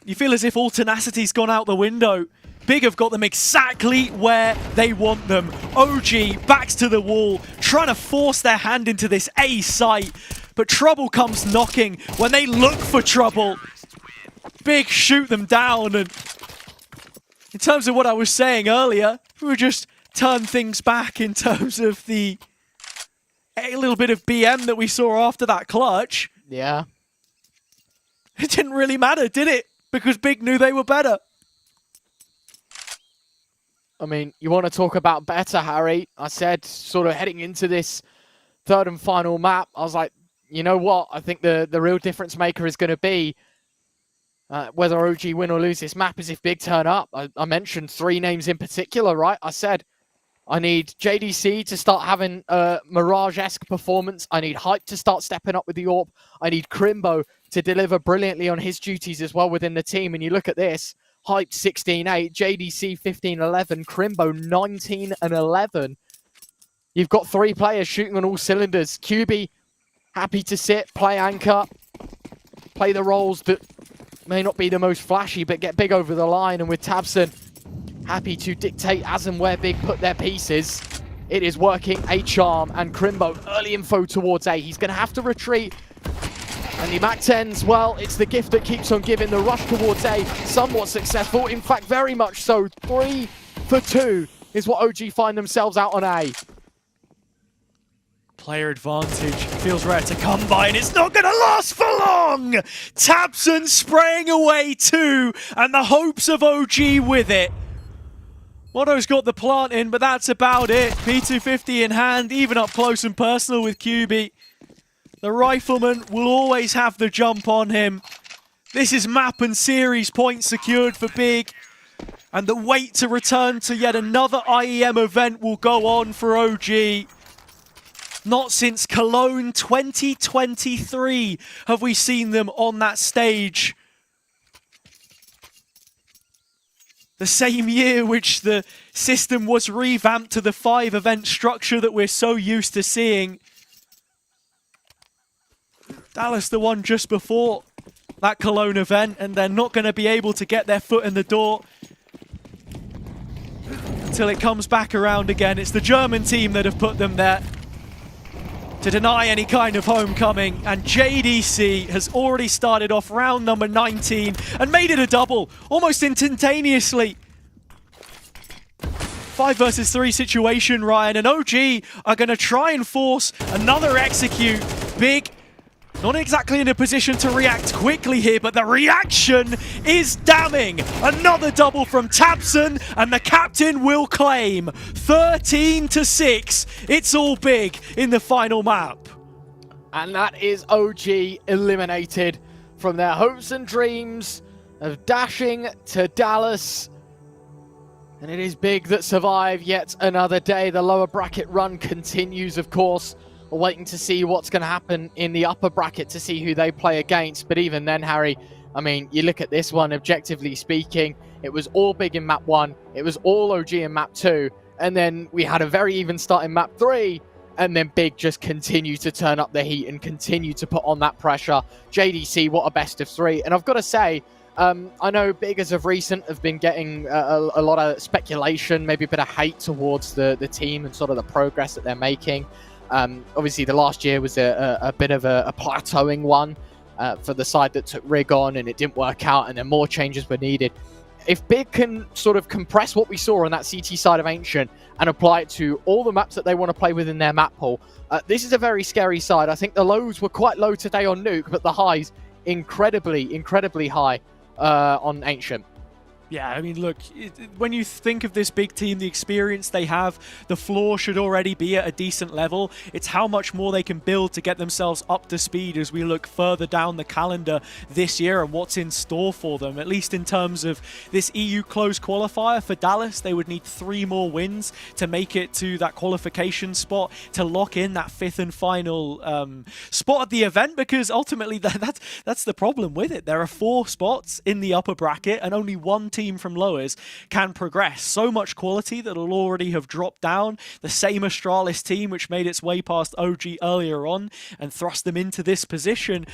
You feel as if all tenacity's gone out the window. Big have got them exactly where they want them. OG backs to the wall, trying to force their hand into this A site. But trouble comes knocking. When they look for trouble, Big shoot them down. And in terms of what I was saying earlier, we would just turn things back in terms of a little bit of BM that we saw after that clutch. Yeah. It didn't really matter, did it? Because Big knew they were better. I mean, you want to talk about better, Harry. I said, sort of heading into this third and final map, I was like, you know what? I think the real difference maker is going to be whether OG win or lose this map is if Big turn up. I mentioned 3 names in particular, right? I said, I need JDC to start having a Mirage-esque performance. I need Hype to start stepping up with the AWP. I need Crimbo to deliver brilliantly on his duties as well within the team. And you look at this. Hype 16-8, JDC 15-11, Crimbo 19-11. You've got 3 players shooting on all cylinders. QB happy to sit, play anchor, play the roles that may not be the most flashy, but get Big over the line. And with Tabson happy to dictate as and where Big put their pieces, it is working a charm. And Crimbo, early info towards A. He's going to have to retreat. And the MAC-10s, well, it's the gift that keeps on giving. The rush towards A, somewhat successful. In fact, very much so. 3 for 2 is what OG find themselves out on A. Player advantage feels rare to come by, and it's not going to last for long! Tabson spraying away 2, and the hopes of OG with it. Mono's got the plant in, but that's about it. P250 in hand, even up close and personal with QB. The Rifleman will always have the jump on him. This is map and series points secured for Big. And the wait to return to yet another IEM event will go on for OG. Not since Cologne 2023 have we seen them on that stage. The same year which the system was revamped to the 5-event structure that we're so used to seeing. Dallas the one just before that Cologne event, and they're not going to be able to get their foot in the door until it comes back around again. It's the German team that have put them there to deny any kind of homecoming, and JDC has already started off round number 19 and made it a double almost instantaneously. 5 versus 3 situation, Ryan, and OG are going to try and force another execute. Big, not exactly in a position to react quickly here, but the reaction is damning. Another double from Tabson, and the captain will claim 13-6. It's all big in the final map. And that is OG eliminated from their hopes and dreams of dashing to Dallas. And it is Big that survive yet another day. The lower bracket run continues, of course. We're waiting to see what's going to happen in the upper bracket to see who they play against. But even then, Harry, I mean, you look at this one, objectively speaking, it was all Big in map 1. It was all OG in map 2. And then we had a very even start in map 3. And then Big just continued to turn up the heat and continue to put on that pressure. JDC, what a best of 3. And I've got to say, I know Big as of recent have been getting a lot of speculation, maybe a bit of hate towards the team and sort of the progress that they're making. Obviously, the last year was a bit of a plateauing one for the side that took Rig on, and it didn't work out, and then more changes were needed. If Big can sort of compress what we saw on that CT side of Ancient and apply it to all the maps that they want to play within their map pool, this is a very scary side. I think the lows were quite low today on Nuke, but the highs incredibly high on Ancient. Yeah, I mean, look, when you think of this Big team, the experience they have, the floor should already be at a decent level. It's how much more they can build to get themselves up to speed as we look further down the calendar this year and what's in store for them. At least in terms of this EU close qualifier for Dallas, they would need 3 more wins to make it to that qualification spot to lock in that 5th and final spot at the event, because ultimately that's the problem with it. There are 4 spots in the upper bracket and only 1 team from lowers can progress. So much quality that will already have dropped down. The same Astralis team which made its way past OG earlier on and thrust them into this position.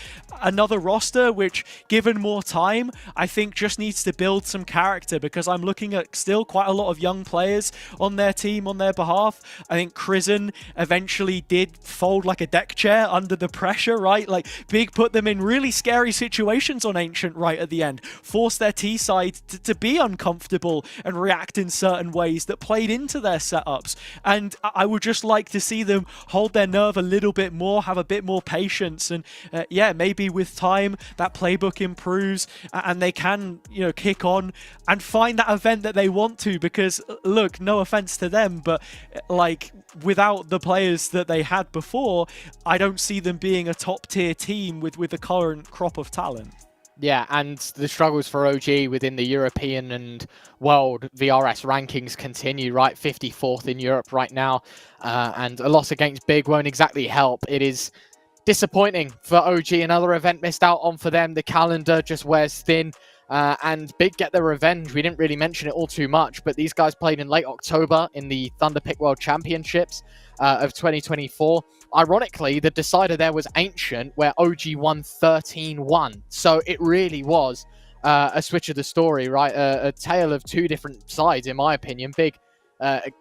Another roster which, given more time, I think just needs to build some character, because I'm looking at still quite a lot of young players on their team on their behalf. I think Crizzen eventually did fold like a deck chair under the pressure, right? Like, Big put them in really scary situations on Ancient right at the end, forced their T side to be uncomfortable and react in certain ways that played into their setups. And I would just like to see them hold their nerve a little bit more, have a bit more patience, and yeah, maybe with time that playbook improves and they can, you know, kick on and find that event that they want to. Because look, no offense to them, but like, without the players that they had before, I don't see them being a top tier team with the current crop of talent. Yeah, and the struggles for OG within the European and world VRS rankings continue, right? 54th in Europe right now, and a loss against Big won't exactly help. It is disappointing for OG. Another event missed out on for them. The calendar just wears thin, and Big get their revenge. We didn't really mention it all too much, but these guys played in late October in the Thunderpick World Championships of 2024. Ironically, the decider there was Ancient, where OG won 13-1. So it really was a switch of the story, right? A tale of 2 different sides, in my opinion. Big,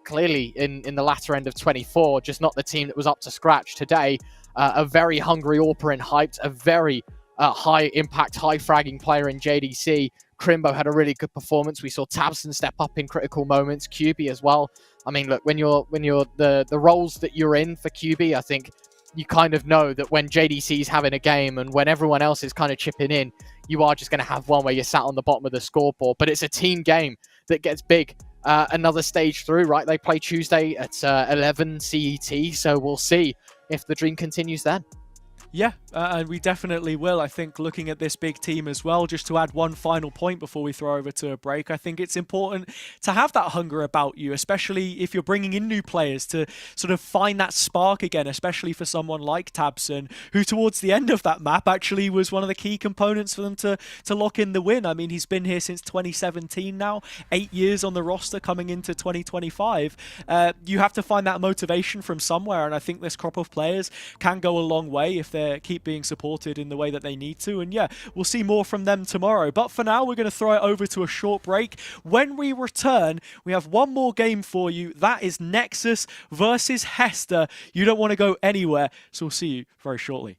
clearly in the latter end of 24, just not the team that was up to scratch today. A very hungry Orpa and hyped, a very high impact, high fragging player in JDC. Crimbo had a really good performance. We saw Tabson step up in critical moments. QB as well. I mean, look, when you're the roles that you're in for QB, I think you kind of know that when JDC's having a game and when everyone else is kind of chipping in, you are just going to have one where you're sat on the bottom of the scoreboard. But it's a team game that gets Big another stage through, right? They play Tuesday at 11 CET, so we'll see if the dream continues then. Yeah, and we definitely will. I think looking at this big team as well, just to add one final point before we throw over to a break, I think it's important to have that hunger about you, especially if you're bringing in new players, to sort of find that spark again, especially for someone like Tabson, who towards the end of that map actually was one of the key components for them to lock in the win. I mean, he's been here since 2017 now, 8 years on the roster coming into 2025. You have to find that motivation from somewhere, and I think this crop of players can go a long way if they keep being supported in the way that they need to. And yeah, we'll see more from them tomorrow. But for now, we're going to throw it over to a short break. When we return, we have one more game for you. That is Nexus versus Hester. You don't want to go anywhere, so we'll see you very shortly.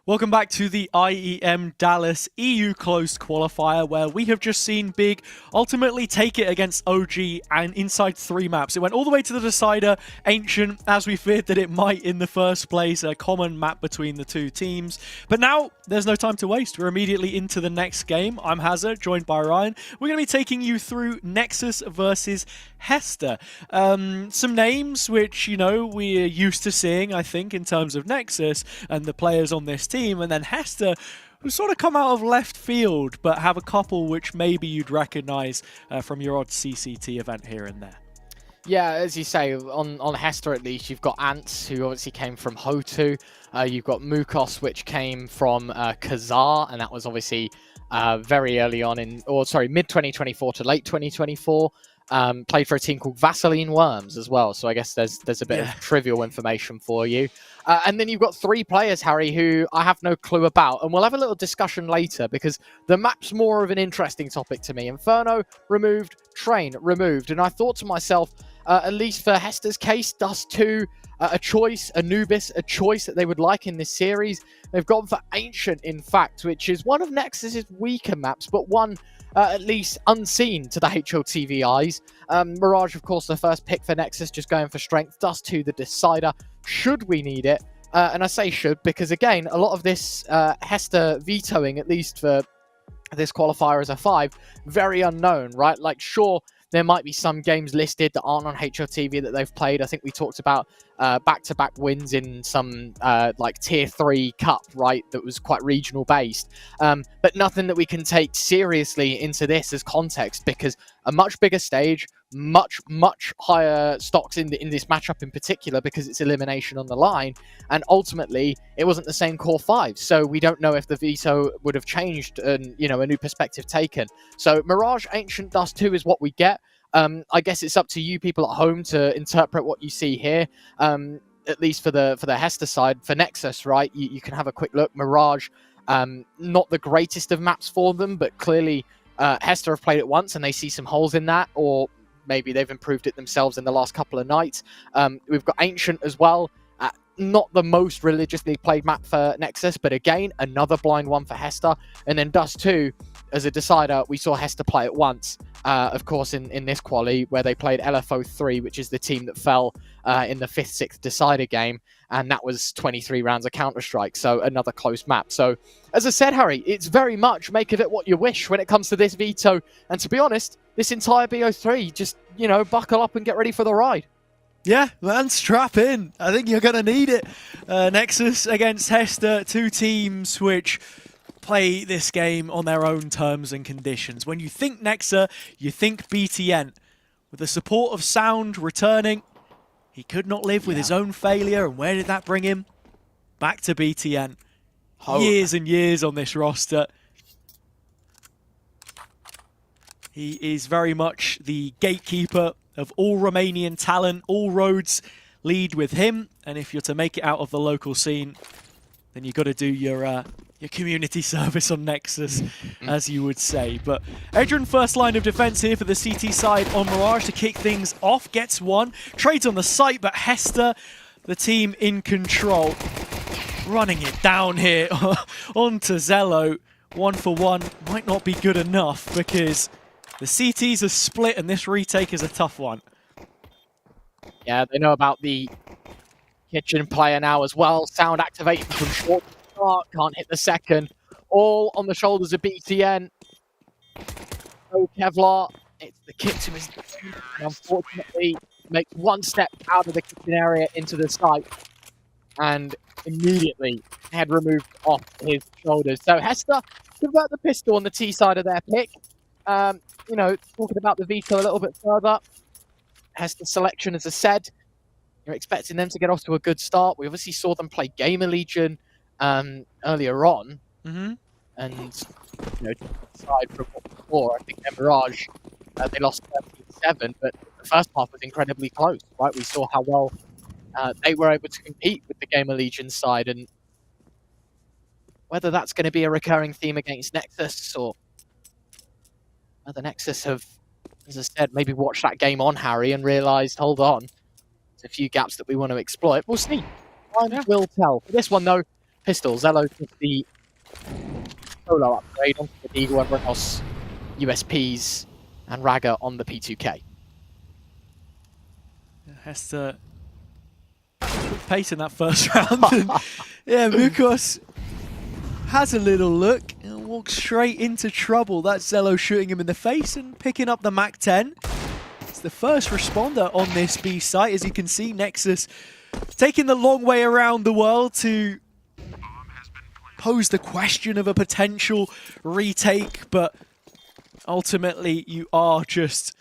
Welcome back to the IEM Dallas EU Closed Qualifier, where we have just seen Big ultimately take it against OG and inside 3 maps. It went all the way to the decider, Ancient, as we feared that it might in the first place, a common map between the two teams. But now, there's no time to waste. We're immediately into the next game. I'm Hester, joined by Ryan. We're going to be taking you through Nexus versus Hester. Some names which, you know, we're used to seeing, I think, in terms of Nexus and the players on this team. And then Hester, who sort of come out of left field, but have a couple which maybe you'd recognize from your odd CCT event here and there. Yeah, as you say, on Hester at least, you've got Ants, who obviously came from Hotu. You've got Mukos, which came from Khazar, and that was obviously very early on mid-2024 to late 2024. Played for a team called Vaseline Worms as well, so I guess there's a bit of trivial information for you. And then you've got 3 players, Harry, who I have no clue about, and we'll have a little discussion later because the map's more of an interesting topic to me. Inferno removed, Train removed, and I thought to myself, at least for Hester's case, Dust 2 a choice, Anubis a choice that they would like in this series. They've gone for Ancient, in fact, which is one of Nexus's weaker maps, but one at least unseen to the HLTV eyes. Mirage, of course, the first pick for Nexus, just going for strength. Dust 2 the decider, should we need it. And I say should because, again, a lot of this Hester vetoing, at least for this qualifier as a 5, very unknown, right? Like, sure, there might be some games listed that aren't on HLTV that they've played. I think we talked about back-to-back wins in some like Tier 3 Cup, right, that was quite regional based. But nothing that we can take seriously into this as context because a much bigger stage, much higher stocks in this matchup in particular because it's elimination on the line, and ultimately it wasn't the same core 5, so we don't know if the veto would have changed and, you know, a new perspective taken. So Mirage, Ancient, Dust 2 is what we get. I guess it's up to you people at home to interpret what you see here. At least for the Hester side, for Nexus, right, you can have a quick look. Mirage, not the greatest of maps for them, but clearly Hester have played it once and they see some holes in that, or maybe they've improved it themselves in the last couple of nights. We've got Ancient as well. Not the most religiously played map for Nexus, but again, another blind one for Hester. And then Dust 2, as a decider, we saw Hester play it once, of course, in this quali, where they played LFO 3, which is the team that fell in the 5th, 6th decider game. And that was 23 rounds of Counter-Strike, so another close map. So, as I said, Harry, it's very much make of it what you wish when it comes to this veto. And to be honest, this entire BO3, just, you know, buckle up and get ready for the ride. Yeah, man, strap in. I think you're going to need it. Nexus against Hester, 2 teams which play this game on their own terms and conditions. When you think Nexa, you think BTN. With the support of Sound returning, he could not live with his own failure, and where did that bring him? Back to BTN. Years and years on this roster. He is very much the gatekeeper of all Romanian talent. All roads lead with him, and if you're to make it out of the local scene, then you've got to do your community service on Nexus, as you would say. But Edrin, first line of defense here for the CT side on Mirage to kick things off. Gets one, trades on the site, but Hester, the team in control, running it down here onto Zello. 1 for 1 might not be good enough because the CTs are split and this retake is a tough one. Yeah, they know about the kitchen player now as well. Sound activating from short start, can't hit the second. All on the shoulders of BTN. No Kevlar, it's the kick to his... Unfortunately, makes one step out of the kitchen area into the site. and immediately head removed off his shoulders. So Hester convert the pistol on the T side of their pick. You know, talking about the veto a little bit further. Hester's selection, as I said, you're expecting them to get off to a good start. We obviously saw them play Gamer Legion earlier on. And, you know, aside from before, I think their Mirage, they lost 13-7, but the first half was incredibly close, right? We saw how well they were able to compete with the Gamer Legion side, and whether that's going to be a recurring theme against Nexus, or whether Nexus have, as I said, maybe watched that game on Harry and realised, hold on, there's a few gaps that we want to exploit. We'll see. Time will tell. For this one, though, Pistol, Zello took the solo upgrade onto the Deagle, everyone else USPs, and Raga on the P2K. Hester pace in that first round. And, yeah, Mukos has a little look and walks straight into trouble. That's Zello shooting him in the face and picking up the MAC-10. It's the first responder on this B site. As you can see, Nexus taking the long way around the world to pose the question of a potential retake, but ultimately you are just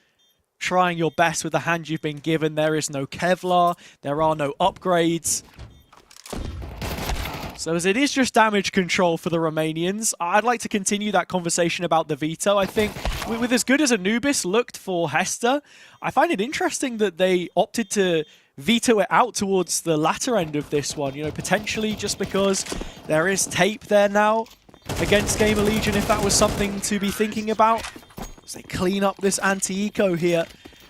trying your best with the hand you've been given. There is no Kevlar, there are no upgrades. So as it is just damage control for the Romanians, I'd like to continue that conversation about the veto. I think with as good as Anubis looked for Hester, I find it interesting that they opted to veto it out towards the latter end of this one. You know, potentially just because there is tape there now against Gamer Legion, if that was something to be thinking about. As they clean up this anti-eco here,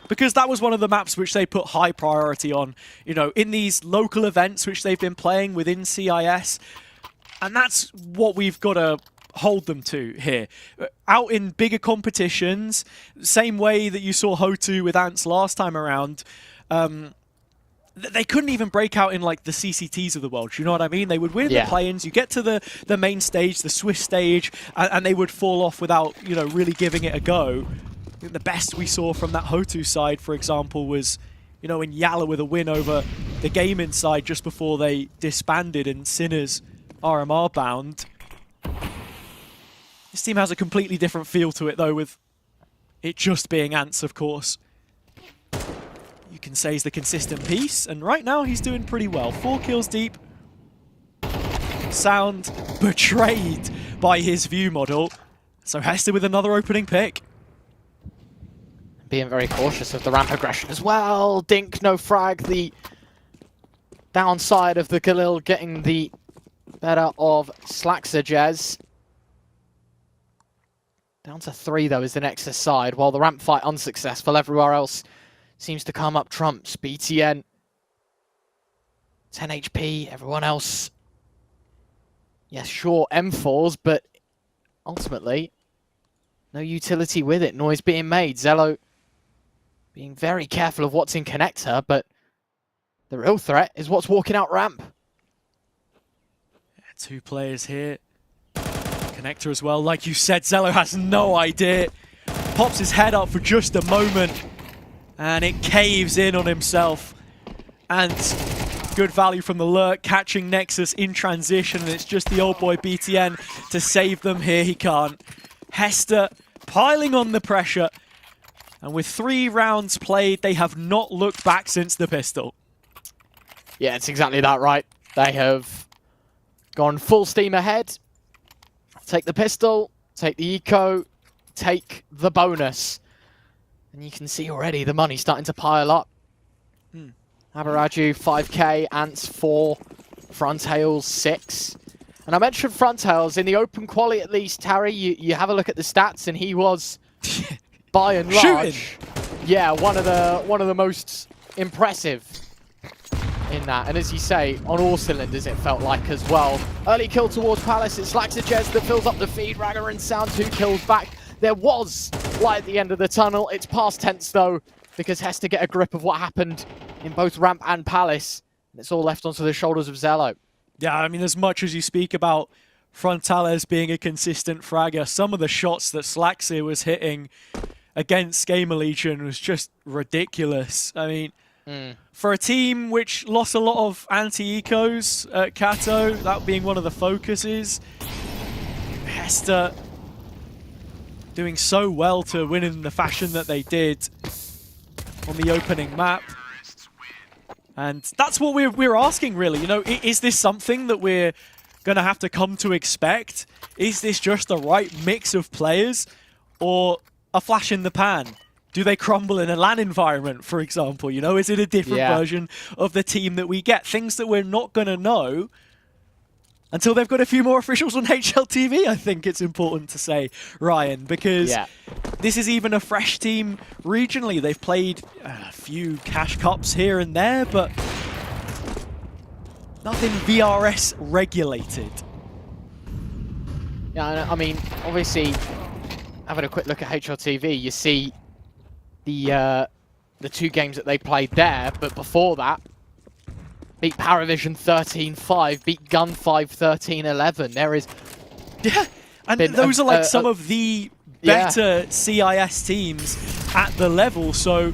because that was one of the maps which they put high priority on, you know, in these local events which they've been playing within CIS. And that's what we've got to hold them to here. Out in bigger competitions, same way that you saw Hotu with Ants last time around, they couldn't even break out in like the CCTs of the world. Do you know what I mean? They would win the play-ins, you get to the main stage, the Swiss stage, and they would fall off without, you know, really giving it a go. I think the best we saw from that Hotu side, for example, was, you know, in Yala with a win over the gaming side just before they disbanded and Sinners RMR bound. This team has a completely different feel to it though, with it just being Ants, of course. You can say he's the consistent piece, and right now he's doing pretty well. 4 kills deep. Sound betrayed by his view model. So Hester with another opening pick. Being very cautious of the ramp aggression as well. Dink, no frag. The downside of the Galil getting the better of Slaxajez. Down to 3 though is the Nexus side, while the ramp fight unsuccessful. Everywhere else seems to come up trumps. BTN, 10 HP, everyone else. Yes, sure, M4s, but ultimately, no utility with it. Noise being made. Zello being very careful of what's in connector, but the real threat is what's walking out ramp. Yeah, 2 players here. Connector as well. Like you said, Zello has no idea. Pops his head up for just a moment, and it caves in on himself. And good value from the lurk, catching Nexus in transition, and it's just the old boy BTN to save them here. He can't. Hester piling on the pressure, and with 3 rounds played, they have not looked back since the pistol. Yeah, it's exactly that, right? They have gone full steam ahead. Take the pistol, take the eco, take the bonus. And you can see already the money starting to pile up. Abaraju, 5k, Ants 4, Frontails 6. And I mentioned Frontails in the open quali at least, Harry, you have a look at the stats and he was, by and large, yeah, one of the most impressive in that. And as you say, on all cylinders it felt like as well. Early kill towards Palace, it's Laxajez that fills up the feed, Raga and Sound 2 kills back. There was light at the end of the tunnel. It's past tense though, because Hester get a grip of what happened in both Ramp and Palace. And it's all left onto the shoulders of Zello. Yeah, I mean, as much as you speak about Frontales being a consistent fragger, some of the shots that Slaxir was hitting against Gamer Legion was just ridiculous. I mean, For a team which lost a lot of anti-ecos at Kato, that being one of the focuses, Hester doing so well to win in the fashion that they did on the opening map. And that's what we're asking, really. You know, is this something that we're going to have to come to expect? Is this just the right mix of players, or a flash in the pan? Do they crumble in a LAN environment, for example? You know, is it a different version of the team that we get? Things that we're not going to know until they've got a few more officials on HLTV, I think it's important to say, Ryan, because this is even a fresh team regionally. They've played a few cash cups here and there, but nothing VRS regulated. Yeah, I mean, obviously, having a quick look at HLTV, you see the 2 games that they played there, but before that, beat Paravision 13-5, beat Gun5 13-11. There is... Yeah, and those are like some of the better CIS teams at the level, so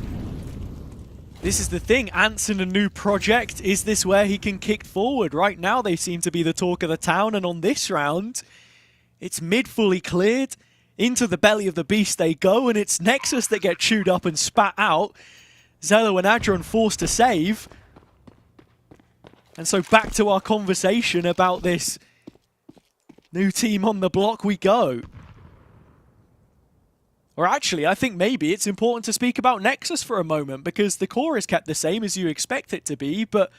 this is the thing. Ant's in a new project. Is this where he can kick forward? Right now, they seem to be the talk of the town, and on this round, it's mid fully cleared. Into the belly of the beast they go, and it's Nexus that get chewed up and spat out. Zello and Adron forced to save. And so back to our conversation about this new team on the block we go. Or actually, I think maybe it's important to speak about Nexus for a moment, because the core is kept the same as you expect it to be, but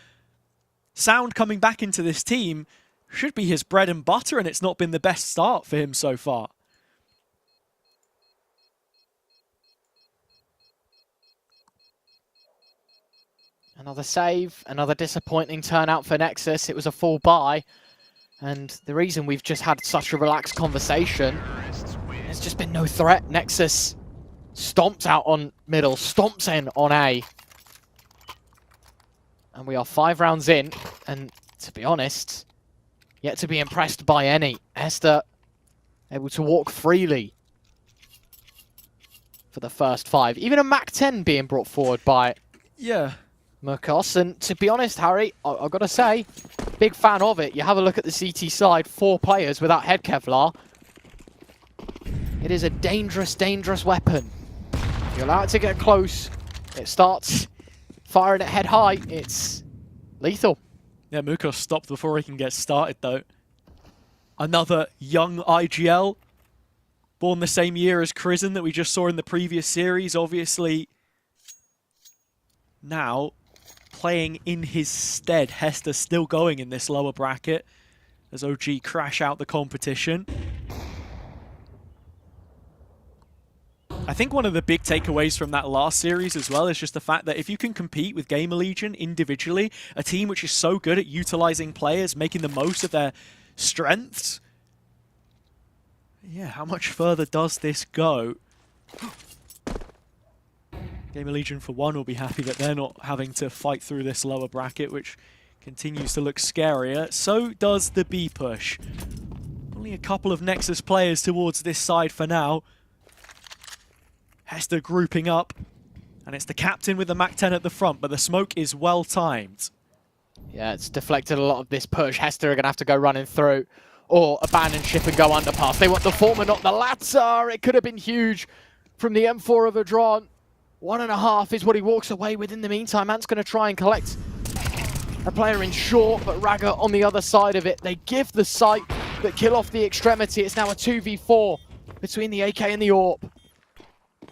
Sound coming back into this team should be his bread and butter, and it's not been the best start for him so far. Another save, another disappointing turnout for Nexus. It was a full buy, and the reason we've just had such a relaxed conversation, there's just been no threat. Nexus stomped out on middle, stomps in on A. And we are 5 rounds in, and to be honest, yet to be impressed by any. Hester able to walk freely for the first 5. Even a MAC-10 being brought forward by Murkos. And to be honest, Harry, I've got to say, big fan of it. You have a look at the CT side, 4 players without head Kevlar. It is a dangerous, dangerous weapon. If you allow it to get close, it starts firing at head high. It's lethal. Yeah, Murkos stopped before he can get started, though. Another young IGL, born the same year as Crizzen that we just saw in the previous series, obviously. Now, playing in his stead. Hester still going in this lower bracket as OG crash out the competition. I think one of the big takeaways from that last series as well is just the fact that if you can compete with Gamer Legion individually, a team which is so good at utilizing players, making the most of their strengths, yeah, how much further does this go? Gamer Legion, for one, will be happy that they're not having to fight through this lower bracket, which continues to look scarier. So does the B push. Only a couple of Nexus players towards this side for now. Hester grouping up, and it's the captain with the MAC-10 at the front, but the smoke is well timed. Yeah, it's deflected a lot of this push. Hester are going to have to go running through or abandon ship and go underpass. They want the former, not the latter. It could have been huge from the M4 of Adron. 1.5 is what he walks away with in the meantime. Ant's going to try and collect a player in short, but Raga on the other side of it. They give the sight, but kill off the extremity. It's now a 2v4 between the AK and the AWP.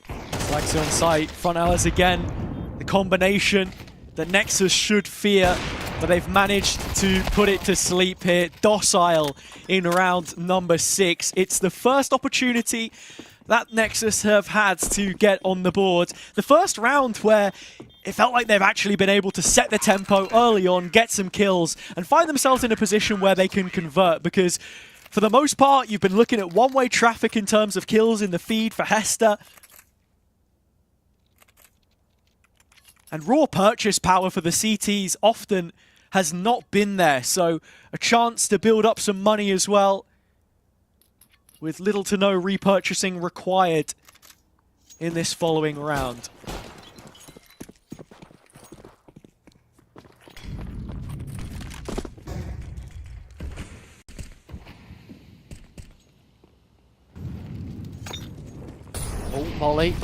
Flags on site, front Alice again. The combination that Nexus should fear, but they've managed to put it to sleep here. Docile in round number 6. It's the first opportunity that Nexus have had to get on the board. The first round where it felt like they've actually been able to set the tempo early on, get some kills, and find themselves in a position where they can convert, because for the most part, you've been looking at one-way traffic in terms of kills in the feed for Hester. And raw purchase power for the CTs often has not been there, so a chance to build up some money as well, with little to no repurchasing required in this following round. Volley.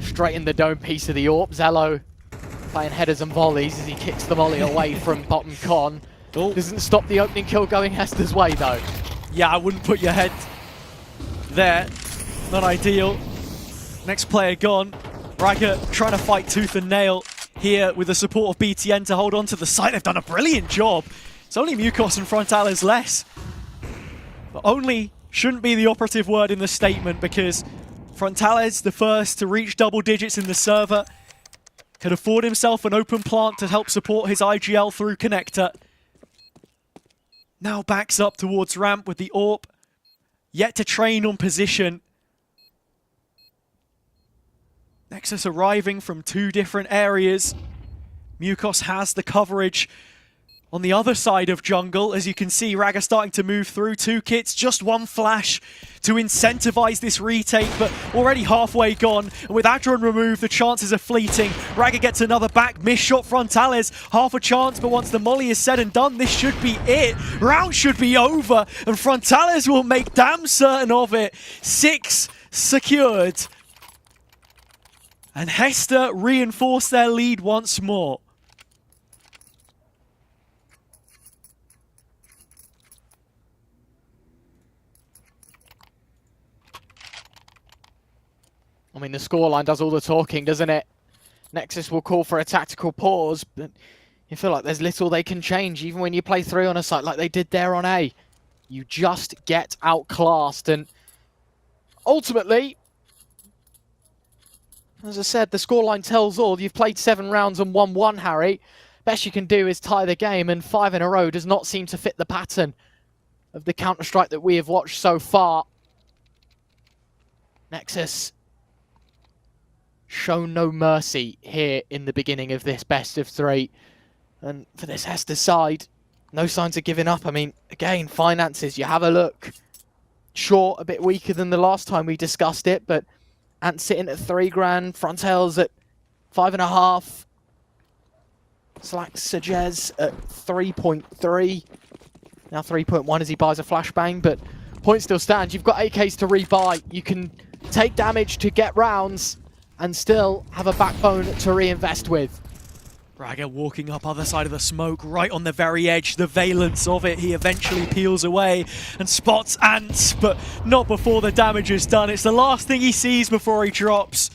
Straight in the dome piece of the AWP. Zello playing headers and volleys as he kicks the volley away from bottom con. Doesn't stop the opening kill going Hester's way though. Yeah, I wouldn't put your head there. Not ideal. Next player gone. Raga trying to fight tooth and nail here with the support of BTN to hold on to the site. They've done a brilliant job. It's only Mukos and Frontales less. But only shouldn't be the operative word in the statement, because Frontales, the first to reach double digits in the server, could afford himself an open plant to help support his IGL through connector. Now backs up towards ramp with the AWP. Yet to train on position. Nexus arriving from two different areas. Mukos has the coverage on the other side of jungle. As you can see, Raga starting to move through. Two kits, just one flash to incentivize this retake, but already halfway gone. And with Adron removed, the chances are fleeting. Raga gets another back. Missed shot Frontales. Half a chance, but once the molly is said and done, this should be it. Round should be over, and Frontales will make damn certain of it. 6 secured. And Hester reinforced their lead once more. I mean, the scoreline does all the talking, doesn't it? Nexus will call for a tactical pause, but you feel like there's little they can change, even when you play 3 on a site like they did there on A. You just get outclassed, and ultimately, as I said, the scoreline tells all. You've played 7 rounds and won 1, Harry. Best you can do is tie the game, and 5 in a row does not seem to fit the pattern of the Counter-Strike that we have watched so far. Nexus shown no mercy here in the beginning of this best of 3. And for this Hester side, no signs of giving up. I mean, again, finances, you have a look. Sure, a bit weaker than the last time we discussed it, but Ant sitting at 3 grand, Frontales at 5.5. Slack-Sajez at 3.3. Now 3.1 as he buys a flashbang, but point still stands. You've got AKs to rebuy. You can take damage to get rounds and still have a backbone to reinvest with. Raga walking up other side of the smoke, right on the very edge, the valence of it. He eventually peels away and spots Ants, but not before the damage is done. It's the last thing he sees before he drops.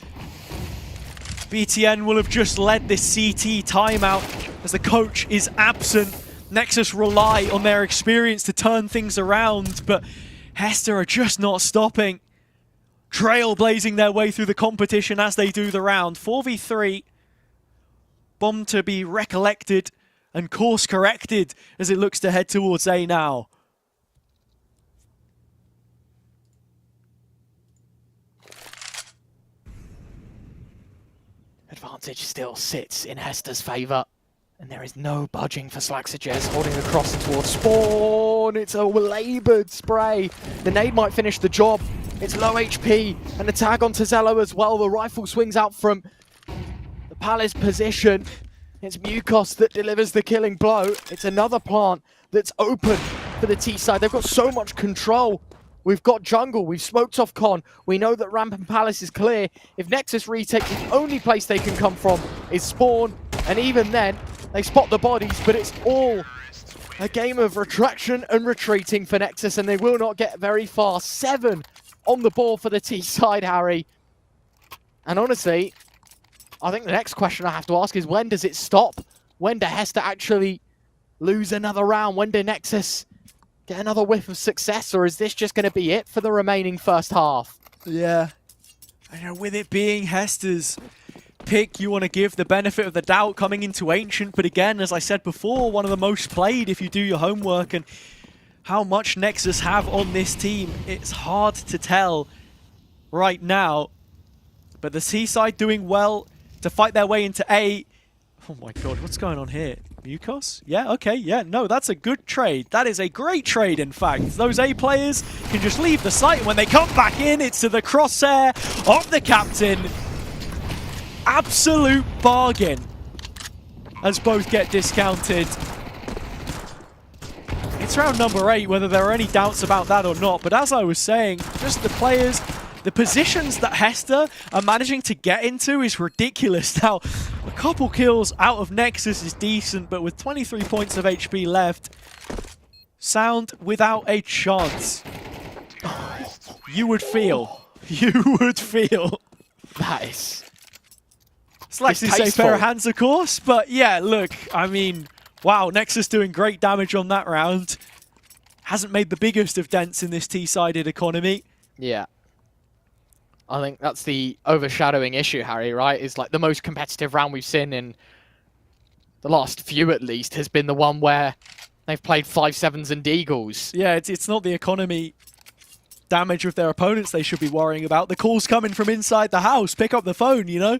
BTN will have just led this CT timeout as the coach is absent. Nexus rely on their experience to turn things around, but Hester are just not stopping. Trailblazing their way through the competition as they do the round. 4v3. Bomb to be recollected and course corrected as it looks to head towards A now. Advantage still sits in Hester's favour. And there is no budging for Slack-Sajez holding across towards Spawn. It's a laboured spray. The nade might finish the job. It's low HP. And a tag onto Zello as well. The rifle swings out from the Palace position. It's Mukos that delivers the killing blow. It's another plant that's open for the T side. They've got so much control. We've got jungle. We've smoked off con. We know that ramp and Palace is clear. If Nexus retake, the only place they can come from is Spawn. And even then, they spot the bodies, but it's all a game of retraction and retreating for Nexus, and they will not get very far. 7 on the ball for the T side, Harry. And honestly, I think the next question I have to ask is, when does it stop? When do Hester actually lose another round? When do Nexus get another whiff of success, or is this just going to be it for the remaining first half? Yeah. I know, with it being Hester's pick, you want to give the benefit of the doubt coming into Ancient, but again, as I said before, one of the most played if you do your homework, and how much Nexus have on this team, it's hard to tell right now. But the C side doing well to fight their way into A. Oh my god, what's going on here? Mukos? Yeah, okay, yeah, no, that's a good trade. That is a great trade, in fact. Those A players can just leave the site, and when they come back in, it's to the crosshair of the captain. Absolute bargain as both get discounted. It's round number 8, whether there are any doubts about that or not, but as I was saying, just the players the positions that Hester are managing to get into is ridiculous. Now, a couple kills out of Nexus is decent, but with 23 points of HP left, Sound without a chance. You would feel. That is... It's like to say fair hands, of course, but yeah, look, I mean, wow, Nexus doing great damage on that round. Hasn't made the biggest of dents in this T-sided economy. Yeah. I think that's the overshadowing issue, Harry, right? Is like the most competitive round we've seen in the last few, at least, has been the one where they've played 5-7s and Deagles. Yeah, it's not the economy damage of their opponents they should be worrying about. The call's coming from inside the house. Pick up the phone, you know?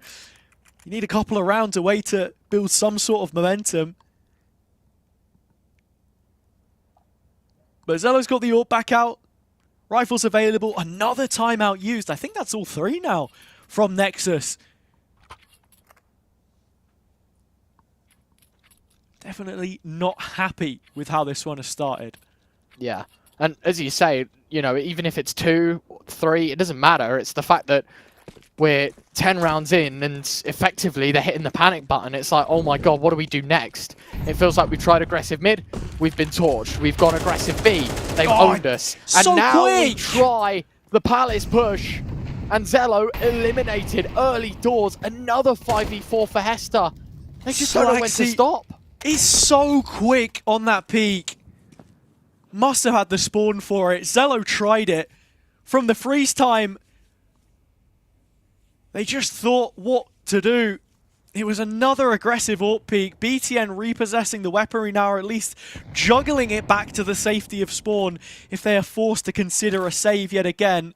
You need a couple of rounds away to build some sort of momentum. But Zello's got the AWP back out. Rifles available. Another timeout used. I think that's all 3 now from Nexus. Definitely not happy with how this one has started. Yeah. And as you say, you know, even if it's 2, 3, it doesn't matter. It's the fact that we're 10 rounds in and effectively they're hitting the panic button. It's like, oh my god, what do we do next? It feels like we've tried aggressive mid, we've been torched. We've gone aggressive B, they've owned us. And so now quick. we try the Palace push. And Zello eliminated early doors. Another 5v4 for Hester. They just don't know when to stop. He's so quick on that peak. Must have had the spawn for it. Zello tried it. From the freeze time, they just thought what to do. It was another aggressive AWP peak. BTN repossessing the weaponry now, or at least juggling it back to the safety of spawn if they are forced to consider a save yet again.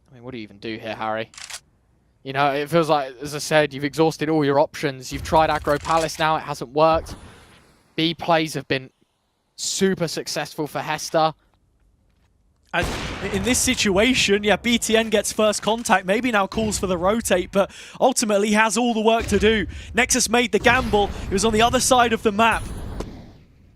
I mean, what do you even do here, Harry? You know, it feels like, as I said, you've exhausted all your options. You've tried aggro Palace now, it hasn't worked. B plays have been super successful for Hester. And in this situation, yeah, BTN gets first contact, maybe now calls for the rotate, but ultimately has all the work to do. Nexus made the gamble. It was on the other side of the map.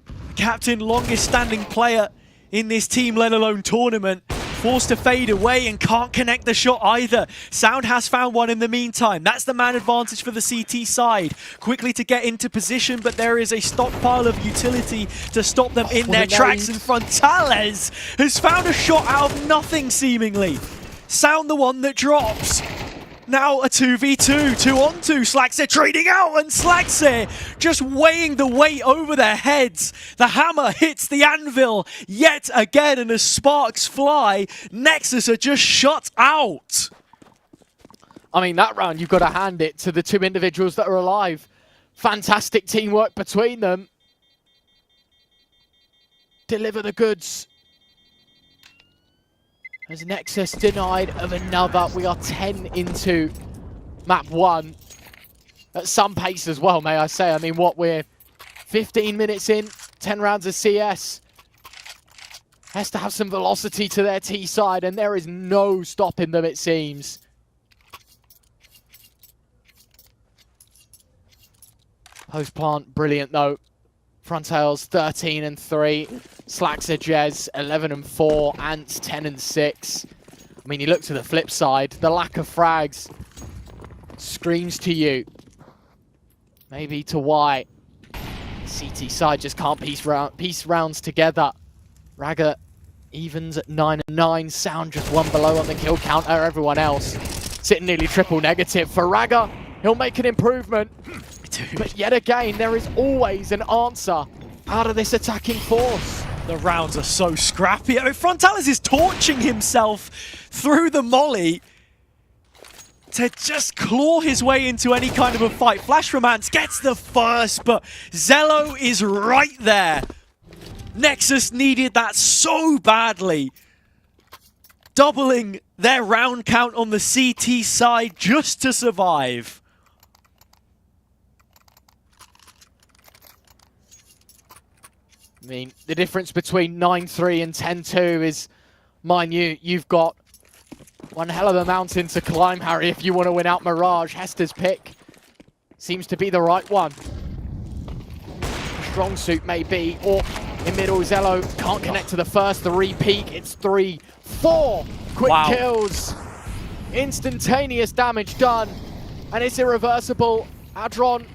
The captain, longest standing player in this team, let alone tournament. Forced to fade away and can't connect the shot either. Sound has found one in the meantime. That's the man advantage for the CT side. Quickly to get into position, but there is a stockpile of utility to stop them in their tracks. And Frontales has found a shot out of nothing, seemingly. Sound the one that drops. Now a 2v2, 2-on-2. Slaxer trading out, and Slaxer just weighing the weight over their heads. The hammer hits the anvil yet again, and as sparks fly, Nexus are just shut out. I mean, that round, you've got to hand it to the 2 individuals that are alive. Fantastic teamwork between them. Deliver the goods. As Nexus denied of another. We are 10 into map 1. At some pace as well, may I say. I mean, what, we're 15 minutes in, 10 rounds of CS. Has to have some velocity to their T side, and there is no stopping them, it seems. Post plant, brilliant though. Frontales 13 and 3. Slaxer Jez 11 and 4. Ants 10 and 6. I mean, you look to the flip side, the lack of frags screams to you. Maybe to why CT side just can't piece rounds together. Raga evens at 9 and 9. Sound just 1 below on the kill counter. Everyone else sitting nearly triple negative. For Raga, he'll make an improvement. But yet again, there is always an answer out of this attacking force. The rounds are so scrappy. I mean, Frontales is torching himself through the molly to just claw his way into any kind of a fight. Flash Romance gets the first, but Zello is right there. Nexus needed that so badly. Doubling their round count on the CT side just to survive. I mean, the difference between 9-3 and 10-2 is minute. You've got One hell of a mountain to climb, Harry, if you want to win out Mirage. Hester's pick seems to be the right one. Strong suit maybe, or in middle, Zello can't connect to the first, the repeat. It's 3, 4 quick kills. Instantaneous damage done, and it's irreversible. Adron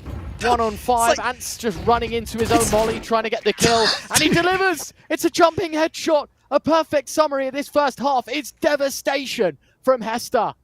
1 on 5. Like, Ant's just running into his own molly, trying to get the kill, and he delivers. It's a jumping headshot. A perfect summary of this first half. It's devastation from Hester.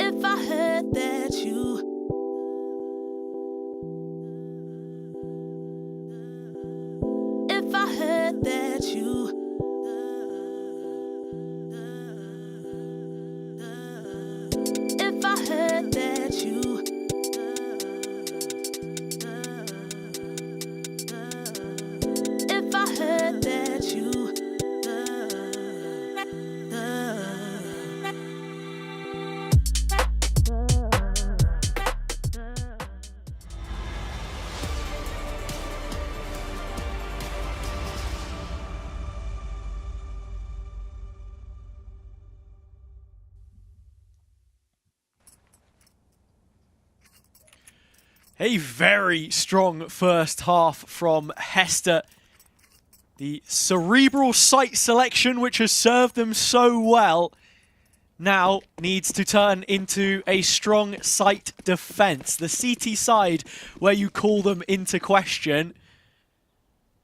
If I heard that you If I heard that you If I heard that you If I heard that you A very strong first half from Hester. The cerebral sight selection, which has served them so well, now needs to turn into a strong sight defense. The CT side, where you call them into question.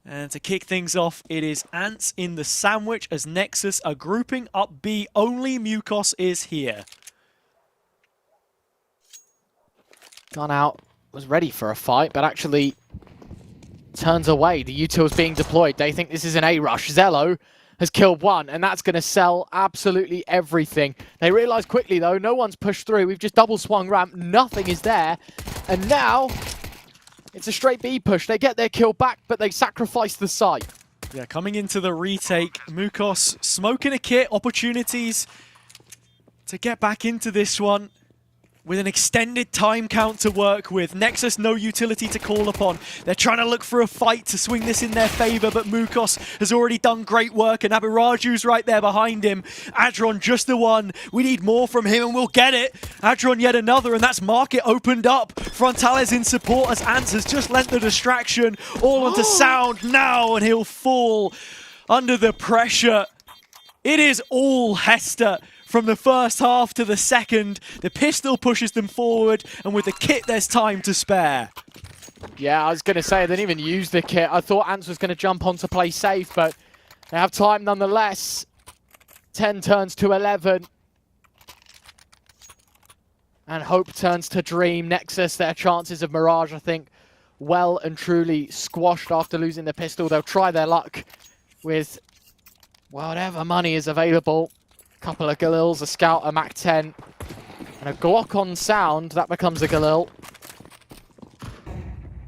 And to kick things off, it is Ants in the sandwich as Nexus are grouping up B. Only Mukos is here. Gone out. Was ready for a fight, but actually turns away. The util's being deployed. They think this is an A rush. Zello has killed one, and that's going to sell absolutely everything. They realise quickly, though, no one's pushed through. We've just double swung ramp. Nothing is there. And now it's a straight B push. They get their kill back, but they sacrifice the site. Yeah, coming into the retake, Mukos smoking a kit, opportunities to get back into this one. with an extended time count to work with. Nexus no utility to call upon. They're trying to look for a fight to swing this in their favor, but Mukos has already done great work, and Abiraju's right there behind him. Adron just the one. We need more from him, and we'll get it. Adron yet another, and that's market opened up. Frontales in support as Ants has just lent the distraction all onto Sound now, and he'll fall under the pressure. It is all Hester. From the first half to the second, the pistol pushes them forward, and with the kit, there's time to spare. Yeah, I was going to say, they didn't even use the kit. I thought Ants was going to jump on to play safe, but they have time nonetheless. 10 turns to 11. And hope turns to dream. Nexus, their chances of Mirage, I think, well and truly squashed after losing the pistol. They'll try their luck with whatever money is available. Couple of Galils, a Scout, a Mac-10, and a Glock on Sound. That becomes a Galil.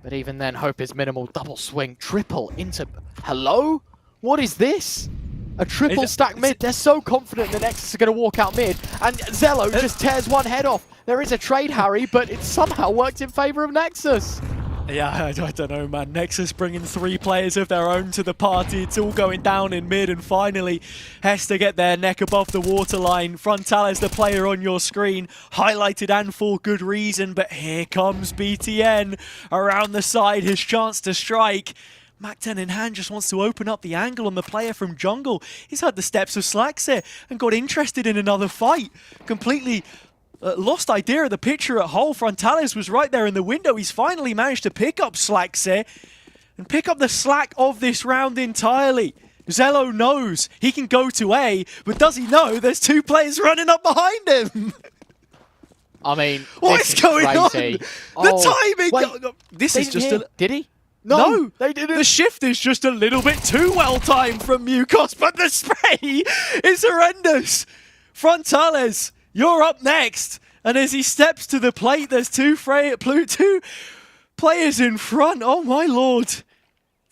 But even then, hope is minimal. Double swing, triple into... Hello? What is this? A triple stack mid. They're so confident the Nexus are going to walk out mid, and Zello just tears one head off. There is a trade, Harry, but it somehow worked in favor of Nexus. Yeah, I don't know, man. Nexus bringing 3 players of their own to the party. It's all going down in mid, and finally, Hester get their neck above the waterline. Frontales, the player on your screen, highlighted and for good reason, but here comes BTN around the side, his chance to strike. Mac-10 in hand just wants to open up the angle on the player from jungle. He's heard the steps of Slaxer and got interested in another fight. Completely lost idea of the picture at whole. Frontales was right there in the window. He's finally managed to pick up Slaxer and pick up the slack of this round entirely. Zello knows he can go to A, but does he know there's 2 players running up behind him? I mean, what is going crazy. on? The timing. Wait, this is just a... Did he? No, they didn't. The shift is just a little bit too well timed from Mukos, but the spray is horrendous. Frontales, you're up next. And as he steps to the plate, there's 2 players in front. Oh my lord.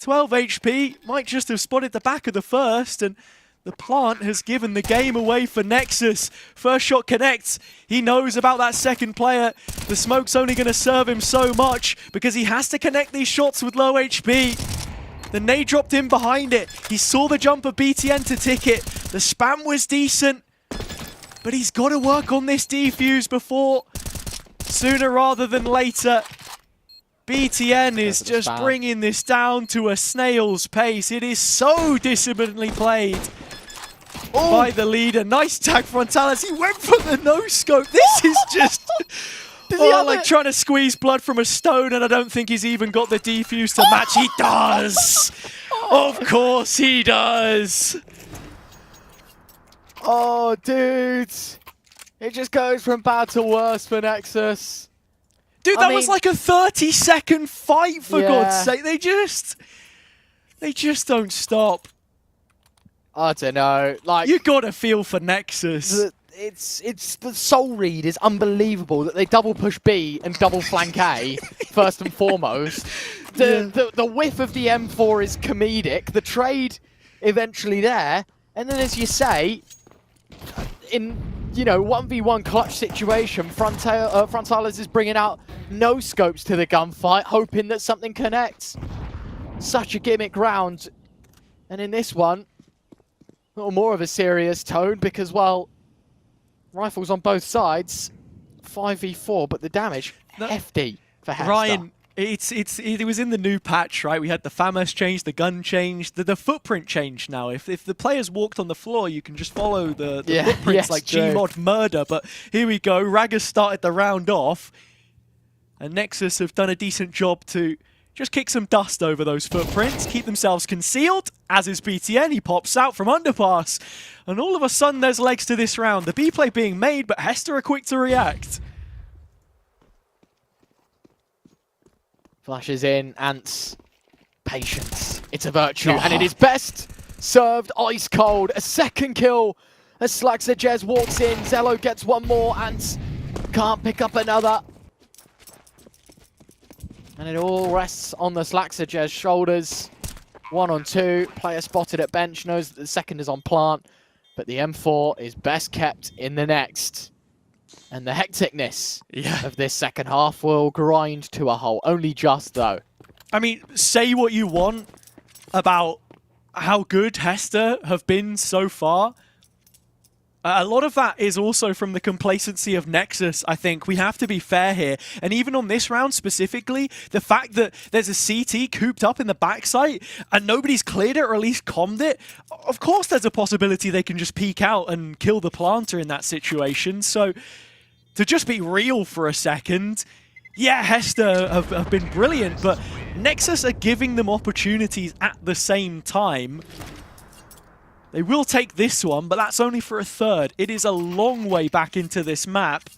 12 HP, might just have spotted the back of the first, and the plant has given the game away for Nexus. First shot connects. He knows about that second player. The smoke's only going to serve him so much because he has to connect these shots with low HP. The nade dropped in behind it. He saw the jump of BTN to tick it. The spam was decent. But he's got to work on this defuse before, sooner rather than later. BTN is just bringing this down to a snail's pace. It is so disciplinedly played by the leader. Nice tag Frontales. He went for the no-scope. This is just... like trying to squeeze blood from a stone, and I don't think he's even got the defuse to match. He does! Of course he does! Oh, dude. It just goes from bad to worse for Nexus. Dude, that was like a 30-second fight, for God's sake. They just don't stop. I don't know. Like, you got to feel for Nexus. It's the soul read is unbelievable that they double push B and double flank A, first and foremost. The whiff of the M4 is comedic. The trade eventually there. And then, as you say, in, 1v1 clutch situation, Frontales is bringing out no scopes to the gunfight, hoping that something connects. Such a gimmick round. And in this one, a little more of a serious tone because, well, rifles on both sides, 5v4, but the damage, hefty for Hester. Ryan, it was in the new patch, right? We had the FAMAS change, the gun change, the footprint change now. If the players walked on the floor, you can just follow the footprints like Gmod murder. But here we go. Ragas started the round off, and Nexus have done a decent job to just kick some dust over those footprints, keep themselves concealed, as is BTN. He pops out from underpass, and all of a sudden there's legs to this round. The B play being made, but Hester are quick to react. Flashes in, Ants. Patience. It's a virtue, and it is best served ice cold. A second kill as Slaxer Jez walks in. Zello gets one more, Ants can't pick up another. And it all rests on the Slaxer Jez shoulders. 1 on 2. Player spotted at bench, knows that the second is on plant, but the M4 is best kept in the next. And the hecticness of this second half will grind to a halt. Only just, though. I mean, say what you want about how good Hester have been so far. A lot of that is also from the complacency of Nexus, I think. We have to be fair here. And even on this round specifically, the fact that there's a CT cooped up in the backside and nobody's cleared it or at least calmed it, of course there's a possibility they can just peek out and kill the planter in that situation. So to just be real for a second, yeah, Hester have been brilliant, but Nexus are giving them opportunities at the same time. They will take this one, but that's only for a third. It is a long way back into this map.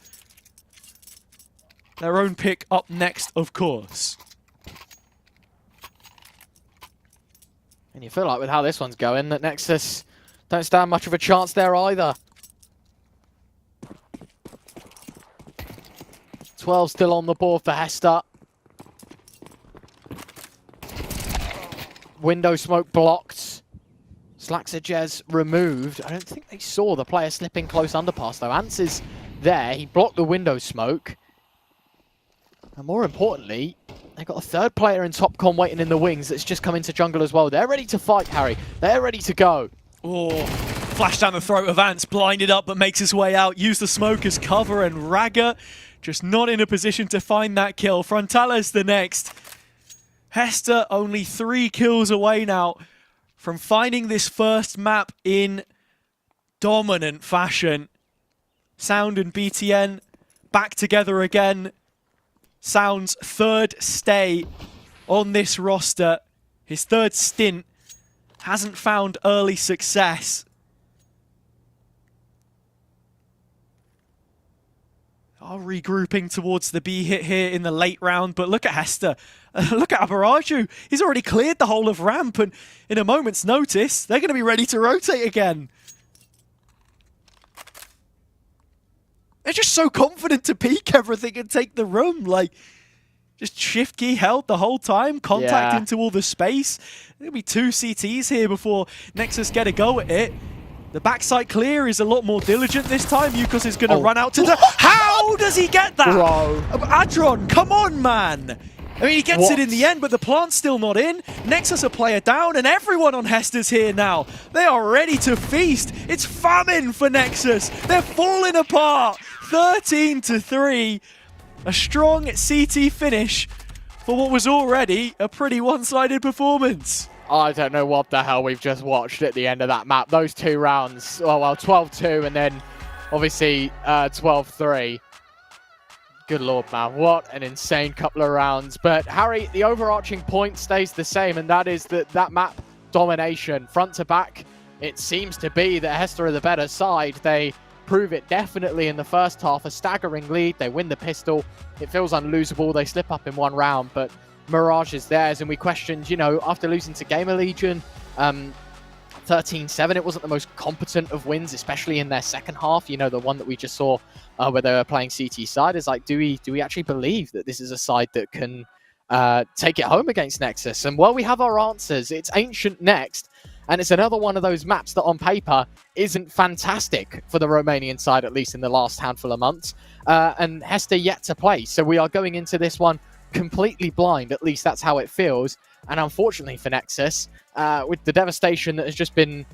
Their own pick up next, of course. And you feel like with how this one's going, that Nexus don't stand much of a chance there either. 12 still on the board for Hester. Window smoke blocked. Slaxajez removed. I don't think they saw the player slipping close underpass though. Ants is there. He blocked the window smoke. And more importantly, they've got a third player in Topcon waiting in the wings that's just come into jungle as well. They're ready to fight, Harry. They're ready to go. Oh, flash down the throat of Ants, blinded up but makes his way out. Use the smoke as cover, and Raga just not in a position to find that kill. Frontales the next. Hester only 3 kills away now from finding this first map in dominant fashion. Sound and BTN back together again. Sound's third stay on this roster. His third stint hasn't found early success. Are regrouping towards the B hit here in the late round, but look at Hester. Look at Mirage. He's already cleared the whole of ramp, and in a moment's notice, they're going to be ready to rotate again. They're just so confident to peek everything and take the room. Like, just shift key held the whole time, contact into all the space. There'll be 2 CTs here before Nexus get a go at it. The backside clear is a lot more diligent this time. Yukos is going to run out to the... How does he get that? Bro. Adron, come on, man. I mean, he gets it in the end, but the plant's still not in. Nexus a player down, and everyone on Hester's here now. They are ready to feast. It's famine for Nexus. They're falling apart. 13-3. A strong CT finish for what was already a pretty one-sided performance. I don't know what the hell we've just watched at the end of that map. Those 2 rounds, well, 12-2 and then obviously 12-3. Good lord, man. What an insane couple of rounds. But Harry, the overarching point stays the same, and that is that map domination. Front to back, it seems to be that Hester are the better side. They prove it definitely in the first half. A staggering lead. They win the pistol. It feels unlosable. They slip up in one round, but Mirage is theirs, and we questioned, you know, after losing to Gamer Legion 13-7, it wasn't the most competent of wins, especially in their second half. You know, the one that we just saw where they were playing CT side is like, do we actually believe that this is a side that can take it home against Nexus? And well, we have our answers. It's Ancient next, and it's another one of those maps that on paper isn't fantastic for the Romanian side, at least in the last handful of months. And Hester yet to play, so we are going into this one completely blind. At least that's how it feels. And unfortunately for Nexus, with the devastation that has just been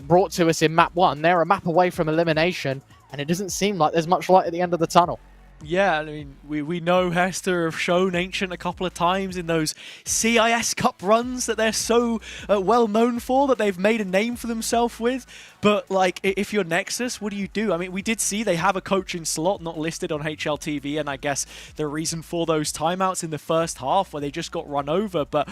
brought to us in map 1, they're a map away from elimination, and it doesn't seem like there's much light at the end of the tunnel. Yeah, I mean, we know Hester have shown Ancient a couple of times in those CIS Cup runs that they're so well known for, that they've made a name for themselves with. But, like, if you're Nexus, what do you do? I mean, we did see they have a coaching slot not listed on HLTV, and I guess the reason for those timeouts in the first half where they just got run over. But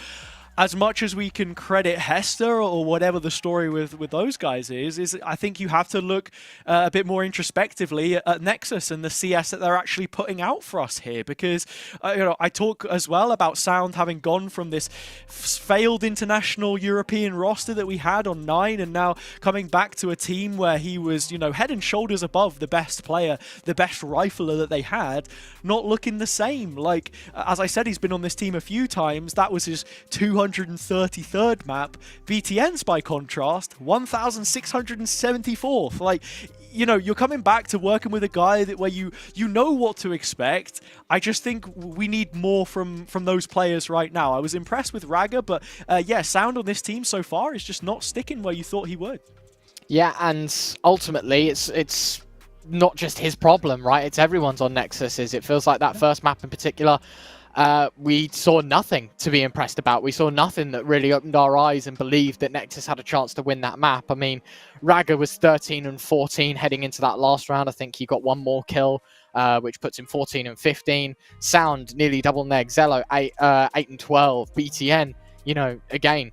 as much as we can credit Hester or whatever the story with those guys is I think you have to look a bit more introspectively at Nexus and the CS that they're actually putting out for us here, because you know, I talk as well about Sound having gone from this failed international European roster that we had on 9 and now coming back to a team where he was, you know, head and shoulders above the best player, the best rifler that they had, not looking the same. Like, as I said, he's been on this team a few times. That was his 200 233rd map. BTN's, by contrast, 1,674th. Like, you know, you're coming back to working with a guy where you know what to expect. I just think we need more from those players right now. I was impressed with Raga, but yeah, Sound on this team so far is just not sticking where you thought he would. Yeah, and ultimately, it's not just his problem, right? It's everyone's on Nexus's. It feels like that first map in particular, we saw nothing to be impressed about. We saw nothing that really opened our eyes and believed that Nexus had a chance to win that map. I mean, Raga was 13 and 14 heading into that last round. I think he got one more kill, which puts him 14 and 15. Sound nearly double neg. Zello 8 and 12. BTN, you know, again,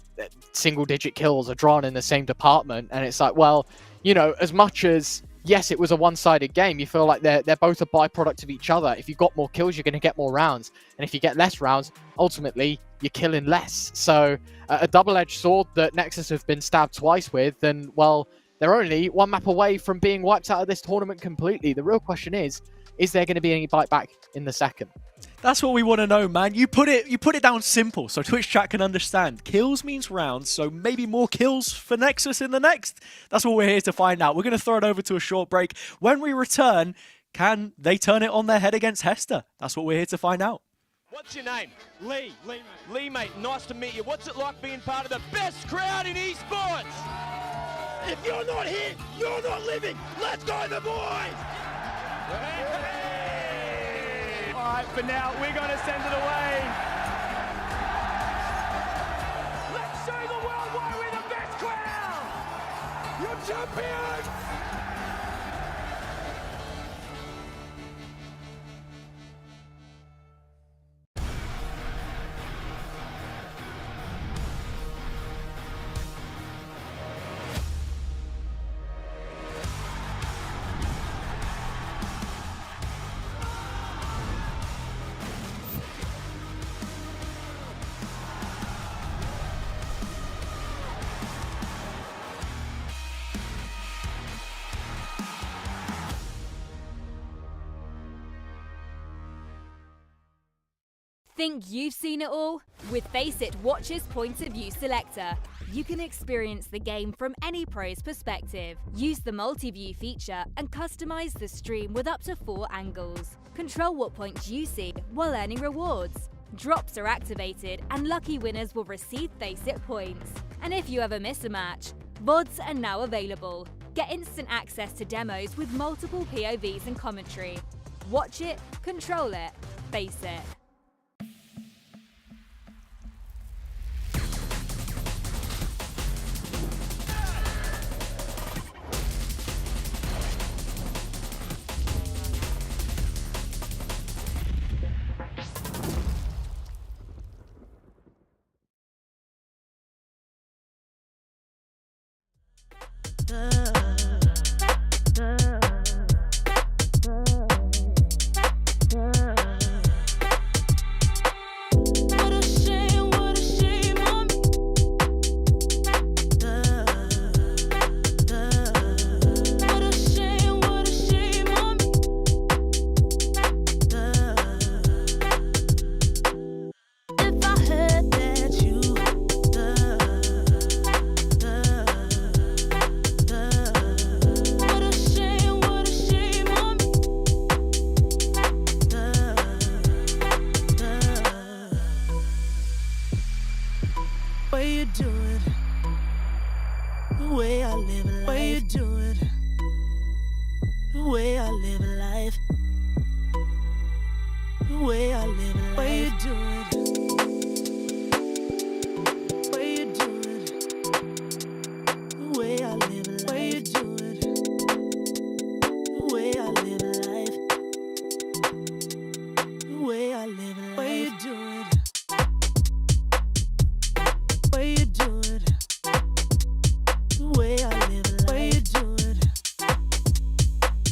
single-digit kills are drawn in the same department, and it's like, well, you know, as much as yes, it was a one-sided game, you feel like they're both a byproduct of each other. If you've got more kills, you're going to get more rounds. And if you get less rounds, ultimately, you're killing less. So a double-edged sword that Nexus have been stabbed twice with, then, well, they're only one map away from being wiped out of this tournament completely. The real question is there going to be any bite back in the second? That's what we want to know, man. You put it down simple so Twitch chat can understand. Kills means rounds, so maybe more kills for Nexus in the next. That's what we're here to find out. We're going to throw it over to a short break. When we return, can they turn it on their head against Hester? That's what we're here to find out. What's your name? Lee. Lee, mate, nice to meet you. What's it like being part of the best crowd in esports? If you're not here, you're not living. Let's go, the boys! All right, for now, we're going to send it away. Let's show the world why we're the best crowd. You're champions. Think you've seen it all? With Faceit Watch's Point of View Selector, you can experience the game from any pro's perspective. Use the multi-view feature and customize the stream with up to 4 angles. Control what points you see while earning rewards. Drops are activated and lucky winners will receive Faceit points. And if you ever miss a match, VODs are now available. Get instant access to demos with multiple POVs and commentary. Watch it, control it, Faceit.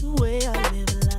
Way I live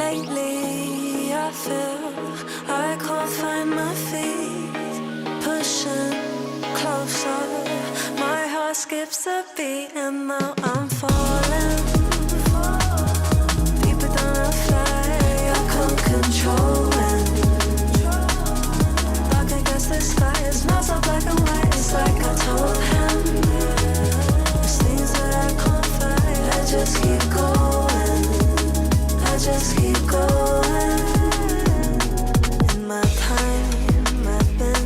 Lately, I feel I can't find my feet. Pushing closer, my heart skips a beat, and now I'm falling. Deeper than I fly, I can't control it. Dark against the sky, it's not so black and white. It's like I told him, there's things that I can't fight. I just keep going, I just keep going. In my time, I've been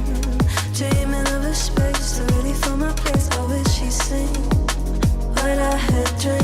dreaming of a space to really fill my place. I wish she'd sing what I had dreamed.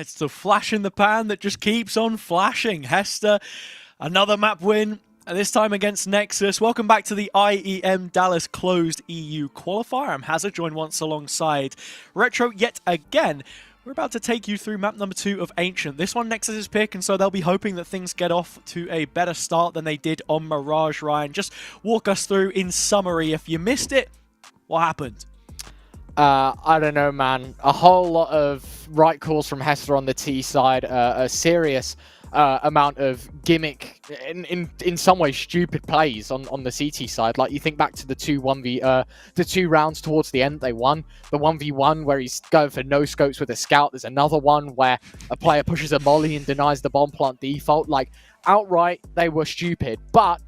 It's the flash in the pan that just keeps on flashing. Hester, another map win, and this time against Nexus. Welcome back to the IEM Dallas Closed EU Qualifier. I'm Hazard, joined once alongside Retro yet again. We're about to take you through map number 2 of Ancient. This one Nexus's pick, and so they'll be hoping that things get off to a better start than they did on Mirage. Ryan, just walk us through in summary. If you missed it, what happened? I don't know, man. A whole lot of right calls from Hester on the T side, a serious amount of gimmick, in some ways stupid plays on the CT side. Like, you think back to the two rounds towards the end they won. The 1v1 where he's going for no scopes with a scout. There's another one where a player pushes a molly and denies the bomb plant default. Like, outright, they were stupid, but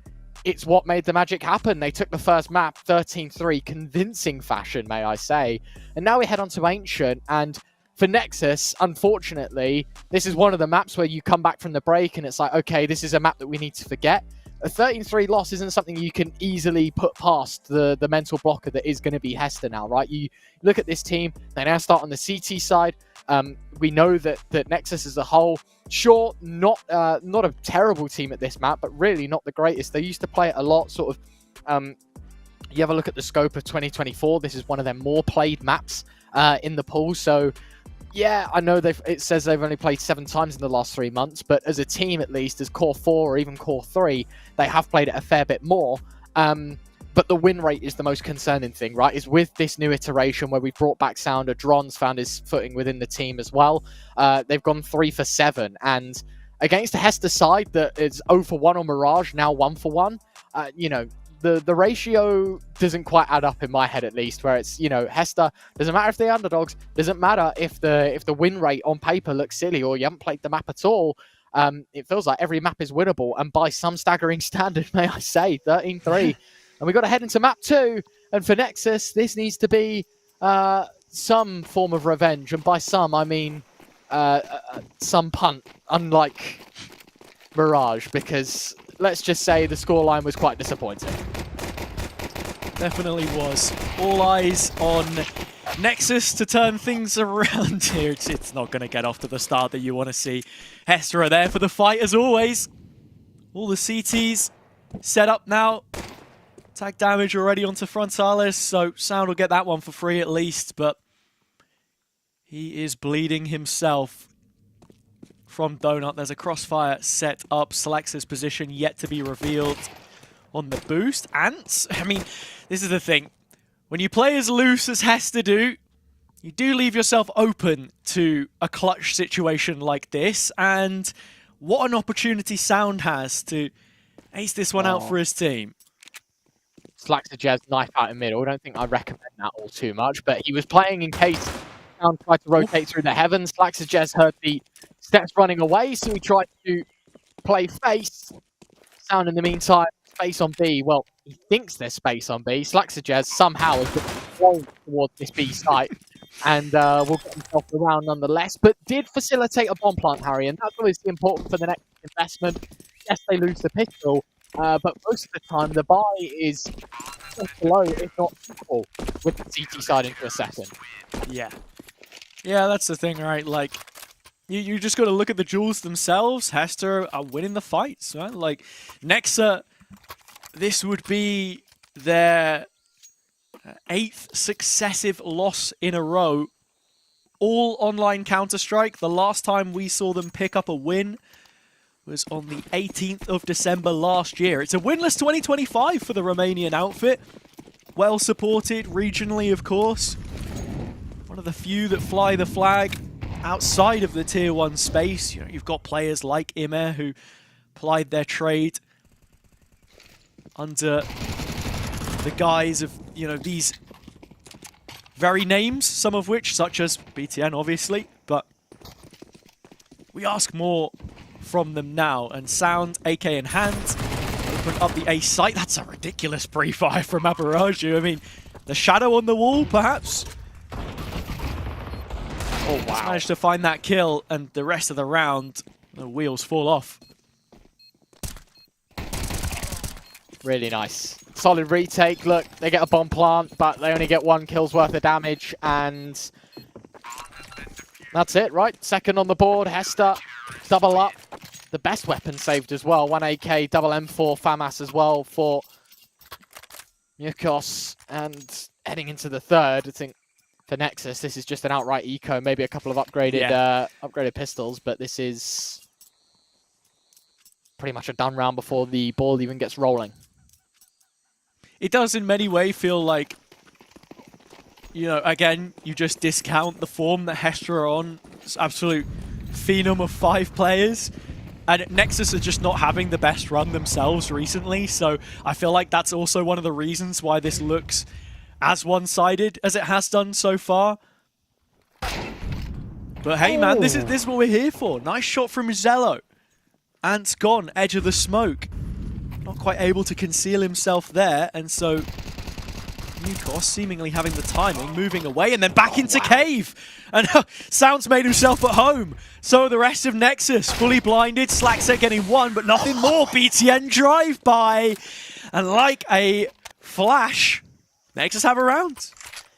it's what made the magic happen. They took the first map 13-3, convincing fashion, may I say. And now we head on to Ancient, and for Nexus, unfortunately, this is one of the maps where you come back from the break and it's like, okay, this is a map that we need to forget. A 13-3 loss isn't something you can easily put past the mental blocker that is going to be Hester now, right? You look at this team, they now start on the CT side. We know that Nexus as a whole, sure, not a terrible team at this map, but really not the greatest. They used to play it a lot, sort of, you have a look at the scope of 2024, this is one of their more played maps in the pool, so yeah, I know it says they've only played 7 times in the last 3 months, but as a team, at least, as Core 4 or even Core 3, they have played it a fair bit more. But the win rate is the most concerning thing, right? Is with this new iteration where we've brought back Sounder, Dron's found his footing within the team as well. They've gone 3 for 7, and against a Hester side that is 0 for 1 on Mirage, now 1 for 1, you know, the ratio doesn't quite add up in my head, at least, where it's, you know, Hester, doesn't matter if they're underdogs, doesn't matter if the win rate on paper looks silly or you haven't played the map at all. It feels like every map is winnable, and by some staggering standard, may I say, 13-3. And we've got to head into map 2, and for Nexus, this needs to be some form of revenge, and by some, I mean some punt, unlike Mirage, because let's just say the scoreline was quite disappointing. Definitely was. All eyes on Nexus to turn things around here. It's not going to get off to the start that you want to see. Hester are there for the fight as always. All the CTs set up now. Tag damage already onto Frontalis, so Sound will get that one for free at least, but he is bleeding himself. From Donut, there's a crossfire set up. Selects his position, yet to be revealed on the boost. Ants, I mean, this is the thing. When you play as loose as Hester do, you do leave yourself open to a clutch situation like this, and what an opportunity Sound has to ace this one out for his team. Slaxajez knife out in middle. I don't think I recommend that all too much, but he was playing in case Sound tried to rotate through the heavens. Slaxajez heard the steps running away, so he tried to play face. Sound in the meantime, space on B. Well, he thinks there's space on B. Slaxajez somehow has been thrown towards this B site, and will get himself around nonetheless, but did facilitate a bomb plant, Harry, and that's obviously important for the next investment. Yes, they lose the pistol, but most of the time the buy is just below, if not equal, with the CT side into a second. Yeah. Yeah, that's the thing, right? Like, you just got to look at the duels themselves. Hester are winning the fights, right? Like, Nexa, this would be their 8th successive loss in a row. All online Counter-Strike. The last time we saw them pick up a win was on the 18th of December last year. It's a winless 2025 for the Romanian outfit. Well supported regionally, of course. One of the few that fly the flag outside of the Tier 1 space. You know, you've got players like IEM who plied their trade under the guise of, you know, these very names, some of which, such as BTN, obviously, but we ask more from them now. And Sound, AK in hand, open up the A site. That's a ridiculous pre-fire from Mirage. I mean, the shadow on the wall, perhaps. Oh, wow. Just managed to find that kill, and the rest of the round, the wheels fall off. Really nice. Solid retake. Look, they get a bomb plant, but they only get 1 kill's worth of damage, and That's it, right? Second on the board, Hester, double up. The best weapon saved as well. 1 AK, double M4, FAMAS as well for Nikos. And heading into the third, I think for Nexus, this is just an outright eco, maybe a couple of upgraded upgraded pistols, but this is pretty much a done round before the ball even gets rolling. It does in many ways feel like, you know, again, you just discount the form that Hester are on. It's absolute phenom of 5 players. And Nexus are just not having the best run themselves recently, so I feel like that's also one of the reasons why this looks as one-sided as it has done so far. But hey, man, this is what we're here for. Nice shot from Zello. Ant's gone, edge of the smoke. Not quite able to conceal himself there, and so Nikos seemingly having the timing, moving away, and then back into cave. And Sounds made himself at home. So the rest of Nexus, fully blinded. Slaxer getting one, but nothing more. BTN drive-by. And like a flash, Nexus have a round.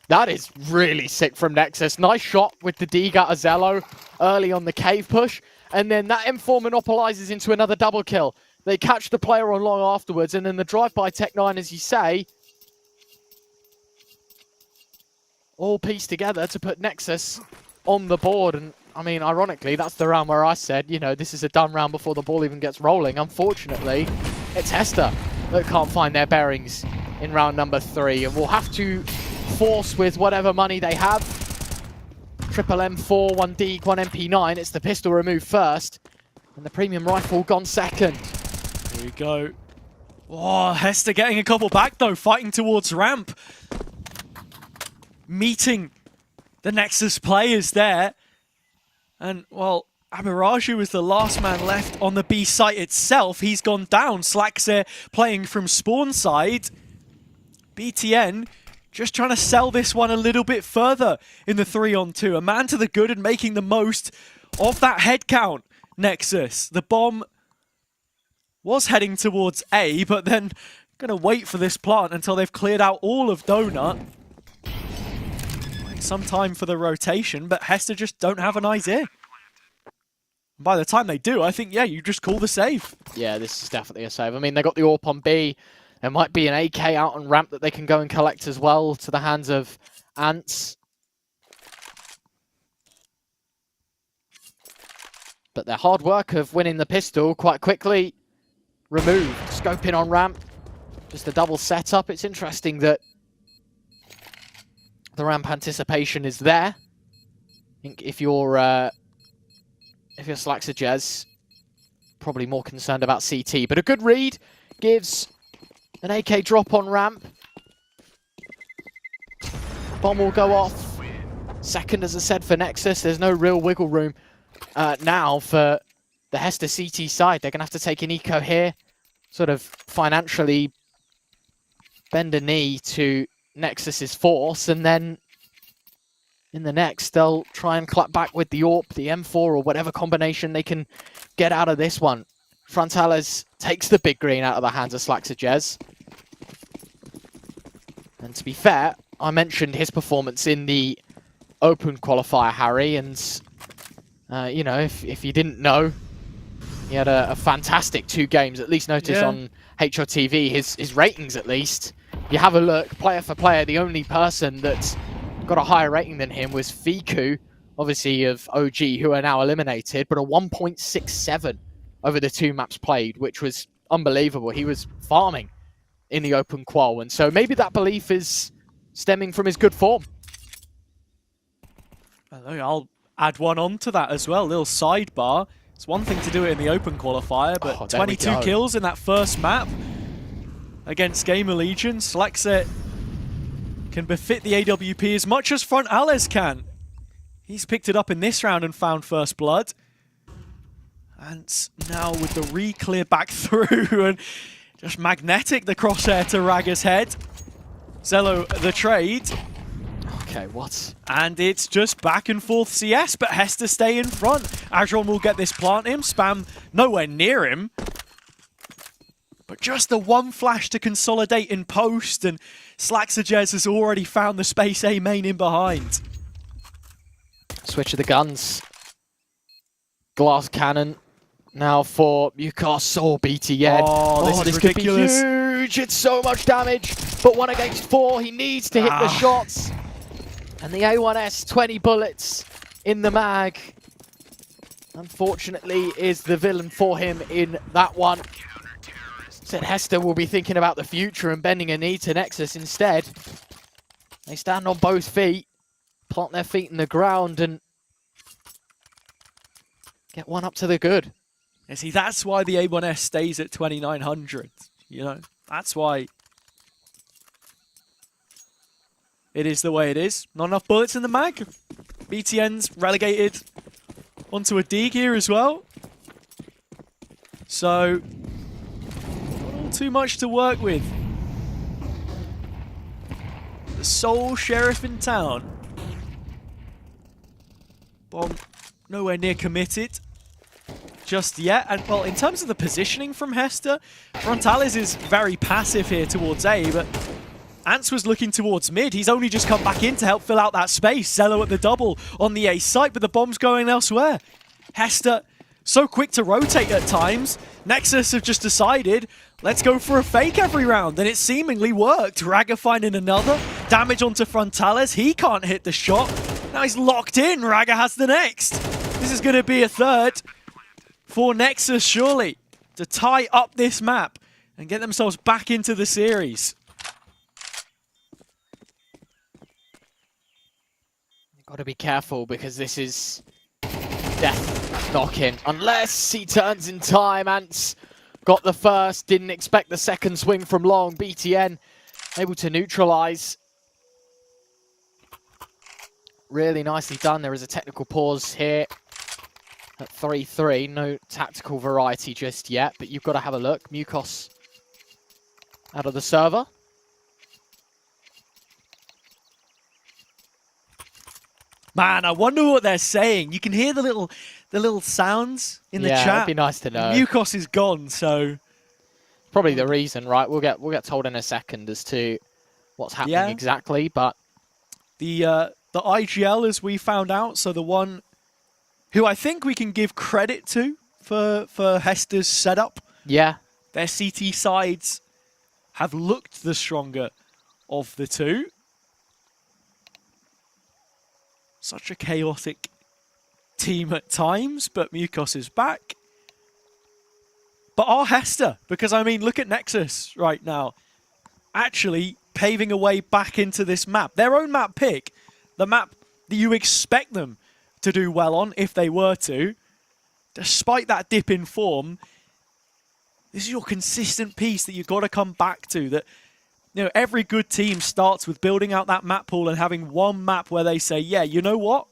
That is really sick from Nexus. Nice shot with the Diga Azello early on the cave push. And then that M4 monopolizes into another double kill. They catch the player on long afterwards. And then the drive-by Tech9, as you say, all pieced together to put Nexus on the board. And I mean, ironically, that's the round where I said, you know, this is a done round before the ball even gets rolling. Unfortunately, it's Hester that can't find their bearings in round number 3. And we'll have to force with whatever money they have. Triple M4, 1 Deeg, 1 MP9. It's the pistol removed first. And the premium rifle gone second. Here we go. Oh, Hester getting a couple back, though. Fighting towards ramp. Meeting the Nexus players there. And, well, Mirage was the last man left on the B site itself. He's gone down. Slaxer playing from spawn side. BTN just trying to sell this one a little bit further in the 3-on-2. A man to the good and making the most of that head count, Nexus. The bomb was heading towards A, but then going to wait for this plant until they've cleared out all of Donut. Some time for the rotation, but Hester just don't have an idea. By the time they do, I think, yeah, you just call the save. Yeah, this is definitely a save. I mean, they got the AWP on B. There might be an AK out on ramp that they can go and collect as well to the hands of Ants. But their hard work of winning the pistol quite quickly removed. Scoping on ramp. Just a double setup. It's interesting that the ramp anticipation is there. I think if you're Slaxer Jez, probably more concerned about CT. But a good read gives an AK drop on ramp. Bomb will go off. Second, as I said, for Nexus. There's no real wiggle room now for the Hester CT side. They're going to have to take an eco here. Sort of financially bend a knee to Nexus's force. And then in the next, they'll try and clap back with the AWP, the M4, or whatever combination they can get out of this one. Frontales takes the big green out of the hands of Slaxer Jez. And to be fair, I mentioned his performance in the Open qualifier, Harry, and you know, if you didn't know, he had a fantastic 2 games. At least notice on HOTV, his ratings at least. You have a look, player for player, the only person that's got a higher rating than him was Fiku, obviously of OG, who are now eliminated, but a 1.67 over the 2 maps played, which was unbelievable. He was farming in the Open qual, and so maybe that belief is stemming from his good form. I'll add one on to that as well, little sidebar. It's one thing to do it in the Open qualifier, but 22 kills in that first map against Gamer Legion. Slaxer can befit the AWP as much as Frontales can. He's picked it up in this round and found first blood. And now with the re-clear back through and just magnetic the crosshair to Ragger's head. Zello the trade. Okay, what? And it's just back and forth CS, but Hester stay in front. Adron will get this plant him. Spam nowhere near him. But just the one flash to consolidate in post, and Slaxer Jez has already found the space A main in behind. Switch of the guns. Glass cannon now for Newcastle BTN. Oh, this is ridiculous. Could be huge. It's so much damage, but 1 against 4. He needs to hit the shots. And the A1S, 20 bullets in the mag. Unfortunately, is the villain for him in that one. Said Hester will be thinking about the future and bending a knee to Nexus instead. They stand on both feet, plant their feet in the ground, and get one up to the good. You see, that's why the A1S stays at 2,900. You know, that's why it is the way it is. Not enough bullets in the mag. BTN's relegated onto a D gear as well. So, not all too much to work with. The sole sheriff in town. Bomb nowhere near committed just yet. And well, in terms of the positioning from Hester, Frontales is very passive here towards A, but Ants was looking towards mid. He's only just come back in to help fill out that space. Zello at the double on the A site, but the bomb's going elsewhere. Hester, so quick to rotate at times. Nexus have just decided, let's go for a fake every round, and it seemingly worked. Raga finding another. Damage onto Frontales. He can't hit the shot. Now he's locked in. Raga has the next. This is going to be a third for Nexus, surely, to tie up this map and get themselves back into the series. Got to be careful because this is death knock-in. Unless he turns in time. Ants got the first, didn't expect the second swing from long. BTN able to neutralize. Really nicely done. There is a technical pause here at 3-3. No tactical variety just yet, but you've got to have a look. Mukos out of the server. Man, I wonder what they're saying. You can hear the little sounds in the chat. Yeah, it'd be nice to know. Mukos is gone, so probably the reason, right? We'll get told in a second as to what's happening exactly. But the IGL, as we found out, so the one who I think we can give credit to for Hester's setup. Yeah, their CT sides have looked the stronger of the two. Such a chaotic team at times, but Mukos is back. But our Hester, because I mean, look at Nexus right now, actually paving a way back into this map. Their own map pick, the map that you expect them to do well on if they were to. Despite that dip in form, this is your consistent piece that you've got to come back to. That, you know, every good team starts with building out that map pool and having one map where they say, yeah, you know what?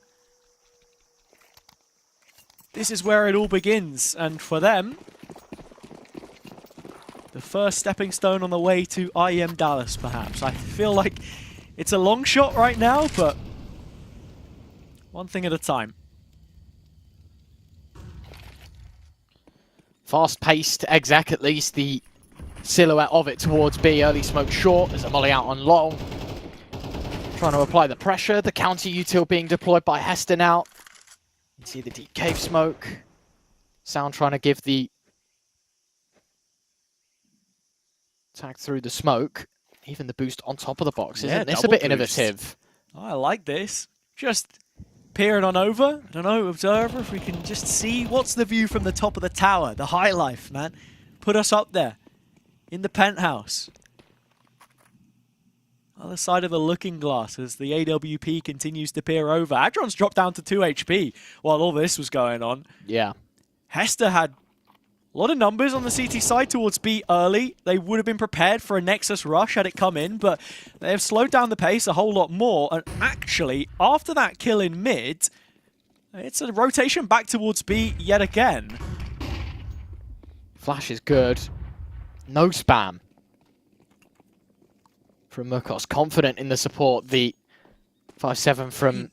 This is where it all begins. And for them, the first stepping stone on the way to IEM Dallas, perhaps. I feel like it's a long shot right now, but one thing at a time. Fast-paced exec, at least. The silhouette of it towards B. Early smoke short. There's a molly out on long. Trying to apply the pressure. The counter util being deployed by Hester now. You see the deep cave smoke. Sound trying to give the tag through the smoke. Even the boost on top of the box. Isn't this a bit innovative? Oh, I like this. Just peering on over. I don't know, observer, if we can just see what's the view from the top of the tower. The high life, man. Put us up there. In the penthouse. Other side of the looking glass as the AWP continues to peer over. Adron's dropped down to 2 HP while all this was going on. Yeah. Hester had a lot of numbers on the CT side towards B early. They would have been prepared for a Nexus rush had it come in, but they have slowed down the pace a whole lot more. And actually, after that kill in mid, it's a rotation back towards B yet again. Flash is good. No spam from Mukos. Confident in the support the 5-7 from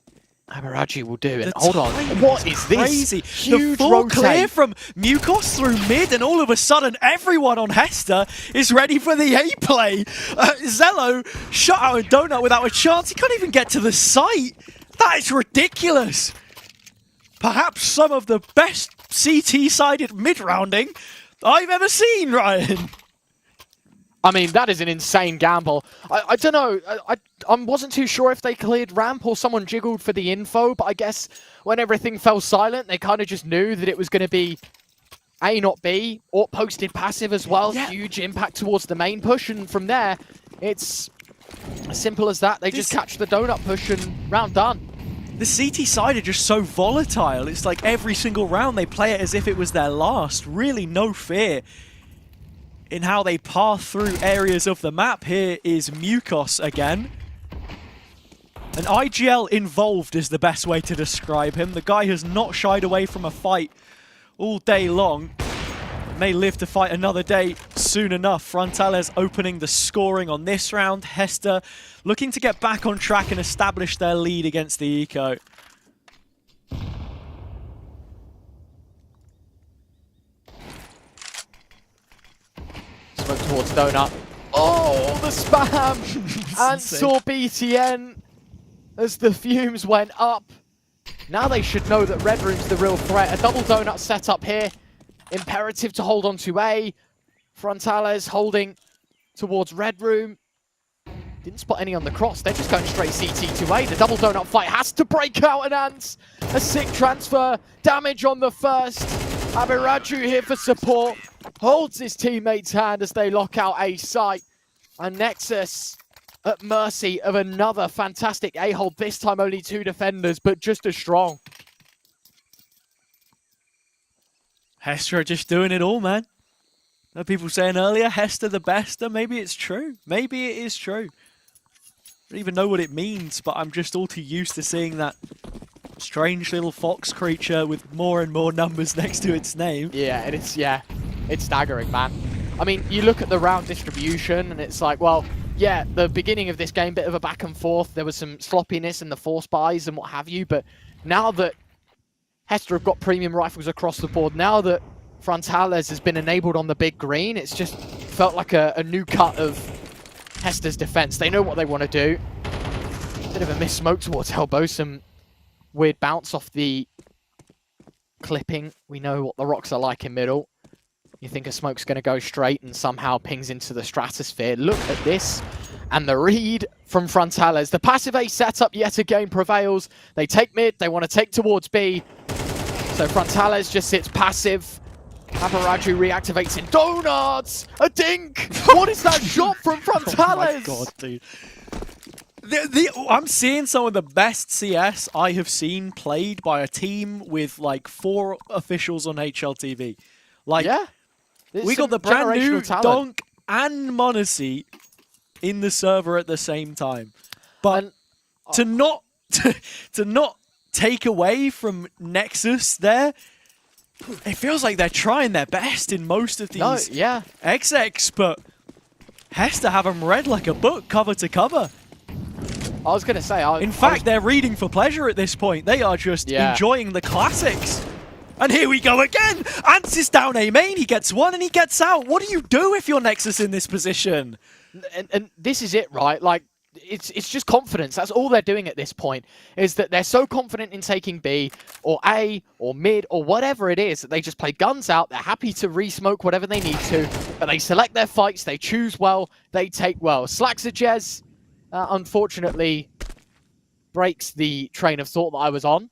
Mirage will do. And hold on, what is this? Crazy. Huge the full rotate. Clear from Mukos through mid, and all of a sudden everyone on Hester is ready for the A play. Zello shot out a donut without a chance. He can't even get to the site. That is ridiculous. perhaps some of the best CT-sided mid-rounding I've ever seen, Ryan. I mean, that is an insane gamble. I don't know. I wasn't too sure if they cleared ramp or someone jiggled for the info, but I guess when everything fell silent, they kind of just knew that it was going to be A, not B, or posted passive as well. Yeah. Huge impact towards the main push, and from there, it's as simple as that. They just catch the donut push and round done. The CT side are just so volatile. It's like every single round they play it as if it was their last. Really no fear in how they path through areas of the map. Here is Mukos again. An IGL involved is the best way to describe him. The guy has not shied away from a fight all day long. May live to fight another day soon enough. Frontales opening the scoring on this round. Hester looking to get back on track and establish their lead against the Eco. Smoke towards Donut. Oh, the spam! And saw BTN as the fumes went up. Now they should know that Red Room's the real threat. A double Donut setup here. Imperative to hold on to A. Frontales holding towards Red Room. Didn't spot any on the cross. They're just going straight CT to A. The double Donut fight has to break out and Ants. A sick transfer. Damage on the first. Abiraju here for support. Holds his teammate's hand as they lock out A site. And Nexus at mercy of another fantastic A hold. This time only 2 defenders, but just as strong. Hester are just doing it all, man. There are people saying earlier, Hester the best. Maybe it's true. Maybe it is true. I don't even know what it means, but I'm just all too used to seeing that strange little fox creature with more and more numbers next to its name. Yeah, and it's staggering, man. I mean, you look at the round distribution, and it's like, well, yeah, the beginning of this game, bit of a back and forth. There was some sloppiness in the force buys and what have you, but now that Hester have got premium rifles across the board, now that Frontales has been enabled on the big green, it's just felt like a new cut of Hester's defense. They know what they want to do. Bit of a miss smoke towards elbow, some weird bounce off the clipping. We know what the rocks are like in middle. You think a smoke's going to go straight and somehow pings into the stratosphere. Look at this. And the read from Frontales. The passive A setup yet again prevails. They take mid. They want to take towards B. So Frontales just sits passive. Abaraju reactivates in donuts. A dink. What is that shot from Frontales? Oh my god, dude. I'm seeing some of the best CS I have seen played by a team with like 4 officials on HLTV. Like, yeah, we got the brand new Donk and Monacy in the server at the same time. But to not take away from Nexus there, it feels like they're trying their best in most of these XX, but Hester have them read like a book, cover to cover. I was going to say... In fact, they're reading for pleasure at this point. They are just enjoying the classics. And here we go again! Ants is down A main, he gets one and he gets out. What do you do if you're Nexus in this position? And this is it, right? Like, it's just confidence. That's all they're doing at this point, is that they're so confident in taking B or A or mid or whatever it is that they just play guns out. They're happy to re-smoke whatever they need to, but they select their fights, they choose well, they take well. Slaxajez, unfortunately, breaks the train of thought that I was on.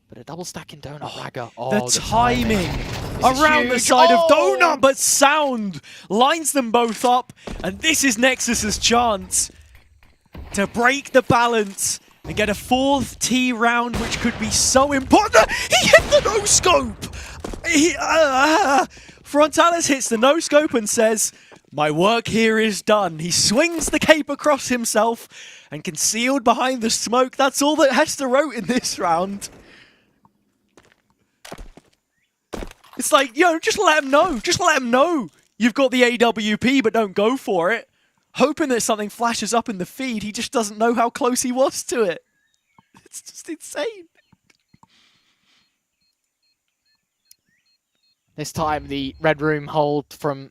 But a double stacking Donut Ragger. Oh, the timing around the side of Donut, but Sound lines them both up. And this is Nexus's chance to break the balance and get a 4th T round, which could be so important. He hit the no-scope! Frontales hits the no-scope and says, my work here is done. He swings the cape across himself and concealed behind the smoke. That's all that Hester wrote in this round. It's like, yo, just let him know. Just let him know you've got the AWP, but don't go for it. Hoping that something flashes up in the feed. He just doesn't know how close he was to it. It's just insane. This time, the Red Room hold from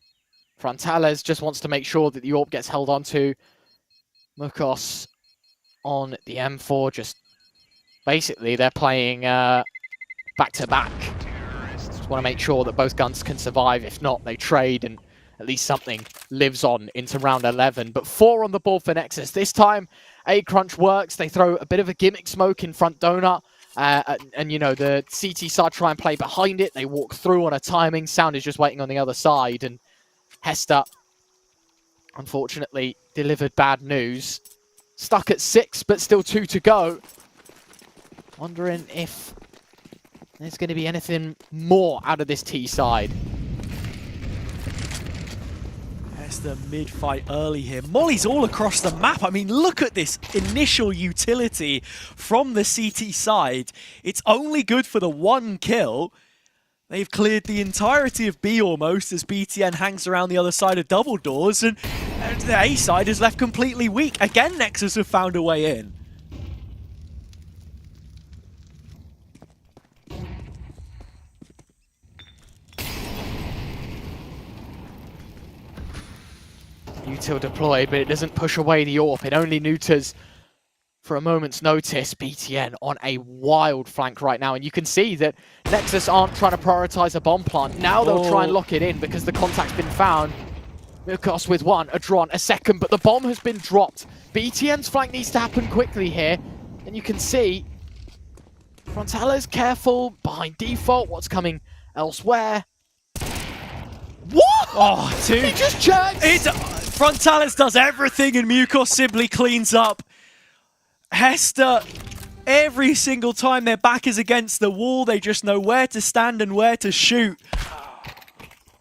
Frontales just wants to make sure that the AWP gets held onto. Mukos on the M4, just basically they're playing back-to-back. Just want to make sure that both guns can survive. If not, they trade and at least something lives on into round 11. But 4 on the board for Nexus. This time, A-Crunch works. They throw a bit of a gimmick smoke in front donut. And, you know, the CT side try and play behind it. They walk through on a timing. Sound is just waiting on the other side. And Hester, unfortunately, delivered bad news. Stuck at 6, but still 2 to go. Wondering if there's going to be anything more out of this T side. Hester mid-fight early here. Molly's all across the map. I mean, look at this initial utility from the CT side. It's only good for the 1 kill. They've cleared the entirety of B almost as BTN hangs around the other side of double doors, and the A side is left completely weak. Again, Nexus have found a way in. Util deployed, but it doesn't push away the AWP. It only neuters for a moment's notice. BTN on a wild flank right now, and you can see that Nexus aren't trying to prioritize a bomb plant. Now they'll try and lock it in because the contact's been found. Mirage with 1, Adron a second, but the bomb has been dropped. BTN's flank needs to happen quickly here, and you can see Frontala's careful behind default. What's coming elsewhere? What? Oh, dude. He just checked! Frontales does everything and Mucos simply cleans up. Hester, every single time their back is against the wall, they just know where to stand and where to shoot.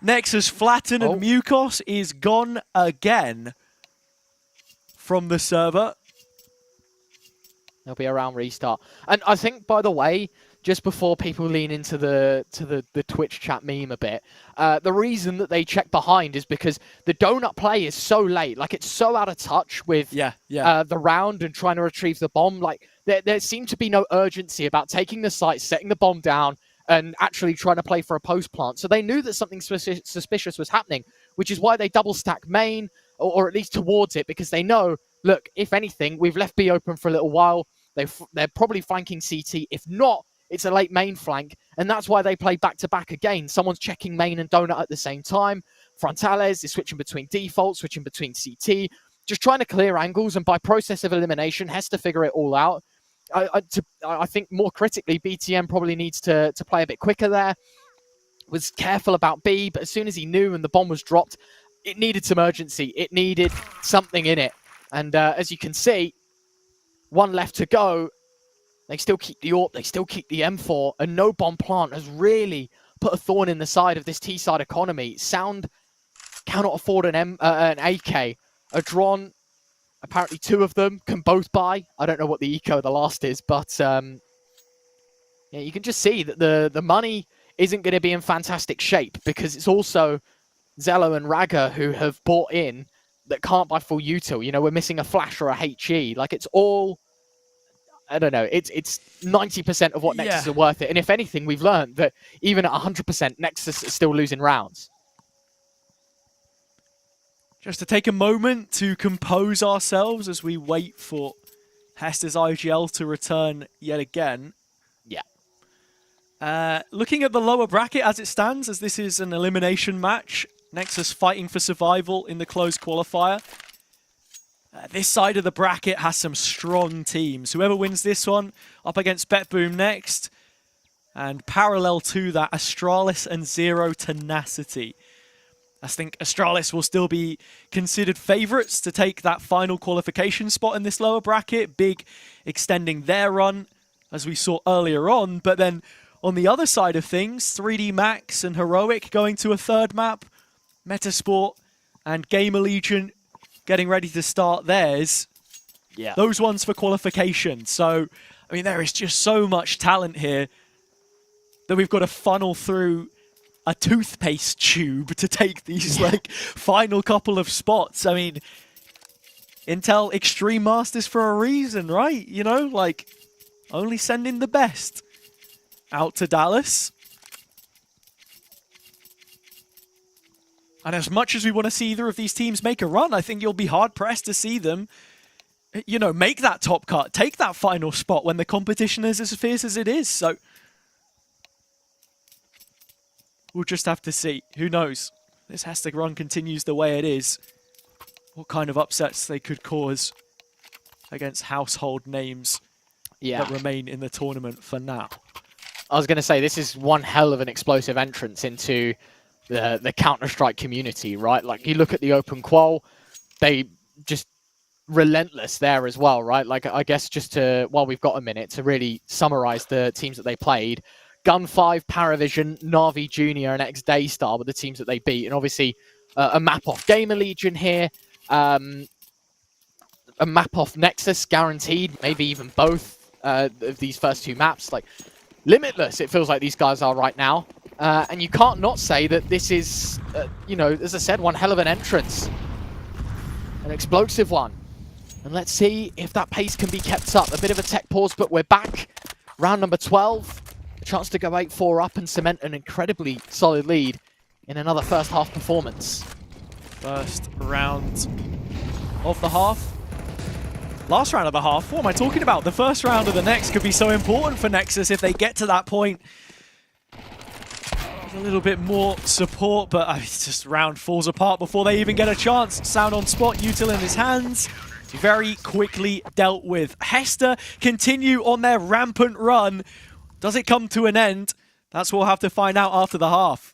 Nexus flattened and Mucos is gone again from the server. There'll be a round restart. And I think, by the way, just before people lean into the Twitch chat meme a bit, the reason that they check behind is because the donut play is so late. Like, it's so out of touch with the round and trying to retrieve the bomb. Like, there seemed to be no urgency about taking the site, setting the bomb down, and actually trying to play for a post plant. So they knew that something suspicious was happening, which is why they double stack main, or at least towards it, because they know, look, if anything, we've left B open for a little while. They're probably flanking CT. If not, it's a late main flank, and that's why they play back-to-back again. Someone's checking main and donut at the same time. Frontales is switching between default, switching between CT, just trying to clear angles, and by process of elimination, has to figure it all out. I think more critically, BTM probably needs to play a bit quicker there. Was careful about B, but as soon as he knew and the bomb was dropped, it needed some urgency. It needed something in it. And as you can see, 1 left to go. They still keep the AWP, they still keep the M4, and no bomb plant has really put a thorn in the side of this T-side economy. Sound cannot afford an AK. Adron, apparently 2 of them can both buy. I don't know what the eco of the last is, but yeah, you can just see that the money isn't going to be in fantastic shape, because it's also Zello and Raga who have bought in that can't buy full util. You know, we're missing a flash or a HE. Like, it's all, I don't know, it's 90% of what Nexus are worth it. And if anything, we've learned that even at 100%, Nexus is still losing rounds. Just to take a moment to compose ourselves as we wait for Hester's IGL to return yet again. Yeah. Looking at the lower bracket as it stands, as this is an elimination match, Nexus fighting for survival in the closed qualifier. This side of the bracket has some strong teams. Whoever wins this one, up against BetBoom next. And parallel to that, Astralis and Zero Tenacity. I think Astralis will still be considered favourites to take that final qualification spot in this lower bracket. Big extending their run, as we saw earlier on. But then on the other side of things, 3D Max and Heroic going to a 3rd map. Metasport and Game Allegiant getting ready to start theirs. Yeah. Those ones for qualification. So, I mean, there is just so much talent here that we've got to funnel through a toothpaste tube to take these like final couple of spots. I mean, Intel Extreme Masters for a reason, right? You know, like, only sending the best out to Dallas. And as much as we want to see either of these teams make a run, I think you'll be hard-pressed to see them you know, make that top cut, take that final spot when the competition is as fierce as it is. So we'll just have to see. Who knows? This Hester run continues the way it is. What kind of upsets they could cause against household names that remain in the tournament for now. I was going to say, this is one hell of an explosive entrance into the Counter-Strike community, right? Like, you look at the Open Qual, they just relentless there as well, right? Like, I guess just to, while we've got a minute, to really summarize the teams that they played. Gun 5, Paravision, Na'Vi Junior, and X-Daystar were the teams that they beat. And obviously, a map off Gamer Legion here, a map off Nexus, guaranteed, maybe even both of these first two maps. Like, limitless, it feels like these guys are right now. And you can't not say that this is, you know, as I said, one hell of an entrance. An explosive one. And let's see if that pace can be kept up. A bit of a tech pause, but we're back. Round number 12. A chance to go 8-4 up and cement an incredibly solid lead in another first half performance. First round of the half. Last round of the half. What am I talking about? The first round of the next could be so important for Nexus if they get to that point. A little bit more support, but it's just round falls apart before they even get a chance. Sound on spot, Util in his hands. Very quickly dealt with. Hester continue on their rampant run. Does it come to an end? That's what we'll have to find out after the half.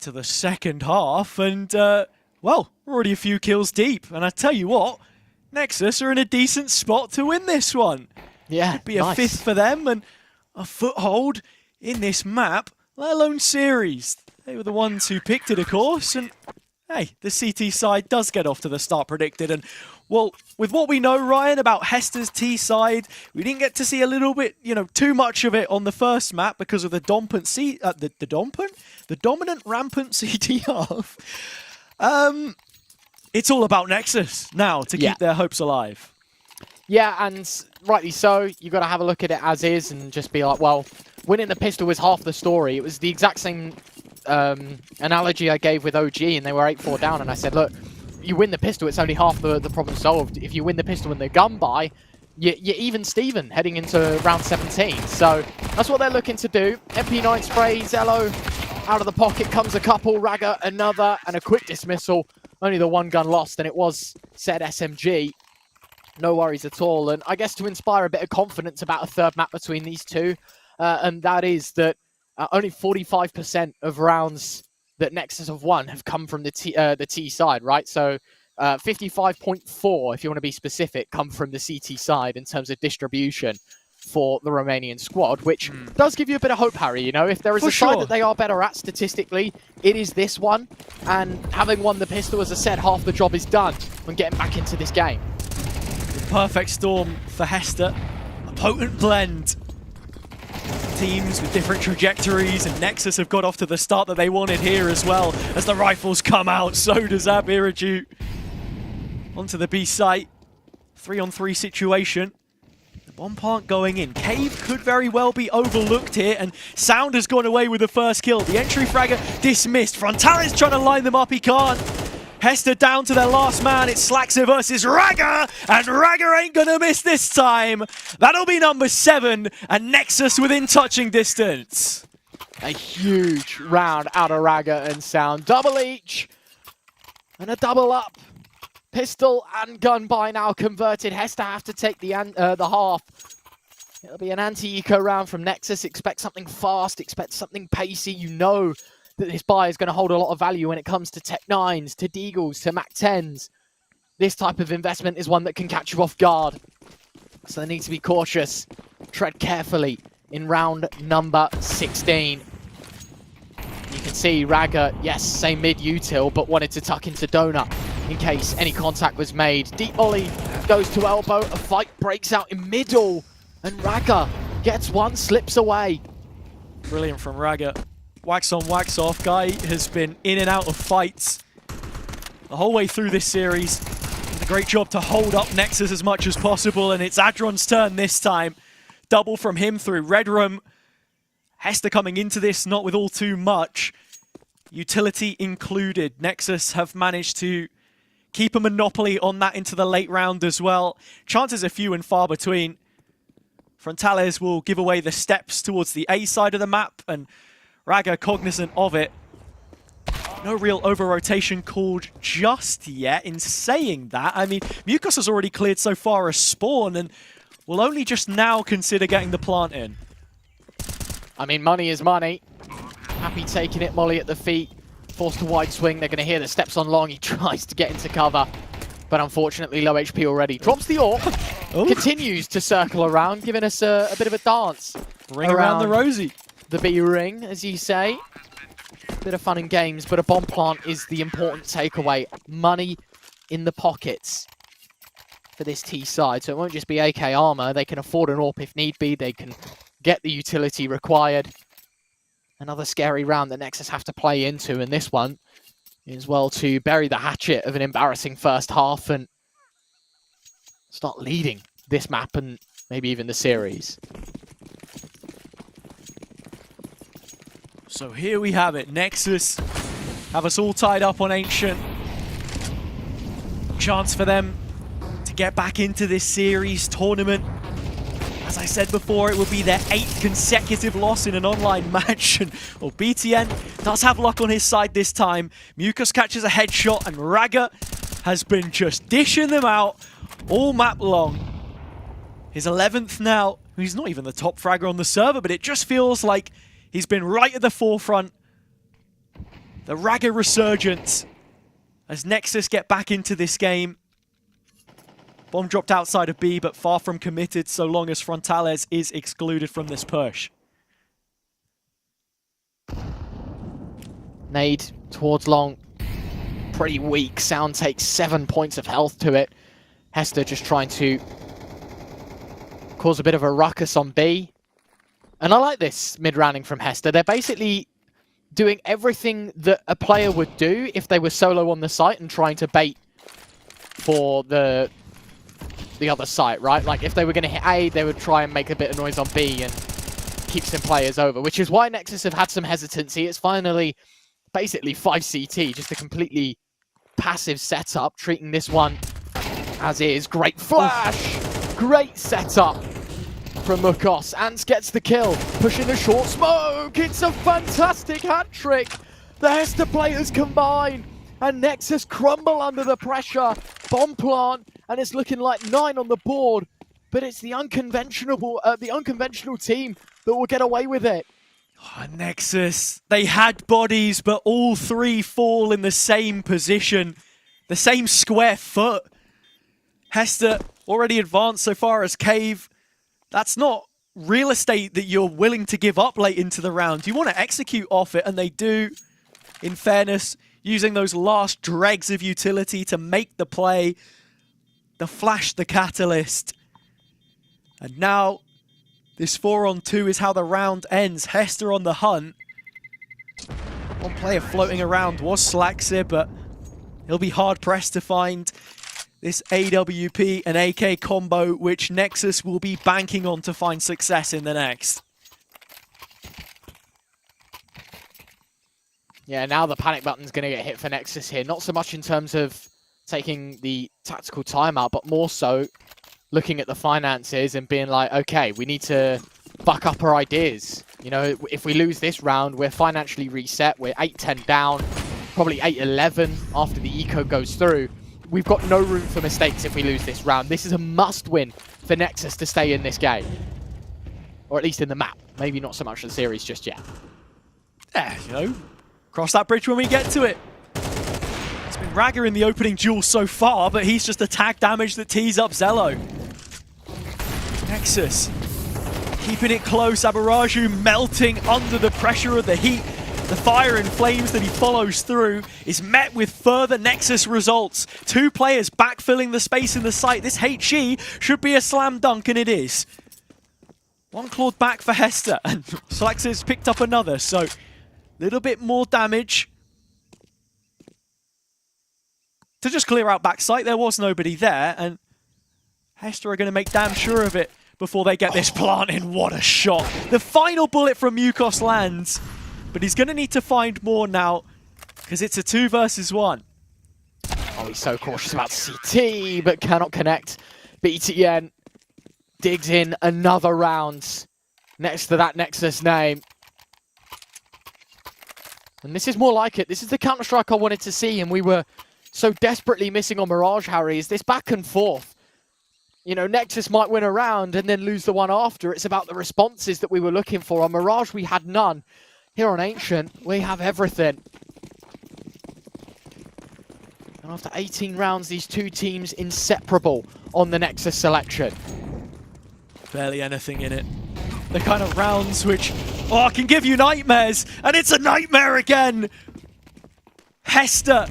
into the second half, and, well, we're already a few kills deep. And I tell you what, Nexus are in a decent spot to win this one. Yeah, Could be a fifth for them and a foothold in this map, let alone series. They were the ones who picked it, of course, and hey, the CT side does get off to the start predicted. And, well, with what we know, Ryan, about Hester's T side, we didn't get to see a little bit, you know, too much of it on the first map because of the dominant rampant CT half. It's all about Nexus now to keep their hopes alive. Yeah, and rightly so. You've got to have a look at it as is and just be like, well, winning the pistol was half the story. It was the exact same analogy I gave with OG, and they were 8-4 down, and I said, look, you win the pistol, it's only half the problem solved. If you win the pistol and the gun buy, you're even Steven heading into round 17. So that's what they're looking to do. MP9 spray, Zello out of the pocket comes a couple, Ragga another, and a quick dismissal. Only the one gun lost, and it was said SMG. No worries at all. And I guess to inspire a bit of confidence about a third map between these two, and that is that only 45% of rounds that Nexus have won have come from the T side, right? So 55.4, if you want to be specific, come from the CT side in terms of distribution for the Romanian squad, which does give you a bit of hope, Harry. You know, if there is side that they are better at statistically, it is this one. And having won the pistol, as I said, half the job is done when getting back into this game. The perfect storm for Hester. A potent blend. Teams with different trajectories, and Nexus have got off to the start that they wanted here as well. As the rifles come out, so does Abiraju. Onto the B site. 3-on-3 situation. The bomb plant going in. Cave could very well be overlooked here, and Sound has gone away with the first kill. The entry fragger dismissed. Frontales trying to line them up, he can't. Hester down to their last man. It's Slaxer versus Ragga, and Ragga ain't gonna miss this time. That'll be number 7, and Nexus within touching distance. A huge round out of Ragga and Sound. Double each, and a double up. Pistol and gun buy now converted. Hester have to take the half. It'll be an anti-eco round from Nexus. Expect something fast, expect something pacey. You know that this buy is going to hold a lot of value when it comes to Tech 9s, to Deagles, to Mac 10s. This type of investment is one that can catch you off guard. So they need to be cautious. Tread carefully in round number 16. You can see Ragga, yes, same mid-util, but wanted to tuck into Donut in case any contact was made. Deep Ollie goes to elbow. A fight breaks out in middle, and Ragga gets one, slips away. Brilliant from Ragga. Wax on, wax off. Guy has been in and out of fights the whole way through this series. Did a great job to hold up Nexus as much as possible, and it's Adron's turn this time. Double from him through Red Room. Hester coming into this not with all too much. Utility included. Nexus have managed to keep a monopoly on that into the late round as well. Chances are few and far between. Frontales will give away the steps towards the A side of the map, and Ragga cognizant of it. No real over-rotation called just yet. In saying that, I mean, Mucus has already cleared so far a spawn and will only just now consider getting the plant in. I mean, money is money. Happy taking it, Molly at the feet. Forced to wide swing. They're going to hear the steps on long. He tries to get into cover, but unfortunately low HP already. Drops the AWP. Continues to circle around, giving us a bit of a dance. Ring around the rosy. The B ring, as you say. Bit of fun and games, but a bomb plant is the important takeaway. Money in the pockets for this T side. So it won't just be AK armor. They can afford an AWP if need be. They can get the utility required. Another scary round that Nexus have to play into, and this one is, well, to bury the hatchet of an embarrassing first half and start leading this map and maybe even the series. So here we have it. Nexus have us all tied up on Ancient. Chance for them to get back into this series tournament. As I said before, it will be their 8th consecutive loss in an online match. And well, BTN does have luck on his side this time. Mucus catches a headshot, and Ragga has been just dishing them out all map long. His 11th now. He's not even the top fragger on the server, but it just feels like he's been right at the forefront The Raga resurgence as Nexus get back into this game. Bomb dropped outside of B, but far from committed so long as Frontales is excluded from this push. Nade towards long. Pretty weak. Sound takes 7 points of health to it. Hester just trying to cause a bit of a ruckus on B. And I like this mid-rounding from Hester. They're basically doing everything that a player would do if they were solo on the site and trying to bait for the other site, right? Like, if they were going to hit A, they would try and make a bit of noise on B and keep some players over, which is why Nexus have had some hesitancy. It's finally basically 5 CT, just a completely passive setup, treating this one as is. Great flash! Great setup from Mukos. Ants gets the kill, pushing a short smoke. It's a fantastic hat trick. The Hester players combine, and Nexus crumble under the pressure. Bomb plant, and it's looking like 9 on the board. But it's the unconventional team that will get away with it. Oh, Nexus, they had bodies, but all 3 fall in the same position, the same square foot. Hester already advanced so far as Cave. That's not real estate that you're willing to give up late into the round. You want to execute off it, and they do, in fairness, using those last dregs of utility to make the play, the flash, the catalyst. And now, this 4-on-2 is how the round ends. Hester on the hunt. One player floating around was Slaxir, but he'll be hard-pressed to find this AWP and AK combo, which Nexus will be banking on to find success in the next. Yeah, now the panic button's going to get hit for Nexus here. Not so much in terms of taking the tactical timeout, but more so looking at the finances and being like, okay, we need to buck up our ideas. You know, if we lose this round, we're financially reset. We're 8-10 down, probably 8-11 after the eco goes through. We've got no room for mistakes if we lose this round. This is a must-win for Nexus to stay in this game. Or at least in the map. Maybe not so much the series just yet. Yeah, you know, cross that bridge when we get to it. It's been Raga in the opening duel so far, but he's just a tag damage that tees up Zello. Nexus keeping it close. Abaraju melting under the pressure of the heat. The fire and flames that he follows through is met with further Nexus results. 2 players backfilling the space in the site. This HE should be a slam dunk, and it is. 1 clawed back for Hester, and Slaxir's picked up another, so a little bit more damage. To just clear out backside, there was nobody there, and Hester are going to make damn sure of it before they get this plant in. What a shot. The final bullet from Mukos lands. But he's going to need to find more now, because it's a 2 versus 1. Oh, he's so cautious about CT, but cannot connect. BTN digs in another round next to that Nexus name. And this is more like it. This is the Counter-Strike I wanted to see, and we were so desperately missing on Mirage, Harry, is this back and forth. You know, Nexus might win a round and then lose the one after. It's about the responses that we were looking for. On Mirage, we had none. Here on Ancient, we have everything. And after 18 rounds, these 2 teams inseparable on the Nexus selection. Barely anything in it. The kind of rounds which, oh, can give you nightmares. And it's a nightmare again. Hester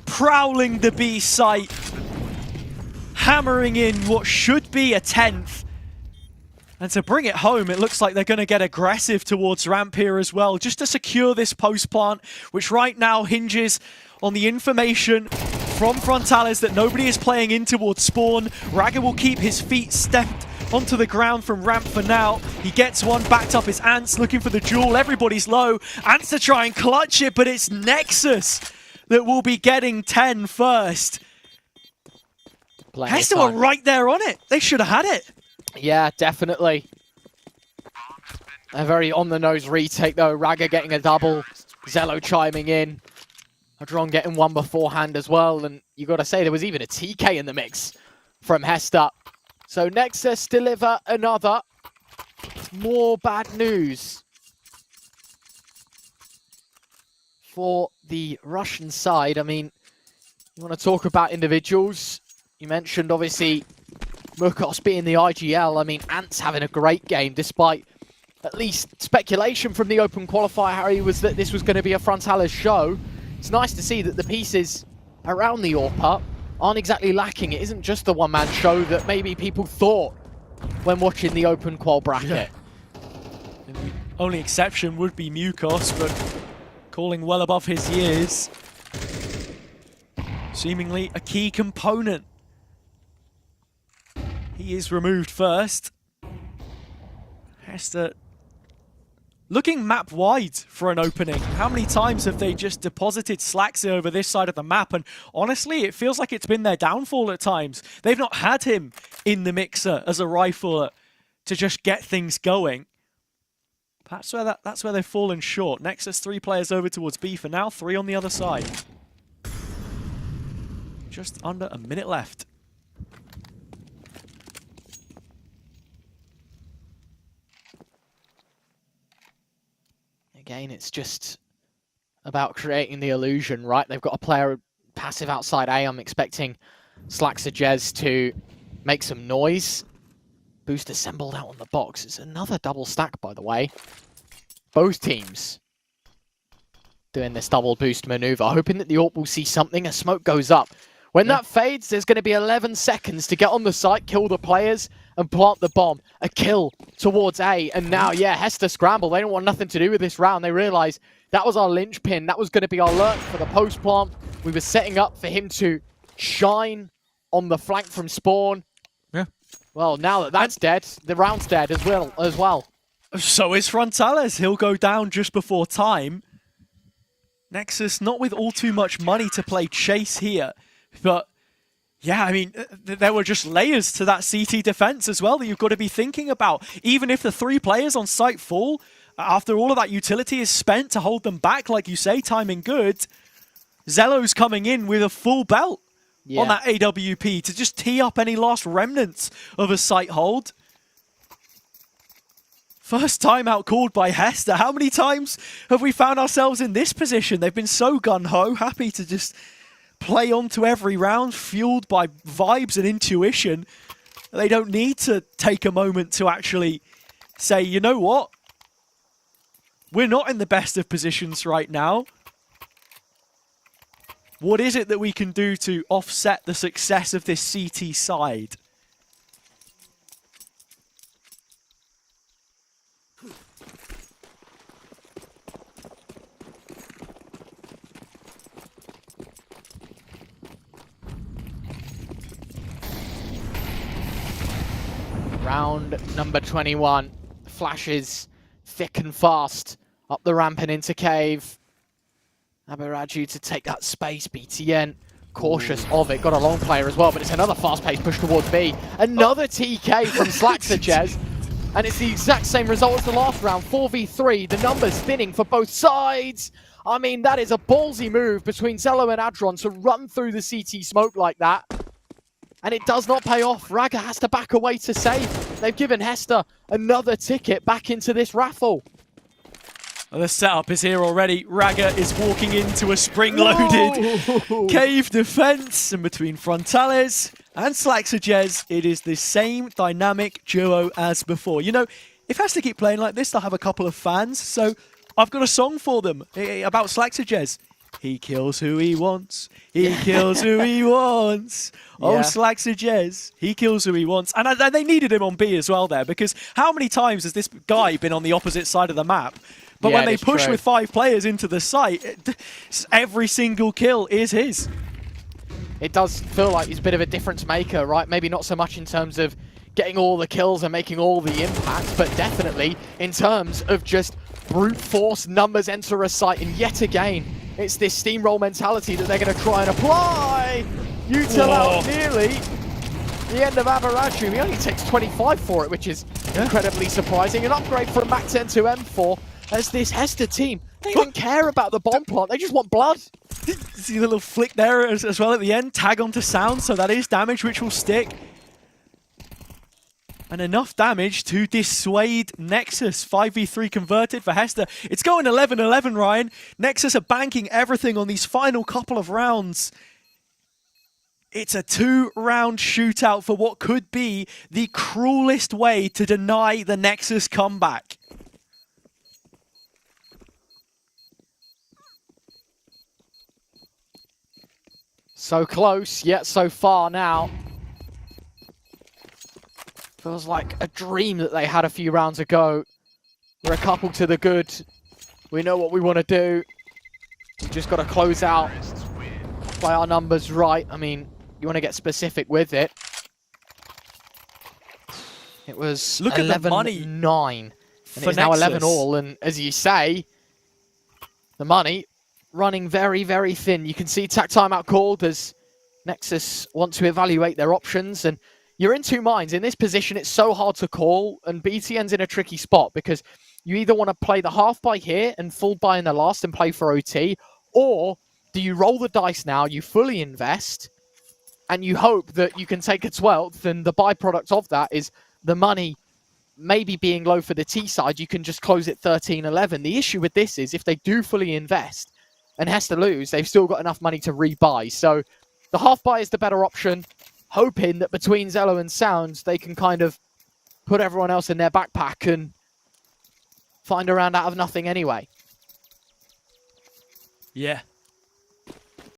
prowling the B site. Hammering in what should be a 10th. And to bring it home, it looks like they're going to get aggressive towards ramp here as well, just to secure this post plant, which right now hinges on the information from Frontales that nobody is playing in towards spawn. Raga will keep his feet stepped onto the ground from ramp for now. He gets one, backed up is Ants, looking for the duel. Everybody's low. Ants to try and clutch it, but it's Nexus that will be getting 10 first. Hester were right there on it. They should have had it. Yeah, definitely. A very on-the-nose retake, though. Raga getting a double. Zello chiming in. Hadron getting one beforehand as well. And you got to say, there was even a TK in the mix from Hester. So Nexus deliver another. More bad news for the Russian side. I mean, you want to talk about individuals? You mentioned, obviously, Mukos being the IGL. I mean, Ant's having a great game, despite at least speculation from the open qualifier, Harry, was that this was going to be a Frontales show. It's nice to see that the pieces around the AWP aren't exactly lacking. It isn't just the one-man show that maybe people thought when watching the open qual bracket. Yeah. And the only exception would be Mukos, but calling well above his years. Seemingly a key component. He is removed first. Hester looking map wide for an opening. How many times have they just deposited Slaxy over this side of the map? And honestly, it feels like it's been their downfall at times. They've not had him in the mixer as a rifler to just get things going. That's where they've fallen short. Nexus 3 players over towards B for now, 3 on the other side. Just under a minute left. Again, it's just about creating the illusion, right? They've got a player passive outside A. I'm expecting Slaxajez to make some noise. Boost assembled out on the box. It's another double stack, by the way. Both teams doing this double boost maneuver, hoping that the AWP will see something. A smoke goes up. When that fades, there's going to be 11 seconds to get on the site, kill the players, and plant the bomb. A kill towards A. And now, yeah, Hester scramble. They don't want nothing to do with this round. They realize that was our linchpin. That was going to be our lurk for the post plant. We were setting up for him to shine on the flank from spawn. Yeah. Well, now that that's dead, the round's dead as well. So is Frontales. He'll go down just before time. Nexus not with all too much money to play chase here. But, yeah, I mean, there were just layers to that CT defense as well that you've got to be thinking about. Even if the 3 players on site fall, after all of that utility is spent to hold them back, like you say, timing good, Zello's coming in with a full belt on that AWP to just tee up any last remnants of a site hold. First time out called by Hester. How many times have we found ourselves in this position? They've been so gung-ho, happy to just play on to every round, fueled by vibes and intuition. They don't need to take a moment to actually say, you know what? We're not in the best of positions right now. What is it that we can do to offset the success of this CT side? Round number 21. Flashes thick and fast up the ramp and into cave. Aberaju to take that space. BTN cautious of it. Got a long player as well, but it's another fast-paced push towards B. Another TK from Slaxajez. And it's the exact same result as the last round. 4v3. The numbers thinning for both sides. I mean, that is a ballsy move between Zello and Adron to run through the CT smoke like that. And it does not pay off. Raga has to back away to save. They've given Hester another ticket back into this raffle. Well, the setup is here already. Raga is walking into a spring-loaded cave defense. And between Frontales and Slaxajez, it is the same dynamic duo as before. You know, if Hester keep playing like this, they'll have a couple of fans. So I've got a song for them about Slaxajez. He kills who he wants. He kills who he wants. Oh, Slaxajez. He kills who he wants. And they needed him on B as well there, because how many times has this guy been on the opposite side of the map? But when they push with 5 players into the site, every single kill is his. It does feel like he's a bit of a difference maker, right? Maybe not so much in terms of getting all the kills and making all the impact, but definitely in terms of just brute force numbers enter a site. And yet again, it's this steamroll mentality that they're going to try and apply. Util out nearly the end of Aberaju. He only takes 25 for it, which is incredibly surprising. An upgrade from Mac 10 to M4 as this Hester team, they don't care about the bomb plot. They just want blood. See the little flick there as well at the end. Tag onto sound, so that is damage which will stick. And enough damage to dissuade Nexus. 5v3 converted for Hester. It's going 11-11, Ryan. Nexus are banking everything on these final couple of rounds. It's a 2-round shootout for what could be the cruelest way to deny the Nexus comeback. So close, yet so far now. Feels like a dream that they had a few rounds ago. We're a couple to the good. We know what we want to do. We just got to close out, play our numbers right. I mean, you want to get specific with it. It was 11-9, and it's now 11-all. And as you say, the money running very, very thin. You can see tack timeout called as Nexus want to evaluate their options. And you're in two minds. In this position, it's so hard to call, and BTN's in a tricky spot because you either want to play the half buy here and full buy in the last and play for OT, or do you roll the dice now, you fully invest, and you hope that you can take a 12th, and the byproduct of that is the money maybe being low for the T side, you can just close it 13-11. The issue with this is if they do fully invest and Hester lose, they've still got enough money to rebuy. So the half buy is the better option, hoping that between Zello and Sounds, they can kind of put everyone else in their backpack and find a round out of nothing anyway. Yeah,